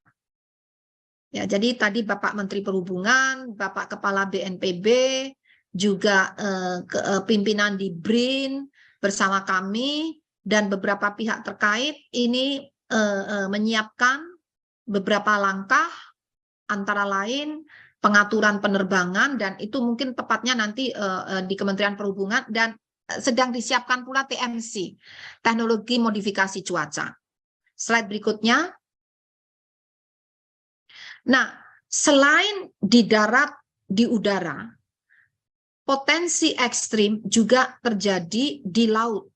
Ya, jadi tadi Bapak Menteri Perhubungan, Bapak Kepala BNPB, juga pimpinan di BRIN bersama kami dan beberapa pihak terkait ini menyiapkan beberapa langkah, antara lain pengaturan penerbangan, dan itu mungkin tepatnya nanti di Kementerian Perhubungan, dan sedang disiapkan pula TMC, teknologi modifikasi cuaca. Slide berikutnya. Nah, selain di darat, di udara, potensi ekstrim juga terjadi di laut,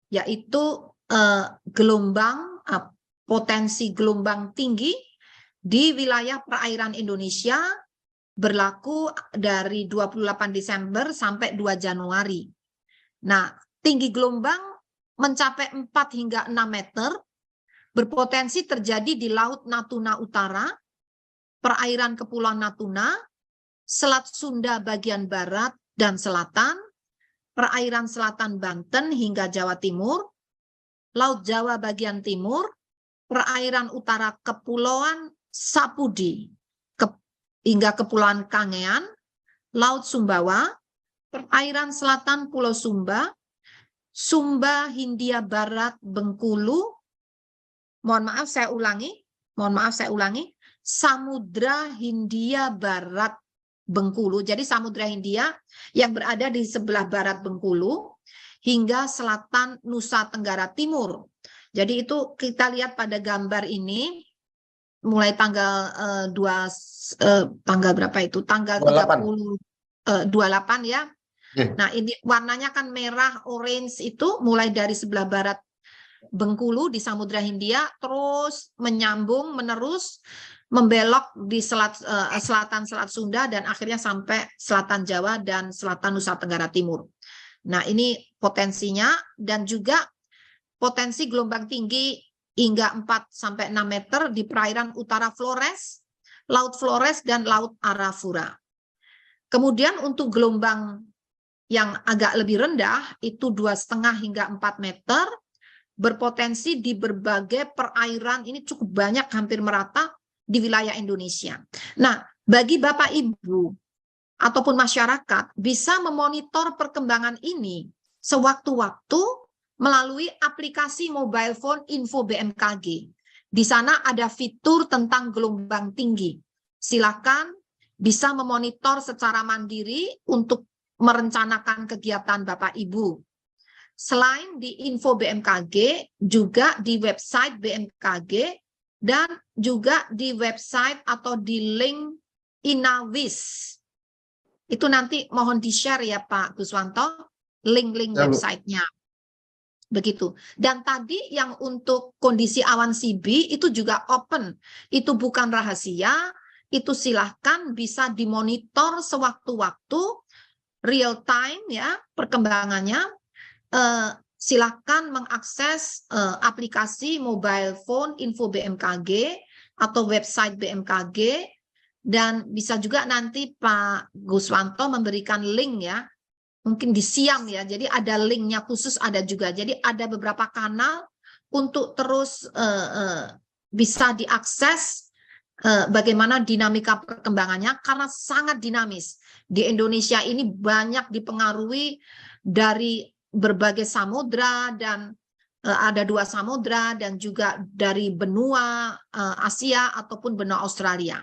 yaitu potensi gelombang tinggi di wilayah perairan Indonesia berlaku dari 28 Desember sampai 2 Januari. Nah, tinggi gelombang mencapai 4 hingga 6 meter, berpotensi terjadi di Laut Natuna Utara, perairan Kepulauan Natuna, Selat Sunda bagian barat dan selatan, perairan selatan Banten hingga Jawa Timur, Laut Jawa bagian timur, perairan utara Kepulauan Sapudi hingga Kepulauan Kangean, Laut Sumbawa, perairan selatan Pulau Sumba, Sumba Hindia Barat Bengkulu, mohon maaf saya ulangi, Samudra Hindia Barat Bengkulu. Jadi Samudra Hindia yang berada di sebelah barat Bengkulu hingga selatan Nusa Tenggara Timur. Jadi itu kita lihat pada gambar ini mulai tanggal tanggal berapa itu? Tanggal 28 ya. Nah, ini warnanya kan merah, orange, itu mulai dari sebelah barat Bengkulu di Samudra Hindia, terus menyambung, menerus, membelok di selatan Selat Sunda, dan akhirnya sampai selatan Jawa dan selatan Nusa Tenggara Timur. Nah, ini potensinya, dan juga potensi gelombang tinggi hingga 4-6 meter di perairan utara Flores, Laut Flores, dan Laut Arafura. Kemudian untuk gelombang yang agak lebih rendah, itu 2,5 hingga 4 meter, berpotensi di berbagai perairan, ini cukup banyak, hampir merata di wilayah Indonesia. Nah, bagi Bapak Ibu ataupun masyarakat bisa memonitor perkembangan ini sewaktu-waktu melalui aplikasi mobile phone Info BMKG. Di sana ada fitur tentang gelombang tinggi. Silakan bisa memonitor secara mandiri untuk merencanakan kegiatan Bapak Ibu. Selain di Info BMKG, juga di website BMKG dan juga di website atau di link Inawis. Itu nanti mohon di-share ya Pak Guswanto, link-link websitenya. Begitu. Dan tadi yang untuk kondisi awan CB itu juga open. Itu bukan rahasia, itu silahkan bisa dimonitor sewaktu-waktu, real time ya perkembangannya. Silahkan mengakses aplikasi mobile phone Info BMKG atau website BMKG. Dan bisa juga nanti Pak Guswanto memberikan link ya, mungkin di Siam ya, jadi ada linknya khusus ada juga. Jadi ada beberapa kanal untuk terus bisa diakses bagaimana dinamika perkembangannya, karena sangat dinamis. Di Indonesia ini banyak dipengaruhi dari berbagai samudra, dan ada 2 samudra, dan juga dari benua Asia ataupun benua Australia.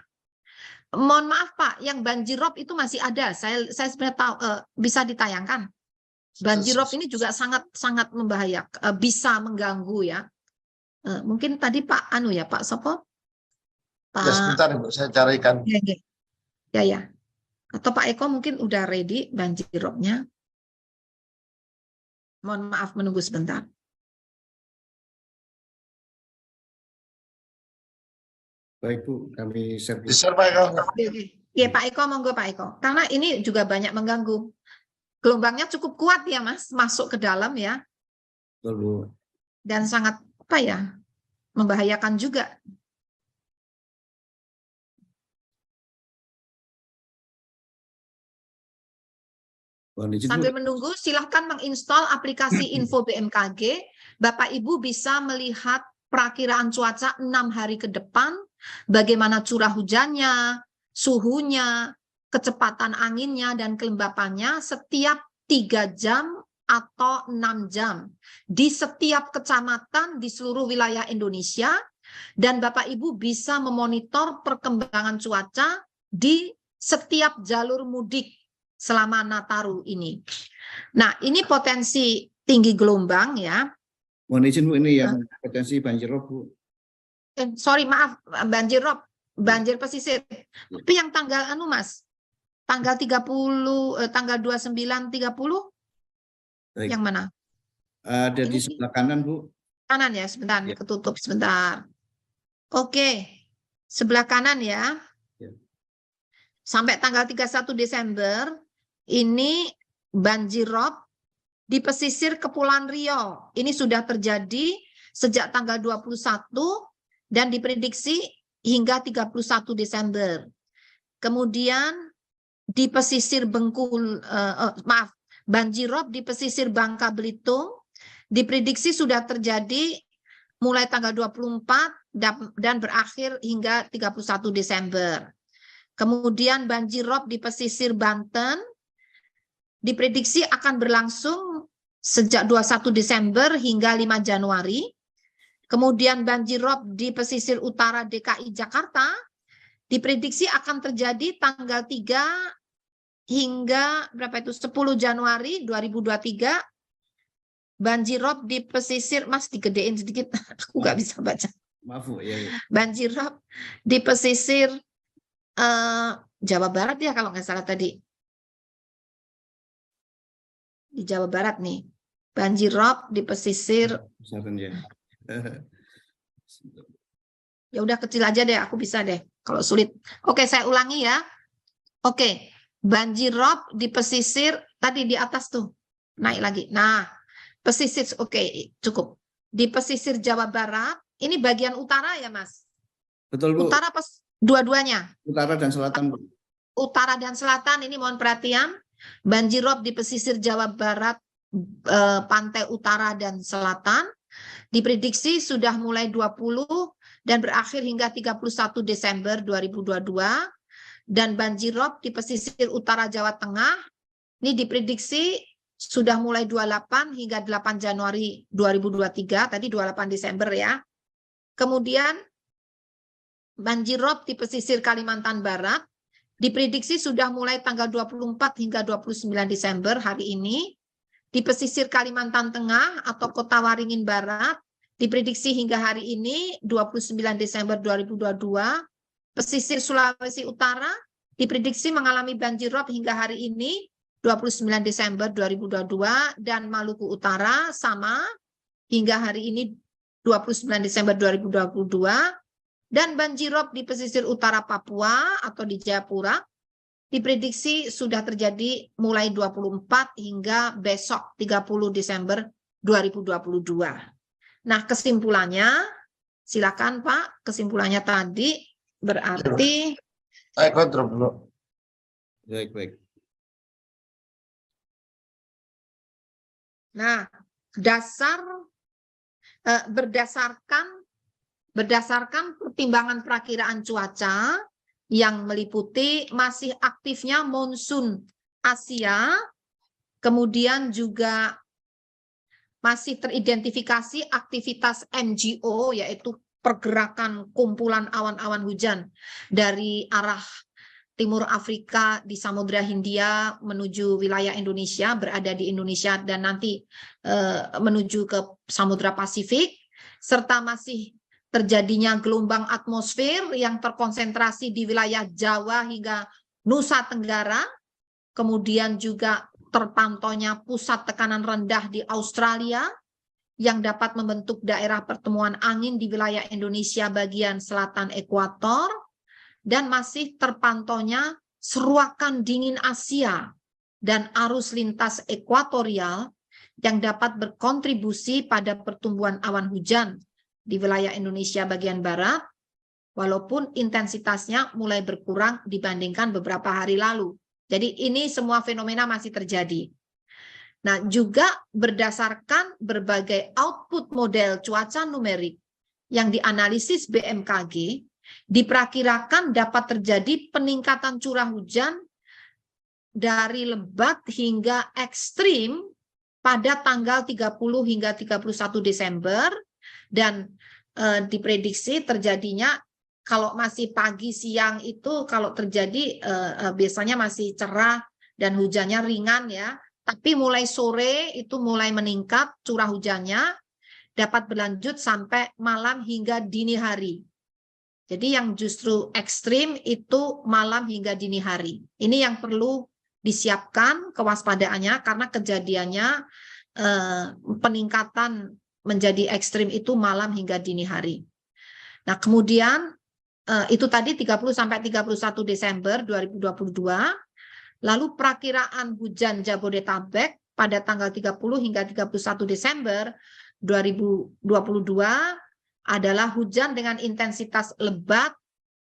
Mohon maaf Pak, yang banjirop itu masih ada. Saya sebenarnya tahu bisa ditayangkan. Banjirop ini juga sangat membahayakan, bisa mengganggu ya. Mungkin tadi Pak Anu ya, Pak Sopo? Pak... Ya sebentar Ibu, saya carikan. Ya. Atau Pak Eko mungkin udah ready banjiropnya. Mohon maaf menunggu sebentar. Baik Bu, kami share. Di-share Pak Eko. Ya Pak Eko, monggo Pak Eko. Karena ini juga banyak mengganggu. Gelombangnya cukup kuat ya Mas, masuk ke dalam ya. Betul Bu. Dan sangat membahayakan juga. Sambil menunggu, silahkan menginstal aplikasi Info BMKG. Bapak Ibu bisa melihat perakiraan cuaca 6 hari ke depan, bagaimana curah hujannya, suhunya, kecepatan anginnya, dan kelembapannya setiap 3 jam atau 6 jam di setiap kecamatan di seluruh wilayah Indonesia. Dan Bapak Ibu bisa memonitor perkembangan cuaca di setiap jalur mudik selama Nataru ini. Nah, ini potensi tinggi gelombang ya. Mohon izin Bu, ini yang potensi banjirop Bu. Sorry, maaf, banjirop, banjir pesisir. Tapi yang tanggal Mas, tanggal 30, tanggal 29, 30, Baik. yang mana? Ada di sebelah kanan Bu. Kanan ya, sebentar, Ya. ketutup sebentar. Oke, sebelah kanan ya. Ya. Sampai tanggal 31 Desember, ini banjirop di pesisir Kepulauan Riau. Ini sudah terjadi sejak tanggal 21 dan diprediksi hingga 31 Desember. Kemudian di pesisir banjirop di pesisir Bangka Belitung diprediksi sudah terjadi mulai tanggal 24 dan berakhir hingga 31 Desember. Kemudian banjirop di pesisir Banten diprediksi akan berlangsung sejak 21 Desember hingga 5 Januari. Kemudian banjirop di pesisir utara DKI Jakarta diprediksi akan terjadi tanggal 3 hingga 10 Januari 2023. Banjirop di pesisir, Mas digedein sedikit, aku nggak bisa baca. Maaf Bu, ya. Banjirop di pesisir Jawa Barat ya kalau nggak salah tadi. Di Jawa Barat nih. Banjirop di pesisir. Ya. Ya udah kecil aja deh, aku bisa deh. Kalau sulit. Oke, saya ulangi ya. Oke, banjirop di pesisir tadi di atas tuh. Naik lagi. Nah, pesisir oke, cukup. Di pesisir Jawa Barat, ini bagian utara ya, Mas? Betul Bu. Utara dua-duanya. Utara dan selatan Bu. Utara dan selatan ini mohon perhatian. Banjirop di pesisir Jawa Barat, pantai utara dan selatan. Diprediksi sudah mulai 20 dan berakhir hingga 31 Desember 2022. Dan banjir rob di pesisir utara Jawa Tengah ini diprediksi sudah mulai 28 hingga 8 Januari 2023, tadi 28 Desember ya. Kemudian banjir rob di pesisir Kalimantan Barat diprediksi sudah mulai tanggal 24 hingga 29 Desember hari ini. Di pesisir Kalimantan Tengah atau Kota Waringin Barat diprediksi hingga hari ini 29 Desember 2022. Pesisir Sulawesi Utara diprediksi mengalami banjir rob hingga hari ini 29 Desember 2022 dan Maluku Utara sama hingga hari ini 29 Desember 2022 dan banjir rob di pesisir utara Papua atau di Jayapura diprediksi sudah terjadi mulai 24 hingga besok 30 Desember 2022. Nah, kesimpulannya silakan Pak, kesimpulannya tadi berarti Saya kontrol dulu. Baik. Nah, berdasarkan pertimbangan perakiraan cuaca yang meliputi masih aktifnya monsun Asia, kemudian juga masih teridentifikasi aktivitas MGO, yaitu pergerakan kumpulan awan-awan hujan dari arah timur Afrika di Samudra Hindia menuju wilayah Indonesia, berada di Indonesia dan nanti menuju ke Samudra Pasifik, serta masih terjadinya gelombang atmosfer yang terkonsentrasi di wilayah Jawa hingga Nusa Tenggara, kemudian juga terpantaunya pusat tekanan rendah di Australia yang dapat membentuk daerah pertemuan angin di wilayah Indonesia bagian selatan ekuator, dan masih terpantaunya seruakan dingin Asia dan arus lintas ekuatorial yang dapat berkontribusi pada pertumbuhan awan hujan di wilayah Indonesia bagian barat, walaupun intensitasnya mulai berkurang dibandingkan beberapa hari lalu. Jadi ini semua fenomena masih terjadi. Nah, juga berdasarkan berbagai output model cuaca numerik yang dianalisis BMKG, diperkirakan dapat terjadi peningkatan curah hujan dari lebat hingga ekstrim pada tanggal 30 hingga 31 Desember dan diprediksi terjadinya kalau masih pagi siang itu kalau terjadi biasanya masih cerah dan hujannya ringan ya. Tapi mulai sore itu mulai meningkat curah hujannya, dapat berlanjut sampai malam hingga dini hari. Jadi yang justru ekstrim itu malam hingga dini hari. Ini yang perlu disiapkan kewaspadaannya karena kejadiannya peningkatan menjadi ekstrim itu malam hingga dini hari. Nah, kemudian itu tadi 30 sampai 31 Desember 2022. Lalu perakiraan hujan Jabodetabek pada tanggal 30 hingga 31 Desember 2022 adalah hujan dengan intensitas lebat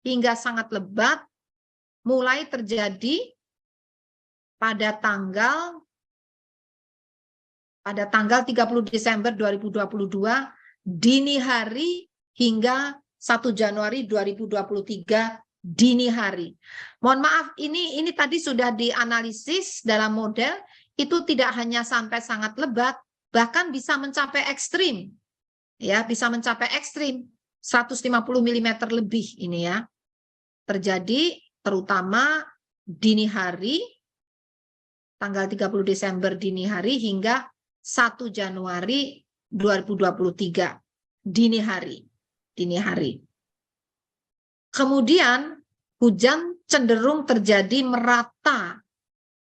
hingga sangat lebat mulai terjadi pada tanggal 30 Desember 2022 dini hari hingga 1 Januari 2023 dini hari. Mohon maaf, ini tadi sudah dianalisis dalam model, itu tidak hanya sampai sangat lebat, bahkan bisa mencapai ekstrim. Ya, bisa mencapai ekstrim 150 mm lebih ini ya. Terjadi terutama dini hari tanggal 30 Desember dini hari hingga 1 Januari 2023 dini hari. Kemudian hujan cenderung terjadi merata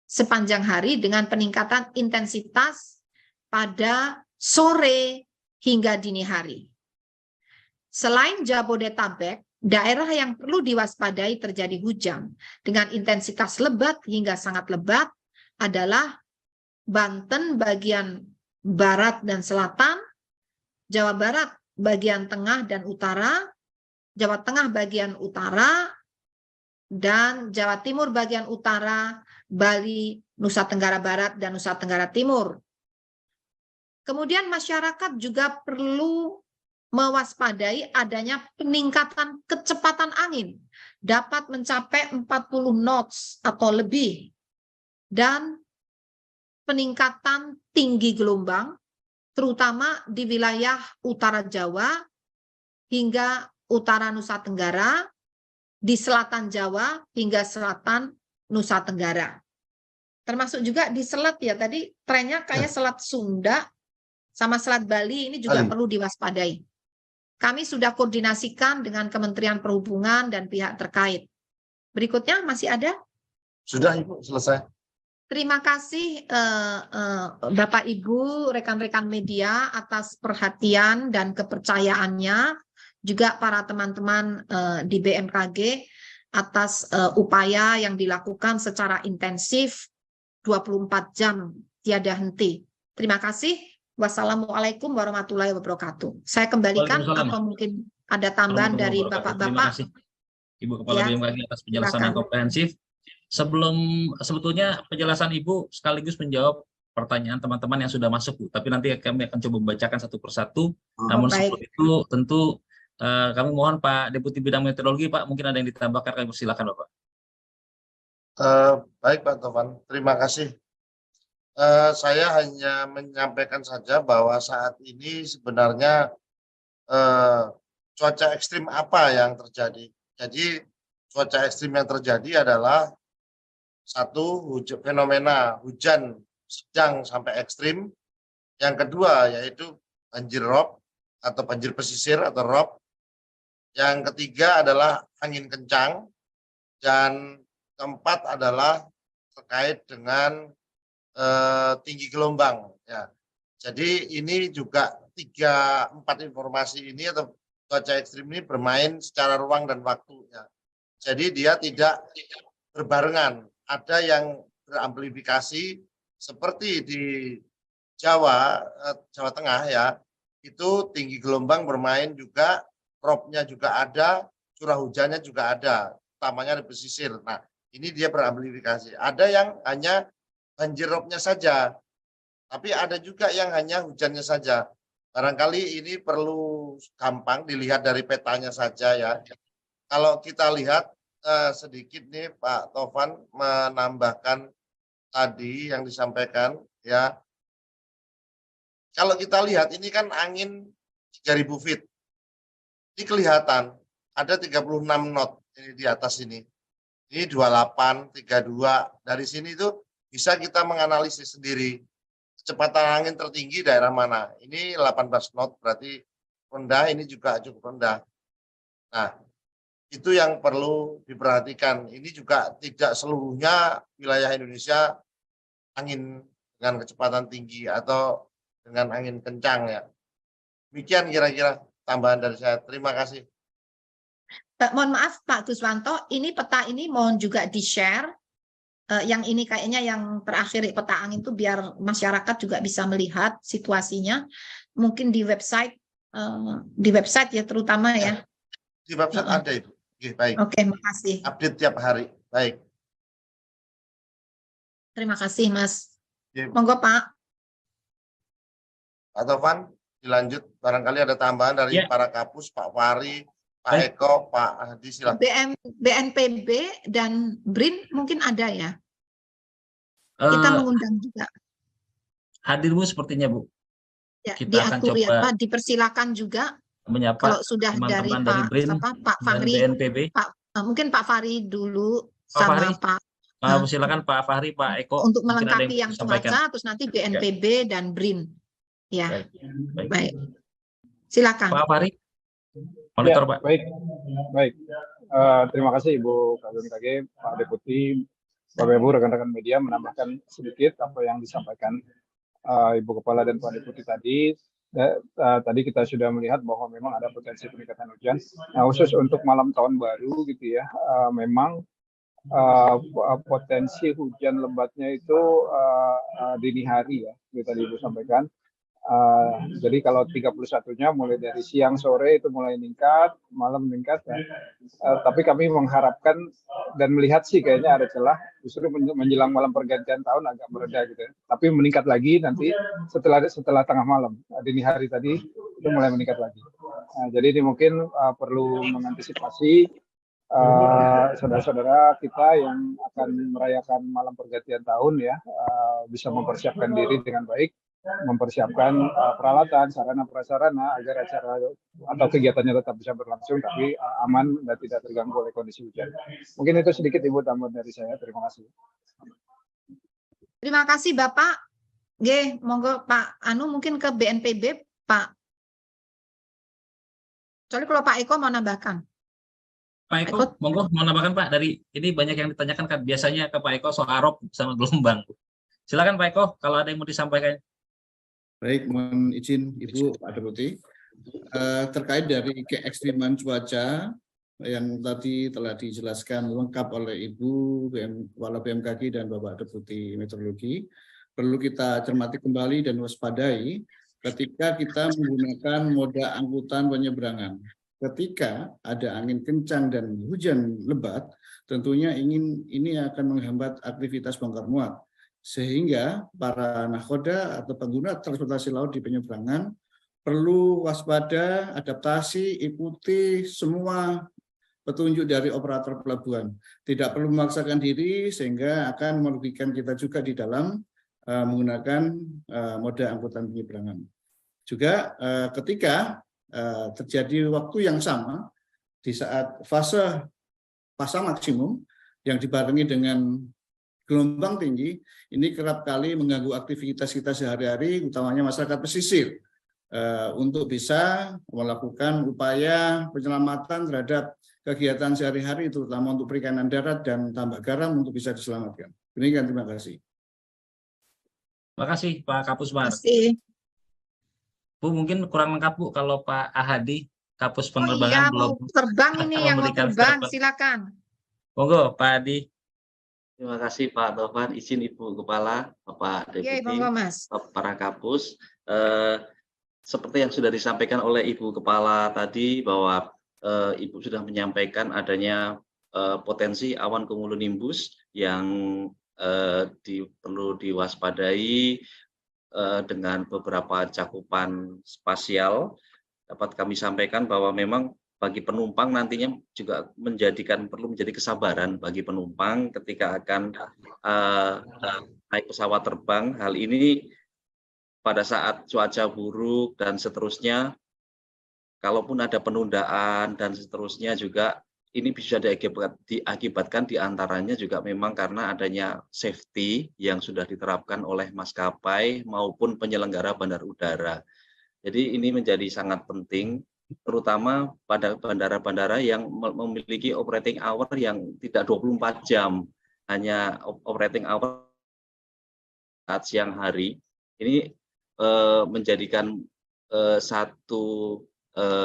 sepanjang hari dengan peningkatan intensitas pada sore hingga dini hari. Selain Jabodetabek, daerah yang perlu diwaspadai terjadi hujan dengan intensitas lebat hingga sangat lebat adalah Banten bagian barat dan selatan, Jawa Barat bagian tengah dan utara, Jawa Tengah bagian utara, dan Jawa Timur bagian utara, Bali, Nusa Tenggara Barat, dan Nusa Tenggara Timur. Kemudian masyarakat juga perlu mewaspadai adanya peningkatan kecepatan angin dapat mencapai 40 knots atau lebih dan peningkatan tinggi gelombang terutama di wilayah utara Jawa hingga utara Nusa Tenggara, di selatan Jawa hingga selatan Nusa Tenggara. Termasuk juga di selat ya, tadi trennya kayak Selat Sunda sama Selat Bali ini juga perlu diwaspadai. Kami sudah koordinasikan dengan Kementerian Perhubungan dan pihak terkait. Berikutnya masih ada? Sudah Ibu, selesai. Terima kasih Bapak Ibu, rekan-rekan media atas perhatian dan kepercayaannya, juga para teman-teman di BMKG atas upaya yang dilakukan secara intensif 24 jam tiada henti. Terima kasih. Wassalamualaikum warahmatullahi wabarakatuh. Saya kembalikan apa mungkin ada tambahan dari Bapak-Bapak. Terima kasih Ibu Kepala BMKG atas penjelasan yang komprehensif. Sebetulnya penjelasan Ibu sekaligus menjawab pertanyaan teman-teman yang sudah masuk, Bu. Tapi nanti kami akan coba membacakan satu persatu. Namun sebelum itu tentu kami mohon Pak Deputi Bidang Meteorologi, Pak, mungkin ada yang ditambahkan, kami persilakan Bapak. Baik Pak Tovan, terima kasih. Saya hanya menyampaikan saja bahwa saat ini sebenarnya cuaca ekstrim apa yang terjadi. Jadi cuaca ekstrim yang terjadi adalah satu, fenomena hujan sedang sampai ekstrim. Yang kedua yaitu banjir rob atau banjir pesisir atau rob. Yang ketiga adalah angin kencang. Dan keempat adalah terkait dengan tinggi gelombang. Ya. Jadi ini juga 3-4 informasi ini atau cuaca ekstrim ini bermain secara ruang dan waktu. Ya. Jadi dia tidak berbarengan. Ada yang beramplifikasi seperti di Jawa Tengah ya, itu tinggi gelombang bermain juga, robnya juga ada, curah hujannya juga ada, utamanya di pesisir. Nah, ini dia beramplifikasi. Ada yang hanya banjir robnya saja, tapi ada juga yang hanya hujannya saja. Barangkali ini perlu gampang dilihat dari petanya saja ya. Kalau kita lihat sedikit nih Pak Tovan menambahkan tadi yang disampaikan ya. Kalau kita lihat ini kan angin 3000 feet. Ini kelihatan ada 36 knot ini di atas ini. Ini 28, 32. Dari sini tuh bisa kita menganalisis sendiri kecepatan angin tertinggi daerah mana. Ini 18 knot berarti rendah, ini juga cukup rendah. Nah, itu yang perlu diperhatikan. Ini juga tidak seluruhnya wilayah Indonesia angin dengan kecepatan tinggi atau dengan angin kencang ya. Demikian kira-kira tambahan dari saya. Terima kasih. Mohon maaf Pak Guswanto, ini peta ini mohon juga di-share. Yang ini kayaknya yang terakhir peta angin itu biar masyarakat juga bisa melihat situasinya. Mungkin di website ya terutama ya. Di website ada Ibu. Oke, baik. Oke, makasih. Update tiap hari. Baik. Terima kasih Mas. Oke. Monggo Pak. Pak Tovan, dilanjut. Barangkali ada tambahan dari para kapus, Pak Fahri, Pak Eko, Pak Hadi, silakan. BNPB dan BRIN mungkin ada ya. Kita mengundang juga. Hadir Bu sepertinya Bu. Ya, kita akan diatur coba ya Pak, dipersilakan juga menyapa kalau sudah dari teman-teman BRIN Pak Fahri, BNPB. mungkin Pak Fahri dulu Pak sama Fahri? Pak. Silakan Pak Fahri, Pak Eko. Untuk melengkapi yang cuaca, terus nanti BNPB dan BRIN. Ya, baik. Silakan. Pak Fahri. Monitor, Pak. Baik. Terima kasih Ibu BMKG, Pak Deputi, Bapak Ibu, rekan-rekan media menambahkan sedikit apa yang disampaikan Ibu Kepala dan Pak Deputi tadi. Tadi kita sudah melihat bahwa memang ada potensi peningkatan hujan. Nah, khusus untuk malam tahun baru gitu ya, memang potensi hujan lebatnya itu dini hari ya, yang tadi Ibu sampaikan. Jadi kalau 31-nya mulai dari siang sore itu mulai meningkat, malam meningkat. Ya. Tapi kami mengharapkan dan melihat sih kayaknya ada celah justru menjelang malam pergantian tahun agak mereda gitu. Ya. Tapi meningkat lagi nanti setelah tengah malam, dini hari tadi itu mulai meningkat lagi. Jadi ini mungkin perlu mengantisipasi saudara-saudara kita yang akan merayakan malam pergantian tahun ya bisa mempersiapkan diri dengan baik, mempersiapkan peralatan, sarana prasarana agar acara atau kegiatannya tetap bisa berlangsung tapi aman dan tidak terganggu oleh kondisi hujan. Mungkin itu sedikit Ibu tambahan dari saya. Terima kasih. Terima kasih Bapak. G, monggo Pak Anu mungkin ke BNPB Pak. Soalnya kalau Pak Eko mau nambahkan. Pak Eko, monggo mau nambahkan Pak, dari ini banyak yang ditanyakan kan biasanya ke Pak Eko soal arop sama gelombang. Silakan Pak Eko kalau ada yang mau disampaikan. Baik, mohon izin Ibu Pak Deputi. Terkait dari keekstriman cuaca yang tadi telah dijelaskan lengkap oleh Ibu Kepala BMKG dan Bapak Deputi Meteorologi, perlu kita cermati kembali dan waspadai ketika kita menggunakan moda angkutan penyeberangan. Ketika ada angin kencang dan hujan lebat, tentunya ini akan menghambat aktivitas bongkar muat. Sehingga para nakhoda atau pengguna transportasi laut di penyeberangan perlu waspada, adaptasi, ikuti semua petunjuk dari operator pelabuhan. Tidak perlu memaksakan diri sehingga akan merugikan kita juga di dalam menggunakan moda angkutan penyeberangan. Juga ketika terjadi waktu yang sama di saat fase pasang maksimum yang dibarengi dengan gelombang tinggi, ini kerap kali mengganggu aktivitas kita sehari-hari, utamanya masyarakat pesisir, untuk bisa melakukan upaya penyelamatan terhadap kegiatan sehari-hari, terutama untuk perikanan darat dan tambak garam untuk bisa diselamatkan. Demikian, terima kasih. Terima kasih Pak Kapusmar. Terima kasih. Bu, mungkin kurang lengkap Bu kalau Pak Ahadi, Kapus Oh Penerbangan iya, belum mau terbang ini yang mau memberikan terbang, statement. silakan. Monggo Pak Adi. Terima kasih Pak Taufan, izin Ibu Kepala, Bapak Oke, Deputi, monggo Mas. para kapus. Seperti yang sudah disampaikan oleh Ibu Kepala tadi bahwa Ibu sudah menyampaikan adanya potensi awan cumulonimbus yang perlu diwaspadai dengan beberapa cakupan spasial. Dapat kami sampaikan bahwa memang bagi penumpang nantinya juga perlu menjadi kesabaran bagi penumpang ketika akan naik pesawat terbang. Hal ini pada saat cuaca buruk dan seterusnya, kalaupun ada penundaan dan seterusnya juga ini bisa diakibatkan diantaranya juga memang karena adanya safety yang sudah diterapkan oleh maskapai maupun penyelenggara bandar udara. Jadi ini menjadi sangat penting, terutama pada bandara-bandara yang memiliki operating hour yang tidak 24 jam, hanya operating hour saat siang hari. Ini menjadikan satu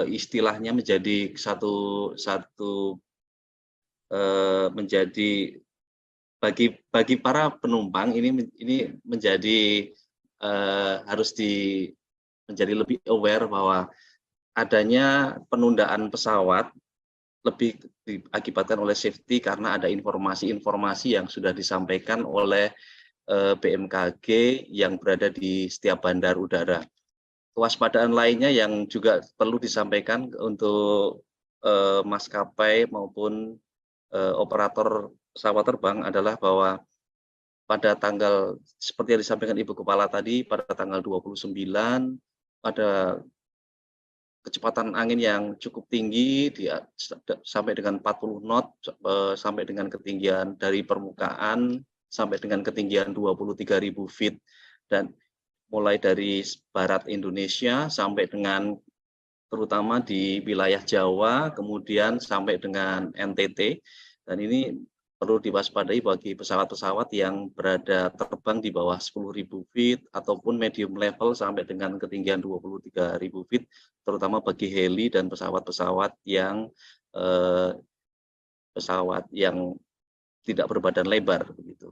istilahnya menjadi menjadi bagi para penumpang ini menjadi harus menjadi lebih aware bahwa adanya penundaan pesawat lebih diakibatkan oleh safety karena ada informasi-informasi yang sudah disampaikan oleh BMKG yang berada di setiap bandar udara. Kewaspadaan lainnya yang juga perlu disampaikan untuk maskapai maupun operator pesawat terbang adalah bahwa pada tanggal seperti yang disampaikan Ibu Kepala tadi, pada tanggal 29 ada kecepatan angin yang cukup tinggi sampai dengan 40 knot sampai dengan ketinggian dari permukaan sampai dengan ketinggian 23.000 feet, dan mulai dari barat Indonesia sampai dengan terutama di wilayah Jawa, kemudian sampai dengan NTT, dan ini perlu diwaspadai bagi pesawat-pesawat yang berada terbang di bawah 10.000 feet ataupun medium level sampai dengan ketinggian 23.000 feet, terutama bagi heli dan pesawat-pesawat yang tidak berbadan lebar begitu.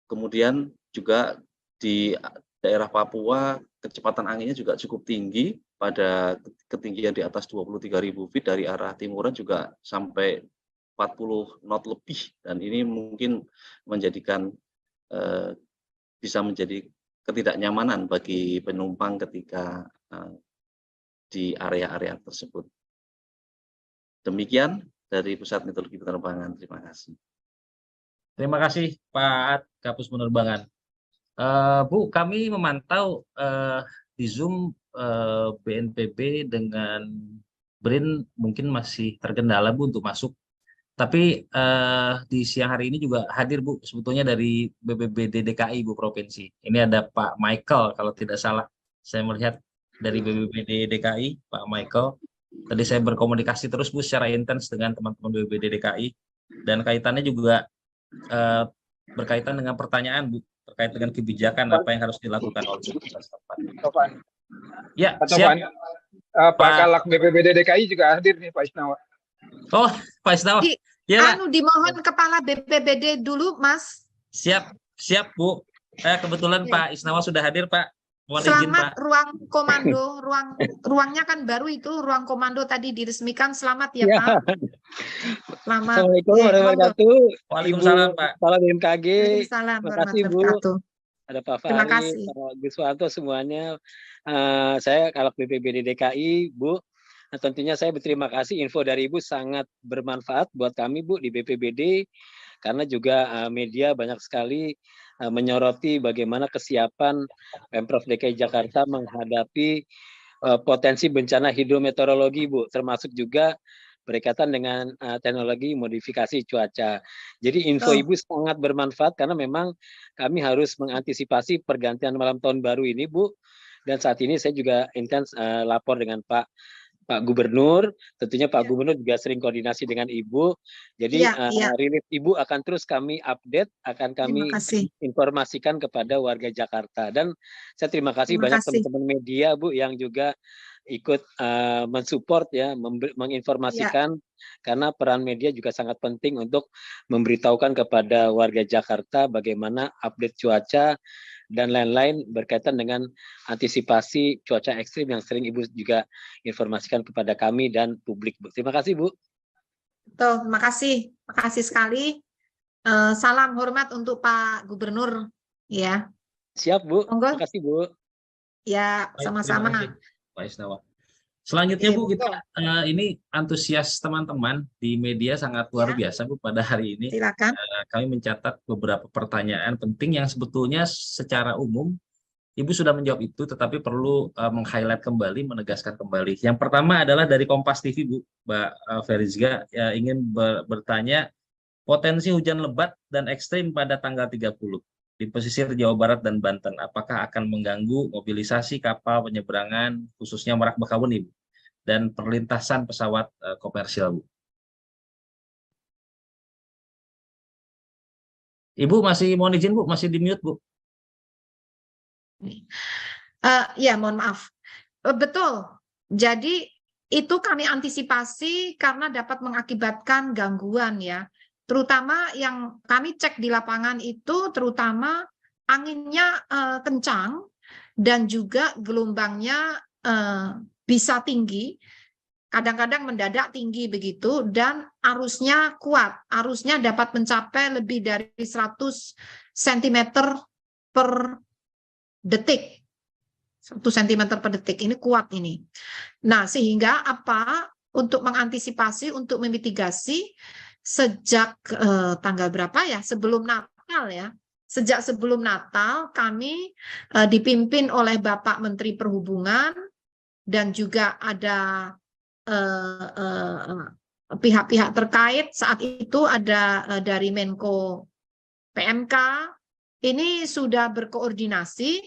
Kemudian juga di daerah Papua kecepatan anginnya juga cukup tinggi, pada ketinggian di atas 23.000 feet dari arah timuran juga sampai 40 knot lebih, dan ini mungkin menjadikan bisa menjadi ketidaknyamanan bagi penumpang ketika di area-area tersebut. Demikian dari Pusat Meteorologi Penerbangan. Terima kasih. Terima kasih Pak Kapus Penerbangan. Bu, kami memantau di Zoom BNPB dengan BRIN mungkin masih terkendala Bu untuk masuk. Tapi di siang hari ini juga hadir Bu, sebetulnya dari BPBD DKI Bu Provinsi. Ini ada Pak Michael kalau tidak salah. Saya melihat dari BPBD DKI, Pak Michael. Tadi saya berkomunikasi terus Bu secara intens dengan teman-teman BPBD DKI. Dan kaitannya juga berkaitan dengan pertanyaan Bu, terkait dengan kebijakan apa yang harus dilakukan oleh setempat. Ya, siap. Pak Kalak BPBD DKI juga hadir nih, Pak Isnawa. Oh, Pak Isnawa. Ya, Dimohon Kepala BPBD dulu, Mas. Siap Bu. Kebetulan Pak Isnawa sudah hadir, Pak. Mohon izin, Selamat Pak. ruang komando, ruangnya kan baru itu, ruang komando tadi diresmikan. Selamat ya, Pak. Selamat. Assalamualaikum warahmatullahi wabarakatuh. Waalaikumsalam, Pak. Kepala BMKG. Waalaikumsalam Terima kasih, Bu. warahmatullahi wabarakatuh. Ada Pak Terima Fahri, kasih. Pak Guswanto, semuanya. Saya Kalak BPBD DKI, Bu. Nah, tentunya saya berterima kasih, info dari Ibu sangat bermanfaat buat kami, Bu, di BPBD. Karena juga media banyak sekali menyoroti bagaimana kesiapan Pemprov DKI Jakarta menghadapi potensi bencana hidrometeorologi, Bu, termasuk juga berkaitan dengan teknologi modifikasi cuaca. Jadi info Ibu sangat bermanfaat karena memang kami harus mengantisipasi pergantian malam tahun baru ini, Bu. Dan saat ini saya juga intens lapor dengan Pak Gubernur, tentunya Pak Gubernur juga sering koordinasi dengan Ibu. Jadi rilis Ibu akan terus kami update, akan kami informasikan kepada warga Jakarta. Dan saya terima kasih banyak teman-teman media, Bu, yang juga ikut mensupport ya, menginformasikan, karena peran media juga sangat penting untuk memberitahukan kepada warga Jakarta bagaimana update cuaca dan lain-lain berkaitan dengan antisipasi cuaca ekstrim yang sering Ibu juga informasikan kepada kami dan publik, Bu. Terima kasih, Bu. Terima kasih. Terima kasih sekali. Salam hormat untuk Pak Gubernur. Ya. Siap, Bu. Monggo. Terima kasih, Bu. Ya, sama-sama. Pak Isnawa. Selanjutnya Bu, kita ini antusias teman-teman di media sangat luar biasa Bu pada hari ini. Silakan. Kami mencatat beberapa pertanyaan penting yang sebetulnya secara umum Ibu sudah menjawab itu, tetapi perlu meng-highlight kembali, menegaskan kembali. Yang pertama adalah dari Kompas TV Bu, Mbak Ferizga ingin bertanya potensi hujan lebat dan ekstrim pada tanggal 30 di pesisir Jawa Barat dan Banten, apakah akan mengganggu mobilisasi kapal penyeberangan khususnya Merak Bakahuni Bu, dan perlintasan pesawat komersial Bu? Ibu masih mohon izin Bu, masih di mute Bu. Ya, mohon maaf. Betul. Jadi itu kami antisipasi karena dapat mengakibatkan gangguan ya. Terutama yang kami cek di lapangan itu terutama anginnya kencang dan juga gelombangnya bisa tinggi, kadang-kadang mendadak tinggi begitu, dan arusnya kuat. Arusnya dapat mencapai lebih dari 100 cm per detik. 1 cm per detik, ini kuat ini. Nah, sehingga apa? Untuk mengantisipasi, untuk memitigasi, sejak tanggal berapa ya? Sebelum Natal ya. Sejak sebelum Natal kami dipimpin oleh Bapak Menteri Perhubungan dan juga ada pihak-pihak terkait. Saat itu ada dari Menko PMK, ini sudah berkoordinasi,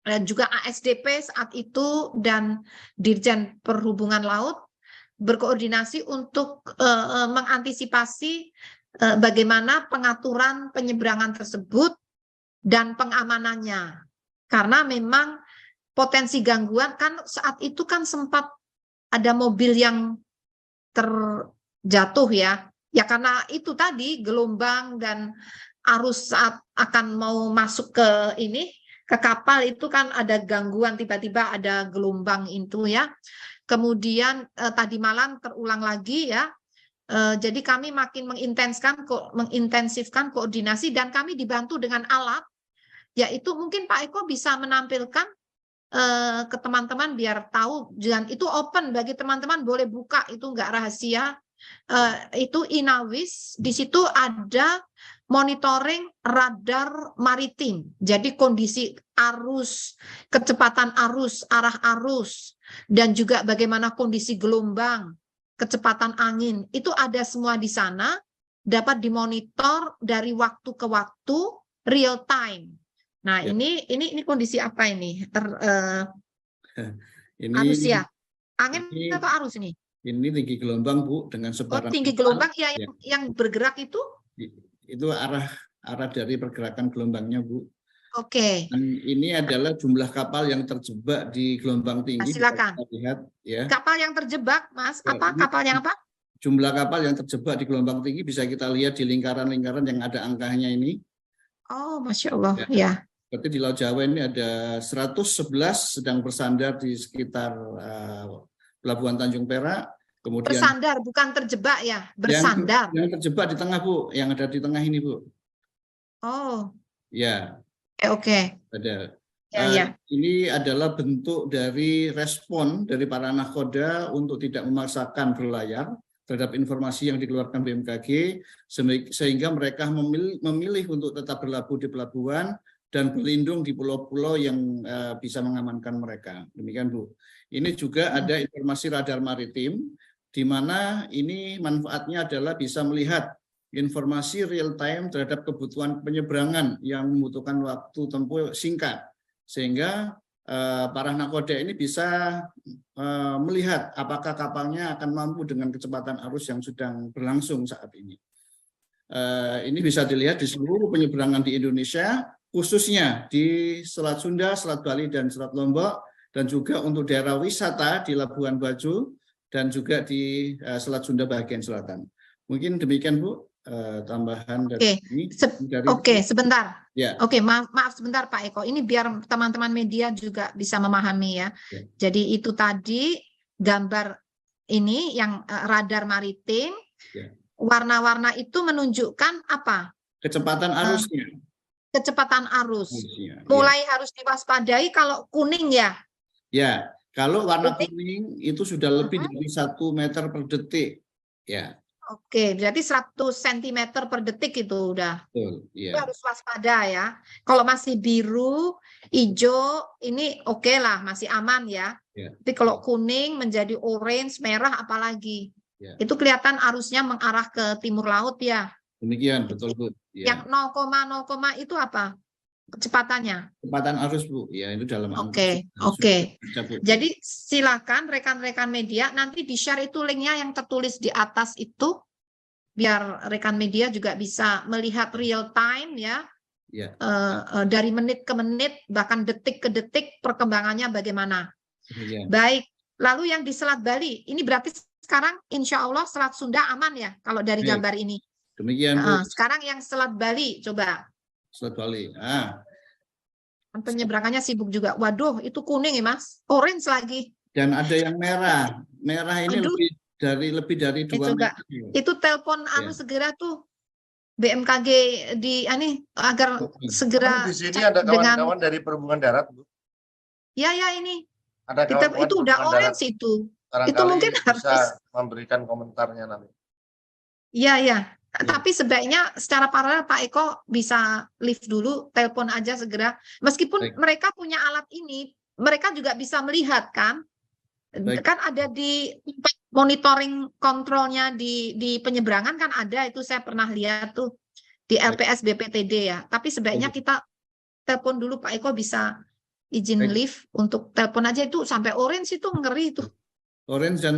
dan juga ASDP saat itu dan Dirjen Perhubungan Laut berkoordinasi untuk mengantisipasi bagaimana pengaturan penyeberangan tersebut dan pengamanannya. Karena memang potensi gangguan kan saat itu kan sempat ada mobil yang terjatuh ya. Ya karena itu tadi gelombang dan arus saat akan mau masuk ke ini, ke kapal itu kan ada gangguan, tiba-tiba ada gelombang itu ya. Kemudian tadi malam terulang lagi ya. Jadi kami makin mengintensifkan koordinasi dan kami dibantu dengan alat, yaitu mungkin Pak Eko bisa menampilkan ke teman-teman biar tahu, dan itu open bagi teman-teman, boleh buka, itu enggak rahasia. Itu Inawis, di situ ada monitoring radar maritim. Jadi kondisi arus, kecepatan arus, arah arus, dan juga bagaimana kondisi gelombang, kecepatan angin, itu ada semua di sana, dapat dimonitor dari waktu ke waktu, real time. Nah, Ya. ini kondisi apa ini? Ini Arus ya. Angin ini- atau arus ini? ini tinggi gelombang Bu dengan Oh, sebaran tinggi kapal. gelombang ya, yang bergerak itu? Itu arah dari pergerakan gelombangnya Bu. Oke. Dan ini adalah jumlah kapal yang terjebak di gelombang tinggi. Bisa Silakan. kita lihat ya. Kapal yang terjebak, Mas. Ya, Apa? ini- Kapal yang apa? Jumlah kapal yang terjebak di gelombang tinggi bisa kita lihat di lingkaran-lingkaran yang ada angkanya ini. Oh, Masya Allah. Ya. Berarti di Laut Jawa ini ada 111 sedang bersandar di sekitar Pelabuhan Tanjung Perak. Kemudian Bersandar, bukan terjebak ya. Bersandar. yang terjebak di tengah Bu, yang ada di tengah ini Bu. Oh, Ya, oke. ada. Ya, ya. Ini adalah bentuk dari respon dari para nahkoda untuk tidak memaksakan berlayar terhadap informasi yang dikeluarkan BMKG, sehingga mereka memilih untuk tetap berlabuh di pelabuhan dan berlindung di pulau-pulau yang bisa mengamankan mereka. Demikian Bu. Ini juga ada informasi radar maritim, di mana ini manfaatnya adalah bisa melihat informasi real time terhadap kebutuhan penyeberangan yang membutuhkan waktu tempuh singkat, sehingga para nakoda ini bisa melihat apakah kapalnya akan mampu dengan kecepatan arus yang sedang berlangsung saat ini. Ini bisa dilihat di seluruh penyeberangan di Indonesia, khususnya di Selat Sunda, Selat Bali, dan Selat Lombok, dan juga untuk daerah wisata di Labuan Bajo, dan juga di Selat Sunda bagian selatan. Mungkin demikian Bu, tambahan dari ini. Oke, sebentar. Ya. Oke, maaf sebentar Pak Eko. Ini biar teman-teman media juga bisa memahami ya. Ya. Jadi itu tadi gambar ini yang radar maritim. Ya. Warna-warna itu menunjukkan apa? Kecepatan arusnya. Kecepatan arus. Ya. Mulai harus diwaspadai kalau kuning ya. Ya, kalau warna kuning itu sudah lebih dari 1 meter per detik. Ya. Oke, berarti 100 cm per detik itu udah. Betul, Itu ya. harus waspada ya. Kalau masih biru, hijau, ini oke lah, masih aman ya. Ya. Tapi kalau kuning menjadi orange, merah apalagi. Ya. Itu kelihatan arusnya mengarah ke timur laut ya. Demikian, betul Bu. Ya. Yang 0,0 itu apa? Kecepatannya. Kecepatan arus Bu, ya itu dalam Oke, angka. oke. Bisa, Bu. Jadi silakan rekan-rekan media nanti di-share itu linknya yang tertulis di atas itu, biar rekan media juga bisa melihat real time ya. Ya. Dari menit ke menit, bahkan detik ke detik perkembangannya bagaimana. Demikian. Baik, lalu yang di Selat Bali, ini berarti sekarang insya Allah Selat Sunda aman ya kalau dari Baik. gambar ini. Demikian Bu, Sekarang yang Selat Bali, coba. Selat Bali. Penyeberangannya sibuk juga. Waduh, itu kuning ya Mas, orange lagi. Dan ada yang merah. Merah ini Aduh. lebih dari 2 coba. meter. Itu telepon segera tuh BMKG di agar segera Di sini cek ada kawan-kawan dari Perhubungan Darat, Bu. Ya ini. Ada Kita, kawan-kawan itu udah Perhubungan Darat. orange itu. Barangkali Itu mungkin bisa harus. memberikan komentarnya nanti. Iya. Tapi sebaiknya secara paralel Pak Eko bisa lift dulu, telepon aja segera. Meskipun Baik. mereka punya alat ini, mereka juga bisa melihat kan. Baik. Kan ada di monitoring kontrolnya di penyeberangan kan ada, itu saya pernah lihat tuh di Baik. LPS BPTD ya. Tapi sebaiknya Baik. kita telepon dulu Pak Eko, bisa izin Baik. lift untuk telepon aja, itu sampai orange itu ngeri itu. Orange dan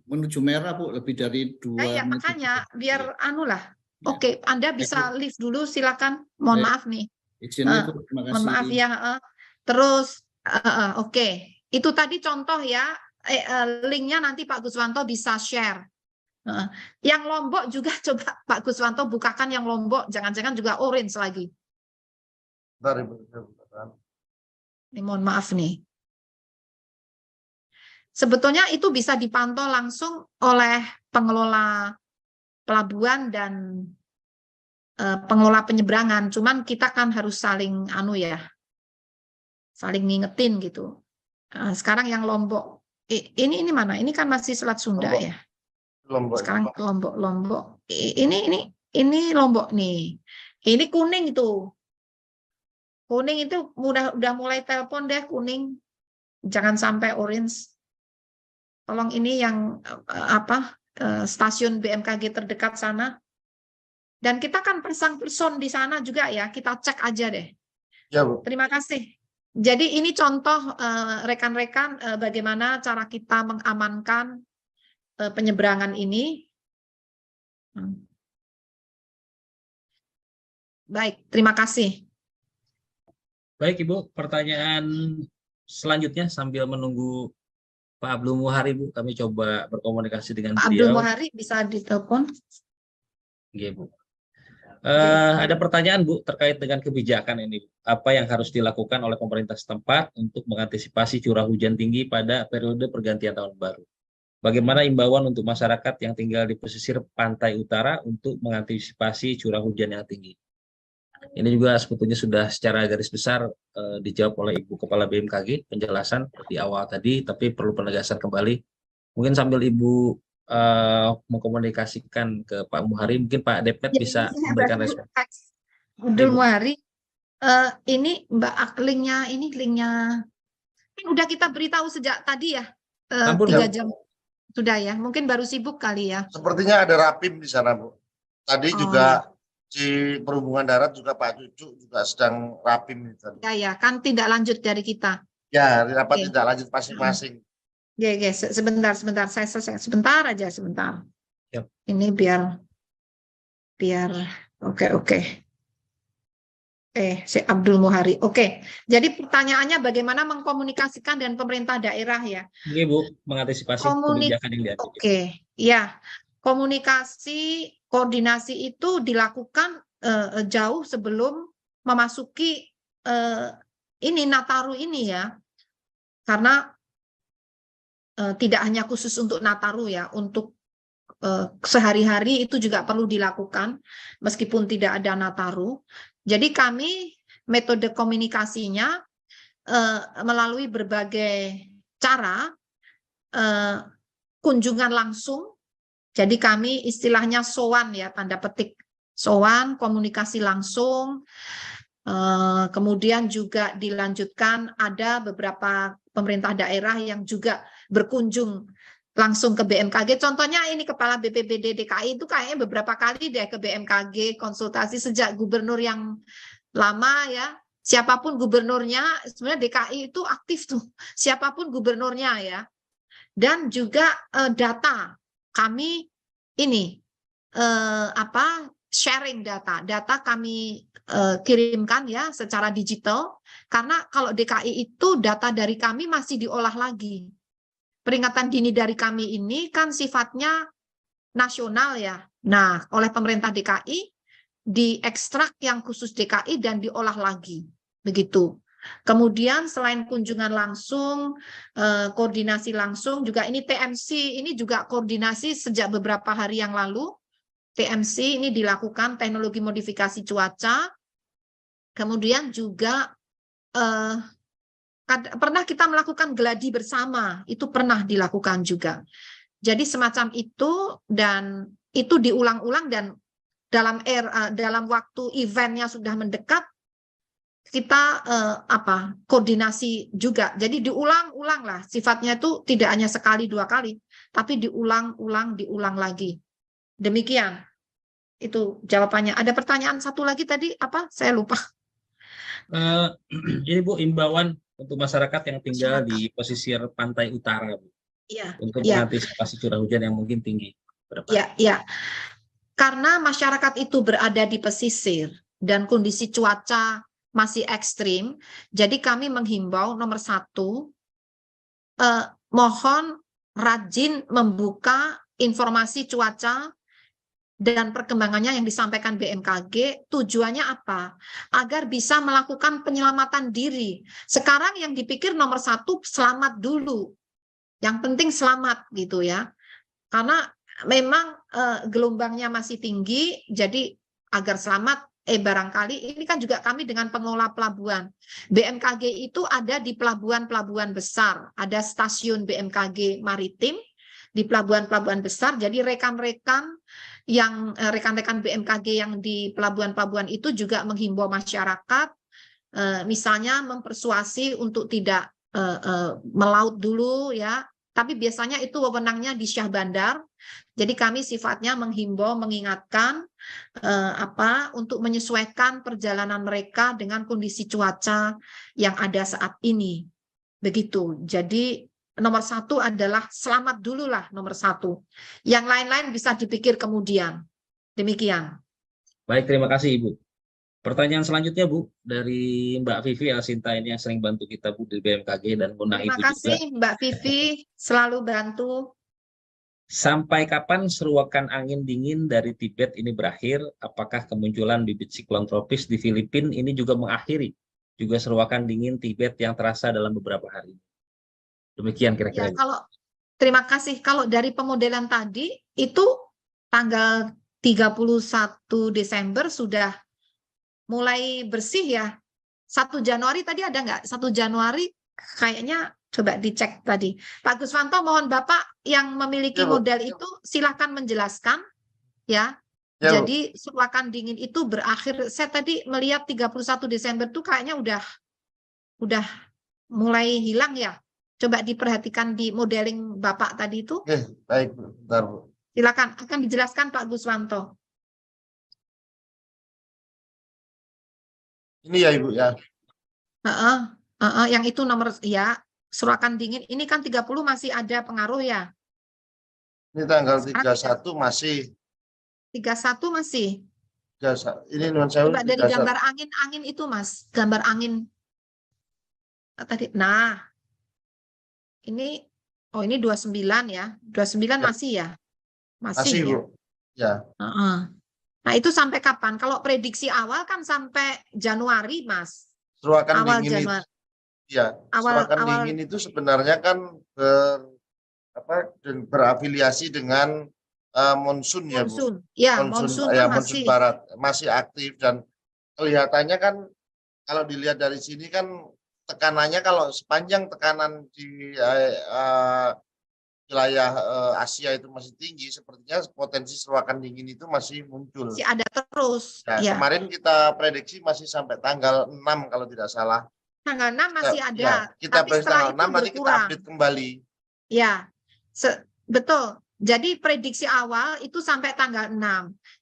menuju merah Bu, lebih dari 2 Nah, ya meter. makanya biar lah. Ya. Oke, Anda bisa lift dulu silakan. Mohon Baik. maaf nih. Izin Bu, terima kasih. Mohon maaf ya. Terus oke. Itu tadi contoh ya. Linknya nanti Pak Guswanto bisa share. Yang Lombok juga coba Pak Guswanto bukakan yang Lombok. Jangan-jangan juga orange lagi. Bentar, Ibu. Ini mohon maaf nih. Sebetulnya itu bisa dipantau langsung oleh pengelola pelabuhan dan pengelola penyeberangan. Cuman kita kan harus saling saling ngingetin gitu. Sekarang yang Lombok, ini mana? Ini kan masih Selat Sunda Lombok. ya. Lombok. Sekarang Lombok. Ini Lombok nih. Ini kuning itu. Kuning itu udah mulai telepon deh kuning. Jangan sampai orange. Tolong ini yang stasiun BMKG terdekat sana. Dan kita kan pasang person di sana juga ya. Kita cek aja deh. Ya, Bu. Terima kasih. Jadi ini contoh rekan-rekan bagaimana cara kita mengamankan penyeberangan ini. Baik, terima kasih. Baik Ibu, pertanyaan selanjutnya sambil menunggu Pak Abdul Muhari, Bu, kami coba berkomunikasi dengan Pak Abdul beliau. Muhari bisa ditelepon. Oke, Bu. Ada pertanyaan, Bu, terkait dengan kebijakan ini. Apa yang harus dilakukan oleh pemerintah setempat untuk mengantisipasi curah hujan tinggi pada periode pergantian tahun baru? Bagaimana imbauan untuk masyarakat yang tinggal di pesisir pantai utara untuk mengantisipasi curah hujan yang tinggi? Ini juga sebetulnya sudah secara garis besar dijawab oleh Ibu Kepala BMKG, penjelasan di awal tadi, tapi perlu penegasan kembali. Mungkin sambil Ibu mengkomunikasikan ke Pak Muhari, mungkin Pak Depet bisa memberikan respon. Abdul Muhari, ini Mbak linknya kan udah kita beritahu sejak tadi ya, 3 jam sudah ya, mungkin baru sibuk kali ya. Sepertinya ada rapim di sana, Bu. Tadi juga di Perhubungan Darat juga Pak Cucu juga sedang rapim itu. Ya, kan tidak lanjut dari kita. Ya, rapat tidak lanjut masing-masing. Ya, sebentar, saya selesai. Sebentar aja. Yep. Ini biar oke. Si Abdul Muhari. Oke. Jadi pertanyaannya bagaimana mengkomunikasikan dengan pemerintah daerah ya? Ini Bu, mengantisipasi kebijakan yang diambil. Oke, ya. Koordinasi itu dilakukan jauh sebelum memasuki Nataru ini ya. Karena tidak hanya khusus untuk Nataru ya, untuk sehari-hari itu juga perlu dilakukan meskipun tidak ada Nataru. Jadi kami metode komunikasinya melalui berbagai cara, kunjungan langsung. Jadi kami istilahnya sowan ya, tanda petik sowan, komunikasi langsung. Kemudian juga dilanjutkan ada beberapa pemerintah daerah yang juga berkunjung langsung ke BMKG. Contohnya ini Kepala BPBD DKI itu kayaknya beberapa kali deh ke BMKG konsultasi sejak gubernur yang lama ya. Siapapun gubernurnya, sebenarnya DKI itu aktif tuh. Siapapun gubernurnya ya. Dan juga data. Kami ini sharing data kami kirimkan ya secara digital, karena kalau DKI itu data dari kami masih diolah lagi. Peringatan dini dari kami ini kan sifatnya nasional ya. Nah, oleh pemerintah DKI diekstrak yang khusus DKI dan diolah lagi. Begitu. Kemudian selain kunjungan langsung, koordinasi langsung, juga ini TMC, ini juga koordinasi sejak beberapa hari yang lalu. TMC ini dilakukan teknologi modifikasi cuaca. Kemudian juga pernah kita melakukan geladi bersama, itu pernah dilakukan juga. Jadi semacam itu, dan itu diulang-ulang, dan dalam waktu eventnya sudah mendekat, kita koordinasi juga. Jadi diulang-ulang lah, sifatnya itu tidak hanya sekali 2 kali, tapi diulang lagi. Demikian. Itu jawabannya. Ada pertanyaan satu lagi tadi apa? Saya lupa. Ini Bu, imbauan untuk masyarakat yang tinggal di pesisir pantai utara, Bu. Iya. Untuk mengantisipasi curah hujan yang mungkin tinggi. Iya. Karena masyarakat itu berada di pesisir dan kondisi cuaca masih ekstrim, jadi kami menghimbau nomor 1, mohon rajin membuka informasi cuaca dan perkembangannya yang disampaikan BMKG, tujuannya apa? Agar bisa melakukan penyelamatan diri. Sekarang yang dipikir nomor satu, selamat dulu. Yang penting selamat gitu ya. Karena memang gelombangnya masih tinggi, jadi agar selamat, barangkali ini kan juga kami dengan pengelola pelabuhan. BMKG itu ada di pelabuhan-pelabuhan besar, ada stasiun BMKG maritim di pelabuhan-pelabuhan besar, jadi rekan-rekan rekan-rekan BMKG yang di pelabuhan-pelabuhan itu juga menghimbau masyarakat, misalnya mempersuasi untuk tidak melaut dulu ya, tapi biasanya itu wewenangnya di Syah Bandar. Jadi kami sifatnya menghimbau, mengingatkan untuk menyesuaikan perjalanan mereka dengan kondisi cuaca yang ada saat ini. Begitu. Jadi nomor satu adalah selamat dulu lah nomor satu. Yang lain-lain bisa dipikir kemudian. Demikian. Baik, terima kasih Ibu. Pertanyaan selanjutnya Bu, dari Mbak Vivi Alsinta ini yang sering bantu kita Bu di BMKG dan undang Terima Ibu juga. kasih Mbak Vivi, selalu bantu. Sampai kapan seruakan angin dingin dari Tibet ini berakhir? Apakah kemunculan bibit siklon tropis di Filipina ini juga mengakhiri juga seruakan dingin Tibet yang terasa dalam beberapa hari? Demikian kira-kira. Ya, terima kasih. Kalau dari pemodelan tadi itu tanggal 31 Desember sudah mulai bersih ya. 1 Januari tadi ada nggak? 1 Januari kayaknya coba dicek tadi. Pak Guswanto, mohon Bapak yang memiliki model itu silahkan menjelaskan ya. Jadi seruakan dingin itu berakhir. Saya tadi melihat 31 Desember itu kayaknya udah mulai hilang ya. Coba diperhatikan di modeling Bapak tadi itu. Oke, baik, bentar Bu. Silakan, akan dijelaskan Pak Guswanto. Ini ya Ibu ya. Yang itu nomor ya, seruakan dingin. Ini kan 30 masih ada pengaruh ya. Ini tanggal 31 masih. 31 masih. Ini non saya. Coba dari gambar angin itu Mas, gambar angin tadi. Nah, ini 29 ya. 29 ya. Masih ya? Masih ya. Bu. Ya. Nah, itu sampai kapan? Kalau prediksi awal kan sampai Januari, Mas. Seruakan awal dingin Januari. Seruakan dingin itu sebenarnya kan berafiliasi dengan monsun ya Bu. Ya, monsun masih barat masih aktif, dan kelihatannya kan kalau dilihat dari sini kan tekanannya, kalau sepanjang tekanan di wilayah Asia itu masih tinggi, sepertinya potensi seruakan dingin itu masih muncul. Masih ada terus. Nah, ya. Kemarin kita prediksi masih sampai tanggal 6 kalau tidak salah. Tanggal 6 masih ada. Ya, kita prediksi tanggal 6 nanti berkurang. kita update kembali. Ya, betul. Jadi prediksi awal itu sampai tanggal 6.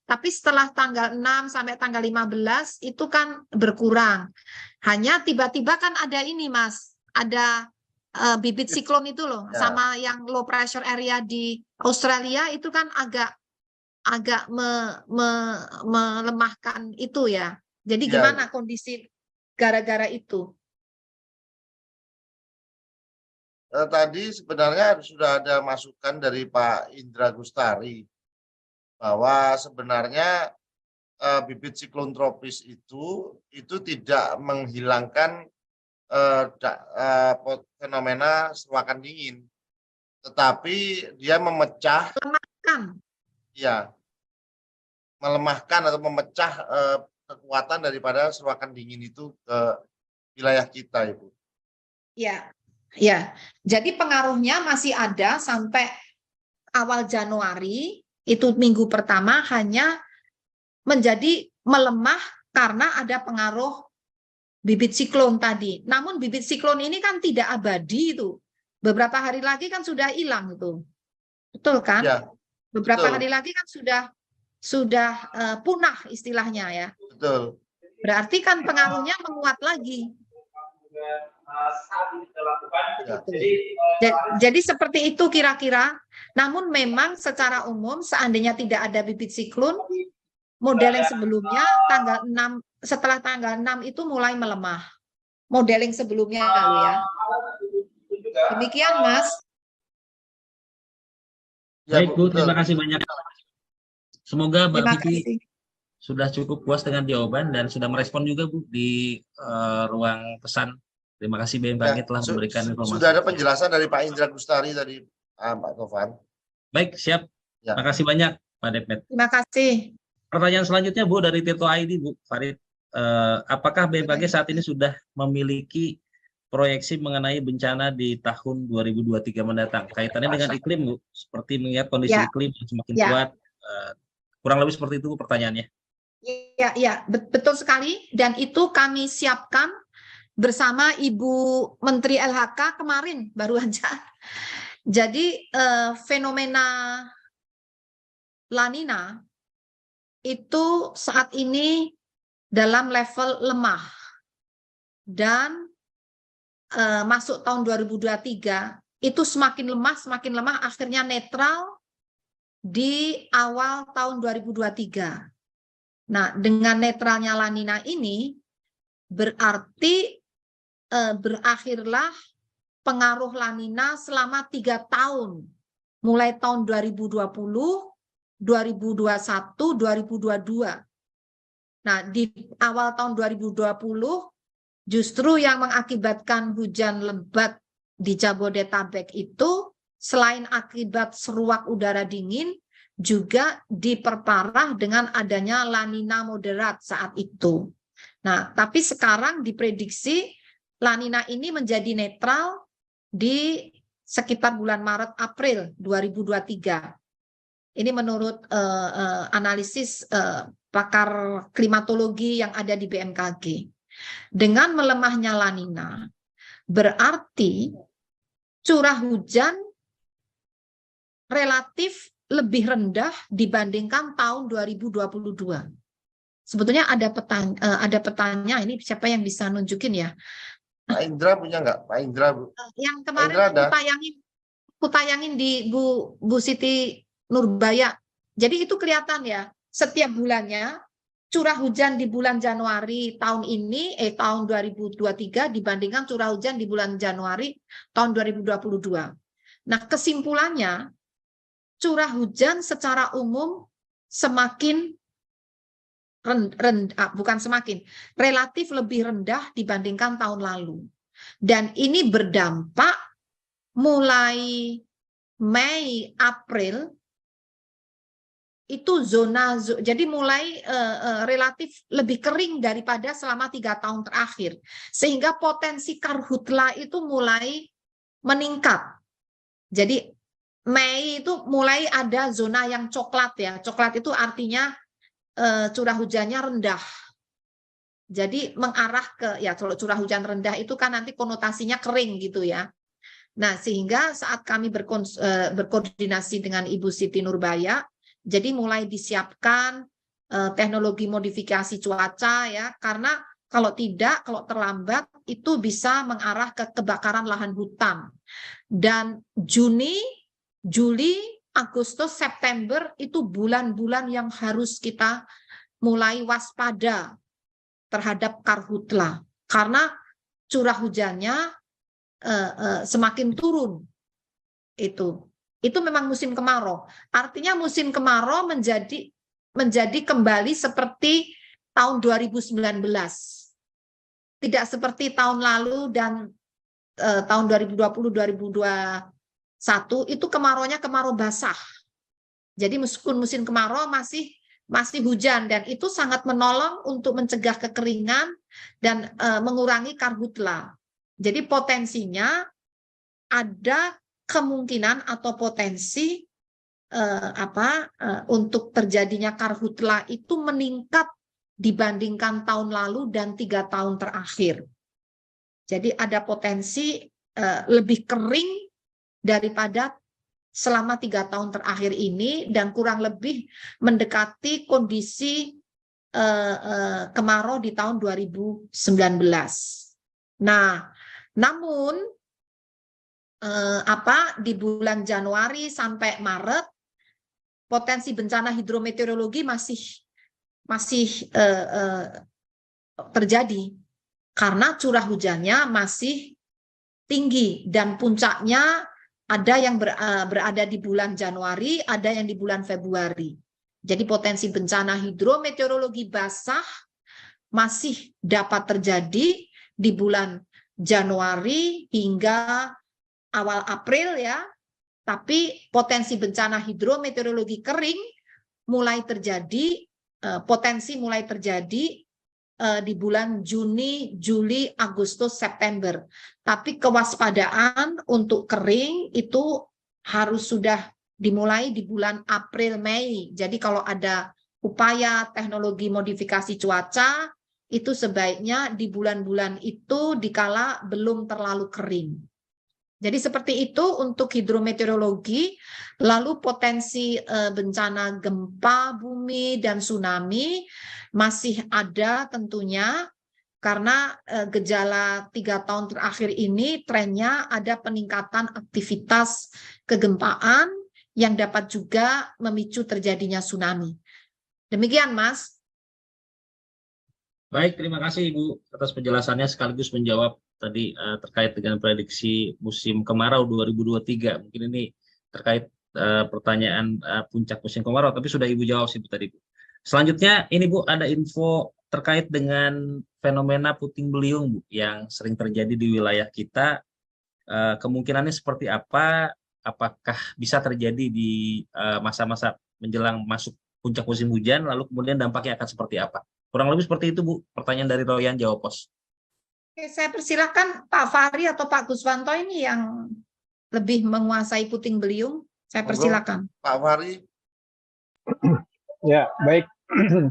Tapi setelah tanggal 6 sampai tanggal 15 itu kan berkurang. Hanya tiba-tiba kan ada ini Mas, ada bibit siklon itu loh, ya. Sama yang low pressure area di Australia itu kan agak melemahkan itu ya. Jadi gimana kondisi gara-gara itu? Tadi sebenarnya sudah ada masukan dari Pak Indra Gustari bahwa sebenarnya bibit siklon tropis itu tidak menghilangkan fenomena seruakan dingin, tetapi dia melemahkan atau memecah kekuatan daripada seruakan dingin itu ke wilayah kita, Ibu. Ya, jadi pengaruhnya masih ada sampai awal Januari, itu minggu pertama hanya menjadi melemah karena ada pengaruh bibit siklon tadi. Namun bibit siklon ini kan tidak abadi itu. Beberapa hari lagi kan sudah hilang itu. Betul kan? Ya, beberapa hari lagi kan sudah punah istilahnya ya. Betul. Berarti kan pengaruhnya menguat lagi. Jadi seperti itu kira-kira. Namun memang secara umum seandainya tidak ada bibit siklon, modeling sebelumnya tanggal 6, setelah tanggal 6 itu mulai melemah. Modeling sebelumnya lalu ya. Demikian Mas. Baik Bu, terima kasih banyak. Semoga Mbak Terima Vivi kasih. sudah cukup puas dengan jawaban dan sudah merespon juga Bu di ruang pesan. Terima kasih BMKG Ya, telah memberikan informasi. sudah ada penjelasan dari Pak Indra Gustari tadi, Pak Tovan. Baik, siap. Ya. Terima kasih banyak Pak Depmet. Terima kasih. Pertanyaan selanjutnya Bu dari Tirto ID Bu Farid. Apakah BMKG saat ini sudah memiliki proyeksi mengenai bencana di tahun 2023 mendatang? Kaitannya dengan iklim Bu, seperti mengingat kondisi Ya. iklim yang semakin Ya. kuat. Kurang lebih seperti itu Bu pertanyaannya. Ya, betul sekali. Dan itu kami siapkan bersama Ibu Menteri LHK kemarin baru aja. Jadi fenomena La Nina itu saat ini dalam level lemah dan masuk tahun 2023 itu semakin lemah akhirnya netral di awal tahun 2023. Nah, dengan netralnya La Nina ini berarti berakhirlah pengaruh La Nina selama 3 tahun, mulai tahun 2020, 2021, 2022. Nah, di awal tahun 2020 justru yang mengakibatkan hujan lebat di Jabodetabek itu selain akibat seruak udara dingin, juga diperparah dengan adanya La Nina moderat saat itu. Nah, tapi sekarang diprediksi La Nina ini menjadi netral di sekitar bulan Maret-April 2023. Ini menurut analisis pakar klimatologi yang ada di BMKG. Dengan melemahnya La Nina, berarti curah hujan relatif lebih rendah dibandingkan tahun 2022. Sebetulnya ada petanya, ini siapa yang bisa nunjukin ya? Pak Indra punya nggak? Pak Indra, Bu. Yang kemarin Indra aku tayangin di Bu Siti Nurbaya. Jadi itu kelihatan ya, setiap bulannya curah hujan di bulan Januari tahun ini, tahun 2023 dibandingkan curah hujan di bulan Januari tahun 2022. Nah, kesimpulannya curah hujan secara umum semakin relatif lebih rendah dibandingkan tahun lalu. Dan ini berdampak mulai Mei, April, itu jadi mulai relatif lebih kering daripada selama 3 tahun terakhir. Sehingga potensi karhutla itu mulai meningkat. Jadi Mei itu mulai ada zona yang coklat ya. Coklat itu artinya curah hujannya rendah. Jadi mengarah ke, ya kalau curah hujan rendah itu kan nanti konotasinya kering gitu ya. Nah, sehingga saat kami berkoordinasi dengan Ibu Siti Nurbaya, jadi mulai disiapkan teknologi modifikasi cuaca ya, karena kalau terlambat itu bisa mengarah ke kebakaran lahan hutan. Dan Juni, Juli, Agustus, September itu bulan-bulan yang harus kita mulai waspada terhadap karhutla karena curah hujannya semakin turun. Itu memang musim kemarau. Artinya musim kemarau menjadi kembali seperti tahun 2019. Tidak seperti tahun lalu dan tahun 2020-2021 itu kemaraunya kemarau basah. Jadi meskipun musim kemarau masih hujan dan itu sangat menolong untuk mencegah kekeringan dan mengurangi karhutla. Jadi potensinya ada kemungkinan atau potensi untuk terjadinya karhutla itu meningkat dibandingkan tahun lalu dan 3 tahun terakhir. Jadi ada potensi lebih kering daripada selama 3 tahun terakhir ini dan kurang lebih mendekati kondisi kemarau di tahun 2019. Nah, namun di bulan Januari sampai Maret potensi bencana hidrometeorologi masih terjadi karena curah hujannya masih tinggi dan puncaknya ada yang berada di bulan Januari, ada yang di bulan Februari. Jadi potensi bencana hidrometeorologi basah masih dapat terjadi di bulan Januari hingga awal April ya. Tapi potensi bencana hidrometeorologi kering mulai terjadi, potensi mulai terjadi di bulan Juni, Juli, Agustus, September. Tapi kewaspadaan untuk kering itu harus sudah dimulai di bulan April, Mei. Jadi kalau ada upaya teknologi modifikasi cuaca, itu sebaiknya di bulan-bulan itu dikala belum terlalu kering. Jadi seperti itu untuk hidrometeorologi, lalu potensi bencana gempa bumi dan tsunami masih ada tentunya, karena gejala 3 tahun terakhir ini trennya ada peningkatan aktivitas kegempaan yang dapat juga memicu terjadinya tsunami. Demikian, Mas. Baik, terima kasih Ibu atas penjelasannya sekaligus menjawab tadi terkait dengan prediksi musim kemarau 2023. Mungkin ini terkait pertanyaan puncak musim kemarau, tapi sudah Ibu jawab sih Bu tadi Bu. Selanjutnya ini Bu ada info terkait dengan fenomena puting beliung Bu yang sering terjadi di wilayah kita. Kemungkinannya seperti apa? Apakah bisa terjadi di masa-masa menjelang masuk puncak musim hujan, lalu kemudian dampaknya akan seperti apa? Kurang lebih seperti itu Bu, pertanyaan dari Royan Jawa Pos. Oke, saya persilahkan Pak Fahri atau Pak Guswanto ini yang lebih menguasai puting beliung. Saya persilahkan. Pak Fahri. Ya, baik.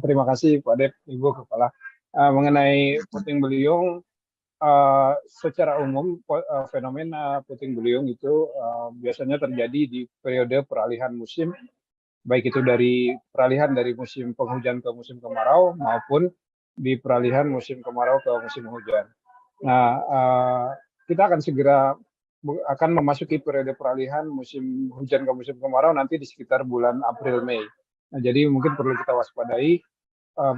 Terima kasih Pak Dep, Ibu Kepala. Mengenai puting beliung, secara umum fenomena puting beliung itu biasanya terjadi di periode peralihan musim, baik itu dari peralihan dari musim penghujan ke musim kemarau maupun di peralihan musim kemarau ke musim hujan. Nah, kita akan segera akan memasuki periode peralihan musim hujan ke musim kemarau nanti di sekitar bulan April Mei. Nah, jadi mungkin perlu kita waspadai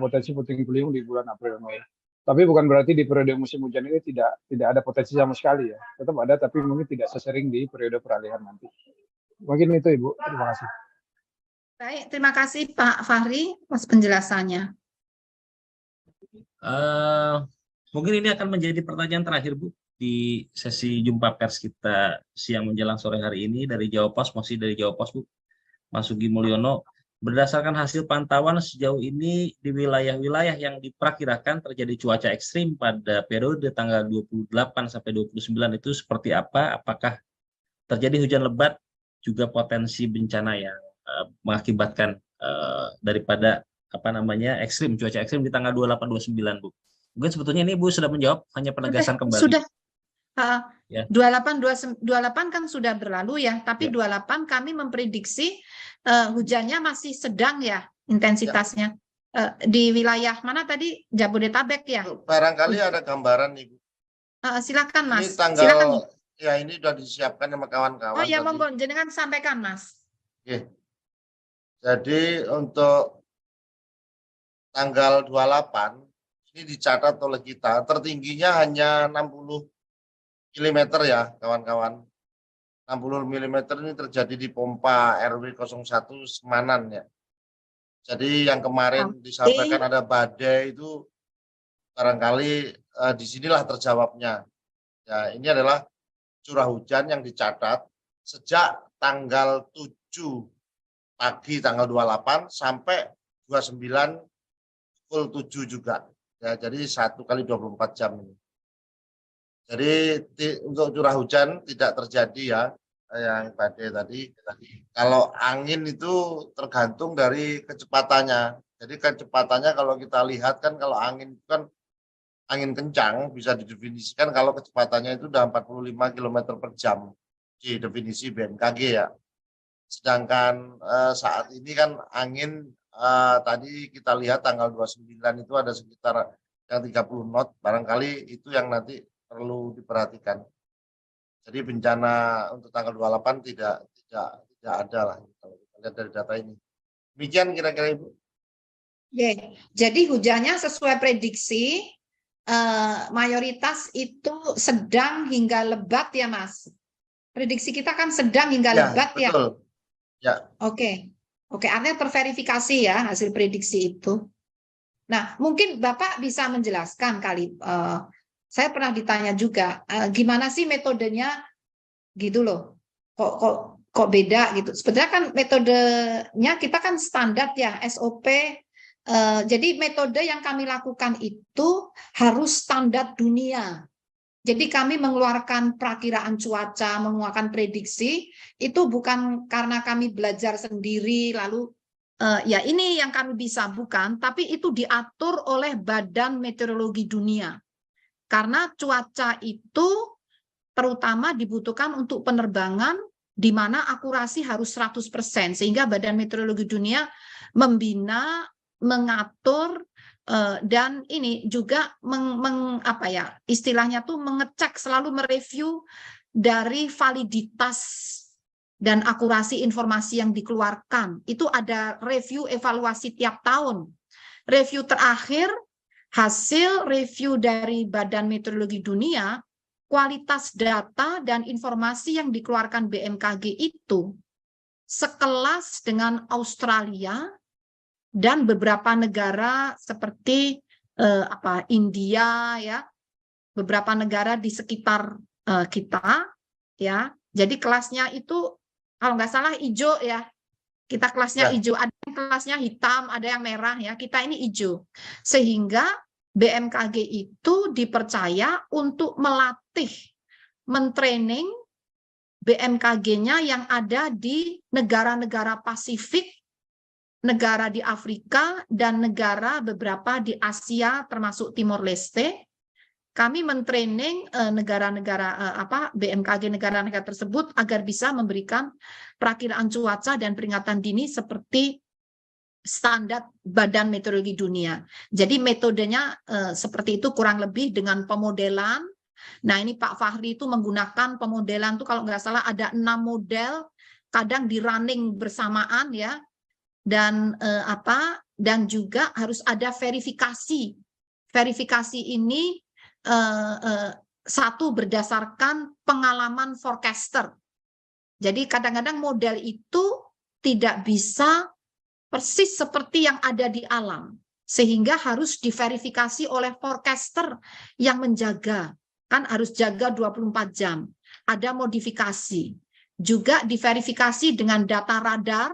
potensi puting beliung di bulan April Mei. Tapi bukan berarti di periode musim hujan ini tidak ada potensi sama sekali ya. Tetap ada, tapi mungkin tidak sesering di periode peralihan nanti. Mungkin itu Ibu. Terima kasih. Baik, terima kasih Pak Fahri atas penjelasannya. Mungkin ini akan menjadi pertanyaan terakhir Bu di sesi jumpa pers kita siang menjelang sore hari ini dari Jawa Pos, masih dari Jawa Pos Bu, Mas Sugi Mulyono. Berdasarkan hasil pantauan sejauh ini di wilayah-wilayah yang diperkirakan terjadi cuaca ekstrim pada periode tanggal 28 sampai 29 itu seperti apa? Apakah terjadi hujan lebat juga potensi bencana yang mengakibatkan daripada ekstrim, cuaca ekstrim di tanggal 28-29 Bu. Mungkin sebetulnya ini Bu sudah menjawab, hanya penegasan kembali. Sudah. Ya. 28 kan sudah berlalu ya, tapi ya. 28 kami memprediksi hujannya masih sedang ya intensitasnya. Ya. Di wilayah mana tadi? Jabodetabek ya? Barangkali ada gambaran Ibu. Silakan Mas. Ini tanggal, silakan. Ya ini sudah disiapkan sama kawan-kawan. Oh ya, monggo jenengan sampaikan Mas. Oke. Jadi untuk tanggal 28 ini dicatat oleh kita tertingginya hanya 60 mm ya kawan-kawan. 60 mm ini terjadi di pompa RW 01 Semanan ya. Jadi yang kemarin disampaikan ada badai itu barangkali disinilah terjawabnya. Ya, ini adalah curah hujan yang dicatat sejak tanggal 7 pagi tanggal 28 sampai 29 pukul 7 juga. Ya, jadi 1 kali 24 jam ini. Jadi untuk curah hujan tidak terjadi ya yang badai tadi. Kalau angin itu tergantung dari kecepatannya. Jadi kecepatannya kalau kita lihat kan kalau angin itu kan angin kencang bisa didefinisikan kalau kecepatannya itu udah 45 km per jam di definisi BMKG ya. Sedangkan saat ini kan angin tadi kita lihat tanggal 29 itu ada sekitar yang 30 knot, barangkali itu yang nanti perlu diperhatikan. Jadi bencana untuk tanggal 28 tidak ada lah kalau kita lihat dari data ini. Demikian kira-kira Ibu. Oke, jadi hujannya sesuai prediksi mayoritas itu sedang hingga lebat ya Mas. Prediksi kita kan sedang hingga lebat betul. Ya. Oke. Oke, artinya terverifikasi ya hasil prediksi itu. Nah, mungkin Bapak bisa menjelaskan kali. Saya pernah ditanya juga, gimana sih metodenya gitu loh. Kok beda gitu. Sebenarnya kan metodenya kita kan standar ya, SOP. Jadi metode yang kami lakukan itu harus standar dunia. Jadi kami mengeluarkan perakiraan cuaca, mengeluarkan prediksi, itu bukan karena kami belajar sendiri, lalu ya ini yang kami bisa, bukan, tapi itu diatur oleh Badan Meteorologi Dunia. Karena cuaca itu terutama dibutuhkan untuk penerbangan di mana akurasi harus 100%, sehingga Badan Meteorologi Dunia membina, mengatur, dan ini juga istilahnya tuh mengecek, selalu mereview dari validitas dan akurasi informasi yang dikeluarkan. Itu ada review evaluasi tiap tahun. Review terakhir, hasil review dari Badan Meteorologi Dunia, kualitas data dan informasi yang dikeluarkan BMKG itu sekelas dengan Australia dan beberapa negara seperti India ya, beberapa negara di sekitar kita ya. Jadi kelasnya itu kalau nggak salah hijau ya. Kita kelasnya hijau, ada yang kelasnya hitam, ada yang merah ya. Kita ini hijau. Sehingga BMKG itu dipercaya untuk melatih, mentraining BMKG-nya yang ada di negara-negara Pasifik, negara di Afrika, dan negara beberapa di Asia termasuk Timor Leste. Kami mentraining negara-negara BMKG negara-negara tersebut agar bisa memberikan perakiraan cuaca dan peringatan dini seperti standar Badan Meteorologi Dunia. Jadi metodenya seperti itu kurang lebih dengan pemodelan. Nah ini Pak Fahri itu menggunakan pemodelan itu kalau nggak salah ada 6 model, kadang di running bersamaan ya. Dan dan juga harus ada verifikasi. Verifikasi ini satu berdasarkan pengalaman forecaster. Jadi kadang-kadang model itu tidak bisa persis seperti yang ada di alam, sehingga harus diverifikasi oleh forecaster yang menjaga, kan harus jaga 24 jam. Ada modifikasi. Juga diverifikasi dengan data radar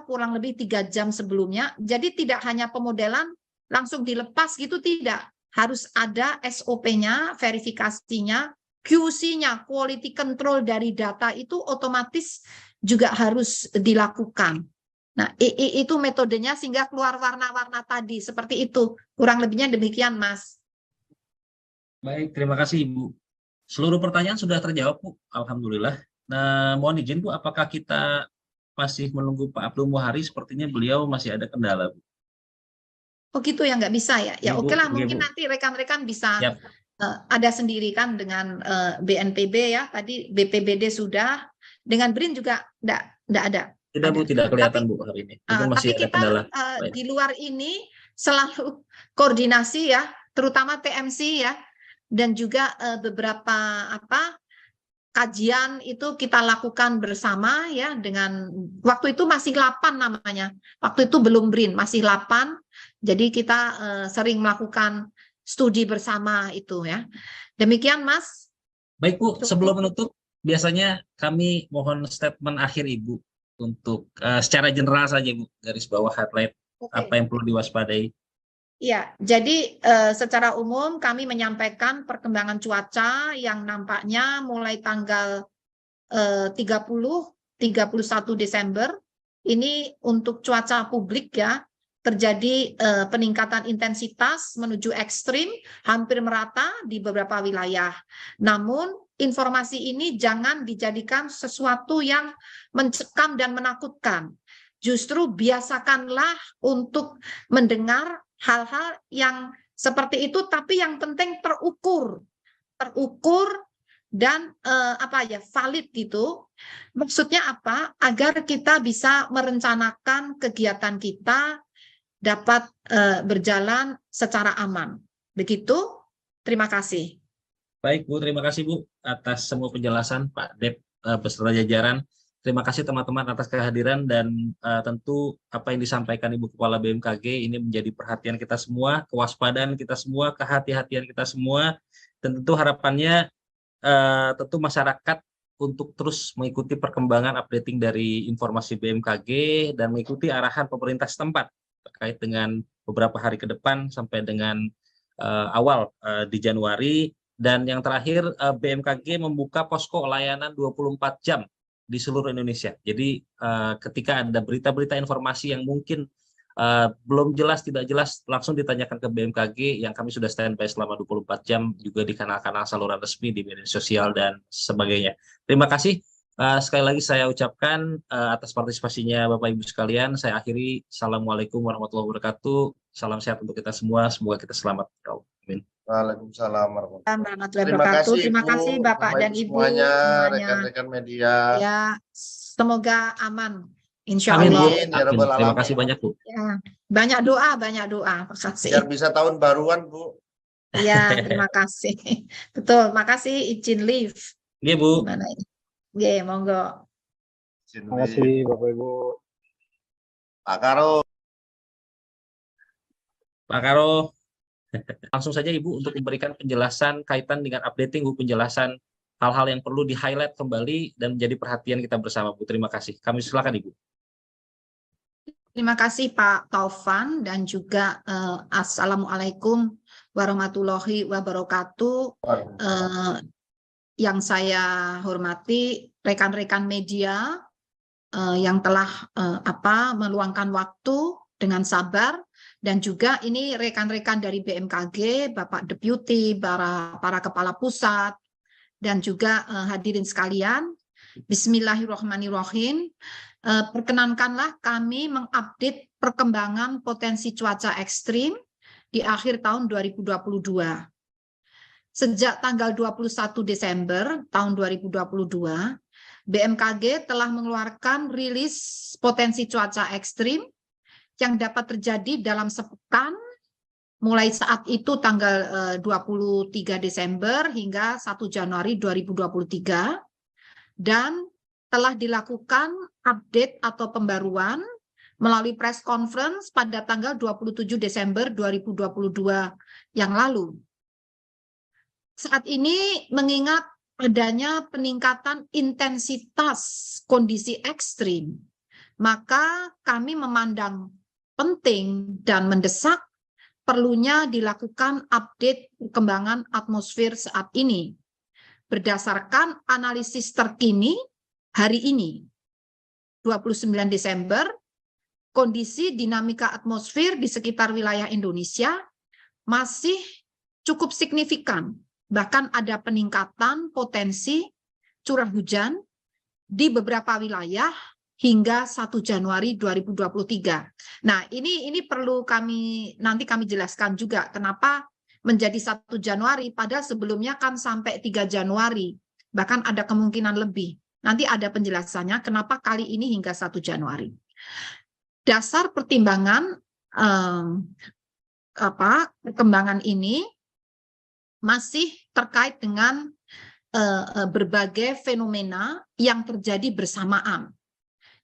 kurang lebih 3 jam sebelumnya. Jadi tidak hanya pemodelan langsung dilepas gitu, tidak. Harus ada SOP-nya, verifikasinya, QC-nya, quality control dari data itu otomatis juga harus dilakukan. Nah, itu metodenya sehingga keluar warna-warna tadi, seperti itu. Kurang lebihnya demikian, Mas. Baik, terima kasih Ibu. Seluruh pertanyaan sudah terjawab, Bu. Alhamdulillah. Nah, mohon izin, Bu, apakah kita masih menunggu Pak Abdul Muhari? Sepertinya beliau masih ada kendala, Bu. Oh gitu ya, nggak bisa ya? Ya oke lah, mungkin Bu. nanti rekan-rekan bisa Yap. ada sendiri kan dengan BNPB ya, tadi BPBD sudah, dengan BRIN juga nggak ada. Tidak Bu, tidak kelihatan Bu hari ini. Mungkin masih tapi ada kita kendala. di luar ini selalu koordinasi ya, terutama TMC ya, dan juga beberapa kajian itu kita lakukan bersama ya, dengan waktu itu masih 8 namanya. Waktu itu belum BRIN, masih 8. Jadi kita sering melakukan studi bersama itu ya. Demikian Mas. Baik Bu, sebelum menutup biasanya kami mohon statement akhir Ibu untuk secara general saja Bu, garis bawah highlight apa yang perlu diwaspadai. Ya, jadi secara umum kami menyampaikan perkembangan cuaca yang nampaknya mulai tanggal 31 Desember ini untuk cuaca publik ya, terjadi peningkatan intensitas menuju ekstrim hampir merata di beberapa wilayah. Namun informasi ini jangan dijadikan sesuatu yang mencekam dan menakutkan. Justru biasakanlah untuk mendengar hal-hal yang seperti itu, tapi yang penting terukur dan valid gitu. Maksudnya apa? Agar kita bisa merencanakan kegiatan kita dapat berjalan secara aman. Begitu. Terima kasih. Baik Bu, terima kasih Bu atas semua penjelasan Pak Dep beserta jajaran. Terima kasih teman-teman atas kehadiran dan tentu apa yang disampaikan Ibu Kepala BMKG ini menjadi perhatian kita semua, kewaspadaan kita semua, kehati-hatian kita semua, dan tentu harapannya tentu masyarakat untuk terus mengikuti perkembangan updating dari informasi BMKG dan mengikuti arahan pemerintah setempat terkait dengan beberapa hari ke depan sampai dengan awal di Januari. Dan yang terakhir, BMKG membuka posko layanan 24 jam di seluruh Indonesia. Jadi ketika ada berita-berita informasi yang mungkin belum jelas, tidak jelas, langsung ditanyakan ke BMKG yang kami sudah standby selama 24 jam juga di kanal-kanal saluran resmi di media sosial dan sebagainya. Terima kasih. Sekali lagi saya ucapkan atas partisipasinya Bapak Ibu sekalian. Saya akhiri. Assalamualaikum warahmatullahi wabarakatuh. Salam sehat untuk kita semua. Semoga kita selamat. Amin. Waalaikumsalam warahmatullahi Terima kasih. Terima kasih Bapak dan Ibu semuanya, semuanya. rekan-rekan media. Ya, semoga aman. Insya Amin, Bu. Allah. Amin, ya Rabbal Terima Alamin. kasih banyak, Bu. Ya, banyak doa, banyak doa. Terima kasih. Biar bisa tahun baruan, Bu. Ya, terima kasih. Betul, makasih izin live. Iya, Bu. Gimana ini? Oke, monggo. Terima kasih Bapak Ibu. Pak Karo. Pak Karo, langsung saja Ibu untuk memberikan penjelasan kaitan dengan updating, Bu, penjelasan hal-hal yang perlu di-highlight kembali dan menjadi perhatian kita bersama, Bu. Terima kasih. Kami silakan, Ibu. Terima kasih Pak Taufan dan juga Assalamualaikum warahmatullahi wabarakatuh. Yang saya hormati rekan-rekan media yang telah meluangkan waktu dengan sabar, dan juga ini rekan-rekan dari BMKG, Bapak Deputi, para kepala pusat, dan juga hadirin sekalian. Bismillahirrahmanirrahim. Perkenankanlah kami mengupdate perkembangan potensi cuaca ekstrim di akhir tahun 2022. Sejak tanggal 21 Desember tahun 2022, BMKG telah mengeluarkan rilis potensi cuaca ekstrim yang dapat terjadi dalam sepekan mulai saat itu tanggal 23 Desember hingga 1 Januari 2023, dan telah dilakukan update atau pembaruan melalui press conference pada tanggal 27 Desember 2022 yang lalu. Saat ini mengingat adanya peningkatan intensitas kondisi ekstrim, maka kami memandang penting dan mendesak perlunya dilakukan update perkembangan atmosfer saat ini berdasarkan analisis terkini hari ini, 29 Desember, kondisi dinamika atmosfer di sekitar wilayah Indonesia masih cukup signifikan. Bahkan ada peningkatan potensi curah hujan di beberapa wilayah hingga 1 Januari 2023. Nah, ini perlu nanti kami jelaskan juga kenapa menjadi 1 Januari, padahal sebelumnya kan sampai 3 Januari, bahkan ada kemungkinan lebih. Nanti ada penjelasannya kenapa kali ini hingga 1 Januari. Dasar pertimbangan perkembangan ini masih terkait dengan berbagai fenomena yang terjadi bersamaan,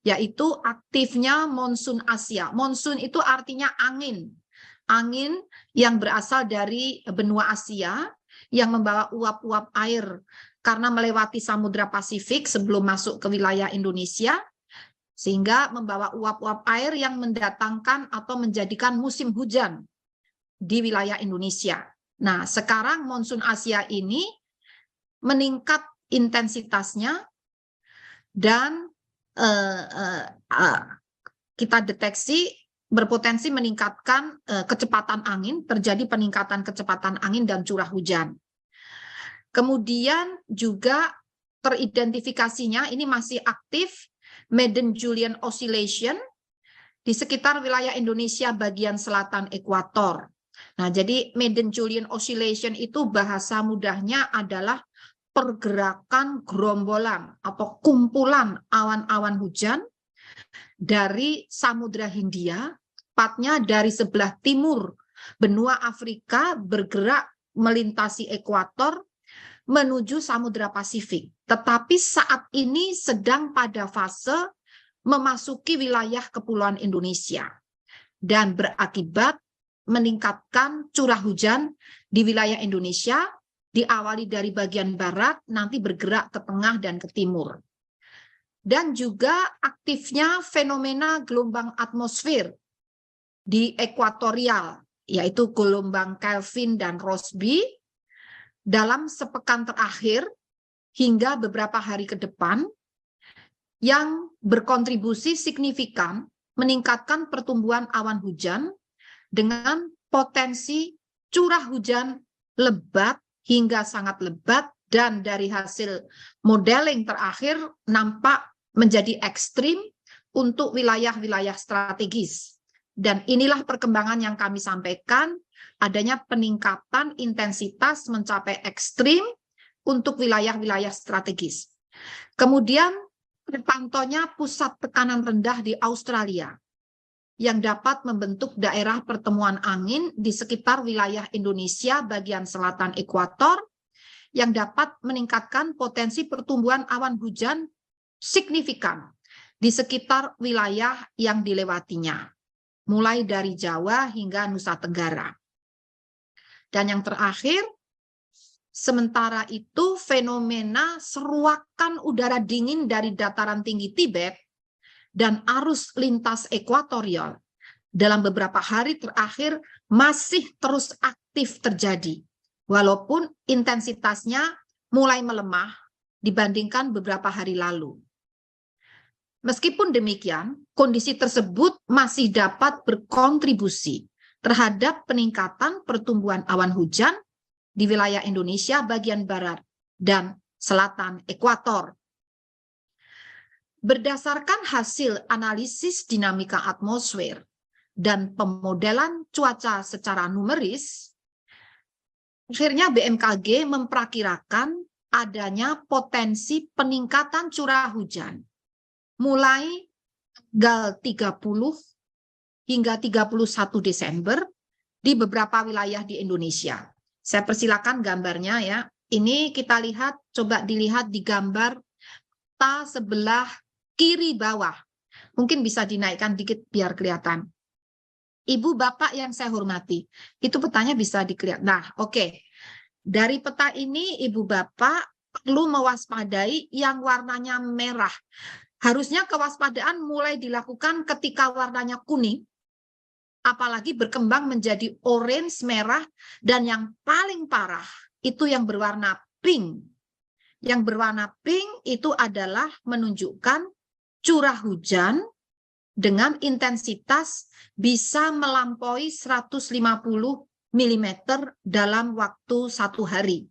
yaitu aktifnya monsun Asia. Monsun itu artinya angin yang berasal dari benua Asia yang membawa uap-uap air karena melewati Samudra Pasifik sebelum masuk ke wilayah Indonesia, sehingga membawa uap-uap air yang mendatangkan atau menjadikan musim hujan di wilayah Indonesia. Nah, sekarang monsun Asia ini meningkat intensitasnya dan kita deteksi berpotensi meningkatkan kecepatan angin, terjadi peningkatan kecepatan angin dan curah hujan. Kemudian juga teridentifikasinya ini masih aktif Madden-Julian Oscillation di sekitar wilayah Indonesia bagian selatan ekuator. Nah, jadi Madden-Julian Oscillation itu bahasa mudahnya adalah pergerakan gerombolan atau kumpulan awan-awan hujan dari Samudra Hindia, tepatnya dari sebelah timur benua Afrika, bergerak melintasi ekuator, menuju Samudra Pasifik. Tetapi saat ini sedang pada fase memasuki wilayah kepulauan Indonesia dan berakibat meningkatkan curah hujan di wilayah Indonesia, diawali dari bagian barat, nanti bergerak ke tengah dan ke timur. Dan juga aktifnya fenomena gelombang atmosfer di ekuatorial, yaitu gelombang Kelvin dan Rossby, dalam sepekan terakhir hingga beberapa hari ke depan, yang berkontribusi signifikan meningkatkan pertumbuhan awan hujan dengan potensi curah hujan lebat hingga sangat lebat, dan dari hasil modeling terakhir nampak menjadi ekstrim untuk wilayah-wilayah strategis. Dan inilah perkembangan yang kami sampaikan, adanya peningkatan intensitas mencapai ekstrim untuk wilayah-wilayah strategis. Kemudian terpantaunya pusat tekanan rendah di Australia yang dapat membentuk daerah pertemuan angin di sekitar wilayah Indonesia bagian selatan ekuator yang dapat meningkatkan potensi pertumbuhan awan hujan signifikan di sekitar wilayah yang dilewatinya, mulai dari Jawa hingga Nusa Tenggara. Dan yang terakhir, sementara itu fenomena seruakan udara dingin dari dataran tinggi Tibet dan arus lintas ekuatorial dalam beberapa hari terakhir masih terus aktif terjadi, walaupun intensitasnya mulai melemah dibandingkan beberapa hari lalu. Meskipun demikian, kondisi tersebut masih dapat berkontribusi terhadap peningkatan pertumbuhan awan hujan di wilayah Indonesia bagian barat dan selatan ekuator. Berdasarkan hasil analisis dinamika atmosfer dan pemodelan cuaca secara numeris, akhirnya BMKG memperkirakan adanya potensi peningkatan curah hujan mulai tanggal 30 hingga 31 Desember di beberapa wilayah di Indonesia. Saya persilakan gambarnya ya. Ini kita lihat, coba dilihat di gambar peta sebelah kiri bawah. Mungkin bisa dinaikkan dikit biar kelihatan. Ibu bapak yang saya hormati, itu petanya bisa dikelihat. Nah, oke. Dari peta ini ibu bapak perlu mewaspadai yang warnanya merah. Harusnya kewaspadaan mulai dilakukan ketika warnanya kuning, apalagi berkembang menjadi orange merah, dan yang paling parah itu yang berwarna pink. Yang berwarna pink itu adalah menunjukkan curah hujan dengan intensitas bisa melampaui 150 mm dalam waktu 1 hari.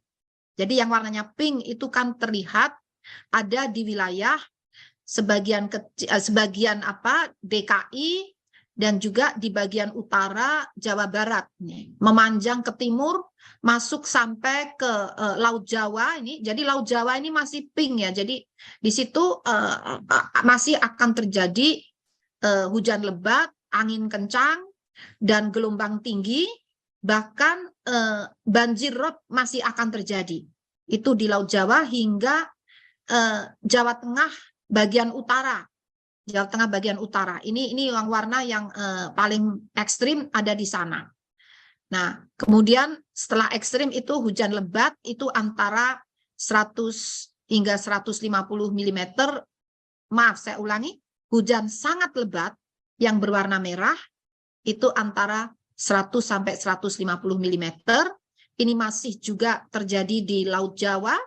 Jadi yang warnanya pink itu kan terlihat ada di wilayah sebagian DKI dan juga di bagian utara Jawa Barat nih, memanjang ke timur masuk sampai ke Laut Jawa ini. Jadi Laut Jawa ini masih pink ya. Jadi di situ masih akan terjadi hujan lebat, angin kencang dan gelombang tinggi, bahkan banjir rob masih akan terjadi. Itu di Laut Jawa hingga Jawa Tengah bagian utara. Jawa Tengah bagian utara. Ini yang warna yang paling ekstrim ada di sana. Nah, kemudian setelah ekstrim itu hujan lebat itu antara 100 hingga 150 mm. Maaf, saya ulangi. Hujan sangat lebat yang berwarna merah itu antara 100 sampai 150 mm. Ini masih juga terjadi di Laut Jawa,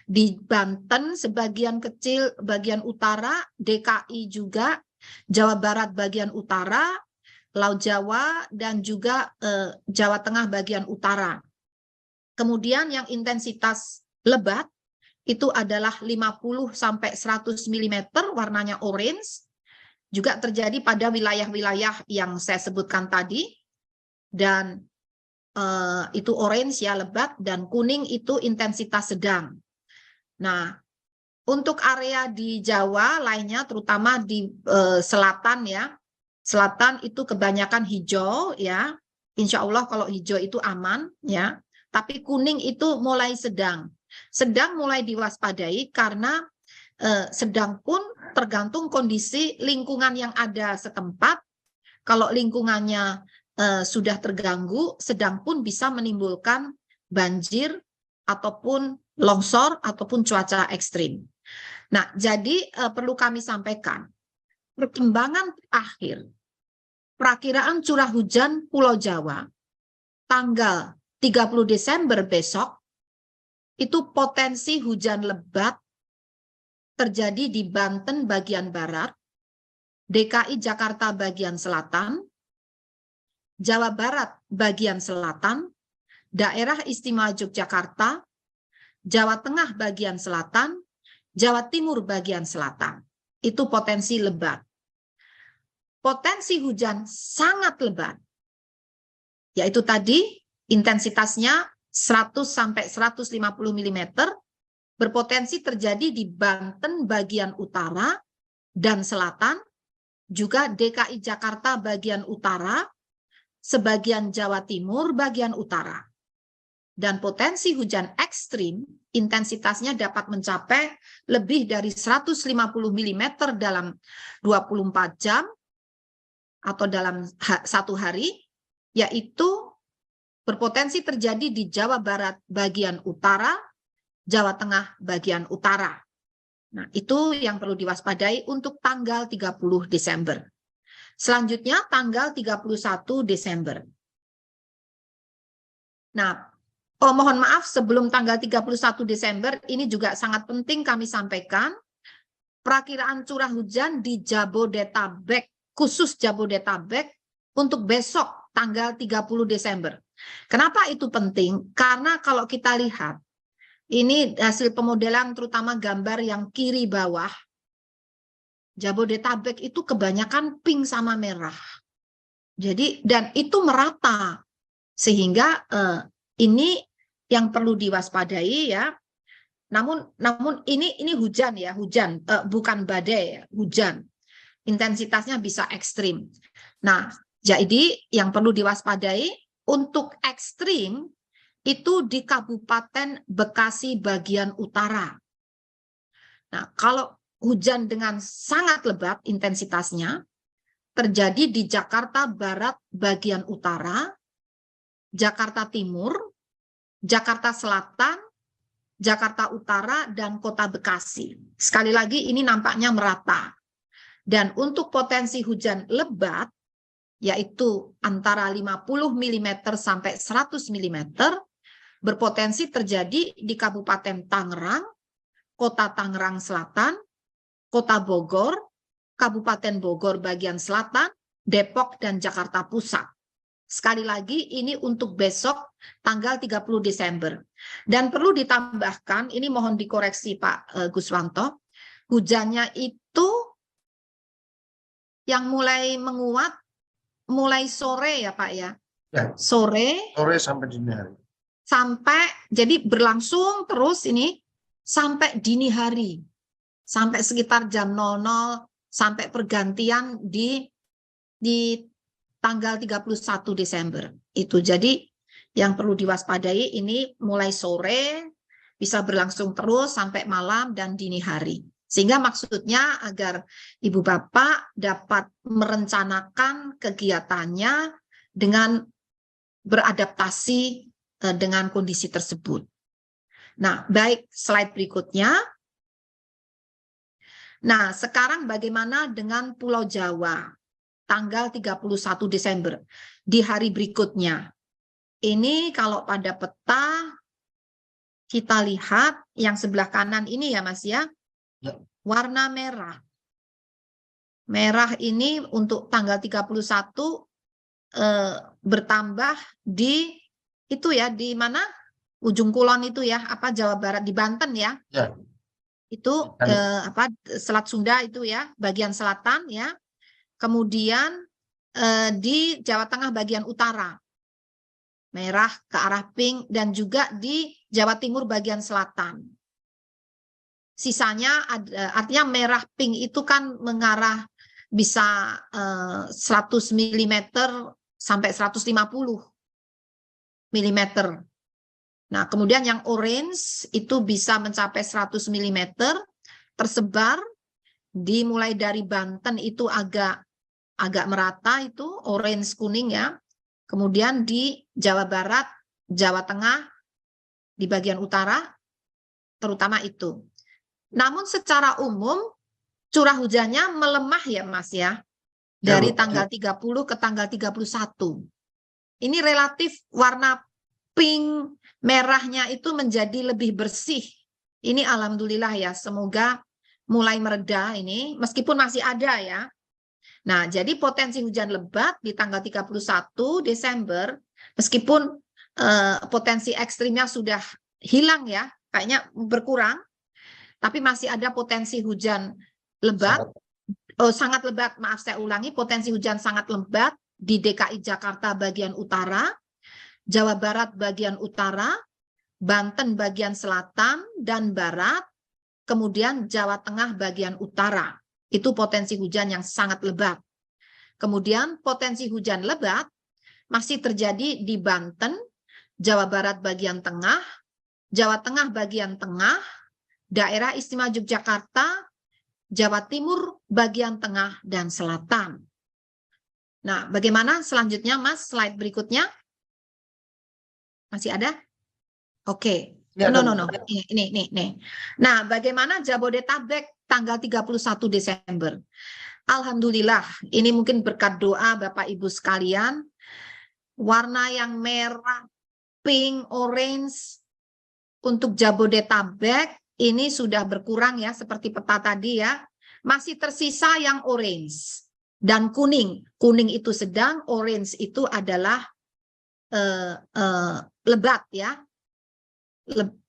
di Banten sebagian kecil bagian utara, DKI juga, Jawa Barat bagian utara, Laut Jawa, dan juga Jawa Tengah bagian utara. Kemudian yang intensitas lebat itu adalah 50 sampai 100 mm warnanya orange, juga terjadi pada wilayah-wilayah yang saya sebutkan tadi, dan itu orange ya lebat, dan kuning itu intensitas sedang. Nah, untuk area di Jawa lainnya, terutama di selatan ya, selatan itu kebanyakan hijau ya. Insya Allah kalau hijau itu aman ya. Tapi kuning itu mulai sedang. sedang mulai diwaspadai karena sedang pun tergantung kondisi lingkungan yang ada setempat. Kalau lingkungannya sudah terganggu, sedang pun bisa menimbulkan banjir ataupun longsor ataupun cuaca ekstrim. Nah, jadi perlu kami sampaikan, perkembangan akhir perakiraan curah hujan Pulau Jawa tanggal 30 Desember besok, itu potensi hujan lebat terjadi di Banten bagian barat, DKI Jakarta bagian selatan, Jawa Barat bagian selatan, Daerah Istimewa Yogyakarta, Jawa Tengah bagian selatan, Jawa Timur bagian selatan. Itu potensi lebat. Potensi hujan sangat lebat, yaitu tadi intensitasnya 100 sampai 150 mm, berpotensi terjadi di Banten bagian utara dan selatan, juga DKI Jakarta bagian utara, sebagian Jawa Timur bagian utara. Dan potensi hujan ekstrim, intensitasnya dapat mencapai lebih dari 150 mm dalam 24 jam atau dalam satu hari, yaitu berpotensi terjadi di Jawa Barat bagian utara, Jawa Tengah bagian utara. Nah, itu yang perlu diwaspadai untuk tanggal 30 Desember. Selanjutnya tanggal 31 Desember. Nah, mohon maaf sebelum tanggal 31 Desember, ini juga sangat penting kami sampaikan, perakiraan curah hujan di Jabodetabek, khusus Jabodetabek, untuk besok tanggal 30 Desember. Kenapa itu penting? Karena kalau kita lihat, ini hasil pemodelan terutama gambar yang kiri bawah, Jabodetabek itu kebanyakan pink sama merah. Jadi, dan itu merata. Sehingga ini yang perlu diwaspadai ya. Namun ini hujan ya, hujan, bukan badai ya, hujan. Intensitasnya bisa ekstrim. Nah, jadi yang perlu diwaspadai untuk ekstrim itu di Kabupaten Bekasi bagian utara. Nah, kalau hujan dengan sangat lebat intensitasnya terjadi di Jakarta Barat bagian utara, Jakarta Timur, Jakarta Selatan, Jakarta Utara, dan Kota Bekasi. Sekali lagi ini nampaknya merata. Dan untuk potensi hujan lebat, yaitu antara 50 mm sampai 100 mm, berpotensi terjadi di Kabupaten Tangerang, Kota Tangerang Selatan, Kota Bogor, Kabupaten Bogor bagian selatan, Depok, dan Jakarta Pusat. Sekali lagi ini untuk besok tanggal 30 Desember. Dan perlu ditambahkan, ini mohon dikoreksi Pak Guswanto, hujannya itu yang mulai menguat mulai sore ya Pak ya? Ya. Sore Sampai dini hari. Sampai, jadi berlangsung terus ini sampai dini hari. Sampai sekitar jam 00 sampai pergantian di tanggal 31 Desember. Itu jadi yang perlu diwaspadai ini mulai sore bisa berlangsung terus sampai malam dan dini hari. Sehingga maksudnya agar Ibu Bapak dapat merencanakan kegiatannya dengan beradaptasi dengan kondisi tersebut. Nah, baik, slide berikutnya. Nah, sekarang bagaimana dengan Pulau Jawa? Tanggal 31 Desember, di hari berikutnya. Ini kalau pada peta, kita lihat yang sebelah kanan ini ya Mas ya, warna merah. Merah ini untuk tanggal 31 bertambah di itu ya, di mana? Ujung Kulon itu ya, apa Jawa Barat, di Banten ya. Ya. Itu Selat Sunda itu ya, bagian selatan ya. Kemudian di Jawa Tengah bagian utara. Merah ke arah pink, dan juga di Jawa Timur bagian selatan. Sisanya artinya merah pink itu kan mengarah bisa 100 mm sampai 150 mm. Nah, kemudian yang orange itu bisa mencapai 100 mm, tersebar dimulai dari Banten itu agak merata itu orange kuning ya. Kemudian di Jawa Barat, Jawa Tengah, di bagian utara, terutama itu. Namun secara umum curah hujannya melemah ya Mas ya, dari tanggal 30 ke tanggal 31. Ini relatif warna pink merahnya itu menjadi lebih bersih. Ini alhamdulillah ya, semoga mulai mereda ini, meskipun masih ada ya. Nah, jadi potensi hujan lebat di tanggal 31 Desember, meskipun potensi ekstrimnya sudah hilang ya, kayaknya berkurang, tapi masih ada potensi hujan lebat, sangat lebat, maaf saya ulangi, potensi hujan sangat lebat di DKI Jakarta bagian utara, Jawa Barat bagian utara, Banten bagian selatan dan barat, kemudian Jawa Tengah bagian utara. Itu potensi hujan yang sangat lebat. Kemudian potensi hujan lebat masih terjadi di Banten, Jawa Barat bagian tengah, Jawa Tengah bagian tengah, Daerah Istimewa Yogyakarta, Jawa Timur bagian tengah dan selatan. Nah, bagaimana selanjutnya Mas? Slide berikutnya. Masih ada? Oke. No. Ini. Nah, bagaimana Jabodetabek tanggal 31 Desember? Alhamdulillah, ini mungkin berkat doa Bapak Ibu sekalian, warna yang merah, pink, orange untuk Jabodetabek ini sudah berkurang ya, seperti peta tadi ya. Masih tersisa yang orange dan kuning. Kuning itu sedang, orange itu adalah lebat ya.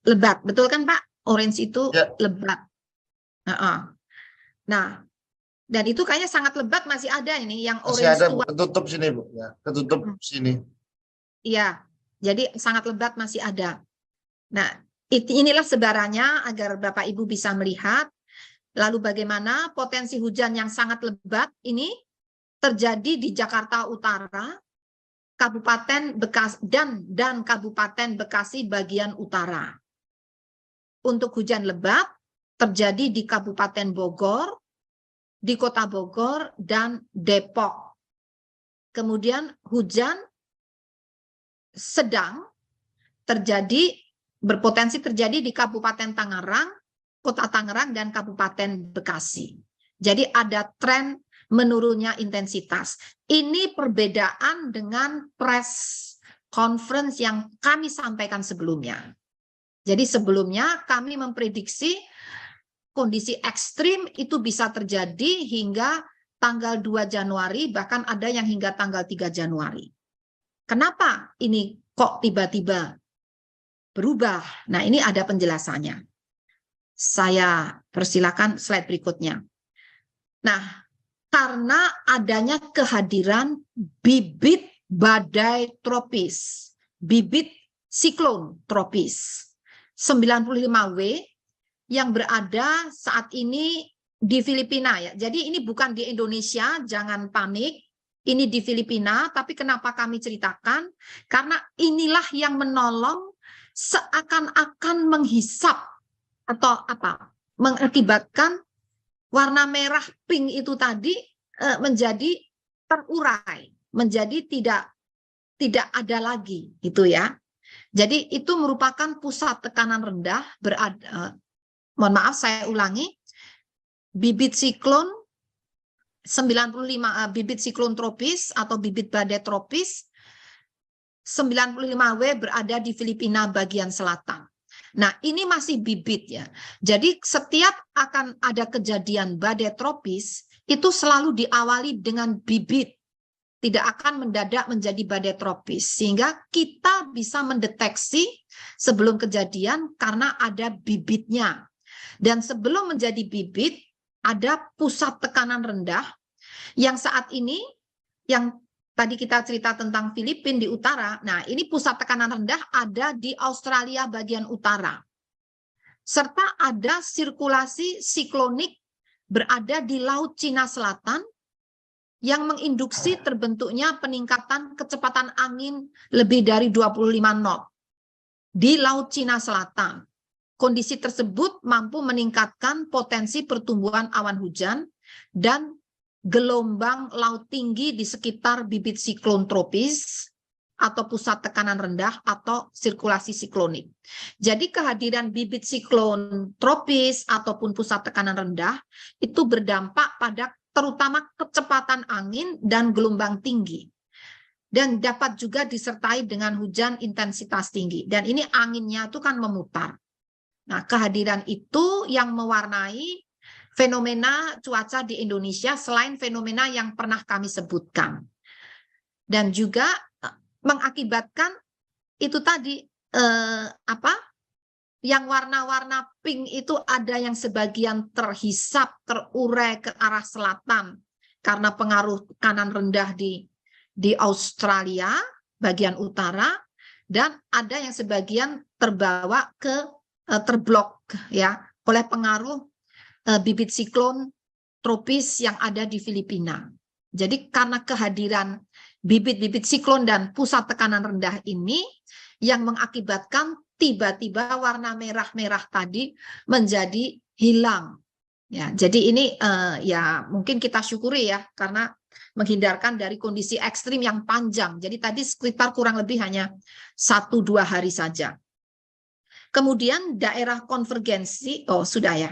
Lebat, betul kan Pak? Orange itu ya, lebat. Nah, dan itu kayaknya sangat lebat masih ada ini yang orange. Masih ada, ketutup sini Bu, ya, ketutup sini. Iya, jadi sangat lebat masih ada. Nah, inilah sebarannya agar Bapak Ibu bisa melihat. Lalu bagaimana potensi hujan yang sangat lebat ini terjadi di Jakarta Utara, Kabupaten Bekasi dan Kabupaten Bekasi bagian utara. Untuk hujan lebat terjadi di Kabupaten Bogor, di Kota Bogor dan Depok. Kemudian hujan sedang berpotensi terjadi di Kabupaten Tangerang, Kota Tangerang dan Kabupaten Bekasi. Jadi ada tren menurunnya intensitas. Ini perbedaan dengan press conference yang kami sampaikan sebelumnya. Jadi sebelumnya kami memprediksi kondisi ekstrim itu bisa terjadi hingga tanggal 2 Januari, bahkan ada yang hingga tanggal 3 Januari. Kenapa ini kok tiba-tiba berubah? Nah, ini ada penjelasannya. Saya persilakan slide berikutnya. Nah, karena adanya kehadiran bibit badai tropis, bibit siklon tropis 95W yang berada saat ini di Filipina ya. Jadi ini bukan di Indonesia, jangan panik. Ini di Filipina, tapi kenapa kami ceritakan? Karena inilah yang menolong seakan-akan menghisap atau apa? Mengakibatkan warna merah pink itu tadi menjadi terurai, menjadi tidak ada lagi gitu ya. Jadi itu merupakan pusat tekanan rendah berada. Mohon maaf saya ulangi. Bibit siklon 95 bibit siklon tropis atau bibit badai tropis 95W berada di Filipina bagian selatan. Nah, ini masih bibit ya. Jadi setiap akan ada kejadian badai tropis itu selalu diawali dengan bibit. Tidak akan mendadak menjadi badai tropis. Sehingga kita bisa mendeteksi sebelum kejadian karena ada bibitnya. Dan sebelum menjadi bibit, ada pusat tekanan rendah yang saat ini, yang tadi kita cerita tentang Filipina di utara, nah ini pusat tekanan rendah ada di Australia bagian utara. Serta ada sirkulasi siklonik berada di Laut Cina Selatan yang menginduksi terbentuknya peningkatan kecepatan angin lebih dari 25 knot. di Laut Cina Selatan. Kondisi tersebut mampu meningkatkan potensi pertumbuhan awan hujan dan gelombang laut tinggi di sekitar bibit siklon tropis atau pusat tekanan rendah atau sirkulasi siklonik. Jadi kehadiran bibit siklon tropis ataupun pusat tekanan rendah itu berdampak pada terutama kecepatan angin dan gelombang tinggi. Dan dapat juga disertai dengan hujan intensitas tinggi. Dan ini anginnya itu kan memutar. Nah, kehadiran itu yang mewarnai fenomena cuaca di Indonesia selain fenomena yang pernah kami sebutkan. Dan juga mengakibatkan itu tadi yang warna-warna pink itu ada yang sebagian terhisap, terurai ke arah selatan karena pengaruh tekanan rendah di Australia bagian utara, dan ada yang sebagian terbawa ke terblok ya oleh pengaruh bibit siklon tropis yang ada di Filipina. Jadi karena kehadiran bibit-bibit siklon dan pusat tekanan rendah ini yang mengakibatkan tiba-tiba warna merah-merah tadi menjadi hilang. Ya, jadi ini ya mungkin kita syukuri ya karena menghindarkan dari kondisi ekstrim yang panjang. Jadi tadi sekitar kurang lebih hanya 1-2 hari saja. Kemudian daerah konvergensi, oh sudah ya.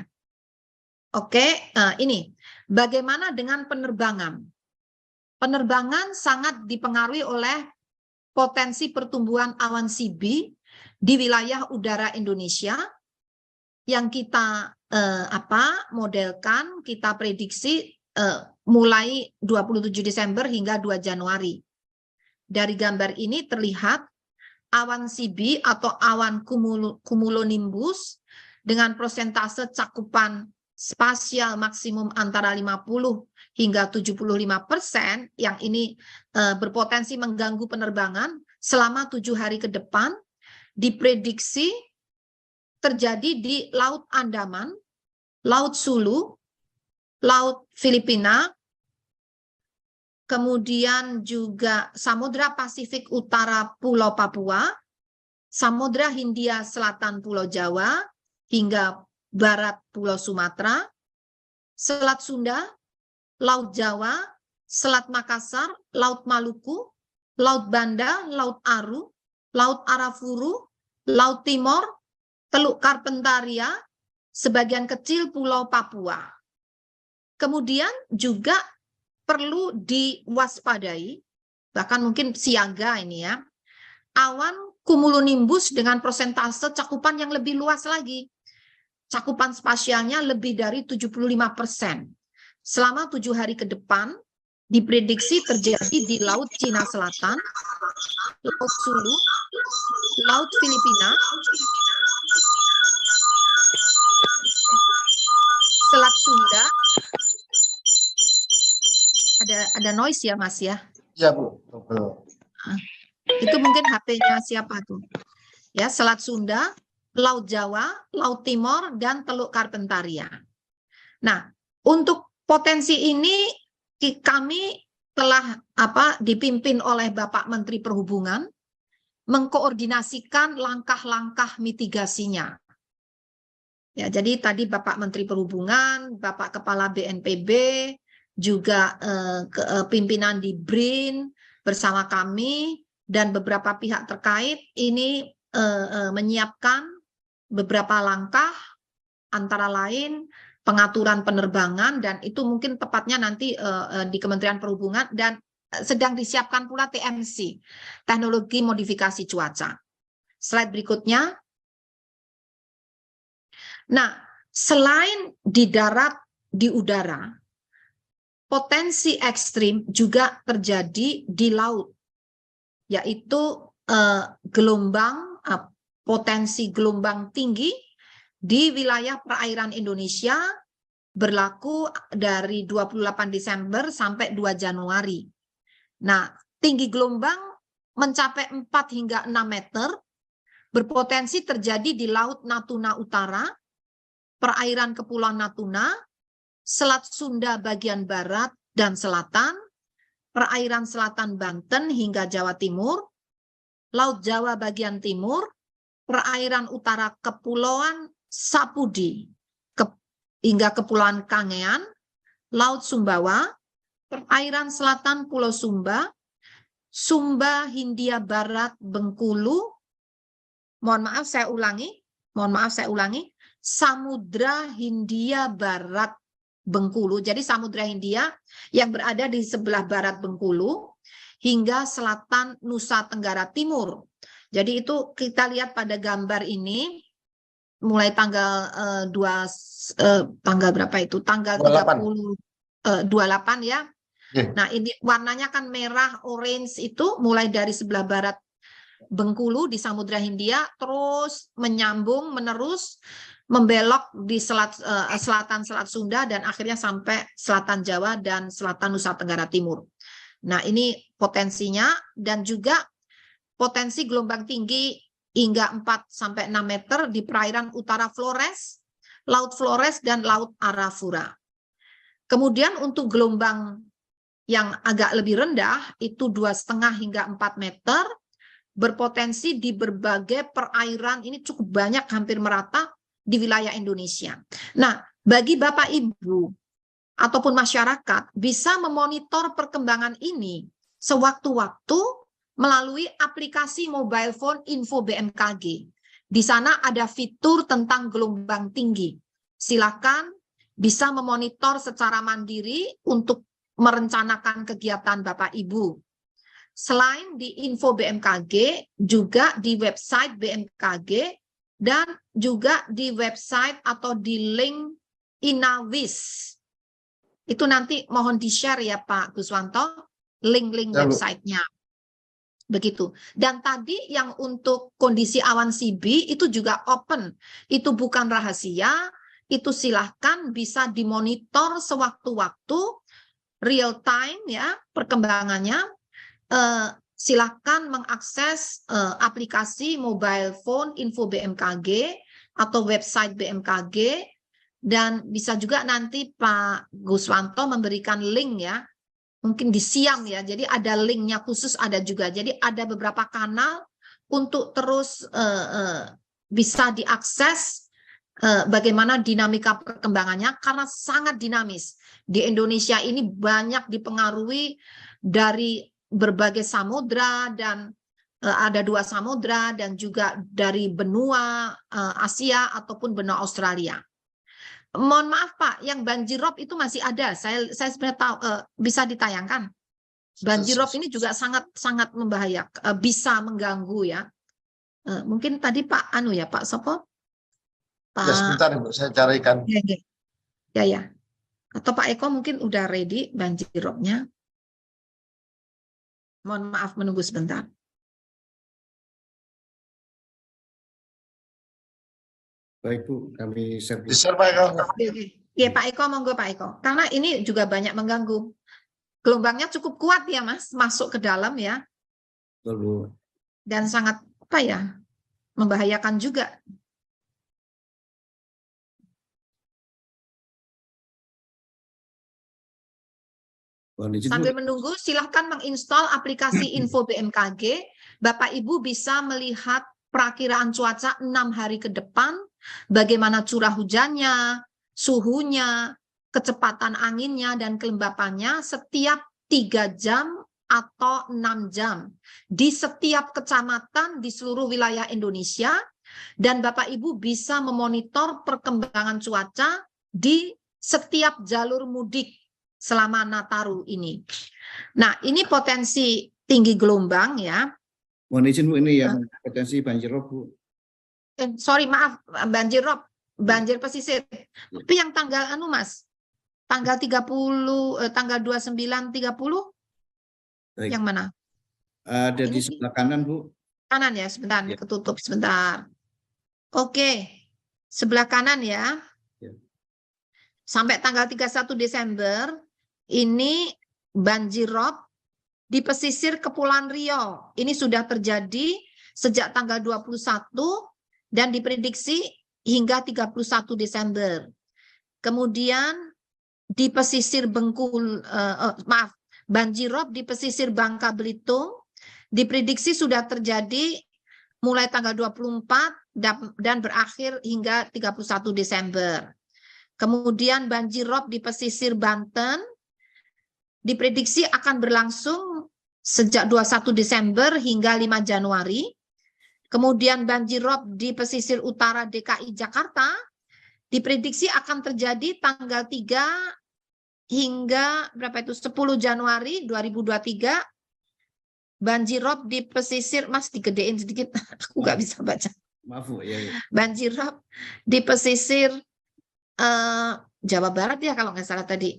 Oke, ini bagaimana dengan penerbangan? Penerbangan sangat dipengaruhi oleh potensi pertumbuhan awan CB di wilayah udara Indonesia yang kita modelkan, kita prediksi mulai 27 Desember hingga 2 Januari. Dari gambar ini terlihat awan CB atau awan cumulonimbus dengan persentase cakupan spasial maksimum antara 50 hingga 75% yang ini berpotensi mengganggu penerbangan selama 7 hari ke depan diprediksi terjadi di Laut Andaman, Laut Sulu, Laut Filipina, kemudian juga Samudra Pasifik Utara Pulau Papua, Samudra Hindia Selatan Pulau Jawa, hingga barat Pulau Sumatera, Selat Sunda, Laut Jawa, Selat Makassar, Laut Maluku, Laut Banda, Laut Aru, Laut Arafuru, Laut Timor, Teluk Karpentaria, sebagian kecil Pulau Papua. Kemudian juga perlu diwaspadai, bahkan mungkin siaga ini ya, awan cumulonimbus dengan persentase cakupan yang lebih luas lagi. Cakupan spasialnya lebih dari 75%. Selama 7 hari ke depan, diprediksi terjadi di Laut Cina Selatan, Laut Sulu, Laut Filipina, Selat Sunda. Ada noise ya Mas ya? Iya Bu. Betul. Itu mungkin HP-nya siapa tuh? Ya, Selat Sunda, Laut Jawa, Laut Timor, dan Teluk Karpentaria. Nah, untuk potensi ini kami telah dipimpin oleh Bapak Menteri Perhubungan mengkoordinasikan langkah-langkah mitigasinya. Ya, jadi tadi Bapak Menteri Perhubungan, Bapak Kepala BNPB, juga pimpinan di BRIN bersama kami dan beberapa pihak terkait ini menyiapkan beberapa langkah antara lain pengaturan penerbangan, dan itu mungkin tepatnya nanti di Kementerian Perhubungan, dan sedang disiapkan pula TMC, teknologi modifikasi cuaca. Slide berikutnya. Nah, selain di darat, di udara, potensi ekstrim juga terjadi di laut, yaitu potensi gelombang tinggi di wilayah perairan Indonesia berlaku dari 28 Desember sampai 2 Januari. Nah, tinggi gelombang mencapai 4 hingga 6 meter, berpotensi terjadi di Laut Natuna Utara, perairan Kepulauan Natuna, Selat Sunda bagian barat dan selatan, perairan selatan Banten hingga Jawa Timur, Laut Jawa bagian timur, perairan utara Kepulauan Sapudi hingga Kepulauan Kangean, Laut Sumbawa, perairan selatan Pulau Sumba, Sumba Hindia Barat Bengkulu, mohon maaf saya ulangi, Samudra Hindia Barat Bengkulu. Jadi Samudra Hindia yang berada di sebelah barat Bengkulu hingga selatan Nusa Tenggara Timur. Jadi itu kita lihat pada gambar ini mulai tanggal tanggal berapa itu? Tanggal 28 ya. Nah, ini warnanya kan merah, orange itu mulai dari sebelah barat Bengkulu di Samudra Hindia, terus menyambung, menerus, membelok di selatan Selat Sunda, dan akhirnya sampai selatan Jawa dan selatan Nusa Tenggara Timur. Nah, ini potensinya, dan juga potensi gelombang tinggi hingga 4-6 meter di perairan utara Flores, Laut Flores, dan Laut Arafura. Kemudian untuk gelombang yang agak lebih rendah, itu 2,5 hingga 4 meter, berpotensi di berbagai perairan, ini cukup banyak, hampir merata di wilayah Indonesia. Nah, bagi Bapak Ibu ataupun masyarakat bisa memonitor perkembangan ini sewaktu-waktu melalui aplikasi mobile phone Info BMKG. Di sana ada fitur tentang gelombang tinggi. Silakan bisa memonitor secara mandiri untuk merencanakan kegiatan Bapak Ibu. Selain di Info BMKG, juga di website BMKG, dan juga di website atau di link Inawis. Itu nanti mohon di-share ya Pak Guswanto, link-link websitenya. Begitu. Dan tadi yang untuk kondisi awan CB itu juga open. Itu bukan rahasia, itu silahkan bisa dimonitor sewaktu-waktu, real time ya perkembangannya. Silahkan mengakses aplikasi mobile phone Info BMKG atau website BMKG, dan bisa juga nanti Pak Guswanto memberikan link ya. Mungkin di Siam ya, jadi ada linknya khusus ada juga. Jadi ada beberapa kanal untuk terus bisa diakses bagaimana dinamika perkembangannya, karena sangat dinamis. Di Indonesia ini banyak dipengaruhi dari berbagai samudra, dan ada 2 samudra, dan juga dari benua Asia ataupun benua Australia. Mohon maaf Pak, yang banjirop itu masih ada. Saya sebenarnya tahu bisa ditayangkan. Banjirop ini juga sangat membahayakan, bisa mengganggu ya. Mungkin tadi Pak Pak Sopo. Pak, ya sebentar Ibu, saya carikan. Ya. Atau Pak Eko mungkin udah ready banjiropnya. Mohon maaf menunggu sebentar. Baik Bu, kami share. Di-share Pak Eko. Ya Pak Eko, monggo Pak Eko. Karena ini juga banyak mengganggu. Gelombangnya cukup kuat ya Mas, masuk ke dalam ya. Betul Bu. Dan sangat membahayakan juga. Sambil menunggu, silahkan menginstal aplikasi Info BMKG. Bapak Ibu bisa melihat perakiraan cuaca 6 hari ke depan, bagaimana curah hujannya, suhunya, kecepatan anginnya, dan kelembapannya setiap 3 jam atau 6 jam di setiap kecamatan di seluruh wilayah Indonesia. Dan Bapak Ibu bisa memonitor perkembangan cuaca di setiap jalur mudik selama Nataru ini. Nah, ini potensi tinggi gelombang ya. Mohon izin Bu, ini yang potensi banjirop Bu. Sorry maaf, banjirop, banjir pesisir. Tapi yang tanggal Mas, tanggal 30, tanggal 29, 30, Baik. yang mana? Ada di sebelah kanan Bu. Kanan ya, sebentar, ketutup sebentar. Oke, sebelah kanan ya. Sampai tanggal 31 Desember, ini banjirop di pesisir Kepulauan Riau. Ini sudah terjadi sejak tanggal 21 dan diprediksi hingga 31 Desember. Kemudian di pesisir banjirop di pesisir Bangka Belitung diprediksi sudah terjadi mulai tanggal 24 dan berakhir hingga 31 Desember. Kemudian banjir rob di pesisir Banten diprediksi akan berlangsung sejak 21 Desember hingga 5 Januari. Kemudian banjir rob di pesisir utara DKI Jakarta diprediksi akan terjadi tanggal 3 hingga 10 Januari 2023. Banjir rob di pesisir, Mas digedein sedikit, aku nggak bisa baca. Maaf Bu, ya. Banjir rob di pesisir Jawa Barat ya kalau nggak salah tadi.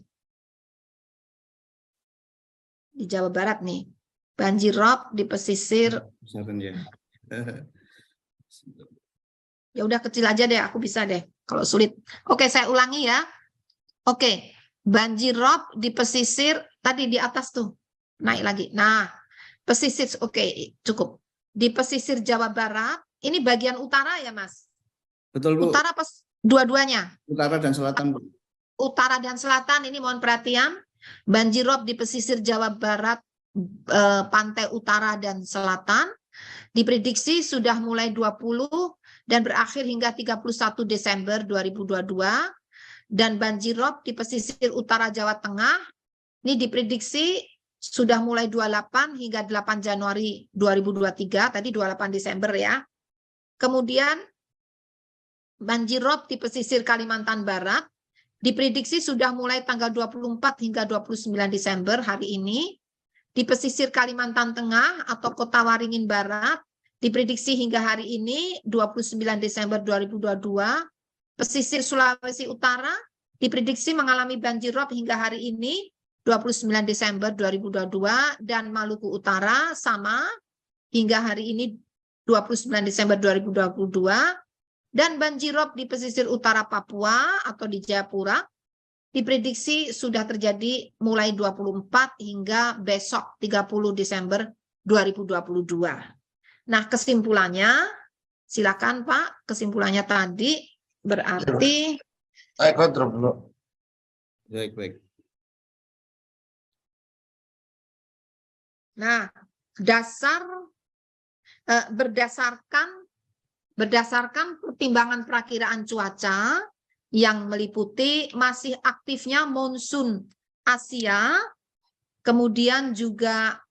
Di Jawa Barat nih. Banjir rob di pesisir. Misalkan ya. Ya udah kecil aja deh, aku bisa deh. Kalau sulit. Oke, saya ulangi ya. Oke, banjir rob di pesisir tadi di atas tuh. Naik lagi. Nah, pesisir oke, cukup. Di pesisir Jawa Barat, ini bagian utara ya, Mas? Betul Bu. Utara dua-duanya. Utara dan selatan Bu. Utara dan selatan ini mohon perhatian. Banjir rob di pesisir Jawa Barat, pantai utara dan selatan diprediksi sudah mulai 20 dan berakhir hingga 31 Desember 2022. Dan banjir rob di pesisir utara Jawa Tengah ini diprediksi sudah mulai 28 hingga 8 Januari 2023, tadi 28 Desember ya. Kemudian banjir rob di pesisir Kalimantan Barat diprediksi sudah mulai tanggal 24 hingga 29 Desember hari ini. Di pesisir Kalimantan Tengah atau Kota Waringin Barat diprediksi hingga hari ini 29 Desember 2022. Pesisir Sulawesi Utara diprediksi mengalami banjir rob hingga hari ini 29 Desember 2022 dan Maluku Utara sama hingga hari ini 29 Desember 2022 dan banjir rob di pesisir utara Papua atau di Jayapura diprediksi sudah terjadi mulai 24 hingga besok 30 Desember 2022. Nah, kesimpulannya silakan Pak, kesimpulannya tadi berarti Saya kontrol dulu. Baik. Nah, berdasarkan pertimbangan perakiraan cuaca yang meliputi masih aktifnya monsun Asia, kemudian juga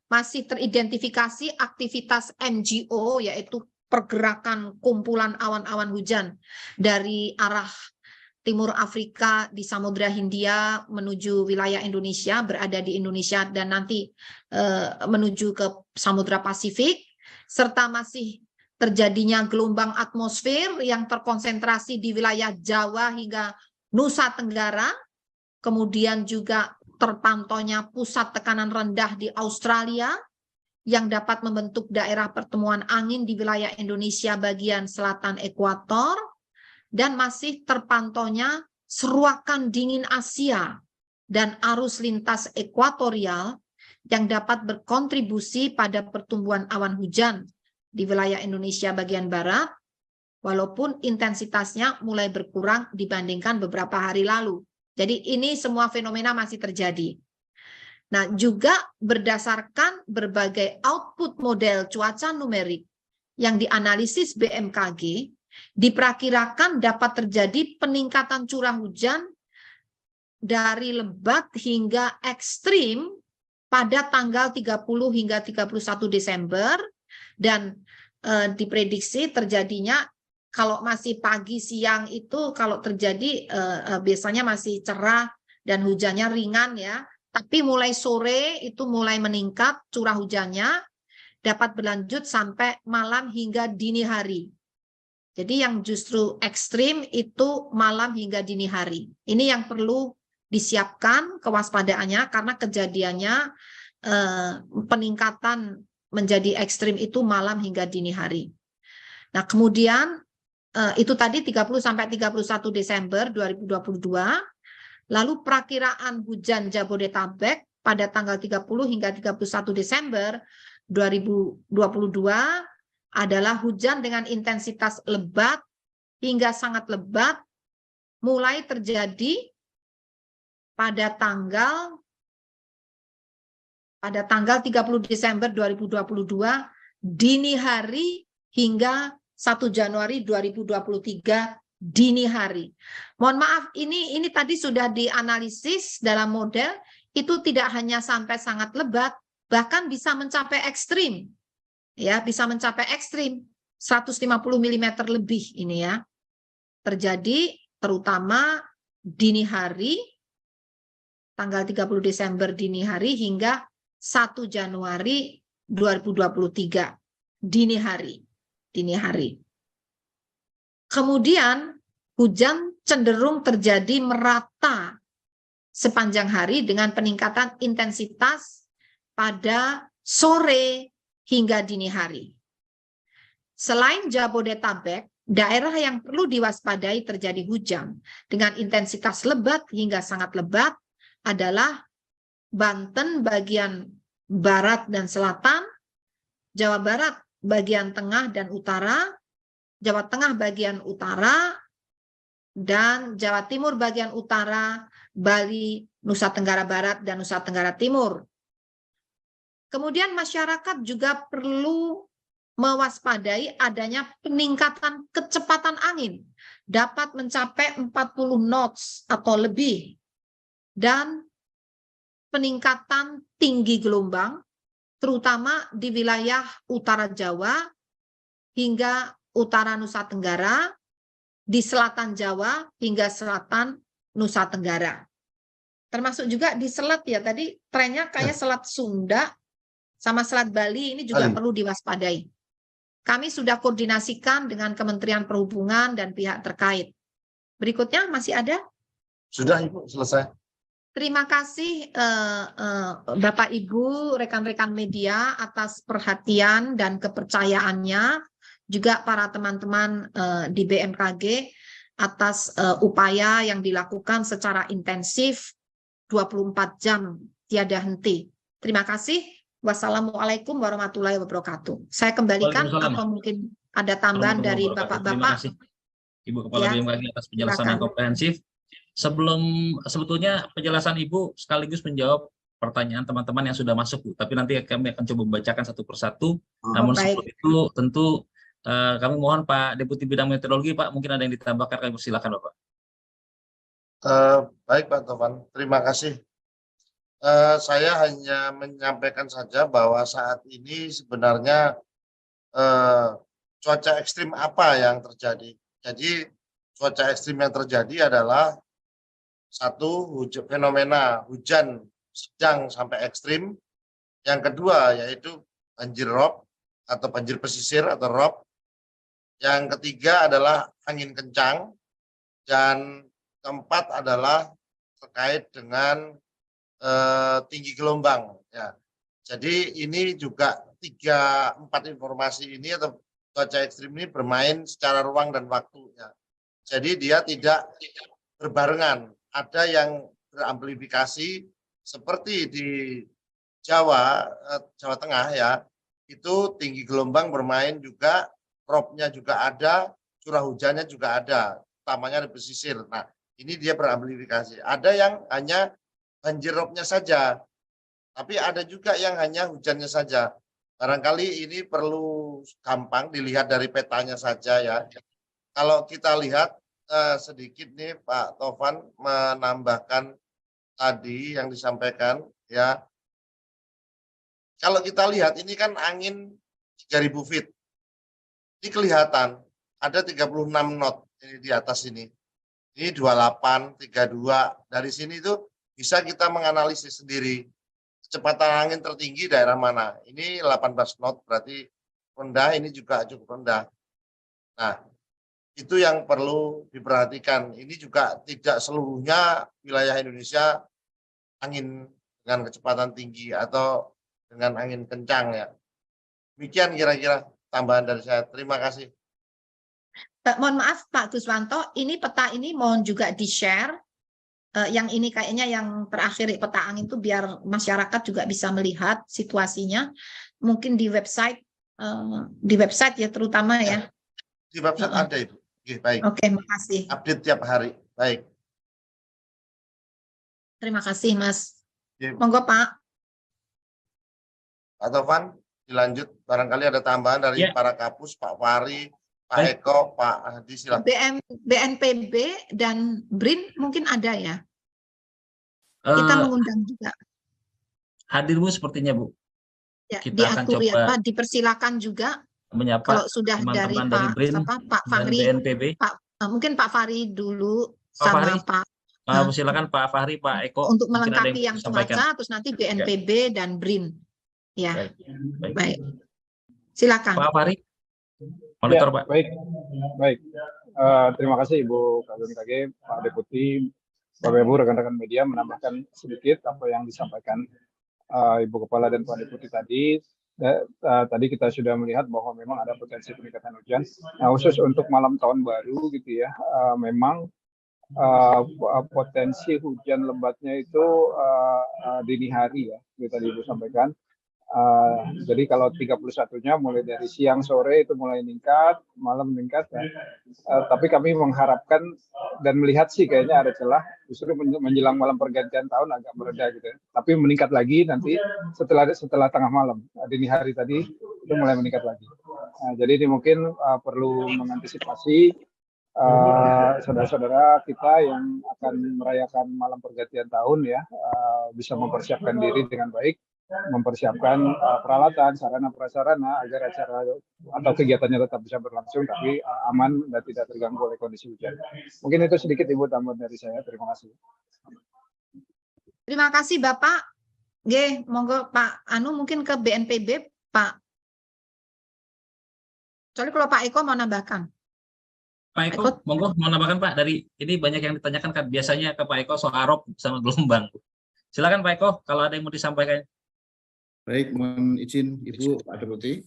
masih teridentifikasi aktivitas MGO, yaitu pergerakan kumpulan awan-awan hujan dari arah Timur Afrika di Samudra Hindia menuju wilayah Indonesia, berada di Indonesia dan nanti menuju ke Samudra Pasifik, serta masih terjadinya gelombang atmosfer yang terkonsentrasi di wilayah Jawa hingga Nusa Tenggara, kemudian juga terpantaunya pusat tekanan rendah di Australia yang dapat membentuk daerah pertemuan angin di wilayah Indonesia bagian selatan ekuator, dan masih terpantaunya seruakan dingin Asia dan arus lintas ekuatorial yang dapat berkontribusi pada pertumbuhan awan hujan di wilayah Indonesia bagian barat, walaupun intensitasnya mulai berkurang dibandingkan beberapa hari lalu. Jadi ini semua fenomena masih terjadi. Nah, juga berdasarkan berbagai output model cuaca numerik yang dianalisis BMKG, diperkirakan dapat terjadi peningkatan curah hujan dari lebat hingga ekstrim pada tanggal 30 hingga 31 Desember, dan diprediksi terjadinya kalau masih pagi siang itu kalau terjadi biasanya masih cerah dan hujannya ringan ya, tapi mulai sore itu mulai meningkat curah hujannya, dapat berlanjut sampai malam hingga dini hari. Jadi yang justru ekstrim itu malam hingga dini hari. Ini yang perlu disiapkan kewaspadaannya karena kejadiannya peningkatan menjadi ekstrim itu malam hingga dini hari. Nah, kemudian itu tadi 30 sampai 31 Desember 2022. Lalu perakiraan hujan Jabodetabek pada tanggal 30 hingga 31 Desember 2022 adalah hujan dengan intensitas lebat hingga sangat lebat mulai terjadi pada tanggal 30 Desember 2022 dini hari hingga 1 Januari 2023 dini hari. Mohon maaf, ini tadi sudah dianalisis dalam model, itu tidak hanya sampai sangat lebat, bahkan bisa mencapai ekstrim. Ya, bisa mencapai ekstrim 150 mm lebih ini ya. Terjadi terutama dini hari tanggal 30 Desember dini hari hingga 1 Januari 2023 dini hari. Kemudian hujan cenderung terjadi merata sepanjang hari dengan peningkatan intensitas pada sore hingga dini hari. Selain Jabodetabek, daerah yang perlu diwaspadai terjadi hujan dengan intensitas lebat hingga sangat lebat adalah Banten bagian barat dan selatan, Jawa Barat bagian tengah dan utara, Jawa Tengah bagian utara, dan Jawa Timur bagian utara, Bali, Nusa Tenggara Barat, dan Nusa Tenggara Timur. Kemudian masyarakat juga perlu mewaspadai adanya peningkatan kecepatan angin, dapat mencapai 40 knots atau lebih, dan peningkatan tinggi gelombang, terutama di wilayah utara Jawa hingga utara Nusa Tenggara, di selatan Jawa hingga selatan Nusa Tenggara. Termasuk juga di selat ya, tadi trennya kayak Selat Sunda sama Selat Bali ini juga perlu diwaspadai. Kami sudah koordinasikan dengan Kementerian Perhubungan dan pihak terkait. Berikutnya masih ada? Sudah Ibu, selesai. Terima kasih Bapak Ibu, rekan-rekan media atas perhatian dan kepercayaannya, juga para teman-teman di BMKG atas upaya yang dilakukan secara intensif 24 jam tiada henti. Terima kasih. Wassalamualaikum warahmatullahi wabarakatuh. Saya kembalikan atau mungkin ada tambahan dari Bapak-Bapak. Terima kasih Ibu Kepala BMKG atas penjelasan yang komprehensif. Sebetulnya penjelasan Ibu sekaligus menjawab pertanyaan teman-teman yang sudah masuk, Bu. Tapi nanti kami akan coba membacakan satu persatu. Namun sebelum itu tentu kami mohon Pak Deputi Bidang Meteorologi, Pak, mungkin ada yang ditambahkan, kami persilakan Bapak. Baik Pak Tovan, terima kasih. Saya hanya menyampaikan saja bahwa saat ini sebenarnya cuaca ekstrim apa yang terjadi. Jadi cuaca ekstrim yang terjadi adalah satu, fenomena hujan sedang sampai ekstrim. Yang kedua yaitu banjir rob atau banjir pesisir atau rob. Yang ketiga adalah angin kencang. Dan keempat adalah terkait dengan tinggi gelombang. Ya. Jadi ini juga 3-4 informasi ini atau cuaca ekstrim ini bermain secara ruang dan waktu. Ya. Jadi dia tidak berbarengan. Ada yang beramplifikasi seperti di Jawa Tengah ya, itu tinggi gelombang bermain juga, robnya juga ada, curah hujannya juga ada, utamanya di pesisir. Nah, ini dia beramplifikasi. Ada yang hanya banjir robnya saja, tapi ada juga yang hanya hujannya saja. Barangkali ini perlu gampang dilihat dari petanya saja ya. Kalau kita lihat sedikit nih Pak Tovan menambahkan tadi yang disampaikan ya. Kalau kita lihat ini kan angin 3000 feet. Ini kelihatan ada 36 knot ini di atas ini. Ini 28, 32. Dari sini itu bisa kita menganalisis sendiri kecepatan angin tertinggi daerah mana. Ini 18 knot berarti rendah, ini juga cukup rendah. Nah, itu yang perlu diperhatikan. Ini juga tidak seluruhnya wilayah Indonesia angin dengan kecepatan tinggi atau dengan angin kencang ya. Demikian kira-kira tambahan dari saya. Terima kasih. Mohon maaf Pak Guswanto, ini peta ini mohon juga di-share. Yang ini kayaknya yang terakhir peta angin itu biar masyarakat juga bisa melihat situasinya. Mungkin di website ya terutama ya. Di website ada Ibu. Oke, baik. Oke, makasih. Update tiap hari. Baik. Terima kasih, Mas. Oke. Monggo, Pak. Pak Tovan, dilanjut. Barangkali ada tambahan dari Ya. para kapus, Pak Fahri, Pak Baik. Eko, Pak Hadi, silakan. BNPB dan BRIN mungkin ada ya. Kita mengundang juga. Hadir Bu sepertinya Bu. Ya, Kita akan diatur ya coba Pak, dipersilakan juga menyapa kalau sudah dari teman-teman dari BRIN Pak dan Fahri, BNPB. mungkin Pak Fahri dulu Pak Fahri, sama Pak silakan Pak Fahri, Pak Eko. untuk mungkin ada melengkapi yang disampaikan. cuaca, terus nanti BNPB dan BRIN. Ya, Baik. baik. Silakan. Pak Fahri, monitor Ya, Pak. baik. Terima kasih Ibu Kadun KG, Pak Deputi, Bapak Ibu rekan-rekan media menambahkan sedikit apa yang disampaikan Ibu Kepala dan Pak Deputi tadi. Tadi kita sudah melihat bahwa memang ada potensi peningkatan hujan. Nah, khusus untuk malam tahun baru gitu ya, memang potensi hujan lebatnya itu dini hari ya, seperti tadi Ibu sampaikan. Jadi kalau 31-nya mulai dari siang sore itu mulai meningkat, malam meningkat ya. Tapi kami mengharapkan dan melihat sih kayaknya ada celah justru menjelang malam pergantian tahun agak mereda gitu ya. Tapi meningkat lagi nanti setelah tengah malam, dini hari tadi itu mulai meningkat lagi. Jadi ini mungkin perlu mengantisipasi saudara-saudara kita yang akan merayakan malam pergantian tahun ya, bisa mempersiapkan diri dengan baik, mempersiapkan peralatan, sarana prasarana agar acara atau kegiatannya tetap bisa berlangsung tapi aman dan tidak terganggu oleh kondisi hujan. Mungkin itu sedikit Ibu tambahan dari saya. Terima kasih. Terima kasih Bapak. Monggo Pak Anu mungkin ke BNPB Pak. Soalnya kalau Pak Eko mau nambahkan. Pak Eko, monggo mau nambahkan Pak, dari ini banyak yang ditanyakan kan biasanya ke Pak Eko soal ROB sama gelombang. Silakan Pak Eko kalau ada yang mau disampaikan. Baik, mohon izin Ibu Pak Deputi.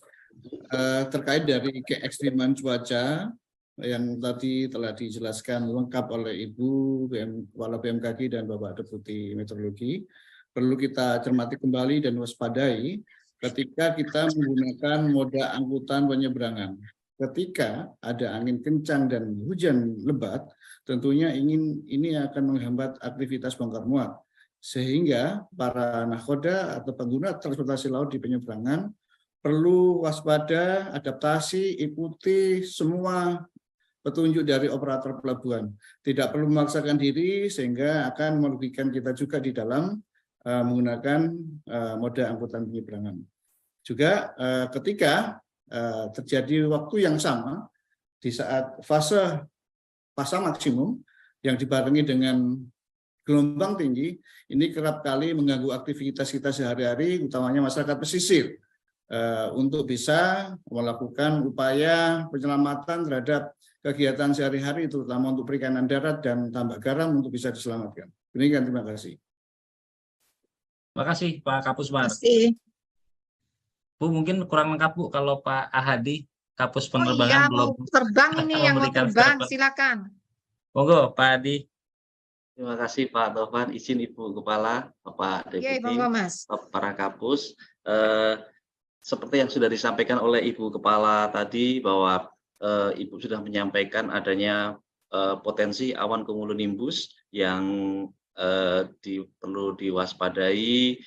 Terkait dari keekstriman cuaca yang tadi telah dijelaskan lengkap oleh Ibu Kepala BMKG dan Bapak Deputi Meteorologi, perlu kita cermati kembali dan waspadai ketika kita menggunakan moda angkutan penyeberangan. Ketika ada angin kencang dan hujan lebat, tentunya ini akan menghambat aktivitas bongkar muat. Sehingga para nakoda atau pengguna transportasi laut di penyeberangan perlu waspada, adaptasi, ikuti semua petunjuk dari operator pelabuhan. Tidak perlu memaksakan diri sehingga akan merugikan kita juga di dalam menggunakan moda angkutan penyeberangan. Juga ketika terjadi waktu yang sama di saat fase pasang maksimum yang dibarengi dengan gelombang tinggi, ini kerap kali mengganggu aktivitas kita sehari-hari, utamanya masyarakat pesisir, untuk bisa melakukan upaya penyelamatan terhadap kegiatan sehari-hari, terutama untuk perikanan darat dan tambak garam untuk bisa diselamatkan. Demikian, terima kasih. Terima kasih Pak Kapus Mar. Terima kasih. Bu, mungkin kurang lengkap Bu kalau Pak Ahadi, Kapus Iya, Penerbangan belum mau terbang ini yang mau memberikan terbang, statement. silakan. Monggo Pak Adi. Terima kasih Pak Taufan, izin Ibu Kepala, Bapak Iya, Deputi, monggo Mas. para kapus. Seperti yang sudah disampaikan oleh Ibu Kepala tadi bahwa Ibu sudah menyampaikan adanya potensi awan cumulonimbus yang perlu diwaspadai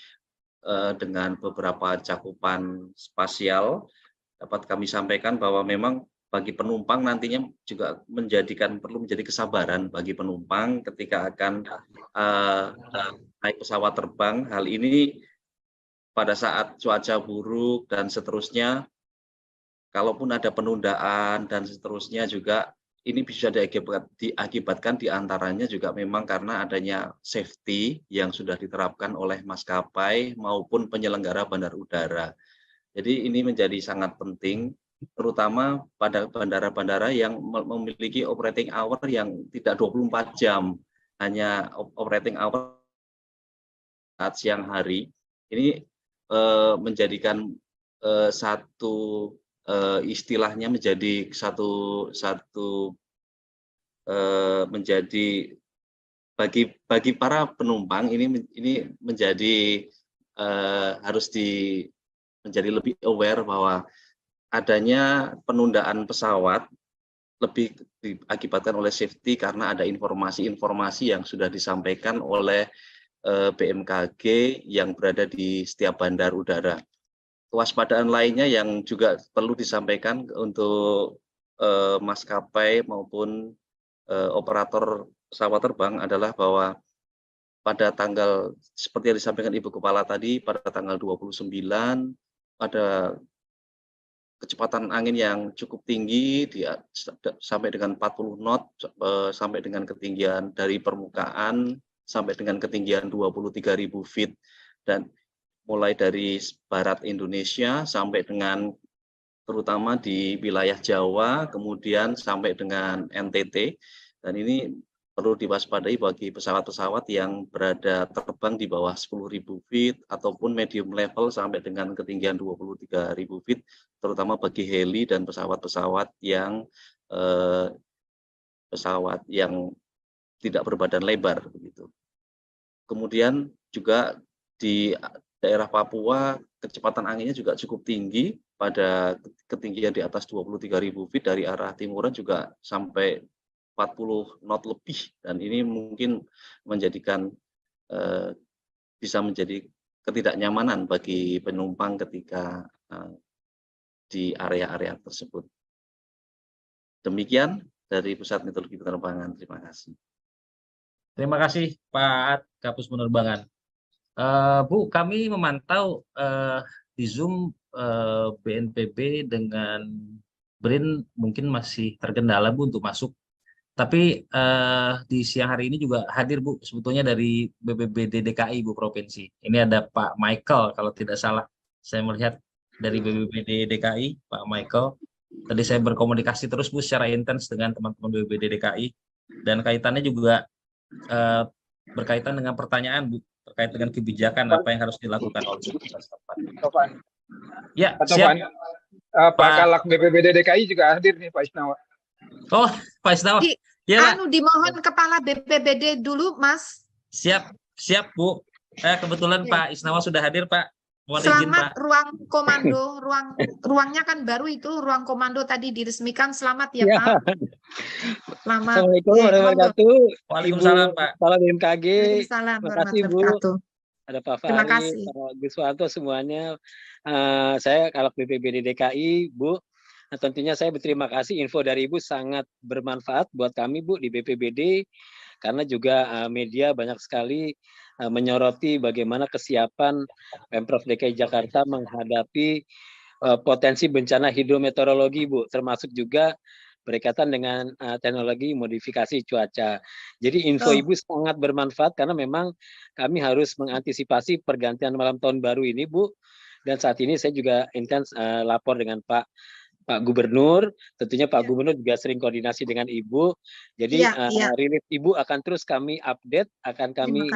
dengan beberapa cakupan spasial. Dapat kami sampaikan bahwa memang bagi penumpang nantinya juga perlu menjadi kesabaran bagi penumpang ketika akan naik pesawat terbang. Hal ini pada saat cuaca buruk dan seterusnya, kalaupun ada penundaan dan seterusnya juga ini bisa diakibatkan diantaranya juga memang karena adanya safety yang sudah diterapkan oleh maskapai maupun penyelenggara bandar udara. Jadi ini menjadi sangat penting, terutama pada bandara-bandara yang memiliki operating hour yang tidak 24 jam, hanya operating hour saat siang hari. Ini menjadikan satu istilahnya menjadi menjadi bagi para penumpang ini menjadi harus menjadi lebih aware bahwa adanya penundaan pesawat lebih diakibatkan oleh safety karena ada informasi-informasi yang sudah disampaikan oleh BMKG yang berada di setiap bandar udara. kewaspadaan lainnya yang juga perlu disampaikan untuk maskapai maupun operator pesawat terbang adalah bahwa pada tanggal seperti yang disampaikan Ibu Kepala tadi, pada tanggal 29 ada kecepatan angin yang cukup tinggi sampai dengan 40 knot sampai dengan ketinggian dari permukaan sampai dengan ketinggian 23.000 feet, dan mulai dari barat Indonesia sampai dengan terutama di wilayah Jawa, kemudian sampai dengan NTT, dan ini perlu diwaspadai bagi pesawat-pesawat yang berada terbang di bawah 10.000 feet ataupun medium level sampai dengan ketinggian 23.000 feet, terutama bagi heli dan pesawat-pesawat yang tidak berbadan lebar begitu. Kemudian juga di daerah Papua kecepatan anginnya juga cukup tinggi pada ketinggian di atas 23.000 feet, dari arah timuran juga sampai 40 knot lebih, dan ini mungkin menjadikan bisa menjadi ketidaknyamanan bagi penumpang ketika di area-area tersebut. Demikian dari Pusat Meteorologi Penerbangan. Terima kasih. Terima kasih Pak Kapus Penerbangan. Bu, kami memantau di Zoom BNPB dengan BRIN mungkin masih terkendala Bu untuk masuk. Tapi di siang hari ini juga hadir Bu, sebetulnya dari BPBD DKI Bu Provinsi. Ini ada Pak Michael kalau tidak salah. Saya melihat dari BPBD DKI, Pak Michael. Tadi saya berkomunikasi terus Bu secara intens dengan teman-teman BPBD DKI, dan kaitannya juga berkaitan dengan pertanyaan Bu terkait dengan kebijakan apa yang harus dilakukan oleh setempat. Ya, siap. Pak Kalak BPBD DKI juga hadir nih, Pak Isnawa. Oh, Pak Isnawa. Ya, dimohon Kepala BPBD dulu, Mas. Siap Bu. Kebetulan Pak Isnawa sudah hadir, Pak. Mohon izin, Selamat Pak. ruang komando, ruangnya kan baru itu, ruang komando tadi diresmikan. Selamat ya, Pak. Selamat. Assalamualaikum warahmatullahi wabarakatuh. Waalaikumsalam, Pak. Kepala BMKG. Waalaikumsalam Terima kasih, Bu. Ada Pak Terima Fahri, kasih. Pak Guswanto semuanya. Saya Kalak BPBD DKI, Bu. Nah, tentunya saya berterima kasih, info dari Ibu sangat bermanfaat buat kami, Bu, di BPBD, karena juga media banyak sekali menyoroti bagaimana kesiapan Pemprov DKI Jakarta menghadapi potensi bencana hidrometeorologi, Bu, termasuk juga berkaitan dengan teknologi modifikasi cuaca. Jadi info Ibu sangat bermanfaat karena memang kami harus mengantisipasi pergantian malam tahun baru ini, Bu. Dan saat ini saya juga intens lapor dengan Pak Gubernur, tentunya Pak Gubernur juga sering koordinasi dengan Ibu. Jadi rilis Ibu akan terus kami update, akan kami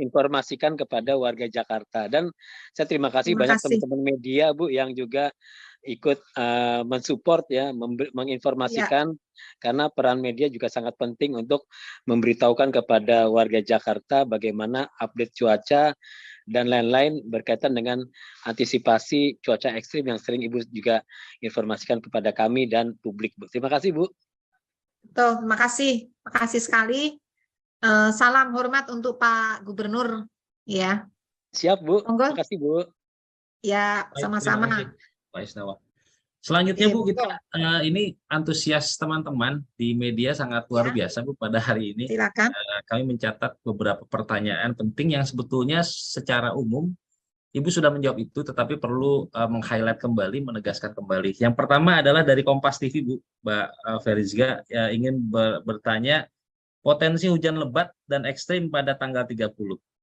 informasikan kepada warga Jakarta. Dan saya terima kasih banyak teman-teman media, Bu, yang juga ikut mensupport ya, menginformasikan, karena peran media juga sangat penting untuk memberitahukan kepada warga Jakarta bagaimana update cuaca dan lain-lain berkaitan dengan antisipasi cuaca ekstrim yang sering Ibu juga informasikan kepada kami dan publik, Bu. Terima kasih, Bu. Terima kasih sekali. Salam hormat untuk Pak Gubernur, ya. Siap, Bu. Monggo. Terima kasih, Bu. Ya, sama-sama. Pak Isnawa. Selanjutnya Bu, kita ini antusias teman-teman di media sangat luar biasa Bu pada hari ini. Silakan. Kami mencatat beberapa pertanyaan penting yang sebetulnya secara umum Ibu sudah menjawab itu, tetapi perlu meng-highlight kembali, menegaskan kembali. Yang pertama adalah dari Kompas TV Bu, Mbak Ferizga ingin bertanya potensi hujan lebat dan ekstrim pada tanggal 30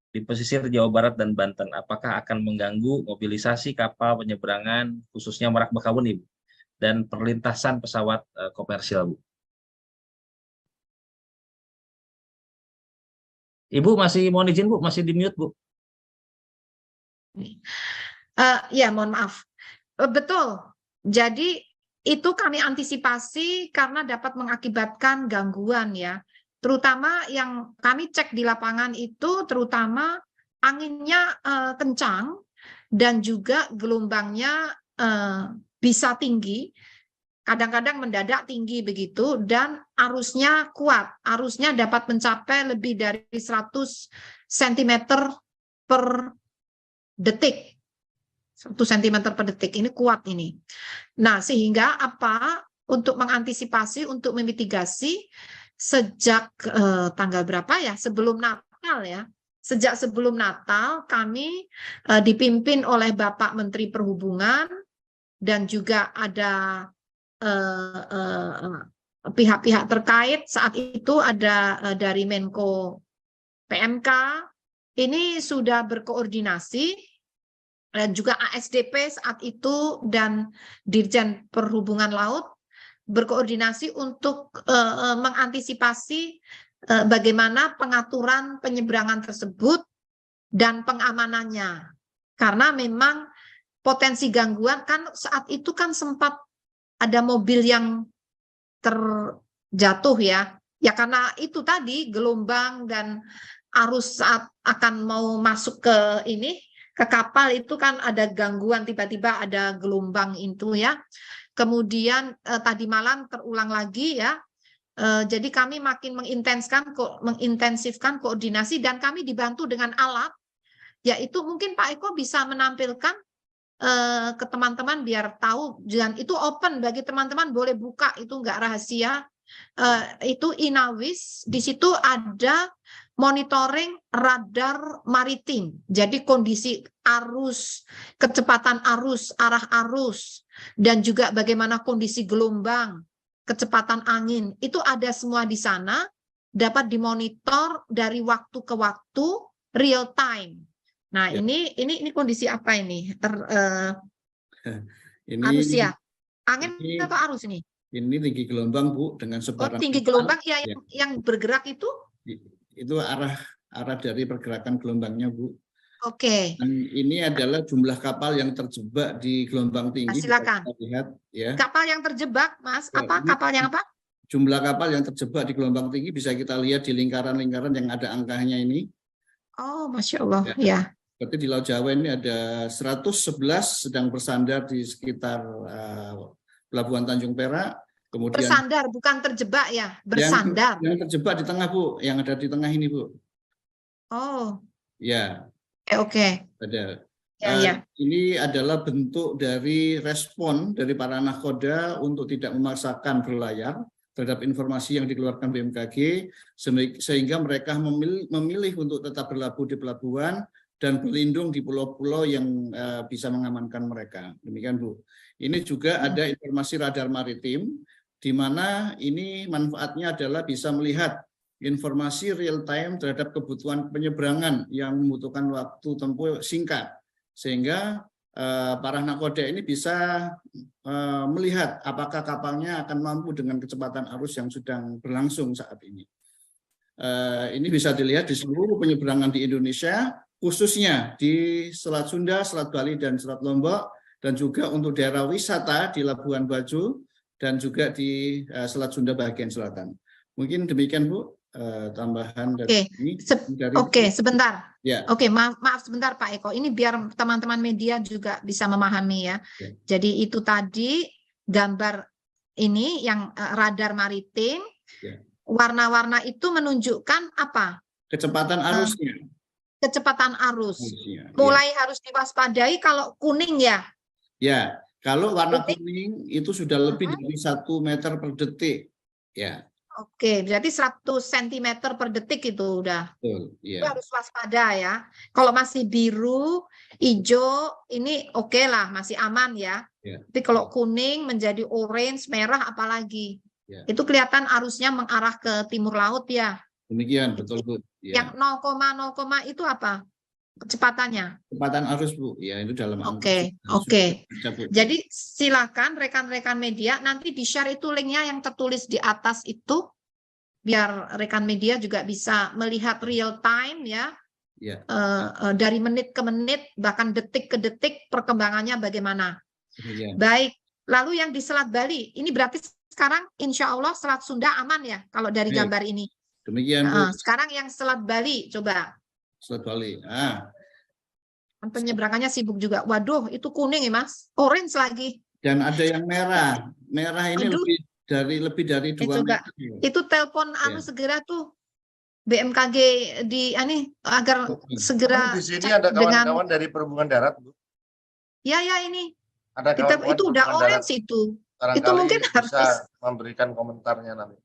di pesisir Jawa Barat dan Banten, apakah akan mengganggu mobilisasi kapal penyeberangan khususnya Merak Bakahuni Bu, dan perlintasan pesawat komersial Bu? Ibu masih mohon izin Bu, masih di mute Bu. Ya, mohon maaf. Betul. Jadi itu kami antisipasi karena dapat mengakibatkan gangguan ya. Terutama yang kami cek di lapangan itu terutama anginnya kencang dan juga gelombangnya bisa tinggi, kadang-kadang mendadak tinggi begitu, dan arusnya kuat. Arusnya dapat mencapai lebih dari 100 cm per detik. 1 cm per detik. Ini kuat ini. Nah, sehingga apa? Untuk mengantisipasi, untuk memitigasi sejak tanggal berapa ya? Sebelum Natal ya. Sejak sebelum Natal kami dipimpin oleh Bapak Menteri Perhubungan dan juga ada pihak-pihak terkait. Saat itu ada dari Menko PMK, ini sudah berkoordinasi, dan juga ASDP saat itu dan Dirjen Perhubungan Laut berkoordinasi untuk mengantisipasi bagaimana pengaturan penyeberangan tersebut dan pengamanannya. Karena memang potensi gangguan kan saat itu kan sempat ada mobil yang terjatuh ya. Ya karena itu tadi gelombang dan arus saat akan mau masuk ke kapal itu kan ada gangguan, tiba-tiba ada gelombang itu ya. Kemudian tadi malam terulang lagi ya. Jadi kami makin mengintensifkan koordinasi dan kami dibantu dengan alat, yaitu mungkin Pak Eko bisa menampilkan ke teman-teman biar tahu, dan itu open bagi teman-teman, boleh buka, itu enggak rahasia. Itu Inawis, di situ ada monitoring radar maritim. Jadi kondisi arus, kecepatan arus, arah arus, dan juga bagaimana kondisi gelombang, kecepatan angin, itu ada semua di sana, dapat dimonitor dari waktu ke waktu, real time. Nah, ya. Ini kondisi apa ini? Ini arus ya? Angin atau arus ini? Ini tinggi gelombang, Bu, dengan sebaran. Tinggi gelombang ya, yang bergerak itu? Itu arah dari pergerakan gelombangnya, Bu. Oke. Dan ini adalah jumlah kapal yang terjebak di gelombang tinggi. Silakan. Kita lihat, ya. Kapal yang terjebak, Mas. Apa kapal yang apa? Jumlah kapal yang terjebak di gelombang tinggi bisa kita lihat di lingkaran-lingkaran yang ada angkanya ini. Oh, Masya Allah. Ya. Berarti di Laut Jawa ini ada 111 sedang bersandar di sekitar Pelabuhan Tanjung Perak. Kemudian bersandar, bukan terjebak ya, bersandar. Yang terjebak di tengah, Bu, yang ada di tengah ini, Bu. Oh. Ya. Oke. Ada. Ya. Ini adalah bentuk dari respon dari para nahkoda untuk tidak memaksakan berlayar terhadap informasi yang dikeluarkan BMKG, sehingga mereka memilih untuk tetap berlabuh di pelabuhan dan berlindung di pulau-pulau yang bisa mengamankan mereka. Demikian, Bu. Ini juga ada informasi radar maritim, di mana ini manfaatnya adalah bisa melihat informasi real time terhadap kebutuhan penyeberangan yang membutuhkan waktu tempuh singkat, sehingga para nakoda ini bisa melihat apakah kapalnya akan mampu dengan kecepatan arus yang sedang berlangsung saat ini. Ini bisa dilihat di seluruh penyeberangan di Indonesia, khususnya di Selat Sunda, Selat Bali, dan Selat Lombok, dan juga untuk daerah wisata di Labuan Bajo, dan juga di Selat Sunda bagian selatan. Mungkin demikian, Bu, tambahan dari ini. Oke, sebentar. Ya. Oke, maaf sebentar Pak Eko. Ini biar teman-teman media juga bisa memahami ya. Jadi itu tadi gambar ini yang radar maritim. Warna-warna itu menunjukkan apa? Kecepatan arusnya. Kecepatan arus. Mulai harus diwaspadai kalau kuning ya. Ya, kalau warna kuning itu sudah lebih dari 1 meter per detik. Ya. Oke, berarti 100 cm per detik itu udah. Betul, ya. Itu harus waspada ya. Kalau masih biru, hijau, ini oke lah, masih aman ya. Tapi kalau kuning menjadi orange, merah apalagi. Itu kelihatan arusnya mengarah ke timur laut ya. Demikian, betul, Bu. Ya. Yang 0,0 itu apa? Kecepatannya? Kecepatan arus, Bu. Ya, itu dalam Oke. Jadi silakan rekan-rekan media nanti di-share itu linknya yang tertulis di atas itu, biar rekan media juga bisa melihat real time ya. Dari menit ke menit, bahkan detik ke detik perkembangannya bagaimana. Baik. Lalu yang di Selat Bali, ini berarti sekarang insya Allah Selat Sunda aman ya kalau dari gambar ini. Demikian, Bu. Sekarang yang Selat Bali, coba. Selat Bali. Penyeberangannya sibuk juga. Waduh, itu kuning ya, Mas. Orange lagi. Dan ada yang merah. Merah ini lebih dari 2 meter. Itu telepon segera tuh BMKG agar segera di sini ada kawan-kawan dari Perhubungan Darat, Bu. Ya ini Ada kita kawan-kawan itu udah perhubungan darat, orange itu. barangkali mungkin bisa harus. memberikan komentarnya nanti.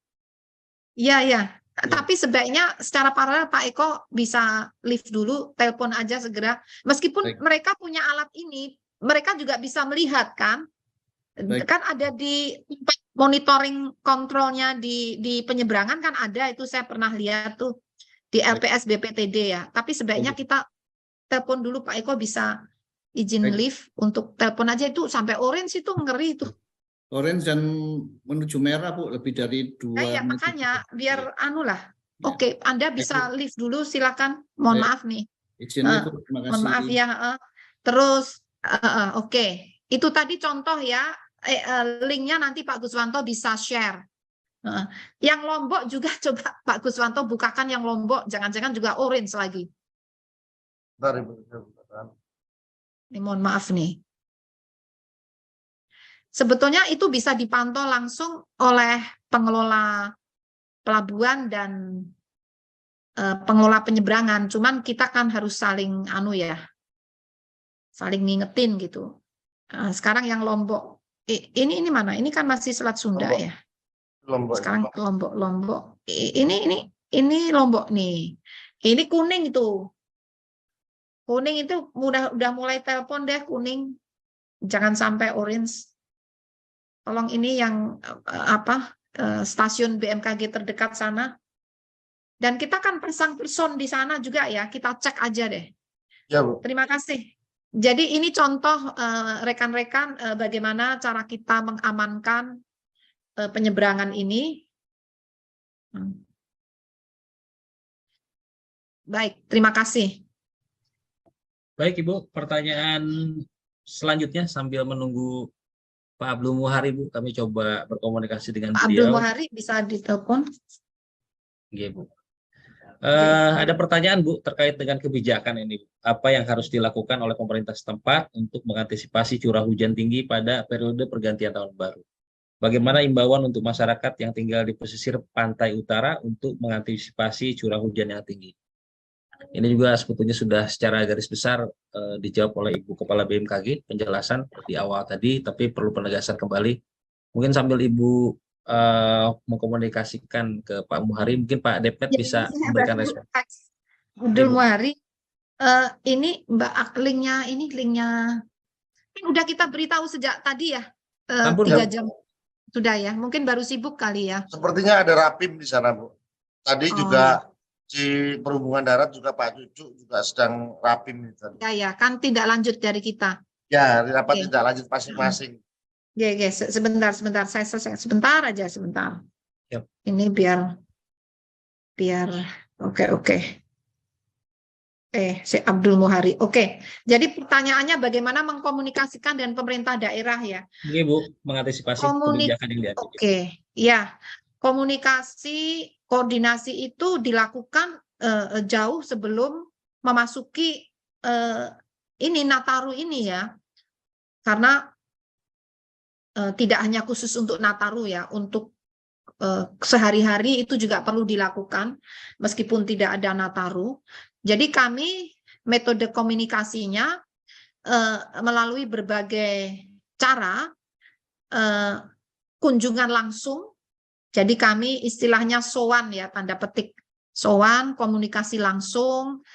Iya. Tapi sebaiknya secara paralel Pak Eko bisa lift dulu, telepon aja segera. Meskipun Baik. mereka punya alat ini, mereka juga bisa melihat kan. Baik. Kan ada di tempat monitoring kontrolnya di penyeberangan kan ada, itu saya pernah lihat tuh di LPS BPTD ya. Tapi sebaiknya Baik. kita telepon dulu Pak Eko, bisa izin Baik. lift untuk telepon aja, itu sampai orange itu ngeri itu. Orange dan menuju merah, Bu, lebih dari 2 Ya menit. makanya biar anu lah. Ya. Oke, Anda bisa lift dulu, silakan. Mohon Baik. maaf nih. Izin Ibu, terima kasih. Mohon maaf ya. Terus oke, itu tadi contoh ya. Linknya nanti Pak Guswanto bisa share. Yang Lombok juga coba Pak Guswanto bukakan yang Lombok, jangan-jangan juga orange lagi. Bentar, Ibu. Ini mohon maaf nih. Sebetulnya itu bisa dipantau langsung oleh pengelola pelabuhan dan pengelola penyeberangan. Cuman kita kan harus saling saling ngingetin gitu. Sekarang yang Lombok, ini mana? Ini kan masih Selat Sunda Lombok. ya. Lombok. Sekarang Lombok. Ini Lombok nih. Ini kuning itu. Kuning itu udah mulai telepon deh, kuning. Jangan sampai orange. Tolong ini yang stasiun BMKG terdekat sana. Dan kita kan pasang person di sana juga ya, kita cek aja deh. Ya, Bu. Terima kasih. Jadi ini contoh rekan-rekan bagaimana cara kita mengamankan penyeberangan ini. Baik, terima kasih. Baik Ibu, pertanyaan selanjutnya sambil menunggu Pak Abdul Muhari, Bu, kami coba berkomunikasi dengan Pak Abdul beliau. Muhari bisa ditelepon. Oke, Bu. Ada pertanyaan, Bu, terkait dengan kebijakan ini. Apa yang harus dilakukan oleh pemerintah setempat untuk mengantisipasi curah hujan tinggi pada periode pergantian tahun baru? Bagaimana imbauan untuk masyarakat yang tinggal di pesisir pantai utara untuk mengantisipasi curah hujan yang tinggi? Ini juga sebetulnya sudah secara garis besar dijawab oleh Ibu Kepala BMKG, penjelasan di awal tadi, tapi perlu penegasan kembali. Mungkin sambil Ibu mengkomunikasikan ke Pak Muhari, mungkin Pak Depet bisa memberikan respon. Abdul Muhari, ini Mbak linknya kan udah kita beritahu sejak tadi ya, 3 jam sudah ya, mungkin baru sibuk kali ya. Sepertinya ada Rapim di sana, Bu. Tadi juga di Perhubungan Darat juga Pak Cucu juga sedang Rapim itu. Ya, kan tidak lanjut dari kita. Ya, rapat tidak lanjut masing-masing. Ya, sebentar, saya selesai. Sebentar aja. Yep. Ini biar oke. Si Abdul Muhari. Oke. Jadi pertanyaannya bagaimana mengkomunikasikan dengan pemerintah daerah ya? Ini Bu, mengantisipasi kebijakan yang diambil. Oke, ya. Koordinasi itu dilakukan jauh sebelum memasuki Nataru ini ya. Karena tidak hanya khusus untuk Nataru ya, untuk sehari-hari itu juga perlu dilakukan meskipun tidak ada Nataru. Jadi kami metode komunikasinya melalui berbagai cara, kunjungan langsung. Jadi kami istilahnya sowan ya, tanda petik sowan, komunikasi langsung.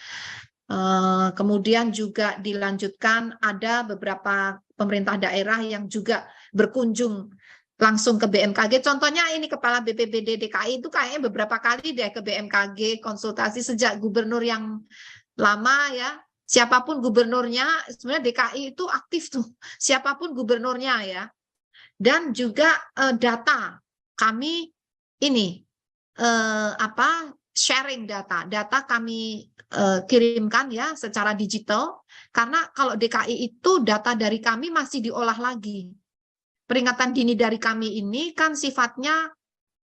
Kemudian juga dilanjutkan ada beberapa pemerintah daerah yang juga berkunjung langsung ke BMKG. Contohnya ini Kepala BPBD DKI itu kayaknya beberapa kali deh ke BMKG konsultasi sejak gubernur yang lama ya. Siapapun gubernurnya, sebenarnya DKI itu aktif tuh. Siapapun gubernurnya ya. Dan juga data. Kami ini sharing data kami kirimkan ya secara digital, karena kalau DKI itu data dari kami masih diolah lagi. Peringatan dini dari kami ini kan sifatnya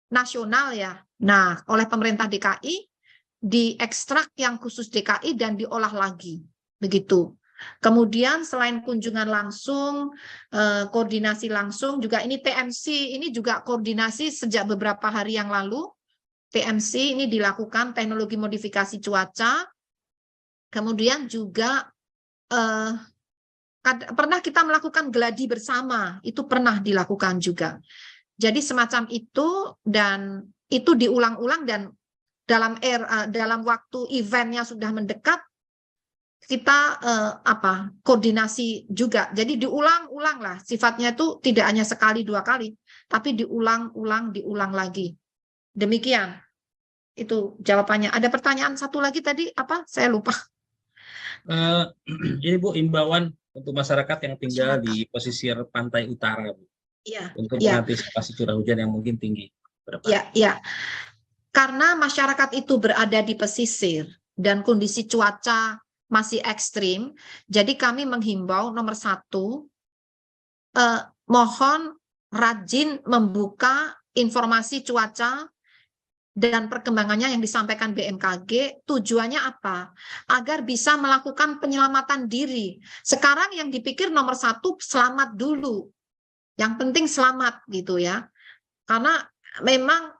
nasional ya. Nah, oleh pemerintah DKI diekstrak yang khusus DKI dan diolah lagi. Begitu. Kemudian selain kunjungan langsung, koordinasi langsung, juga ini TMC, ini juga koordinasi sejak beberapa hari yang lalu. TMC ini dilakukan teknologi modifikasi cuaca. Kemudian juga pernah kita melakukan geladi bersama, itu pernah dilakukan juga. Jadi semacam itu, dan itu diulang-ulang, dan dalam waktu eventnya sudah mendekat, kita koordinasi juga. Jadi diulang-ulang lah, sifatnya itu tidak hanya sekali dua kali, tapi diulang lagi. Demikian. Itu jawabannya. Ada pertanyaan satu lagi tadi apa? Saya lupa. Ini Bu, imbauan untuk masyarakat yang tinggal di pesisir pantai utara, Bu, untuk mengantisipasi curah hujan yang mungkin tinggi. Ya. Karena masyarakat itu berada di pesisir dan kondisi cuaca masih ekstrim, jadi kami menghimbau nomor 1, mohon rajin membuka informasi cuaca dan perkembangannya yang disampaikan BMKG. Tujuannya apa? Agar bisa melakukan penyelamatan diri. Sekarang yang dipikir nomor 1, selamat dulu. Yang penting selamat gitu ya. Karena memang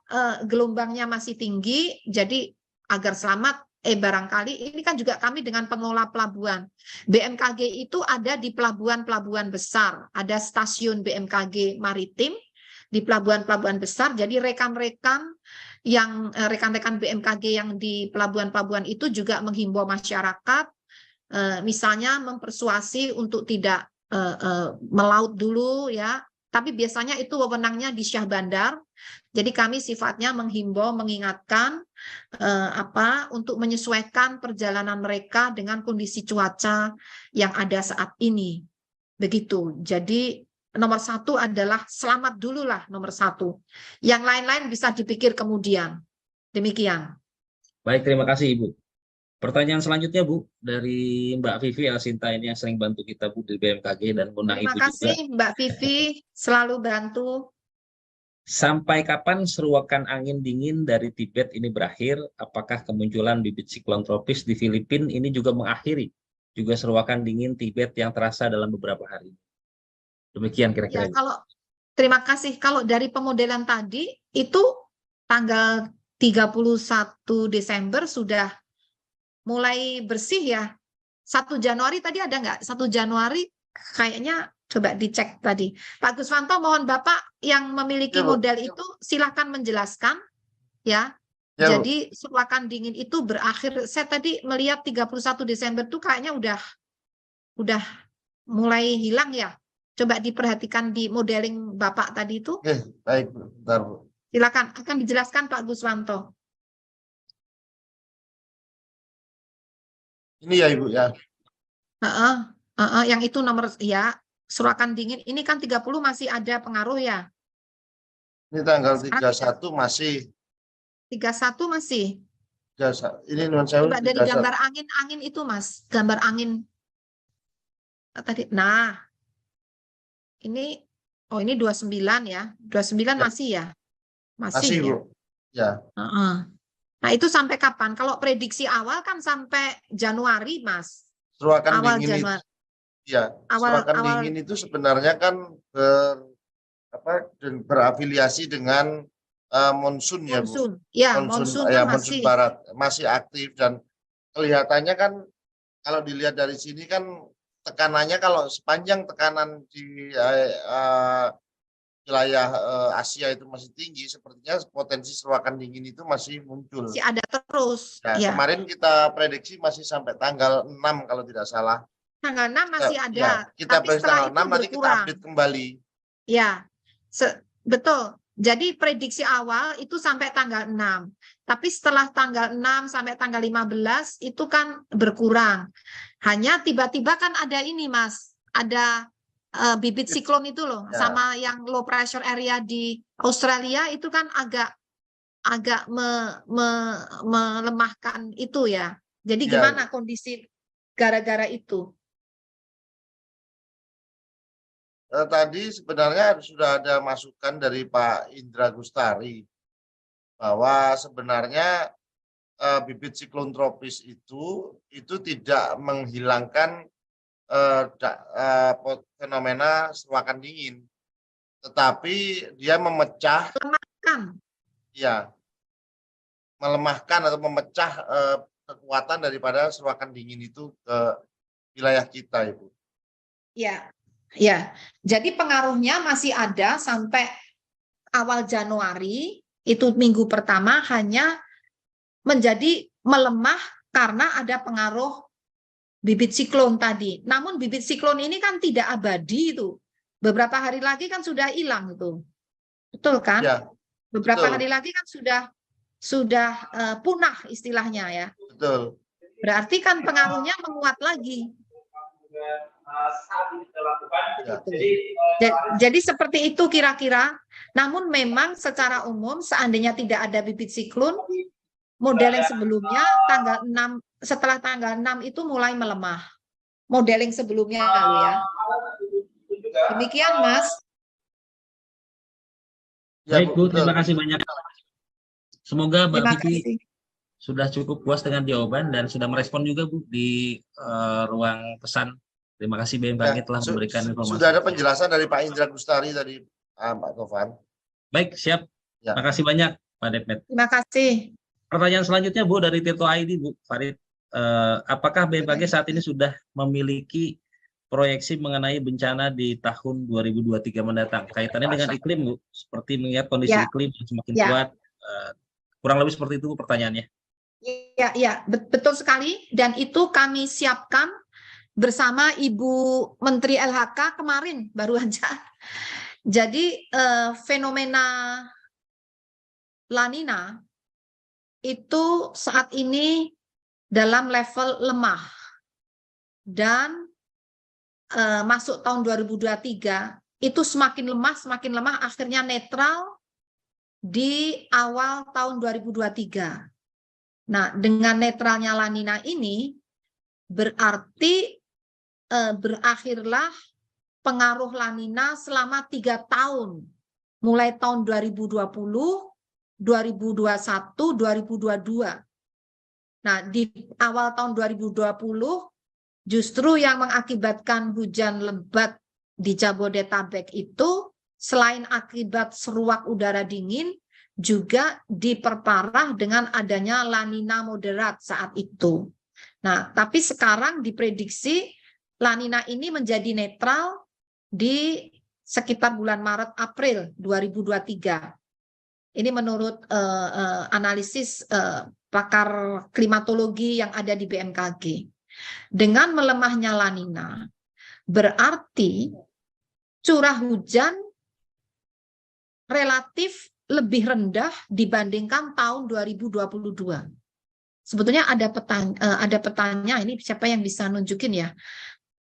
gelombangnya masih tinggi, jadi agar selamat, barangkali ini kan juga kami dengan pengelola pelabuhan. BMKG itu ada di pelabuhan-pelabuhan besar, ada stasiun BMKG maritim di pelabuhan-pelabuhan besar, jadi rekan-rekan BMKG yang di pelabuhan-pelabuhan itu juga menghimbau masyarakat, misalnya mempersuasi untuk tidak melaut dulu ya, tapi biasanya itu wewenangnya di Syah Bandar. Jadi kami sifatnya menghimbau, mengingatkan untuk menyesuaikan perjalanan mereka dengan kondisi cuaca yang ada saat ini. Begitu. Jadi nomor 1 adalah selamat dulu lah, nomor 1. Yang lain-lain bisa dipikir kemudian. Demikian. Baik, terima kasih Ibu. Pertanyaan selanjutnya Bu, dari Mbak Vivi Alsinta ini yang sering bantu kita Bu di BMKG dan undang Ibu juga. Terima kasih Mbak Vivi, selalu bantu. Sampai kapan seruakan angin dingin dari Tibet ini berakhir? Apakah kemunculan bibit siklon tropis di Filipina ini juga mengakhiri juga seruakan dingin Tibet yang terasa dalam beberapa hari? Demikian kira-kira. Ya, terima kasih. Kalau dari pemodelan tadi itu tanggal 31 Desember sudah mulai bersih ya. 1 Januari tadi ada nggak? 1 Januari kayaknya coba dicek tadi. Pak Guswanto, mohon Bapak yang memiliki model itu silakan menjelaskan ya. Jadi seruakan dingin itu berakhir. Saya tadi melihat 31 Desember itu kayaknya udah mulai hilang ya. Coba diperhatikan di modeling Bapak tadi itu. Oke, baik, bentar Bu. Silakan, akan dijelaskan Pak Guswanto. Ini ya Ibu ya. Yang itu nomor ya, seruakan dingin. Ini kan 30 masih ada pengaruh ya. Ini tanggal 31 masih. 31 masih. Ini non saya. Coba dari gambar angin itu Mas, gambar angin tadi. Nah, ini 29 ya. 29 masih ya. Masih ya. Bu. Ya. Nah, itu sampai kapan? Kalau prediksi awal kan sampai Januari, Mas. Seruakan awal dingin Januari. Seruakan dingin itu sebenarnya kan berafiliasi dengan monsun ya Bu. Monsun monsun barat masih aktif, dan kelihatannya kan kalau dilihat dari sini kan tekanannya, kalau sepanjang tekanan di wilayah Asia itu masih tinggi, sepertinya potensi seruakan dingin itu masih muncul. Masih ada terus. Nah, ya. Kemarin kita prediksi masih sampai tanggal 6 kalau tidak salah. Tanggal 6 masih ada. Ya, kita prediksi tanggal 6 nanti kita update kembali. Ya, betul. Jadi prediksi awal itu sampai tanggal 6. Tapi setelah tanggal 6 sampai tanggal 15 itu kan berkurang. Hanya tiba-tiba kan ada ini Mas, ada bibit siklon itu loh, ya. Sama yang low pressure area di Australia itu kan agak melemahkan itu ya. Jadi gimana kondisi gara-gara itu? Tadi sebenarnya sudah ada masukan dari Pak Indra Gustari bahwa sebenarnya bibit siklon tropis itu tidak menghilangkan fenomena seruakan dingin, tetapi dia melemahkan atau memecah kekuatan daripada seruakan dingin itu ke wilayah kita, Ibu. Ya, ya. Jadi pengaruhnya masih ada sampai awal Januari, itu minggu pertama hanya menjadi melemah karena ada pengaruh bibit siklon tadi. Namun bibit siklon ini kan tidak abadi itu. Beberapa hari lagi kan sudah hilang itu. Betul kan? Ya, Beberapa betul. hari lagi kan sudah punah istilahnya ya. betul. Berarti kan pengaruhnya menguat lagi. Ya. Jadi seperti itu kira-kira. Namun memang secara umum seandainya tidak ada bibit siklon, model yang sebelumnya tanggal 6, setelah tanggal 6 itu mulai melemah. Model yang sebelumnya lalu ya. Demikian Mas. Ya, Baik Bu, betul. terima kasih banyak. Semoga Mbak Terima Vivi kasih. sudah cukup puas dengan jawaban dan sudah merespon juga Bu di ruang pesan. Terima kasih BMKG Ya, telah memberikan informasi. sudah ada penjelasan dari Pak Indra Gustari tadi, Pak Tovan. Baik, siap. Ya. Terima kasih banyak Pak Depmet. Terima kasih. Pertanyaan selanjutnya Bu dari Tirto ID Bu Farid. Apakah BMKG saat ini sudah memiliki proyeksi mengenai bencana di tahun 2023 mendatang? Kaitannya dengan iklim Bu, seperti mengingat kondisi Ya. iklim yang semakin Ya. kuat. Kurang lebih seperti itu Bu pertanyaannya. Ya, betul sekali. Dan itu kami siapkan bersama Ibu Menteri LHK kemarin baru aja. Jadi fenomena La Nina itu saat ini dalam level lemah dan masuk tahun 2023 itu semakin lemah akhirnya netral di awal tahun 2023. Nah, dengan netralnya La Nina ini berarti berakhirlah pengaruh La Nina selama 3 tahun, mulai tahun 2020, 2021, 2022. Nah, di awal tahun 2020 justru yang mengakibatkan hujan lebat di Jabodetabek itu selain akibat seruak udara dingin juga diperparah dengan adanya La Nina moderat saat itu. Nah, tapi sekarang diprediksi La Nina ini menjadi netral di sekitar bulan Maret April 2023. Ini menurut analisis pakar klimatologi yang ada di BMKG. Dengan melemahnya La Nina, berarti curah hujan relatif lebih rendah dibandingkan tahun 2022. Sebetulnya ada petanya, ini siapa yang bisa nunjukin ya?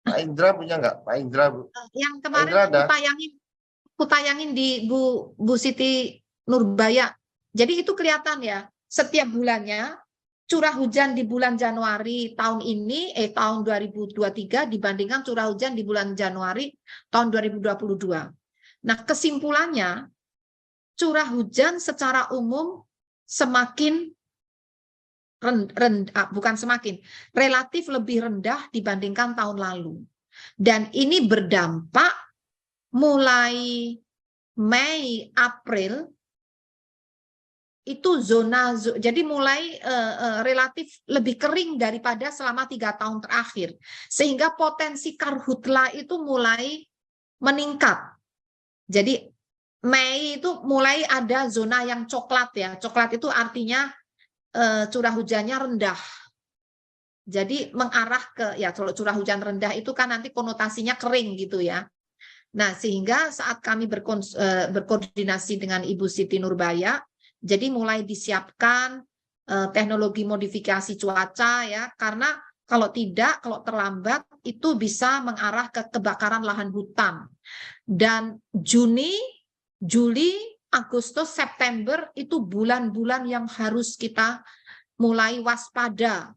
Pak Indra punya nggak? Pak Indra, Bu. Yang kemarin Indra ada? aku tayangin di Bu Siti Nurbaya. Jadi itu kelihatan ya, setiap bulannya curah hujan di bulan Januari tahun ini, tahun 2023 dibandingkan curah hujan di bulan Januari tahun 2022. Nah, kesimpulannya curah hujan secara umum semakin relatif lebih rendah dibandingkan tahun lalu. Dan ini berdampak mulai Mei, April, itu jadi mulai relatif lebih kering daripada selama 3 tahun terakhir. Sehingga potensi karhutla itu mulai meningkat. Jadi Mei itu mulai ada zona yang coklat ya. Coklat itu artinya curah hujannya rendah. Jadi mengarah ke, ya kalau curah hujan rendah itu kan nanti konotasinya kering gitu ya. Nah, sehingga saat kami berkoordinasi dengan Ibu Siti Nurbaya, jadi mulai disiapkan teknologi modifikasi cuaca ya, karena kalau terlambat itu bisa mengarah ke kebakaran lahan hutan. Dan Juni, Juli, Agustus, September itu bulan-bulan yang harus kita mulai waspada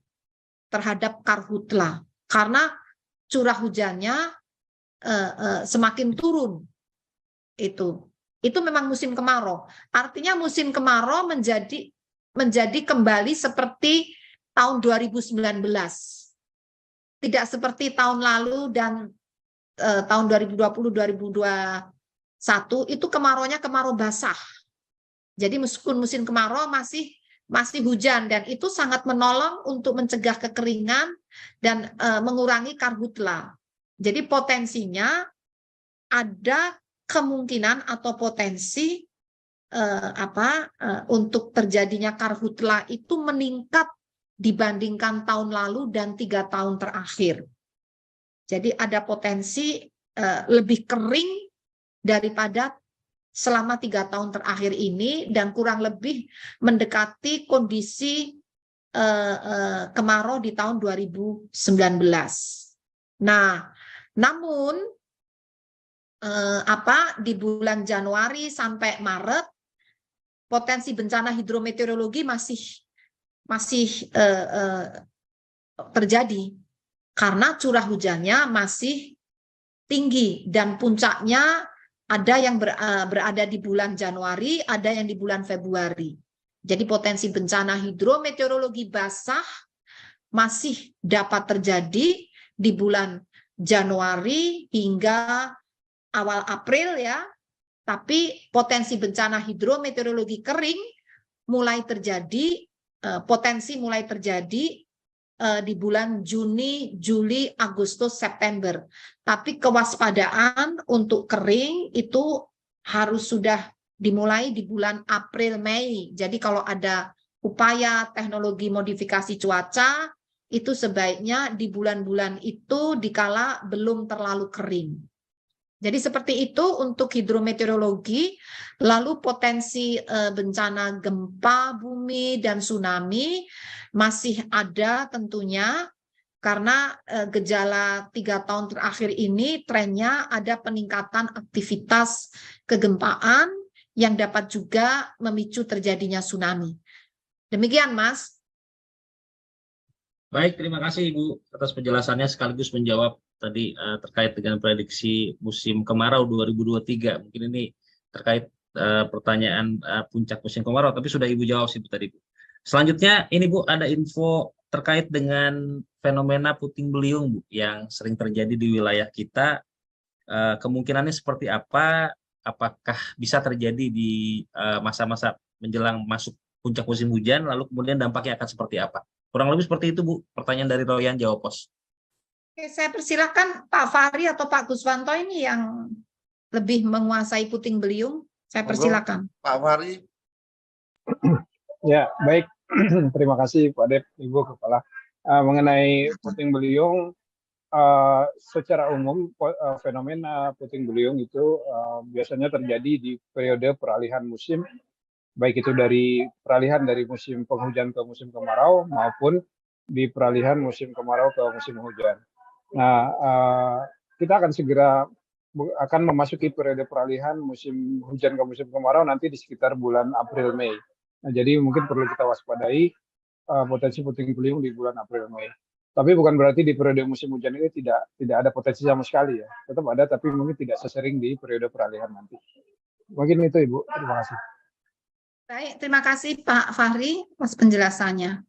terhadap karhutla karena curah hujannya semakin turun. Itu memang musim kemarau. Artinya musim kemarau menjadi kembali seperti tahun 2019. Tidak seperti tahun lalu dan tahun 2020 2021 itu kemaraunya kemarau basah. Jadi meskipun musim kemarau masih hujan dan itu sangat menolong untuk mencegah kekeringan dan mengurangi karhutla. Jadi potensinya ada kemungkinan atau potensi untuk terjadinya karhutla itu meningkat dibandingkan tahun lalu dan 3 tahun terakhir. Jadi ada potensi lebih kering daripada selama 3 tahun terakhir ini dan kurang lebih mendekati kondisi kemarau di tahun 2019. Nah, namun di bulan Januari sampai Maret potensi bencana hidrometeorologi masih terjadi karena curah hujannya masih tinggi dan puncaknya ada yang berada di bulan Januari, ada yang di bulan Februari. Jadi potensi bencana hidrometeorologi basah masih dapat terjadi di bulan Januari hingga awal April ya. Tapi potensi bencana hidrometeorologi kering mulai terjadi, potensi mulai terjadi di bulan Juni, Juli, Agustus, September. Tapi kewaspadaan untuk kering itu harus sudah dimulai di bulan April, Mei. Jadi kalau ada upaya teknologi modifikasi cuaca, itu sebaiknya di bulan-bulan itu dikala belum terlalu kering. Jadi seperti itu untuk hidrometeorologi, lalu potensi bencana gempa bumi dan tsunami masih ada tentunya karena gejala 3 tahun terakhir ini trennya ada peningkatan aktivitas kegempaan yang dapat juga memicu terjadinya tsunami. Demikian, Mas. Baik, terima kasih Ibu atas penjelasannya sekaligus menjawab tadi terkait dengan prediksi musim kemarau 2023. Mungkin ini terkait pertanyaan puncak musim kemarau, tapi sudah Ibu jawab sih tadi, Bu. Selanjutnya ini Bu ada info terkait dengan fenomena puting beliung Bu yang sering terjadi di wilayah kita. Kemungkinannya seperti apa? Apakah bisa terjadi di masa-masa menjelang masuk puncak musim hujan, lalu kemudian dampaknya akan seperti apa? Kurang lebih seperti itu Bu, pertanyaan dari Royan Jawa Pos. Oke, saya persilahkan Pak Fahri atau Pak Guswanto ini yang lebih menguasai puting beliung. Saya persilahkan. Pak Fahri. Ya, baik. Terima kasih Pak Dep, Ibu Kepala. Mengenai puting beliung, secara umum fenomena puting beliung itu biasanya terjadi di periode peralihan musim, baik itu dari peralihan dari musim penghujan ke musim kemarau maupun di peralihan musim kemarau ke musim hujan. Nah, kita akan segera memasuki periode peralihan musim hujan ke musim kemarau nanti di sekitar bulan April Mei. Nah, jadi mungkin perlu kita waspadai potensi puting beliung di bulan April Mei. Tapi bukan berarti di periode musim hujan ini tidak ada potensi sama sekali ya. Tetap ada, tapi mungkin tidak sesering di periode peralihan nanti. Mungkin itu Ibu. Terima kasih. Baik, terima kasih Pak Fahri atas penjelasannya.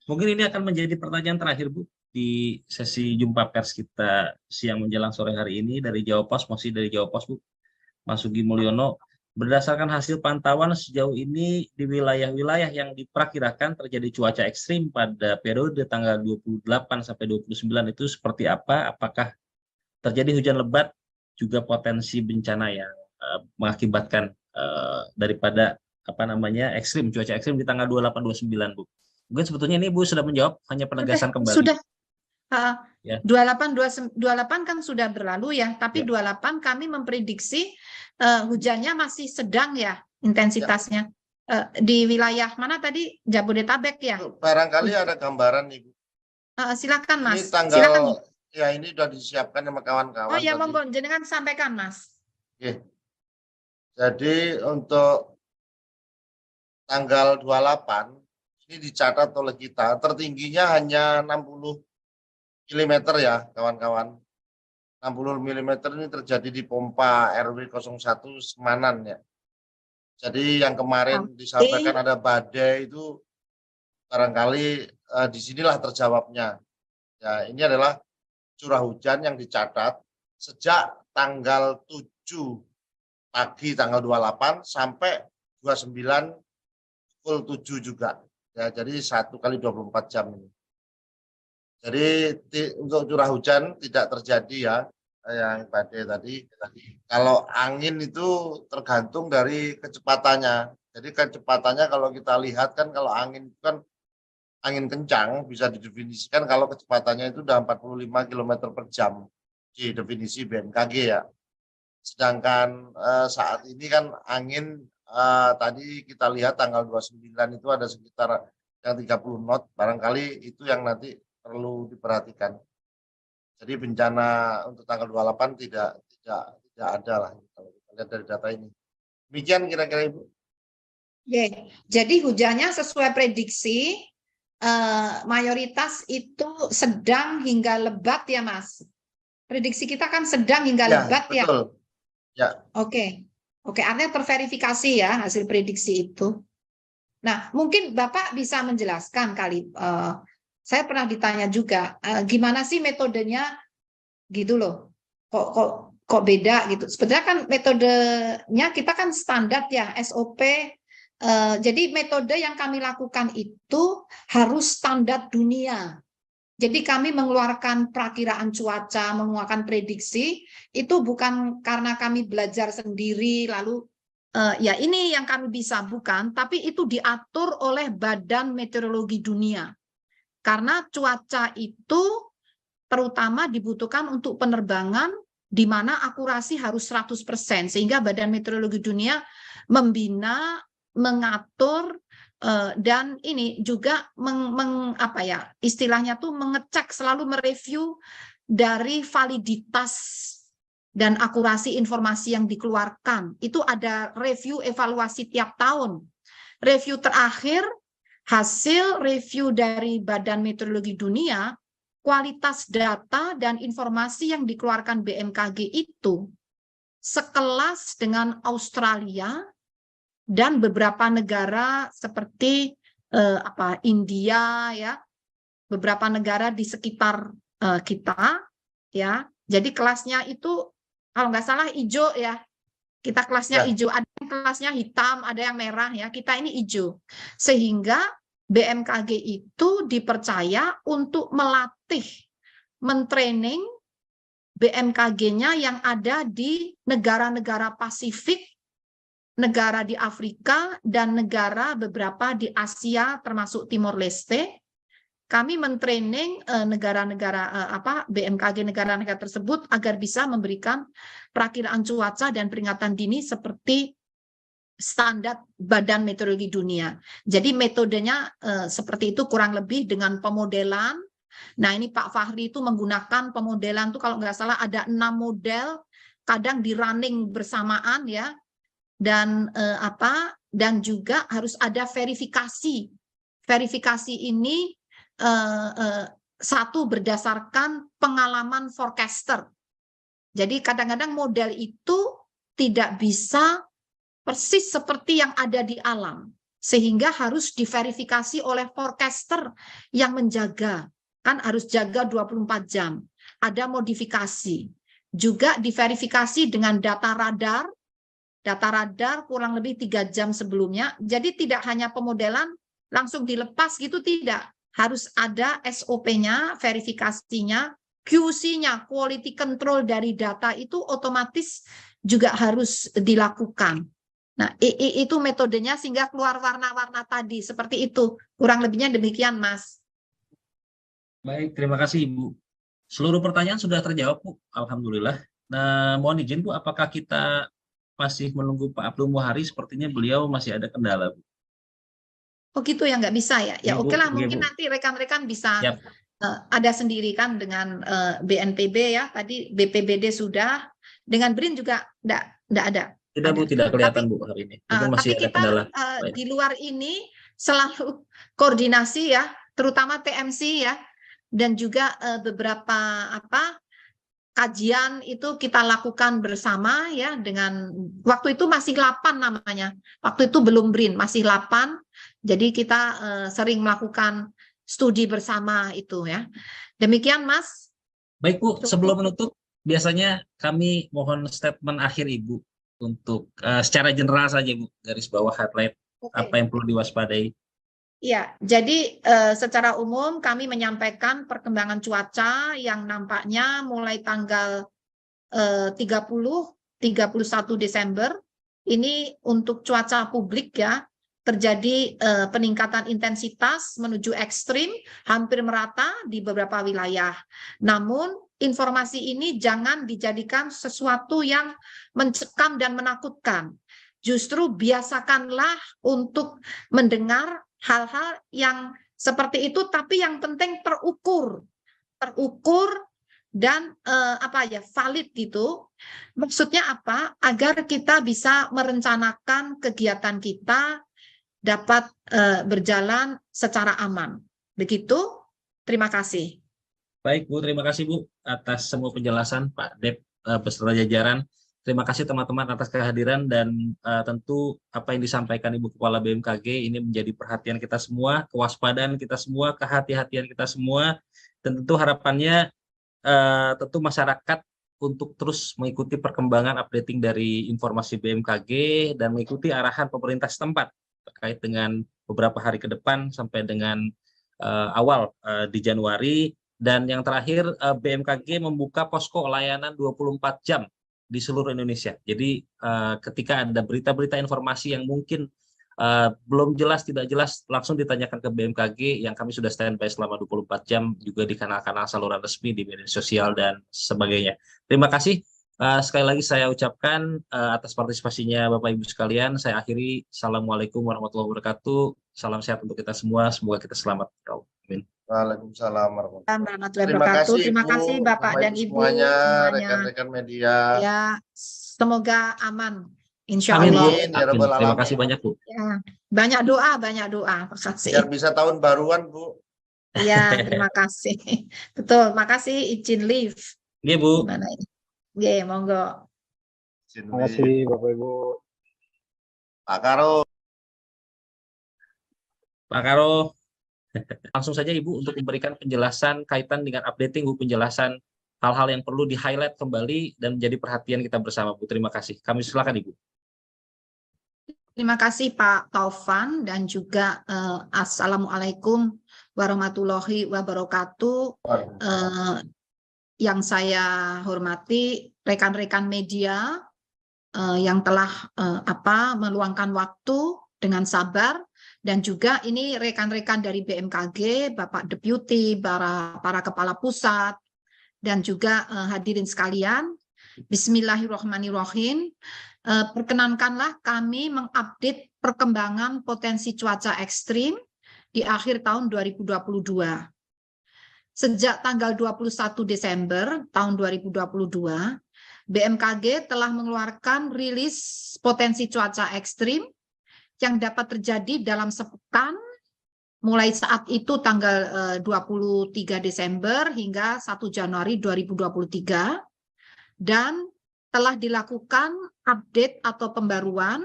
Mungkin ini akan menjadi pertanyaan terakhir Bu di sesi jumpa pers kita siang menjelang sore hari ini dari Jawa Pos, masih dari Jawa Pos Bu, Mas Sugi Mulyono. Berdasarkan hasil pantauan sejauh ini di wilayah-wilayah yang diperkirakan terjadi cuaca ekstrim pada periode tanggal 28 sampai 29 itu seperti apa? Apakah terjadi hujan lebat juga potensi bencana yang mengakibatkan daripada ekstrim, cuaca ekstrim di tanggal 28-29 Bu. Mungkin sebetulnya ini Bu sudah menjawab, hanya penegasan kembali. Sudah. Ya. 28 kan sudah berlalu ya, tapi ya. 28 kami memprediksi hujannya masih sedang ya intensitasnya. Di wilayah mana tadi? Jabodetabek ya? Barangkali ada gambaran Ibu. Silakan Mas. Ini tanggal, silakan. Ya ini sudah disiapkan sama kawan-kawan. Oh ya, monggo jenengan sampaikan Mas. Oke. Jadi untuk tanggal 28 ini dicatat oleh kita tertingginya hanya 60 mm ya kawan-kawan. 60 mm ini terjadi di pompa RW 01 Semanan ya. Jadi yang kemarin disampaikan ada badai itu barangkali disinilah terjawabnya. Ya, ini adalah curah hujan yang dicatat sejak tanggal 7 pagi tanggal 28 sampai 29 pukul 7 juga. Ya, jadi 1 kali 24 jam ini. Jadi untuk curah hujan tidak terjadi ya, yang badai tadi. Kalau angin itu tergantung dari kecepatannya. Jadi kecepatannya kalau kita lihat kan, kalau angin itu kan angin kencang bisa didefinisikan kalau kecepatannya itu udah 45 km per jam di definisi BMKG ya. Sedangkan saat ini kan angin tadi kita lihat tanggal 29 itu ada sekitar yang 30 knot, barangkali itu yang nanti perlu diperhatikan. Jadi bencana untuk tanggal 28 tidak ada lah kalau kita lihat dari data ini. Demikian kira-kira Ibu. Jadi hujannya sesuai prediksi mayoritas itu sedang hingga lebat ya Mas. Prediksi kita kan sedang hingga lebat ya. Betul. Ya. Oke, artinya terverifikasi ya hasil prediksi itu. Nah, mungkin Bapak bisa menjelaskan kali. Saya pernah ditanya juga, gimana sih metodenya gitu loh. Kok beda gitu. Sebenarnya kan metodenya kita kan standar ya, SOP. Jadi metode yang kami lakukan itu harus standar dunia. Jadi kami mengeluarkan perakiraan cuaca, mengeluarkan prediksi, itu bukan karena kami belajar sendiri, lalu ya ini yang kami bisa, bukan, tapi itu diatur oleh Badan Meteorologi Dunia. Karena cuaca itu terutama dibutuhkan untuk penerbangan di mana akurasi harus 100%, sehingga Badan Meteorologi Dunia membina, mengatur, dan ini juga istilahnya tuh mengecek, selalu mereview dari validitas dan akurasi informasi yang dikeluarkan. Itu ada review evaluasi tiap tahun. Review terakhir, hasil review dari Badan Meteorologi Dunia, kualitas data dan informasi yang dikeluarkan BMKG itu sekelas dengan Australia dan beberapa negara seperti India ya, beberapa negara di sekitar kita ya. Jadi kelasnya itu kalau nggak salah hijau ya. Kita kelasnya hijau, ada yang kelasnya hitam, ada yang merah ya. Kita ini hijau. Sehingga BMKG itu dipercaya untuk melatih, mentraining BMKG-nya yang ada di negara-negara Pasifik, negara di Afrika, dan negara beberapa di Asia termasuk Timor Leste. Kami mentraining negara-negara BMKG negara-negara tersebut agar bisa memberikan perakiraan cuaca dan peringatan dini seperti standar Badan Meteorologi Dunia. Jadi metodenya seperti itu kurang lebih dengan pemodelan. Nah ini Pak Fahri itu menggunakan pemodelan itu kalau nggak salah ada 6 model, kadang di running bersamaan ya. Dan dan juga harus ada verifikasi. Verifikasi ini satu berdasarkan pengalaman forecaster. Jadi kadang-kadang model itu tidak bisa persis seperti yang ada di alam, sehingga harus diverifikasi oleh forecaster yang menjaga, kan harus jaga 24 jam. Ada modifikasi. Juga diverifikasi dengan data radar kurang lebih 3 jam sebelumnya. Jadi tidak hanya pemodelan langsung dilepas gitu, tidak. Harus ada SOP-nya, verifikasinya, QC-nya, quality control dari data itu otomatis juga harus dilakukan. Nah, itu metodenya sehingga keluar warna-warna tadi, seperti itu. Kurang lebihnya demikian, Mas. Baik, terima kasih Ibu. Seluruh pertanyaan sudah terjawab, Bu. Alhamdulillah. Nah, mohon izin, Bu, apakah kita masih menunggu Pak Abdul Muhari? Sepertinya beliau masih ada kendala, Bu. Oh gitu ya, nggak bisa ya? Ya oke lah, mungkin Bu. nanti rekan-rekan bisa Yap. ada sendiri kan dengan BNPB ya. Tadi BPBD sudah, dengan BRIN juga nggak ada. Tidak Bu, tidak kelihatan Bu hari ini. Mungkin masih tapi ada kendala. di luar ini selalu koordinasi ya, terutama TMC ya, dan juga beberapa kajian itu kita lakukan bersama ya, dengan waktu itu masih 8 namanya. Waktu itu belum BRIN, masih 8. Jadi kita sering melakukan studi bersama itu ya. Demikian Mas. Baik Bu, sebelum menutup biasanya kami mohon statement akhir Ibu untuk secara general saja Bu, garis bawah highlight apa yang perlu diwaspadai. Ya, jadi secara umum kami menyampaikan perkembangan cuaca yang nampaknya mulai tanggal 30, 31 Desember ini untuk cuaca publik ya, terjadi peningkatan intensitas menuju ekstrim hampir merata di beberapa wilayah. Namun informasi ini jangan dijadikan sesuatu yang mencekam dan menakutkan. Justru biasakanlah untuk mendengar hal-hal yang seperti itu, tapi yang penting terukur dan valid gitu. Maksudnya apa? Agar kita bisa merencanakan kegiatan kita dapat berjalan secara aman. Begitu. Terima kasih. Baik Bu, terima kasih Bu atas semua penjelasan Pak Dep beserta jajaran. Terima kasih teman-teman atas kehadiran dan tentu apa yang disampaikan Ibu Kepala BMKG ini menjadi perhatian kita semua, kewaspadaan kita semua, kehati-hatian kita semua, dan tentu harapannya tentu masyarakat untuk terus mengikuti perkembangan updating dari informasi BMKG dan mengikuti arahan pemerintah setempat terkait dengan beberapa hari ke depan sampai dengan awal di Januari. Dan yang terakhir, BMKG membuka posko layanan 24 jam di seluruh Indonesia. Jadi ketika ada berita-berita informasi yang mungkin belum jelas, tidak jelas, langsung ditanyakan ke BMKG yang kami sudah standby selama 24 jam juga di kanal-kanal saluran resmi di media sosial dan sebagainya. Terima kasih. Sekali lagi saya ucapkan atas partisipasinya Bapak Ibu sekalian. Saya akhiri. Assalamualaikum warahmatullahi wabarakatuh. Salam sehat untuk kita semua. Semoga kita selamat. Amin. Waalaikumsalam warahmatullahi Terima kasih. Terima kasih Bapak dan Ibu semuanya, rekan-rekan media. Ya, semoga aman. Insya Amin, Allah. Bu. Amin, ya Amin. Rabbal Terima alamin. kasih banyak Bu. Ya, banyak doa. Terima kasih. Biar bisa tahun baruan Bu. Ya, terima kasih. Betul. Makasih izin live. Iya Bu. Gimana ini? Oke, monggo. Terima kasih Bapak Ibu. Pak Karo. Pak Karo. Langsung saja Ibu untuk memberikan penjelasan kaitan dengan updating Bu, penjelasan hal-hal yang perlu di-highlight kembali dan menjadi perhatian kita bersama Bu. Terima kasih. Kami silakan Ibu. Terima kasih Pak Taufan dan juga Assalamualaikum warahmatullahi wabarakatuh. Yang saya hormati rekan-rekan media yang telah meluangkan waktu dengan sabar. Dan juga ini rekan-rekan dari BMKG, Bapak Deputi, para kepala pusat, dan juga hadirin sekalian. Bismillahirrahmanirrahim. Perkenankanlah kami mengupdate perkembangan potensi cuaca ekstrim di akhir tahun 2022. Sejak tanggal 21 Desember tahun 2022, BMKG telah mengeluarkan rilis potensi cuaca ekstrim yang dapat terjadi dalam sepekan mulai saat itu tanggal 23 Desember hingga 1 Januari 2023 dan telah dilakukan update atau pembaruan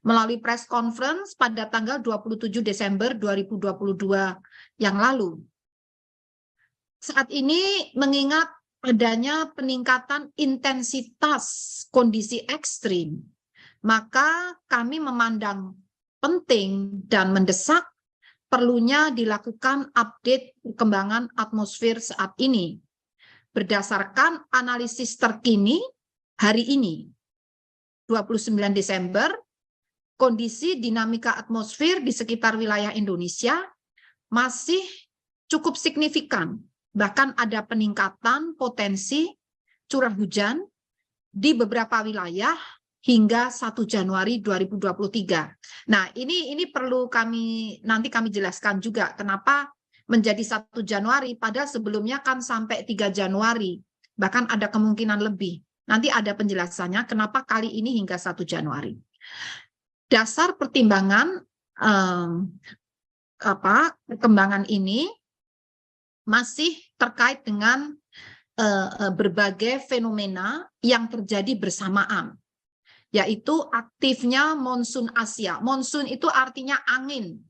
melalui press conference pada tanggal 27 Desember 2022 yang lalu. Saat ini mengingat adanya peningkatan intensitas kondisi ekstrim, maka kami memandang penting dan mendesak perlunya dilakukan update perkembangan atmosfer saat ini. Berdasarkan analisis terkini hari ini, 29 Desember, kondisi dinamika atmosfer di sekitar wilayah Indonesia masih cukup signifikan. Bahkan ada peningkatan potensi curah hujan di beberapa wilayah hingga 1 Januari 2023. Nah, ini perlu nanti kami jelaskan juga kenapa menjadi 1 Januari padahal sebelumnya kan sampai 3 Januari. Bahkan ada kemungkinan lebih. Nanti ada penjelasannya kenapa kali ini hingga 1 Januari. Dasar pertimbangan perkembangan ini masih terkait dengan berbagai fenomena yang terjadi bersamaan, yaitu aktifnya monsun Asia. Monsun itu artinya angin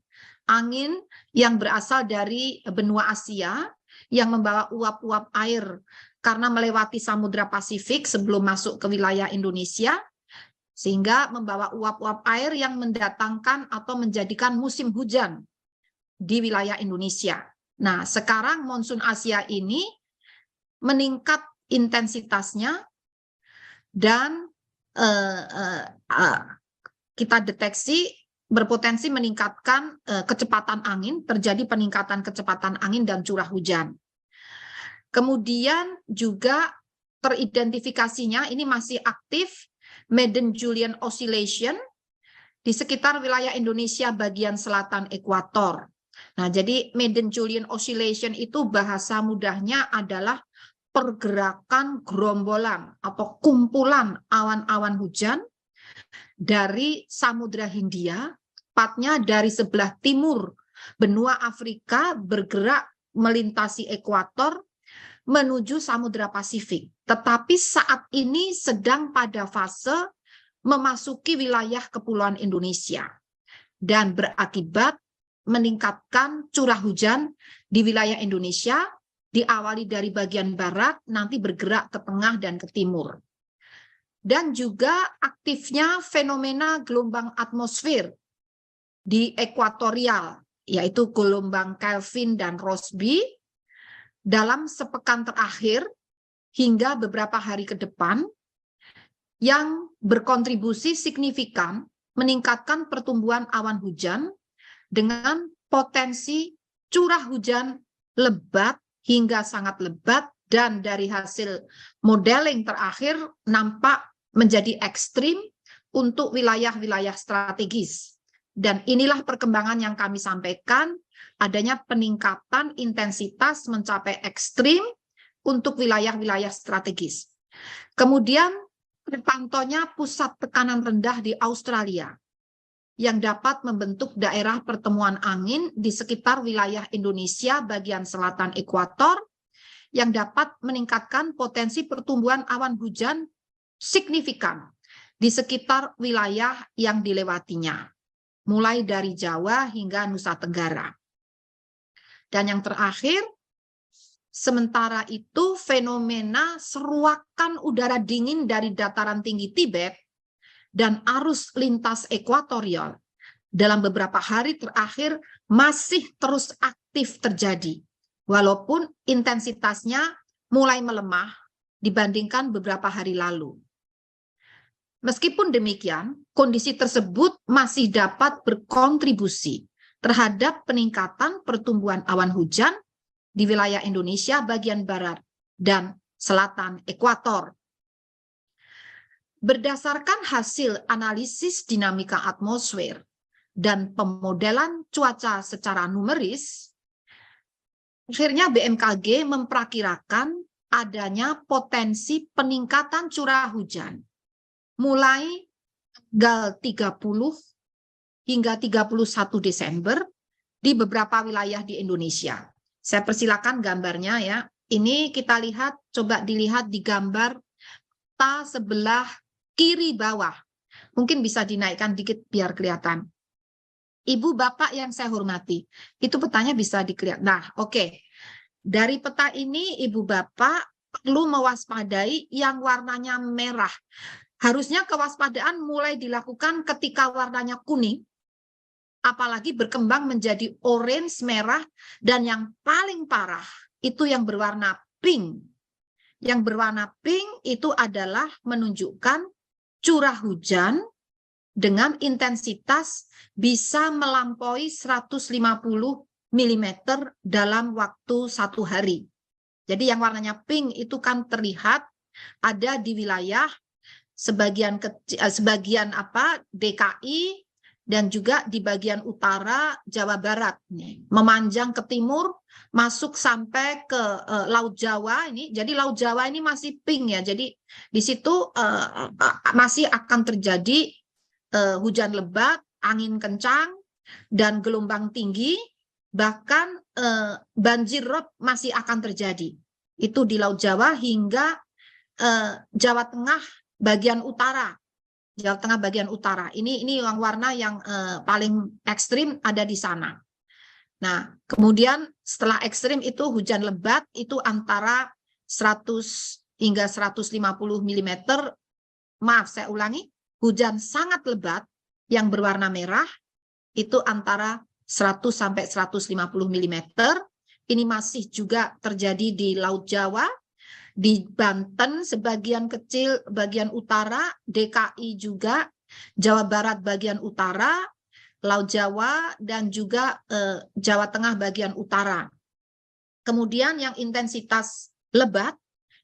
yang berasal dari benua Asia yang membawa uap-uap air karena melewati Samudra Pasifik sebelum masuk ke wilayah Indonesia, sehingga membawa uap-uap air yang mendatangkan atau menjadikan musim hujan di wilayah Indonesia. Nah, sekarang monsun Asia ini meningkat intensitasnya dan kita deteksi berpotensi meningkatkan kecepatan angin, terjadi peningkatan kecepatan angin dan curah hujan. Kemudian juga teridentifikasinya ini masih aktif Madden-Julian Oscillation di sekitar wilayah Indonesia bagian selatan ekuator. Nah, jadi Madden-Julian Oscillation itu bahasa mudahnya adalah pergerakan gerombolan atau kumpulan awan-awan hujan dari Samudra Hindia, tepatnya dari sebelah timur benua Afrika bergerak melintasi ekuator menuju Samudra Pasifik. Tetapi saat ini sedang pada fase memasuki wilayah kepulauan Indonesia dan berakibat meningkatkan curah hujan di wilayah Indonesia, diawali dari bagian barat, nanti bergerak ke tengah dan ke timur. Dan juga aktifnya fenomena gelombang atmosfer di ekuatorial, yaitu gelombang Kelvin dan Rossby, dalam sepekan terakhir hingga beberapa hari ke depan, yang berkontribusi signifikan meningkatkan pertumbuhan awan hujan dengan potensi curah hujan lebat hingga sangat lebat, dan dari hasil modeling terakhir nampak menjadi ekstrim untuk wilayah-wilayah strategis. Dan inilah perkembangan yang kami sampaikan, adanya peningkatan intensitas mencapai ekstrim untuk wilayah-wilayah strategis. Kemudian terpantaunya pusat tekanan rendah di Australia yang dapat membentuk daerah pertemuan angin di sekitar wilayah Indonesia bagian selatan ekuator yang dapat meningkatkan potensi pertumbuhan awan hujan signifikan di sekitar wilayah yang dilewatinya, mulai dari Jawa hingga Nusa Tenggara. Dan yang terakhir, sementara itu fenomena seruakan udara dingin dari dataran tinggi Tibet dan arus lintas ekuatorial dalam beberapa hari terakhir masih terus aktif terjadi, walaupun intensitasnya mulai melemah dibandingkan beberapa hari lalu. Meskipun demikian, kondisi tersebut masih dapat berkontribusi terhadap peningkatan pertumbuhan awan hujan di wilayah Indonesia bagian barat dan selatan ekuator. Berdasarkan hasil analisis dinamika atmosfer dan pemodelan cuaca secara numeris, akhirnya BMKG memperkirakan adanya potensi peningkatan curah hujan mulai tanggal 30 hingga 31 Desember di beberapa wilayah di Indonesia. Saya persilakan gambarnya ya. Ini kita lihat, coba dilihat di gambar peta sebelah kiri bawah. Mungkin bisa dinaikkan dikit biar kelihatan. Ibu bapak yang saya hormati, itu petanya bisa dilihat. Nah, oke. Dari peta ini ibu bapak perlu mewaspadai yang warnanya merah. Harusnya kewaspadaan mulai dilakukan ketika warnanya kuning, apalagi berkembang menjadi orange merah, dan yang paling parah itu yang berwarna pink. Yang berwarna pink itu adalah menunjukkan curah hujan dengan intensitas bisa melampaui 150 mm dalam waktu 1 hari. Jadi yang warnanya pink itu kan terlihat ada di wilayah sebagian DKI dan juga di bagian utara Jawa Barat, memanjang ke timur masuk sampai ke Laut Jawa ini. Jadi Laut Jawa ini masih pink ya. Jadi di situ masih akan terjadi hujan lebat, angin kencang dan gelombang tinggi, bahkan banjir rob masih akan terjadi. Itu di Laut Jawa hingga Jawa Tengah bagian utara. Jawa Tengah bagian utara. Ini yang warna yang paling ekstrim ada di sana. Nah, kemudian setelah ekstrim itu hujan lebat itu antara 100 hingga 150 mm. Maaf, saya ulangi. Hujan sangat lebat yang berwarna merah itu antara 100 sampai 150 mm. Ini masih juga terjadi di Laut Jawa, di Banten sebagian kecil bagian utara, DKI juga, Jawa Barat bagian utara, Laut Jawa, dan juga Jawa Tengah bagian utara. Kemudian yang intensitas lebat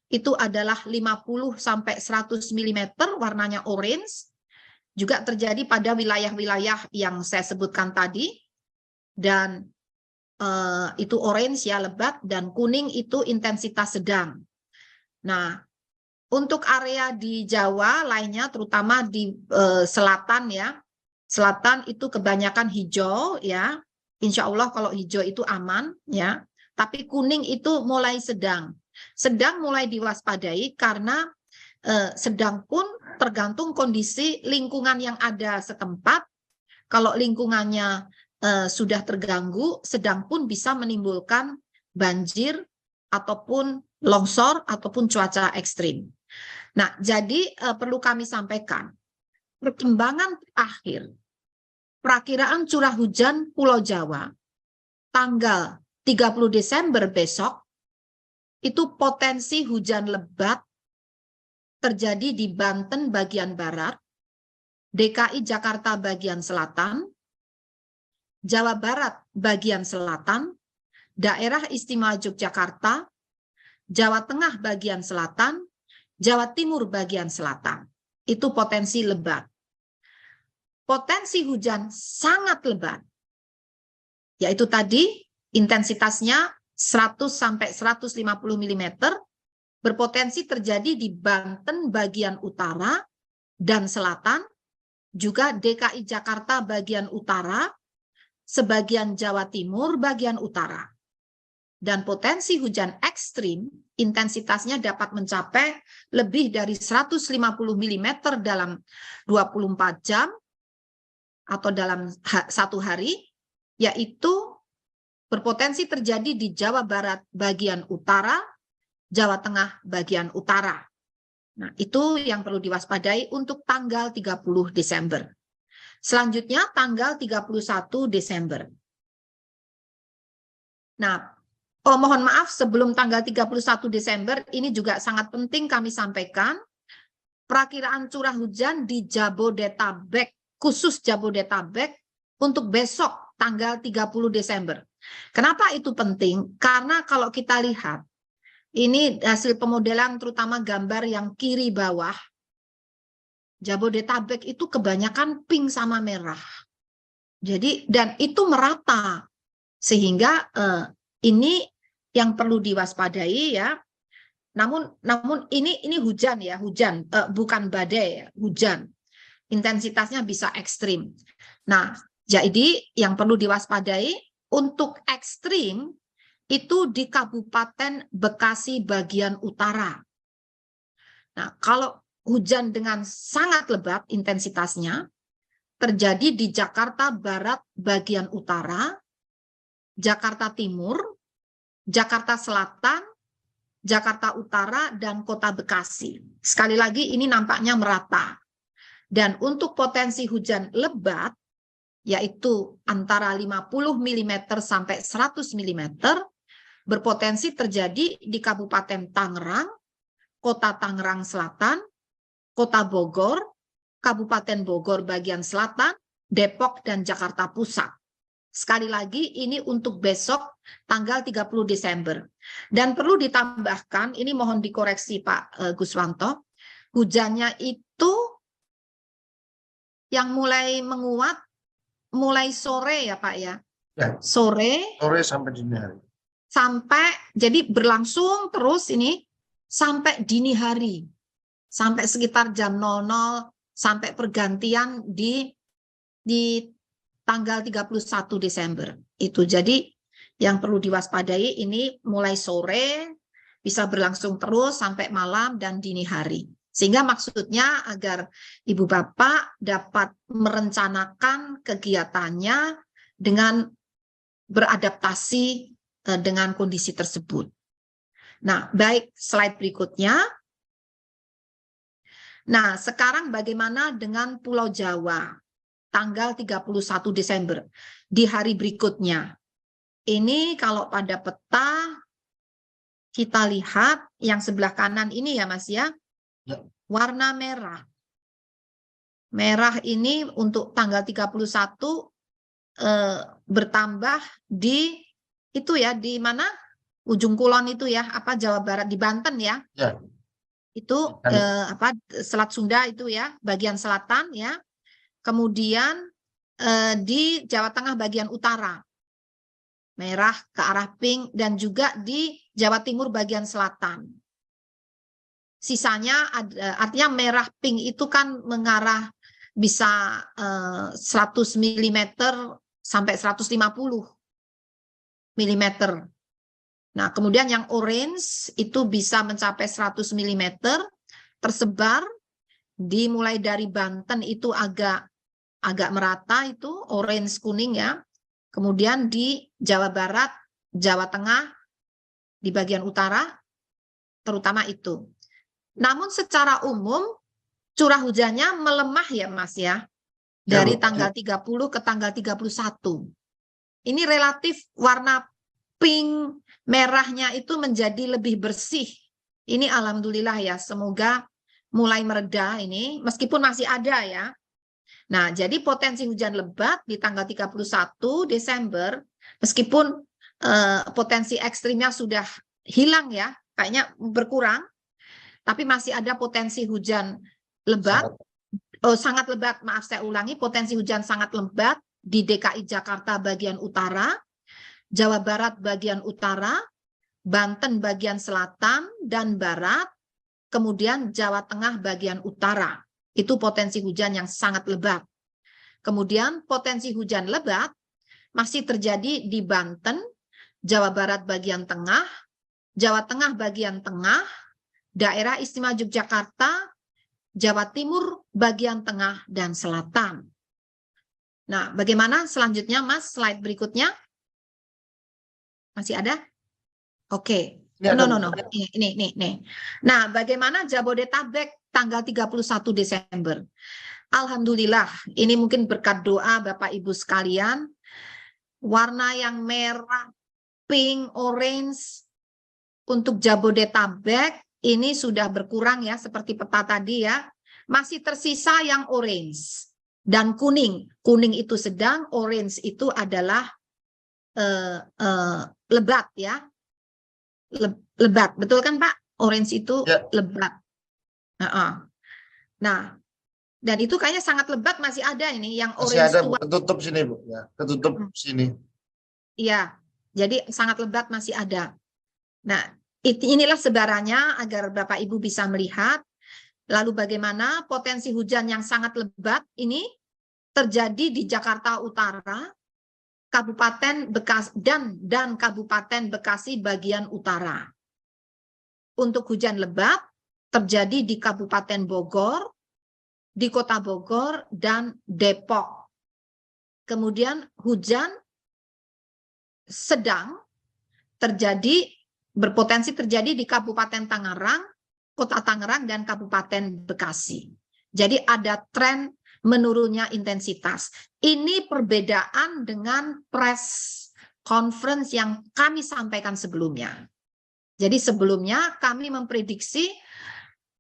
itu adalah 50 sampai 100 mm, warnanya orange, juga terjadi pada wilayah-wilayah yang saya sebutkan tadi, dan itu orange ya lebat, dan kuning itu intensitas sedang. Nah, untuk area di Jawa lainnya, terutama di selatan ya, selatan itu kebanyakan hijau ya. Insya Allah kalau hijau itu aman ya. Tapi kuning itu mulai sedang. Sedang mulai diwaspadai karena sedang pun tergantung kondisi lingkungan yang ada setempat. Kalau lingkungannya sudah terganggu, sedang pun bisa menimbulkan banjir ataupun longsor ataupun cuaca ekstrim. Nah, jadi perlu kami sampaikan, perkembangan akhir perakiraan curah hujan Pulau Jawa tanggal 30 Desember besok, itu potensi hujan lebat terjadi di Banten bagian barat, DKI Jakarta bagian selatan, Jawa Barat bagian selatan, Daerah Istimewa Yogyakarta, Jawa Tengah bagian selatan, Jawa Timur bagian selatan. Itu potensi lebat. Potensi hujan sangat lebat, yaitu tadi intensitasnya 100 sampai 150 mm, berpotensi terjadi di Banten bagian utara dan selatan, juga DKI Jakarta bagian utara, sebagian Jawa Timur bagian utara. Dan potensi hujan ekstrim, intensitasnya dapat mencapai lebih dari 150 mm dalam 24 jam atau dalam satu hari, yaitu berpotensi terjadi di Jawa Barat bagian utara, Jawa Tengah bagian utara. Nah, itu yang perlu diwaspadai untuk tanggal 30 Desember. Selanjutnya tanggal 31 Desember. Nah, mohon maaf sebelum tanggal 31 Desember, ini juga sangat penting kami sampaikan, perakiraan curah hujan di Jabodetabek, khusus Jabodetabek, untuk besok tanggal 30 Desember. Kenapa itu penting? Karena kalau kita lihat, ini hasil pemodelan terutama gambar yang kiri bawah, Jabodetabek itu kebanyakan pink sama merah. Jadi, dan itu merata. Sehingga ini yang perlu diwaspadai ya. Namun ini hujan ya, hujan, bukan badai ya, hujan. Intensitasnya bisa ekstrim. Nah, jadi yang perlu diwaspadai untuk ekstrim itu di Kabupaten Bekasi bagian utara. Nah, kalau hujan dengan sangat lebat intensitasnya terjadi di Jakarta Barat bagian utara, Jakarta Timur, Jakarta Selatan, Jakarta Utara, dan Kota Bekasi. Sekali lagi ini nampaknya merata. Dan untuk potensi hujan lebat, yaitu antara 50 mm sampai 100 mm, berpotensi terjadi di Kabupaten Tangerang, Kota Tangerang Selatan, Kota Bogor, Kabupaten Bogor bagian selatan, Depok, dan Jakarta Pusat. Sekali lagi ini untuk besok tanggal 30 Desember. Dan perlu ditambahkan, ini mohon dikoreksi Pak Guswanto, hujannya itu yang mulai menguat mulai sore ya Pak ya. Ya. Sore Sampai dini hari. Sampai jadi berlangsung terus ini sampai dini hari. Sampai sekitar jam 00 sampai pergantian di tanggal 31 Desember. Itu jadi yang perlu diwaspadai ini mulai sore bisa berlangsung terus sampai malam dan dini hari. Sehingga maksudnya agar Ibu Bapak dapat merencanakan kegiatannya dengan beradaptasi dengan kondisi tersebut. Nah, baik, slide berikutnya. Nah, sekarang bagaimana dengan Pulau Jawa? tanggal 31 Desember di hari berikutnya. Ini kalau pada peta kita lihat yang sebelah kanan ini ya Mas ya, Ya. warna merah. Merah ini untuk tanggal 31 bertambah di itu ya, di mana? Ujung Kulon itu ya, apa Jawa Barat, di Banten ya. Ya. Itu Selat Sunda itu ya, bagian selatan ya. Kemudian di Jawa Tengah bagian utara. Merah ke arah pink, dan juga di Jawa Timur bagian selatan. Sisanya artinya merah pink itu kan mengarah bisa 100 mm sampai 150 mm. Nah, kemudian yang orange itu bisa mencapai 100 mm, tersebar dimulai dari Banten itu agak merata itu orange kuning ya. Kemudian di Jawa Barat, Jawa Tengah, di bagian utara, terutama itu. Namun secara umum curah hujannya melemah ya Mas ya, dari tanggal 30 ke tanggal 31. Ini relatif warna pink merahnya itu menjadi lebih bersih. Ini alhamdulillah ya, semoga mulai mereda ini, meskipun masih ada ya. Nah, jadi potensi hujan lebat di tanggal 31 Desember, meskipun potensi ekstrimnya sudah hilang ya, kayaknya berkurang, tapi masih ada potensi hujan lebat, sangat lebat, maaf saya ulangi, potensi hujan sangat lebat di DKI Jakarta bagian utara, Jawa Barat bagian utara, Banten bagian selatan dan barat, kemudian Jawa Tengah bagian utara. Itu potensi hujan yang sangat lebat. Kemudian potensi hujan lebat masih terjadi di Banten, Jawa Barat bagian tengah, Jawa Tengah bagian tengah, Daerah Istimewa Yogyakarta, Jawa Timur bagian tengah dan selatan. Nah, bagaimana selanjutnya Mas? Slide berikutnya. Masih ada? Oke. No. Ini. Nah, bagaimana Jabodetabek tanggal 31 Desember? Alhamdulillah, ini mungkin berkat doa Bapak Ibu sekalian, warna yang merah, pink, orange untuk Jabodetabek ini sudah berkurang ya, seperti peta tadi ya. Masih tersisa yang orange dan kuning. Kuning itu sedang, orange itu adalah lebat ya. Lebat, betul kan Pak? Orange itu ya, lebat. Nah, dan itu kayaknya sangat lebat masih ada ini yang orange. Masih ada, ketutup sini Bu, ya, ketutup sini. Iya, jadi sangat lebat masih ada. Nah, inilah sebarannya agar Bapak Ibu bisa melihat. Lalu bagaimana potensi hujan yang sangat lebat ini terjadi di Jakarta Utara, Kabupaten Bekasi dan Kabupaten Bekasi bagian utara. Untuk hujan lebat terjadi di Kabupaten Bogor, di Kota Bogor dan Depok. Kemudian hujan sedang berpotensi terjadi di Kabupaten Tangerang, Kota Tangerang dan Kabupaten Bekasi. Jadi ada tren menurunnya intensitas. Ini perbedaan dengan press conference yang kami sampaikan sebelumnya. Jadi sebelumnya kami memprediksi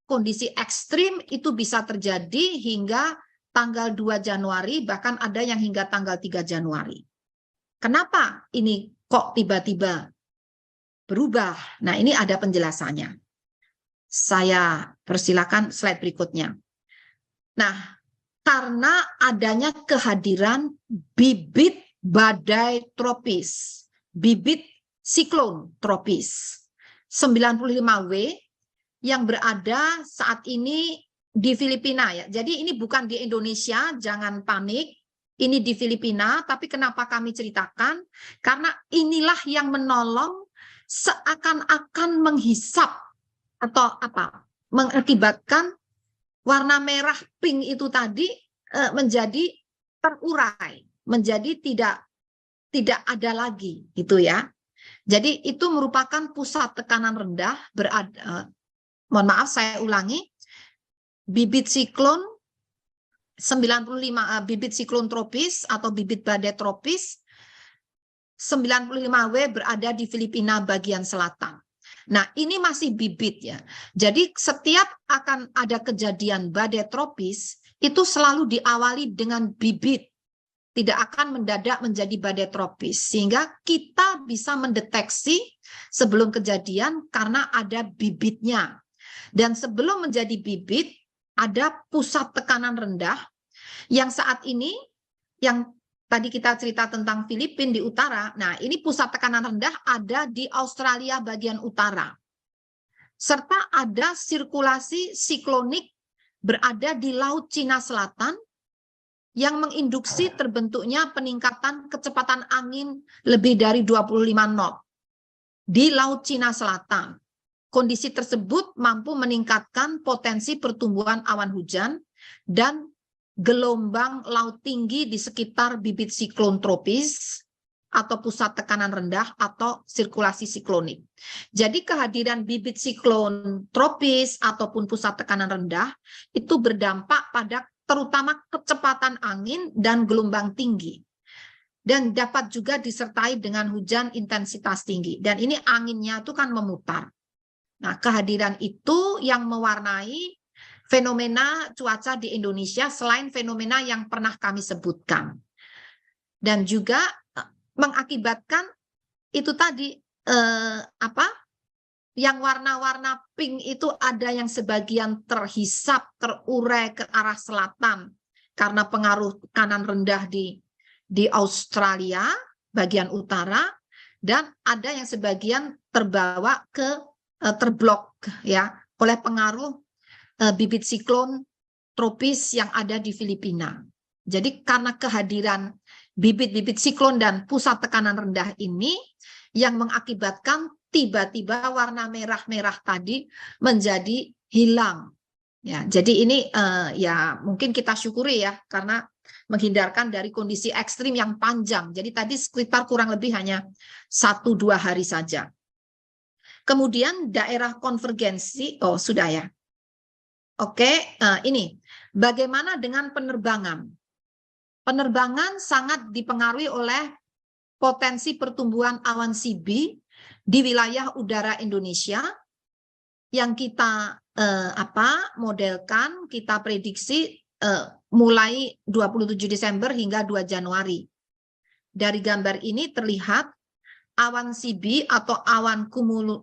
kondisi ekstrim itu bisa terjadi hingga tanggal 2 Januari, bahkan ada yang hingga tanggal 3 Januari. Kenapa ini kok tiba-tiba berubah? Nah, ini ada penjelasannya. Saya persilakan slide berikutnya. Nah, karena adanya kehadiran bibit badai tropis, bibit siklon tropis 95W yang berada saat ini di Filipina ya. Jadi ini bukan di Indonesia, jangan panik. Ini di Filipina, tapi kenapa kami ceritakan? Karena inilah yang menolong seakan-akan menghisap atau mengakibatkan warna merah pink itu tadi menjadi terurai, menjadi tidak ada lagi gitu ya. Jadi itu merupakan pusat tekanan rendah mohon maaf saya ulangi, bibit siklon 95 bibit siklon tropis atau bibit badai tropis, 95W berada di Filipina bagian selatan. Nah, ini masih bibit ya. Jadi setiap akan ada kejadian badai tropis, itu selalu diawali dengan bibit. Tidak akan mendadak menjadi badai tropis. Sehingga kita bisa mendeteksi sebelum kejadian karena ada bibitnya. Dan sebelum menjadi bibit, ada pusat tekanan rendah yang saat ini, yang tadi kita cerita tentang Filipina di utara, nah ini pusat tekanan rendah ada di Australia bagian utara. Serta ada sirkulasi siklonik berada di Laut Cina Selatan yang menginduksi terbentuknya peningkatan kecepatan angin lebih dari 25 knot di Laut Cina Selatan. Kondisi tersebut mampu meningkatkan potensi pertumbuhan awan hujan dan gelombang laut tinggi di sekitar bibit siklon tropis atau pusat tekanan rendah atau sirkulasi siklonik. Jadi kehadiran bibit siklon tropis ataupun pusat tekanan rendah itu berdampak pada terutama kecepatan angin dan gelombang tinggi. Dan dapat juga disertai dengan hujan intensitas tinggi. Dan ini anginnya itu kan memutar. Nah, kehadiran itu yang mewarnai fenomena cuaca di Indonesia selain fenomena yang pernah kami sebutkan. Dan juga mengakibatkan itu tadi yang warna-warna pink itu ada yang sebagian terhisap, terurai ke arah selatan karena pengaruh tekanan rendah di Australia bagian utara, dan ada yang sebagian terbawa ke terblok ya oleh pengaruh bibit siklon tropis yang ada di Filipina. Jadi karena kehadiran bibit-bibit siklon dan pusat tekanan rendah ini yang mengakibatkan tiba-tiba warna merah-merah tadi menjadi hilang. Ya, jadi ini ya mungkin kita syukuri ya karena menghindarkan dari kondisi ekstrim yang panjang. Jadi tadi sekitar kurang lebih hanya 1-2 hari saja. Kemudian daerah konvergensi, oh sudah ya. Oke, ini bagaimana dengan penerbangan? Penerbangan sangat dipengaruhi oleh potensi pertumbuhan awan CB di wilayah udara Indonesia yang kita modelkan, kita prediksi mulai 27 Desember hingga 2 Januari. Dari gambar ini terlihat awan CB atau awan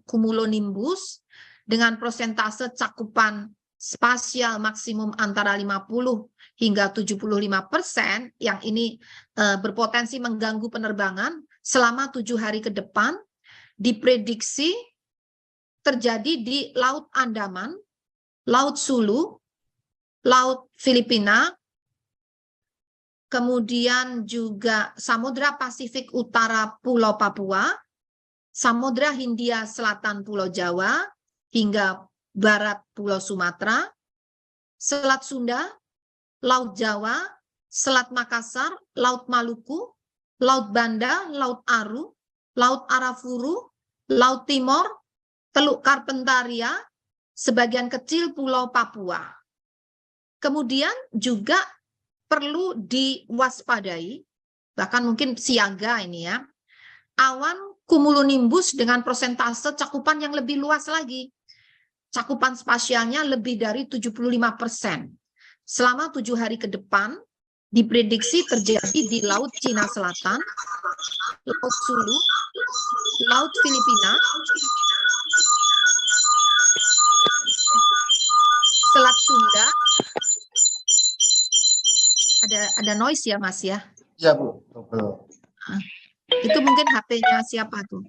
cumulonimbus dengan persentase cakupan spasial maksimum antara 50 hingga 75% yang ini berpotensi mengganggu penerbangan selama 7 hari ke depan diprediksi terjadi di Laut Andaman, Laut Sulu, Laut Filipina, kemudian juga Samudra Pasifik Utara Pulau Papua, Samudra Hindia Selatan Pulau Jawa, hingga Barat Pulau Sumatera, Selat Sunda, Laut Jawa, Selat Makassar, Laut Maluku, Laut Banda, Laut Aru, Laut Arafuru, Laut Timor, Teluk Karpentaria, sebagian kecil Pulau Papua. Kemudian juga perlu diwaspadai, bahkan mungkin siaga ini ya, awan cumulonimbus dengan persentase cakupan yang lebih luas lagi. Cakupan spasialnya lebih dari 75%. Selama 7 hari ke depan, diprediksi terjadi di Laut Cina Selatan, Laut Sulu, Laut Filipina, Selat Sunda. Ada noise ya Mas ya? Iya Bu. Betul. Itu mungkin HP-nya siapa tuh?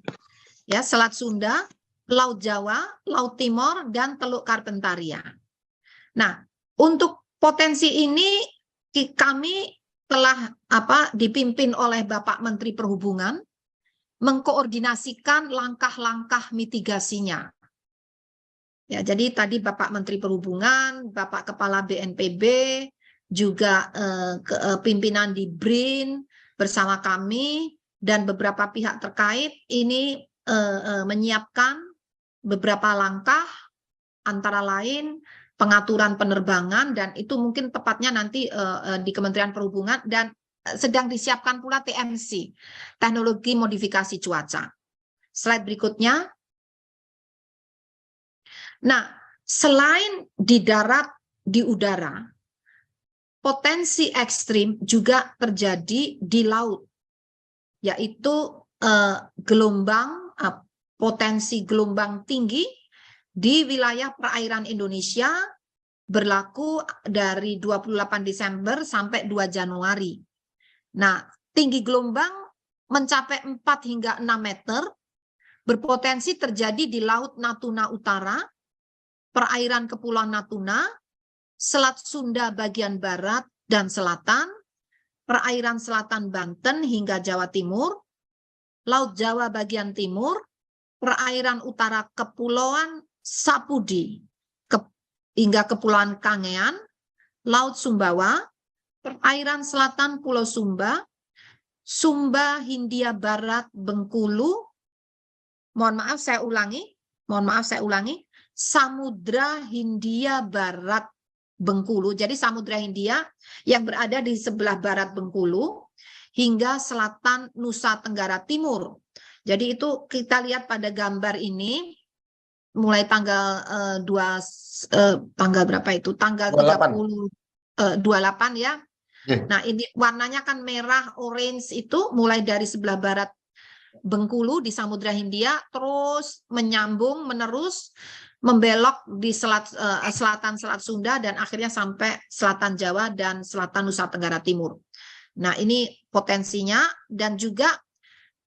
Ya, Selat Sunda, Laut Jawa, Laut Timor, dan Teluk Karpentaria. Nah, untuk potensi ini kami telah dipimpin oleh Bapak Menteri Perhubungan mengkoordinasikan langkah-langkah mitigasinya. Ya, jadi tadi Bapak Menteri Perhubungan, Bapak Kepala BNPB, juga pimpinan di BRIN bersama kami dan beberapa pihak terkait ini menyiapkan beberapa langkah, antara lain pengaturan penerbangan, dan itu mungkin tepatnya nanti di Kementerian Perhubungan, dan sedang disiapkan pula TMC, teknologi modifikasi cuaca. Slide berikutnya. Nah, selain di darat, di udara, potensi ekstrim juga terjadi di laut, yaitu potensi gelombang tinggi di wilayah perairan Indonesia berlaku dari 28 Desember sampai 2 Januari. Nah, tinggi gelombang mencapai 4 hingga 6 meter, berpotensi terjadi di Laut Natuna Utara, perairan Kepulauan Natuna, Selat Sunda bagian barat dan selatan, perairan selatan Banten hingga Jawa Timur, Laut Jawa bagian timur, perairan utara Kepulauan Sapudi hingga Kepulauan Kangean, Laut Sumbawa, perairan selatan Pulau Sumba, Sumba Hindia Barat Bengkulu, mohon maaf saya ulangi, Samudra Hindia Barat Bengkulu. Jadi Samudra Hindia yang berada di sebelah barat Bengkulu hingga selatan Nusa Tenggara Timur. Jadi itu kita lihat pada gambar ini mulai tanggal tanggal berapa itu? Tanggal 28 ya. Nah, ini warnanya kan merah, orange, itu mulai dari sebelah barat Bengkulu di Samudra Hindia, terus menyambung, menerus, membelok di selatan Selat Sunda, dan akhirnya sampai selatan Jawa dan selatan Nusa Tenggara Timur. Nah, ini potensinya, dan juga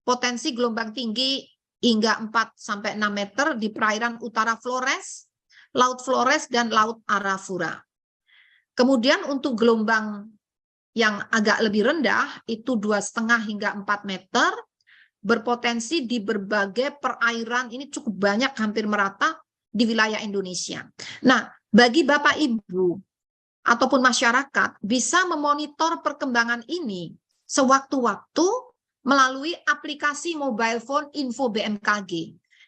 potensi gelombang tinggi hingga 4-6 meter di perairan utara Flores, Laut Flores, dan Laut Arafura. Kemudian untuk gelombang yang agak lebih rendah, itu 2,5 hingga 4 meter, berpotensi di berbagai perairan, ini cukup banyak, hampir merata di wilayah Indonesia. Nah, bagi Bapak Ibu ataupun masyarakat bisa memonitor perkembangan ini sewaktu-waktu melalui aplikasi mobile phone Info BMKG.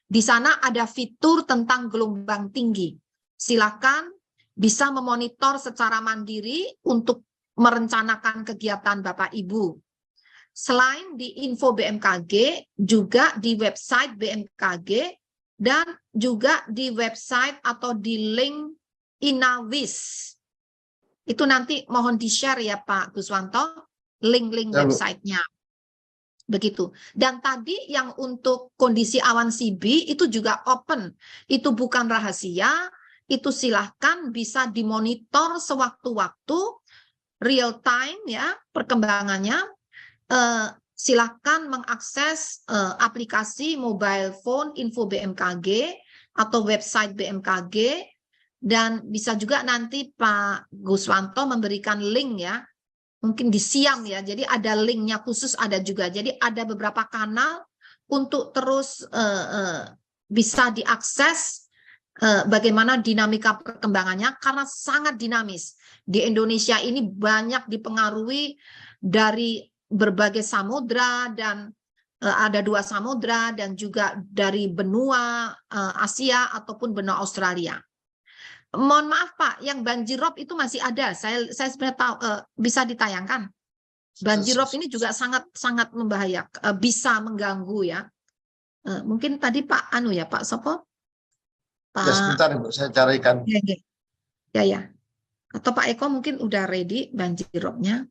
Di sana ada fitur tentang gelombang tinggi. Silakan bisa memonitor secara mandiri untuk merencanakan kegiatan Bapak Ibu. Selain di Info BMKG, juga di website BMKG, dan juga di website atau di link Inawis. Itu nanti mohon di-share ya Pak Guswanto, link-link websitenya. Begitu. Dan tadi yang untuk kondisi awan CB itu juga open. Itu bukan rahasia, itu silahkan bisa dimonitor sewaktu-waktu, real time ya perkembangannya. Silahkan mengakses aplikasi mobile phone Info BMKG atau website BMKG, dan bisa juga nanti Pak Guswanto memberikan link ya, mungkin di Siam ya, jadi ada linknya khusus ada juga, jadi ada beberapa kanal untuk terus bisa diakses bagaimana dinamika perkembangannya, karena sangat dinamis. Di Indonesia ini banyak dipengaruhi dari berbagai samudra, dan ada 2 samudra, dan juga dari benua Asia ataupun benua Australia. Mohon maaf Pak, yang banjirop itu masih ada. Saya sebenarnya tahu, bisa ditayangkan. Banjirop ini juga sangat membahayakan, bisa mengganggu ya. Mungkin tadi Pak Pak Sopo. Pak, ya sebentar Ibu, saya carikan. Ya. Atau Pak Eko mungkin udah ready banjiropnya.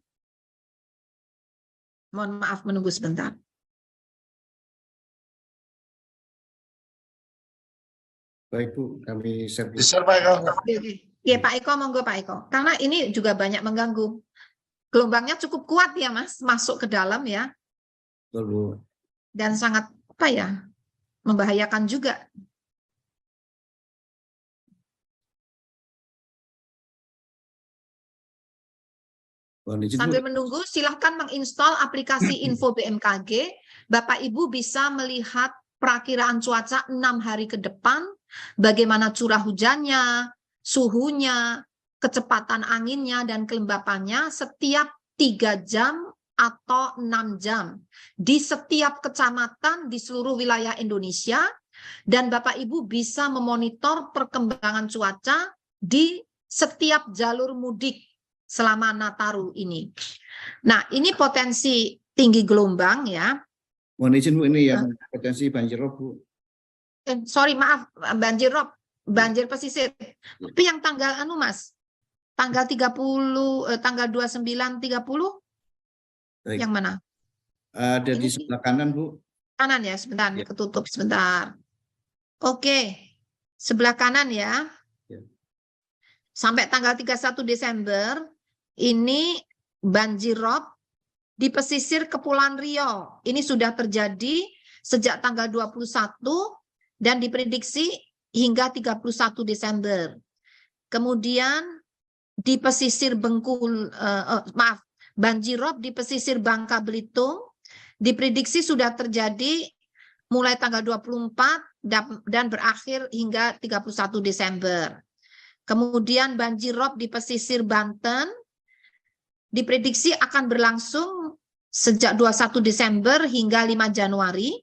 Mohon maaf menunggu sebentar. Baik Bu, kami share. Bisa Pak Eko. Ya Pak Eko, monggo Pak Eko. Karena ini juga banyak mengganggu. Gelombangnya cukup kuat ya Mas, masuk ke dalam ya. Betul Bu. Dan sangat membahayakan juga. Sambil menunggu, silahkan menginstal aplikasi Info BMKG. Bapak Ibu bisa melihat perakiraan cuaca 6 hari ke depan, bagaimana curah hujannya, suhunya, kecepatan anginnya, dan kelembapannya setiap 3 jam atau 6 jam di setiap kecamatan di seluruh wilayah Indonesia. Dan Bapak Ibu bisa memonitor perkembangan cuaca di setiap jalur mudik selama Nataru ini. Nah, ini potensi tinggi gelombang ya. Mohon izin Bu, ini yang potensi banjir rob Bu. Sorry, maaf, banjir rob, banjir pesisir. Tapi yang tanggal Mas, tanggal 30, tanggal 29, 30, Baik. yang mana? Ada di Ini sebelah kanan Bu. kanan ya, sebentar, Ya. ketutup sebentar. Oke, sebelah kanan ya. Ya. Sampai tanggal 31 Desember, ini banjir rob di pesisir Kepulauan Riau. Ini sudah terjadi sejak tanggal 21 dan diprediksi hingga 31 Desember. Kemudian di pesisir banjir rob di pesisir Bangka Belitung diprediksi sudah terjadi mulai tanggal 24 dan berakhir hingga 31 Desember. Kemudian banjir rob di pesisir Banten diprediksi akan berlangsung sejak 21 Desember hingga 5 Januari.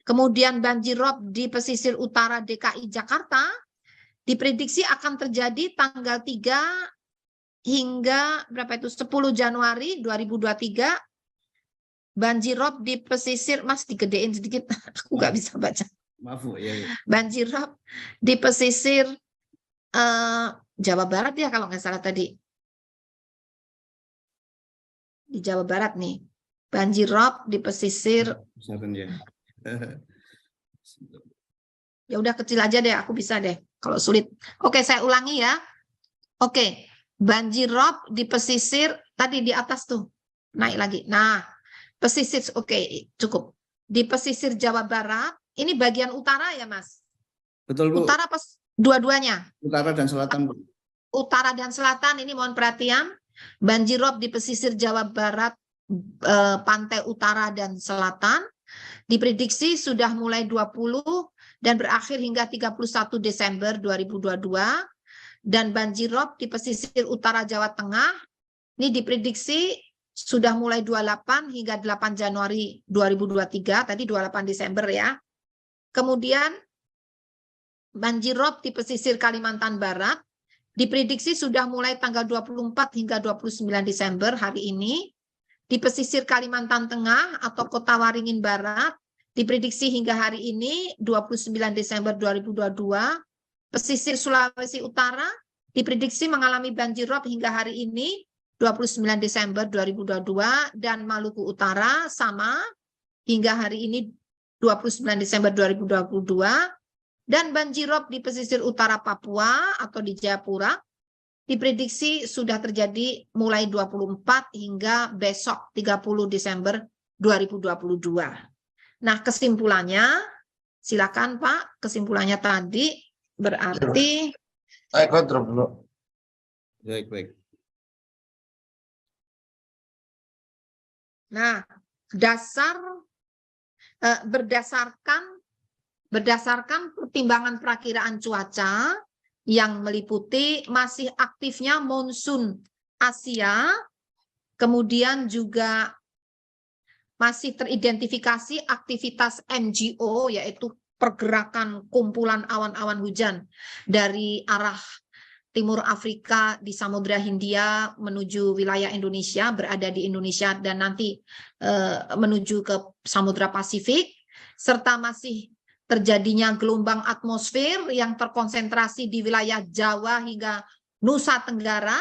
Kemudian banjir rob di pesisir utara DKI Jakarta diprediksi akan terjadi tanggal 3 hingga 10 Januari 2023. Banjir rob di pesisir, Mas digedein sedikit, aku nggak bisa baca. Maaf Bu, ya. Banjir rob di pesisir Jawa Barat ya kalau nggak salah tadi. Di Jawa Barat nih. Banjir rob di pesisir. Misalkan ya. Ya udah kecil aja deh, aku bisa deh. Kalau sulit. Oke, saya ulangi ya. Oke, banjir rob di pesisir tadi di atas tuh. Naik lagi. Nah, pesisir oke, cukup. Di pesisir Jawa Barat, ini bagian utara ya, Mas? Betul Bu. Utara pas dua-duanya. Utara dan selatan Bu. Utara dan selatan ini mohon perhatian. Banjir rob di pesisir Jawa Barat, pantai utara dan selatan diprediksi sudah mulai 20 dan berakhir hingga 31 Desember 2022. Dan banjir rob di pesisir utara Jawa Tengah ini diprediksi sudah mulai 28 hingga 8 Januari 2023, tadi 28 Desember ya. Kemudian banjir rob di pesisir Kalimantan Barat diprediksi sudah mulai tanggal 24 hingga 29 Desember hari ini. Di pesisir Kalimantan Tengah atau Kota Waringin Barat diprediksi hingga hari ini 29 Desember 2022. Pesisir Sulawesi Utara diprediksi mengalami banjir rob hingga hari ini 29 Desember 2022 dan Maluku Utara sama hingga hari ini 29 Desember 2022. Dan banjir rob di pesisir utara Papua atau di Jayapura diprediksi sudah terjadi mulai 24 hingga besok 30 Desember 2022. Nah, kesimpulannya, silakan Pak, kesimpulannya tadi berarti Saya kontrol dulu. Baik. nah, berdasarkan pertimbangan perakiraan cuaca yang meliputi masih aktifnya monsun Asia, kemudian juga masih teridentifikasi aktivitas MGO, yaitu pergerakan kumpulan awan-awan hujan dari arah Timur Afrika di Samudra Hindia menuju wilayah Indonesia, berada di Indonesia dan nanti menuju ke Samudra Pasifik, serta masih terjadinya gelombang atmosfer yang terkonsentrasi di wilayah Jawa hingga Nusa Tenggara,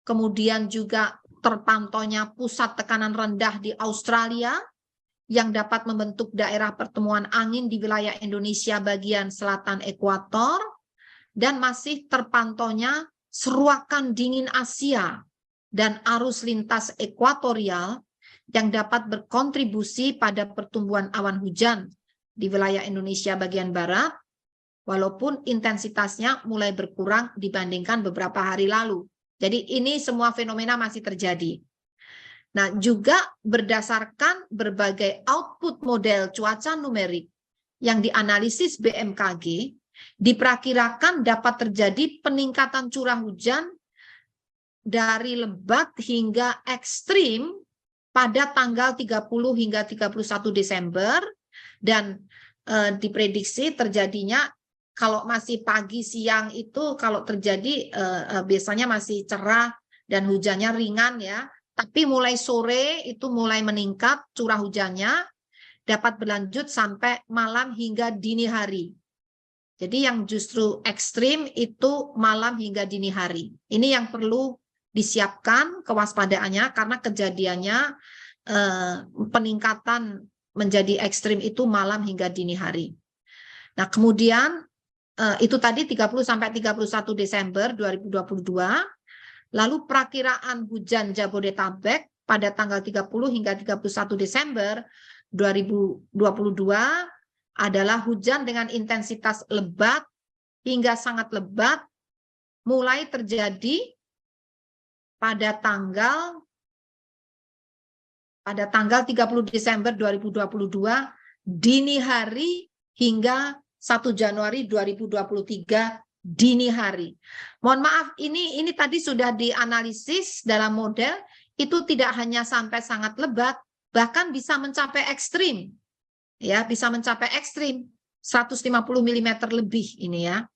kemudian juga terpantaunya pusat tekanan rendah di Australia yang dapat membentuk daerah pertemuan angin di wilayah Indonesia bagian selatan ekuator, dan masih terpantaunya seruakan dingin Asia dan arus lintas ekuatorial yang dapat berkontribusi pada pertumbuhan awan hujan di wilayah Indonesia bagian barat, walaupun intensitasnya mulai berkurang dibandingkan beberapa hari lalu. Jadi ini semua fenomena masih terjadi. Nah, juga berdasarkan berbagai output model cuaca numerik yang dianalisis BMKG, diperkirakan dapat terjadi peningkatan curah hujan dari lebat hingga ekstrim pada tanggal 30 hingga 31 Desember, dan diprediksi terjadinya kalau masih pagi siang itu kalau terjadi biasanya masih cerah dan hujannya ringan ya. Tapi mulai sore itu mulai meningkat curah hujannya, dapat berlanjut sampai malam hingga dini hari. Jadi yang justru ekstrim itu malam hingga dini hari. Ini yang perlu disiapkan kewaspadaannya karena kejadiannya peningkatan menjadi ekstrim itu malam hingga dini hari. Nah, kemudian itu tadi 30 sampai 31 Desember 2022. Lalu perakiraan hujan Jabodetabek pada tanggal 30 hingga 31 Desember 2022 adalah hujan dengan intensitas lebat hingga sangat lebat mulai terjadi pada tanggal 30 Desember 2022 dini hari hingga 1 Januari 2023 dini hari. Mohon maaf, ini tadi sudah dianalisis dalam model, itu tidak hanya sampai sangat lebat, bahkan bisa mencapai ekstrim. Ya, bisa mencapai ekstrim 150 mm lebih ini ya.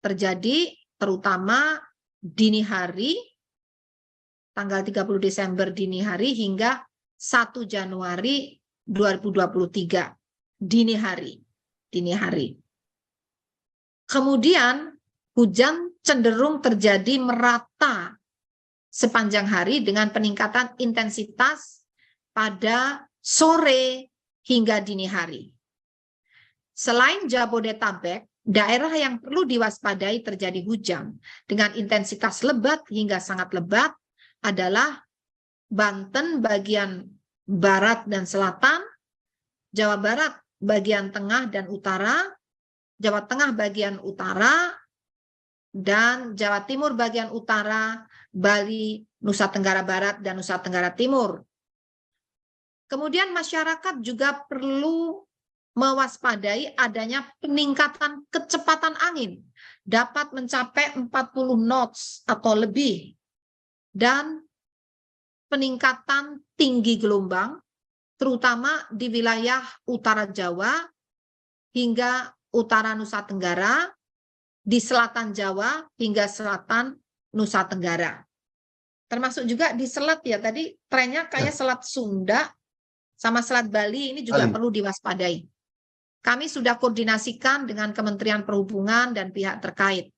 Terjadi terutama dini hari tanggal 30 Desember dini hari hingga 1 Januari 2023 dini hari. Kemudian hujan cenderung terjadi merata sepanjang hari dengan peningkatan intensitas pada sore hingga dini hari. Selain Jabodetabek, daerah yang perlu diwaspadai terjadi hujan dengan intensitas lebat hingga sangat lebat adalah Banten bagian barat dan selatan, Jawa Barat bagian tengah dan utara, Jawa Tengah bagian utara, dan Jawa Timur bagian utara, Bali, Nusa Tenggara Barat, dan Nusa Tenggara Timur. Kemudian masyarakat juga perlu mewaspadai adanya peningkatan kecepatan angin, dapat mencapai 40 knots atau lebih, dan peningkatan tinggi gelombang, terutama di wilayah utara Jawa hingga utara Nusa Tenggara, di selatan Jawa hingga selatan Nusa Tenggara. Termasuk juga di selat ya, tadi trennya kayak selat Sunda sama selat Bali ini juga perlu diwaspadai. Kami sudah koordinasikan dengan Kementerian Perhubungan dan pihak terkait.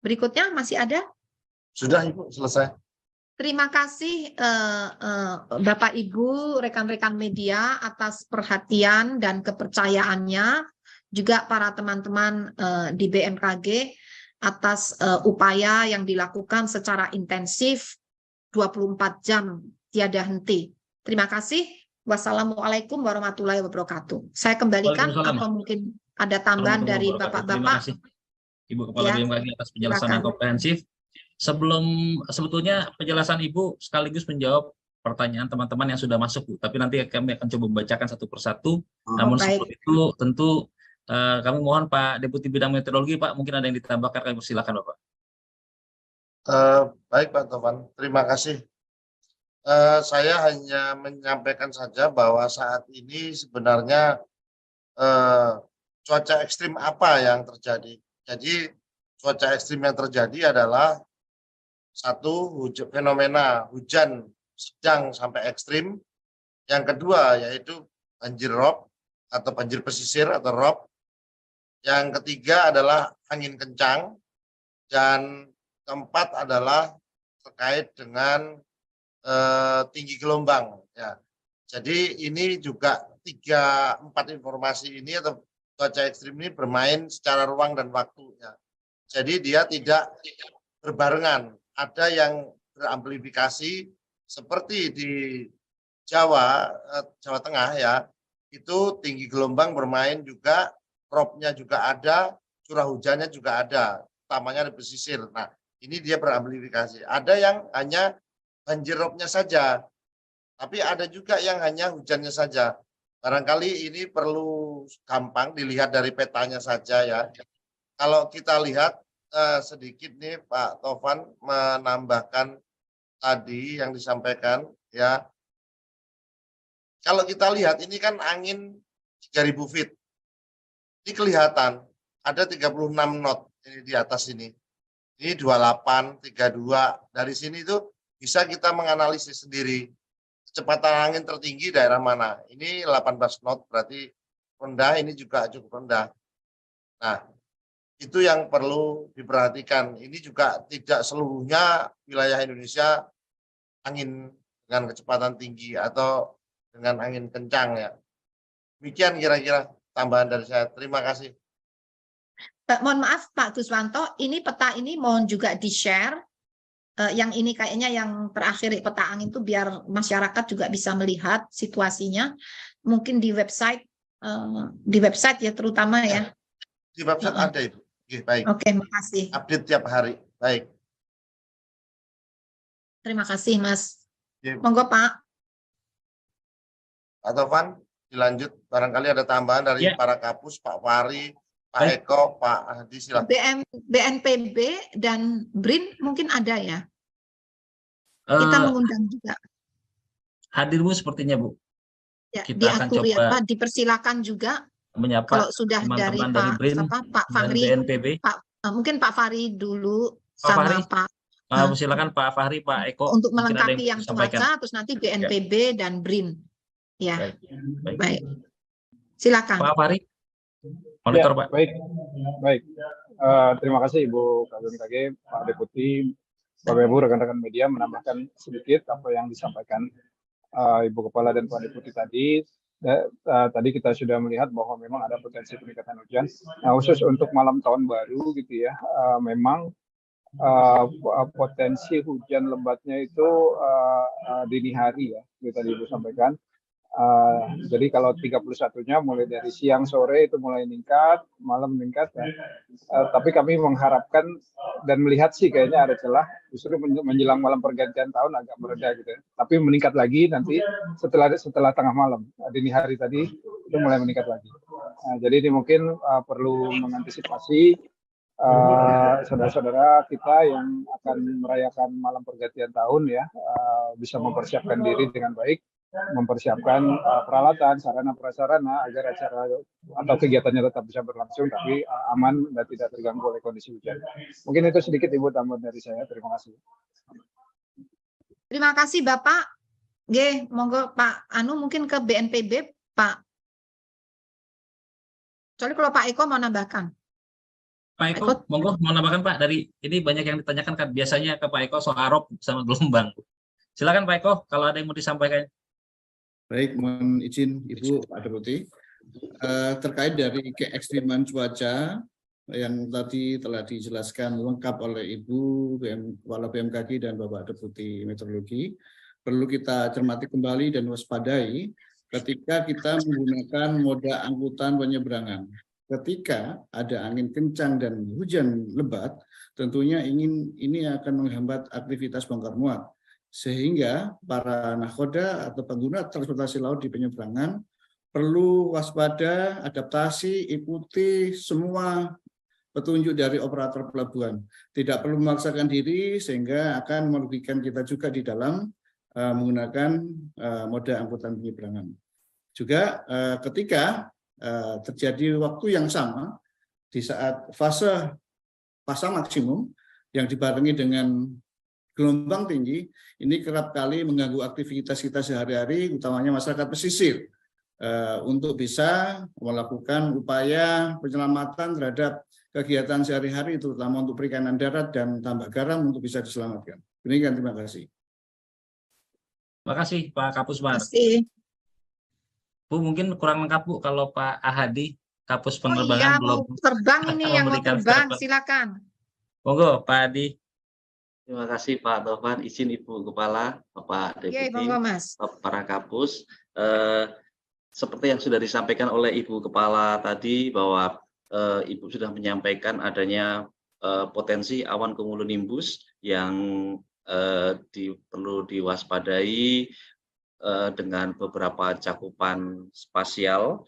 Berikutnya masih ada? Sudah Ibu, selesai. Terima kasih Bapak Ibu, rekan-rekan media atas perhatian dan kepercayaannya, juga para teman-teman di BMKG atas upaya yang dilakukan secara intensif 24 jam tiada henti. Terima kasih. Wassalamualaikum warahmatullahi wabarakatuh. Saya kembalikan atau mungkin ada tambahan dari Bapak-Bapak. Terima kasih Ibu Kepala BMKG atas penjelasan yang komprehensif. Sebetulnya penjelasan Ibu sekaligus menjawab pertanyaan teman-teman yang sudah masuk, Bu. Tapi nanti kami akan coba membacakan satu persatu. Namun sebelum itu tentu kami mohon Pak Deputi Bidang Meteorologi, Pak, mungkin ada yang ditambahkan, kami persilakan Bapak. Baik Pak Tovan, terima kasih. Saya hanya menyampaikan saja bahwa saat ini sebenarnya cuaca ekstrim apa yang terjadi. Jadi cuaca ekstrim yang terjadi adalah satu, fenomena hujan sedang sampai ekstrim. Yang kedua yaitu banjir rob atau banjir pesisir atau rob. Yang ketiga adalah angin kencang. Dan keempat adalah terkait dengan tinggi gelombang. Ya. Jadi ini juga 3-4 informasi ini atau cuaca ekstrim ini bermain secara ruang dan waktu. Ya. Jadi dia tidak berbarengan. Ada yang beramplifikasi seperti di Jawa Tengah ya, itu tinggi gelombang bermain juga, robnya juga ada, curah hujannya juga ada, utamanya di pesisir. Nah, ini dia beramplifikasi. Ada yang hanya banjir robnya saja, tapi ada juga yang hanya hujannya saja. Barangkali ini perlu gampang dilihat dari petanya saja ya. Kalau kita lihat sedikit nih Pak Tovan menambahkan tadi yang disampaikan ya. Kalau kita lihat ini kan angin 3000 feet. Ini kelihatan ada 36 knot ini di atas ini. Ini 28, 32. Dari sini itu bisa kita menganalisis sendiri kecepatan angin tertinggi daerah mana. Ini 18 knot berarti rendah, ini juga cukup rendah. Nah, itu yang perlu diperhatikan. Ini juga tidak seluruhnya wilayah Indonesia angin dengan kecepatan tinggi atau dengan angin kencang ya. Demikian kira-kira tambahan dari saya. Terima kasih. Mohon maaf Pak Guswanto, ini peta ini mohon juga di-share. Yang ini kayaknya yang terakhir peta angin itu biar masyarakat juga bisa melihat situasinya. Mungkin di website ya terutama ya. Di website ada itu. Oke, baik. Oke, makasih. Update tiap hari. Baik. Terima kasih Mas. Oke. Monggo Pak. Pak Tovan, dilanjut. Barangkali ada tambahan dari Ya. para kapus, Pak Fahri, Pak Baik. Eko, Pak Hadi, silakan. BNPB dan BRIN mungkin ada ya. Kita mengundang juga. Hadir Bu sepertinya Bu. Ya, Kita akan diatur ya coba Pak, dipersilakan juga menyapa kalau sudah dari teman-teman dari Pak BRIN Pak dan Fahri, BNPB. mungkin Pak Fahri dulu Pak sama Fahri? Pak Silakan Pak Fahri, Pak Eko. untuk mungkin ada melengkapi yang disampaikan. cuaca, terus nanti BNPB dan BRIN. Ya, Baik. baik. Silakan. Pak Fahri, monitor Ya, Pak. baik. Terima kasih Ibu Kabin KG, Pak Deputi, Bapak Ibu, rekan-rekan media menambahkan sedikit apa yang disampaikan Ibu Kepala dan Pak Deputi tadi. Tadi kita sudah melihat bahwa memang ada potensi peningkatan hujan. Nah, khusus untuk malam tahun baru gitu ya, memang potensi hujan lebatnya itu dini hari ya, seperti tadi Ibu sampaikan. Jadi kalau 31-nya mulai dari siang sore itu mulai meningkat, malam meningkat ya. Tapi kami mengharapkan dan melihat sih kayaknya ada celah justru menjelang malam pergantian tahun agak mereda gitu ya. Tapi meningkat lagi nanti setelah tengah malam, dini hari tadi itu mulai meningkat lagi. Jadi ini mungkin perlu mengantisipasi saudara-saudara kita yang akan merayakan malam pergantian tahun ya, bisa mempersiapkan diri dengan baik, mempersiapkan peralatan, sarana prasarana agar acara atau kegiatannya tetap bisa berlangsung tapi aman dan tidak terganggu oleh kondisi hujan. Mungkin itu sedikit Ibu tambahan dari saya. Terima kasih. Terima kasih Bapak. G, monggo Pak Anu mungkin ke BNPB Pak. Soalnya kalau Pak Eko mau nambahkan. Pak Eko, monggo mau nambahkan Pak, dari ini banyak yang ditanyakan kan biasanya ke Pak Eko soal ROB sama gelombang. Silakan Pak Eko kalau ada yang mau disampaikan. Baik, mohon izin Ibu Pak Deputi. Terkait dari keekstriman cuaca yang tadi telah dijelaskan lengkap oleh Ibu Kepala BMKG dan Bapak Deputi Meteorologi, perlu kita cermati kembali dan waspadai ketika kita menggunakan moda angkutan penyeberangan. Ketika ada angin kencang dan hujan lebat, tentunya ini akan menghambat aktivitas bongkar muat. Sehingga para nakhoda atau pengguna transportasi laut di penyeberangan perlu waspada, adaptasi, ikuti semua petunjuk dari operator pelabuhan. Tidak perlu memaksakan diri sehingga akan merugikan kita juga di dalam menggunakan moda angkutan penyeberangan. Juga ketika terjadi waktu yang sama di saat fase pasang maksimum yang dibarengi dengan gelombang tinggi, ini kerap kali mengganggu aktivitas kita sehari-hari, utamanya masyarakat pesisir, untuk bisa melakukan upaya penyelamatan terhadap kegiatan sehari-hari, terutama untuk perikanan darat dan tambak garam untuk bisa diselamatkan. Demikian, terima kasih. Terima kasih Pak Kapus Mar. Terima kasih. Bu, mungkin kurang lengkap Bu kalau Pak Ahadi, Kapus Oh Penerbangan iya, belum mau terbang ini yang mau memberikan terbang, statement. silakan. Monggo Pak Adi. Terima kasih Pak Tovan, izin Ibu Kepala, Bapak Oke, Deputi, monggo Mas. para kapus. Seperti yang sudah disampaikan oleh Ibu Kepala tadi bahwa Ibu sudah menyampaikan adanya potensi awan cumulonimbus yang perlu diwaspadai dengan beberapa cakupan spasial.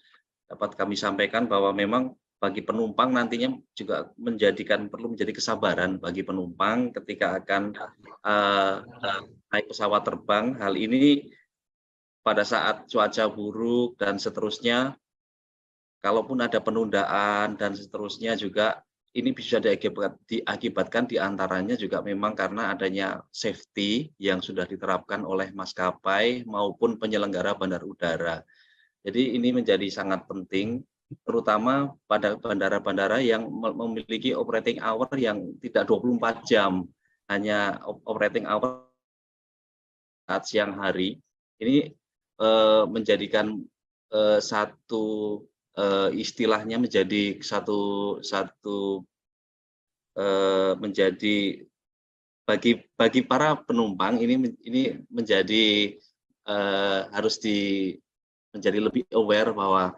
Dapat kami sampaikan bahwa memang bagi penumpang nantinya juga perlu menjadi kesabaran bagi penumpang ketika akan naik pesawat terbang. Hal ini pada saat cuaca buruk dan seterusnya kalaupun ada penundaan dan seterusnya juga ini bisa diakibatkan diantaranya juga memang karena adanya safety yang sudah diterapkan oleh maskapai maupun penyelenggara bandar udara. Jadi ini menjadi sangat penting, terutama pada bandara-bandara yang memiliki operating hour yang tidak 24 jam, hanya operating hour saat siang hari. Ini menjadikan satu istilahnya menjadi menjadi bagi para penumpang ini menjadi harus menjadi lebih aware bahwa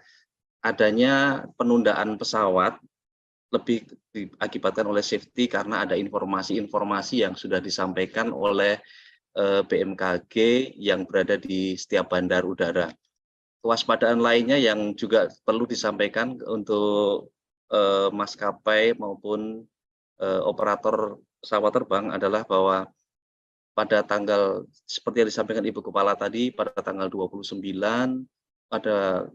adanya penundaan pesawat lebih diakibatkan oleh safety karena ada informasi-informasi yang sudah disampaikan oleh BMKG yang berada di setiap bandar udara. Kewaspadaan lainnya yang juga perlu disampaikan untuk maskapai maupun operator pesawat terbang adalah bahwa pada tanggal seperti yang disampaikan Ibu Kepala tadi, pada tanggal 29 ada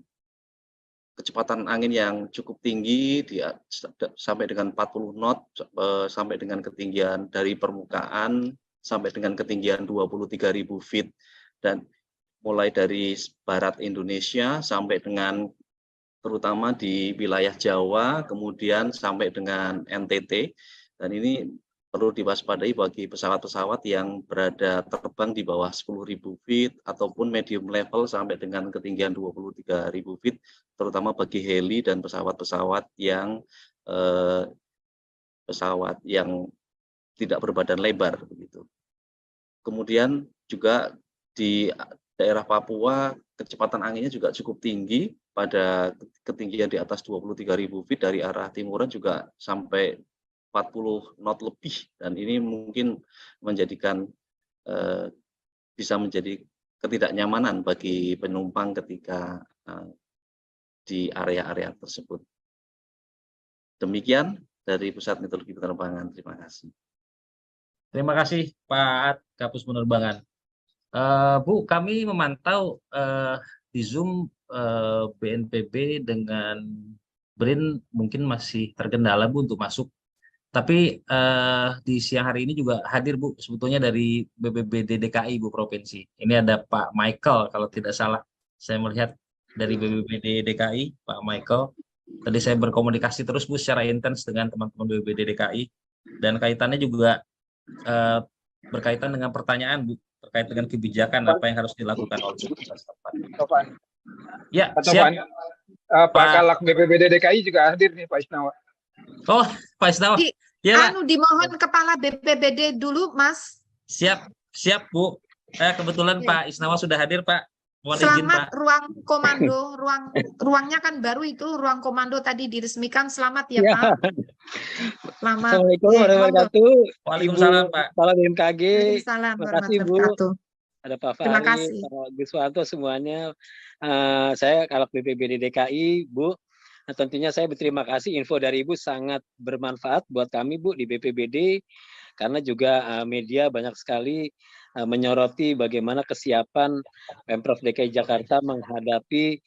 kecepatan angin yang cukup tinggi sampai dengan 40 knot sampai dengan ketinggian dari permukaan sampai dengan ketinggian 23.000 feet, dan mulai dari barat Indonesia sampai dengan terutama di wilayah Jawa, kemudian sampai dengan NTT, dan ini perlu diwaspadai bagi pesawat-pesawat yang berada terbang di bawah 10.000 feet ataupun medium level sampai dengan ketinggian 23.000 feet, terutama bagi heli dan pesawat-pesawat yang tidak berbadan lebar begitu. Kemudian juga di daerah Papua kecepatan anginnya juga cukup tinggi pada ketinggian di atas 23.000 feet dari arah timuran juga sampai 40 knot lebih, dan ini mungkin bisa menjadi ketidaknyamanan bagi penumpang ketika di area-area tersebut. Demikian dari Pusat Meteorologi Penerbangan. Terima kasih. Terima kasih Pak Kapus Penerbangan. Bu, kami memantau di Zoom BNPB dengan BRIN mungkin masih terkendala Bu untuk masuk. Tapi di siang hari ini juga hadir Bu, sebetulnya dari BPBD DKI Bu Provinsi. Ini ada Pak Michael kalau tidak salah. Saya melihat dari BPBD DKI, Pak Michael. Tadi saya berkomunikasi terus Bu secara intens dengan teman-teman BPBD DKI. Dan kaitannya juga berkaitan dengan pertanyaan Bu, terkait dengan kebijakan apa yang harus dilakukan oleh setempat. Ya, siap. Pak Kalak BPBD DKI juga hadir nih Pak Isnawa. Oh, Pak Isnawa. Ya, dimohon Kepala BPBD dulu, Mas. Siap Bu. Kebetulan Pak Isnawa sudah hadir Pak. Mohon izin, Selamat Pak. ruang komando, ruangnya kan baru itu, ruang komando tadi diresmikan. Selamat ya Pak. Selamat. Assalamualaikum warahmatullahi wabarakatuh. Waalaikumsalam Pak. Kepala BMKG. Waalaikumsalam Terima kasih Bu. Ada Pak Fahri, Pak Guswanto semuanya. Saya Kalak BPBD DKI, Bu. Nah, tentunya saya berterima kasih, info dari Ibu sangat bermanfaat buat kami Bu di BPBD, karena juga media banyak sekali menyoroti bagaimana kesiapan Pemprov DKI Jakarta menghadapi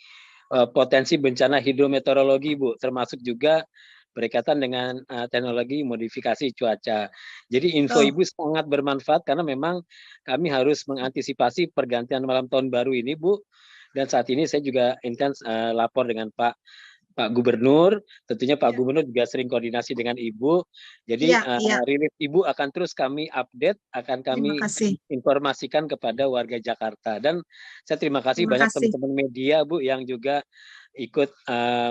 potensi bencana hidrometeorologi Bu, termasuk juga berkaitan dengan teknologi modifikasi cuaca. Jadi info Ibu sangat bermanfaat karena memang kami harus mengantisipasi pergantian malam tahun baru ini Bu, dan saat ini saya juga intens lapor dengan Pak Gubernur, tentunya Pak Gubernur juga sering koordinasi dengan Ibu. Jadi rilis Ibu akan terus kami update, akan kami informasikan kepada warga Jakarta. Dan saya terima kasih banyak teman-teman media Bu yang juga ikut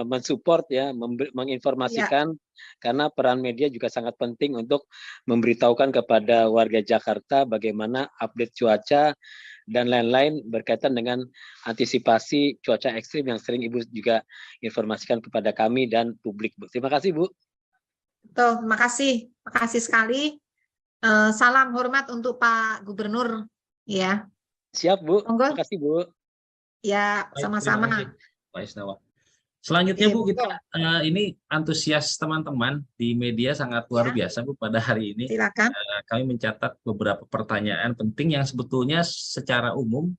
mensupport ya, menginformasikan, karena peran media juga sangat penting untuk memberitahukan kepada warga Jakarta bagaimana update cuaca dan lain-lain berkaitan dengan antisipasi cuaca ekstrim yang sering Ibu juga informasikan kepada kami dan publik, Bu. Terima kasih, Bu. Terima kasih sekali. Salam hormat untuk Pak Gubernur, ya. Siap, Bu. Terima kasih, Bu. Ya, sama-sama. Pak Isnawa. Selanjutnya Bu, kita ini antusias teman-teman di media sangat luar biasa Bu pada hari ini. Silakan. Kami mencatat beberapa pertanyaan penting yang sebetulnya secara umum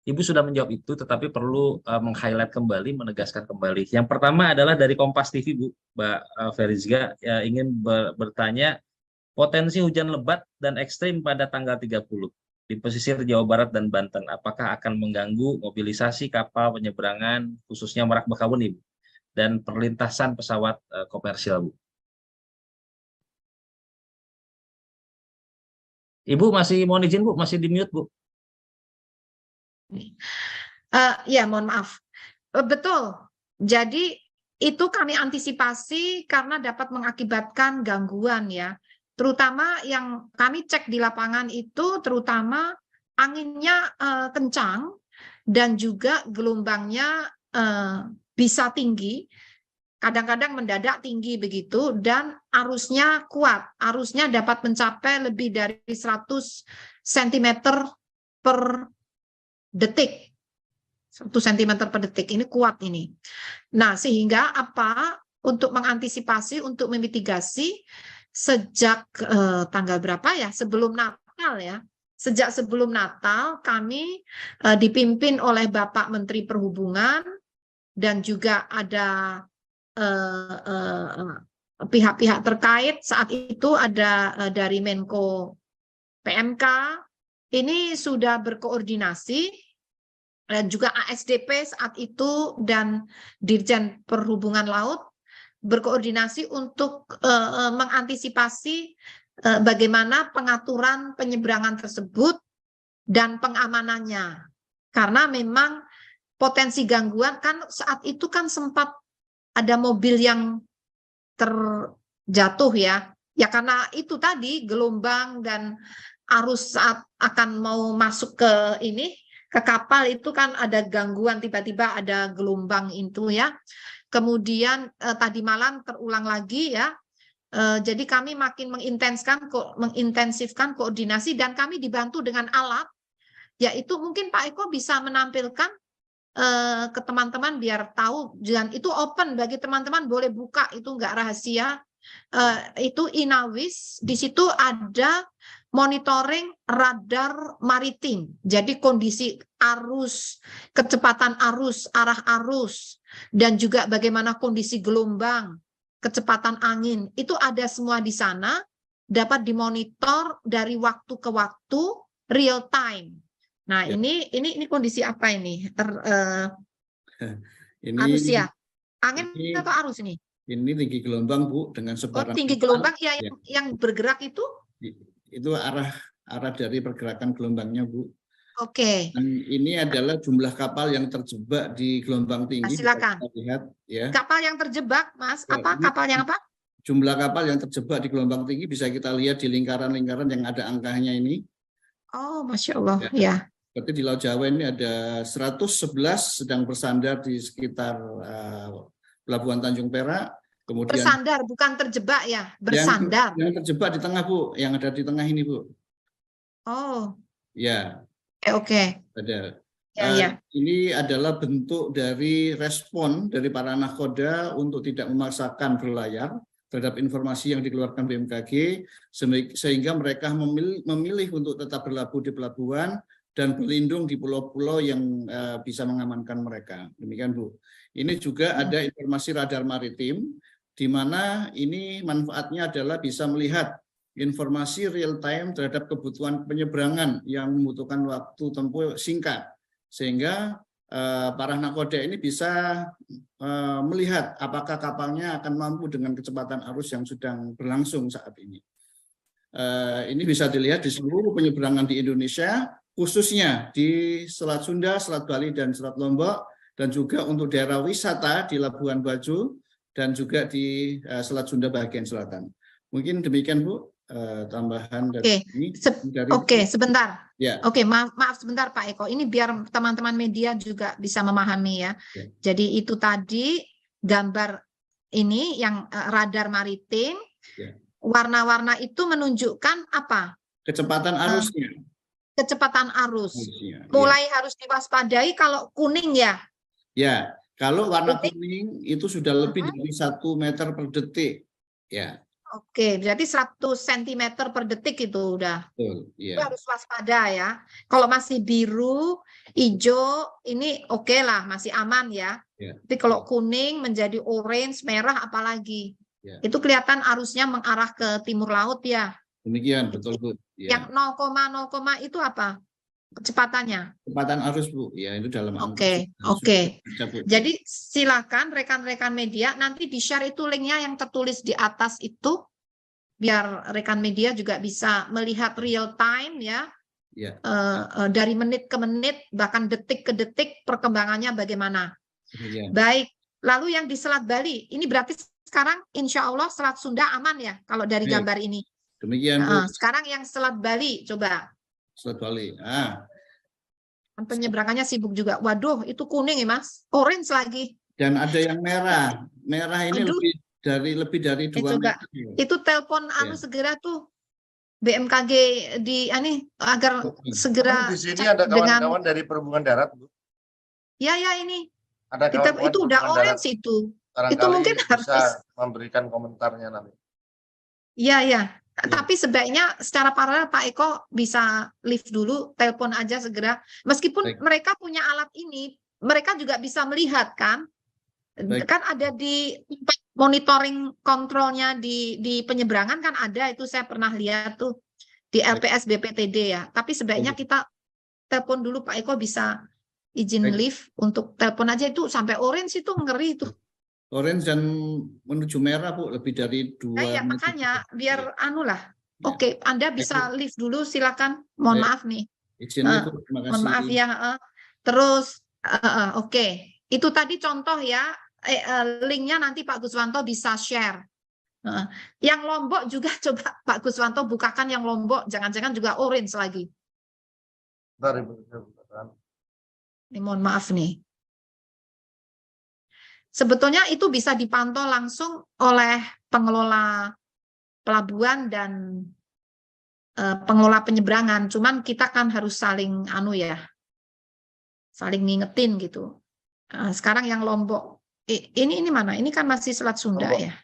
Ibu sudah menjawab itu, tetapi perlu meng-highlight kembali, menegaskan kembali. Yang pertama adalah dari Kompas TV, Bu, Mbak Ferizga, ingin bertanya potensi hujan lebat dan ekstrim pada tanggal 30 di pesisir Jawa Barat dan Banten. Apakah akan mengganggu mobilisasi kapal penyeberangan, khususnya Merak Bakahuni, Bu, dan perlintasan pesawat komersial, Bu? Ibu masih mohon izin, Bu, masih di mute, Bu. Ya, mohon maaf. Betul. Jadi itu kami antisipasi karena dapat mengakibatkan gangguan ya. Terutama yang kami cek di lapangan itu terutama anginnya kencang dan juga gelombangnya bisa tinggi. Kadang-kadang mendadak tinggi begitu dan arusnya kuat. Arusnya dapat mencapai lebih dari 100 cm per detik. 1 cm per detik, ini kuat ini. Nah, sehingga apa? Untuk mengantisipasi, untuk memitigasi, sejak tanggal berapa ya? Sebelum Natal ya. Sejak sebelum Natal kami dipimpin oleh Bapak Menteri Perhubungan dan juga ada pihak-pihak terkait. Saat itu ada dari Menko PMK, ini sudah berkoordinasi dan juga ASDP saat itu dan Dirjen Perhubungan Laut berkoordinasi untuk mengantisipasi bagaimana pengaturan penyeberangan tersebut dan pengamanannya. Karena memang potensi gangguan kan saat itu kan sempat ada mobil yang terjatuh ya. Ya karena itu tadi gelombang dan arus saat akan mau masuk ke ini ke kapal itu kan ada gangguan, tiba-tiba ada gelombang itu ya. Kemudian tadi malam terulang lagi ya. Jadi kami makin mengintensifkan koordinasi dan kami dibantu dengan alat, yaitu mungkin Pak Eko bisa menampilkan ke teman-teman biar tahu, dan itu open bagi teman-teman, boleh buka, itu enggak rahasia. Itu Inawis, di situ ada monitoring radar maritim. Jadi kondisi arus, kecepatan arus, arah arus, dan juga bagaimana kondisi gelombang, kecepatan angin, itu ada semua di sana, dapat dimonitor dari waktu ke waktu, real time. Nah, ya. Ini kondisi apa ini? Ini arus ya? Angin atau arus ini? Ini tinggi gelombang, Bu, dengan sebaran. Oh, tinggi gelombang ya, yang bergerak itu? Itu arah dari pergerakan gelombangnya, Bu. Oke. Dan ini adalah jumlah kapal yang terjebak di gelombang tinggi. Silakan. Kita lihat, ya. Kapal yang terjebak, Mas. Apa? Kapal yang apa? Jumlah kapal yang terjebak di gelombang tinggi bisa kita lihat di lingkaran-lingkaran yang ada angkanya ini. Oh, Masya Allah. Ya. Berarti di Laut Jawa ini ada 111 sedang bersandar di sekitar Pelabuhan Tanjung Perak. Kemudian bersandar, bukan terjebak ya, bersandar. Yang terjebak di tengah, Bu, yang ada di tengah ini, Bu. Oh. Ya. Oke. Ada. Ya. Ini adalah bentuk dari respon dari para nahkoda untuk tidak memaksakan berlayar terhadap informasi yang dikeluarkan BMKG, sehingga mereka memilih untuk tetap berlabuh di pelabuhan dan berlindung di pulau-pulau yang bisa mengamankan mereka. Demikian, Bu. Ini juga ada informasi radar maritim, di mana ini manfaatnya adalah bisa melihat informasi real time terhadap kebutuhan penyeberangan yang membutuhkan waktu tempuh singkat, sehingga para nakoda ini bisa melihat apakah kapalnya akan mampu dengan kecepatan arus yang sedang berlangsung saat ini. Ini bisa dilihat di seluruh penyeberangan di Indonesia, khususnya di Selat Sunda, Selat Bali, dan Selat Lombok, dan juga untuk daerah wisata di Labuan Bajo, dan juga di Selat Sunda bagian selatan. Mungkin demikian, Bu, tambahan dari ini. Oke, sebentar. Ya. Oke, maaf sebentar Pak Eko. Ini biar teman-teman media juga bisa memahami ya. Jadi itu tadi gambar ini yang radar maritim. Warna-warna itu menunjukkan apa? Kecepatan arusnya. Kecepatan arus. Mulai harus diwaspadai kalau kuning ya. Ya, kalau warna kuning itu sudah lebih dari 1 meter per detik. Ya. Oke, berarti 100 cm per detik itu udah. Betul, Itu iya. harus waspada ya. Kalau masih biru, hijau, ini oke lah, masih aman ya. Ya. Tapi kalau kuning menjadi orange, merah apalagi. Ya. Itu kelihatan arusnya mengarah ke timur laut ya. Demikian, betul Bu. Ya. Yang 0,0 itu apa? Kecepatannya. Kecepatan arus Bu, ya itu dalam Oke, angka. oke. Baca, Bu. Jadi silakan rekan-rekan media nanti di-share itu linknya yang tertulis di atas itu, biar rekan media juga bisa melihat real time ya. Ya. Dari menit ke menit, bahkan detik ke detik perkembangannya bagaimana. Demikian. Baik, lalu yang di Selat Bali, ini berarti sekarang insya Allah Selat Sunda aman ya kalau dari Baik. gambar ini. Demikian Bu. Sekarang yang Selat Bali, coba. Selat Bali. Penyeberangannya sibuk juga. Waduh, itu kuning ya Mas, orange lagi. Dan ada yang merah. Merah ini Aduh. lebih dari 2 Coba. meter. Itu telepon Ya. segera tuh BMKG di agar segera Di sini cek ada dengan kawan-kawan dari Perhubungan Darat, Bu. ya ini Ada kita kawan-kawan itu udah Perhubungan Darat. orange itu. Barangkali mungkin bisa harus memberikan komentarnya nanti. ya. Tapi sebaiknya secara paralel Pak Eko bisa lift dulu, telepon aja segera. Meskipun Baik. mereka punya alat ini, mereka juga bisa melihat kan. Baik. Kan ada di tempat monitoring kontrolnya di penyeberangan kan ada, itu saya pernah lihat tuh di LPS BPTD ya. Tapi sebaiknya Baik. kita telepon dulu Pak Eko, bisa izin Baik. lift untuk telepon aja, itu sampai orange itu ngeri tuh. Orange dan menuju merah Bu, lebih dari 2 Nah, ya, meter. makanya biar lah. Ya. Oke, Anda bisa lift dulu, silakan. Mohon Baik. maaf nih. Izin Bu, terima kasih. Mohon maaf ya. Terus, oke. Itu tadi contoh ya. Linknya nanti Pak Guswanto bisa share. Yang Lombok juga coba Pak Guswanto bukakan yang Lombok. Jangan-jangan juga orange lagi. Bentar, Ibu. Ini mohon maaf nih. Sebetulnya itu bisa dipantau langsung oleh pengelola pelabuhan dan pengelola penyeberangan. Cuman kita kan harus saling saling ngingetin gitu. Sekarang yang Lombok, ini mana? Ini kan masih Selat Sunda Lombok. ya.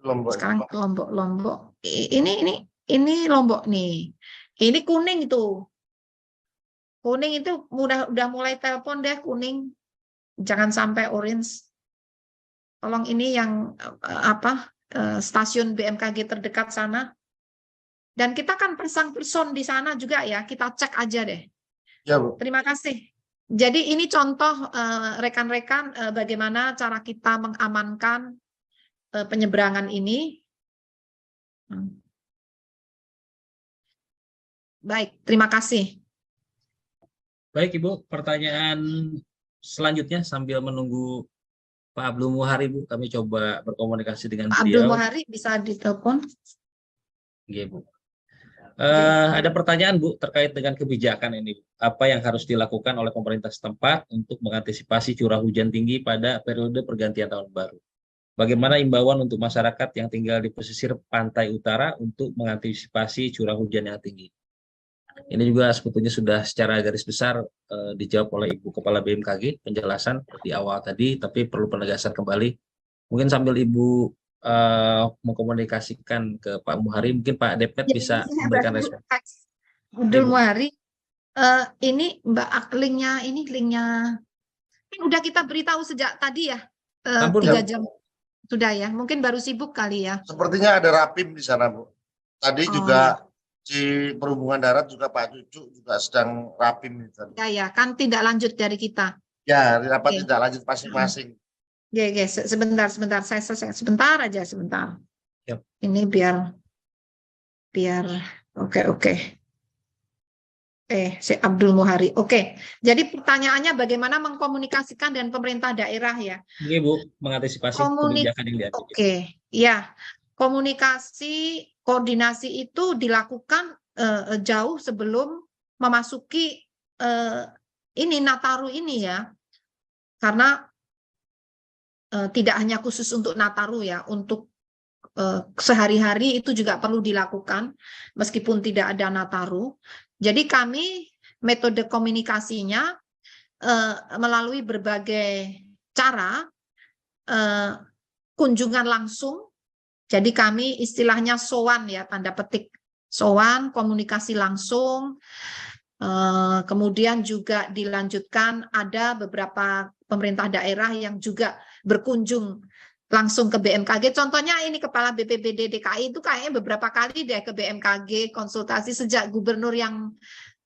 Lombok. Sekarang Lombok. Ini Lombok nih. Ini kuning itu. Kuning itu udah mulai telepon deh kuning. Jangan sampai orange. Tolong ini yang stasiun BMKG terdekat sana. Dan kita kan pasang person di sana juga ya. Kita cek aja deh. Ya, Bu. Terima kasih. Jadi ini contoh rekan-rekan bagaimana cara kita mengamankan penyeberangan ini. Baik, terima kasih. Baik Ibu, pertanyaan selanjutnya sambil menunggu Pak Abdul Muhari, Bu, kami coba berkomunikasi dengan Pak Abdul beliau. Muhari bisa ditelepon. Iya, Bu. Ada pertanyaan Bu terkait dengan kebijakan ini. Apa yang harus dilakukan oleh pemerintah setempat untuk mengantisipasi curah hujan tinggi pada periode pergantian tahun baru? Bagaimana imbauan untuk masyarakat yang tinggal di pesisir pantai utara untuk mengantisipasi curah hujan yang tinggi? Ini juga sebetulnya sudah secara garis besar dijawab oleh Ibu Kepala BMKG penjelasan di awal tadi, tapi perlu penegasan kembali. Mungkin sambil Ibu mengkomunikasikan ke Pak Muhari, mungkin Pak Depet bisa memberikan respon. Abdul Muhari, ini Mbak linknya kan udah kita beritahu sejak tadi ya, 3 jam sudah ya. Mungkin baru sibuk kali ya. Sepertinya ada Rapim di sana, Bu. Tadi juga di Perhubungan Darat juga Pak Cucu juga sedang Rapim itu. Ya, kan tidak lanjut dari kita. Ya, rapat tidak lanjut masing-masing. Ya, sebentar. Saya selesai. Sebentar aja. Yep. Ini biar oke. Si Abdul Muhari. Oke. Jadi pertanyaannya bagaimana mengkomunikasikan dengan pemerintah daerah ya? Ini Bu, mengantisipasi kebijakan yang diambil. Oke. Ya. Koordinasi itu dilakukan jauh sebelum memasuki Nataru ini ya. Karena tidak hanya khusus untuk Nataru ya, untuk sehari-hari itu juga perlu dilakukan meskipun tidak ada Nataru. Jadi kami metode komunikasinya melalui berbagai cara, kunjungan langsung Jadi kami istilahnya sowan ya, tanda petik. Sowan, komunikasi langsung. Kemudian juga dilanjutkan ada beberapa pemerintah daerah yang juga berkunjung langsung ke BMKG. Contohnya ini Kepala BPBD DKI itu kayaknya beberapa kali deh ke BMKG konsultasi sejak gubernur yang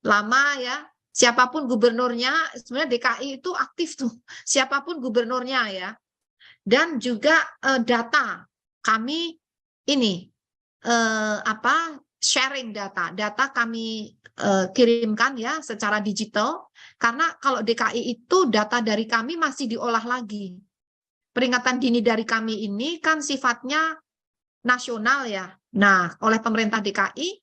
lama ya. Siapapun gubernurnya, sebenarnya DKI itu aktif tuh. Siapapun gubernurnya ya. Dan juga data kami ini sharing data kami kirimkan ya secara digital, karena kalau DKI itu data dari kami masih diolah lagi. Peringatan dini dari kami ini kan sifatnya nasional ya. Nah, oleh pemerintah DKI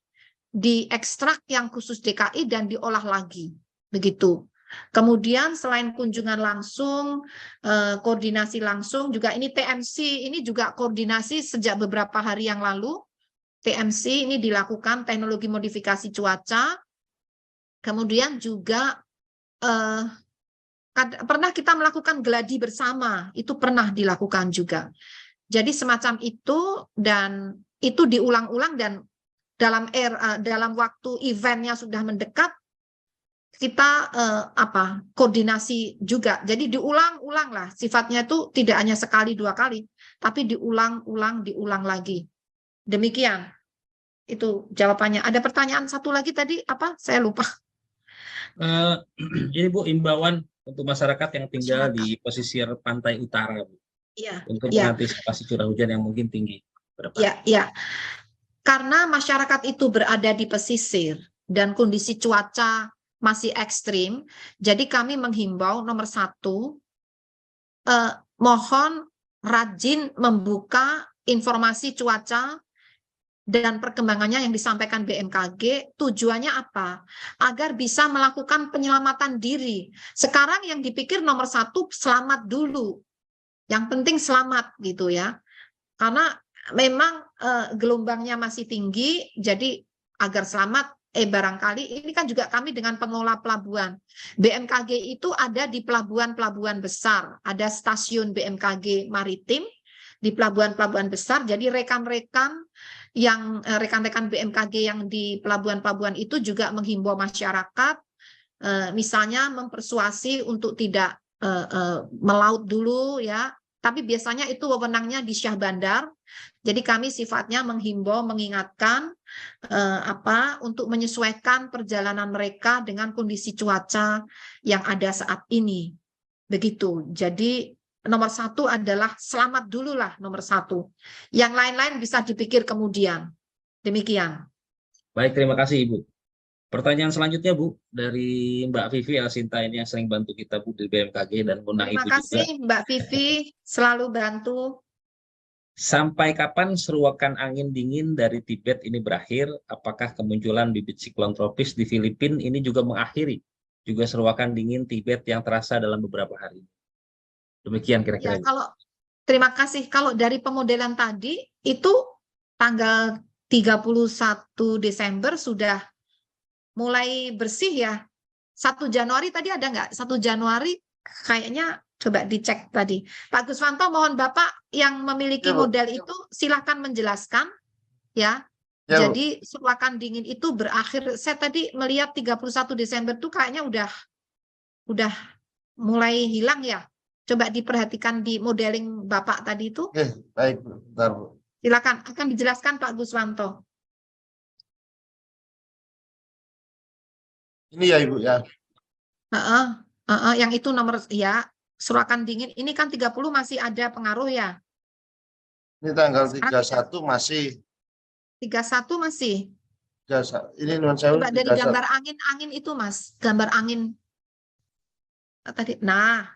diekstrak yang khusus DKI dan diolah lagi. Begitu. Kemudian selain kunjungan langsung, koordinasi langsung, juga ini TMC, ini juga koordinasi sejak beberapa hari yang lalu. TMC ini dilakukan teknologi modifikasi cuaca. Kemudian juga pernah kita melakukan geladi bersama, itu pernah dilakukan juga. Jadi semacam itu, dan itu diulang-ulang, dan dalam waktu eventnya sudah mendekat, kita koordinasi juga. Jadi diulang-ulang lah, sifatnya itu tidak hanya sekali dua kali, tapi diulang lagi. Demikian. Itu jawabannya. Ada pertanyaan satu lagi tadi apa? Saya lupa. Ini Bu, imbauan untuk masyarakat yang tinggal di pesisir pantai utara, Bu, untuk mengantisipasi curah hujan yang mungkin tinggi. Ya. Karena masyarakat itu berada di pesisir dan kondisi cuaca masih ekstrim, jadi kami menghimbau nomor 1, mohon rajin membuka informasi cuaca dan perkembangannya yang disampaikan BMKG. Tujuannya apa? Agar bisa melakukan penyelamatan diri. Sekarang yang dipikir nomor 1 selamat dulu. Yang penting selamat gitu ya. Karena memang gelombangnya masih tinggi, jadi agar selamat barangkali ini kan juga kami dengan pengelola pelabuhan. BMKG itu ada di pelabuhan-pelabuhan besar, ada stasiun BMKG maritim di pelabuhan-pelabuhan besar. Jadi rekan-rekan BMKG yang di pelabuhan-pelabuhan itu juga menghimbau masyarakat, misalnya mempersuasi untuk tidak melaut dulu ya. Tapi biasanya itu wewenangnya di Syah Bandar. Jadi kami sifatnya menghimbau, mengingatkan untuk menyesuaikan perjalanan mereka dengan kondisi cuaca yang ada saat ini. Begitu. Jadi nomor 1 adalah selamat dulu lah, nomor 1. Yang lain-lain bisa dipikir kemudian. Demikian. Baik, terima kasih Ibu. Pertanyaan selanjutnya Bu, dari Mbak Vivi Alsinta ini yang sering bantu kita Bu di BMKG dan undang Ibu juga. Terima kasih Mbak Vivi, selalu bantu. Sampai kapan seruakan angin dingin dari Tibet ini berakhir? Apakah kemunculan bibit siklon tropis di Filipina ini juga mengakhiri juga seruakan dingin Tibet yang terasa dalam beberapa hari? Demikian kira-kira. Ya, terima kasih. Kalau dari pemodelan tadi itu tanggal 31 Desember sudah mulai bersih ya. 1 Januari tadi ada nggak? 1 Januari kayaknya coba dicek tadi. Pak Guswanto, mohon Bapak yang memiliki model itu silahkan menjelaskan ya. Jadi seruakan dingin itu berakhir. Saya tadi melihat 31 Desember itu kayaknya udah mulai hilang ya. Coba diperhatikan di modeling Bapak tadi itu. Baik, bentar, Bu. Silakan, akan dijelaskan Pak Guswanto. Ini ya Ibu ya. Yang itu nomor ya, seruakan dingin ini kan 30 masih ada pengaruh ya. Ini tanggal 31 masih. 31 masih. Ini non saya. Coba dari gambar angin itu Mas, gambar angin tadi. Nah,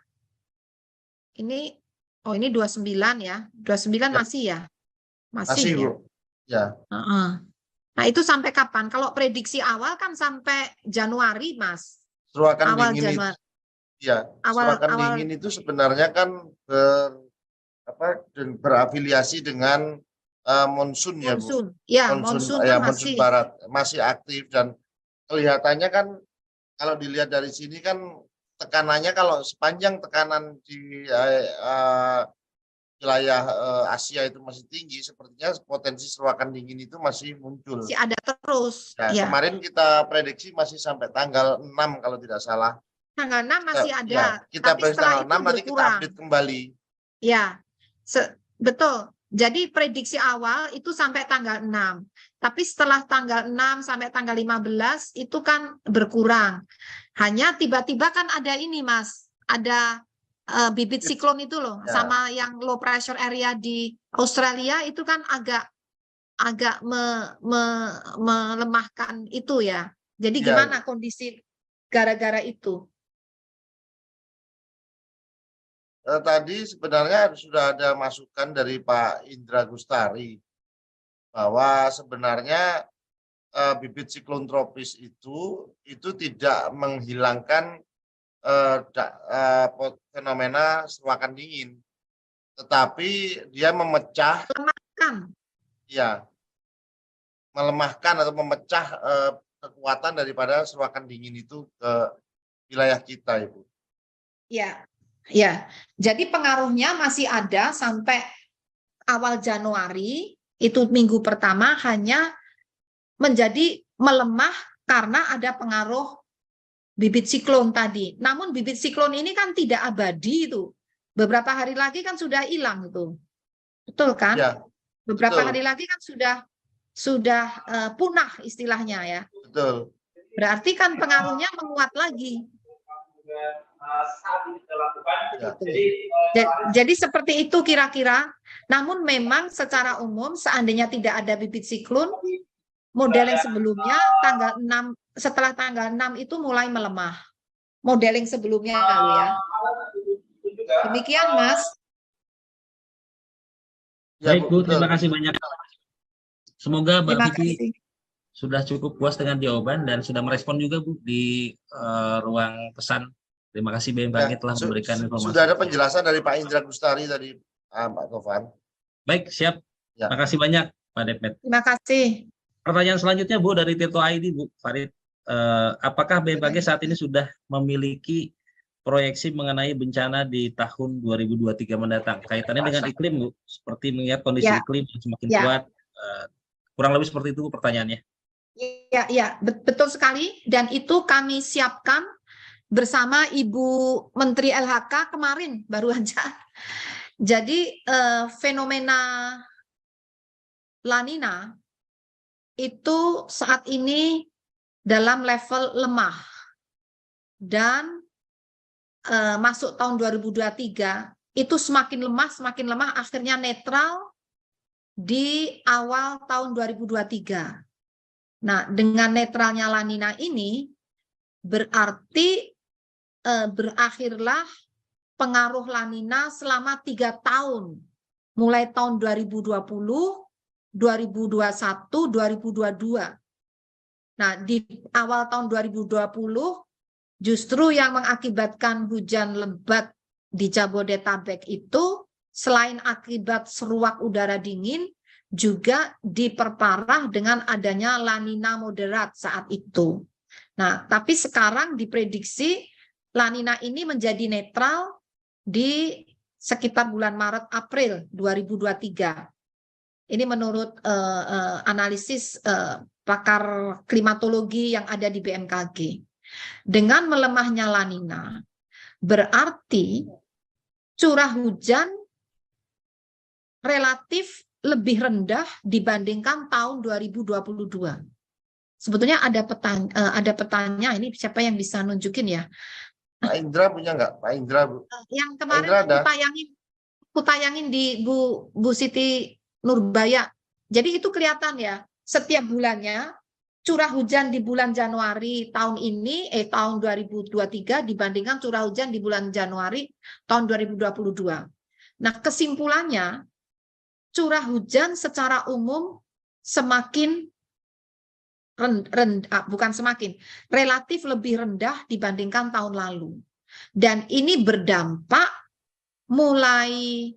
ini ini 29 ya. 29 masih ya. Masih ya. Bu. Ya. Nah, itu sampai kapan? Kalau prediksi awal kan sampai Januari, Mas. Seruakan awal dingin Januari. Ya, seruakan dingin itu sebenarnya kan berafiliasi dengan monsun ya, Bu. Ya, monsun barat masih aktif, dan kelihatannya kan kalau dilihat dari sini kan tekanannya, kalau sepanjang tekanan di wilayah Asia itu masih tinggi, sepertinya potensi seruakan dingin itu masih muncul. Masih ada terus. Ya, Ya. kemarin kita prediksi masih sampai tanggal 6 kalau tidak salah. Tanggal 6 masih ada. Ya, kita Tapi prediksi setelah tanggal 6 itu nanti kita berkurang. update kembali. Ya, betul. Jadi prediksi awal itu sampai tanggal 6. Tapi setelah tanggal 6 sampai tanggal 15 itu kan berkurang. Hanya tiba-tiba kan ada ini, Mas. Ada bibit siklon itu loh. Ya. Sama yang low pressure area di Australia itu kan agak melemahkan itu ya. Jadi Ya. gimana kondisi gara-gara itu? Tadi sebenarnya sudah ada masukan dari Pak Indra Gustari bahwa sebenarnya bibit siklon tropis itu tidak menghilangkan fenomena seruakan dingin, tetapi dia memecah, melemahkan atau memecah kekuatan daripada seruakan dingin itu ke wilayah kita, Ibu. Ya. Ya, jadi pengaruhnya masih ada sampai awal Januari, itu minggu pertama hanya menjadi melemah karena ada pengaruh bibit siklon tadi. Namun bibit siklon ini kan tidak abadi itu. Beberapa hari lagi kan sudah hilang itu. Betul kan? Ya, beberapa betul. hari lagi kan sudah punah istilahnya ya. Betul. Berarti kan pengaruhnya menguat lagi. Jadi seperti itu kira-kira. Namun memang secara umum seandainya tidak ada bibit siklon, model yang sebelumnya tanggal 6 setelah tanggal 6 itu mulai melemah. Model yang sebelumnya lalu ya. Demikian Mas. Ya, Baik Bu, betul. terima kasih banyak. Semoga Mbak Terima Vivi kasih. sudah cukup puas dengan jawaban dan sudah merespon juga Bu di ruang pesan. Terima kasih BMKG telah memberikan informasi. Sudah ada penjelasan dari Pak Indra Gustari tadi, Pak Tovan. Baik, siap. Ya. Terima kasih banyak Pak Depmet. Terima kasih. Pertanyaan selanjutnya Bu dari Tirto ID Bu Farid. Apakah BMKG saat ini sudah memiliki proyeksi mengenai bencana di tahun 2023 mendatang? Kaitannya dengan iklim Bu, seperti mengingat kondisi iklim yang semakin kuat. Kurang lebih seperti itu Bu pertanyaannya. Ya, betul sekali. Dan itu kami siapkan bersama Ibu Menteri LHK kemarin baru aja. Jadi fenomena La Nina itu saat ini dalam level lemah dan masuk tahun 2023 itu semakin lemah akhirnya netral di awal tahun 2023. Nah, dengan netralnya La Nina ini berarti berakhirlah pengaruh La Nina selama 3 tahun, mulai tahun 2020, 2021, 2022. Nah, di awal tahun 2020 justru yang mengakibatkan hujan lebat di Jabodetabek itu selain akibat seruak udara dingin juga diperparah dengan adanya La Nina moderat saat itu. Nah, tapi sekarang diprediksi La Nina ini menjadi netral di sekitar bulan Maret-April 2023. Ini menurut analisis pakar klimatologi yang ada di BMKG. Dengan melemahnya La Nina, berarti curah hujan relatif lebih rendah dibandingkan tahun 2022. Sebetulnya ada petanya, ini siapa yang bisa nunjukin ya? Pak Indra punya nggak? Pak Indra, Bu. Yang kemarin aku tayangin di Bu Siti Nurbaya. Jadi itu kelihatan ya, setiap bulannya curah hujan di bulan Januari tahun ini, tahun 2023 dibandingkan curah hujan di bulan Januari tahun 2022. Nah, kesimpulannya curah hujan secara umum semakin relatif lebih rendah dibandingkan tahun lalu. Dan ini berdampak mulai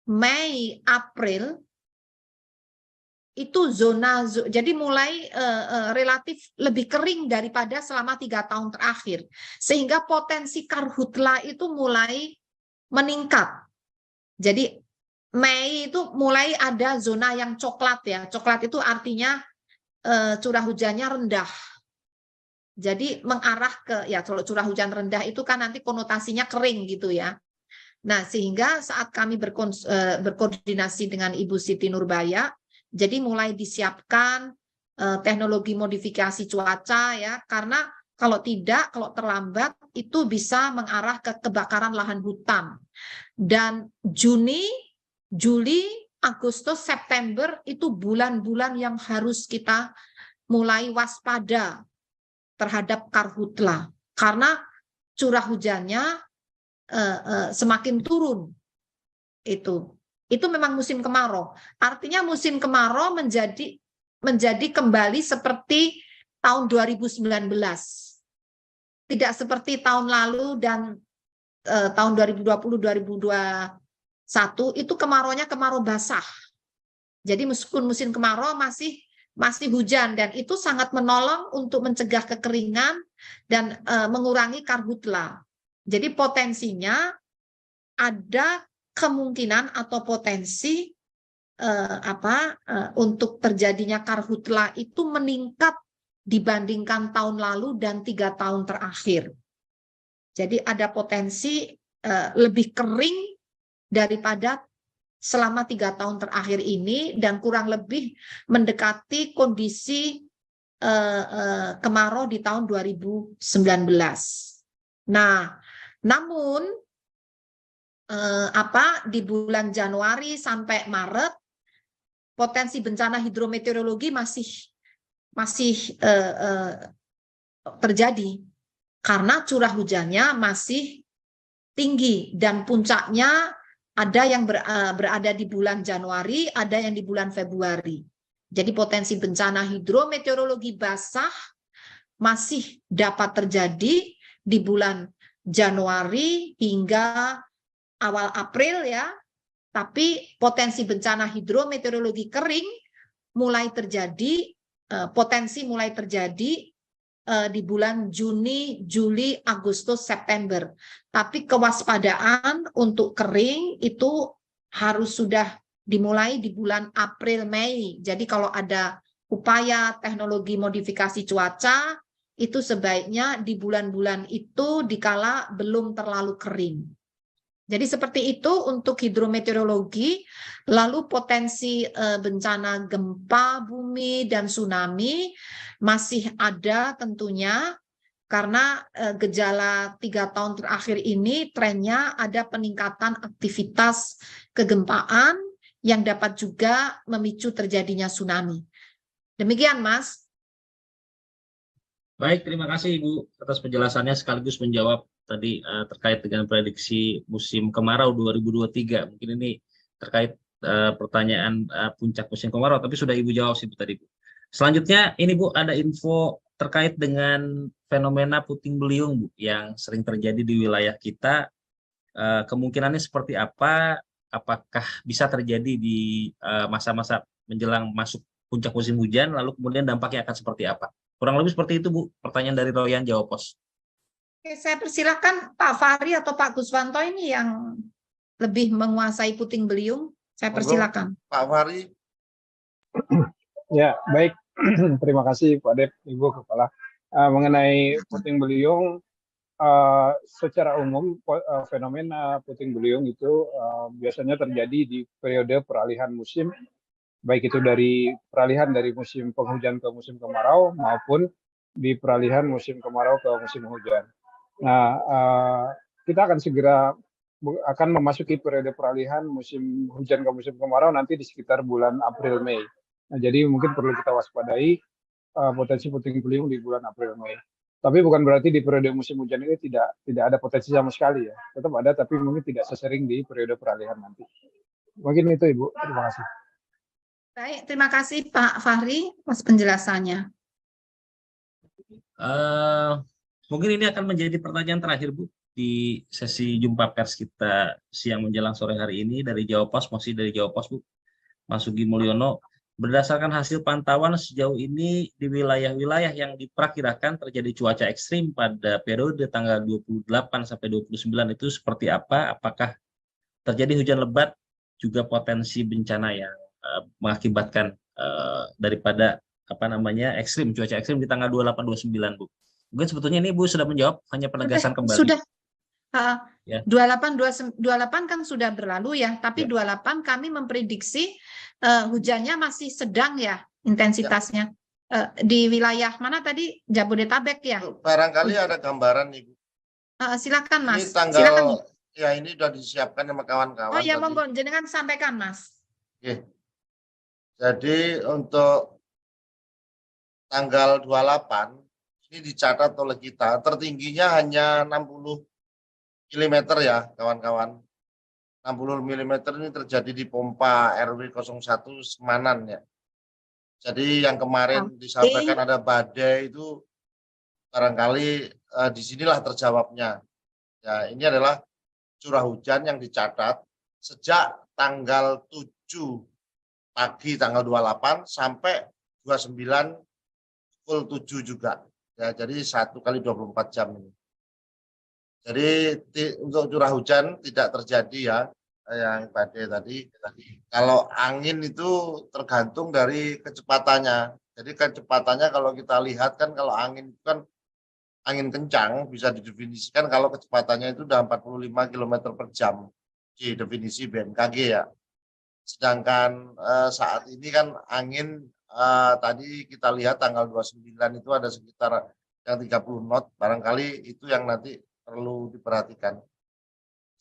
Mei, April, itu jadi mulai relatif lebih kering daripada selama 3 tahun terakhir. Sehingga potensi karhutla itu mulai meningkat. Jadi Mei itu mulai ada zona yang coklat ya. Coklat itu artinya curah hujannya rendah. Jadi mengarah ke, ya kalau curah hujan rendah itu kan nanti konotasinya kering gitu ya. Nah, sehingga saat kami berkoordinasi dengan Ibu Siti Nurbaya, jadi mulai disiapkan teknologi modifikasi cuaca ya, karena kalau tidak, kalau terlambat itu bisa mengarah ke kebakaran lahan hutan. Dan Juni, Juli, Agustus, September itu bulan-bulan yang harus kita mulai waspada terhadap karhutla, karena curah hujannya semakin turun. Itu memang musim kemarau. Artinya musim kemarau menjadi kembali seperti tahun 2019. Tidak seperti tahun lalu dan tahun 2020-2021 itu kemaraunya kemarau basah. Jadi meskipun musim kemarau masih hujan, dan itu sangat menolong untuk mencegah kekeringan dan mengurangi karhutla. Jadi potensinya ada kemungkinan atau potensi untuk terjadinya karhutla itu meningkat dibandingkan tahun lalu dan 3 tahun terakhir. Jadi ada potensi lebih kering daripada selama 3 tahun terakhir ini, dan kurang lebih mendekati kondisi kemarau di tahun 2019. Nah, namun di bulan Januari sampai Maret potensi bencana hidrometeorologi masih terjadi karena curah hujannya masih tinggi, dan puncaknya ada yang berada di bulan Januari, ada yang di bulan Februari. Jadi potensi bencana hidrometeorologi basah masih dapat terjadi di bulan Januari hingga awal April ya. Tapi potensi bencana hidrometeorologi kering mulai terjadi, potensi mulai terjadi di bulan Juni, Juli, Agustus, September. Tapi kewaspadaan untuk kering itu harus sudah dimulai di bulan April, Mei. Jadi kalau ada upaya teknologi modifikasi cuaca, itu sebaiknya di bulan-bulan itu dikala belum terlalu kering. Jadi seperti itu untuk hidrometeorologi. Lalu potensi bencana gempa bumi dan tsunami masih ada tentunya, karena gejala 3 tahun terakhir ini trennya ada peningkatan aktivitas kegempaan yang dapat juga memicu terjadinya tsunami. Demikian, Mas. Baik, terima kasih Ibu atas penjelasannya sekaligus menjawab tadi terkait dengan prediksi musim kemarau 2023. Mungkin ini terkait pertanyaan puncak musim kemarau, tapi sudah Ibu jawab sih Bu tadi, Bu. Selanjutnya ini Bu, ada info terkait dengan fenomena puting beliung Bu yang sering terjadi di wilayah kita. Kemungkinannya seperti apa? Apakah bisa terjadi di masa-masa menjelang masuk puncak musim hujan, lalu kemudian dampaknya akan seperti apa? Kurang lebih seperti itu Bu, pertanyaan dari Royan Jawa Pos. Oke, saya persilahkan Pak Fahri atau Pak Guswanto ini yang lebih menguasai puting beliung. Saya persilakan. Pak Fahri. Ya, baik. Terima kasih Pak Dep, Ibu Kepala. Mengenai puting beliung, secara umum fenomena puting beliung itu biasanya terjadi di periode peralihan musim, baik itu dari peralihan dari musim penghujan ke musim kemarau maupun di peralihan musim kemarau ke musim hujan. Nah, kita akan segera akan memasuki periode peralihan musim hujan ke musim kemarau nanti di sekitar bulan April Mei. Nah, jadi mungkin perlu kita waspadai potensi puting beliung di bulan April Mei. Tapi bukan berarti di periode musim hujan ini tidak ada potensi sama sekali ya. Tetap ada, tapi mungkin tidak sesering di periode peralihan nanti. Mungkin itu Ibu. Terima kasih. Baik, terima kasih Pak Fahri atas penjelasannya. Mungkin ini akan menjadi pertanyaan terakhir Bu di sesi jumpa pers kita siang menjelang sore hari ini dari Jawa Pos, masih dari Jawa Pos Bu, Mas Sugi Mulyono. Berdasarkan hasil pantauan sejauh ini di wilayah-wilayah yang diperkirakan terjadi cuaca ekstrim pada periode tanggal 28 sampai 29 itu seperti apa? Apakah terjadi hujan lebat juga potensi bencana yang mengakibatkan daripada ekstrim, cuaca ekstrim di tanggal 28-29, Bu. Mungkin sebetulnya ini Bu sudah menjawab, hanya penegasan kembali. Sudah. Ya. 28 kan sudah berlalu ya, tapi Ya. 28 kami memprediksi hujannya masih sedang ya intensitasnya. Di wilayah mana tadi? Jabodetabek ya? Barangkali ada gambaran nih, Bu. Silakan Mas. Ini tanggal, Silakan. ya ini sudah disiapkan sama kawan-kawan. Oh ya, tadi. monggo jenengan sampaikan Mas. Oke. Jadi untuk tanggal 28 ini dicatat oleh kita tertingginya hanya 60 mm ya kawan-kawan. 60 mm ini terjadi di pompa RW 01 Semanan ya. Jadi yang kemarin disampaikan ada badai itu barangkali disinilah terjawabnya. Ya, ini adalah curah hujan yang dicatat sejak tanggal 7 pagi tanggal 28 sampai 29 pukul 7 juga. Ya, jadi 1 kali 24 jam ini. Jadi untuk curah hujan tidak terjadi ya yang badai tadi. Kalau angin itu tergantung dari kecepatannya. Jadi kecepatannya kalau kita lihat kan kalau angin itu kan angin kencang bisa didefinisikan kalau kecepatannya itu udah 45 km per jam di definisi BMKG ya. Sedangkan saat ini kan angin tadi kita lihat tanggal 29 itu ada sekitar yang 30 knot, barangkali itu yang nanti perlu diperhatikan.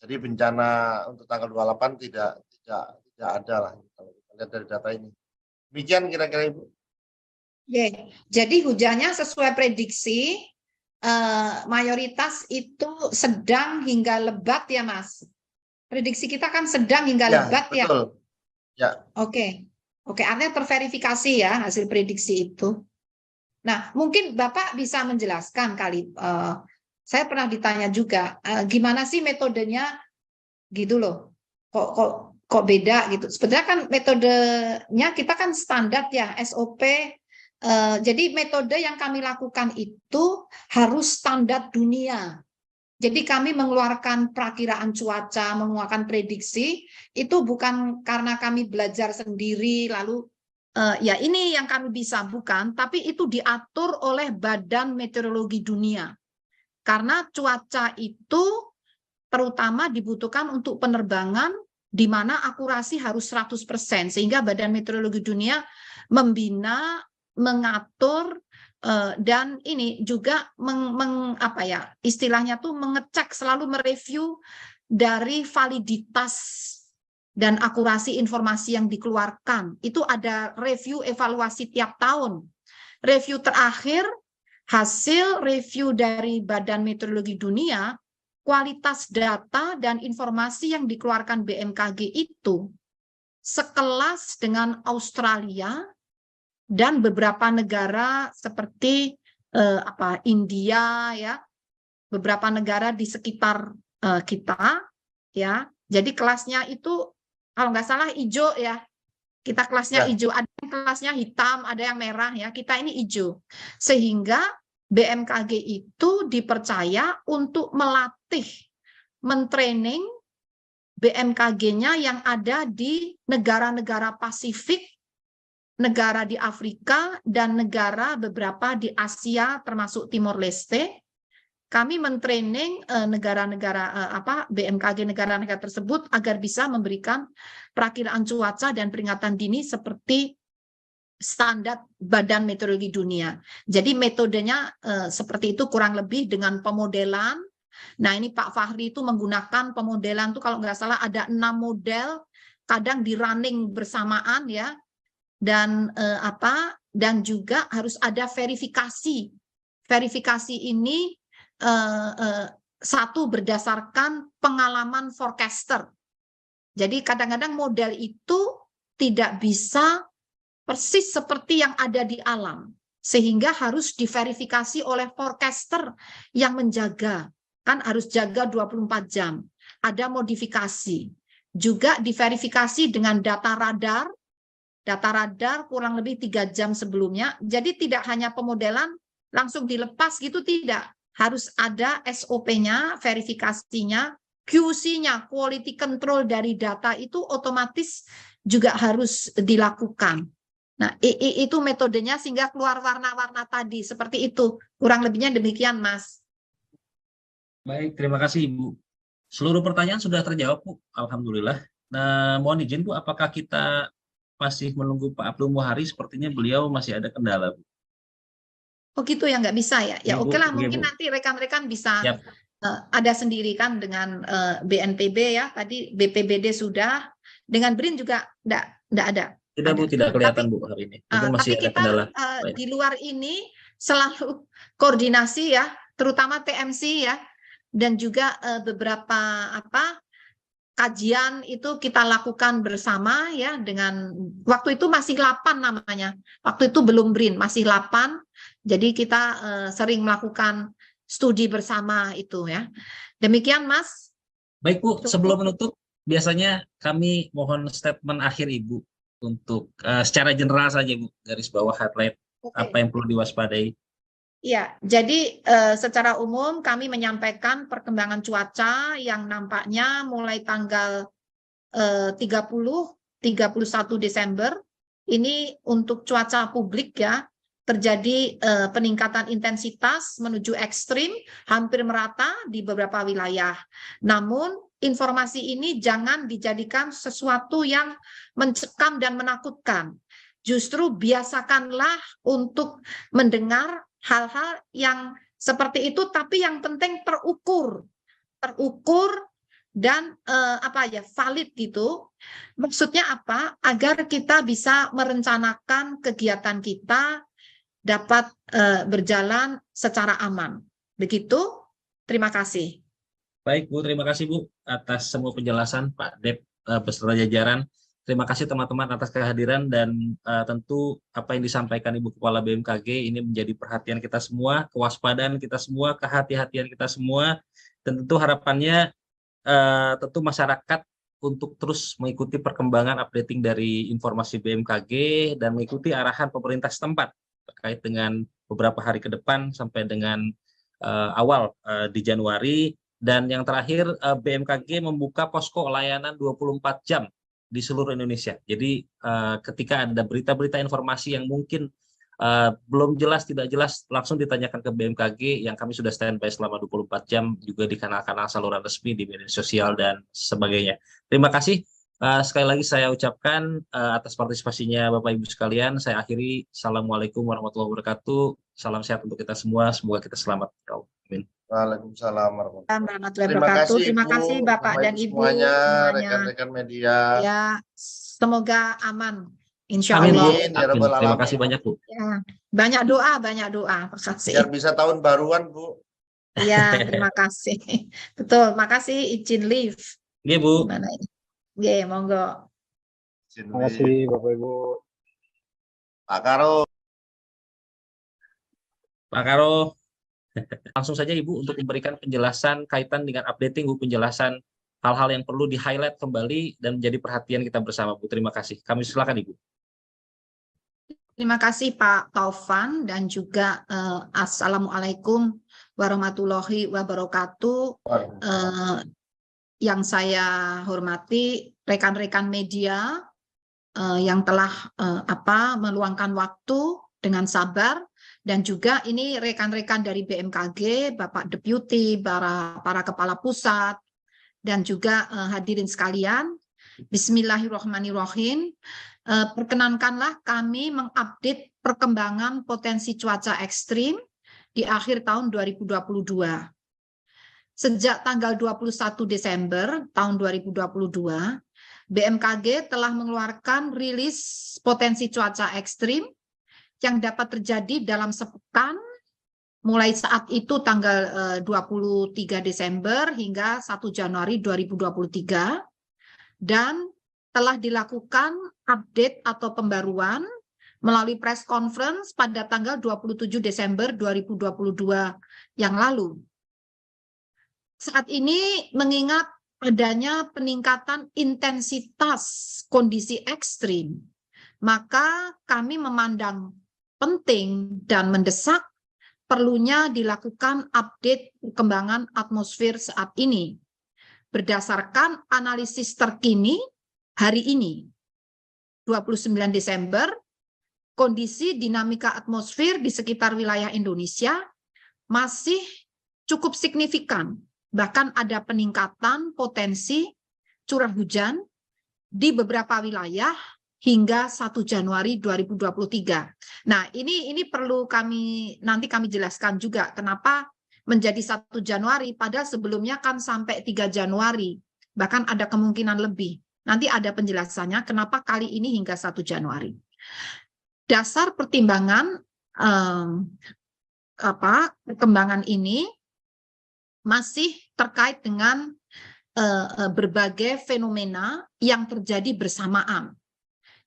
Jadi bencana untuk tanggal 28 tidak ada lah kalau kita lihat dari data ini. Demikian kira-kira Ibu. Jadi hujannya sesuai prediksi mayoritas itu sedang hingga lebat ya Mas. Prediksi kita kan sedang hingga lebat ya. Betul. Ya. Oke, artinya terverifikasi ya hasil prediksi itu. Nah, mungkin Bapak bisa menjelaskan kali. Saya pernah ditanya juga, gimana sih metodenya gitu loh. Kok beda gitu. Sebenarnya kan metodenya kita kan standar ya, SOP. Jadi metode yang kami lakukan itu harus standar dunia. Jadi kami mengeluarkan perakiraan cuaca, mengeluarkan prediksi, itu bukan karena kami belajar sendiri, lalu ya ini yang kami bisa, bukan, tapi itu diatur oleh Badan Meteorologi Dunia. Karena cuaca itu terutama dibutuhkan untuk penerbangan di mana akurasi harus 100%, sehingga Badan Meteorologi Dunia membina, mengatur, dan ini juga istilahnya tuh mengecek, selalu mereview dari validitas dan akurasi informasi yang dikeluarkan. Itu ada review evaluasi tiap tahun. Review terakhir, hasil review dari Badan Meteorologi Dunia, kualitas data dan informasi yang dikeluarkan BMKG itu sekelas dengan Australia dan beberapa negara seperti India ya, beberapa negara di sekitar kita ya. Jadi kelasnya itu kalau nggak salah hijau ya. Kita kelasnya hijau, ada yang kelasnya hitam, ada yang merah ya. Kita ini hijau. Sehingga BMKG itu dipercaya untuk melatih, mentraining BMKG-nya yang ada di negara-negara Pasifik, negara di Afrika, dan negara beberapa di Asia termasuk Timor Leste. Kami mentraining negara-negara BMKG negara-negara tersebut agar bisa memberikan perakiraan cuaca dan peringatan dini seperti standar Badan Meteorologi Dunia. Jadi metodenya seperti itu kurang lebih dengan pemodelan. Nah ini Pak Fahri itu menggunakan pemodelan itu kalau nggak salah ada 6 model, kadang di running bersamaan ya. Dan dan juga harus ada verifikasi. Verifikasi ini satu berdasarkan pengalaman forecaster. Jadi kadang-kadang model itu tidak bisa persis seperti yang ada di alam, sehingga harus diverifikasi oleh forecaster yang menjaga, kan harus jaga 24 jam. Ada modifikasi. Juga diverifikasi dengan data radar kurang lebih 3 jam sebelumnya. Jadi tidak hanya pemodelan langsung dilepas gitu, tidak. Harus ada SOP-nya, verifikasinya QC-nya, quality control dari data itu otomatis juga harus dilakukan. Nah, itu metodenya sehingga keluar warna-warna tadi, seperti itu. Kurang lebihnya demikian, Mas. Baik, terima kasih Ibu. Seluruh pertanyaan sudah terjawab, Bu. Alhamdulillah. Nah, mohon izin, Bu, apakah kita masih menunggu Pak Abdul Muhari? Sepertinya beliau masih ada kendala, Bu. Oh gitu ya, nggak bisa ya? Ya Iya, Bu. oke lah, Iya, mungkin Bu. nanti rekan-rekan bisa Siap. ada sendiri kan dengan BNPB ya. Tadi BPBD sudah, dengan BRIN juga nggak ada. Tidak, Bu, Ada. tidak kelihatan, Tapi, Bu, hari ini. Mungkin masih tapi ada kita kendala. Baik. di luar ini selalu koordinasi ya, terutama TMC ya, dan juga beberapa kajian itu kita lakukan bersama ya, dengan waktu itu masih 8 namanya. Waktu itu belum BRIN, masih 8. Jadi kita sering melakukan studi bersama itu ya. Demikian, Mas. Baik, Bu, sebelum menutup, biasanya kami mohon statement akhir Ibu untuk secara general saja, Bu, garis bawah highlight apa yang perlu diwaspadai. Ya, jadi secara umum kami menyampaikan perkembangan cuaca yang nampaknya mulai tanggal 31 Desember ini untuk cuaca publik ya, terjadi peningkatan intensitas menuju ekstrim hampir merata di beberapa wilayah. Namun informasi ini jangan dijadikan sesuatu yang mencekam dan menakutkan. Justru biasakanlah untuk mendengar hal-hal yang seperti itu, tapi yang penting terukur dan valid gitu. Maksudnya apa? Agar kita bisa merencanakan kegiatan kita dapat berjalan secara aman. Begitu. Terima kasih. Baik, Bu, terima kasih, Bu, atas semua penjelasan Pak Dep beserta jajaran. Terima kasih teman-teman atas kehadiran dan tentu apa yang disampaikan Ibu Kepala BMKG ini menjadi perhatian kita semua, kewaspadaan kita semua, kehati-hatian kita semua, dan tentu harapannya tentu masyarakat untuk terus mengikuti perkembangan updating dari informasi BMKG dan mengikuti arahan pemerintah setempat terkait dengan beberapa hari ke depan sampai dengan awal di Januari. Dan yang terakhir, BMKG membuka posko layanan 24 jam di seluruh Indonesia. Jadi ketika ada berita-berita informasi yang mungkin belum jelas, tidak jelas, langsung ditanyakan ke BMKG yang kami sudah standby selama 24 jam juga di kanal-kanal saluran resmi di media sosial dan sebagainya. Terima kasih. Sekali lagi saya ucapkan atas partisipasinya Bapak Ibu sekalian. Saya akhiri. Assalamualaikum warahmatullahi wabarakatuh. Salam sehat untuk kita semua. Semoga kita selamat. Amin. Waalaikumsalam warahmatullahi Terima wabarakatuh. Terima kasih Bapak dan Ibu semuanya, rekan-rekan media. Ya, semoga aman. Insya Amin, Bu. Allah. Amin, ya Rabbal Terima Alamin. kasih banyak, Bu. Ya, banyak doa. Terima kasih. Biar bisa tahun baruan, Bu. Ya, terima kasih. Betul, makasih izin live. Iya, Bu. Gimana ini? Oke, monggo. Terima kasih Bapak Ibu. Pak Karo. Pak Karo, langsung saja Ibu untuk memberikan penjelasan kaitan dengan updating, Bu, penjelasan hal-hal yang perlu di-highlight kembali dan menjadi perhatian kita bersama, Bu. Terima kasih. Kami silakan, Ibu. Terima kasih Pak Taufan dan juga Assalamualaikum warahmatullahi wabarakatuh. Yang saya hormati rekan-rekan media yang telah meluangkan waktu dengan sabar, dan juga ini rekan-rekan dari BMKG, Bapak Deputi, para kepala pusat, dan juga hadirin sekalian. Bismillahirrahmanirrahim. Perkenankanlah kami mengupdate perkembangan potensi cuaca ekstrim di akhir tahun 2022. Sejak tanggal 21 Desember tahun 2022, BMKG telah mengeluarkan rilis potensi cuaca ekstrim yang dapat terjadi dalam sepekan mulai saat itu tanggal 23 Desember hingga 1 Januari 2023, dan telah dilakukan update atau pembaruan melalui press conference pada tanggal 27 Desember 2022 yang lalu. Saat ini mengingat adanya peningkatan intensitas kondisi ekstrim, maka kami memandang penting dan mendesak perlunya dilakukan update perkembangan atmosfer saat ini. berdasarkan analisis terkini hari ini, 29 Desember, kondisi dinamika atmosfer di sekitar wilayah Indonesia masih cukup signifikan. Bahkan ada peningkatan potensi curah hujan di beberapa wilayah hingga 1 Januari 2023. Nah, ini perlu nanti kami jelaskan juga kenapa menjadi 1 Januari, padahal sebelumnya kan sampai 3 Januari, bahkan ada kemungkinan lebih. Nanti ada penjelasannya kenapa kali ini hingga 1 Januari. Dasar pertimbangan perkembangan ini masih terkait dengan berbagai fenomena yang terjadi bersamaan,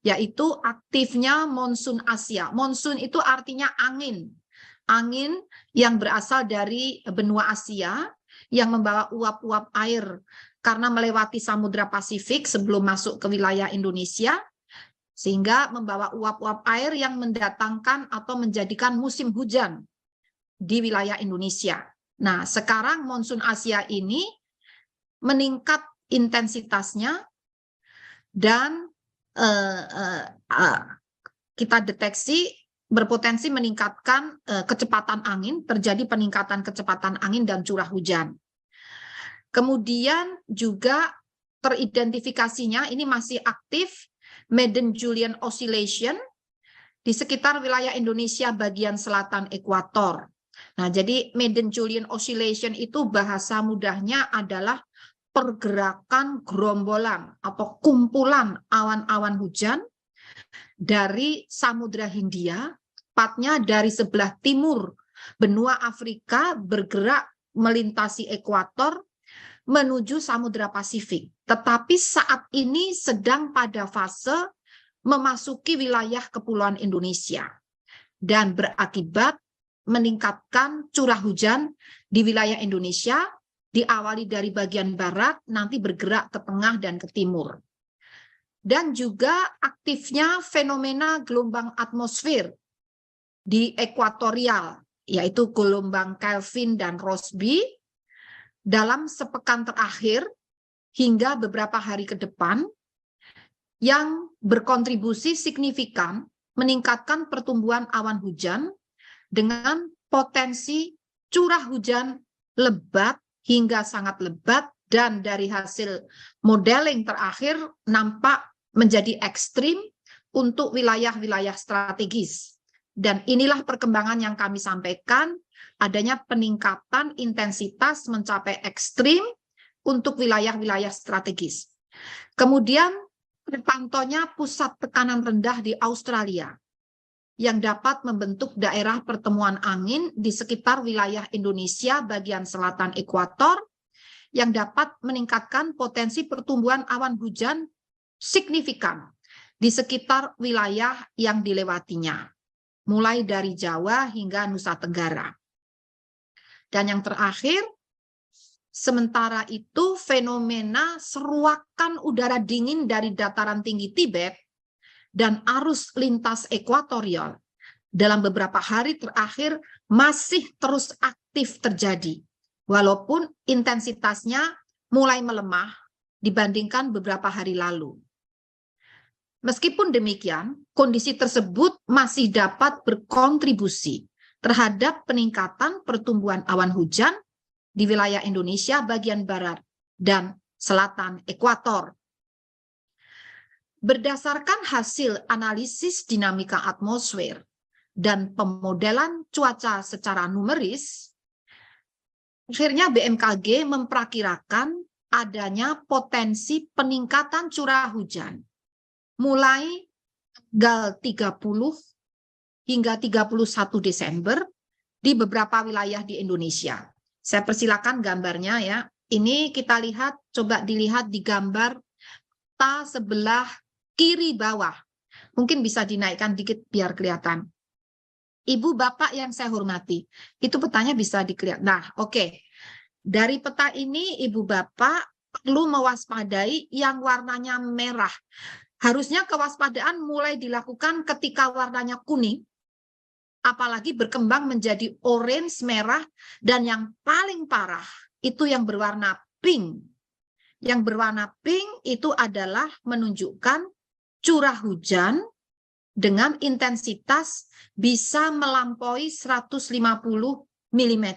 yaitu aktifnya monsun Asia. Monsun itu artinya angin yang berasal dari benua Asia yang membawa uap-uap air karena melewati Samudra Pasifik sebelum masuk ke wilayah Indonesia, sehingga membawa uap-uap air yang mendatangkan atau menjadikan musim hujan di wilayah Indonesia. Nah, sekarang monsun Asia ini meningkat intensitasnya dan kita deteksi berpotensi meningkatkan kecepatan angin, terjadi peningkatan kecepatan angin dan curah hujan. Kemudian juga teridentifikasinya ini masih aktif Madden-Julian Oscillation di sekitar wilayah Indonesia bagian selatan ekuator. Nah, jadi Madden-Julian Oscillation itu bahasa mudahnya adalah pergerakan gerombolan atau kumpulan awan-awan hujan dari Samudra Hindia, tepatnya dari sebelah timur benua Afrika, bergerak melintasi ekuator menuju Samudra Pasifik. Tetapi saat ini sedang pada fase memasuki wilayah kepulauan Indonesia dan berakibat meningkatkan curah hujan di wilayah Indonesia, diawali dari bagian barat, nanti bergerak ke tengah dan ke timur. Dan juga aktifnya fenomena gelombang atmosfer di ekuatorial, yaitu gelombang Kelvin dan Rossby, dalam sepekan terakhir hingga beberapa hari ke depan, yang berkontribusi signifikan meningkatkan pertumbuhan awan hujan dengan potensi curah hujan lebat hingga sangat lebat, dan dari hasil modeling terakhir nampak menjadi ekstrim untuk wilayah-wilayah strategis. Dan inilah perkembangan yang kami sampaikan, adanya peningkatan intensitas mencapai ekstrim untuk wilayah-wilayah strategis. Kemudian terpantaunya pusat tekanan rendah di Australia yang dapat membentuk daerah pertemuan angin di sekitar wilayah Indonesia bagian selatan ekuator yang dapat meningkatkan potensi pertumbuhan awan hujan signifikan di sekitar wilayah yang dilewatinya, mulai dari Jawa hingga Nusa Tenggara. Dan yang terakhir, sementara itu fenomena seruakan udara dingin dari dataran tinggi Tibet dan arus lintas ekuatorial dalam beberapa hari terakhir masih terus aktif terjadi, walaupun intensitasnya mulai melemah dibandingkan beberapa hari lalu. Meskipun demikian, kondisi tersebut masih dapat berkontribusi terhadap peningkatan pertumbuhan awan hujan di wilayah Indonesia bagian barat dan selatan ekuator. Berdasarkan hasil analisis dinamika atmosfer dan pemodelan cuaca secara numeris, akhirnya BMKG memperkirakan adanya potensi peningkatan curah hujan mulai tanggal 30 hingga 31 Desember di beberapa wilayah di Indonesia. Saya persilakan gambarnya ya. Ini kita lihat, coba dilihat di gambar peta sebelah kiri bawah. Mungkin bisa dinaikkan dikit biar kelihatan. Ibu bapak yang saya hormati, itu petanya bisa dilihat. Nah, oke. Dari peta ini ibu bapak perlu mewaspadai yang warnanya merah. Harusnya kewaspadaan mulai dilakukan ketika warnanya kuning, apalagi berkembang menjadi orange merah, dan yang paling parah itu yang berwarna pink. Yang berwarna pink itu adalah menunjukkan curah hujan dengan intensitas bisa melampaui 150 mm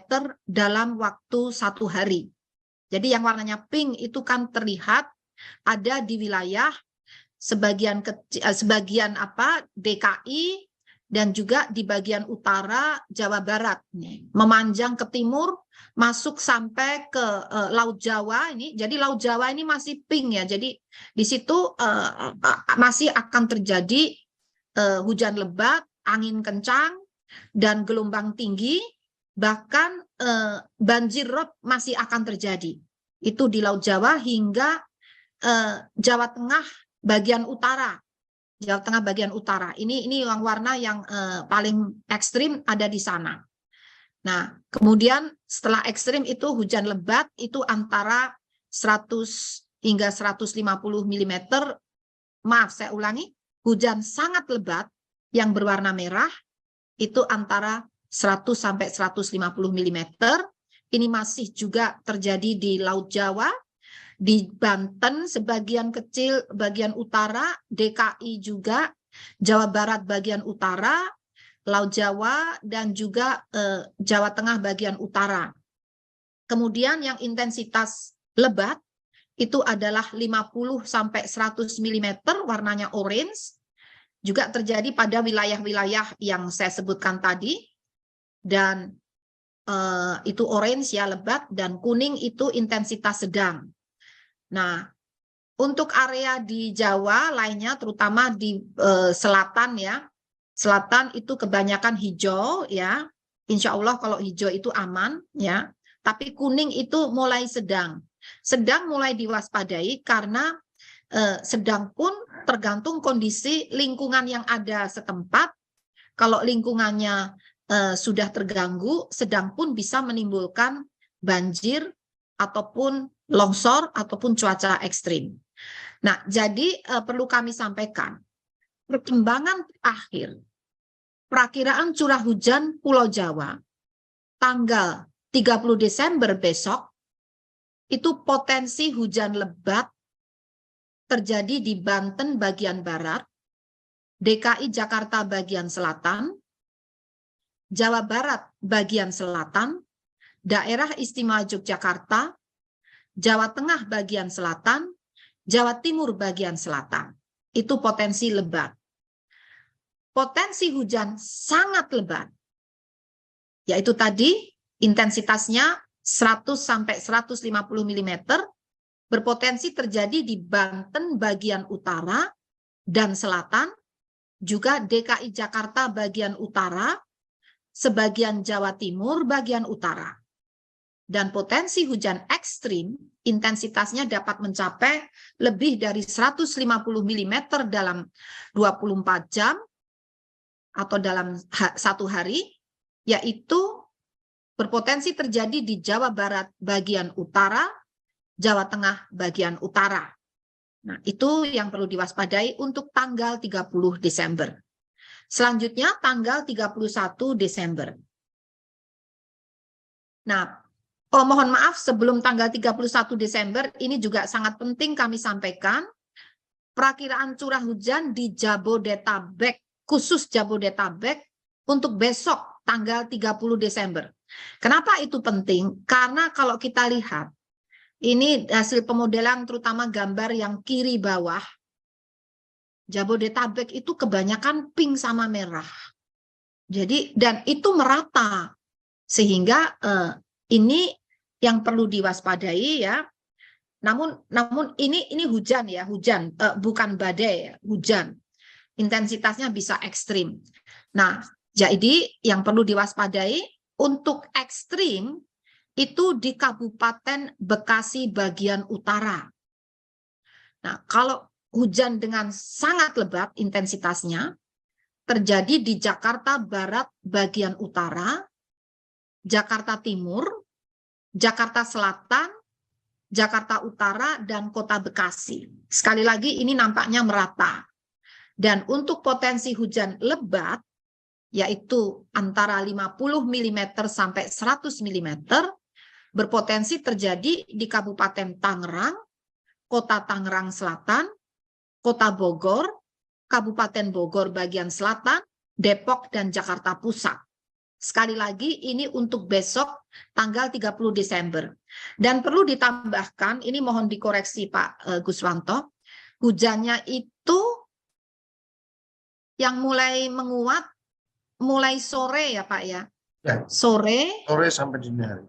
dalam waktu 1 hari. Jadi yang warnanya pink itu kan terlihat ada di wilayah sebagian DKI dan juga di bagian utara Jawa Barat, memanjang ke timur, masuk sampai ke Laut Jawa ini. Jadi Laut Jawa ini masih pink ya. Jadi di situ masih akan terjadi hujan lebat, angin kencang, dan gelombang tinggi, bahkan banjir rob masih akan terjadi. Itu di Laut Jawa hingga Jawa Tengah bagian utara. Jawa Tengah bagian utara. Ini yang warna yang paling ekstrim ada di sana. Nah, kemudian setelah ekstrim itu hujan lebat itu antara 100 hingga 150 mm. Maaf, saya ulangi. Hujan sangat lebat yang berwarna merah itu antara 100 sampai 150 mm. Ini masih juga terjadi di Laut Jawa, di Banten sebagian kecil bagian utara, DKI juga, Jawa Barat bagian utara, Laut Jawa, dan juga Jawa Tengah bagian utara. Kemudian yang intensitas lebat itu adalah 50 sampai 100 mm, warnanya orange, juga terjadi pada wilayah-wilayah yang saya sebutkan tadi, dan itu orange ya lebat, dan kuning itu intensitas sedang. Nah, untuk area di Jawa lainnya, terutama di selatan ya, selatan itu kebanyakan hijau ya. Insya Allah kalau hijau itu aman ya. Tapi kuning itu mulai sedang. Sedang mulai diwaspadai karena sedang pun tergantung kondisi lingkungan yang ada setempat. Kalau lingkungannya sudah terganggu, sedang pun bisa menimbulkan banjir ataupun longsor ataupun cuaca ekstrim. Nah, jadi perlu kami sampaikan perkembangan akhir perakiraan curah hujan Pulau Jawa tanggal 30 Desember besok itu potensi hujan lebat terjadi di Banten bagian barat, DKI Jakarta bagian selatan, Jawa Barat bagian selatan, Daerah Istimewa Yogyakarta, Jawa Tengah bagian selatan, Jawa Timur bagian selatan. Itu potensi lebat. Potensi hujan sangat lebat, yaitu tadi intensitasnya 100 sampai 150 mm, berpotensi terjadi di Banten bagian utara dan selatan, juga DKI Jakarta bagian utara, sebagian Jawa Timur bagian utara. Dan potensi hujan ekstrim, intensitasnya dapat mencapai lebih dari 150 mm dalam 24 jam atau dalam 1 hari, yaitu berpotensi terjadi di Jawa Barat bagian utara, Jawa Tengah bagian utara. Nah, itu yang perlu diwaspadai untuk tanggal 30 Desember. Selanjutnya tanggal 31 Desember. Nah, mohon maaf sebelum tanggal 31 Desember ini juga sangat penting kami sampaikan perakiraan curah hujan di Jabodetabek, khusus Jabodetabek untuk besok tanggal 30 Desember. Kenapa itu penting? Karena kalau kita lihat ini hasil pemodelan terutama gambar yang kiri bawah, Jabodetabek itu kebanyakan pink sama merah. Jadi dan itu merata sehingga ini yang perlu diwaspadai ya. Namun ini hujan ya, hujan bukan badai ya, hujan. Intensitasnya bisa ekstrim. Nah, jadi yang perlu diwaspadai untuk ekstrim itu di Kabupaten Bekasi bagian utara. Nah, kalau hujan dengan sangat lebat intensitasnya terjadi di Jakarta Barat bagian utara, Jakarta Timur, Jakarta Selatan, Jakarta Utara, dan Kota Bekasi. Sekali lagi ini nampaknya merata. Dan untuk potensi hujan lebat, yaitu antara 50 mm sampai 100 mm, berpotensi terjadi di Kabupaten Tangerang, Kota Tangerang Selatan, Kota Bogor, Kabupaten Bogor bagian selatan, Depok, dan Jakarta Pusat. Sekali lagi, ini untuk besok tanggal 30 Desember. Dan perlu ditambahkan, ini mohon dikoreksi Pak Guswanto, hujannya itu yang mulai menguat, mulai sore ya Pak ya? Ya. Sore Sampai dini hari.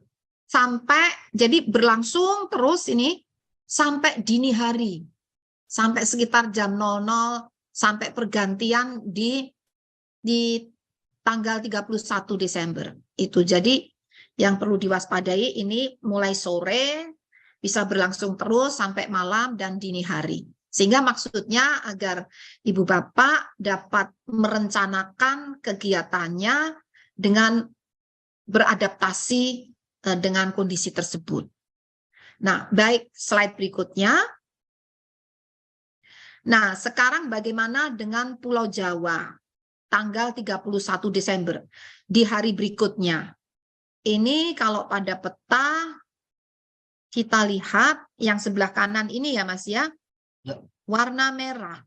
Sampai, jadi berlangsung terus ini sampai dini hari. Sampai sekitar jam 00, sampai pergantian di tanggal 31 Desember. Itu jadi yang perlu diwaspadai ini mulai sore, bisa berlangsung terus sampai malam dan dini hari. Sehingga maksudnya agar Ibu Bapak dapat merencanakan kegiatannya dengan beradaptasi dengan kondisi tersebut. Nah, baik, slide berikutnya. Nah, sekarang bagaimana dengan Pulau Jawa? Tanggal 31 Desember, di hari berikutnya. Ini kalau pada peta, kita lihat yang sebelah kanan ini ya Mas ya, warna merah.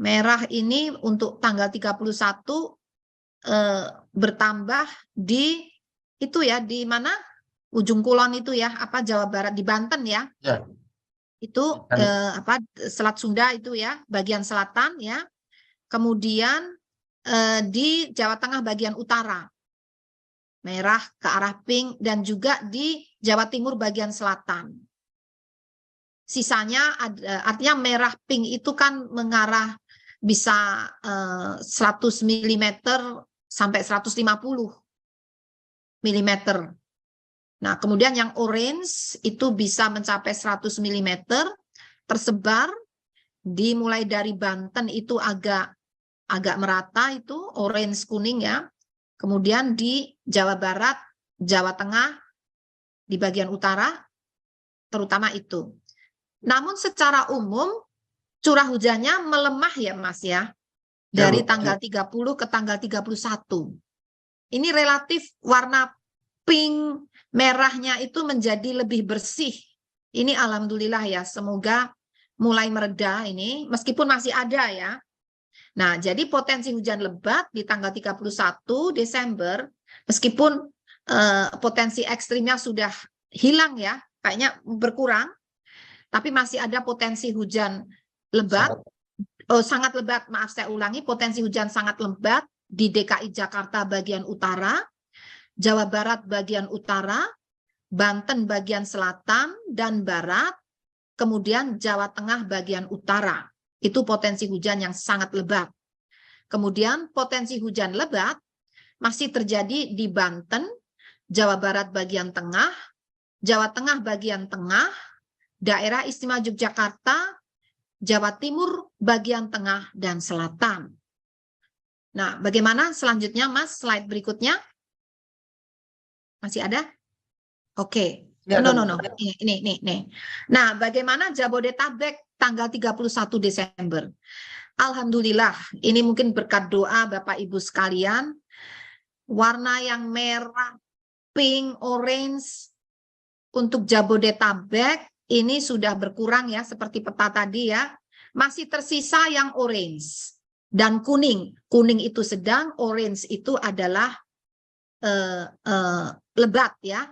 Merah ini untuk tanggal 31 bertambah di itu ya, di mana? Ujung Kulon itu ya, apa Jawa Barat, di Banten ya. Ya. Itu Selat Sunda itu ya, bagian selatan ya. Kemudian di Jawa Tengah bagian utara. Merah ke arah pink, dan juga di Jawa Timur bagian selatan. Sisanya artinya merah pink itu kan mengarah bisa 100 mm sampai 150 mm. Nah, kemudian yang orange itu bisa mencapai 100 mm, tersebar dimulai dari Banten itu agak merata itu orange kuning ya. Kemudian di Jawa Barat, Jawa Tengah di bagian utara terutama itu. Namun secara umum curah hujannya melemah ya Mas ya. Dari tanggal 30 ke tanggal 31. Ini relatif warna pink merahnya itu menjadi lebih bersih. Ini alhamdulillah ya, semoga mulai mereda ini, meskipun masih ada ya. Nah, jadi potensi hujan lebat di tanggal 31 Desember, meskipun potensi ekstrimnya sudah hilang ya, kayaknya berkurang, tapi masih ada potensi hujan lebat, sangat lebat, maaf saya ulangi, potensi hujan sangat lebat di DKI Jakarta bagian utara, Jawa Barat bagian utara, Banten bagian selatan dan barat, kemudian Jawa Tengah bagian utara. Itu potensi hujan yang sangat lebat. Kemudian potensi hujan lebat masih terjadi di Banten, Jawa Barat bagian tengah, Jawa Tengah bagian tengah, Daerah Istimewa Yogyakarta, Jawa Timur bagian tengah dan selatan. Nah, bagaimana selanjutnya Mas? Slide berikutnya. Masih ada? Oke. No. Ini. Nah, bagaimana Jabodetabek tanggal 31 Desember? Alhamdulillah, ini mungkin berkat doa Bapak Ibu sekalian, warna yang merah, pink, orange untuk Jabodetabek ini sudah berkurang ya, seperti peta tadi ya. Masih tersisa yang orange dan kuning. Kuning itu sedang, orange itu adalah lebat ya.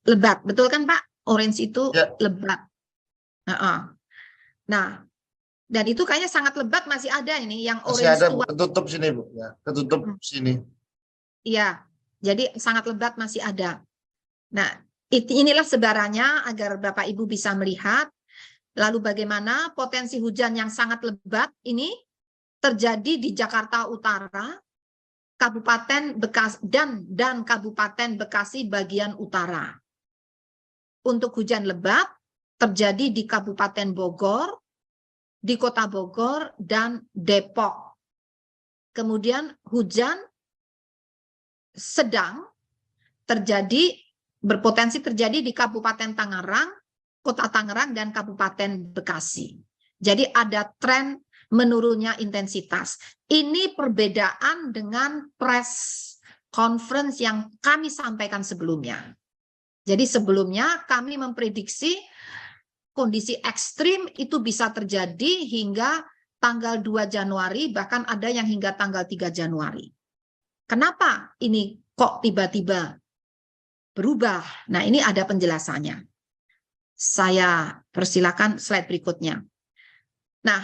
Lebat, betul kan Pak? Orange itu ya, lebat. Nah, dan itu kayaknya sangat lebat masih ada ini yang orange. Masih ada, Bu. Ketutup sini Bu, ya, ketutup sini. Iya, jadi sangat lebat masih ada. Nah, inilah sebarannya agar Bapak Ibu bisa melihat. Lalu bagaimana potensi hujan yang sangat lebat ini terjadi di Jakarta Utara, Kabupaten Bekasi dan Kabupaten Bekasi bagian utara. Untuk hujan lebat terjadi di Kabupaten Bogor, di Kota Bogor dan Depok. Kemudian hujan sedang berpotensi terjadi di Kabupaten Tangerang, Kota Tangerang dan Kabupaten Bekasi. Jadi ada tren menurunnya intensitas. Ini perbedaan dengan press conference yang kami sampaikan sebelumnya. Jadi sebelumnya kami memprediksi kondisi ekstrim itu bisa terjadi hingga tanggal 2 Januari, bahkan ada yang hingga tanggal 3 Januari. Kenapa ini kok tiba-tiba berubah? Nah, ini ada penjelasannya. Saya persilakan slide berikutnya. Nah,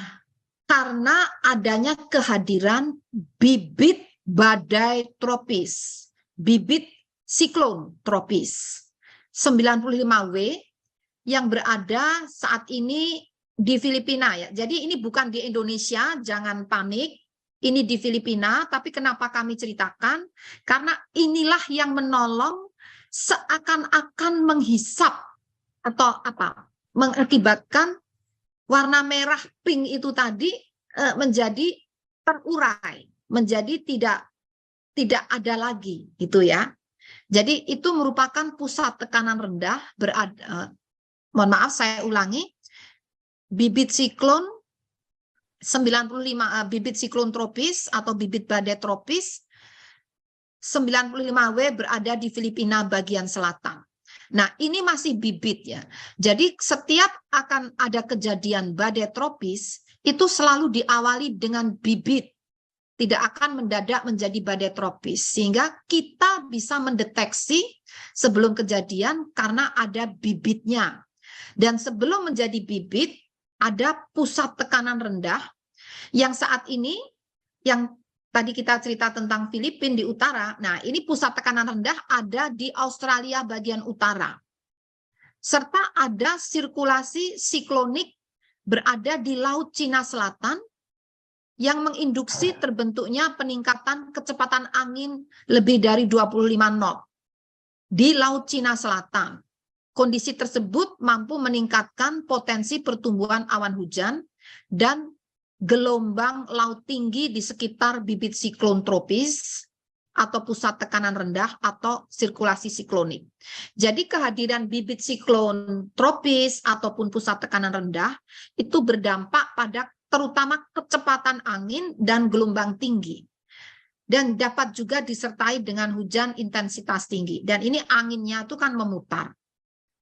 karena adanya kehadiran bibit badai tropis, bibit siklon tropis 95W yang berada saat ini di Filipina ya. Jadi ini bukan di Indonesia, jangan panik. Ini di Filipina, tapi kenapa kami ceritakan? Karena inilah yang menolong seakan-akan menghisap atau apa? Mengakibatkan warna merah pink itu tadi menjadi terurai, menjadi tidak ada lagi gitu ya. Jadi itu merupakan pusat tekanan rendah mohon maaf saya ulangi, bibit siklon 95 bibit siklon tropis atau bibit badai tropis 95W berada di Filipina bagian selatan. Nah, ini masih bibit ya. Jadi setiap akan ada kejadian badai tropis itu selalu diawali dengan bibit. Tidak akan mendadak menjadi badai tropis, sehingga kita bisa mendeteksi sebelum kejadian karena ada bibitnya. Dan sebelum menjadi bibit, ada pusat tekanan rendah yang saat ini, yang tadi kita cerita tentang Filipina di utara, nah ini pusat tekanan rendah ada di Australia bagian utara. Serta ada sirkulasi siklonik berada di Laut Cina Selatan, yang menginduksi terbentuknya peningkatan kecepatan angin lebih dari 25 knot di Laut Cina Selatan. Kondisi tersebut mampu meningkatkan potensi pertumbuhan awan hujan dan gelombang laut tinggi di sekitar bibit siklon tropis atau pusat tekanan rendah atau sirkulasi siklonik. Jadi kehadiran bibit siklon tropis ataupun pusat tekanan rendah itu berdampak pada terutama kecepatan angin dan gelombang tinggi. Dan dapat juga disertai dengan hujan intensitas tinggi. Dan ini anginnya itu kan memutar.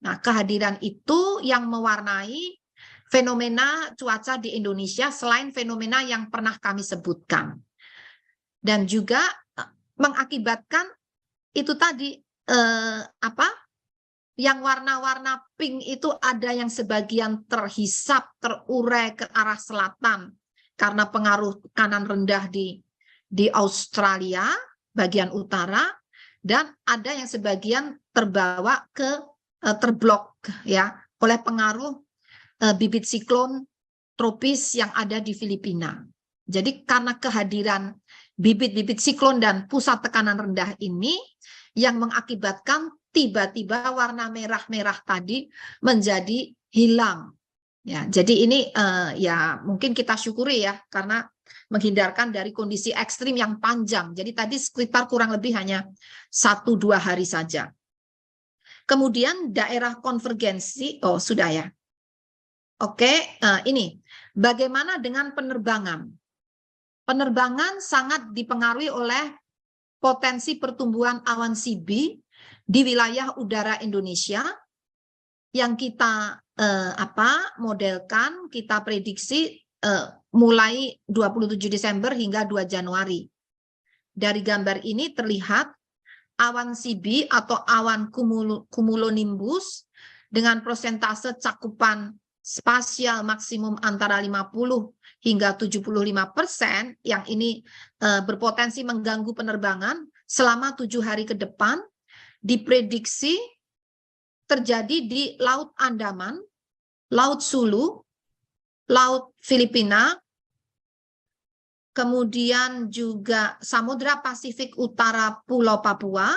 Nah, kehadiran itu yang mewarnai fenomena cuaca di Indonesia selain fenomena yang pernah kami sebutkan. Dan juga mengakibatkan itu tadi yang warna-warna pink itu ada yang sebagian terhisap, terurai ke arah selatan karena pengaruh tekanan rendah di Australia bagian utara, dan ada yang sebagian terbawa ke terblok ya oleh pengaruh bibit siklon tropis yang ada di Filipina. Jadi karena kehadiran bibit-bibit siklon dan pusat tekanan rendah ini yang mengakibatkan tiba-tiba warna merah-merah tadi menjadi hilang. Ya, jadi ini ya mungkin kita syukuri ya karena menghindarkan dari kondisi ekstrim yang panjang. Jadi tadi sekitar kurang lebih hanya 1-2 hari saja. Kemudian daerah konvergensi, oh sudah ya. Oke, ini bagaimana dengan penerbangan? Penerbangan sangat dipengaruhi oleh potensi pertumbuhan awan CB di wilayah udara Indonesia yang kita modelkan, kita prediksi mulai 27 Desember hingga 2 Januari. Dari gambar ini terlihat awan CB atau awan cumulonimbus dengan persentase cakupan spasial maksimum antara 50 hingga 75% yang ini berpotensi mengganggu penerbangan selama 7 hari ke depan, diprediksi terjadi di Laut Andaman, Laut Sulu, Laut Filipina, kemudian juga Samudra Pasifik Utara Pulau Papua,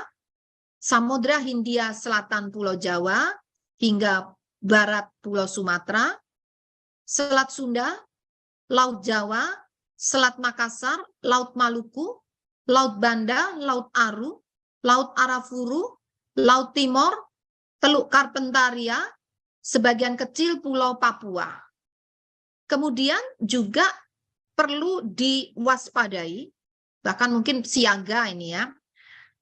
Samudra Hindia Selatan Pulau Jawa, hingga Barat Pulau Sumatera, Selat Sunda, Laut Jawa, Selat Makassar, Laut Maluku, Laut Banda, Laut Aru, Laut Arafuru, Laut Timor, Teluk Karpentaria, sebagian kecil Pulau Papua. Kemudian juga perlu diwaspadai, bahkan mungkin siaga ini ya,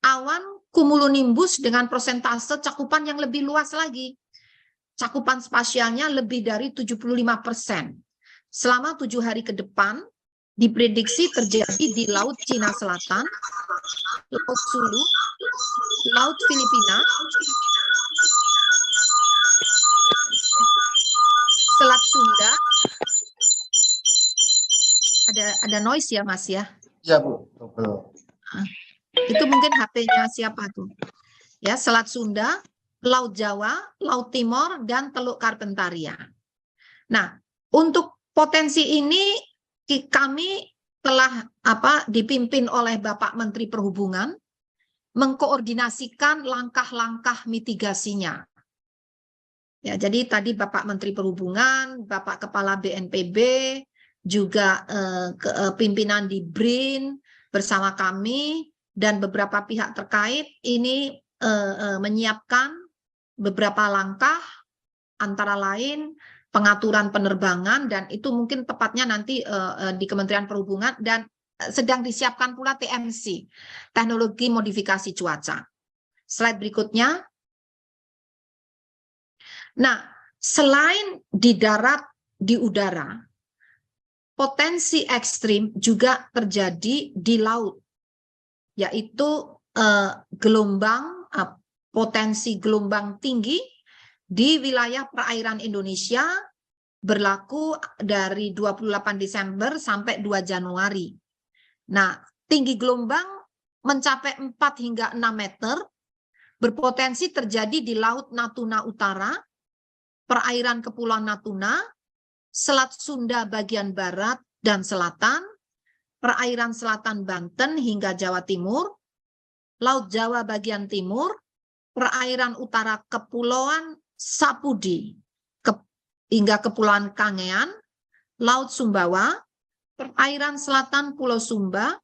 awan cumulonimbus dengan persentase cakupan yang lebih luas lagi. Cakupan spasialnya lebih dari 75%. Selama 7 hari ke depan, diprediksi terjadi di Laut Cina Selatan, Laut Sulu, Laut Filipina, Selat Sunda. Ada noise ya, Mas ya? Iya, Bu. Betul. Itu mungkin HP-nya siapa tuh? Ya, Selat Sunda, Laut Jawa, Laut Timor, dan Teluk Karpentaria. Nah, untuk potensi ini kami telah dipimpin oleh Bapak Menteri Perhubungan mengkoordinasikan langkah-langkah mitigasinya. Ya, jadi tadi Bapak Menteri Perhubungan, Bapak Kepala BNPB, juga pimpinan di BRIN bersama kami dan beberapa pihak terkait ini menyiapkan beberapa langkah, antara lain pengaturan penerbangan, dan itu mungkin tepatnya nanti di Kementerian Perhubungan, dan sedang disiapkan pula TMC, teknologi modifikasi cuaca. Slide berikutnya. Nah, selain di darat, di udara, potensi ekstrim juga terjadi di laut, yaitu potensi gelombang tinggi di wilayah perairan Indonesia berlaku dari 28 Desember sampai 2 Januari. Nah, tinggi gelombang mencapai 4 hingga 6 meter, berpotensi terjadi di Laut Natuna Utara, perairan Kepulauan Natuna, Selat Sunda bagian barat dan selatan, perairan selatan Banten hingga Jawa Timur, Laut Jawa bagian timur, perairan utara Kepulauan Sapudi hingga Kepulauan Kangean, Laut Sumbawa, perairan selatan Pulau Sumba,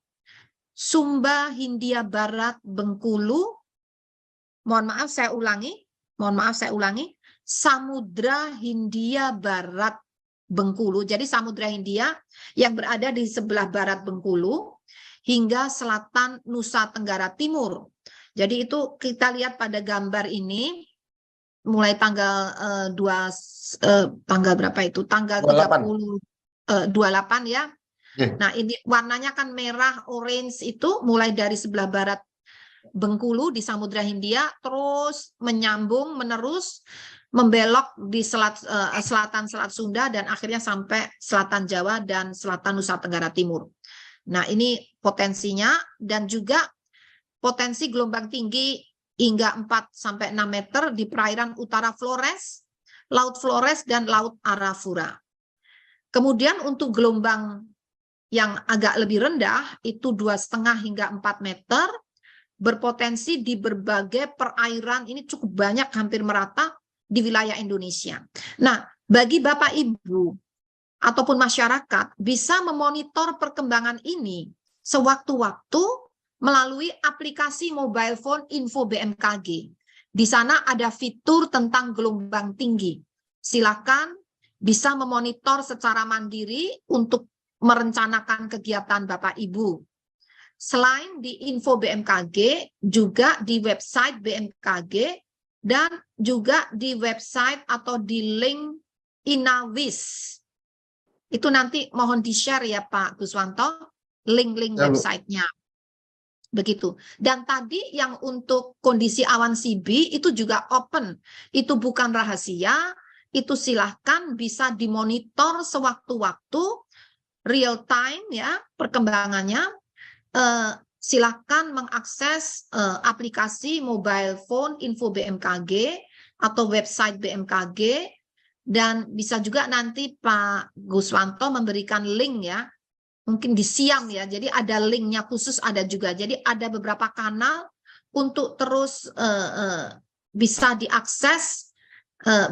Sumba Hindia Barat Bengkulu, mohon maaf saya ulangi, Samudra Hindia Barat Bengkulu. Jadi Samudra Hindia yang berada di sebelah barat Bengkulu hingga selatan Nusa Tenggara Timur. Jadi itu kita lihat pada gambar ini mulai tanggal tanggal berapa itu? Tanggal 28 ya. Nah, ini warnanya kan merah, orange, itu mulai dari sebelah barat Bengkulu di Samudra Hindia, terus menyambung, menerus, membelok di selatan Selat Sunda, dan akhirnya sampai selatan Jawa dan selatan Nusa Tenggara Timur. Nah, ini potensinya, dan juga potensi gelombang tinggi hingga 4-6 meter di perairan utara Flores, Laut Flores, dan Laut Arafura. Kemudian untuk gelombang yang agak lebih rendah, itu 2,5 hingga 4 meter, berpotensi di berbagai perairan, ini cukup banyak, hampir merata di wilayah Indonesia. Nah, bagi Bapak Ibu ataupun masyarakat bisa memonitor perkembangan ini sewaktu-waktu melalui aplikasi mobile phone Info BMKG. Di sana ada fitur tentang gelombang tinggi. Silakan bisa memonitor secara mandiri untuk merencanakan kegiatan Bapak Ibu. Selain di Info BMKG, juga di website BMKG, dan juga di website atau di link Inawis. Itu nanti mohon di-share ya Pak Guswanto, link-link websitenya. Begitu. Dan tadi yang untuk kondisi awan CB itu juga open. Itu bukan rahasia, itu silahkan bisa dimonitor sewaktu-waktu, real time ya perkembangannya. Silakan mengakses aplikasi mobile phone Info BMKG atau website BMKG, dan bisa juga nanti Pak Guswanto memberikan link ya, mungkin di Siam ya, jadi ada linknya khusus, ada juga, jadi ada beberapa kanal untuk terus bisa diakses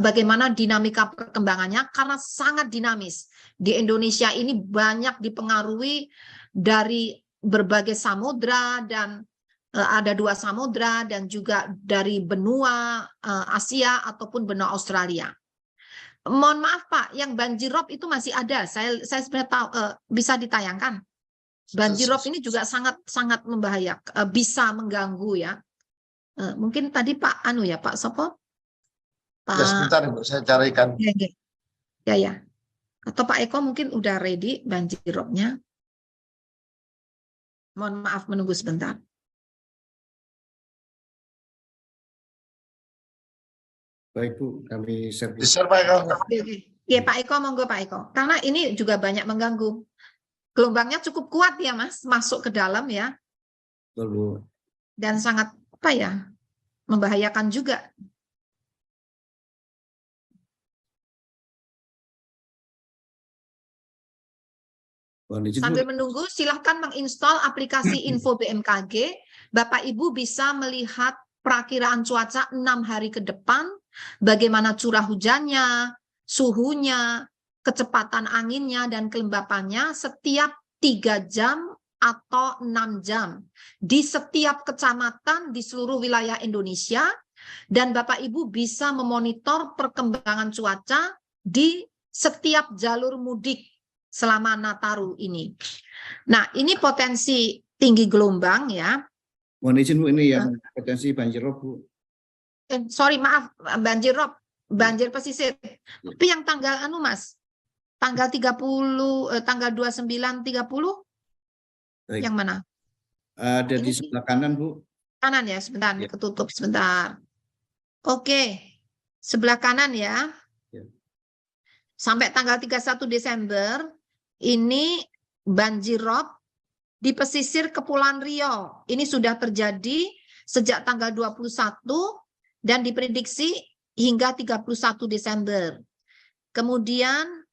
bagaimana dinamika perkembangannya, karena sangat dinamis. Di Indonesia ini banyak dipengaruhi dari berbagai samudra, dan ada 2 samudra, dan juga dari benua Asia ataupun benua Australia. Mohon maaf Pak, yang banjirop itu masih ada. Saya sebenarnya tahu, bisa ditayangkan. Banjirop ini juga sangat membahayakan, bisa mengganggu ya. Mungkin tadi Pak Anu ya, Pak Sopo? Pak Ya sebentar Ibu, saya carikan. ya. Atau Pak Eko mungkin udah ready banjirropnya. Mohon maaf menunggu sebentar. Baik Bu, kami share. Di-share Pak Eko. Ya Pak Eko, monggo Pak Eko. Karena ini juga banyak mengganggu. Gelombangnya cukup kuat ya Mas, masuk ke dalam ya. Betul Bu. Dan sangat apa ya, membahayakan juga. Sambil menunggu, silahkan menginstal aplikasi Info BMKG. Bapak Ibu bisa melihat perakiraan cuaca 6 hari ke depan, bagaimana curah hujannya, suhunya, kecepatan anginnya, dan kelembapannya setiap 3 jam atau 6 jam di setiap kecamatan di seluruh wilayah Indonesia, dan Bapak Ibu bisa memonitor perkembangan cuaca di setiap jalur mudik selama Nataru ini. Nah, ini potensi tinggi gelombang ya. Mohon izin Bu, ini yang potensi banjirop Bu. Sorry, maaf, banjirop, banjir pesisir. Tapi yang tanggal anu Mas, tanggal 30, tanggal 29, 30, Baik. yang mana? Ada Ini di sebelah kanan Bu. Kanan ya, sebentar, Ya. ketutup sebentar. Oke, sebelah kanan ya. Ya. Sampai tanggal 31 Desember, ini banjirop di pesisir Kepulauan Riau. Ini sudah terjadi sejak tanggal 21 dan diprediksi hingga 31 Desember. Kemudian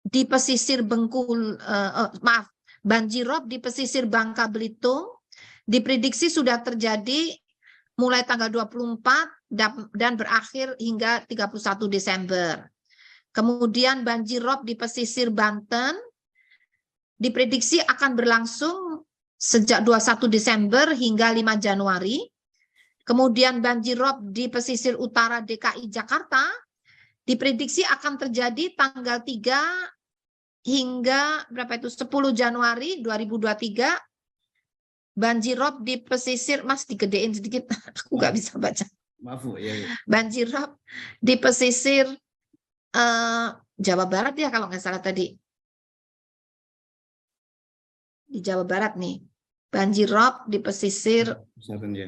di pesisir Bengkulu, banjirop di pesisir Bangka Belitung diprediksi sudah terjadi mulai tanggal 24 dan berakhir hingga 31 Desember. Kemudian banjirop di pesisir Banten diprediksi akan berlangsung sejak 21 Desember hingga 5 Januari. Kemudian banjirop di pesisir utara DKI Jakarta diprediksi akan terjadi tanggal 3 hingga berapa itu 10 Januari 2023. Banjirop di pesisir, Mas digedein sedikit, aku nggak bisa baca. Maaf Bu, ya. Banjirop di pesisir Jawa Barat ya kalau nggak salah tadi. Di Jawa Barat nih. Banjirop di pesisir. Ya.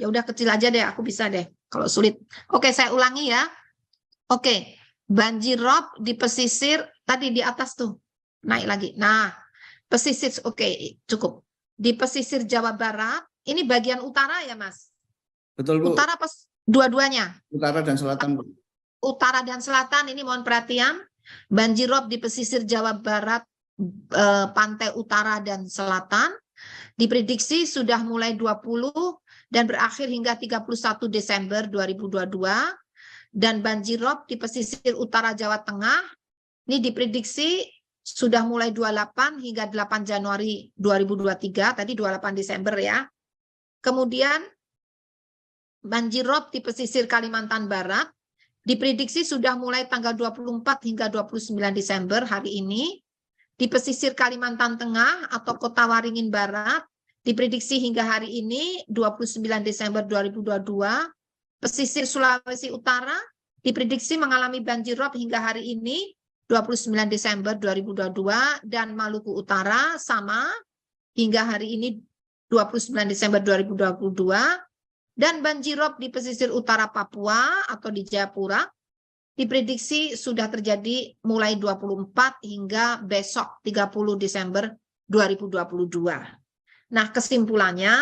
Ya udah kecil aja deh, aku bisa deh kalau sulit. Oke, saya ulangi ya. Oke, banjirop di pesisir tadi di atas tuh. Naik lagi. Nah, pesisir oke, cukup. Di pesisir Jawa Barat, ini bagian utara ya, Mas? Betul Bu. Utara pas dua-duanya. Utara dan selatan Bu. Utara dan selatan ini mohon perhatian. Banjirop di pesisir Jawa Barat, pantai utara dan selatan diprediksi sudah mulai 20 dan berakhir hingga 31 Desember 2022. Dan banjirop di pesisir utara Jawa Tengah ini diprediksi sudah mulai 28 hingga 8 Januari 2023, tadi 28 Desember ya. Kemudian banjirop di pesisir Kalimantan Barat diprediksi sudah mulai tanggal 24 hingga 29 Desember hari ini. Di pesisir Kalimantan Tengah atau Kota Waringin Barat diprediksi hingga hari ini 29 Desember 2022. Pesisir Sulawesi Utara diprediksi mengalami banjirop hingga hari ini 29 Desember 2022 dan Maluku Utara sama hingga hari ini 29 Desember 2022. Dan banjirop di pesisir utara Papua atau di Jayapura diprediksi sudah terjadi mulai 24 hingga besok 30 Desember 2022. Nah, kesimpulannya,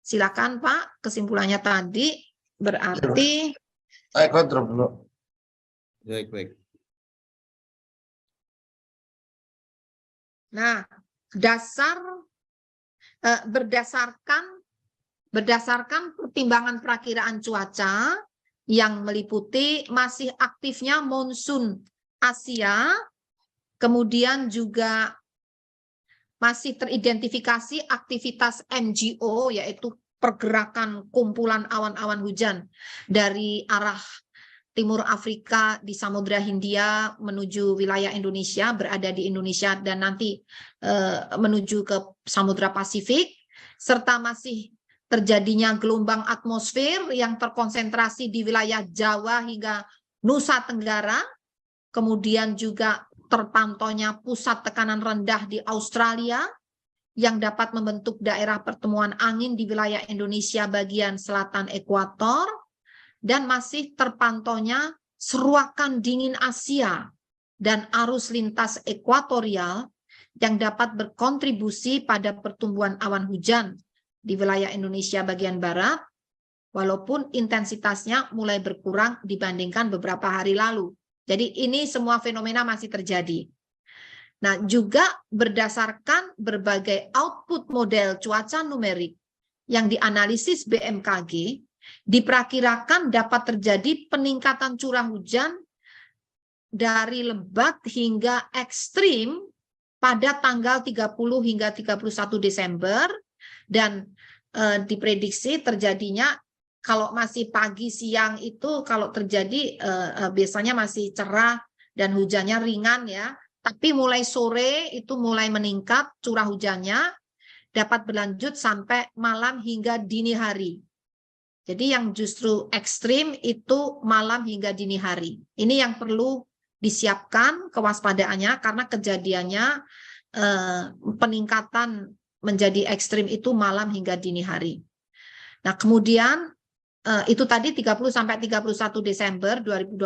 silakan Pak, kesimpulannya tadi berarti... Saya kontrol dulu. Baik. Nah, berdasarkan pertimbangan perakiraan cuaca yang meliputi masih aktifnya monsun Asia, kemudian juga masih teridentifikasi aktivitas MGO, yaitu pergerakan kumpulan awan-awan hujan dari arah timur Afrika di Samudra Hindia menuju wilayah Indonesia, berada di Indonesia dan nanti menuju ke Samudra Pasifik. serta masih terjadinya gelombang atmosfer yang terkonsentrasi di wilayah Jawa hingga Nusa Tenggara, kemudian juga terpantaunya pusat tekanan rendah di Australia yang dapat membentuk daerah pertemuan angin di wilayah Indonesia bagian selatan ekuator, dan masih terpantaunya seruakan dingin Asia dan arus lintas ekuatorial yang dapat berkontribusi pada pertumbuhan awan hujan di wilayah Indonesia bagian barat, walaupun intensitasnya mulai berkurang dibandingkan beberapa hari lalu. Jadi ini semua fenomena masih terjadi. Nah, juga berdasarkan berbagai output model cuaca numerik yang dianalisis BMKG, diperkirakan dapat terjadi peningkatan curah hujan dari lebat hingga ekstrim pada tanggal 30 hingga 31 Desember, dan diprediksi terjadinya kalau masih pagi siang itu kalau terjadi biasanya masih cerah dan hujannya ringan ya, tapi mulai sore itu mulai meningkat curah hujannya, dapat berlanjut sampai malam hingga dini hari. Jadi yang justru ekstrim itu malam hingga dini hari. Ini yang perlu disiapkan kewaspadaannya karena kejadiannya peningkatan menjadi ekstrim itu malam hingga dini hari. Nah, kemudian itu tadi 30 sampai 31 Desember 2022.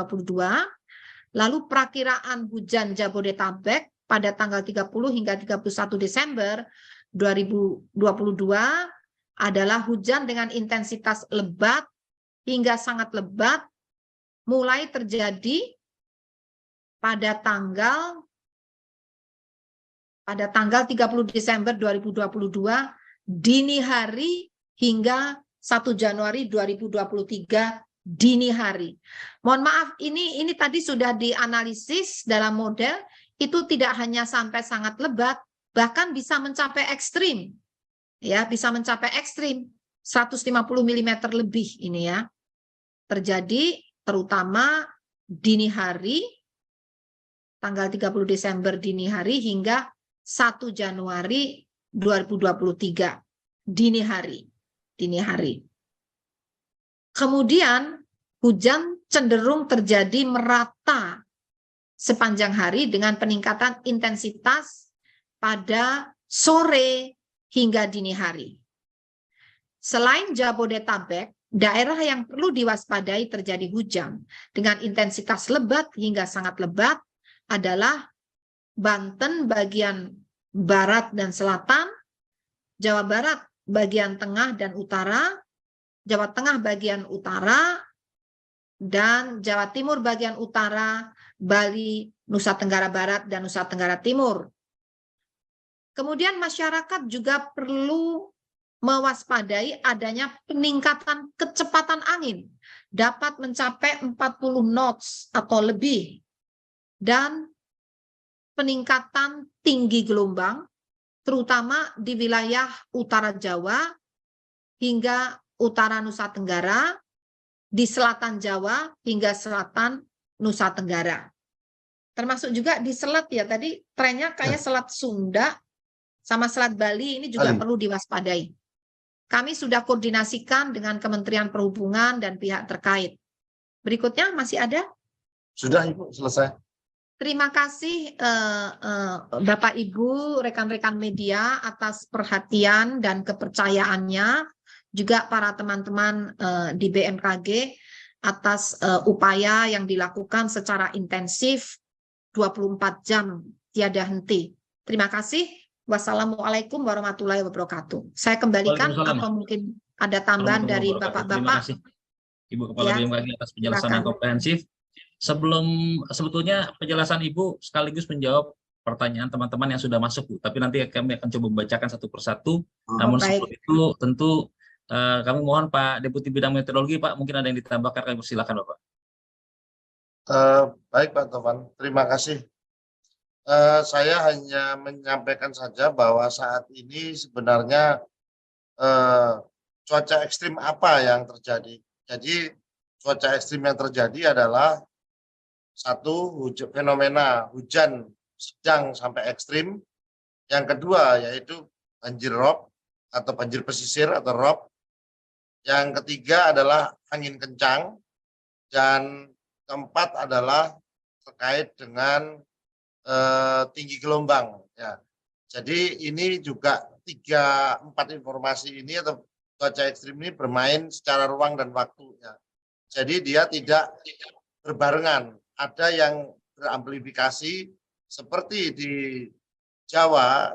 Lalu perakiraan hujan Jabodetabek pada tanggal 30 hingga 31 Desember 2022 adalah hujan dengan intensitas lebat hingga sangat lebat mulai terjadi pada tanggal 30 Desember 2022 dini hari hingga 1 Januari 2023 dini hari. Mohon maaf, ini tadi sudah dianalisis dalam model, itu tidak hanya sampai sangat lebat, bahkan bisa mencapai ekstrim. Ya, bisa mencapai ekstrim 150 mm lebih ini ya. Terjadi terutama dini hari tanggal 30 Desember dini hari hingga 1 Januari 2023 dini hari. Kemudian hujan cenderung terjadi merata sepanjang hari dengan peningkatan intensitas pada sore hingga dini hari. Selain Jabodetabek, daerah yang perlu diwaspadai terjadi hujan dengan intensitas lebat hingga sangat lebat adalah Banten bagian barat dan selatan, Jawa Barat bagian tengah dan utara, Jawa Tengah bagian utara, dan Jawa Timur bagian utara, Bali, Nusa Tenggara Barat, dan Nusa Tenggara Timur. Kemudian masyarakat juga perlu mewaspadai adanya peningkatan kecepatan angin dapat mencapai 40 knots atau lebih, dan peningkatan tinggi gelombang terutama di wilayah utara Jawa hingga utara Nusa Tenggara, di selatan Jawa hingga selatan Nusa Tenggara. Termasuk juga di selat ya, tadi trennya kayak Selat Sunda sama Selat Bali ini juga perlu diwaspadai. Kami sudah koordinasikan dengan Kementerian Perhubungan dan pihak terkait. Berikutnya masih ada? Sudah Ibu, selesai. Terima kasih Bapak Ibu, rekan-rekan media atas perhatian dan kepercayaannya, juga para teman-teman di BMKG atas upaya yang dilakukan secara intensif 24 jam tiada henti. Terima kasih. Wassalamualaikum warahmatullahi wabarakatuh. Saya kembalikan atau mungkin ada tambahan dari Bapak-Bapak. Terima kasih Ibu Kepala BMKG atas penjelasan yang komprehensif. Sebetulnya penjelasan Ibu sekaligus menjawab pertanyaan teman-teman yang sudah masuk, Bu. Tapi nanti kami akan coba membacakan satu persatu. Namun sebelum itu tentu kami mohon Pak Deputi Bidang Meteorologi, Pak, mungkin ada yang ditambahkan, kami persilakan Bapak. Baik Pak Tovan, terima kasih. Saya hanya menyampaikan saja bahwa saat ini sebenarnya cuaca ekstrim apa yang terjadi. Jadi cuaca ekstrim yang terjadi adalah satu, fenomena hujan sedang sampai ekstrim. Yang kedua yaitu banjir rob atau banjir pesisir atau ROB. Yang ketiga adalah angin kencang. Dan keempat adalah terkait dengan tinggi gelombang. Ya. Jadi ini juga 3-4 informasi ini atau cuaca ekstrim ini bermain secara ruang dan waktu. Ya. Jadi dia tidak berbarengan. Ada yang beramplifikasi seperti di Jawa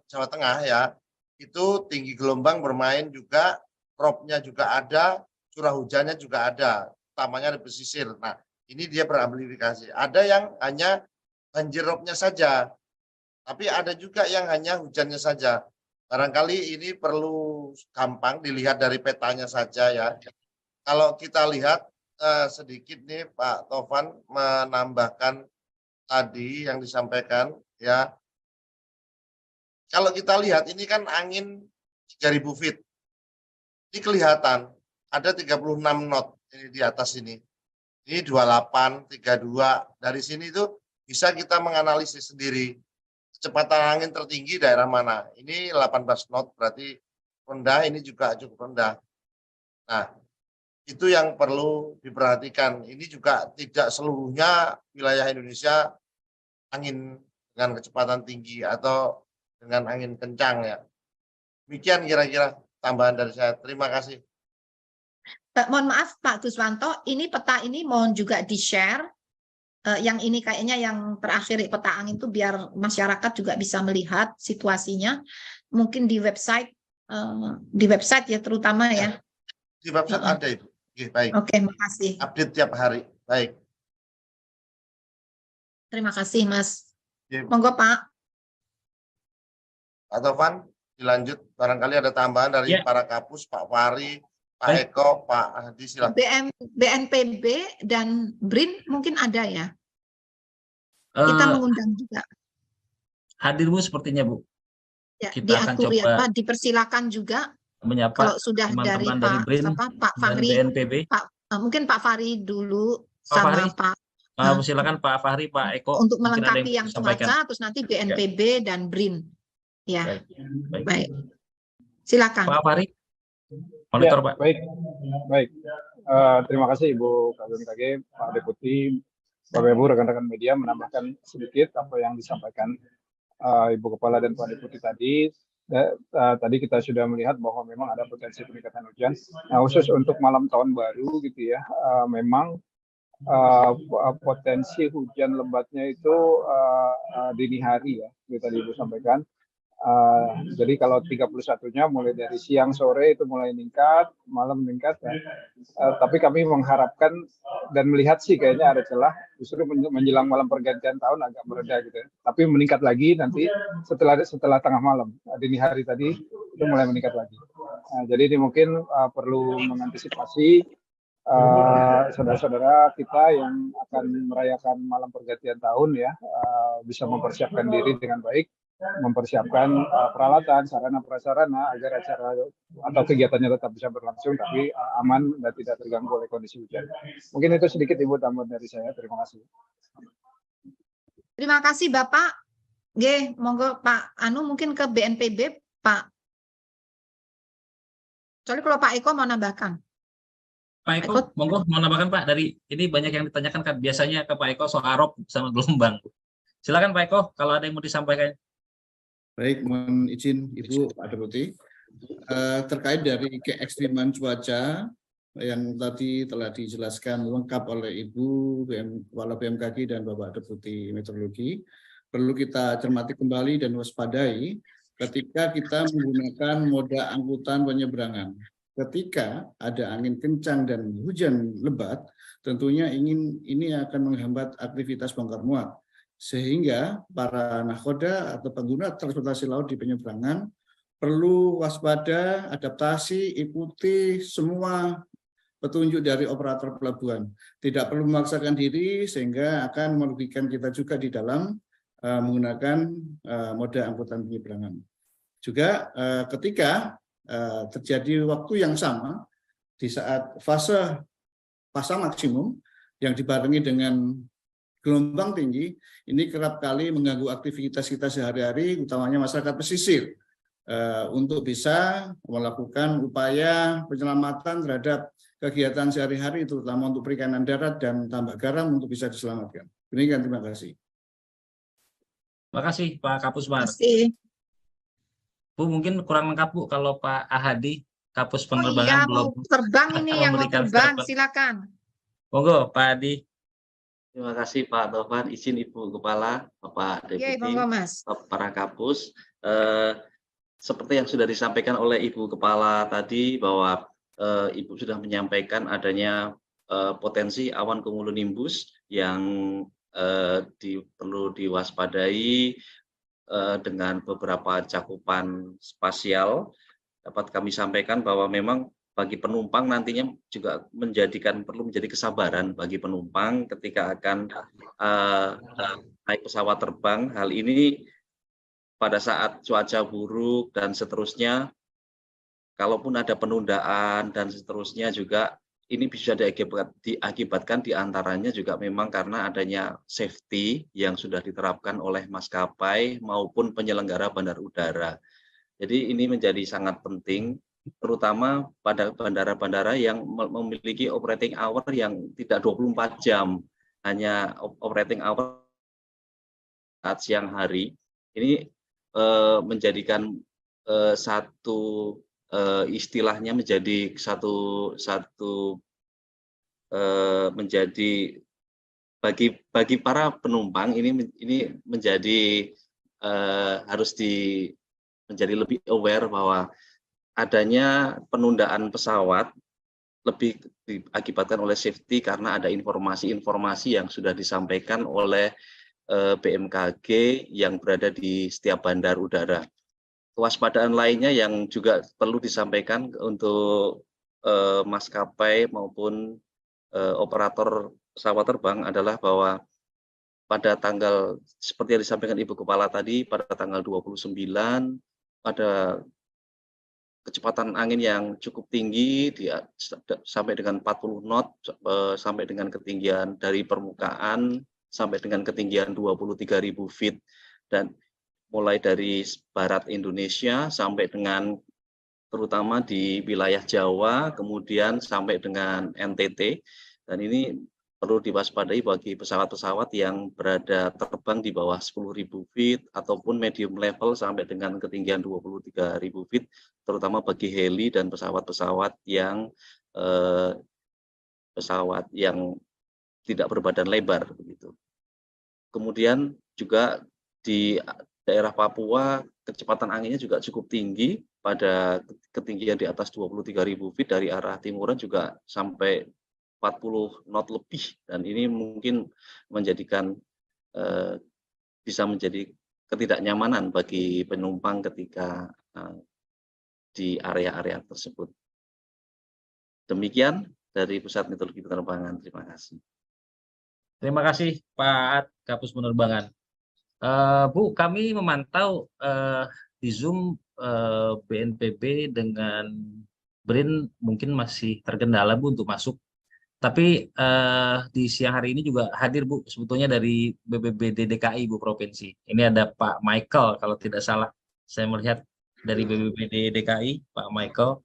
Tengah ya, itu tinggi gelombang bermain juga, robnya juga ada, curah hujannya juga ada, utamanya di pesisir. Nah, ini dia beramplifikasi. Ada yang hanya banjir robnya saja, tapi ada juga yang hanya hujannya saja. Barangkali ini perlu gampang dilihat dari petanya saja ya. Kalau kita lihat sedikit nih Pak Tovan menambahkan tadi yang disampaikan ya. Kalau kita lihat ini kan angin 3000 feet. Ini kelihatan ada 36 knot ini di atas ini. Ini 28, 32. Dari sini itu bisa kita menganalisis sendiri kecepatan angin tertinggi daerah mana. Ini 18 knot berarti rendah, ini juga cukup rendah. Nah, itu yang perlu diperhatikan. Ini juga tidak seluruhnya wilayah Indonesia angin dengan kecepatan tinggi atau dengan angin kencang ya. Demikian kira-kira tambahan dari saya. Terima kasih. Mohon maaf Pak Guswanto, ini peta ini mohon juga di-share. Yang ini kayaknya yang terakhir peta angin itu biar masyarakat juga bisa melihat situasinya. Mungkin di website ya terutama ya. Di website ada itu. Oke, baik. Oke, makasih. Update tiap hari. Baik. Terima kasih Mas. Oke. Monggo Pak. Pak Tovan, dilanjut. Barangkali ada tambahan dari para kapus, Pak Fahri, Pak Eko, Pak Hadi, silakan. BNPB dan BRIN mungkin ada ya? Kita mengundang juga. Hadir Bu sepertinya Bu. Ya, Kita akan diatur coba ya Pak, dipersilakan juga. Menyapa kalau sudah dari teman-teman Pak, BRIN Pak Fahri, BNPB. mungkin Pak Fahri dulu Pak sama Fahri? Pak. Silakan Pak Fahri, Pak Eko. Untuk melengkapi yang cuaca, terus nanti BNPB dan BRIN. Ya, baik. Silakan. Pak Fahri, monitor ya, Pak. Baik. Terima kasih Ibu KG, Pak Deputi, Bapak Ibu, rekan-rekan media menambahkan sedikit apa yang disampaikan Ibu Kepala dan Pak Deputi tadi. Tadi kita sudah melihat bahwa memang ada potensi peningkatan hujan. Nah, khusus untuk malam tahun baru gitu ya, memang potensi hujan lebatnya itu dini hari ya, seperti tadi Ibu sampaikan. Jadi kalau 31-nya mulai dari siang sore itu mulai meningkat, malam meningkat ya. Tapi kami mengharapkan dan melihat sih kayaknya ada celah justru menjelang malam pergantian tahun agak mereda gitu ya. Tapi meningkat lagi nanti setelah tengah malam, dini hari tadi itu mulai meningkat lagi. Jadi ini mungkin perlu mengantisipasi saudara-saudara kita yang akan merayakan malam pergantian tahun ya, bisa mempersiapkan diri dengan baik, mempersiapkan peralatan, sarana prasarana agar acara atau kegiatannya tetap bisa berlangsung tapi aman dan tidak terganggu oleh kondisi hujan. Mungkin itu sedikit Ibu tambahan dari saya. Terima kasih. Terima kasih Bapak. Monggo Pak Anu mungkin ke BNPB Pak. Soalnya kalau Pak Eko mau nambahkan. Pak Eko, monggo mau nambahkan Pak, dari ini banyak yang ditanyakan kan biasanya ke Pak Eko soal ROB sama gelombang. Silakan Pak Eko kalau ada yang mau disampaikan. Baik, mohon izin Ibu Pak Deputi. Terkait dari keekstriman cuaca yang tadi telah dijelaskan lengkap oleh Ibu Kepala BMKG dan Bapak Deputi Meteorologi, perlu kita cermati kembali dan waspadai ketika kita menggunakan moda angkutan penyeberangan. Ketika ada angin kencang dan hujan lebat, tentunya ini akan menghambat aktivitas bongkar muat. Sehingga para nahkoda atau pengguna transportasi laut di penyeberangan perlu waspada, adaptasi, ikuti semua petunjuk dari operator pelabuhan. Tidak perlu memaksakan diri sehingga akan merugikan kita juga di dalam menggunakan moda angkutan penyeberangan. Juga ketika terjadi waktu yang sama di saat fase pasang maksimum yang dibarengi dengan gelombang tinggi, ini kerap kali mengganggu aktivitas kita sehari-hari, utamanya masyarakat pesisir. untuk bisa melakukan upaya penyelamatan terhadap kegiatan sehari-hari, terutama untuk perikanan darat dan tambak garam untuk bisa diselamatkan. Demikian, terima kasih. Terima kasih Pak Kapusmar. Terima kasih. Bu, mungkin kurang lengkap Bu kalau Pak Ahadi, Kapus Oh Penerbangan iya, mau belum terbang ini yang mau memberikan terbang, statement. silakan. Monggo Pak Adi. Terima kasih Pak Taufan, izin Ibu Kepala, Bapak Iya, Deputi, monggo Mas. para kapus. Seperti yang sudah disampaikan oleh Ibu Kepala tadi bahwa Ibu sudah menyampaikan adanya potensi awan cumulonimbus yang perlu diwaspadai dengan beberapa cakupan spasial. Dapat kami sampaikan bahwa memang bagi penumpang nantinya juga perlu menjadi kesabaran bagi penumpang ketika akan naik pesawat terbang. Hal ini pada saat cuaca buruk dan seterusnya, kalaupun ada penundaan dan seterusnya juga ini bisa diakibatkan diantaranya juga memang karena adanya safety yang sudah diterapkan oleh maskapai maupun penyelenggara bandar udara. Jadi ini menjadi sangat penting, terutama pada bandara-bandara yang memiliki operating hour yang tidak 24 jam, hanya operating hour saat siang hari. Ini menjadikan satu istilahnya menjadi menjadi bagi para penumpang ini menjadi harus menjadi lebih aware bahwa adanya penundaan pesawat lebih diakibatkan oleh safety karena ada informasi-informasi yang sudah disampaikan oleh BMKG yang berada di setiap bandar udara. Kewaspadaan lainnya yang juga perlu disampaikan untuk maskapai maupun operator pesawat terbang adalah bahwa pada tanggal seperti yang disampaikan Ibu Kepala tadi, pada tanggal 29 ada kecepatan angin yang cukup tinggi sampai dengan 40 knot sampai dengan ketinggian dari permukaan sampai dengan ketinggian 23.000 feet, dan mulai dari barat Indonesia sampai dengan terutama di wilayah Jawa, kemudian sampai dengan NTT, dan ini perlu diwaspadai bagi pesawat-pesawat yang berada terbang di bawah 10.000 feet ataupun medium level sampai dengan ketinggian 23.000 feet, terutama bagi heli dan pesawat-pesawat yang tidak berbadan lebar begitu. Kemudian juga di daerah Papua kecepatan anginnya juga cukup tinggi pada ketinggian di atas 23.000 feet, dari arah timuran juga sampai 40 knot lebih, dan ini mungkin bisa menjadi ketidaknyamanan bagi penumpang ketika di area-area tersebut. Demikian dari Pusat Meteorologi Penerbangan. Terima kasih. Terima kasih Pak Kapus Penerbangan. Bu, kami memantau di Zoom BNPB dengan BRIN mungkin masih terkendala Bu untuk masuk. Tapi di siang hari ini juga hadir Bu, sebetulnya dari BPBD DKI Bu Provinsi. Ini ada Pak Michael kalau tidak salah. Saya melihat dari BPBD DKI, Pak Michael.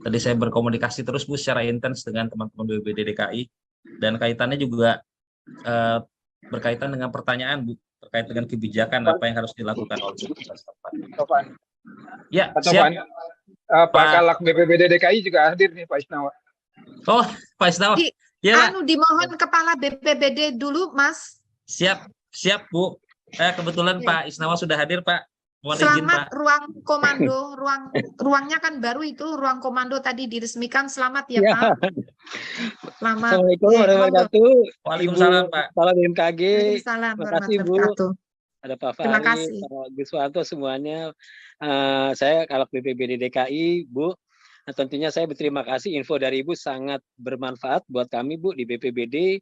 Tadi saya berkomunikasi terus Bu secara intens dengan teman-teman BPBD DKI. Dan kaitannya juga berkaitan dengan pertanyaan Bu, terkait dengan kebijakan apa yang harus dilakukan oleh setempat. Ya, siap. Pak Kalak BPBD DKI juga hadir nih Pak Isnawa. Oh, Pak Isnawa. Ya, dimohon Kepala BPBD dulu, Mas. Siap Bu. Kebetulan Pak Isnawa sudah hadir Pak. Mohon izin, Selamat Pak. ruang komando, ruangnya kan baru itu, ruang komando tadi diresmikan. Selamat ya Pak. Selamat. Assalamualaikum warahmatullahi wabarakatuh. Waalaikumsalam Pak. Kepala BMKG. Waalaikumsalam Terima kasih Bu. Ada Pak Terima Fahri, kasih. Pak Guswanto semuanya. Saya Kalak BPBD DKI, Bu. Nah, tentunya saya berterima kasih, info dari Ibu sangat bermanfaat buat kami Bu di BPBD,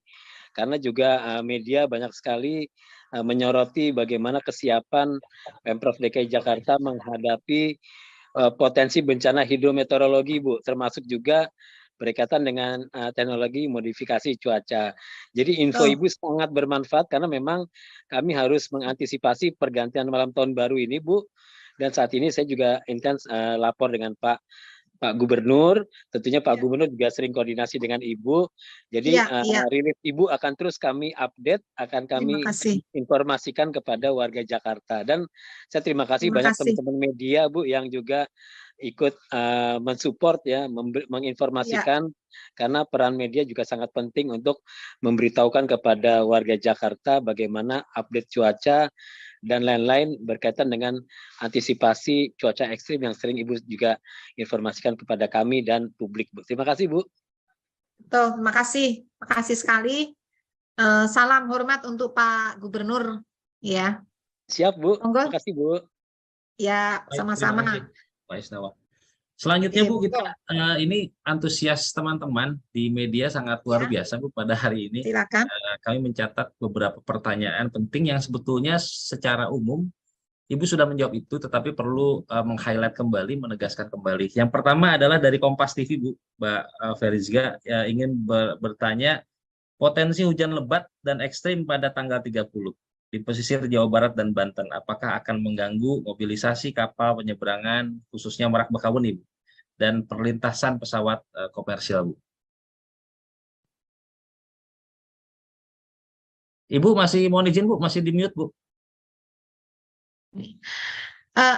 karena juga media banyak sekali menyoroti bagaimana kesiapan Pemprov DKI Jakarta menghadapi potensi bencana hidrometeorologi Bu, termasuk juga berkaitan dengan teknologi modifikasi cuaca. Jadi info Ibu sangat bermanfaat karena memang kami harus mengantisipasi pergantian malam tahun baru ini Bu, Dan saat ini saya juga intens lapor dengan Pak Gubernur, tentunya Pak Ya. Gubernur juga sering koordinasi dengan Ibu. Jadi Iya. rilis Ibu akan terus kami update, akan Terima kami kasih. informasikan kepada warga Jakarta. Dan saya terima kasih Terima banyak kasih. teman-teman media Bu yang juga ikut mensupport ya, menginformasikan, karena peran media juga sangat penting untuk memberitahukan kepada warga Jakarta bagaimana update cuaca dan lain-lain berkaitan dengan antisipasi cuaca ekstrim yang sering Ibu juga informasikan kepada kami dan publik, Bu. Terima kasih, Bu. Tuh, terima kasih sekali. Salam hormat untuk Pak Gubernur, ya. Siap, Bu. Monggo. Terima kasih, Bu. Ya, Baik, sama-sama. terima kasih, Pak Isnawa. Selanjutnya Oke, Bu, kita monggo. ini antusias teman-teman di media sangat luar biasa Bu pada hari ini. Silakan. Kami mencatat beberapa pertanyaan penting yang sebetulnya secara umum Ibu sudah menjawab itu, tetapi perlu meng-highlight kembali, menegaskan kembali. Yang pertama adalah dari Kompas TV Bu, Mbak Ferizga ingin bertanya potensi hujan lebat dan ekstrim pada tanggal 30 di pesisir Jawa Barat dan Banten, apakah akan mengganggu mobilisasi kapal penyeberangan khususnya Merak Bakahuni Bu, dan perlintasan pesawat komersial Bu. Ibu masih mohon izin Bu, masih di mute Bu.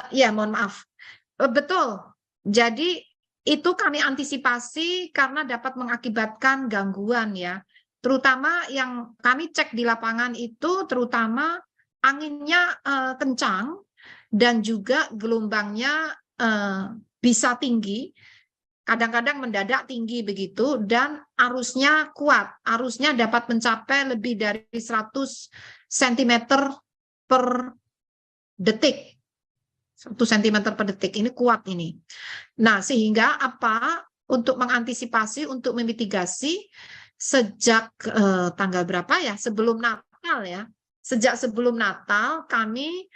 Ya, mohon maaf. Betul. Jadi itu kami antisipasi karena dapat mengakibatkan gangguan ya. Terutama yang kami cek di lapangan itu terutama anginnya kencang dan juga gelombangnya bisa tinggi, kadang-kadang mendadak tinggi begitu, dan arusnya kuat. Arusnya dapat mencapai lebih dari 100 cm per detik. 1 cm per detik, ini kuat ini. Nah, sehingga apa? Untuk mengantisipasi, untuk memitigasi, sejak tanggal berapa ya? Sebelum Natal ya. Sejak sebelum Natal kami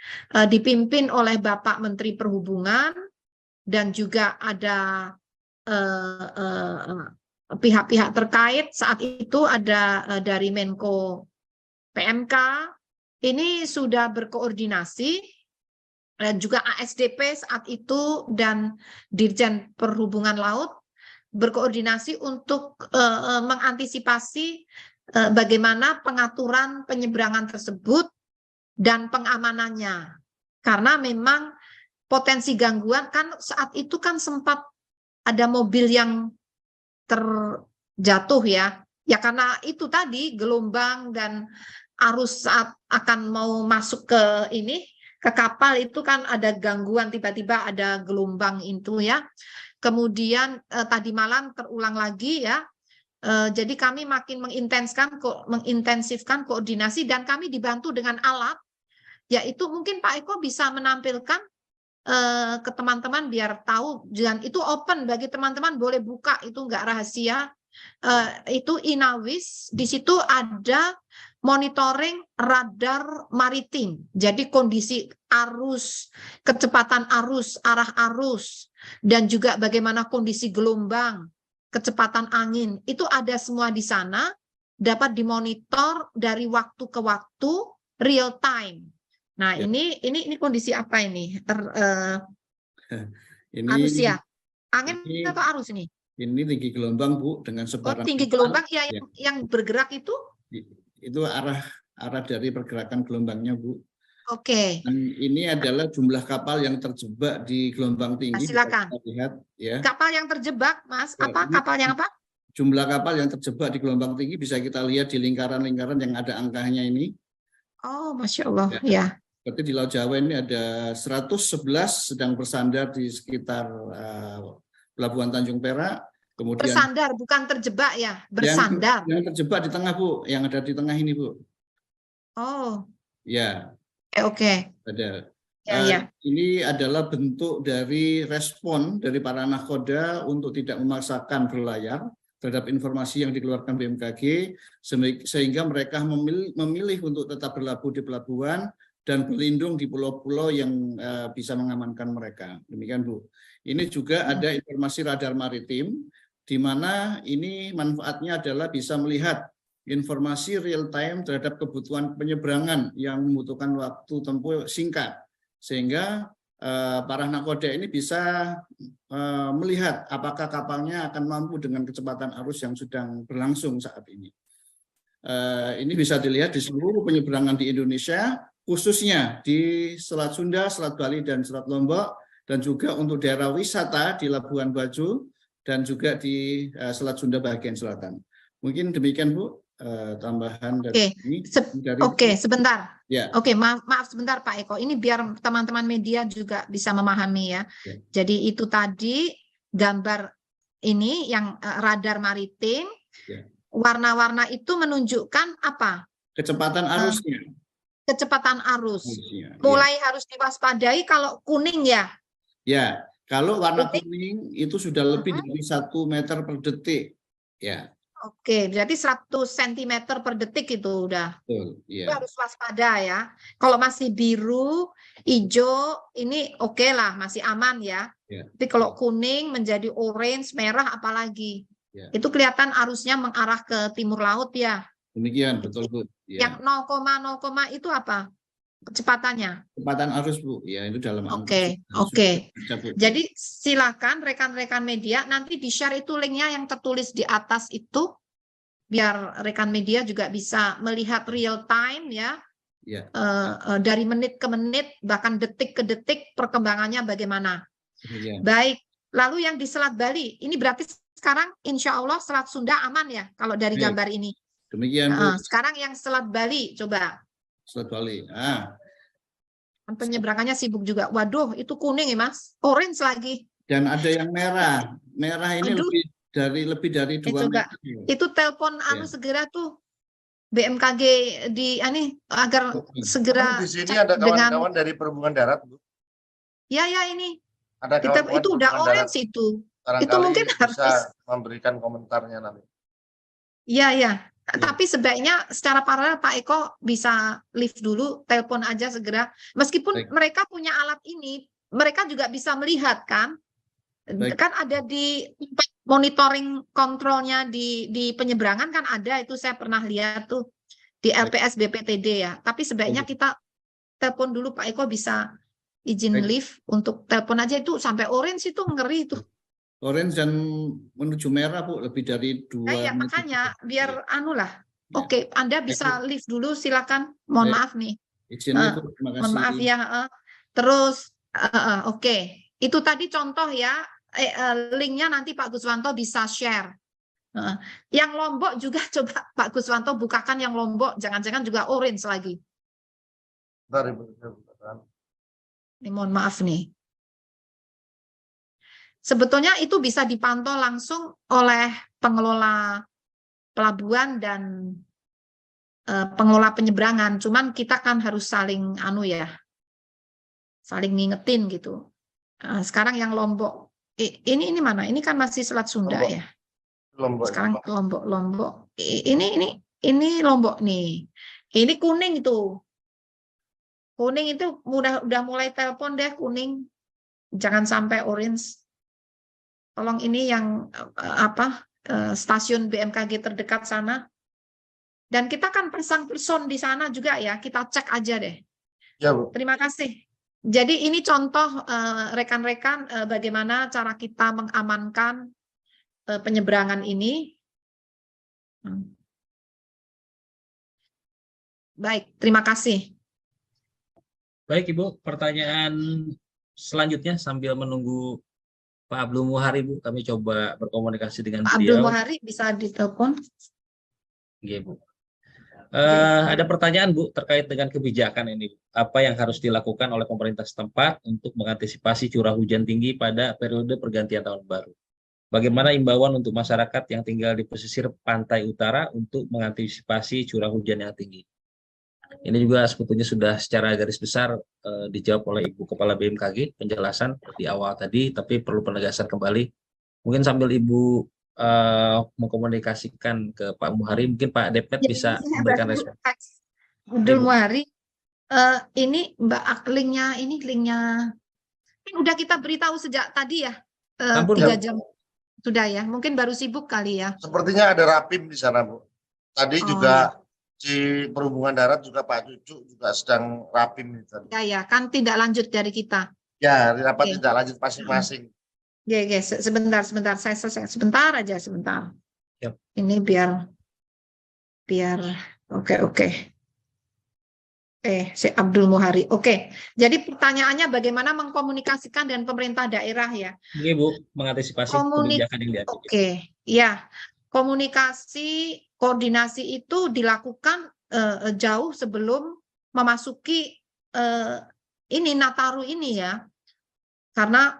dipimpin oleh Bapak Menteri Perhubungan dan juga ada pihak-pihak terkait. Saat itu ada dari Menko PMK, ini sudah berkoordinasi, dan juga ASDP saat itu dan Dirjen Perhubungan Laut berkoordinasi untuk mengantisipasi bagaimana pengaturan penyeberangan tersebut dan pengamanannya. Karena memang potensi gangguan kan saat itu kan sempat ada mobil yang terjatuh ya. Ya karena itu tadi gelombang dan arus saat akan mau masuk ke ini, ke kapal itu kan ada gangguan, tiba-tiba ada gelombang itu ya. Kemudian tadi malam terulang lagi ya. Jadi kami makin mengintensifkan koordinasi dan kami dibantu dengan alat, yaitu mungkin Pak Eko bisa menampilkan ke teman-teman biar tahu, dan itu open bagi teman-teman, boleh buka, itu nggak rahasia. Itu Inawis, di situ ada monitoring radar maritim. Jadi kondisi arus, kecepatan arus, arah arus, dan juga bagaimana kondisi gelombang, kecepatan angin, itu ada semua di sana, dapat dimonitor dari waktu ke waktu, real time. Nah, Ya. ini kondisi apa ini? Ini Arus ya? Angin ini- atau arus ini? Ini tinggi gelombang Bu, dengan sebaran tinggi kapal. gelombang ya, Ya. yang bergerak itu? Itu arah dari pergerakan gelombangnya Bu. Oke. Dan ini adalah jumlah kapal yang terjebak di gelombang tinggi. Bisa Silakan. kita lihat ya. Kapal yang terjebak, Mas. Ya, Apa ini- kapal yang apa? Jumlah kapal yang terjebak di gelombang tinggi bisa kita lihat di lingkaran-lingkaran yang ada angkanya ini. Oh, Masya Allah. Ya. Ya. Berarti di Laut Jawa ini ada 111 sedang bersandar di sekitar Pelabuhan Tanjung Perak. Kemudian Bersandar, bukan terjebak ya. Bersandar. yang terjebak di tengah Bu, yang ada di tengah ini Bu. Oh, Ya, oke. ada. Ya. Ini adalah bentuk dari respon dari para nahkoda untuk tidak memaksakan berlayar terhadap informasi yang dikeluarkan BMKG, sehingga mereka memilih untuk tetap berlabuh di pelabuhan dan berlindung di pulau-pulau yang bisa mengamankan mereka. Demikian Bu. Ini juga ada informasi radar maritim, di mana ini manfaatnya adalah bisa melihat informasi real time terhadap kebutuhan penyeberangan yang membutuhkan waktu tempuh singkat, sehingga para nakoda ini bisa melihat apakah kapalnya akan mampu dengan kecepatan arus yang sedang berlangsung saat ini. Ini bisa dilihat di seluruh penyeberangan di Indonesia, khususnya di Selat Sunda, Selat Bali, dan Selat Lombok, dan juga untuk daerah wisata di Labuan Bajo, dan juga di Selat Sunda bagian selatan. Mungkin demikian, Bu, tambahan dari ini. Oke, sebentar. Ya. Oke, maaf sebentar Pak Eko. Ini biar teman-teman media juga bisa memahami ya. Jadi itu tadi gambar ini yang radar maritim. Warna-warna itu menunjukkan apa? Kecepatan arusnya. Kecepatan arus. Mulai harus diwaspadai kalau kuning ya. Ya, kalau warna kuning itu sudah lebih dari 1 meter per detik. Ya. Oke, berarti 100 cm per detik itu udah. Betul, Itu harus waspada ya. Kalau masih biru, hijau, ini oke lah, masih aman ya. Tapi kalau kuning menjadi orange, merah apalagi. Itu kelihatan arusnya mengarah ke timur laut ya. Demikian, betul Bu. Yang 0,0 itu apa? Kecepatannya. Kecepatan arus Bu. Ya, itu dalam. Oke. Jadi silakan rekan-rekan media nanti di-share itu linknya yang tertulis di atas itu biar rekan media juga bisa melihat real time ya. Dari menit ke menit bahkan detik ke detik perkembangannya bagaimana. Baik. Lalu yang di Selat Bali ini berarti sekarang insya Allah Selat Sunda aman ya kalau dari gambar ini. Demikian Bu. Sekarang yang Selat Bali coba. Selat Bali. Penyeberangannya sibuk juga. Waduh, itu kuning ya Mas. Orange lagi. Dan ada yang merah. Merah ini lebih dari 2 meter. Itu telepon segera tuh BMKG di agar segera di sini ada kawan-kawan dari Perhubungan Darat, Bu. Ya ini. Ada Itu udah orange itu. Itu mungkin harus bisa memberikan komentarnya nanti. Iya. Tapi sebaiknya secara paralel Pak Eko bisa lift dulu, telepon aja segera. Meskipun mereka punya alat ini, mereka juga bisa melihat kan. Kan ada di monitoring kontrolnya di penyeberangan kan ada, itu saya pernah lihat tuh di LPS BPTD ya. Tapi sebaiknya kita telepon dulu Pak Eko, bisa izin lift untuk telepon aja, itu sampai orange itu ngeri tuh. Orange dan menuju merah Bu, lebih dari 2 ya makanya biar Oke, Anda bisa lift dulu silakan. Mohon maaf nih. Izinnya Bu, terima kasih. Mohon maaf ya. Terus oke. Itu tadi contoh ya. Linknya nanti Pak Guswanto bisa share. Yang Lombok juga coba Pak Guswanto bukakan yang Lombok, jangan-jangan juga orange lagi. Ini mohon maaf nih. Sebetulnya itu bisa dipantau langsung oleh pengelola pelabuhan dan pengelola penyeberangan. Cuman kita kan harus saling saling ngingetin gitu. Sekarang yang Lombok, ini mana? Ini kan masih Selat Sunda Lombok. Ya. Lombok. Sekarang Lombok. Ini Lombok nih. Ini kuning itu. Kuning itu udah mulai telepon deh kuning. Jangan sampai orange. Tolong ini yang stasiun BMKG terdekat sana. Dan kita kan pasang person di sana juga ya, kita cek aja deh. Ya, Bu. Terima kasih. Jadi ini contoh rekan-rekan bagaimana cara kita mengamankan penyeberangan ini. Baik, terima kasih. Baik Ibu, pertanyaan selanjutnya sambil menunggu Pak Abdul Muhari, Bu, kami coba berkomunikasi dengan Pak Abdul Muhari bisa ditelepon. Iya, Bu. Ada pertanyaan, Bu, terkait dengan kebijakan ini. Apa yang harus dilakukan oleh pemerintah setempat untuk mengantisipasi curah hujan tinggi pada periode pergantian tahun baru? Bagaimana imbauan untuk masyarakat yang tinggal di pesisir pantai utara untuk mengantisipasi curah hujan yang tinggi? Ini juga sebetulnya sudah secara garis besar dijawab oleh Ibu Kepala BMKG, penjelasan di awal tadi, tapi perlu penegasan kembali. Mungkin sambil Ibu mengkomunikasikan ke Pak Muhari, mungkin Pak Depet bisa memberikan respon. Abdul Muhari, ini Mbak linknya, ini udah kita beritahu sejak tadi ya, 3 jam sudah ya, mungkin baru sibuk kali ya. Sepertinya ada Rapim di sana, Bu. Tadi juga di Perhubungan Darat juga Pak Cucu juga sedang rapim. Ya, kan tidak lanjut dari kita. Ya, rapat Oke. tindak lanjut masing-masing. Ya, sebentar, saya selesai. Sebentar aja, sebentar. Yap. Ini biar, oke. Si Abdul Muhari. Oke, jadi pertanyaannya bagaimana mengkomunikasikan dengan pemerintah daerah ya? Ini Bu, mengantisipasi kebijakan yang diambil. Oke, ya. Komunikasi, koordinasi itu dilakukan jauh sebelum memasuki ini Nataru ini ya. Karena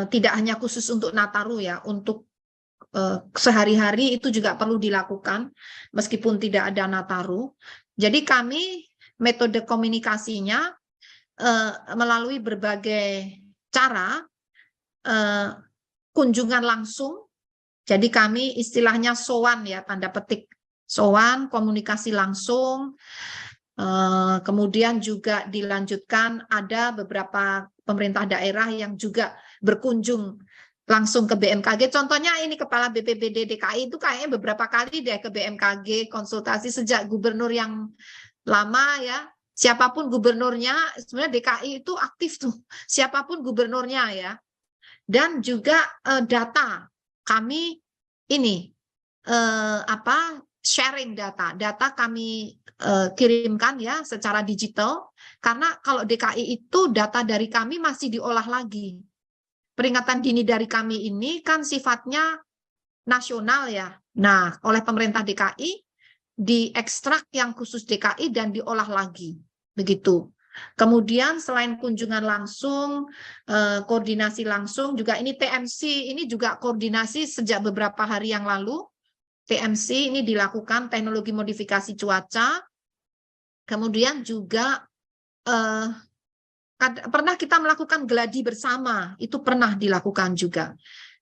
tidak hanya khusus untuk Nataru ya, untuk sehari-hari itu juga perlu dilakukan meskipun tidak ada Nataru. Jadi kami metode komunikasinya melalui berbagai cara, kunjungan langsung. Jadi kami istilahnya sowan ya, tanda petik sowan, komunikasi langsung. Kemudian juga dilanjutkan ada beberapa pemerintah daerah yang juga berkunjung langsung ke BMKG. Contohnya ini Kepala BPBD DKI itu kayaknya beberapa kali deh ke BMKG konsultasi sejak gubernur yang lama ya. Siapapun gubernurnya, sebenarnya DKI itu aktif tuh. Siapapun gubernurnya ya. Dan juga data. Kami ini sharing data. Data kami kirimkan ya secara digital. Karena kalau DKI itu data dari kami masih diolah lagi. Peringatan dini dari kami ini kan sifatnya nasional ya. Nah, oleh pemerintah DKI diekstrak yang khusus DKI dan diolah lagi. Begitu. Kemudian selain kunjungan langsung, koordinasi langsung, juga ini TMC, ini juga koordinasi sejak beberapa hari yang lalu. TMC ini dilakukan teknologi modifikasi cuaca. Kemudian juga pernah kita melakukan geladi bersama, itu pernah dilakukan juga.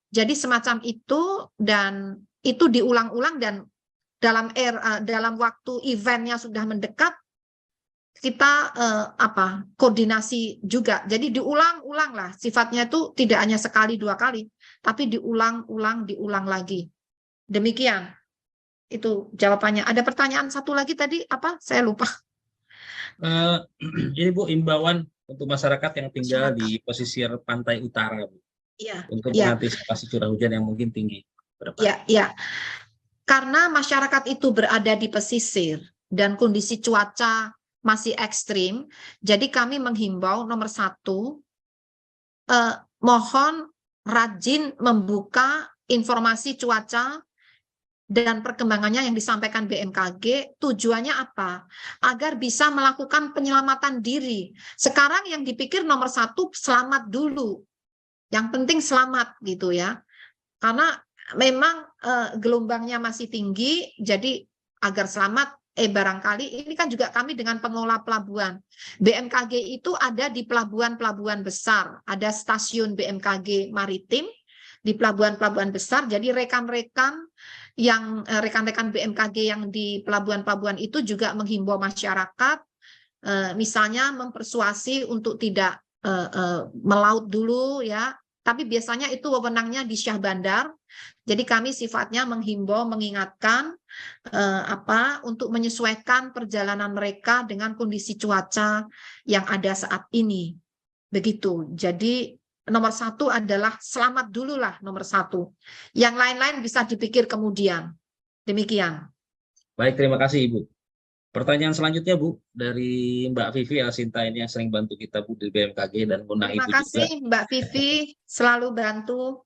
Jadi semacam itu, dan itu diulang-ulang, dan dalam waktu eventnya sudah mendekat, kita koordinasi juga. Jadi diulang-ulang lah, sifatnya itu tidak hanya sekali dua kali, tapi diulang lagi. Demikian, itu jawabannya. Ada pertanyaan satu lagi tadi apa? Saya lupa. Ini Bu, imbauan untuk masyarakat yang tinggal di pesisir pantai utara, Bu, untuk mengantisipasi curah hujan yang mungkin tinggi. Ya. Karena masyarakat itu berada di pesisir dan kondisi cuaca masih ekstrim, jadi kami menghimbau nomor 1, mohon rajin membuka informasi cuaca dan perkembangannya yang disampaikan BMKG. Tujuannya apa? Agar bisa melakukan penyelamatan diri. Sekarang yang dipikir nomor 1 selamat dulu. Yang penting selamat gitu ya. Karena memang gelombangnya masih tinggi, jadi agar selamat barangkali ini kan juga kami dengan pengelola pelabuhan. BMKG itu ada di pelabuhan-pelabuhan besar, ada stasiun BMKG maritim di pelabuhan-pelabuhan besar. Jadi rekan-rekan BMKG yang di pelabuhan-pelabuhan itu juga menghimbau masyarakat, misalnya mempersuasi untuk tidak melaut dulu ya. Tapi biasanya itu wewenangnya di Syah Bandar. Jadi kami sifatnya menghimbau, mengingatkan untuk menyesuaikan perjalanan mereka dengan kondisi cuaca yang ada saat ini. Begitu. Jadi nomor 1 adalah selamat dulu lah nomor 1. Yang lain-lain bisa dipikir kemudian. Demikian. Baik, terima kasih Ibu. Pertanyaan selanjutnya Bu, dari Mbak Vivi Asinta ini yang sering bantu kita Bu di BMKG dan undang Ibu juga. Terima kasih Mbak Vivi, selalu bantu.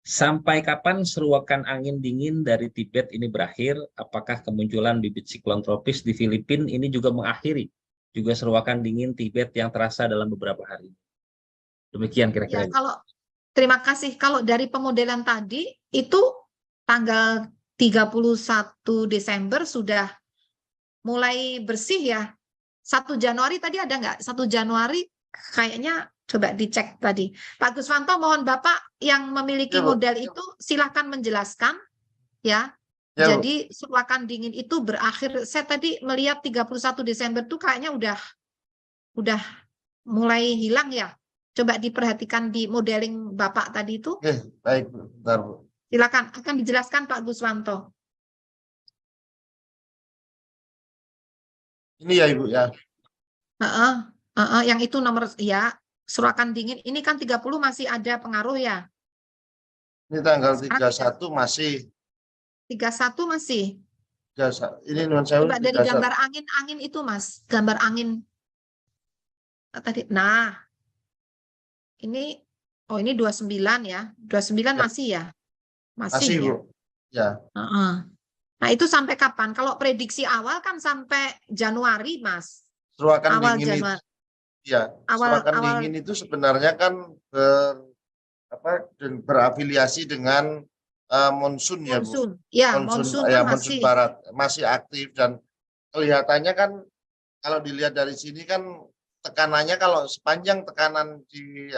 Sampai kapan seruakan angin dingin dari Tibet ini berakhir? Apakah kemunculan bibit siklon tropis di Filipina ini juga mengakhiri juga seruakan dingin Tibet yang terasa dalam beberapa hari? Demikian kira-kira. Ya, terima kasih. Kalau dari pemodelan tadi itu tanggal 31 Desember sudah mulai bersih ya. 1 Januari tadi ada nggak? 1 Januari kayaknya coba dicek tadi. Pak Guswanto, mohon Bapak yang memiliki model itu silakan menjelaskan ya. Jadi seruakan dingin itu berakhir. Saya tadi melihat 31 Desember tuh kayaknya udah mulai hilang ya. Coba diperhatikan di modeling Bapak tadi itu. Oke, baik, bentar, Bu. Silakan, akan dijelaskan Pak Guswanto. Ini ya Ibu ya. Yang itu nomor ya, surakan dingin ini kan 30 masih ada pengaruh ya. Ini tanggal Sekarang 31 masih. 31 masih. Ini non sewu Coba dari 31. gambar angin itu Mas, gambar angin tadi. Nah, ini ini 29 ya. 29 masih ya? Masih, ya. Bu. Ya. Nah, itu sampai kapan? Kalau prediksi awal kan sampai Januari, Mas. Seruakan Awal dingin Januari. ya, seruakan dingin itu sebenarnya kan berafiliasi dengan monsun ya, Bu. Monsun. Ya, monsun ya, masih. monsun barat masih aktif, dan kelihatannya kan kalau dilihat dari sini kan tekanannya, kalau sepanjang tekanan di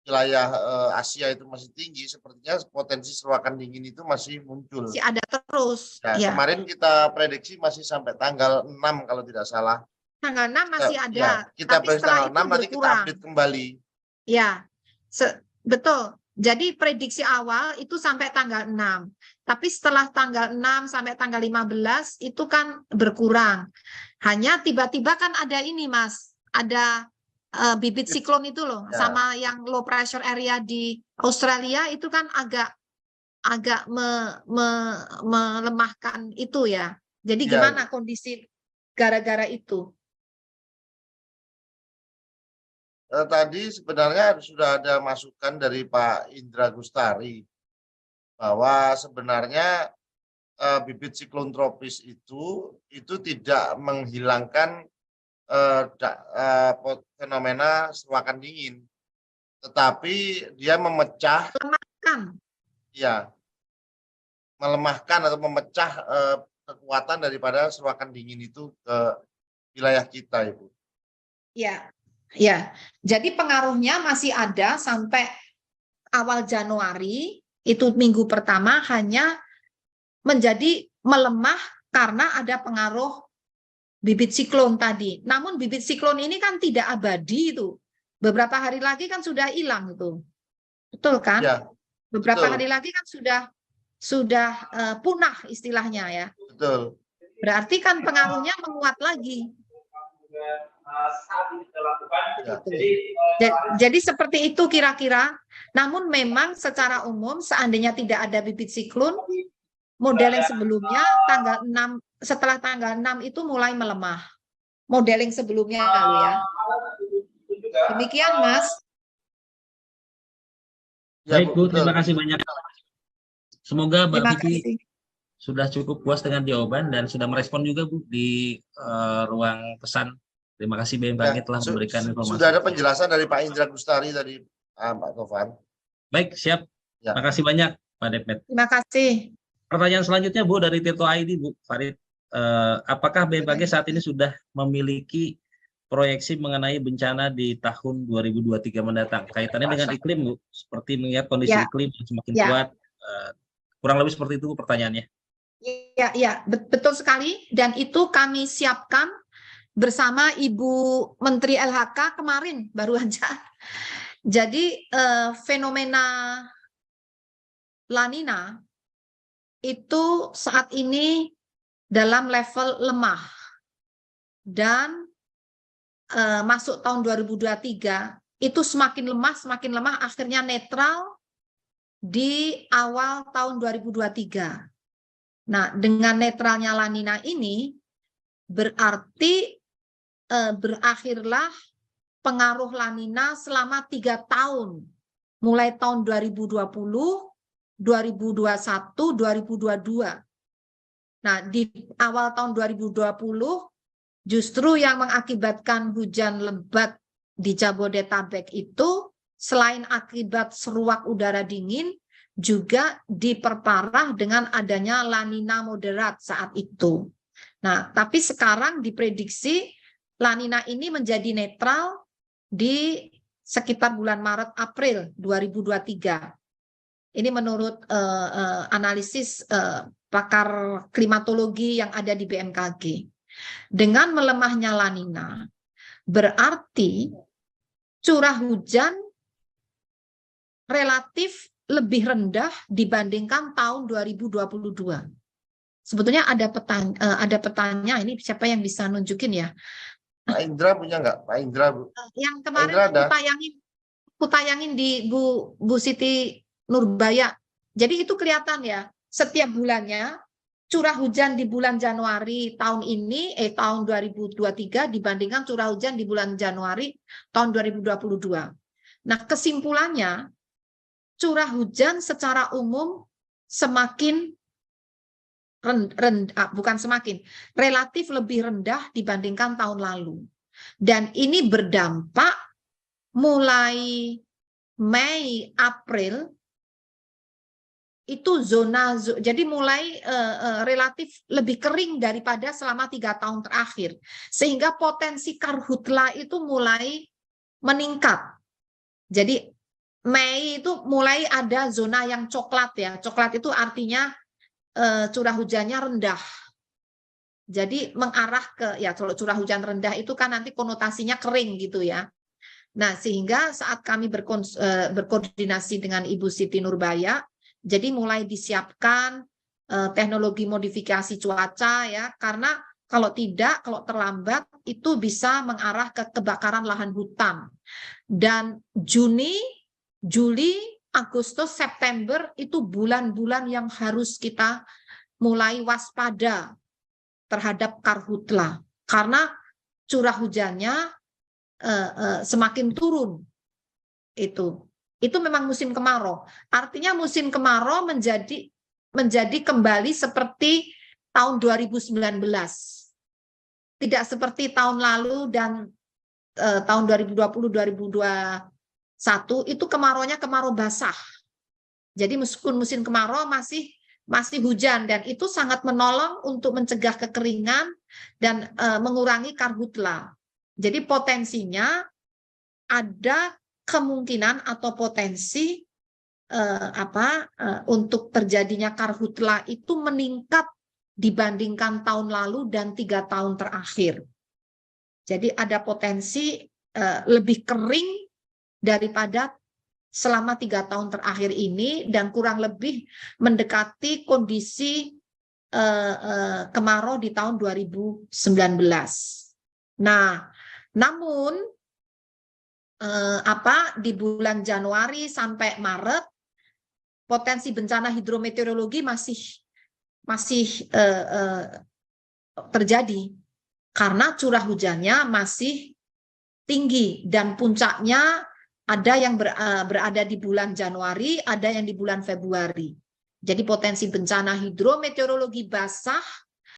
wilayah Asia itu masih tinggi, sepertinya potensi seruakan dingin itu masih muncul. Masih ada terus. Ya, kemarin kita prediksi masih sampai tanggal 6 kalau tidak salah. Tanggal 6 masih ada. Ya, kita tapi prediksi tanggal 6, nanti kita berkurang. update kembali. Ya, betul. Jadi prediksi awal itu sampai tanggal 6. Tapi setelah tanggal 6 sampai tanggal 15 itu kan berkurang. Hanya tiba-tiba kan ada ini, Mas. Ada bibit siklon itu loh, Ya. sama yang low pressure area di Australia itu kan agak melemahkan itu ya. Jadi Ya. gimana kondisi gara-gara itu? Tadi sebenarnya sudah ada masukan dari Pak Indra Gustari bahwa sebenarnya bibit siklon tropis itu tidak menghilangkan fenomena seruakan dingin, tetapi dia melemahkan atau memecah kekuatan daripada seruakan dingin itu ke wilayah kita, Ibu. Ya. Ya, jadi pengaruhnya masih ada sampai awal Januari, itu minggu pertama hanya menjadi melemah karena ada pengaruh bibit siklon tadi. Namun bibit siklon ini kan tidak abadi itu. Beberapa hari lagi kan sudah hilang itu. Betul kan? Ya, beberapa betul. hari lagi kan sudah punah istilahnya ya. Betul. Berarti kan pengaruhnya menguat lagi. Jadi seperti itu kira-kira. Namun memang secara umum seandainya tidak ada bibit siklon, model yang sebelumnya setelah tanggal 6 itu mulai melemah. Model yang sebelumnya lalu ya. Demikian Mas. Baik Bu, terima kasih banyak. Semoga Mbak Vivi sudah cukup puas dengan jawaban dan sudah merespon juga Bu di ruang pesan. Terima kasih BMKG telah memberikan informasi. Sudah ada penjelasan dari Pak Indra Gustari dari Pak Tovan. Baik, siap. Ya. Terima kasih banyak Pak Depmet. Terima kasih. Pertanyaan selanjutnya Bu dari Tirto ID Bu Farid. Apakah BMKG saat ini sudah memiliki proyeksi mengenai bencana di tahun 2023 mendatang? Kaitannya dengan iklim Bu, seperti melihat kondisi iklim yang semakin kuat. Kurang lebih seperti itu Bu pertanyaannya. Ya, betul sekali. Dan itu kami siapkan bersama Ibu Menteri LHK kemarin baru aja. Jadi fenomena La Nina itu saat ini dalam level lemah dan masuk tahun 2023 itu semakin lemah akhirnya netral di awal tahun 2023. Nah, dengan netralnya La Nina ini berarti berakhirlah pengaruh La Nina selama 3 tahun, mulai tahun 2020, 2021, 2022. Nah, di awal tahun 2020 justru yang mengakibatkan hujan lebat di Jabodetabek itu selain akibat seruak udara dingin juga diperparah dengan adanya La Nina moderat saat itu. Nah, tapi sekarang diprediksi La Nina ini menjadi netral di sekitar bulan Maret-April 2023. Ini menurut analisis pakar klimatologi yang ada di BMKG. Dengan melemahnya La Nina, berarti curah hujan relatif lebih rendah dibandingkan tahun 2022. Sebetulnya ada petanya, ini siapa yang bisa nunjukin ya? Pak Indra punya nggak? Pak Indra, Bu. Yang kemarin Indra ada? aku tayangin di Bu Siti Nurbaya. Jadi itu kelihatan ya, setiap bulannya curah hujan di bulan Januari tahun ini, tahun 2023 dibandingkan curah hujan di bulan Januari tahun 2022. Nah, kesimpulannya curah hujan secara umum semakin relatif lebih rendah dibandingkan tahun lalu. Dan ini berdampak mulai Mei, April itu jadi mulai relatif lebih kering daripada selama 3 tahun terakhir, sehingga potensi karhutla itu mulai meningkat. Jadi Mei itu mulai ada zona yang coklat ya, coklat itu artinya curah hujannya rendah. Jadi mengarah ke, ya kalau curah hujan rendah itu kan nanti konotasinya kering gitu ya. Nah, sehingga saat kami berkoordinasi dengan Ibu Siti Nurbaya, jadi mulai disiapkan teknologi modifikasi cuaca ya, karena kalau terlambat itu bisa mengarah ke kebakaran lahan hutan. Dan Juni, Juli, Agustus, September itu bulan-bulan yang harus kita mulai waspada terhadap karhutla, karena curah hujannya semakin turun. Itu memang musim kemarau. Artinya musim kemarau menjadi kembali seperti tahun 2019. Tidak seperti tahun lalu dan tahun 2020-2021 itu kemaraunya kemarau basah. Jadi meskipun musim kemarau masih hujan, dan itu sangat menolong untuk mencegah kekeringan dan mengurangi karhutla. Jadi potensinya ada kemungkinan atau potensi untuk terjadinya karhutla itu meningkat dibandingkan tahun lalu dan 3 tahun terakhir. Jadi ada potensi lebih kering daripada selama 3 tahun terakhir ini, dan kurang lebih mendekati kondisi kemarau di tahun 2019. Nah, namun di bulan Januari sampai Maret potensi bencana hidrometeorologi masih terjadi karena curah hujannya masih tinggi, dan puncaknya ada yang berada di bulan Januari, ada yang di bulan Februari. Jadi potensi bencana hidrometeorologi basah